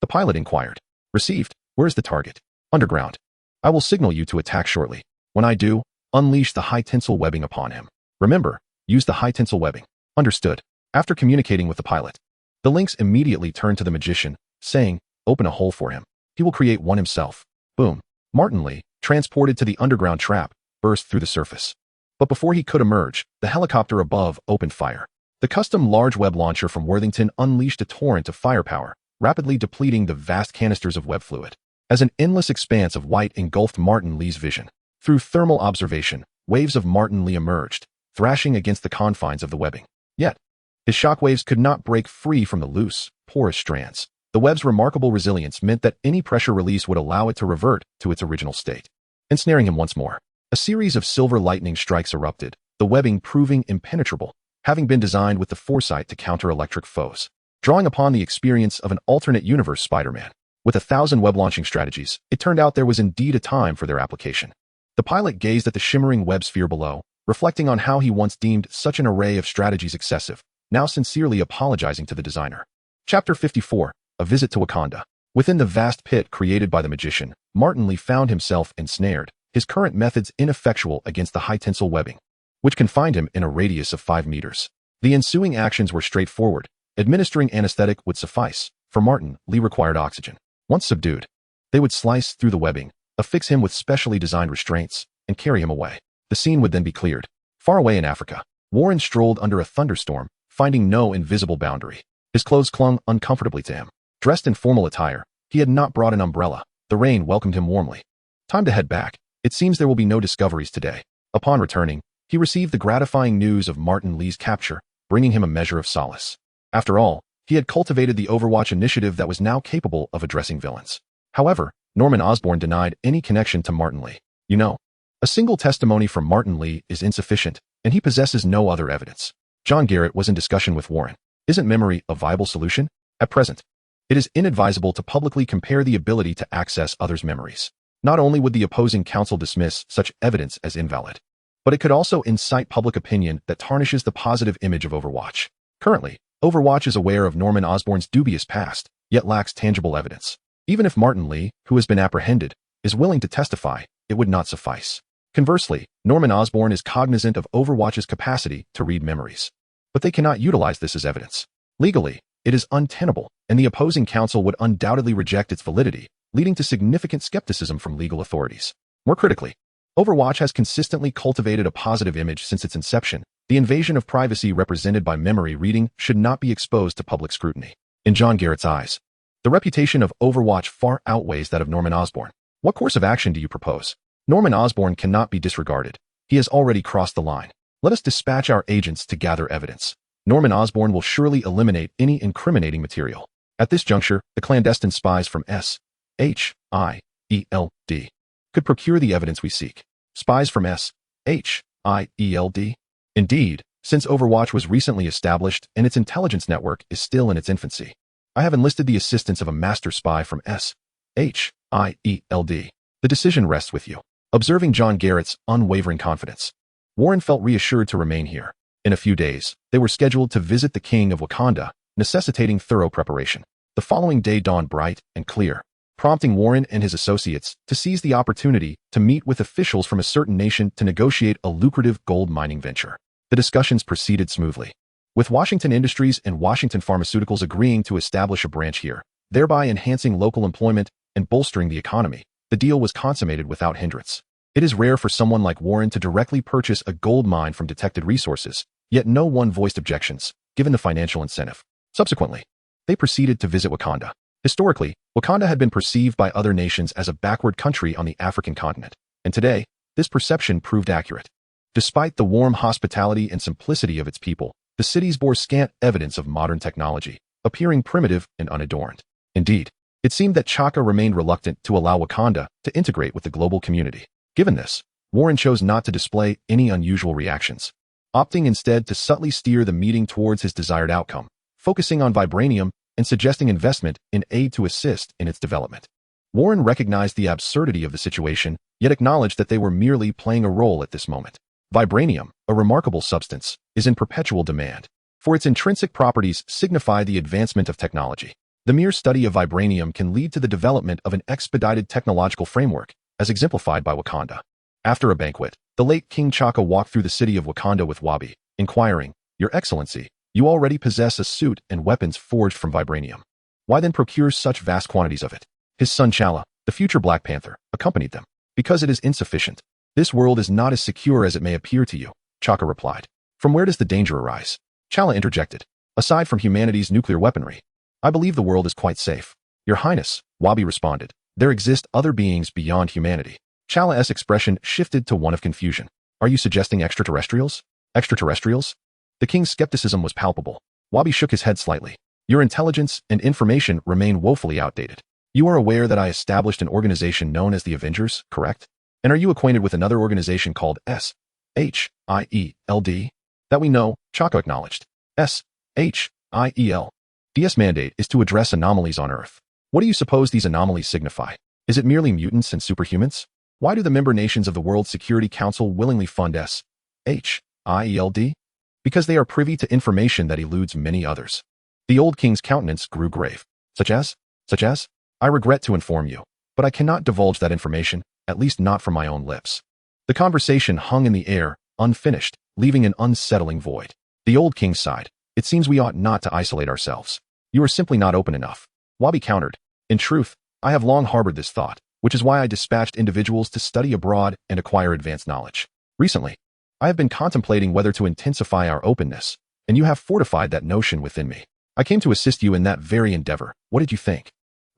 The pilot inquired. Received. Where is the target? Underground. I will signal you to attack shortly. When I do, unleash the high-tensile webbing upon him. Remember, use the high-tensile webbing. Understood. After communicating with the pilot, the lynx immediately turned to the magician, saying, open a hole for him. He will create one himself. Boom. Martin Li, transported to the underground trap, burst through the surface. But before he could emerge, the helicopter above opened fire. The custom large web launcher from Worthington unleashed a torrent of firepower, rapidly depleting the vast canisters of web fluid. As an endless expanse of white engulfed Martin Li's vision, through thermal observation, waves of Martin Li emerged, thrashing against the confines of the webbing. Yet, his shockwaves could not break free from the loose, porous strands. The web's remarkable resilience meant that any pressure release would allow it to revert to its original state. Ensnaring him once more, a series of silver lightning strikes erupted, the webbing proving impenetrable, having been designed with the foresight to counter electric foes. Drawing upon the experience of an alternate universe Spider-Man, with 1,000 web launching strategies, it turned out there was indeed a time for their application. The pilot gazed at the shimmering web sphere below, reflecting on how he once deemed such an array of strategies excessive, now sincerely apologizing to the designer. Chapter 54, A Visit to Wakanda. Within the vast pit created by the magician, Martin Lee found himself ensnared, his current methods ineffectual against the high-tensile webbing, which confined him in a radius of 5 meters. The ensuing actions were straightforward. Administering anesthetic would suffice. For Martin, Lee required oxygen. Once subdued, they would slice through the webbing, affix him with specially designed restraints, and carry him away. The scene would then be cleared. Far away in Africa, Warren strolled under a thunderstorm, finding no invisible boundary. His clothes clung uncomfortably to him. Dressed in formal attire, he had not brought an umbrella. The rain welcomed him warmly. Time to head back. It seems there will be no discoveries today. Upon returning, he received the gratifying news of Martin Lee's capture, bringing him a measure of solace. After all, he had cultivated the Overwatch initiative that was now capable of addressing villains. However, Norman Osborn denied any connection to Martin Lee. You know, a single testimony from Martin Lee is insufficient, and he possesses no other evidence. John Garrett was in discussion with Warren. Isn't memory a viable solution? At present, it is inadvisable to publicly compare the ability to access others' memories. Not only would the opposing counsel dismiss such evidence as invalid, but it could also incite public opinion that tarnishes the positive image of Overwatch. Currently, Overwatch is aware of Norman Osborn's dubious past, yet lacks tangible evidence. Even if Martin Lee, who has been apprehended, is willing to testify, it would not suffice. Conversely, Norman Osborn is cognizant of Overwatch's capacity to read memories. But they cannot utilize this as evidence. Legally, it is untenable, and the opposing counsel would undoubtedly reject its validity, leading to significant skepticism from legal authorities. More critically, Overwatch has consistently cultivated a positive image since its inception. The invasion of privacy represented by memory reading should not be exposed to public scrutiny. In John Garrett's eyes, the reputation of Overwatch far outweighs that of Norman Osborn. What course of action do you propose? Norman Osborn cannot be disregarded. He has already crossed the line. Let us dispatch our agents to gather evidence. Norman Osborn will surely eliminate any incriminating material. At this juncture, the clandestine spies from S.H.I.E.L.D. could procure the evidence we seek. Spies from S.H.I.E.L.D.? Indeed, since Overwatch was recently established and its intelligence network is still in its infancy, I have enlisted the assistance of a master spy from S.H.I.E.L.D. The decision rests with you. Observing John Garrett's unwavering confidence, Warren felt reassured to remain here. In a few days, they were scheduled to visit the King of Wakanda, necessitating thorough preparation. The following day dawned bright and clear, prompting Warren and his associates to seize the opportunity to meet with officials from a certain nation to negotiate a lucrative gold mining venture. The discussions proceeded smoothly, with Washington Industries and Washington Pharmaceuticals agreeing to establish a branch here, thereby enhancing local employment and bolstering the economy. The deal was consummated without hindrance. It is rare for someone like Warren to directly purchase a gold mine from detected resources, yet no one voiced objections, given the financial incentive. Subsequently, they proceeded to visit Wakanda. Historically, Wakanda had been perceived by other nations as a backward country on the African continent, and today, this perception proved accurate. Despite the warm hospitality and simplicity of its people, the cities bore scant evidence of modern technology, appearing primitive and unadorned. Indeed, it seemed that Chaka remained reluctant to allow Wakanda to integrate with the global community. Given this, Warren chose not to display any unusual reactions, opting instead to subtly steer the meeting towards his desired outcome, focusing on vibranium and suggesting investment in aid to assist in its development. Warren recognized the absurdity of the situation, yet acknowledged that they were merely playing a role at this moment. Vibranium, a remarkable substance, is in perpetual demand, for its intrinsic properties signify the advancement of technology. The mere study of vibranium can lead to the development of an expedited technological framework, as exemplified by Wakanda. After a banquet, the late King Chaka walked through the city of Wakanda with Wabi, inquiring, "Your Excellency, you already possess a suit and weapons forged from vibranium. Why then procure such vast quantities of it?" His son T'Challa, the future Black Panther, accompanied them. "Because it is insufficient. This world is not as secure as it may appear to you," Chaka replied. "From where does the danger arise?" T'Challa interjected. "Aside from humanity's nuclear weaponry, I believe the world is quite safe." "Your Highness," Wabi responded, "there exist other beings beyond humanity." T'Challa's expression shifted to one of confusion. "Are you suggesting extraterrestrials?" "Extraterrestrials?" The king's skepticism was palpable. Wabi shook his head slightly. "Your intelligence and information remain woefully outdated. You are aware that I established an organization known as the Avengers, correct? And are you acquainted with another organization called S.H.I.E.L.D.? S.H.I.E.L.D. That we know, Chaco acknowledged. S.H.I.E.L.D's mandate is to address anomalies on Earth. What do you suppose these anomalies signify? Is it merely mutants and superhumans? Why do the member nations of the World Security Council willingly fund S.H.I.E.L.D? Because they are privy to information that eludes many others. The old king's countenance grew grave. Such as? I regret to inform you, but I cannot divulge that information, at least not from my own lips. The conversation hung in the air, unfinished, leaving an unsettling void. The old king sighed. It seems we ought not to isolate ourselves. You are simply not open enough. Wabi countered. In truth, I have long harbored this thought, which is why I dispatched individuals to study abroad and acquire advanced knowledge. Recently, I have been contemplating whether to intensify our openness, and you have fortified that notion within me. I came to assist you in that very endeavor. What did you think?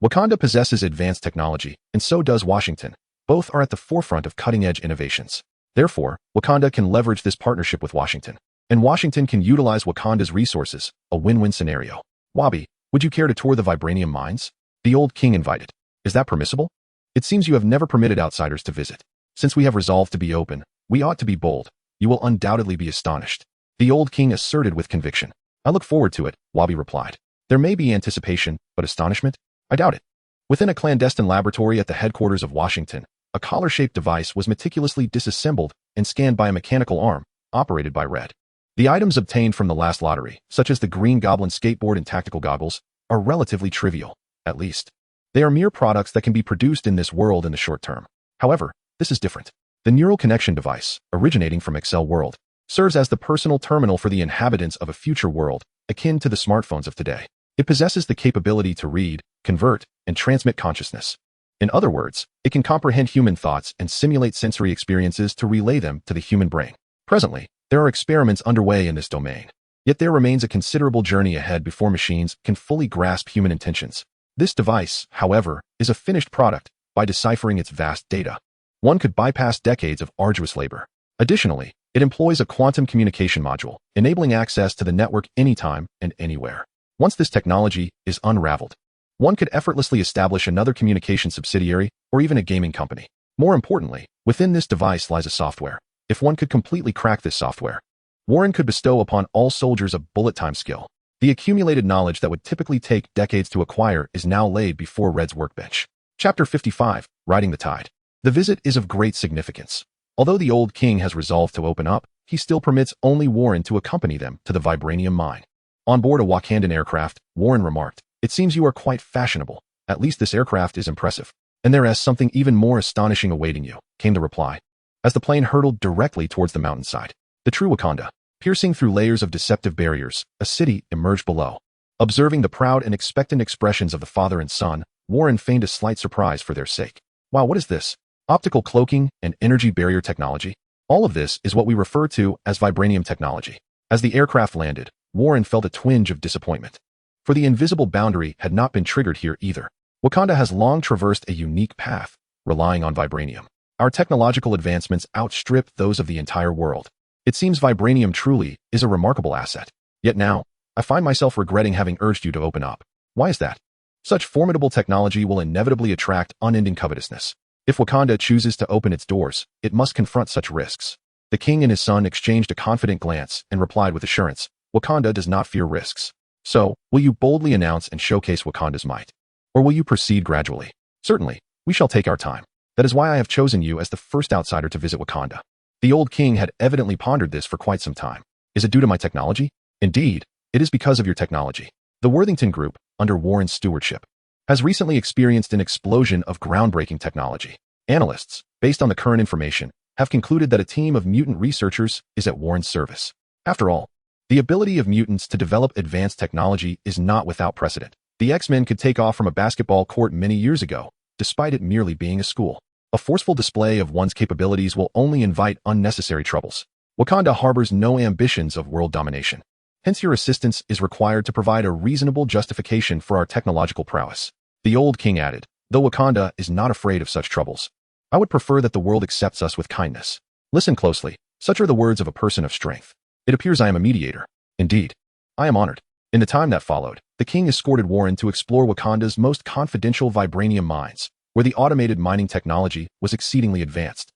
Wakanda possesses advanced technology, and so does Washington. Both are at the forefront of cutting-edge innovations. Therefore, Wakanda can leverage this partnership with Washington, and Washington can utilize Wakanda's resources, a win-win scenario. Wabi, would you care to tour the vibranium mines? The old king invited. Is that permissible? It seems you have never permitted outsiders to visit. Since we have resolved to be open, we ought to be bold. You will undoubtedly be astonished. The old king asserted with conviction. I look forward to it, Wabi replied. There may be anticipation, but astonishment? I doubt it. Within a clandestine laboratory at the headquarters of Washington, a collar-shaped device was meticulously disassembled and scanned by a mechanical arm, operated by Red. The items obtained from the last lottery, such as the Green Goblin skateboard and tactical goggles, are relatively trivial, at least. They are mere products that can be produced in this world in the short term. However, this is different. The neural connection device, originating from World, serves as the personal terminal for the inhabitants of a future world, akin to the smartphones of today. It possesses the capability to read, convert, and transmit consciousness. In other words, it can comprehend human thoughts and simulate sensory experiences to relay them to the human brain. Presently, there are experiments underway in this domain. Yet there remains a considerable journey ahead before machines can fully grasp human intentions. This device, however, is a finished product by deciphering its vast data. One could bypass decades of arduous labor. Additionally, it employs a quantum communication module, enabling access to the network anytime and anywhere. Once this technology is unraveled, one could effortlessly establish another communication subsidiary or even a gaming company. More importantly, within this device lies a software. If one could completely crack this software, Warren could bestow upon all soldiers a bullet-time skill. The accumulated knowledge that would typically take decades to acquire is now laid before Red's workbench. Chapter 55, Riding the Tide. The visit is of great significance. Although the old king has resolved to open up, he still permits only Warren to accompany them to the vibranium mine. On board a Wakandan aircraft, Warren remarked, "It seems you are quite fashionable. At least this aircraft is impressive. And there is something even more astonishing awaiting you," came the reply, as the plane hurtled directly towards the mountainside. The true Wakanda, piercing through layers of deceptive barriers, a city emerged below. Observing the proud and expectant expressions of the father and son, Warren feigned a slight surprise for their sake. Wow, what is this? Optical cloaking and energy barrier technology? All of this is what we refer to as vibranium technology. As the aircraft landed, Warren felt a twinge of disappointment. For the invisible boundary had not been triggered here either. Wakanda has long traversed a unique path, relying on vibranium. Our technological advancements outstrip those of the entire world. It seems vibranium truly is a remarkable asset. Yet now, I find myself regretting having urged you to open up. Why is that? Such formidable technology will inevitably attract unending covetousness. If Wakanda chooses to open its doors, it must confront such risks. The king and his son exchanged a confident glance and replied with assurance, Wakanda does not fear risks. So, will you boldly announce and showcase Wakanda's might? Or will you proceed gradually? Certainly, we shall take our time. That is why I have chosen you as the first outsider to visit Wakanda. The old king had evidently pondered this for quite some time. Is it due to my technology? Indeed, it is because of your technology. The Worthington Group, under Warren's stewardship, has recently experienced an explosion of groundbreaking technology. Analysts, based on the current information, have concluded that a team of mutant researchers is at Warren's service. After all, the ability of mutants to develop advanced technology is not without precedent. The X-Men could take off from a basketball court many years ago, despite it merely being a school. A forceful display of one's capabilities will only invite unnecessary troubles. Wakanda harbors no ambitions of world domination. Hence your assistance is required to provide a reasonable justification for our technological prowess. The old king added, though Wakanda is not afraid of such troubles. I would prefer that the world accepts us with kindness. Listen closely, such are the words of a person of strength. It appears I am a mediator. Indeed, I am honored. In the time that followed, the king escorted Warren to explore Wakanda's most confidential vibranium mines, where the automated mining technology was exceedingly advanced.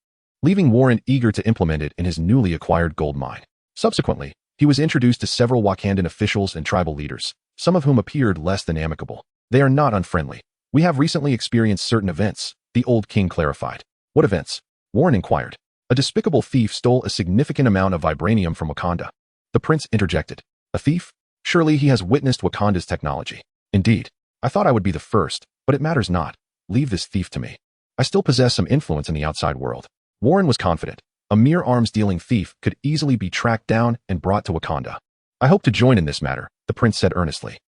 leaving Warren eager to implement it in his newly acquired gold mine. Subsequently, he was introduced to several Wakandan officials and tribal leaders, some of whom appeared less than amicable. They are not unfriendly. We have recently experienced certain events, the old king clarified. What events? Warren inquired. A despicable thief stole a significant amount of vibranium from Wakanda. The prince interjected. A thief? Surely he has witnessed Wakanda's technology. Indeed. I thought I would be the first, but it matters not. Leave this thief to me. I still possess some influence in the outside world. Warren was confident. A mere arms-dealing thief could easily be tracked down and brought to Wakanda. I hope to join in this matter, the prince said earnestly.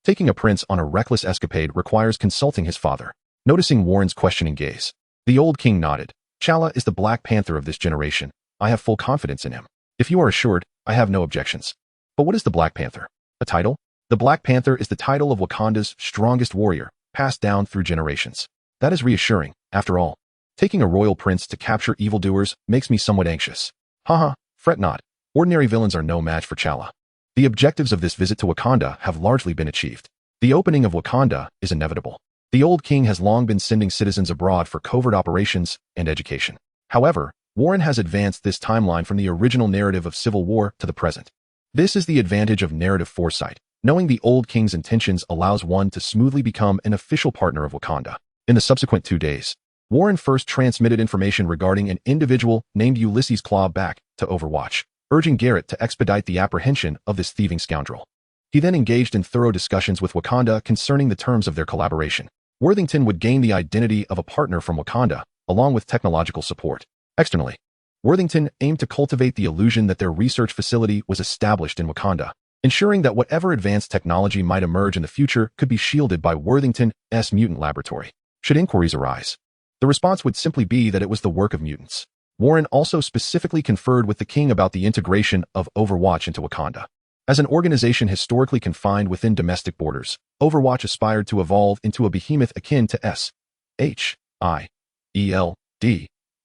Taking a prince on a reckless escapade requires consulting his father. Noticing Warren's questioning gaze, the old king nodded. T'Challa is the Black Panther of this generation. I have full confidence in him. If you are assured, I have no objections. But what is the Black Panther? A title? The Black Panther is the title of Wakanda's strongest warrior, passed down through generations. That is reassuring, after all. Taking a royal prince to capture evildoers makes me somewhat anxious. Haha, fret not. Ordinary villains are no match for T'Challa. The objectives of this visit to Wakanda have largely been achieved. The opening of Wakanda is inevitable. The old king has long been sending citizens abroad for covert operations and education. However, Warren has advanced this timeline from the original narrative of civil war to the present. This is the advantage of narrative foresight. Knowing the old king's intentions allows one to smoothly become an official partner of Wakanda. In the subsequent 2 days, Warren first transmitted information regarding an individual named Ulysses Claw back to Overwatch, urging Garrett to expedite the apprehension of this thieving scoundrel. He then engaged in thorough discussions with Wakanda concerning the terms of their collaboration. Worthington would gain the identity of a partner from Wakanda, along with technological support. Externally, Worthington aimed to cultivate the illusion that their research facility was established in Wakanda, ensuring that whatever advanced technology might emerge in the future could be shielded by Worthington's mutant laboratory. Should inquiries arise, the response would simply be that it was the work of mutants. Warren also specifically conferred with the king about the integration of Overwatch into Wakanda. As an organization historically confined within domestic borders, Overwatch aspired to evolve into a behemoth akin to S.H.I.E.L.D,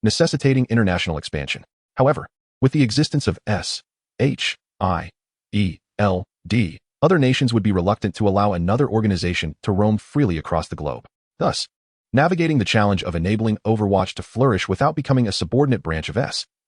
necessitating international expansion. However, with the existence of S.H.I.E.L.D, other nations would be reluctant to allow another organization to roam freely across the globe. Thus, navigating the challenge of enabling Overwatch to flourish without becoming a subordinate branch of S.H.I.E.L.D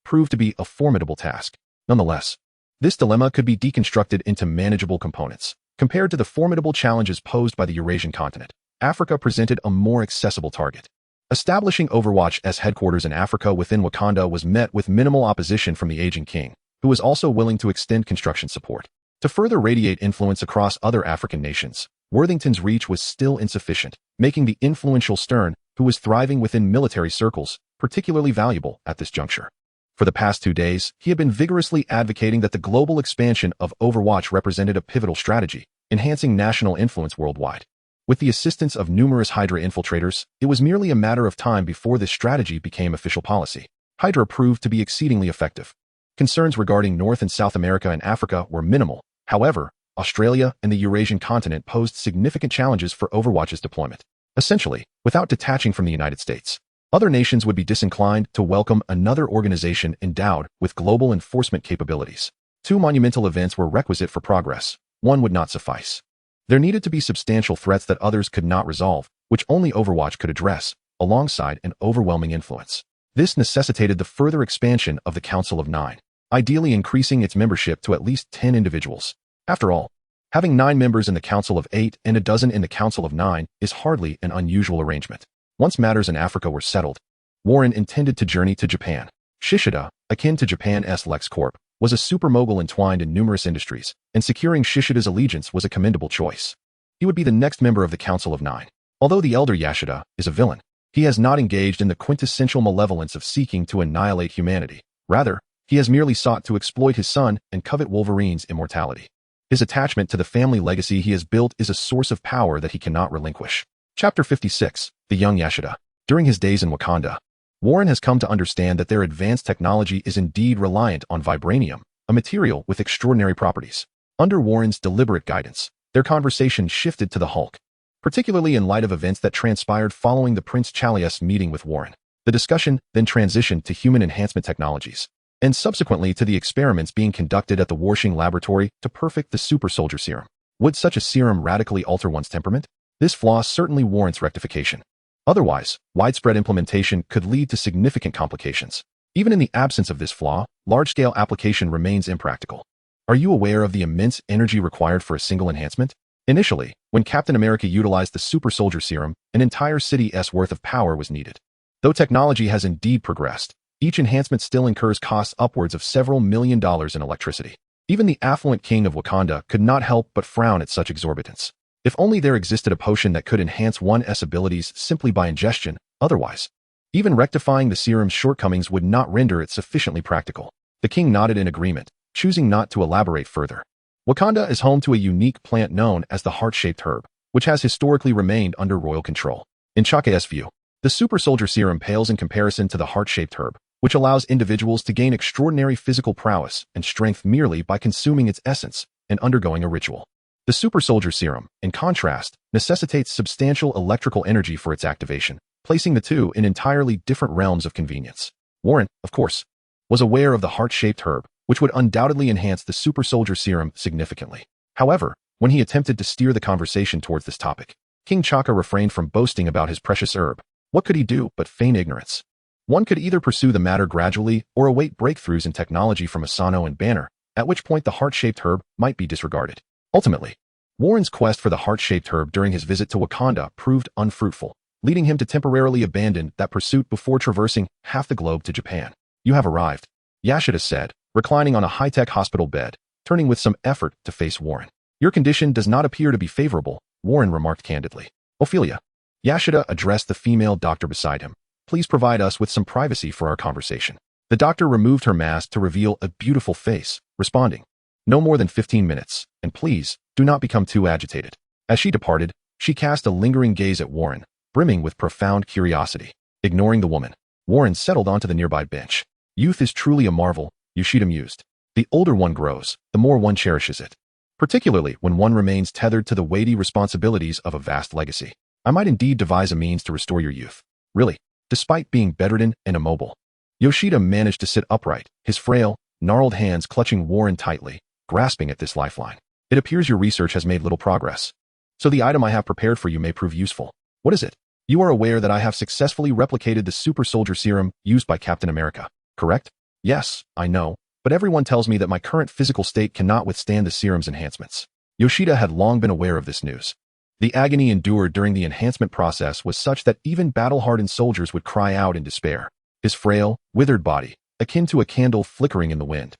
proved to be a formidable task. Nonetheless, this dilemma could be deconstructed into manageable components. Compared to the formidable challenges posed by the Eurasian continent, Africa presented a more accessible target. Establishing Overwatch's headquarters in Africa within Wakanda was met with minimal opposition from the aging king, who was also willing to extend construction support. To further radiate influence across other African nations, Worthington's reach was still insufficient, making the influential Stern, who was thriving within military circles, particularly valuable at this juncture. For the past 2 days, he had been vigorously advocating that the global expansion of Overwatch represented a pivotal strategy, enhancing national influence worldwide. With the assistance of numerous Hydra infiltrators, it was merely a matter of time before this strategy became official policy. Hydra proved to be exceedingly effective. Concerns regarding North and South America and Africa were minimal. However, Australia and the Eurasian continent posed significant challenges for Overwatch's deployment. Essentially, without detaching from the United States, other nations would be disinclined to welcome another organization endowed with global enforcement capabilities. 2 monumental events were requisite for progress. One would not suffice. There needed to be substantial threats that others could not resolve, which only Overwatch could address, alongside an overwhelming influence. This necessitated the further expansion of the Council of Nine, ideally increasing its membership to at least 10 individuals. After all, having 9 members in the Council of 8 and a dozen in the Council of 9 is hardly an unusual arrangement. Once matters in Africa were settled, Warren intended to journey to Japan. Shishida, akin to Japan's LexCorp, was a supermogul entwined in numerous industries, and securing Shishida's allegiance was a commendable choice. He would be the next member of the Council of Nine. Although the elder Yashida is a villain, he has not engaged in the quintessential malevolence of seeking to annihilate humanity. Rather, he has merely sought to exploit his son and covet Wolverine's immortality. His attachment to the family legacy he has built is a source of power that he cannot relinquish. Chapter 56, The Young Yashida. During his days in Wakanda, Warren has come to understand that their advanced technology is indeed reliant on vibranium, a material with extraordinary properties. Under Warren's deliberate guidance, their conversation shifted to the Hulk, particularly in light of events that transpired following the Prince Chalias meeting with Warren. The discussion then transitioned to human enhancement technologies, and subsequently to the experiments being conducted at the Warshing laboratory to perfect the super soldier serum. Would such a serum radically alter one's temperament? This flaw certainly warrants rectification. Otherwise, widespread implementation could lead to significant complications. Even in the absence of this flaw, large-scale application remains impractical. Are you aware of the immense energy required for a single enhancement? Initially, when Captain America utilized the Super Soldier Serum, an entire city's worth of power was needed. Though technology has indeed progressed, each enhancement still incurs costs upwards of several $1 million in electricity. Even the affluent king of Wakanda could not help but frown at such exorbitance. If only there existed a potion that could enhance one's abilities simply by ingestion, otherwise, even rectifying the serum's shortcomings would not render it sufficiently practical. The king nodded in agreement, choosing not to elaborate further. Wakanda is home to a unique plant known as the heart-shaped herb, which has historically remained under royal control. In Chaka's view, the Super Soldier Serum pales in comparison to the heart-shaped herb, which allows individuals to gain extraordinary physical prowess and strength merely by consuming its essence and undergoing a ritual. The Super Soldier Serum, in contrast, necessitates substantial electrical energy for its activation, placing the two in entirely different realms of convenience. Warren, of course, was aware of the heart-shaped herb, which would undoubtedly enhance the Super Soldier Serum significantly. However, when he attempted to steer the conversation towards this topic, King Chaka refrained from boasting about his precious herb. What could he do but feign ignorance? One could either pursue the matter gradually or await breakthroughs in technology from Asano and Banner, at which point the heart-shaped herb might be disregarded. Ultimately, Warren's quest for the heart-shaped herb during his visit to Wakanda proved unfruitful, leading him to temporarily abandon that pursuit before traversing half the globe to Japan. You have arrived, Yashida said, reclining on a high-tech hospital bed, turning with some effort to face Warren. Your condition does not appear to be favorable, Warren remarked candidly. Ophelia. Yashida addressed the female doctor beside him. Please provide us with some privacy for our conversation. The doctor removed her mask to reveal a beautiful face, responding, no more than 15 minutes, and please, do not become too agitated. As she departed, she cast a lingering gaze at Warren, brimming with profound curiosity. Ignoring the woman, Warren settled onto the nearby bench. Youth is truly a marvel, Yoshida mused. The older one grows, the more one cherishes it. Particularly when one remains tethered to the weighty responsibilities of a vast legacy. I might indeed devise a means to restore your youth. Really, despite being bedridden and immobile, Yoshida managed to sit upright, his frail, gnarled hands clutching Warren tightly, grasping at this lifeline. It appears your research has made little progress. So the item I have prepared for you may prove useful. What is it? You are aware that I have successfully replicated the Super Soldier Serum used by Captain America, correct? Yes, I know, but everyone tells me that my current physical state cannot withstand the serum's enhancements. Yoshida had long been aware of this news. The agony endured during the enhancement process was such that even battle-hardened soldiers would cry out in despair. His frail, withered body, akin to a candle flickering in the wind,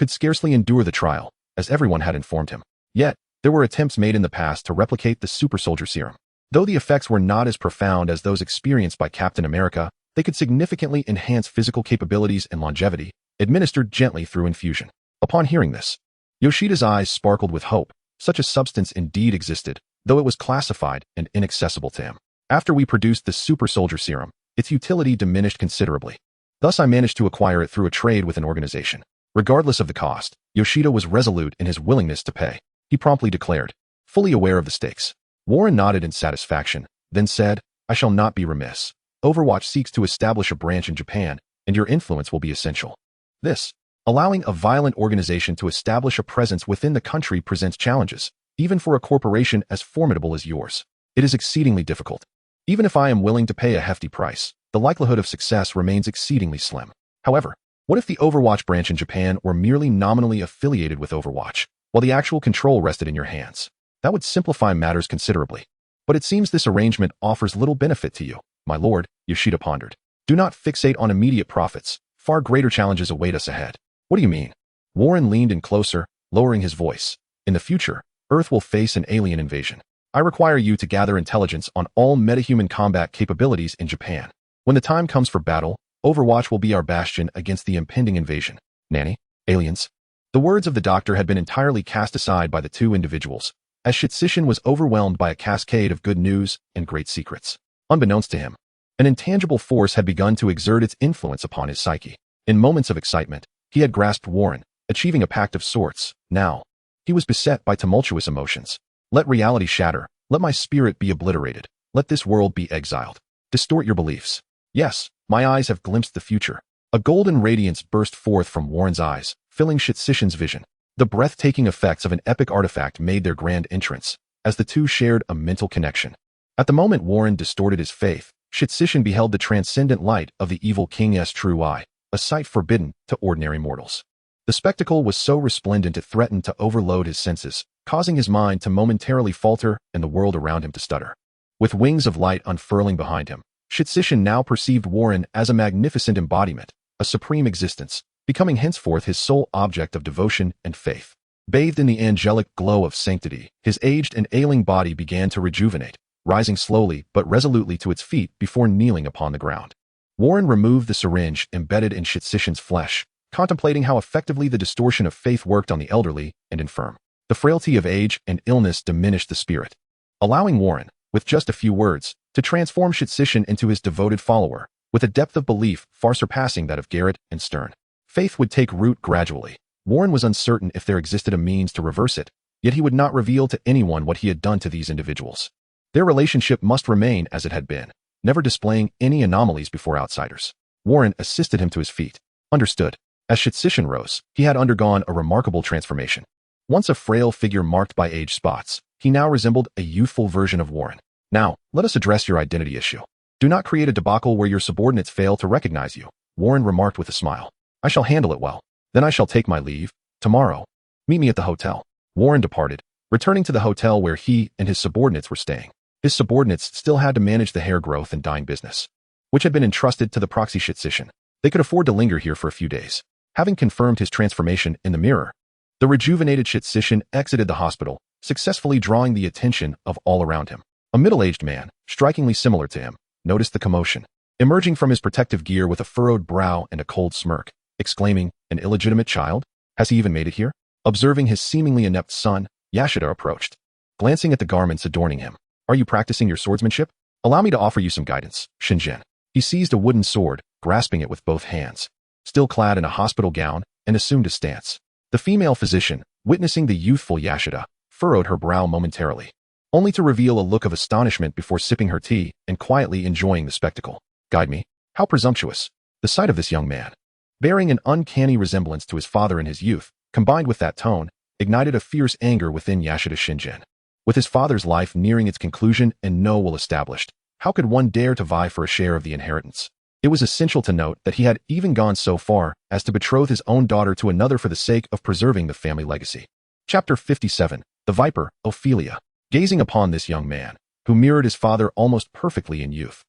could scarcely endure the trial, as everyone had informed him. Yet, there were attempts made in the past to replicate the Super Soldier Serum. Though the effects were not as profound as those experienced by Captain America, they could significantly enhance physical capabilities and longevity, administered gently through infusion. Upon hearing this, Yoshida's eyes sparkled with hope. Such a substance indeed existed, though it was classified and inaccessible to him. After we produced the Super Soldier Serum, its utility diminished considerably. Thus I managed to acquire it through a trade with an organization. Regardless of the cost, Yoshida was resolute in his willingness to pay. He promptly declared, fully aware of the stakes. Warren nodded in satisfaction, then said, I shall not be remiss. Overwatch seeks to establish a branch in Japan, and your influence will be essential. This, allowing a violent organization to establish a presence within the country presents challenges, even for a corporation as formidable as yours. It is exceedingly difficult. Even if I am willing to pay a hefty price, the likelihood of success remains exceedingly slim. However, what if the Overwatch branch in Japan were merely nominally affiliated with Overwatch, while the actual control rested in your hands? That would simplify matters considerably. But it seems this arrangement offers little benefit to you, my lord, Yoshida pondered. Do not fixate on immediate profits. Far greater challenges await us ahead. What do you mean? Warren leaned in closer, lowering his voice. In the future, Earth will face an alien invasion. I require you to gather intelligence on all metahuman combat capabilities in Japan. When the time comes for battle, Overwatch will be our bastion against the impending invasion. Nanny? Aliens? The words of the doctor had been entirely cast aside by the two individuals, as Shitsishin was overwhelmed by a cascade of good news and great secrets. Unbeknownst to him, an intangible force had begun to exert its influence upon his psyche. In moments of excitement, he had grasped Warren, achieving a pact of sorts. Now, he was beset by tumultuous emotions. Let reality shatter. Let my spirit be obliterated. Let this world be exiled. Distort your beliefs. Yes, my eyes have glimpsed the future. A golden radiance burst forth from Warren's eyes, filling Shitsishin's vision. The breathtaking effects of an epic artifact made their grand entrance, as the two shared a mental connection. At the moment Warren distorted his faith, Shitsishin beheld the transcendent light of the evil king's true eye, a sight forbidden to ordinary mortals. The spectacle was so resplendent it threatened to overload his senses, causing his mind to momentarily falter and the world around him to stutter. With wings of light unfurling behind him, Shitsishin now perceived Warren as a magnificent embodiment, a supreme existence, becoming henceforth his sole object of devotion and faith. Bathed in the angelic glow of sanctity, his aged and ailing body began to rejuvenate, rising slowly but resolutely to its feet before kneeling upon the ground. Warren removed the syringe embedded in Shitsishin's flesh, contemplating how effectively the distortion of faith worked on the elderly and infirm. The frailty of age and illness diminished the spirit, allowing Warren, with just a few words, to transform Shitsishin into his devoted follower, with a depth of belief far surpassing that of Garrett and Stern. Faith would take root gradually. Warren was uncertain if there existed a means to reverse it, yet he would not reveal to anyone what he had done to these individuals. Their relationship must remain as it had been, never displaying any anomalies before outsiders. Warren assisted him to his feet. Understood. As Shitsishin rose, he had undergone a remarkable transformation. Once a frail figure marked by age spots, he now resembled a youthful version of Warren. Now, let us address your identity issue. Do not create a debacle where your subordinates fail to recognize you, Warren remarked with a smile. I shall handle it well. Then I shall take my leave. Tomorrow. Meet me at the hotel. Warren departed, returning to the hotel where he and his subordinates were staying. His subordinates still had to manage the hair growth and dyeing business, which had been entrusted to the proxy Shitsishin. They could afford to linger here for a few days. Having confirmed his transformation in the mirror, the rejuvenated Shitsishin exited the hospital, successfully drawing the attention of all around him. A middle-aged man, strikingly similar to him, noticed the commotion, emerging from his protective gear with a furrowed brow and a cold smirk, exclaiming, "An illegitimate child? Has he even made it here?" Observing his seemingly inept son, Yashida approached, glancing at the garments adorning him. "Are you practicing your swordsmanship? Allow me to offer you some guidance, Shinjin." He seized a wooden sword, grasping it with both hands. Still clad in a hospital gown, and assumed a stance. The female physician, witnessing the youthful Yashida, furrowed her brow momentarily, only to reveal a look of astonishment before sipping her tea and quietly enjoying the spectacle. "Guide me? How presumptuous." The sight of this young man, bearing an uncanny resemblance to his father in his youth, combined with that tone, ignited a fierce anger within Yashida Shinjin. With his father's life nearing its conclusion and no will established, how could one dare to vie for a share of the inheritance? It was essential to note that he had even gone so far as to betroth his own daughter to another for the sake of preserving the family legacy. Chapter 57. The Viper, Ophelia. Gazing upon this young man, who mirrored his father almost perfectly in youth,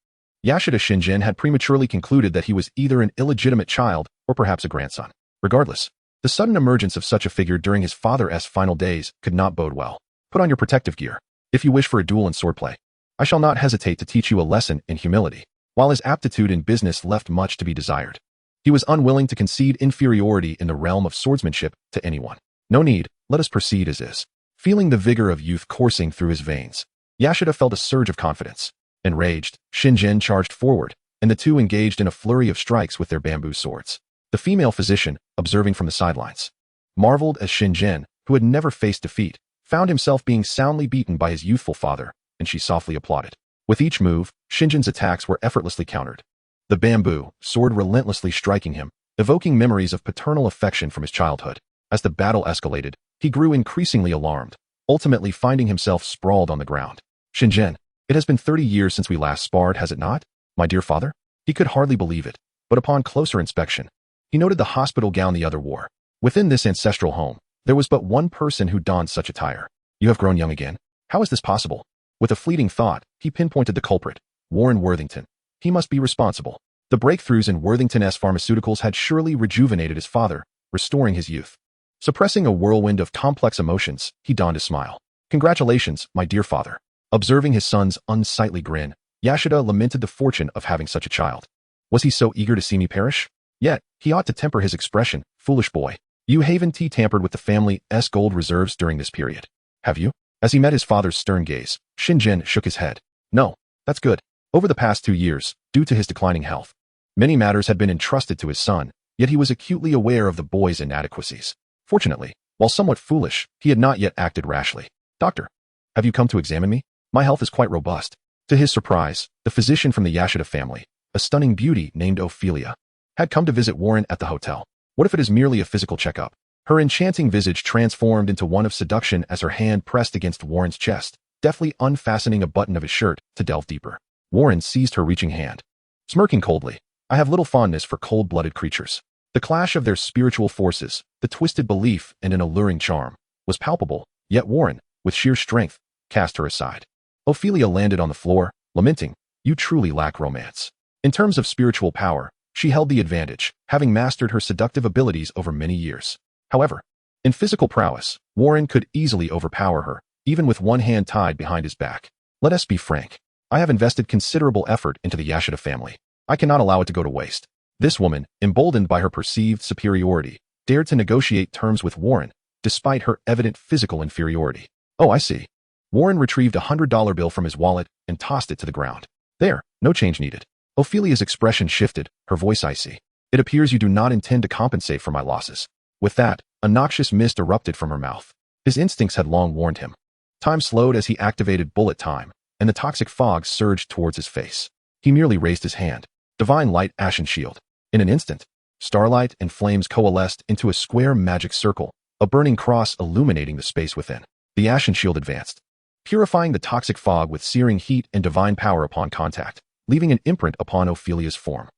Yashida Shinjin had prematurely concluded that he was either an illegitimate child or perhaps a grandson. Regardless, the sudden emergence of such a figure during his father's final days could not bode well. Put on your protective gear. If you wish for a duel in swordplay, I shall not hesitate to teach you a lesson in humility. While his aptitude in business left much to be desired, he was unwilling to concede inferiority in the realm of swordsmanship to anyone. No need, let us proceed as is. Feeling the vigor of youth coursing through his veins, Yashida felt a surge of confidence. Enraged, Shinjin charged forward, and the two engaged in a flurry of strikes with their bamboo swords. The female physician, observing from the sidelines, marveled as Shinjin, who had never faced defeat, found himself being soundly beaten by his youthful father, and she softly applauded. With each move, Shinjin's attacks were effortlessly countered. The bamboo sword relentlessly striking him, evoking memories of paternal affection from his childhood. As the battle escalated, he grew increasingly alarmed, ultimately finding himself sprawled on the ground. "Shinjin, it has been 30 years since we last sparred, has it not? My dear father?" He could hardly believe it, but upon closer inspection, he noted the hospital gown the other wore. Within this ancestral home, there was but one person who donned such attire. "You have grown young again. How is this possible?" With a fleeting thought, he pinpointed the culprit, Warren Worthington. He must be responsible. The breakthroughs in Worthington's pharmaceuticals had surely rejuvenated his father, restoring his youth. Suppressing a whirlwind of complex emotions, he donned a smile. "Congratulations, my dear father." Observing his son's unsightly grin, Yashida lamented the fortune of having such a child. Was he so eager to see me perish? Yet, he ought to temper his expression, "Foolish boy. You haven't tampered with the family's gold reserves during this period, have you?" As he met his father's stern gaze, Shinjin shook his head. "No, that's good." Over the past 2 years, due to his declining health, many matters had been entrusted to his son, yet he was acutely aware of the boy's inadequacies. Fortunately, while somewhat foolish, he had not yet acted rashly. "Doctor, have you come to examine me? My health is quite robust." To his surprise, the physician from the Yashida family, a stunning beauty named Ophelia, had come to visit Warren at the hotel. What if it is merely a physical checkup? Her enchanting visage transformed into one of seduction as her hand pressed against Warren's chest, deftly unfastening a button of his shirt to delve deeper. Warren seized her reaching hand. Smirking coldly, I have little fondness for cold-blooded creatures. The clash of their spiritual forces, the twisted belief and an alluring charm, was palpable, yet Warren, with sheer strength, cast her aside. Ophelia landed on the floor, lamenting, you truly lack romance. In terms of spiritual power, she held the advantage, having mastered her seductive abilities over many years. However, in physical prowess, Warren could easily overpower her, even with one hand tied behind his back. Let us be frank. I have invested considerable effort into the S.H.I.E.L.D family. I cannot allow it to go to waste. This woman, emboldened by her perceived superiority, dared to negotiate terms with Warren, despite her evident physical inferiority. Oh, I see. Warren retrieved a $100 bill from his wallet and tossed it to the ground. There, no change needed. Ophelia's expression shifted, her voice icy. It appears you do not intend to compensate for my losses. With that, a noxious mist erupted from her mouth. His instincts had long warned him. Time slowed as he activated bullet time, and the toxic fog surged towards his face. He merely raised his hand. Divine light, ashen shield. In an instant, starlight and flames coalesced into a square magic circle, a burning cross illuminating the space within. The ashen shield advanced, purifying the toxic fog with searing heat and divine power upon contact, leaving an imprint upon Ophelia's form.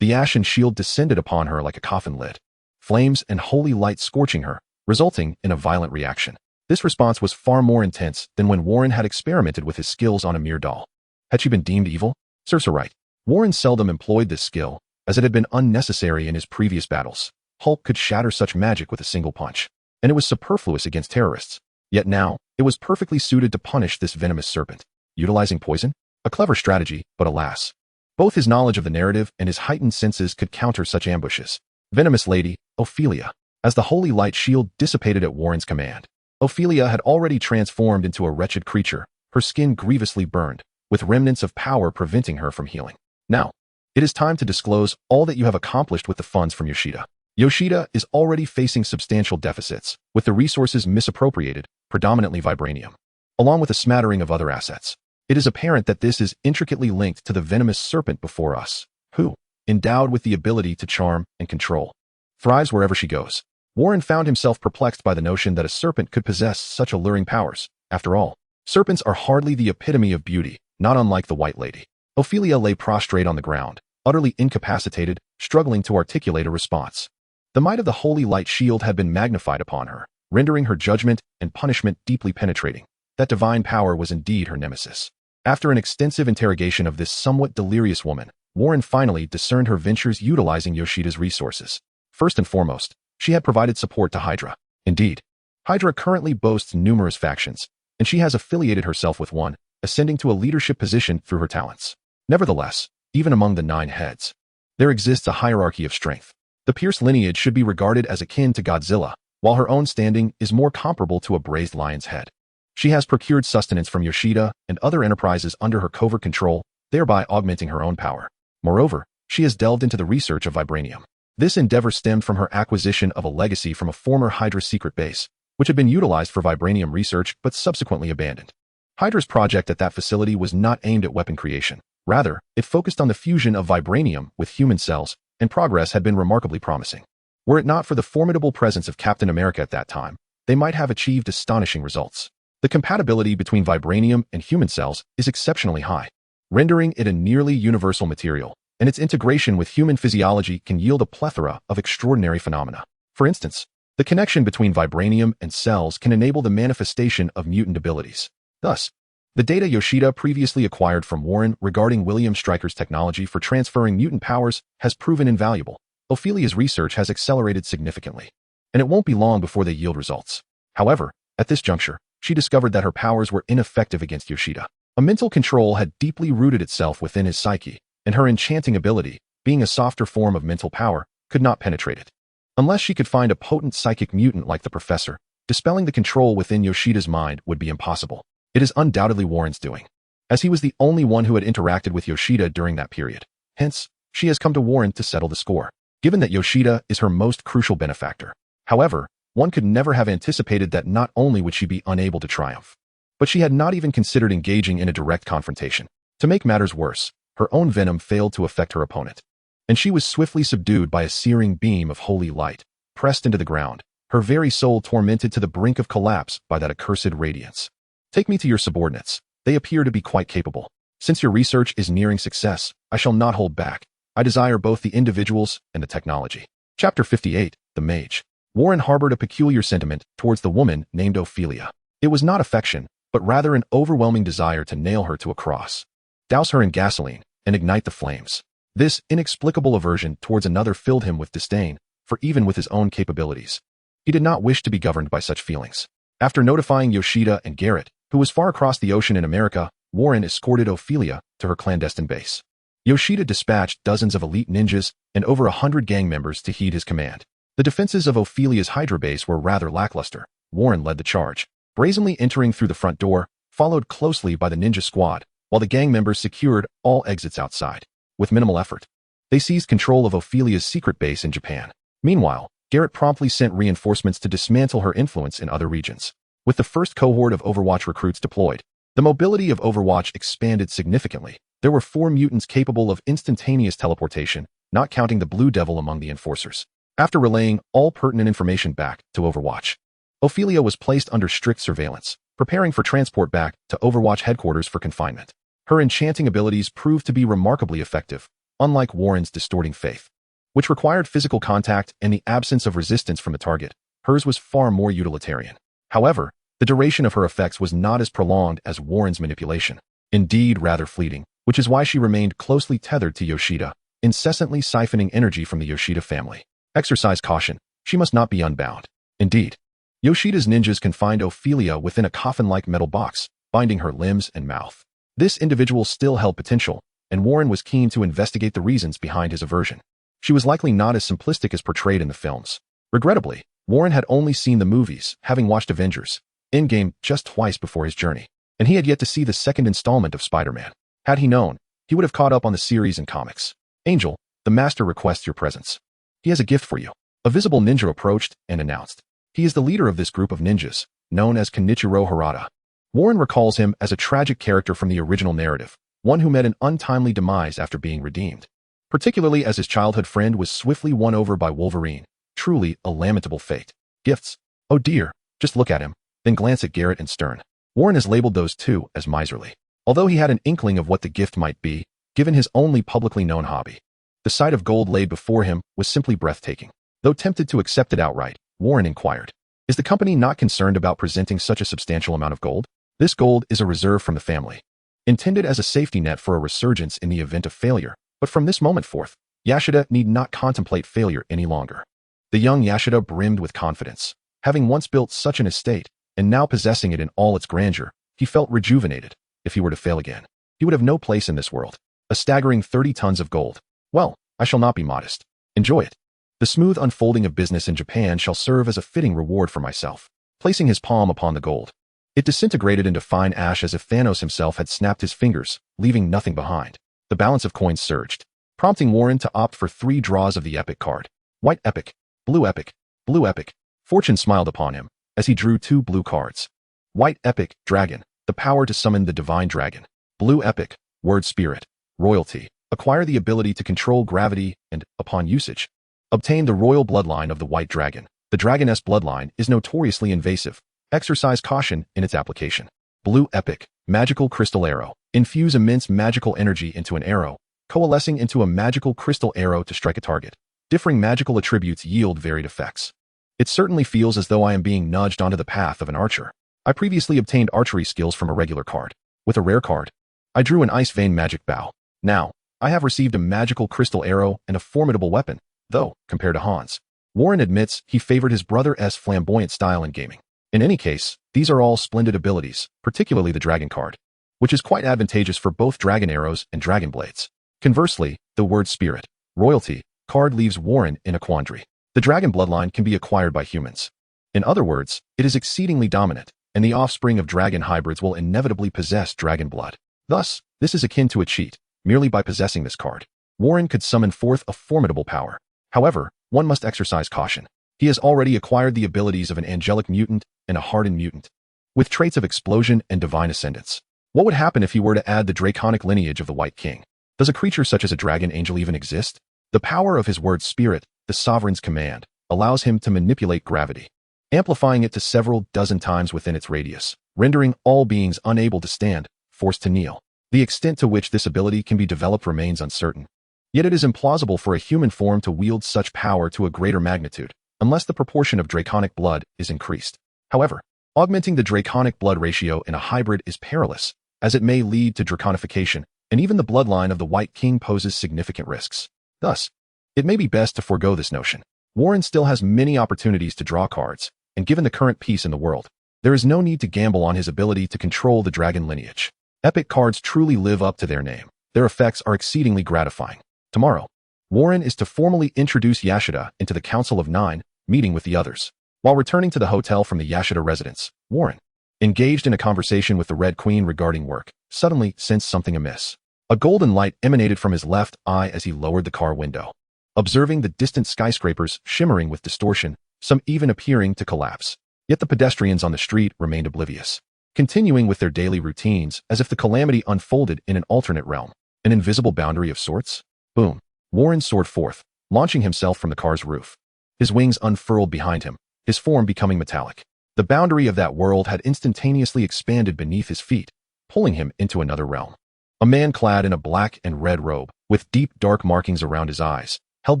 The ashen shield descended upon her like a coffin lid, flames and holy light scorching her, resulting in a violent reaction. This response was far more intense than when Warren had experimented with his skills on a mere doll. Had she been deemed evil? Serves her right. Warren seldom employed this skill, as it had been unnecessary in his previous battles. Hulk could shatter such magic with a single punch, and it was superfluous against terrorists. Yet now, it was perfectly suited to punish this venomous serpent. Utilizing poison? A clever strategy, but alas. Both his knowledge of the narrative and his heightened senses could counter such ambushes. Venomous lady, Ophelia. As the holy light shield dissipated at Warren's command, Ophelia had already transformed into a wretched creature, her skin grievously burned, with remnants of power preventing her from healing. Now, it is time to disclose all that you have accomplished with the funds from Yoshida. Yoshida is already facing substantial deficits, with the resources misappropriated, predominantly vibranium, along with a smattering of other assets. It is apparent that this is intricately linked to the venomous serpent before us, who, endowed with the ability to charm and control, thrives wherever she goes. Warren found himself perplexed by the notion that a serpent could possess such alluring powers. After all, serpents are hardly the epitome of beauty, not unlike the White Lady. Ophelia lay prostrate on the ground, utterly incapacitated, struggling to articulate a response. The might of the holy light shield had been magnified upon her, rendering her judgment and punishment deeply penetrating. That divine power was indeed her nemesis. After an extensive interrogation of this somewhat delirious woman, Warren finally discerned her ventures utilizing Yoshida's resources. First and foremost, she had provided support to Hydra. Indeed, Hydra currently boasts numerous factions, and she has affiliated herself with one, ascending to a leadership position through her talents. Nevertheless, even among the 9 heads, there exists a hierarchy of strength. The Pierce lineage should be regarded as akin to Godzilla, while her own standing is more comparable to a braised lion's head. She has procured sustenance from Yoshida and other enterprises under her covert control, thereby augmenting her own power. Moreover, she has delved into the research of vibranium. This endeavor stemmed from her acquisition of a legacy from a former Hydra secret base, which had been utilized for vibranium research but subsequently abandoned. Hydra's project at that facility was not aimed at weapon creation. Rather, it focused on the fusion of vibranium with human cells, and progress had been remarkably promising. Were it not for the formidable presence of Captain America at that time, they might have achieved astonishing results. The compatibility between vibranium and human cells is exceptionally high, rendering it a nearly universal material, and its integration with human physiology can yield a plethora of extraordinary phenomena. For instance, the connection between vibranium and cells can enable the manifestation of mutant abilities. Thus, the data Yoshida previously acquired from Warren regarding William Stryker's technology for transferring mutant powers has proven invaluable. Ophelia's research has accelerated significantly, and it won't be long before they yield results. However, at this juncture, she discovered that her powers were ineffective against Yoshida. A mental control had deeply rooted itself within his psyche, and her enchanting ability, being a softer form of mental power, could not penetrate it. Unless she could find a potent psychic mutant like the professor, dispelling the control within Yoshida's mind would be impossible. It is undoubtedly Warren's doing, as he was the only one who had interacted with Yoshida during that period. Hence, she has come to Warren to settle the score, given that Yoshida is her most crucial benefactor. However, one could never have anticipated that not only would she be unable to triumph, but she had not even considered engaging in a direct confrontation. To make matters worse, her own venom failed to affect her opponent, and she was swiftly subdued by a searing beam of holy light, pressed into the ground, her very soul tormented to the brink of collapse by that accursed radiance. Take me to your subordinates. They appear to be quite capable. Since your research is nearing success, I shall not hold back. I desire both the individuals and the technology. Chapter 58, The Mage. Warren harbored a peculiar sentiment towards the woman named Ophelia. It was not affection, but rather an overwhelming desire to nail her to a cross, douse her in gasoline, and ignite the flames. This inexplicable aversion towards another filled him with disdain, for even with his own capabilities, he did not wish to be governed by such feelings. After notifying Yoshida and Garrett, who was far across the ocean in America, Warren escorted Ophelia to her clandestine base. Yoshida dispatched dozens of elite ninjas and over 100 gang members to heed his command. The defenses of Ophelia's Hydra base were rather lackluster. Warren led the charge, brazenly entering through the front door, followed closely by the ninja squad, while the gang members secured all exits outside. With minimal effort, they seized control of Ophelia's secret base in Japan. Meanwhile, Garrett promptly sent reinforcements to dismantle her influence in other regions. With the first cohort of Overwatch recruits deployed, the mobility of Overwatch expanded significantly. There were 4 mutants capable of instantaneous teleportation, not counting the Blue Devil among the enforcers. After relaying all pertinent information back to Overwatch, Ophelia was placed under strict surveillance, preparing for transport back to Overwatch headquarters for confinement. Her enchanting abilities proved to be remarkably effective, unlike Warren's distorting faith, which required physical contact and the absence of resistance from the target. Hers was far more utilitarian. However, the duration of her effects was not as prolonged as Warren's manipulation, indeed rather fleeting, which is why she remained closely tethered to Yoshida, incessantly siphoning energy from the Yoshida family. Exercise caution. She must not be unbound. Indeed, Yoshida's ninjas confined Ophelia within a coffin-like metal box, binding her limbs and mouth. This individual still held potential, and Warren was keen to investigate the reasons behind his aversion. She was likely not as simplistic as portrayed in the films. Regrettably, Warren had only seen the movies, having watched Avengers Endgame just twice before his journey, and he had yet to see the second installment of Spider-Man. Had he known, he would have caught up on the series and comics. Angel, the master requests your presence. He has a gift for you. A visible ninja approached and announced. He is the leader of this group of ninjas, known as Kenichiro Harada. Warren recalls him as a tragic character from the original narrative, one who met an untimely demise after being redeemed, particularly as his childhood friend was swiftly won over by Wolverine. Truly a lamentable fate. Gifts. Oh dear, just look at him, then glance at Garrett and Stern. Warren has labeled those two as miserly, although he had an inkling of what the gift might be, given his only publicly known hobby. The sight of gold laid before him was simply breathtaking. Though tempted to accept it outright, Warren inquired, is the company not concerned about presenting such a substantial amount of gold? This gold is a reserve from the family, intended as a safety net for a resurgence in the event of failure, but from this moment forth, Yashida need not contemplate failure any longer. The young Yashida brimmed with confidence. Having once built such an estate, and now possessing it in all its grandeur, he felt rejuvenated. If he were to fail again, he would have no place in this world. A staggering 30 tons of gold. Well, I shall not be modest. Enjoy it. The smooth unfolding of business in Japan shall serve as a fitting reward for myself. Placing his palm upon the gold, it disintegrated into fine ash as if Thanos himself had snapped his fingers, leaving nothing behind. The balance of coins surged, prompting Warren to opt for 3 draws of the epic card. White epic, blue epic, blue epic. Fortune smiled upon him as he drew 2 blue cards. White epic, dragon, the power to summon the divine dragon. Blue epic, word spirit, royalty, acquire the ability to control gravity and, upon usage, obtain the royal bloodline of the white dragon. The dragoness bloodline is notoriously invasive. Exercise caution in its application. Blue epic, magical crystal arrow. Infuse immense magical energy into an arrow, coalescing into a magical crystal arrow to strike a target. Differing magical attributes yield varied effects. It certainly feels as though I am being nudged onto the path of an archer. I previously obtained archery skills from a regular card. With a rare card, I drew an ice vein magic bow. Now, I have received a magical crystal arrow and a formidable weapon, though, compared to Hans, Warren admits he favored his brother's flamboyant style in gaming. In any case, these are all splendid abilities, particularly the dragon card, which is quite advantageous for both dragon arrows and dragon blades. Conversely, the word spirit, royalty, card leaves Warren in a quandary. The dragon bloodline can be acquired by humans. In other words, it is exceedingly dominant, and the offspring of dragon hybrids will inevitably possess dragon blood. Thus, this is akin to a cheat. Merely by possessing this card, Warren could summon forth a formidable power. However, one must exercise caution. He has already acquired the abilities of an angelic mutant and a hardened mutant, with traits of explosion and divine ascendance. What would happen if he were to add the draconic lineage of the White King? Does a creature such as a dragon angel even exist? The power of his word spirit, the sovereign's command, allows him to manipulate gravity, amplifying it to several dozen times within its radius, rendering all beings unable to stand, forced to kneel. The extent to which this ability can be developed remains uncertain. Yet it is implausible for a human form to wield such power to a greater magnitude, unless the proportion of draconic blood is increased. However, augmenting the draconic blood ratio in a hybrid is perilous, as it may lead to draconification, and even the bloodline of the White King poses significant risks. Thus, it may be best to forego this notion. Warren still has many opportunities to draw cards, and given the current peace in the world, there is no need to gamble on his ability to control the dragon lineage. Epic cards truly live up to their name. Their effects are exceedingly gratifying. Tomorrow, Warren is to formally introduce Yashida into the Council of Nine, meeting with the others. While returning to the hotel from the Yashida residence, Warren, engaged in a conversation with the Red Queen regarding work, suddenly sensed something amiss. A golden light emanated from his left eye as he lowered the car window. Observing the distant skyscrapers shimmering with distortion, some even appearing to collapse. Yet the pedestrians on the street remained oblivious, continuing with their daily routines as if the calamity unfolded in an alternate realm, an invisible boundary of sorts. Boom! Warren soared forth, launching himself from the car's roof. His wings unfurled behind him, his form becoming metallic. The boundary of that world had instantaneously expanded beneath his feet, pulling him into another realm. A man clad in a black and red robe, with deep dark markings around his eyes, held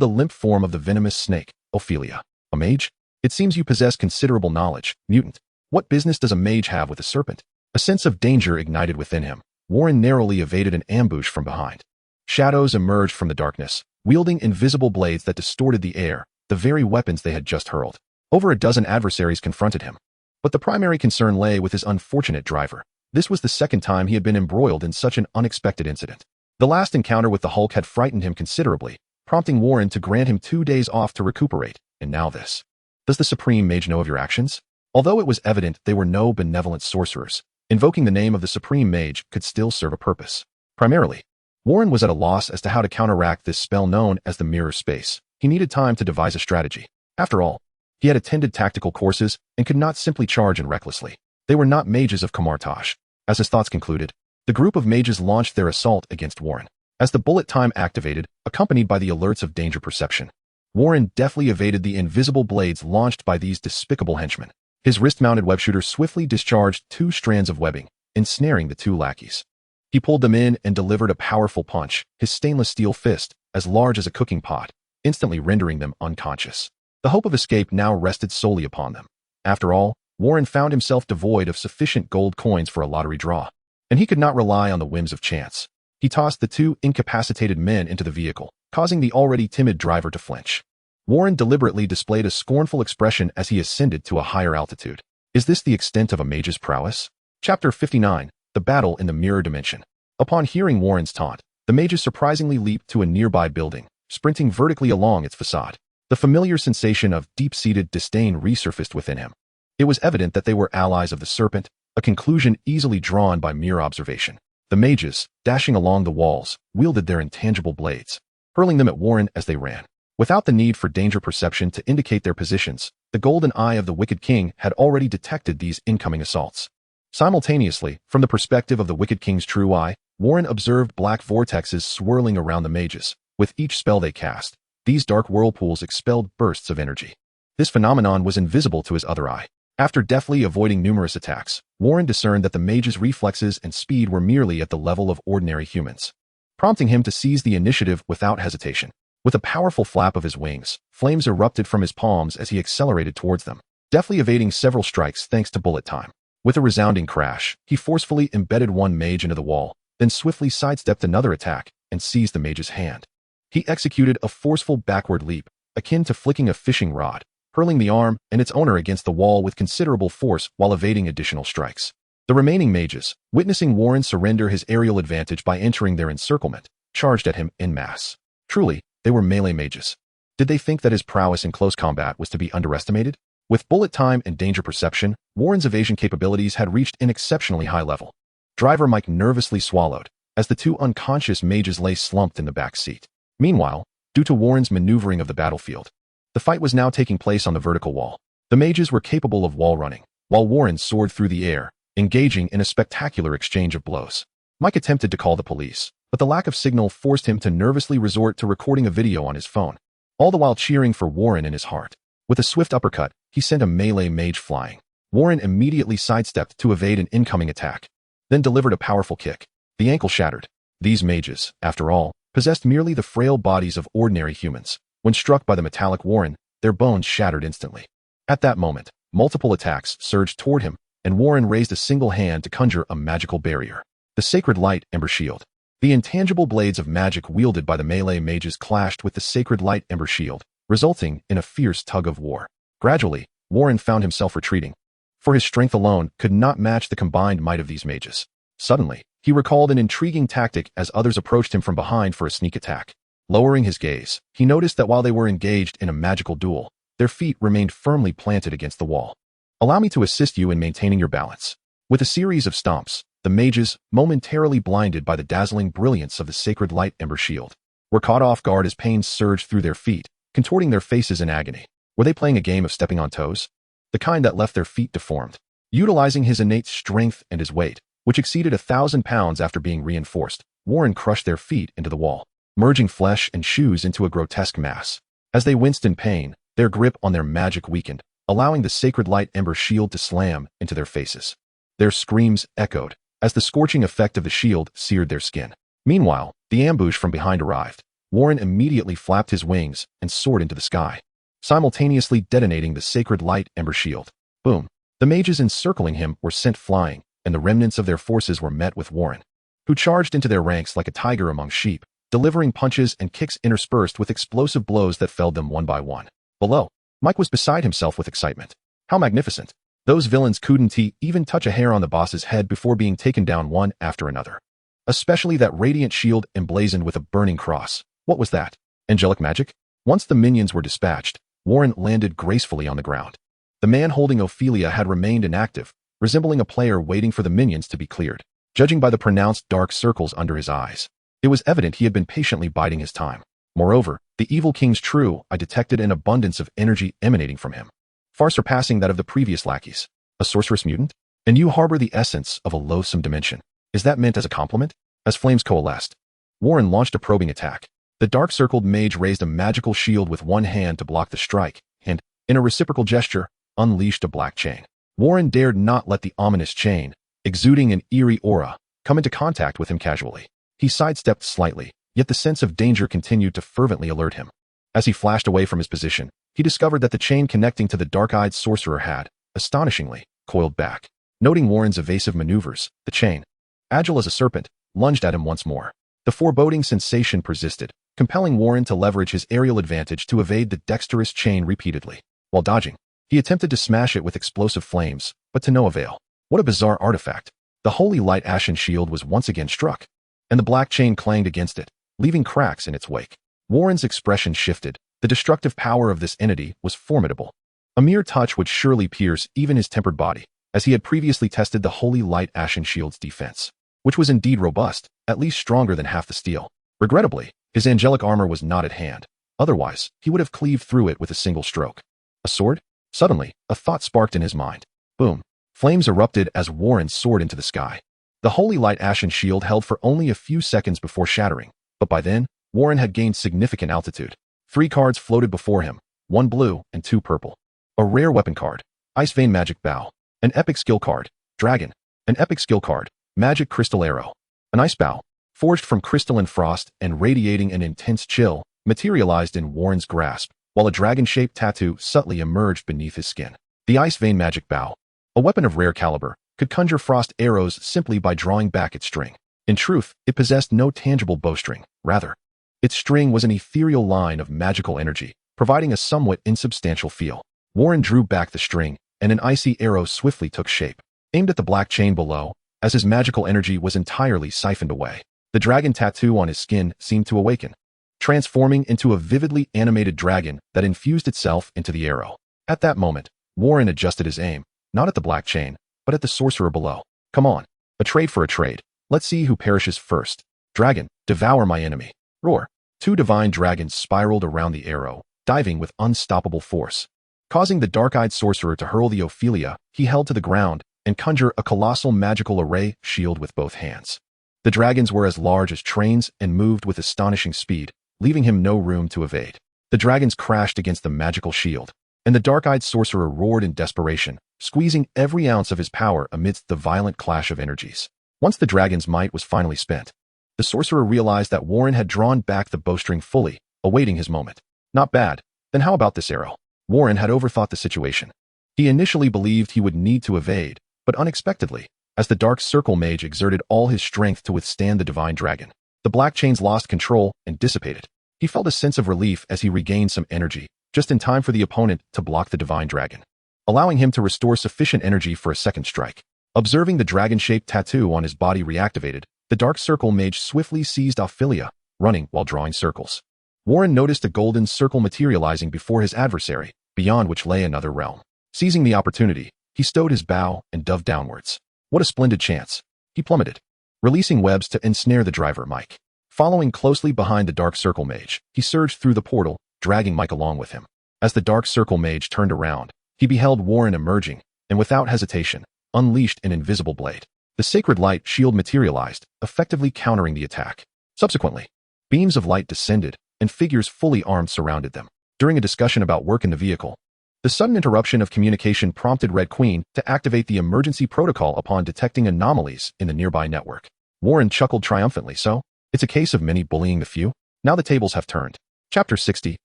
the limp form of the venomous snake, Ophelia. A mage? It seems you possess considerable knowledge, mutant. What business does a mage have with a serpent? A sense of danger ignited within him. Warren narrowly evaded an ambush from behind. Shadows emerged from the darkness, wielding invisible blades that distorted the air, the very weapons they had just hurled. Over a dozen adversaries confronted him. But the primary concern lay with his unfortunate driver. This was the second time he had been embroiled in such an unexpected incident. The last encounter with the Hulk had frightened him considerably, prompting Warren to grant him 2 days off to recuperate, and now this. Does the Supreme Mage know of your actions? Although it was evident they were no benevolent sorcerers, invoking the name of the Supreme Mage could still serve a purpose. Primarily, Warren was at a loss as to how to counteract this spell known as the Mirror Space. He needed time to devise a strategy. After all, he had attended tactical courses and could not simply charge in recklessly. They were not mages of Kamartaj. As his thoughts concluded, the group of mages launched their assault against Warren. As the bullet time activated, accompanied by the alerts of danger perception, Warren deftly evaded the invisible blades launched by these despicable henchmen. His wrist-mounted webshooter swiftly discharged 2 strands of webbing, ensnaring the 2 lackeys. He pulled them in and delivered a powerful punch, his stainless steel fist, as large as a cooking pot, instantly rendering them unconscious. The hope of escape now rested solely upon them. After all, Warren found himself devoid of sufficient gold coins for a lottery draw, and he could not rely on the whims of chance. He tossed the 2 incapacitated men into the vehicle, causing the already timid driver to flinch. Warren deliberately displayed a scornful expression as he ascended to a higher altitude. Is this the extent of a mage's prowess? Chapter 59, The Battle in the Mirror Dimension. Upon hearing Warren's taunt, the mages surprisingly leaped to a nearby building, sprinting vertically along its facade. The familiar sensation of deep-seated disdain resurfaced within him. It was evident that they were allies of the serpent, a conclusion easily drawn by mere observation. The mages, dashing along the walls, wielded their intangible blades, hurling them at Warren as they ran. Without the need for danger perception to indicate their positions, the golden eye of the Wicked King had already detected these incoming assaults. Simultaneously, from the perspective of the Wicked King's true eye, Warren observed black vortexes swirling around the mages. With each spell they cast, these dark whirlpools expelled bursts of energy. This phenomenon was invisible to his other eye. After deftly avoiding numerous attacks, Warren discerned that the mage's reflexes and speed were merely at the level of ordinary humans, prompting him to seize the initiative without hesitation. With a powerful flap of his wings, flames erupted from his palms as he accelerated towards them, deftly evading several strikes thanks to bullet time. With a resounding crash, he forcefully embedded one mage into the wall, then swiftly sidestepped another attack and seized the mage's hand. He executed a forceful backward leap, akin to flicking a fishing rod, hurling the arm and its owner against the wall with considerable force while evading additional strikes. The remaining mages, witnessing Warren surrender his aerial advantage by entering their encirclement, charged at him en masse. Truly, they were melee mages. Did they think that his prowess in close combat was to be underestimated? With bullet time and danger perception, Warren's evasion capabilities had reached an exceptionally high level. Driver Mike nervously swallowed, as the 2 unconscious mages lay slumped in the back seat. Meanwhile, due to Warren's maneuvering of the battlefield, the fight was now taking place on the vertical wall. The mages were capable of wall running, while Warren soared through the air, engaging in a spectacular exchange of blows. Mike attempted to call the police, but the lack of signal forced him to nervously resort to recording a video on his phone, all the while cheering for Warren in his heart. With a swift uppercut, he sent a melee mage flying. Warren immediately sidestepped to evade an incoming attack, then delivered a powerful kick. The ankle shattered. These mages, after all, possessed merely the frail bodies of ordinary humans. When struck by the metallic Warren, their bones shattered instantly. At that moment, multiple attacks surged toward him, and Warren raised a single hand to conjure a magical barrier. The sacred light ember shield. The intangible blades of magic wielded by the melee mages clashed with the sacred light ember shield, resulting in a fierce tug-of-war. Gradually, Warren found himself retreating, for his strength alone could not match the combined might of these mages. Suddenly, he recalled an intriguing tactic as others approached him from behind for a sneak attack. Lowering his gaze, he noticed that while they were engaged in a magical duel, their feet remained firmly planted against the wall. Allow me to assist you in maintaining your balance. With a series of stomps, the mages, momentarily blinded by the dazzling brilliance of the sacred light ember shield, were caught off guard as pain surged through their feet, contorting their faces in agony. Were they playing a game of stepping on toes? The kind that left their feet deformed. Utilizing his innate strength and his weight, which exceeded 1,000 pounds after being reinforced, Warren crushed their feet into the wall, merging flesh and shoes into a grotesque mass. As they winced in pain, their grip on their magic weakened, allowing the sacred light ember shield to slam into their faces. Their screams echoed, as the scorching effect of the shield seared their skin. Meanwhile, the ambush from behind arrived. Warren immediately flapped his wings and soared into the sky, simultaneously detonating the sacred light ember shield. Boom! The mages encircling him were sent flying, and the remnants of their forces were met with Warren, who charged into their ranks like a tiger among sheep, delivering punches and kicks interspersed with explosive blows that felled them one by one. Below, Mike was beside himself with excitement. How magnificent! Those villains couldn't even touch a hair on the boss's head before being taken down one after another. Especially that radiant shield emblazoned with a burning cross. What was that? Angelic magic? Once the minions were dispatched, Warren landed gracefully on the ground. The man holding Ophelia had remained inactive, resembling a player waiting for the minions to be cleared. Judging by the pronounced dark circles under his eyes, it was evident he had been patiently biding his time. Moreover, the evil king's I detected an abundance of energy emanating from him, far surpassing that of the previous lackeys. A sorceress mutant? And you harbor the essence of a loathsome dimension. Is that meant as a compliment? As flames coalesced, Warren launched a probing attack. The dark-circled mage raised a magical shield with one hand to block the strike, and, in a reciprocal gesture, unleashed a black chain. Warren dared not let the ominous chain, exuding an eerie aura, come into contact with him casually. He sidestepped slightly, yet the sense of danger continued to fervently alert him. As he flashed away from his position, he discovered that the chain connecting to the dark-eyed sorcerer had, astonishingly, coiled back. Noting Warren's evasive maneuvers, the chain, agile as a serpent, lunged at him once more. The foreboding sensation persisted, compelling Warren to leverage his aerial advantage to evade the dexterous chain repeatedly. While dodging, he attempted to smash it with explosive flames, but to no avail. What a bizarre artifact. The holy light ashen shield was once again struck, and the black chain clanged against it, leaving cracks in its wake. Warren's expression shifted. The destructive power of this entity was formidable. A mere touch would surely pierce even his tempered body, as he had previously tested the holy light ashen shield's defense, which was indeed robust, at least stronger than half the steel. Regrettably, his angelic armor was not at hand. Otherwise, he would have cleaved through it with a single stroke. A sword? Suddenly, a thought sparked in his mind. Boom! Flames erupted as Warren soared into the sky. The holy light ashen shield held for only a few seconds before shattering, but by then, Warren had gained significant altitude. 3 cards floated before him, 1 blue and 2 purple. A rare weapon card, Ice Vein Magic Bow. An epic skill card, Dragon. An epic skill card, Magic Crystal Arrow. An ice bow, forged from crystalline frost and radiating an intense chill, materialized in Warren's grasp, while a dragon-shaped tattoo subtly emerged beneath his skin. The Ice Vein Magic Bow, a weapon of rare caliber, could conjure frost arrows simply by drawing back its string. In truth, it possessed no tangible bowstring. Rather, its string was an ethereal line of magical energy, providing a somewhat insubstantial feel. Warren drew back the string, and an icy arrow swiftly took shape, aimed at the black chain below, as his magical energy was entirely siphoned away. The dragon tattoo on his skin seemed to awaken, transforming into a vividly animated dragon that infused itself into the arrow. At that moment, Warren adjusted his aim, not at the black chain, but at the sorcerer below. Come on, a trade for a trade. Let's see who perishes first. Dragon, devour my enemy. Roar. 2 divine dragons spiraled around the arrow, diving with unstoppable force, causing the dark-eyed sorcerer to hurl the Ophelia he held to the ground and conjure a colossal magical array shield with both hands. The dragons were as large as trains and moved with astonishing speed, leaving him no room to evade. The dragons crashed against the magical shield, and the dark-eyed sorcerer roared in desperation, squeezing every ounce of his power amidst the violent clash of energies. Once the dragon's might was finally spent, the sorcerer realized that Warren had drawn back the bowstring fully, awaiting his moment. Not bad. Then how about this arrow? Warren had overthought the situation. He initially believed he would need to evade, but unexpectedly, as the Dark Circle mage exerted all his strength to withstand the divine dragon, the black chains lost control and dissipated. He felt a sense of relief as he regained some energy, just in time for the opponent to block the divine dragon, allowing him to restore sufficient energy for a second strike. Observing the dragon-shaped tattoo on his body reactivated, the Dark Circle mage swiftly seized Ophelia, running while drawing circles. Warren noticed a golden circle materializing before his adversary, beyond which lay another realm. Seizing the opportunity, he stowed his bow and dove downwards. What a splendid chance. He plummeted, releasing webs to ensnare the driver Mike. Following closely behind the Dark Circle mage, he surged through the portal, dragging Mike along with him. As the Dark Circle mage turned around, he beheld Warren emerging, and without hesitation, unleashed an invisible blade. The sacred light shield materialized, effectively countering the attack. Subsequently, beams of light descended, and figures fully armed surrounded them. During a discussion about work in the vehicle, the sudden interruption of communication prompted Red Queen to activate the emergency protocol upon detecting anomalies in the nearby network. Warren chuckled triumphantly. So, it's a case of many bullying the few? Now the tables have turned. Chapter 60,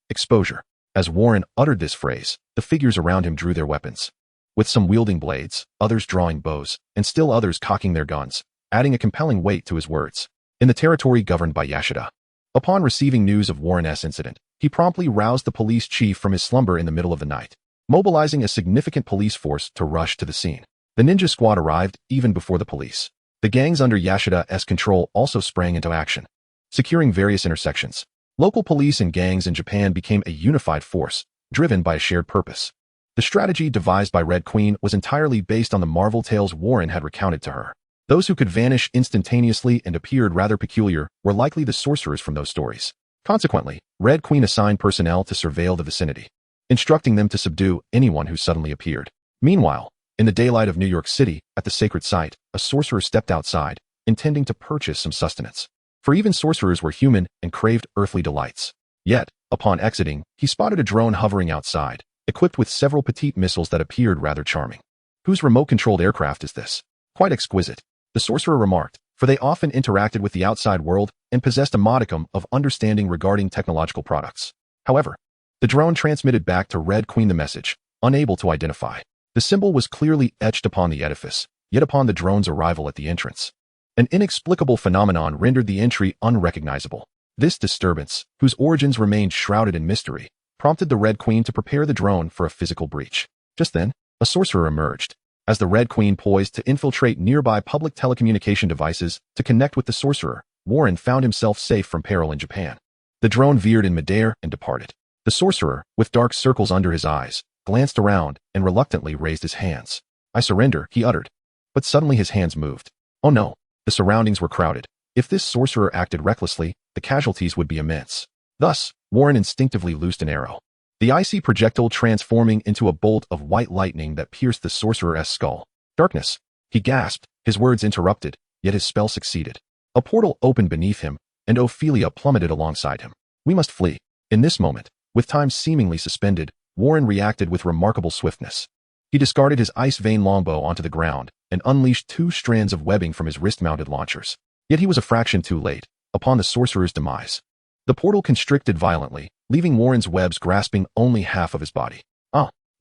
Exposure. As Warren uttered this phrase, the figures around him drew their weapons, with some wielding blades, others drawing bows, and still others cocking their guns, adding a compelling weight to his words. In the territory governed by S.H.I.E.L.D. Upon receiving news of Warren's incident, he promptly roused the police chief from his slumber in the middle of the night, mobilizing a significant police force to rush to the scene. The ninja squad arrived even before the police. The gangs under S.H.I.E.L.D's control also sprang into action, securing various intersections. Local police and gangs in Japan became a unified force, driven by a shared purpose. The strategy devised by Red Queen was entirely based on the Marvel tales Warren had recounted to her. Those who could vanish instantaneously and appeared rather peculiar were likely the sorcerers from those stories. Consequently, Red Queen assigned personnel to surveil the vicinity, instructing them to subdue anyone who suddenly appeared. Meanwhile, in the daylight of New York City, at the sacred site, a sorcerer stepped outside, intending to purchase some sustenance. For even sorcerers were human and craved earthly delights. Yet, upon exiting, he spotted a drone hovering outside, equipped with several petite missiles that appeared rather charming. Whose remote-controlled aircraft is this? Quite exquisite, the sorcerer remarked, for they often interacted with the outside world and possessed a modicum of understanding regarding technological products. However, the drone transmitted back to Red Queen the message, unable to identify. The symbol was clearly etched upon the edifice, yet upon the drone's arrival at the entrance, an inexplicable phenomenon rendered the entry unrecognizable. This disturbance, whose origins remained shrouded in mystery, prompted the Red Queen to prepare the drone for a physical breach. Just then, a sorcerer emerged. As the Red Queen poised to infiltrate nearby public telecommunication devices to connect with the sorcerer, Warren found himself safe from peril in Japan. The drone veered in midair and departed. The sorcerer, with dark circles under his eyes, glanced around and reluctantly raised his hands. "I surrender," he uttered. But suddenly his hands moved. Oh no, the surroundings were crowded. If this sorcerer acted recklessly, the casualties would be immense. Thus, Warren instinctively loosed an arrow, the icy projectile transforming into a bolt of white lightning that pierced the sorcerer's skull. "Darkness!" he gasped, his words interrupted, yet his spell succeeded. A portal opened beneath him, and Ophelia plummeted alongside him. "We must flee." In this moment, with time seemingly suspended, Warren reacted with remarkable swiftness. He discarded his ice vein longbow onto the ground and unleashed 2 strands of webbing from his wrist-mounted launchers. Yet he was a fraction too late, upon the sorcerer's demise. The portal constricted violently, leaving Warren's webs grasping only half of his body.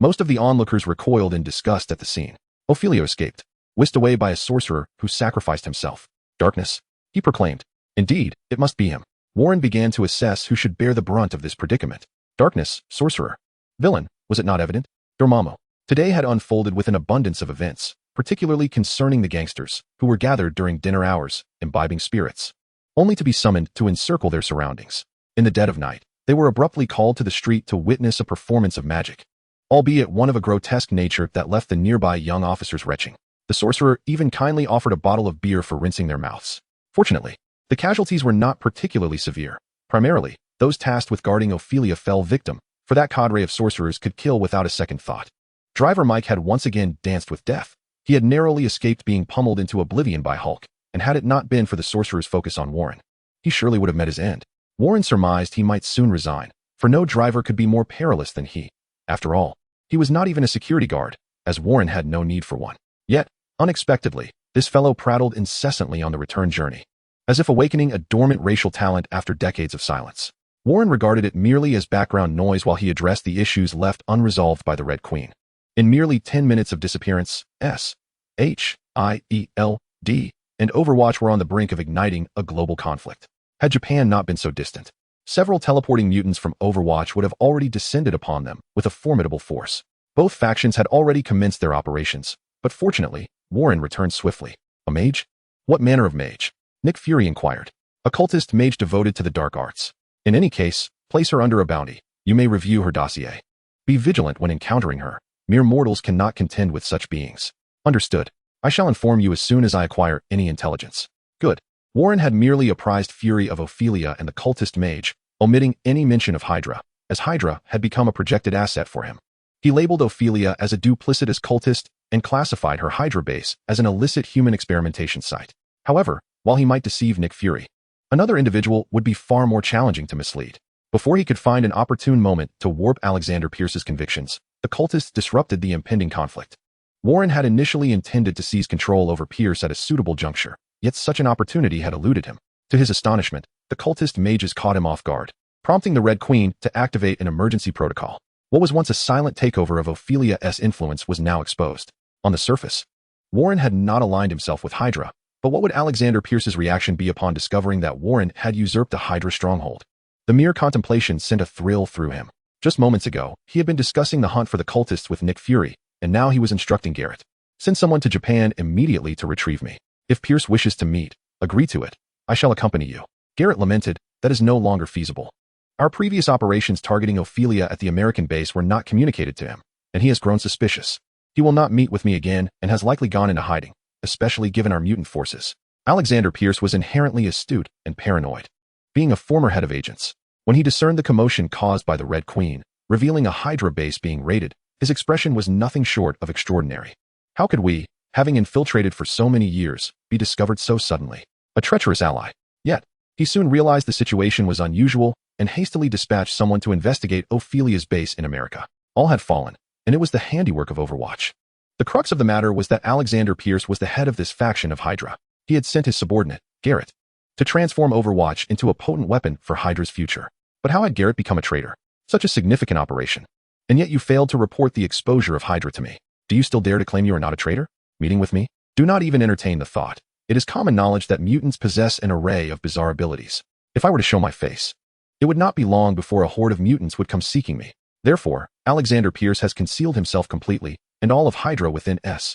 Most of the onlookers recoiled in disgust at the scene. Ophelia escaped, whisked away by a sorcerer who sacrificed himself. "Darkness," he proclaimed. Indeed, it must be him. Warren began to assess who should bear the brunt of this predicament. Darkness, sorcerer. Villain, was it not evident? Dormammu. Today had unfolded with an abundance of events, particularly concerning the gangsters, who were gathered during dinner hours, imbibing spirits, only to be summoned to encircle their surroundings. In the dead of night, they were abruptly called to the street to witness a performance of magic, albeit one of a grotesque nature that left the nearby young officers retching. The sorcerer even kindly offered a bottle of beer for rinsing their mouths. Fortunately, the casualties were not particularly severe. Primarily, those tasked with guarding Ophelia fell victim, for that cadre of sorcerers could kill without a second thought. Driver Mike had once again danced with death. He had narrowly escaped being pummeled into oblivion by Hulk, and had it not been for the sorcerer's focus on Warren, he surely would have met his end. Warren surmised he might soon resign, for no driver could be more perilous than he. After all, he was not even a security guard, as Warren had no need for one. Yet, unexpectedly, This fellow prattled incessantly on the return journey, as if awakening a dormant racial talent after decades of silence. Warren regarded it merely as background noise while he addressed the issues left unresolved by the Red Queen. In merely 10 minutes of disappearance, S.H.I.E.L.D. and Overwatch were on the brink of igniting a global conflict. Had Japan not been so distant, several teleporting mutants from Overwatch would have already descended upon them with a formidable force. Both factions had already commenced their operations, but fortunately, Warren returned swiftly. A mage? What manner of mage? Nick Fury inquired. A cultist mage devoted to the dark arts. In any case, place her under a bounty. You may review her dossier. Be vigilant when encountering her. Mere mortals cannot contend with such beings. Understood. I shall inform you as soon as I acquire any intelligence. Good. Warren had merely apprised Fury of Ophelia and the cultist mage, omitting any mention of Hydra, as Hydra had become a projected asset for him. He labeled Ophelia as a duplicitous cultist and classified her Hydra base as an illicit human experimentation site. However, while he might deceive Nick Fury, another individual would be far more challenging to mislead. Before he could find an opportune moment to warp Alexander Pierce's convictions, the cultists disrupted the impending conflict. Warren had initially intended to seize control over Pierce at a suitable juncture, yet such an opportunity had eluded him. To his astonishment, the cultist mages caught him off guard, prompting the Red Queen to activate an emergency protocol. What was once a silent takeover of Ophelia's influence was now exposed. On the surface, Warren had not aligned himself with Hydra, but what would Alexander Pierce's reaction be upon discovering that Warren had usurped a Hydra stronghold? The mere contemplation sent a thrill through him. Just moments ago, he had been discussing the hunt for the cultists with Nick Fury, and now he was instructing Garrett. Send someone to Japan immediately to retrieve me. If Pierce wishes to meet, agree to it. I shall accompany you. Garrett lamented, that is no longer feasible. Our previous operations targeting Ophelia at the American base were not communicated to him, and he has grown suspicious. He will not meet with me again and has likely gone into hiding, especially given our mutant forces. Alexander Pierce was inherently astute and paranoid. Being a former head of agents, when he discerned the commotion caused by the Red Queen, revealing a Hydra base being raided, his expression was nothing short of extraordinary. How could we, having infiltrated for so many years, be discovered so suddenly? A treacherous ally. Yet, he soon realized the situation was unusual and hastily dispatched someone to investigate Ophelia's base in America. All had fallen, and it was the handiwork of Overwatch. The crux of the matter was that Alexander Pierce was the head of this faction of Hydra. He had sent his subordinate, Garrett, to transform Overwatch into a potent weapon for Hydra's future. But how had Garrett become a traitor? Such a significant operation. And yet you failed to report the exposure of Hydra to me. Do you still dare to claim you are not a traitor? Meeting with me? Do not even entertain the thought. It is common knowledge that mutants possess an array of bizarre abilities. If I were to show my face, it would not be long before a horde of mutants would come seeking me. Therefore, Alexander Pierce has concealed himself completely, and all of Hydra within S.H.I.E.L.D.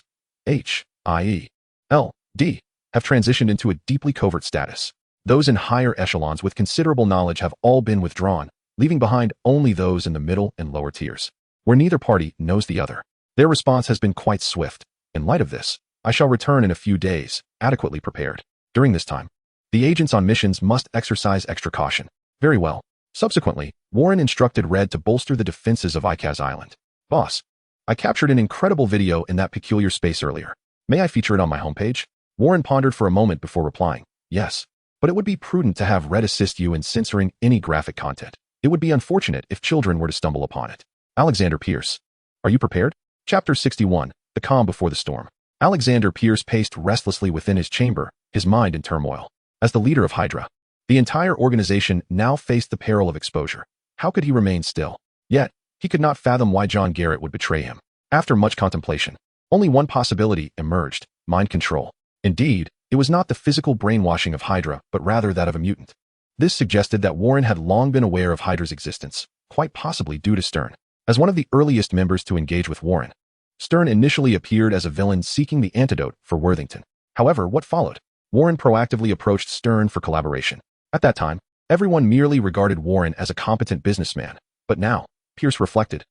have transitioned into a deeply covert status. Those in higher echelons with considerable knowledge have all been withdrawn, leaving behind only those in the middle and lower tiers, where neither party knows the other. Their response has been quite swift. In light of this, I shall return in a few days, adequately prepared. During this time, the agents on missions must exercise extra caution. Very well. Subsequently, Warren instructed Red to bolster the defenses of Icaz Island. Boss, I captured an incredible video in that peculiar space earlier. May I feature it on my homepage? Warren pondered for a moment before replying, yes. But it would be prudent to have Red assist you in censoring any graphic content. It would be unfortunate if children were to stumble upon it. Alexander Pierce. Are you prepared? Chapter 61, The Calm Before the Storm. Alexander Pierce paced restlessly within his chamber, his mind in turmoil. As the leader of Hydra, the entire organization now faced the peril of exposure. How could he remain still? Yet, he could not fathom why John Garrett would betray him. After much contemplation, only one possibility emerged: mind control. Indeed, it was not the physical brainwashing of Hydra, but rather that of a mutant. This suggested that Warren had long been aware of Hydra's existence, quite possibly due to Stern. As one of the earliest members to engage with Warren, Stern initially appeared as a villain seeking the antidote for Worthington. However, what followed? Warren proactively approached Stern for collaboration. At that time, everyone merely regarded Warren as a competent businessman. But now, Pierce reflected,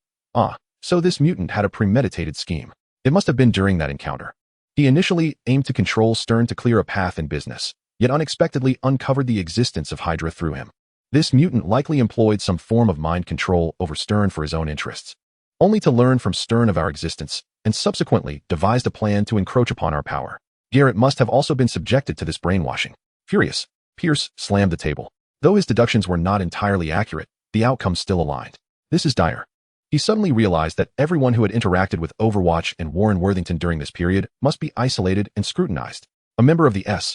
so this mutant had a premeditated scheme. It must have been during that encounter. He initially aimed to control Stern to clear a path in business, yet unexpectedly uncovered the existence of Hydra through him. This mutant likely employed some form of mind control over Stern for his own interests, only to learn from Stern of our existence, and subsequently devised a plan to encroach upon our power. Garrett must have also been subjected to this brainwashing. Furious, Pierce slammed the table. Though his deductions were not entirely accurate, the outcome still aligned. This is dire. He suddenly realized that everyone who had interacted with Overwatch and Warren Worthington during this period must be isolated and scrutinized. A member of the S.H.I.E.L.D.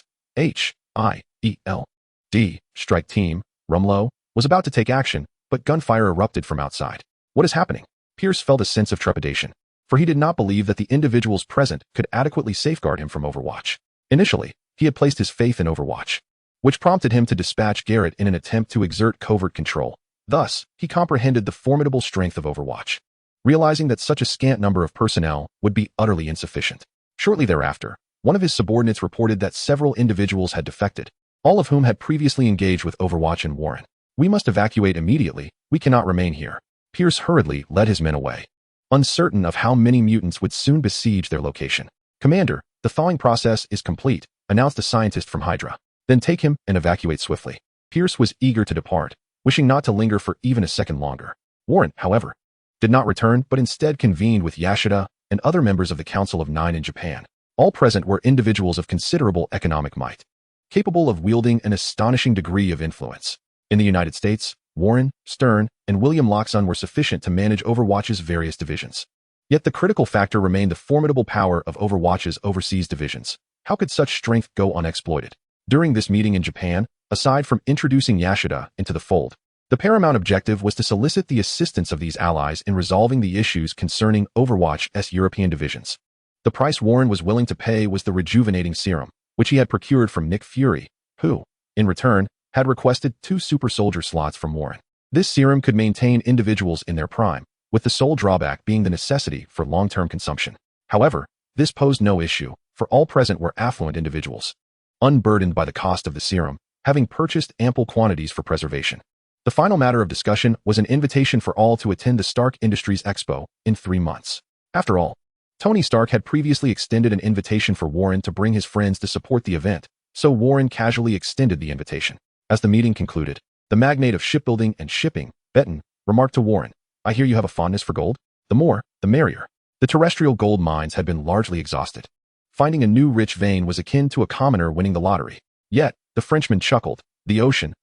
strike team, Rumlow, was about to take action, but gunfire erupted from outside. What is happening? Pierce felt a sense of trepidation, for he did not believe that the individuals present could adequately safeguard him from Overwatch. Initially, he had placed his faith in Overwatch, which prompted him to dispatch Garrett in an attempt to exert covert control. Thus, he comprehended the formidable strength of Overwatch, realizing that such a scant number of personnel would be utterly insufficient. Shortly thereafter, one of his subordinates reported that several individuals had defected, all of whom had previously engaged with Overwatch and Warren. We must evacuate immediately. We cannot remain here. Pierce hurriedly led his men away, uncertain of how many mutants would soon besiege their location. Commander, the thawing process is complete, announced a scientist from Hydra. Then take him and evacuate swiftly. Pierce was eager to depart, wishing not to linger for even a second longer. Warren, however, did not return but instead convened with Yashida and other members of the Council of Nine in Japan. All present were individuals of considerable economic might, capable of wielding an astonishing degree of influence. In the United States, Warren, Stern, and William Loxon were sufficient to manage Overwatch's various divisions. Yet the critical factor remained the formidable power of Overwatch's overseas divisions. How could such strength go unexploited? During this meeting in Japan, aside from introducing Yashida into the fold, the paramount objective was to solicit the assistance of these allies in resolving the issues concerning Overwatch's European divisions. The price Warren was willing to pay was the rejuvenating serum, which he had procured from Nick Fury, who, in return, had requested 2 super soldier slots from Warren. This serum could maintain individuals in their prime, with the sole drawback being the necessity for long-term consumption. However, this posed no issue, for all present were affluent individuals, unburdened by the cost of the serum, having purchased ample quantities for preservation. The final matter of discussion was an invitation for all to attend the Stark Industries Expo in 3 months. After all, Tony Stark had previously extended an invitation for Warren to bring his friends to support the event, so Warren casually extended the invitation. As the meeting concluded, the magnate of shipbuilding and shipping, Benton, remarked to Warren, "I hear you have a fondness for gold? The more, the merrier." The terrestrial gold mines had been largely exhausted. Finding a new rich vein was akin to a commoner winning the lottery. Yet, the Frenchman chuckled, the ocean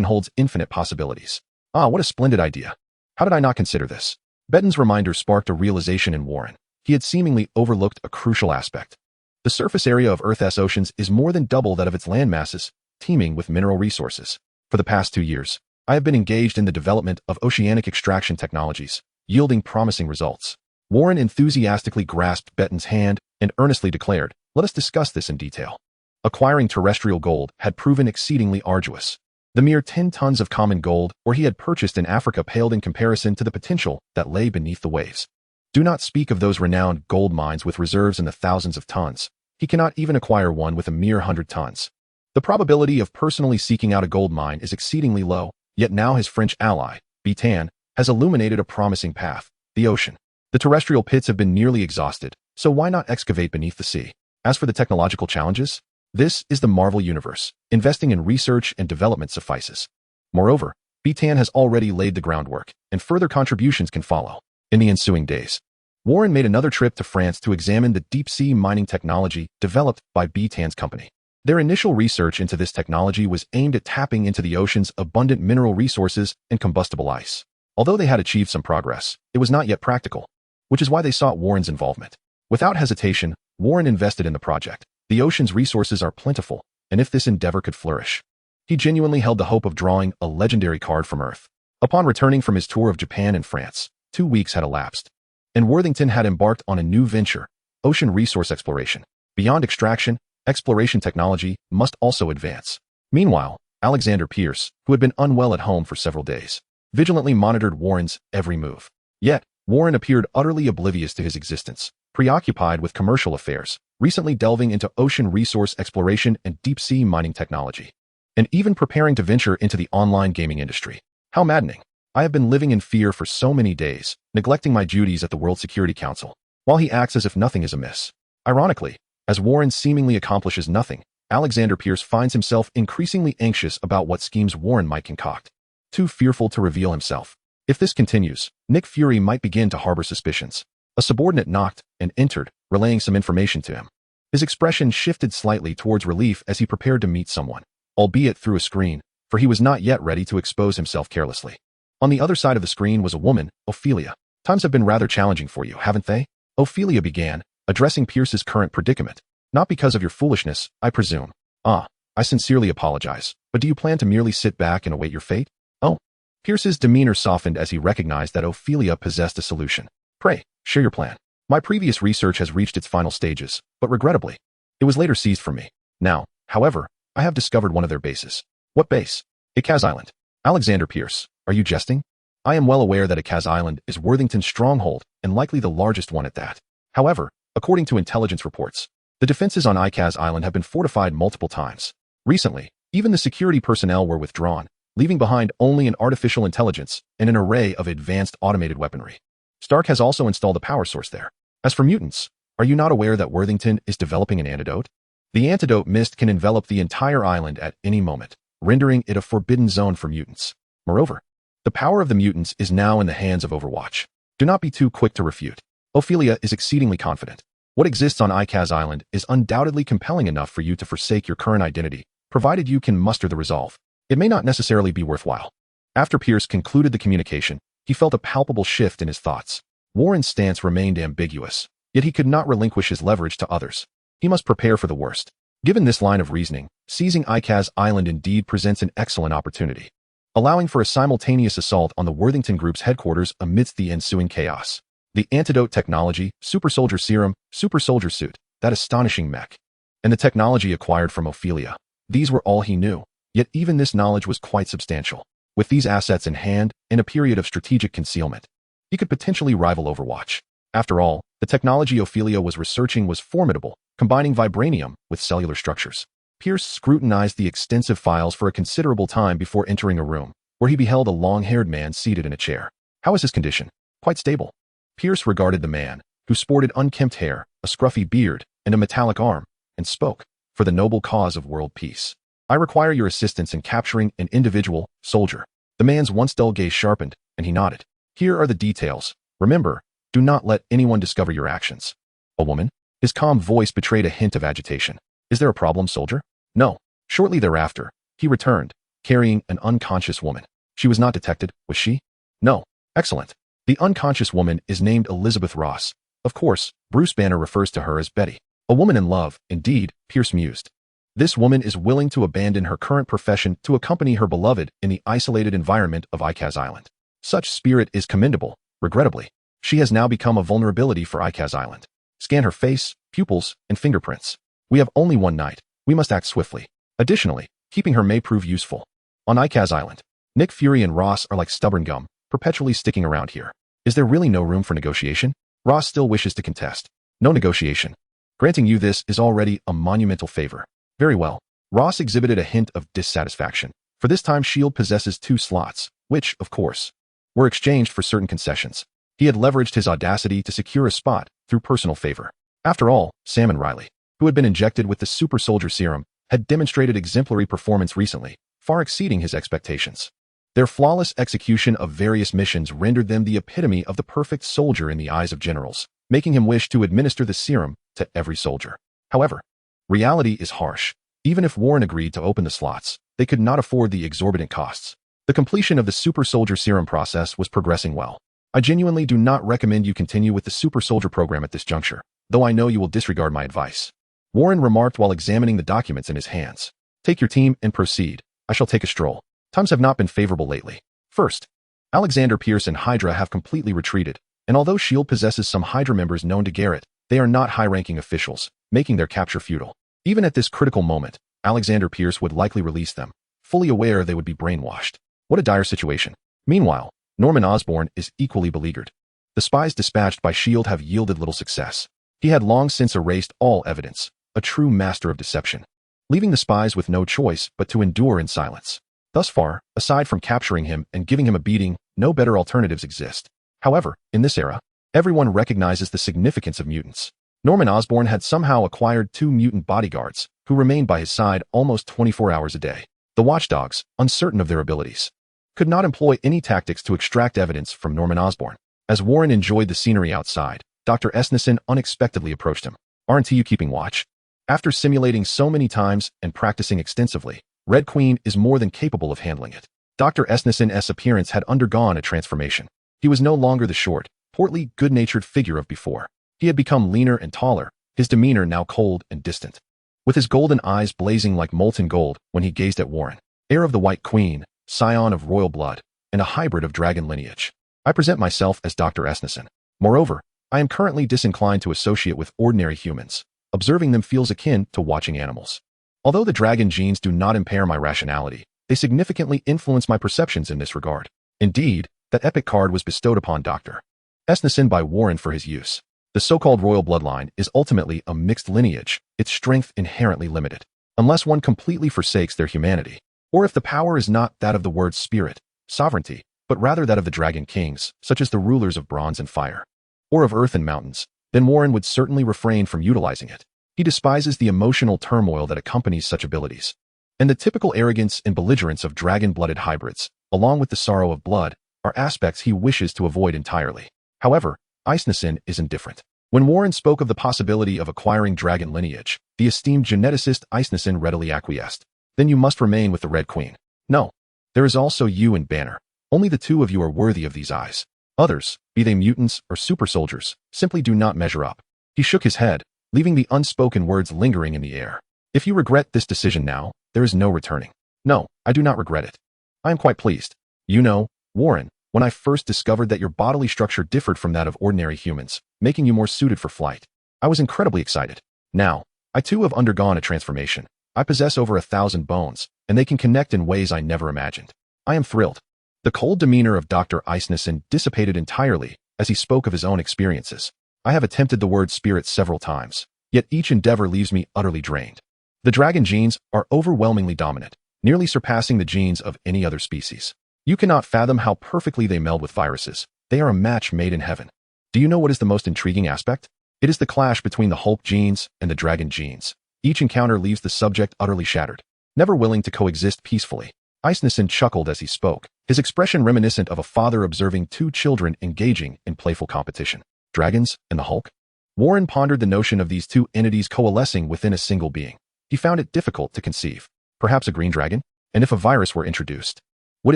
holds infinite possibilities. Ah, what a splendid idea. How did I not consider this? Benton's reminder sparked a realization in Warren. He had seemingly overlooked a crucial aspect. The surface area of Earth's oceans is more than double that of its land masses, teeming with mineral resources. For the past 2 years, I have been engaged in the development of oceanic extraction technologies, yielding promising results. Warren enthusiastically grasped Benton's hand and earnestly declared, "Let us discuss this in detail." Acquiring terrestrial gold had proven exceedingly arduous. The mere 10 tons of common gold or he had purchased in Africa paled in comparison to the potential that lay beneath the waves. Do not speak of those renowned gold mines with reserves in the thousands of tons. He cannot even acquire one with a mere 100 tons. The probability of personally seeking out a gold mine is exceedingly low, yet now his French ally, Bitan, has illuminated a promising path, the ocean. The terrestrial pits have been nearly exhausted, so why not excavate beneath the sea? As for the technological challenges, this is the Marvel Universe. Investing in research and development suffices. Moreover, Bitan has already laid the groundwork, and further contributions can follow. In the ensuing days, Warren made another trip to France to examine the deep-sea mining technology developed by Bitan's company. Their initial research into this technology was aimed at tapping into the ocean's abundant mineral resources and combustible ice. Although they had achieved some progress, it was not yet practical, which is why they sought Warren's involvement. Without hesitation, Warren invested in the project. The ocean's resources are plentiful, and if this endeavor could flourish, he genuinely held the hope of drawing a legendary card from Earth. Upon returning from his tour of Japan and France, 2 weeks had elapsed, and Worthington had embarked on a new venture, ocean resource exploration. Beyond extraction, exploration technology must also advance. Meanwhile, Alexander Pierce, who had been unwell at home for several days, vigilantly monitored Warren's every move. Yet, Warren appeared utterly oblivious to his existence, preoccupied with commercial affairs, recently delving into ocean resource exploration and deep-sea mining technology, and even preparing to venture into the online gaming industry. How maddening. I have been living in fear for so many days, neglecting my duties at the World Security Council, while he acts as if nothing is amiss. Ironically, as Warren seemingly accomplishes nothing, Alexander Pierce finds himself increasingly anxious about what schemes Warren might concoct, too fearful to reveal himself. If this continues, Nick Fury might begin to harbor suspicions. A subordinate knocked and entered, relaying some information to him. His expression shifted slightly towards relief as he prepared to meet someone, albeit through a screen, for he was not yet ready to expose himself carelessly. On the other side of the screen was a woman, Ophelia. Times have been rather challenging for you, haven't they? Ophelia began, addressing Pierce's current predicament. Not because of your foolishness, I presume. I sincerely apologize, but do you plan to merely sit back and await your fate? Oh. Pierce's demeanor softened as he recognized that Ophelia possessed a solution. Pray, share your plan. My previous research has reached its final stages, but regrettably, it was later seized from me. Now, however, I have discovered one of their bases. What base? Icaz Island. Alexander Pierce, are you jesting? I am well aware that Icaz Island is Worthington's stronghold, and likely the largest one at that. However, according to intelligence reports, the defenses on Icaz Island have been fortified multiple times. Recently, even the security personnel were withdrawn, leaving behind only an artificial intelligence and an array of advanced automated weaponry. Stark has also installed a power source there. As for mutants, are you not aware that Worthington is developing an antidote? The antidote mist can envelop the entire island at any moment, rendering it a forbidden zone for mutants. Moreover, the power of the mutants is now in the hands of Overwatch. Do not be too quick to refute. Ophelia is exceedingly confident. What exists on Icaz Island is undoubtedly compelling enough for you to forsake your current identity, provided you can muster the resolve. It may not necessarily be worthwhile. After Pierce concluded the communication, he felt a palpable shift in his thoughts. Warren's stance remained ambiguous, yet he could not relinquish his leverage to others. He must prepare for the worst. Given this line of reasoning, seizing Icaz Island indeed presents an excellent opportunity, allowing for a simultaneous assault on the Worthington Group's headquarters amidst the ensuing chaos. The antidote technology, Super Soldier Serum, Super Soldier Suit, that astonishing mech, and the technology acquired from Ophelia. These were all he knew, yet even this knowledge was quite substantial. With these assets in hand, in a period of strategic concealment, he could potentially rival Overwatch. After all, the technology Ophelia was researching was formidable, combining vibranium with cellular structures. Pierce scrutinized the extensive files for a considerable time before entering a room, where he beheld a long-haired man seated in a chair. How is his condition? Quite stable. Pierce regarded the man, who sported unkempt hair, a scruffy beard, and a metallic arm, and spoke, for the noble cause of world peace. I require your assistance in capturing an individual, Soldier. The man's once dull gaze sharpened, and he nodded. Here are the details. Remember, do not let anyone discover your actions. A woman? His calm voice betrayed a hint of agitation. Is there a problem, Soldier? No. Shortly thereafter, he returned, carrying an unconscious woman. She was not detected, was she? No. Excellent. The unconscious woman is named Elizabeth Ross. Of course, Bruce Banner refers to her as Betty. A woman in love, indeed, Pierce mused. This woman is willing to abandon her current profession to accompany her beloved in the isolated environment of Icaz Island. Such spirit is commendable. Regrettably, she has now become a vulnerability for Icaz Island. Scan her face, pupils, and fingerprints. We have only one night. We must act swiftly. Additionally, keeping her may prove useful. On Icaz Island, Nick Fury and Ross are like stubborn gum, perpetually sticking around here. Is there really no room for negotiation? Ross still wishes to contest. No negotiation. Granting you this is already a monumental favor. Very well. Ross exhibited a hint of dissatisfaction. For this time S.H.I.E.L.D. possesses 2 slots, which, of course, were exchanged for certain concessions. He had leveraged his audacity to secure a spot through personal favor. After all, Sam and Riley, who had been injected with the Super Soldier Serum, had demonstrated exemplary performance recently, far exceeding his expectations. Their flawless execution of various missions rendered them the epitome of the perfect soldier in the eyes of generals, making him wish to administer the serum to every soldier. However, reality is harsh. Even if Warren agreed to open the slots, they could not afford the exorbitant costs. The completion of the Super Soldier Serum process was progressing well. I genuinely do not recommend you continue with the Super Soldier program at this juncture, though I know you will disregard my advice. Warren remarked while examining the documents in his hands. Take your team and proceed. I shall take a stroll. Times have not been favorable lately. First, Alexander Pierce and Hydra have completely retreated, and although S.H.I.E.L.D. possesses some Hydra members known to Garrett, they are not high-ranking officials, making their capture futile. Even at this critical moment, Alexander Pierce would likely release them, fully aware they would be brainwashed. What a dire situation. Meanwhile, Norman Osborn is equally beleaguered. The spies dispatched by S.H.I.E.L.D. have yielded little success. He had long since erased all evidence, a true master of deception, leaving the spies with no choice but to endure in silence. Thus far, aside from capturing him and giving him a beating, no better alternatives exist. However, in this era, everyone recognizes the significance of mutants. Norman Osborn had somehow acquired 2 mutant bodyguards, who remained by his side almost 24 hours a day. The watchdogs, uncertain of their abilities, could not employ any tactics to extract evidence from Norman Osborn. As Warren enjoyed the scenery outside, Dr. Esnison unexpectedly approached him. Aren't you keeping watch? After simulating so many times and practicing extensively, Red Queen is more than capable of handling it. Dr. Esnison's appearance had undergone a transformation. He was no longer the short, portly, good-natured figure of before. He had become leaner and taller, his demeanor now cold and distant, with his golden eyes blazing like molten gold when he gazed at Warren. Heir of the White Queen, scion of royal blood, and a hybrid of dragon lineage. I present myself as Dr. S.H.I.E.L.D. Moreover, I am currently disinclined to associate with ordinary humans. Observing them feels akin to watching animals. Although the dragon genes do not impair my rationality, they significantly influence my perceptions in this regard. Indeed, that epic card was bestowed upon Dr. S.H.I.E.L.D. by Warren for his use. The so-called royal bloodline is ultimately a mixed lineage, its strength inherently limited, unless one completely forsakes their humanity, or if the power is not that of the word spirit, sovereignty, but rather that of the dragon kings, such as the rulers of bronze and fire, or of earth and mountains, then Warren would certainly refrain from utilizing it. He despises the emotional turmoil that accompanies such abilities, and the typical arrogance and belligerence of dragon-blooded hybrids, along with the sorrow of blood, are aspects he wishes to avoid entirely. However, S.H.I.E.L.D. is indifferent. When Warren spoke of the possibility of acquiring dragon lineage, the esteemed geneticist S.H.I.E.L.D. readily acquiesced. Then you must remain with the Red Queen. No. There is also you and Banner. Only the two of you are worthy of these eyes. Others, be they mutants or super soldiers, simply do not measure up. He shook his head, leaving the unspoken words lingering in the air. If you regret this decision now, there is no returning. No, I do not regret it. I am quite pleased. You know, Warren, when I first discovered that your bodily structure differed from that of ordinary humans, making you more suited for flight, I was incredibly excited. Now, I too have undergone a transformation. I possess over 1,000 bones, and they can connect in ways I never imagined. I am thrilled. The cold demeanor of Dr. S.H.I.E.L.D. dissipated entirely as he spoke of his own experiences. I have attempted the word spirit several times, yet each endeavor leaves me utterly drained. The dragon genes are overwhelmingly dominant, nearly surpassing the genes of any other species. You cannot fathom how perfectly they meld with viruses. They are a match made in heaven. Do you know what is the most intriguing aspect? It is the clash between the Hulk genes and the dragon genes. Each encounter leaves the subject utterly shattered, never willing to coexist peacefully. S.H.I.E.L.D. chuckled as he spoke, his expression reminiscent of a father observing two children engaging in playful competition. Dragons and the Hulk? Warren pondered the notion of these two entities coalescing within a single being. He found it difficult to conceive. Perhaps a green dragon? And if a virus were introduced, would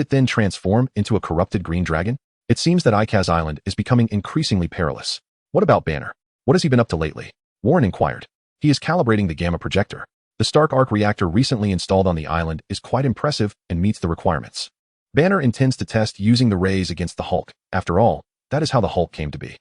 it then transform into a corrupted green dragon? It seems that Icaz Island is becoming increasingly perilous. What about Banner? What has he been up to lately? Warren inquired. He is calibrating the gamma projector. The Stark Arc reactor recently installed on the island is quite impressive and meets the requirements. Banner intends to test using the rays against the Hulk. After all, that is how the Hulk came to be.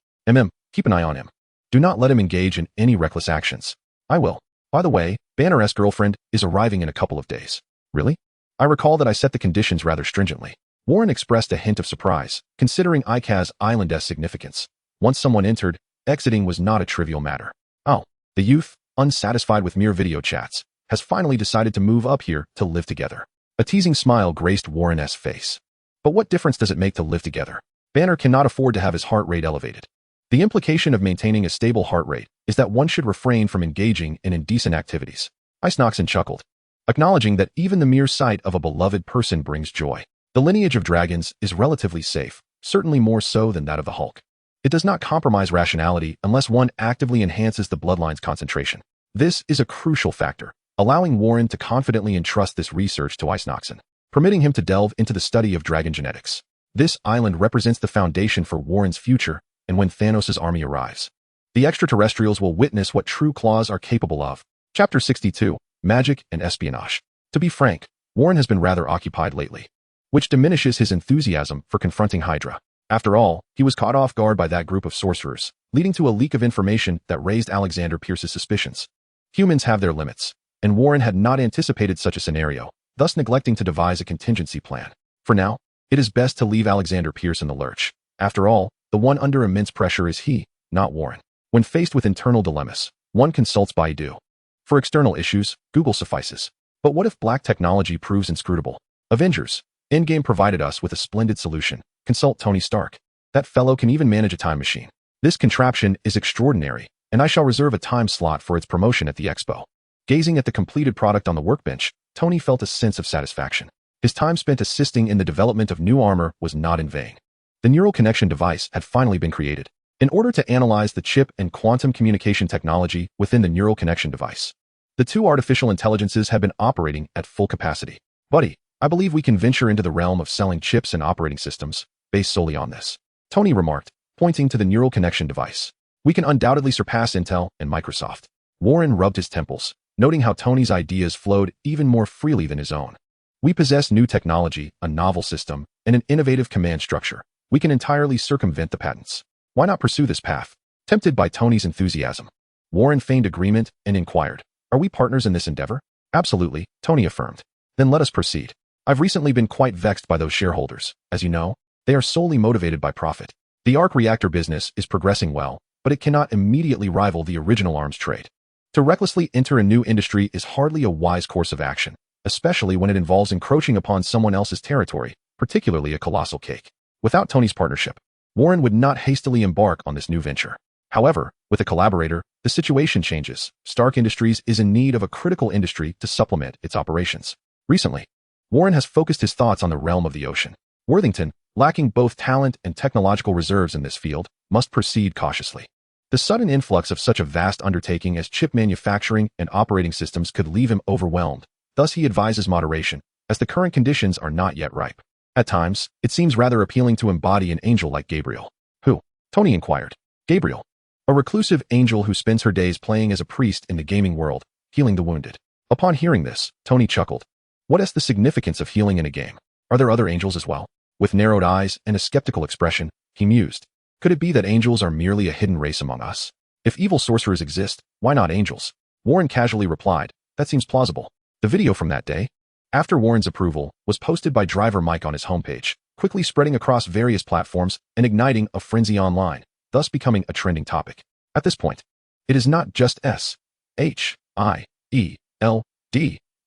Keep an eye on him. Do not let him engage in any reckless actions. I will. By the way, Banner's girlfriend is arriving in a couple of days. Really? I recall that I set the conditions rather stringently. Warren expressed a hint of surprise, considering Icaz Island's significance. Once someone entered, exiting was not a trivial matter. Oh, the youth, unsatisfied with mere video chats, has finally decided to move up here to live together. A teasing smile graced Warren's face. But what difference does it make to live together? Banner cannot afford to have his heart rate elevated. The implication of maintaining a stable heart rate is that one should refrain from engaging in indecent activities. S.H.I.E.L.D. chuckled, acknowledging that even the mere sight of a beloved person brings joy. The lineage of dragons is relatively safe, certainly more so than that of the Hulk. It does not compromise rationality unless one actively enhances the bloodline's concentration. This is a crucial factor, allowing Warren to confidently entrust this research to S.H.I.E.L.D., permitting him to delve into the study of dragon genetics. This island represents the foundation for Warren's future, and when Thanos' army arrives, the extraterrestrials will witness what true claws are capable of. Chapter 62, Magic and Espionage. To be frank, Warren has been rather occupied lately, which diminishes his enthusiasm for confronting Hydra. After all, he was caught off guard by that group of sorcerers, leading to a leak of information that raised Alexander Pierce's suspicions. Humans have their limits, and Warren had not anticipated such a scenario, thus neglecting to devise a contingency plan. For now, it is best to leave Alexander Pierce in the lurch. After all, the one under immense pressure is he, not Warren. When faced with internal dilemmas, one consults Baidu. For external issues, Google suffices. But what if black technology proves inscrutable? Avengers. Endgame provided us with a splendid solution. Consult Tony Stark. That fellow can even manage a time machine. This contraption is extraordinary, and I shall reserve a time slot for its promotion at the expo. Gazing at the completed product on the workbench, Tony felt a sense of satisfaction. His time spent assisting in the development of new armor was not in vain. The neural connection device had finally been created. In order to analyze the chip and quantum communication technology within the neural connection device, the two artificial intelligences had been operating at full capacity. Buddy, I believe we can venture into the realm of selling chips and operating systems, based solely on this. Tony remarked, pointing to the neural connection device. We can undoubtedly surpass Intel and Microsoft. Warren rubbed his temples, noting how Tony's ideas flowed even more freely than his own. We possess new technology, a novel system, and an innovative command structure. We can entirely circumvent the patents. Why not pursue this path? Tempted by Tony's enthusiasm, Warren feigned agreement and inquired, "Are we partners in this endeavor?" "Absolutely," Tony affirmed. "Then let us proceed. I've recently been quite vexed by those shareholders. As you know, they are solely motivated by profit. The arc reactor business is progressing well, but it cannot immediately rival the original arms trade. To recklessly enter a new industry is hardly a wise course of action, especially when it involves encroaching upon someone else's territory, particularly a colossal cake. Without Tony's partnership, Warren would not hastily embark on this new venture. However, with a collaborator, the situation changes. Stark Industries is in need of a critical industry to supplement its operations. Recently, Warren has focused his thoughts on the realm of the ocean. Worthington, lacking both talent and technological reserves in this field, must proceed cautiously. The sudden influx of such a vast undertaking as chip manufacturing and operating systems could leave him overwhelmed. Thus he advises moderation, as the current conditions are not yet ripe. At times, it seems rather appealing to embody an angel like Gabriel. "Who?" Tony inquired. "Gabriel. A reclusive angel who spends her days playing as a priest in the gaming world, healing the wounded." Upon hearing this, Tony chuckled. What is the significance of healing in a game? Are there other angels as well? With narrowed eyes and a skeptical expression, he mused. Could it be that angels are merely a hidden race among us? If evil sorcerers exist, why not angels? Warren casually replied, "That seems plausible." The video from that day, after Warren's approval, was posted by Driver Mike on his homepage, quickly spreading across various platforms and igniting a frenzy online, thus becoming a trending topic. At this point, it is not just S.H.I.E.L.D.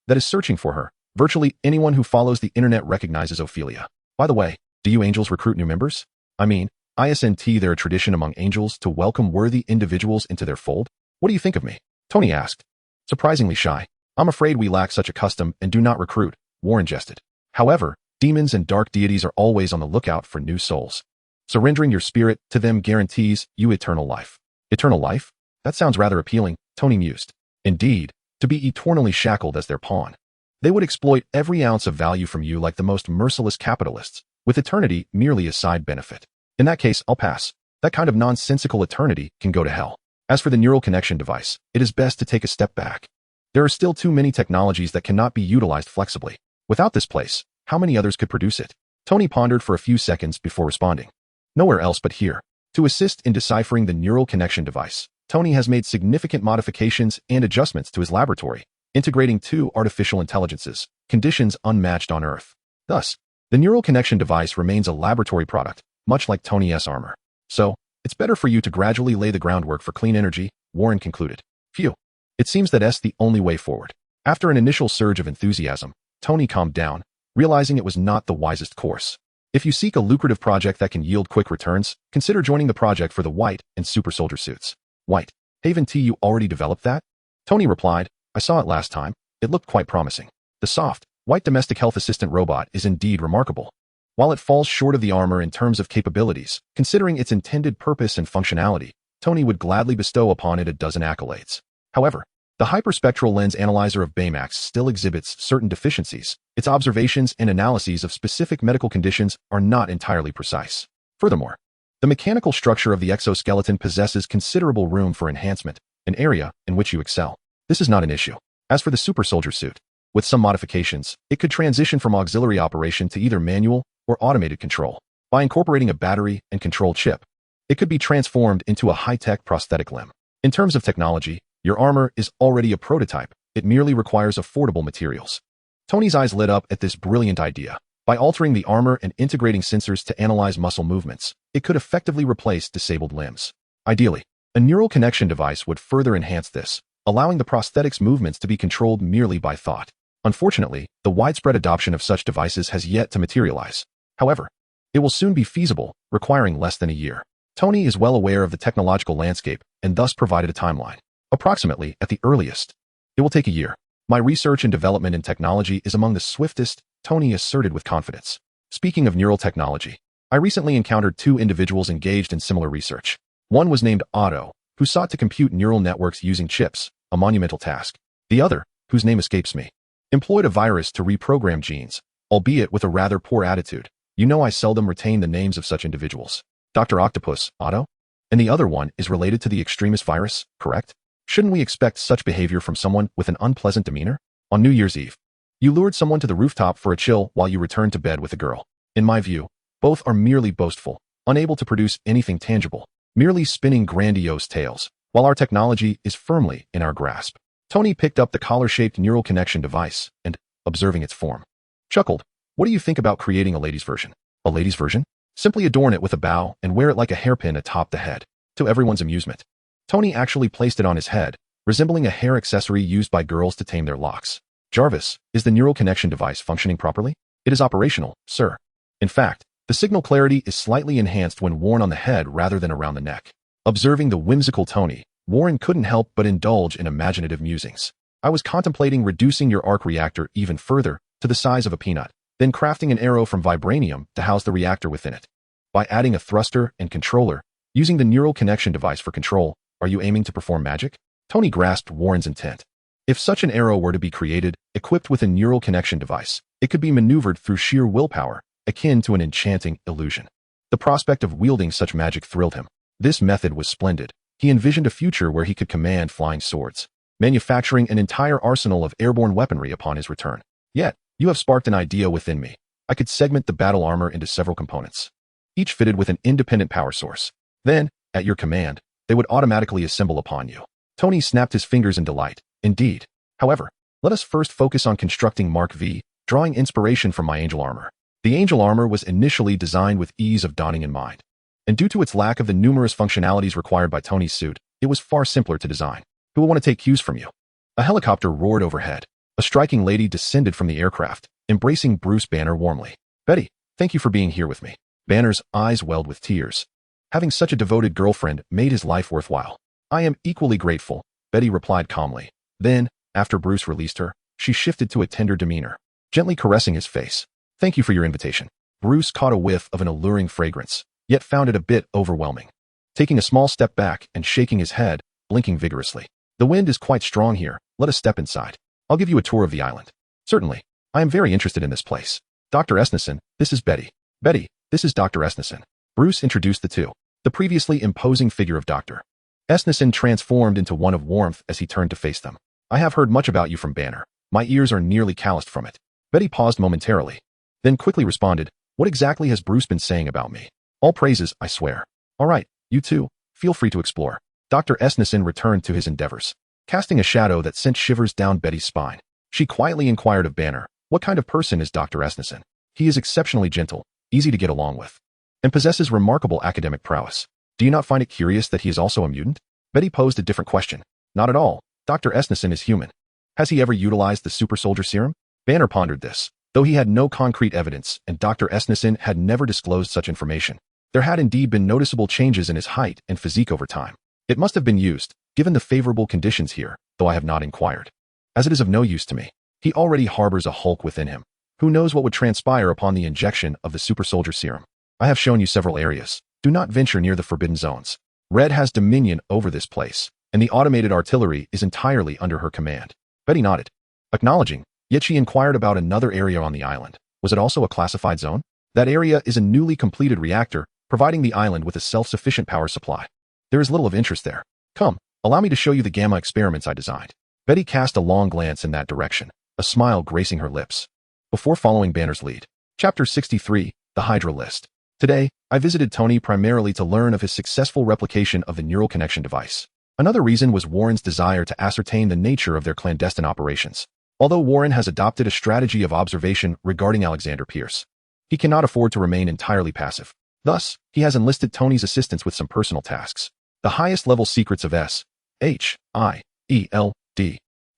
that is searching for her. Virtually anyone who follows the internet recognizes Ophelia. By the way, do you angels recruit new members? I mean, isn't there a tradition among angels to welcome worthy individuals into their fold? What do you think of me? Tony asked. Surprisingly shy. I'm afraid we lack such a custom and do not recruit, Warren jested. However, demons and dark deities are always on the lookout for new souls. Surrendering your spirit to them guarantees you eternal life. Eternal life? That sounds rather appealing, Tony mused. Indeed, to be eternally shackled as their pawn. They would exploit every ounce of value from you like the most merciless capitalists, with eternity merely a side benefit. In that case, I'll pass. That kind of nonsensical eternity can go to hell. As for the neural connection device, it is best to take a step back. There are still too many technologies that cannot be utilized flexibly. Without this place, how many others could produce it? Tony pondered for a few seconds before responding. Nowhere else but here. To assist in deciphering the neural connection device, Tony has made significant modifications and adjustments to his laboratory, integrating two artificial intelligences, conditions unmatched on Earth. Thus, the neural connection device remains a laboratory product, much like Tony's armor. So, it's better for you to gradually lay the groundwork for clean energy, Warren concluded. Phew. It seems that's the only way forward. After an initial surge of enthusiasm, Tony calmed down, realizing it was not the wisest course. If you seek a lucrative project that can yield quick returns, consider joining the project for the white and super soldier suits. White. Haven T, you already developed that? Tony replied, I saw it last time. It looked quite promising. The soft, white domestic health assistant robot is indeed remarkable. While it falls short of the armor in terms of capabilities, considering its intended purpose and functionality, Tony would gladly bestow upon it a dozen accolades. However, the hyperspectral lens analyzer of Baymax still exhibits certain deficiencies. Its observations and analyses of specific medical conditions are not entirely precise. Furthermore, the mechanical structure of the exoskeleton possesses considerable room for enhancement, an area in which you excel. This is not an issue. As for the super soldier suit, with some modifications, it could transition from auxiliary operation to either manual or automated control. By incorporating a battery and control chip, it could be transformed into a high-tech prosthetic limb. In terms of technology, your armor is already a prototype. It merely requires affordable materials. Tony's eyes lit up at this brilliant idea. By altering the armor and integrating sensors to analyze muscle movements, it could effectively replace disabled limbs. Ideally, a neural connection device would further enhance this, allowing the prosthetic's movements to be controlled merely by thought. Unfortunately, the widespread adoption of such devices has yet to materialize. However, it will soon be feasible, requiring less than a year. Tony is well aware of the technological landscape and thus provided a timeline. Approximately, at the earliest, it will take a year. My research and development in technology is among the swiftest, Tony asserted with confidence. Speaking of neural technology, I recently encountered two individuals engaged in similar research. One was named Otto, who sought to compute neural networks using chips, a monumental task. The other, whose name escapes me, employed a virus to reprogram genes, albeit with a rather poor attitude. You know, I seldom retain the names of such individuals. Dr. Octopus, Otto? And the other one is related to the extremist virus, correct? Shouldn't we expect such behavior from someone with an unpleasant demeanor? On New Year's Eve, you lured someone to the rooftop for a chill while you returned to bed with a girl. In my view, both are merely boastful, unable to produce anything tangible, merely spinning grandiose tales, while our technology is firmly in our grasp. Tony picked up the collar-shaped neural connection device and, observing its form, chuckled. What do you think about creating a ladies' version? A ladies' version? Simply adorn it with a bow and wear it like a hairpin atop the head, to everyone's amusement. Tony actually placed it on his head, resembling a hair accessory used by girls to tame their locks. Jarvis, is the neural connection device functioning properly? It is operational, sir. In fact, the signal clarity is slightly enhanced when worn on the head rather than around the neck. Observing the whimsical Tony, Warren couldn't help but indulge in imaginative musings. I was contemplating reducing your arc reactor even further, to the size of a peanut, then crafting an arrow from vibranium to house the reactor within it. By adding a thruster and controller, using the neural connection device for control, are you aiming to perform magic? Tony grasped Warren's intent. If such an arrow were to be created, equipped with a neural connection device, it could be maneuvered through sheer willpower, akin to an enchanting illusion. The prospect of wielding such magic thrilled him. This method was splendid. He envisioned a future where he could command flying swords, manufacturing an entire arsenal of airborne weaponry upon his return. Yet, you have sparked an idea within me. I could segment the battle armor into several components, each fitted with an independent power source. Then, at your command, they would automatically assemble upon you. Tony snapped his fingers in delight. Indeed. However, let us first focus on constructing Mark V, drawing inspiration from my angel armor. The angel armor was initially designed with ease of donning in mind, and due to its lack of the numerous functionalities required by Tony's suit, it was far simpler to design. Who will want to take cues from you? A helicopter roared overhead. A striking lady descended from the aircraft, embracing Bruce Banner warmly. Betty, thank you for being here with me. Banner's eyes welled with tears. Having such a devoted girlfriend made his life worthwhile. I am equally grateful, Betty replied calmly. Then, after Bruce released her, she shifted to a tender demeanor, gently caressing his face. Thank you for your invitation. Bruce caught a whiff of an alluring fragrance, yet found it a bit overwhelming. Taking a small step back and shaking his head, blinking vigorously. The wind is quite strong here. Let us step inside. I'll give you a tour of the island. Certainly. I am very interested in this place. Dr. Esneson, this is Betty. Betty, this is Dr. Esneson. Bruce introduced the two. The previously imposing figure of Dr. Esneson transformed into one of warmth as he turned to face them. I have heard much about you from Banner. My ears are nearly calloused from it. Betty paused momentarily, then quickly responded, what exactly has Bruce been saying about me? All praises, I swear. All right, you two, feel free to explore. Dr. Esneson returned to his endeavors, casting a shadow that sent shivers down Betty's spine. She quietly inquired of Banner, what kind of person is Dr. Esneson? He is exceptionally gentle, easy to get along with, and possesses remarkable academic prowess. Do you not find it curious that he is also a mutant? Betty posed a different question. Not at all. Dr. Esneson is human. Has he ever utilized the Super Soldier Serum? Banner pondered this, though he had no concrete evidence and Dr. Esneson had never disclosed such information. There had indeed been noticeable changes in his height and physique over time. It must have been used, given the favorable conditions here, though I have not inquired. As it is of no use to me. He already harbors a Hulk within him. Who knows what would transpire upon the injection of the Super Soldier Serum? I have shown you several areas. Do not venture near the forbidden zones. Red has dominion over this place, and the automated artillery is entirely under her command. Betty nodded, acknowledging, yet she inquired about another area on the island. Was it also a classified zone? That area is a newly completed reactor, providing the island with a self-sufficient power supply. There is little of interest there. Come, allow me to show you the gamma experiments I designed. Betty cast a long glance in that direction, a smile gracing her lips, before following Banner's lead. Chapter 63, The Hydra List. Today, I visited Tony primarily to learn of his successful replication of the neural connection device. Another reason was Warren's desire to ascertain the nature of their clandestine operations. Although Warren has adopted a strategy of observation regarding Alexander Pierce, he cannot afford to remain entirely passive. Thus, he has enlisted Tony's assistance with some personal tasks. The highest level secrets of S.H.I.E.L.D.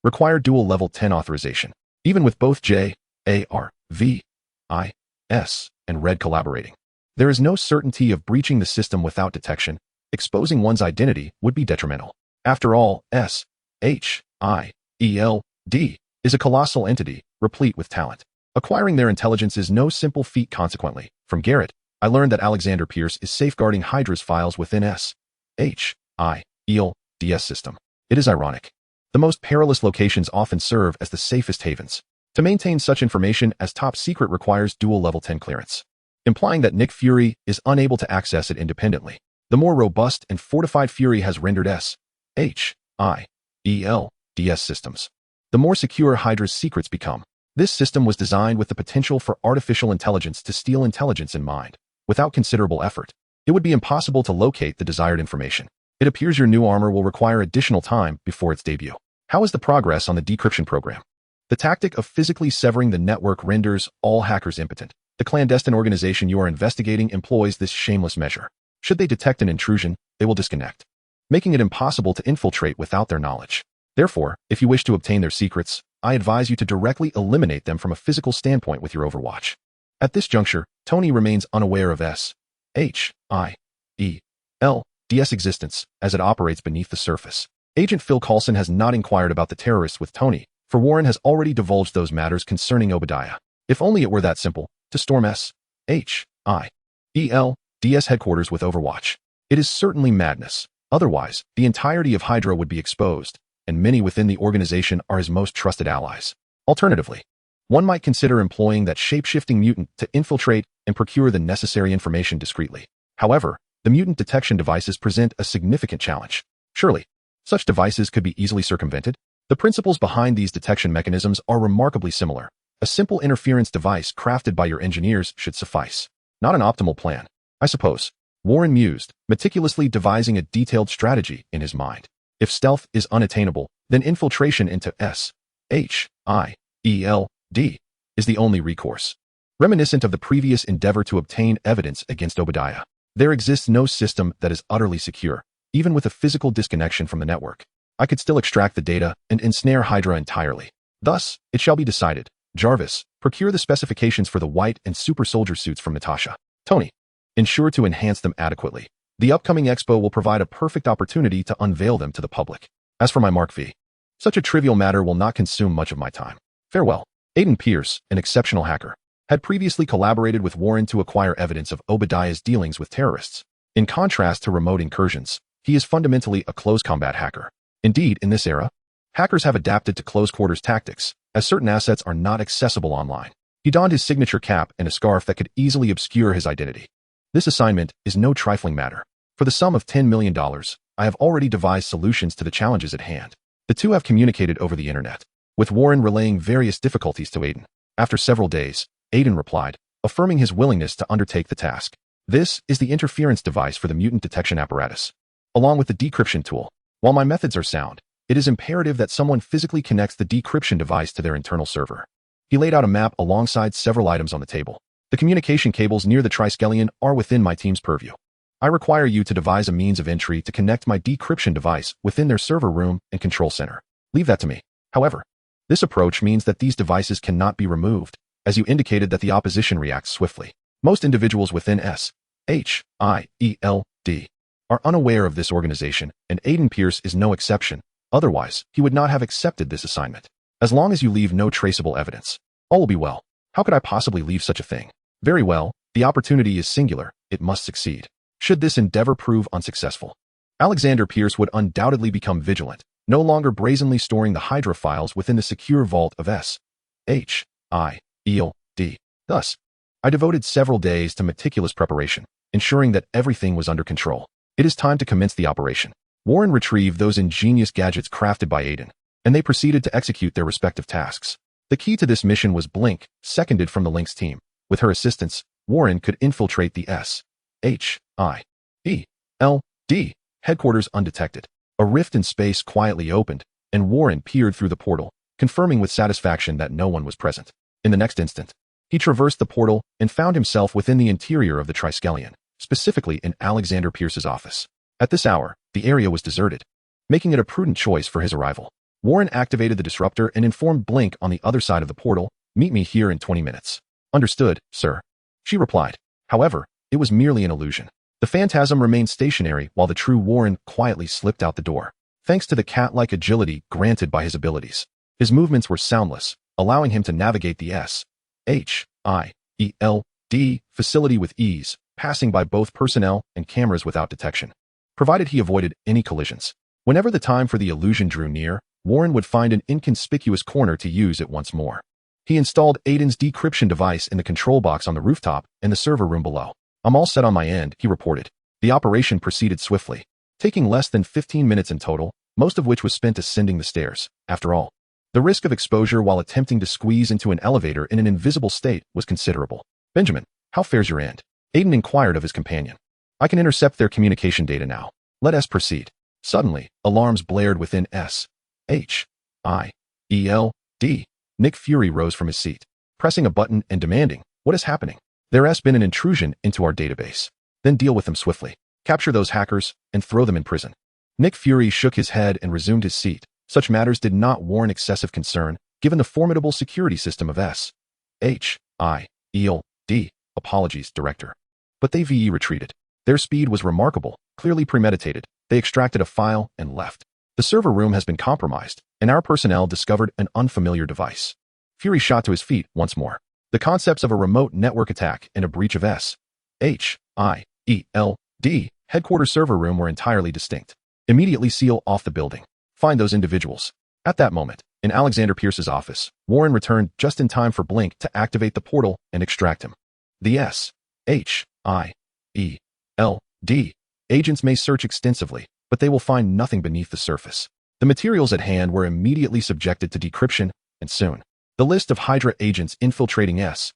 require dual level 10 authorization, even with both J.A.R.V.I.S. and Red collaborating. There is no certainty of breaching the system without detection. Exposing one's identity would be detrimental. After all, S.H.I.E.L.D. is a colossal entity, replete with talent. Acquiring their intelligence is no simple feat consequently. From Garrett, I learned that Alexander Pierce is safeguarding Hydra's files within S.H.I.E.L.D.'s system. It is ironic. The most perilous locations often serve as the safest havens. To maintain such information as top secret requires dual level 10 clearance. implying that Nick Fury is unable to access it independently. The more robust and fortified Fury has rendered S.H.I.E.L.D.'s systems, the more secure Hydra's secrets become. This system was designed with the potential for artificial intelligence to steal intelligence in mind, without considerable effort. It would be impossible to locate the desired information. It appears your new armor will require additional time before its debut. How is the progress on the decryption program? The tactic of physically severing the network renders all hackers impotent. The clandestine organization you are investigating employs this shameless measure. Should they detect an intrusion, they will disconnect, making it impossible to infiltrate without their knowledge. Therefore, if you wish to obtain their secrets, I advise you to directly eliminate them from a physical standpoint with your Overwatch. At this juncture, Tony remains unaware of S.H.I.E.L.D's existence as it operates beneath the surface. Agent Phil Coulson has not inquired about the terrorists with Tony, for Warren has already divulged those matters concerning Obadiah. If only it were that simple, to storm S.H.I.E.L.D's headquarters with Overwatch. It is certainly madness. Otherwise, the entirety of Hydra would be exposed, and many within the organization are his most trusted allies. Alternatively, one might consider employing that shape-shifting mutant to infiltrate and procure the necessary information discreetly. However, the mutant detection devices present a significant challenge. Surely, such devices could be easily circumvented? The principles behind these detection mechanisms are remarkably similar. A simple interference device crafted by your engineers should suffice. Not an optimal plan, I suppose. Warren mused, meticulously devising a detailed strategy in his mind. If stealth is unattainable, then infiltration into S.H.I.E.L.D. is the only recourse. Reminiscent of the previous endeavor to obtain evidence against Obadiah, there exists no system that is utterly secure, even with a physical disconnection from the network. I could still extract the data and ensnare Hydra entirely. Thus, it shall be decided. Jarvis, procure the specifications for the white and super soldier suits from Natasha. Tony, ensure to enhance them adequately. The upcoming expo will provide a perfect opportunity to unveil them to the public. As for my Mark V, such a trivial matter will not consume much of my time. Farewell. Aiden Pierce, an exceptional hacker, had previously collaborated with Warren to acquire evidence of Obadiah's dealings with terrorists. In contrast to remote incursions, he is fundamentally a close combat hacker. Indeed, in this era, hackers have adapted to close-quarters tactics, as certain assets are not accessible online. He donned his signature cap and a scarf that could easily obscure his identity. This assignment is no trifling matter. For the sum of $10 million, I have already devised solutions to the challenges at hand. The two have communicated over the internet, with Warren relaying various difficulties to Aiden. After several days, Aiden replied, affirming his willingness to undertake the task. This is the interference device for the mutant detection apparatus, along with the decryption tool. While my methods are sound, it is imperative that someone physically connects the decryption device to their internal server. He laid out a map alongside several items on the table. The communication cables near the Triskelion are within my team's purview. I require you to devise a means of entry to connect my decryption device within their server room and control center. Leave that to me. However, this approach means that these devices cannot be removed, as you indicated that the opposition reacts swiftly. Most individuals within S.H.I.E.L.D. are unaware of this organization, and Aiden Pierce is no exception. Otherwise, he would not have accepted this assignment. As long as you leave no traceable evidence, all will be well. How could I possibly leave such a thing? Very well, the opportunity is singular, it must succeed. Should this endeavor prove unsuccessful, Alexander Pierce would undoubtedly become vigilant, no longer brazenly storing the Hydra files within the secure vault of S.H.I.E.L.D. Thus, I devoted several days to meticulous preparation, ensuring that everything was under control. It is time to commence the operation. Warren retrieved those ingenious gadgets crafted by Aiden, and they proceeded to execute their respective tasks. The key to this mission was Blink, seconded from the Lynx team. With her assistance, Warren could infiltrate the S.H.I.E.L.D. headquarters undetected. A rift in space quietly opened, and Warren peered through the portal, confirming with satisfaction that no one was present. In the next instant, he traversed the portal and found himself within the interior of the Triskelion, specifically in Alexander Pierce's office. At this hour, the area was deserted, making it a prudent choice for his arrival. Warren activated the disruptor and informed Blink on the other side of the portal, "Meet me here in 20 minutes. Understood, sir," she replied. However, it was merely an illusion. The phantasm remained stationary while the true Warren quietly slipped out the door. Thanks to the cat-like agility granted by his abilities, his movements were soundless, allowing him to navigate the S.H.I.E.L.D. facility with ease, passing by both personnel and cameras without detection, provided he avoided any collisions. Whenever the time for the illusion drew near, Warren would find an inconspicuous corner to use it once more. He installed Aiden's decryption device in the control box on the rooftop in the server room below. I'm all set on my end, he reported. The operation proceeded swiftly, taking less than 15 minutes in total, most of which was spent ascending the stairs. After all, the risk of exposure while attempting to squeeze into an elevator in an invisible state was considerable. Benjamin, how fares your end? Aiden inquired of his companion. I can intercept their communication data now. Let us proceed. Suddenly, alarms blared within S.H.I.E.L.D. Nick Fury rose from his seat, pressing a button and demanding, what is happening? There has been an intrusion into our database. Then deal with them swiftly. Capture those hackers and throw them in prison. Nick Fury shook his head and resumed his seat. Such matters did not warrant excessive concern, given the formidable security system of S.H.I.E.L.D. Apologies, Director. But they retreated. Their speed was remarkable, clearly premeditated. They extracted a file and left. The server room has been compromised, and our personnel discovered an unfamiliar device. Fury shot to his feet once more. The concepts of a remote network attack and a breach of S.H.I.E.L.D. headquarters server room were entirely distinct. Immediately seal off the building. Find those individuals. At that moment, in Alexander Pierce's office, Warren returned just in time for Blink to activate the portal and extract him. The S.H.I.E.L.D. agents may search extensively, but they will find nothing beneath the surface. The materials at hand were immediately subjected to decryption, and soon, the list of Hydra agents infiltrating S.H.I.E.L.D.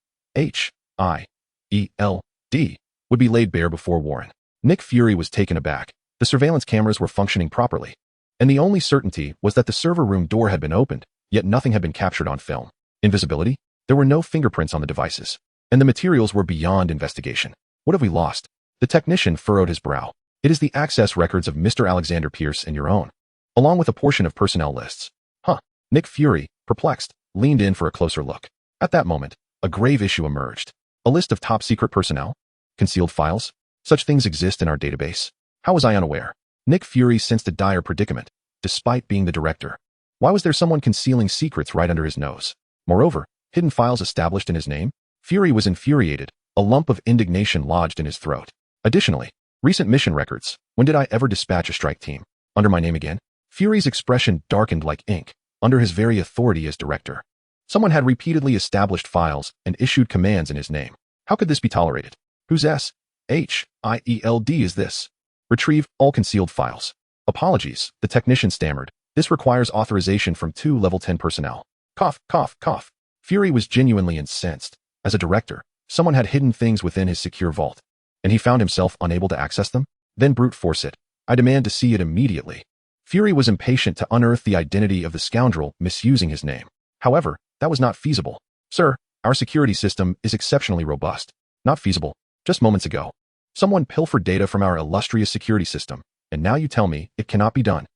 would be laid bare before Warren. Nick Fury was taken aback. The surveillance cameras were functioning properly, and the only certainty was that the server room door had been opened, yet nothing had been captured on film. Invisibility? There were no fingerprints on the devices, and the materials were beyond investigation. What have we lost? The technician furrowed his brow. It is the access records of Mr. Alexander Pierce and your own, along with a portion of personnel lists. Nick Fury, perplexed, leaned in for a closer look. At that moment, a grave issue emerged. A list of top-secret personnel? Concealed files? Such things exist in our database. How was I unaware? Nick Fury sensed a dire predicament, despite being the director. Why was there someone concealing secrets right under his nose? Moreover, hidden files established in his name? Fury was infuriated, a lump of indignation lodged in his throat. Additionally, recent mission records. When did I ever dispatch a strike team? Under my name again? Fury's expression darkened like ink, under his very authority as director. Someone had repeatedly established files and issued commands in his name. How could this be tolerated? Whose S.H.I.E.L.D. is this? Retrieve all concealed files. Apologies, the technician stammered. This requires authorization from 2 level 10 personnel. Cough, cough, cough. Fury was genuinely incensed. As a director, someone had hidden things within his secure vault, and he found himself unable to access them? Then brute force it. I demand to see it immediately. Fury was impatient to unearth the identity of the scoundrel misusing his name. However, that was not feasible. Sir, our security system is exceptionally robust. Not feasible. Just moments ago, someone pilfered data from our illustrious security system, and now you tell me it cannot be done.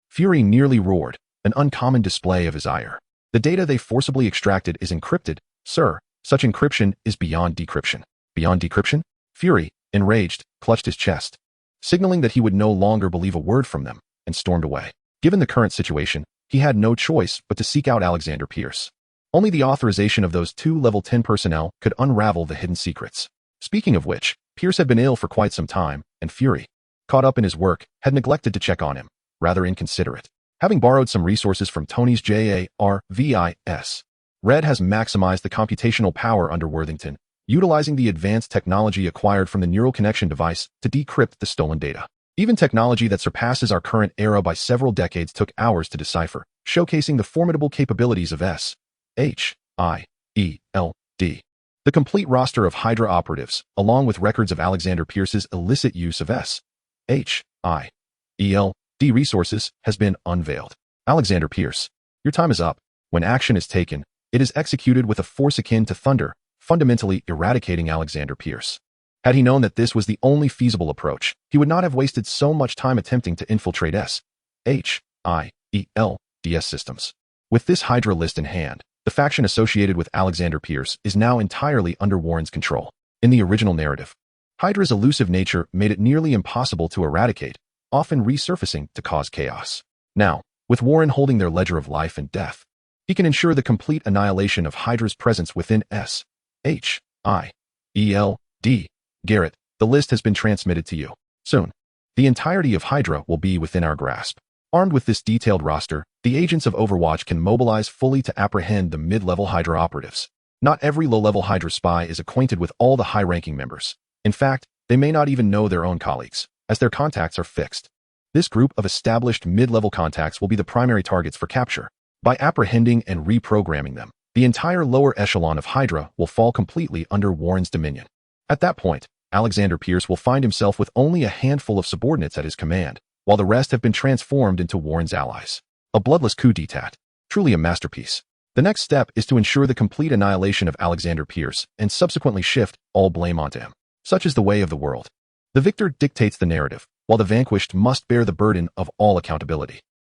Fury nearly roared, an uncommon display of his ire. The data they forcibly extracted is encrypted. Sir, such encryption is beyond decryption. Beyond decryption? Fury, enraged, clutched his chest, signaling that he would no longer believe a word from them, and stormed away. Given the current situation, he had no choice but to seek out Alexander Pierce. Only the authorization of those 2 level 10 personnel could unravel the hidden secrets. Speaking of which, Pierce had been ill for quite some time, and Fury, caught up in his work, had neglected to check on him, rather inconsiderate. Having borrowed some resources from Tony's JARVIS, Red has maximized the computational power under Worthington, utilizing the advanced technology acquired from the neural connection device to decrypt the stolen data. Even technology that surpasses our current era by several decades took hours to decipher, showcasing the formidable capabilities of S.H.I.E.L.D. The complete roster of Hydra operatives, along with records of Alexander Pierce's illicit use of S.H.I.E.L.D. resources, has been unveiled. Alexander Pierce, your time is up. When action is taken, it is executed with a force akin to thunder, fundamentally eradicating Alexander Pierce. Had he known that this was the only feasible approach, he would not have wasted so much time attempting to infiltrate S.H.I.E.L.D.'s systems. With this Hydra list in hand, the faction associated with Alexander Pierce is now entirely under Warren's control. In the original narrative, Hydra's elusive nature made it nearly impossible to eradicate, often resurfacing to cause chaos. Now, with Warren holding their ledger of life and death, he can ensure the complete annihilation of Hydra's presence within S.H.I.E.L.D. Garrett, the list has been transmitted to you. Soon, the entirety of Hydra will be within our grasp. Armed with this detailed roster, the The agents of Overwatch can mobilize fully to apprehend the mid-level Hydra operatives. Not every low-level Hydra spy is acquainted with all the high-ranking members. In fact, they may not even know their own colleagues, as their contacts are fixed. This group of established mid-level contacts will be the primary targets for capture. By apprehending and reprogramming them, the entire lower echelon of Hydra will fall completely under Warren's dominion. At that point, Alexander Pierce will find himself with only a handful of subordinates at his command, while the rest have been transformed into Warren's allies. A bloodless coup d'etat. Truly a masterpiece. The next step is to ensure the complete annihilation of Alexander Pierce and subsequently shift all blame onto him. Such is the way of the world. The victor dictates the narrative, while the vanquished must bear the burden of all accountability.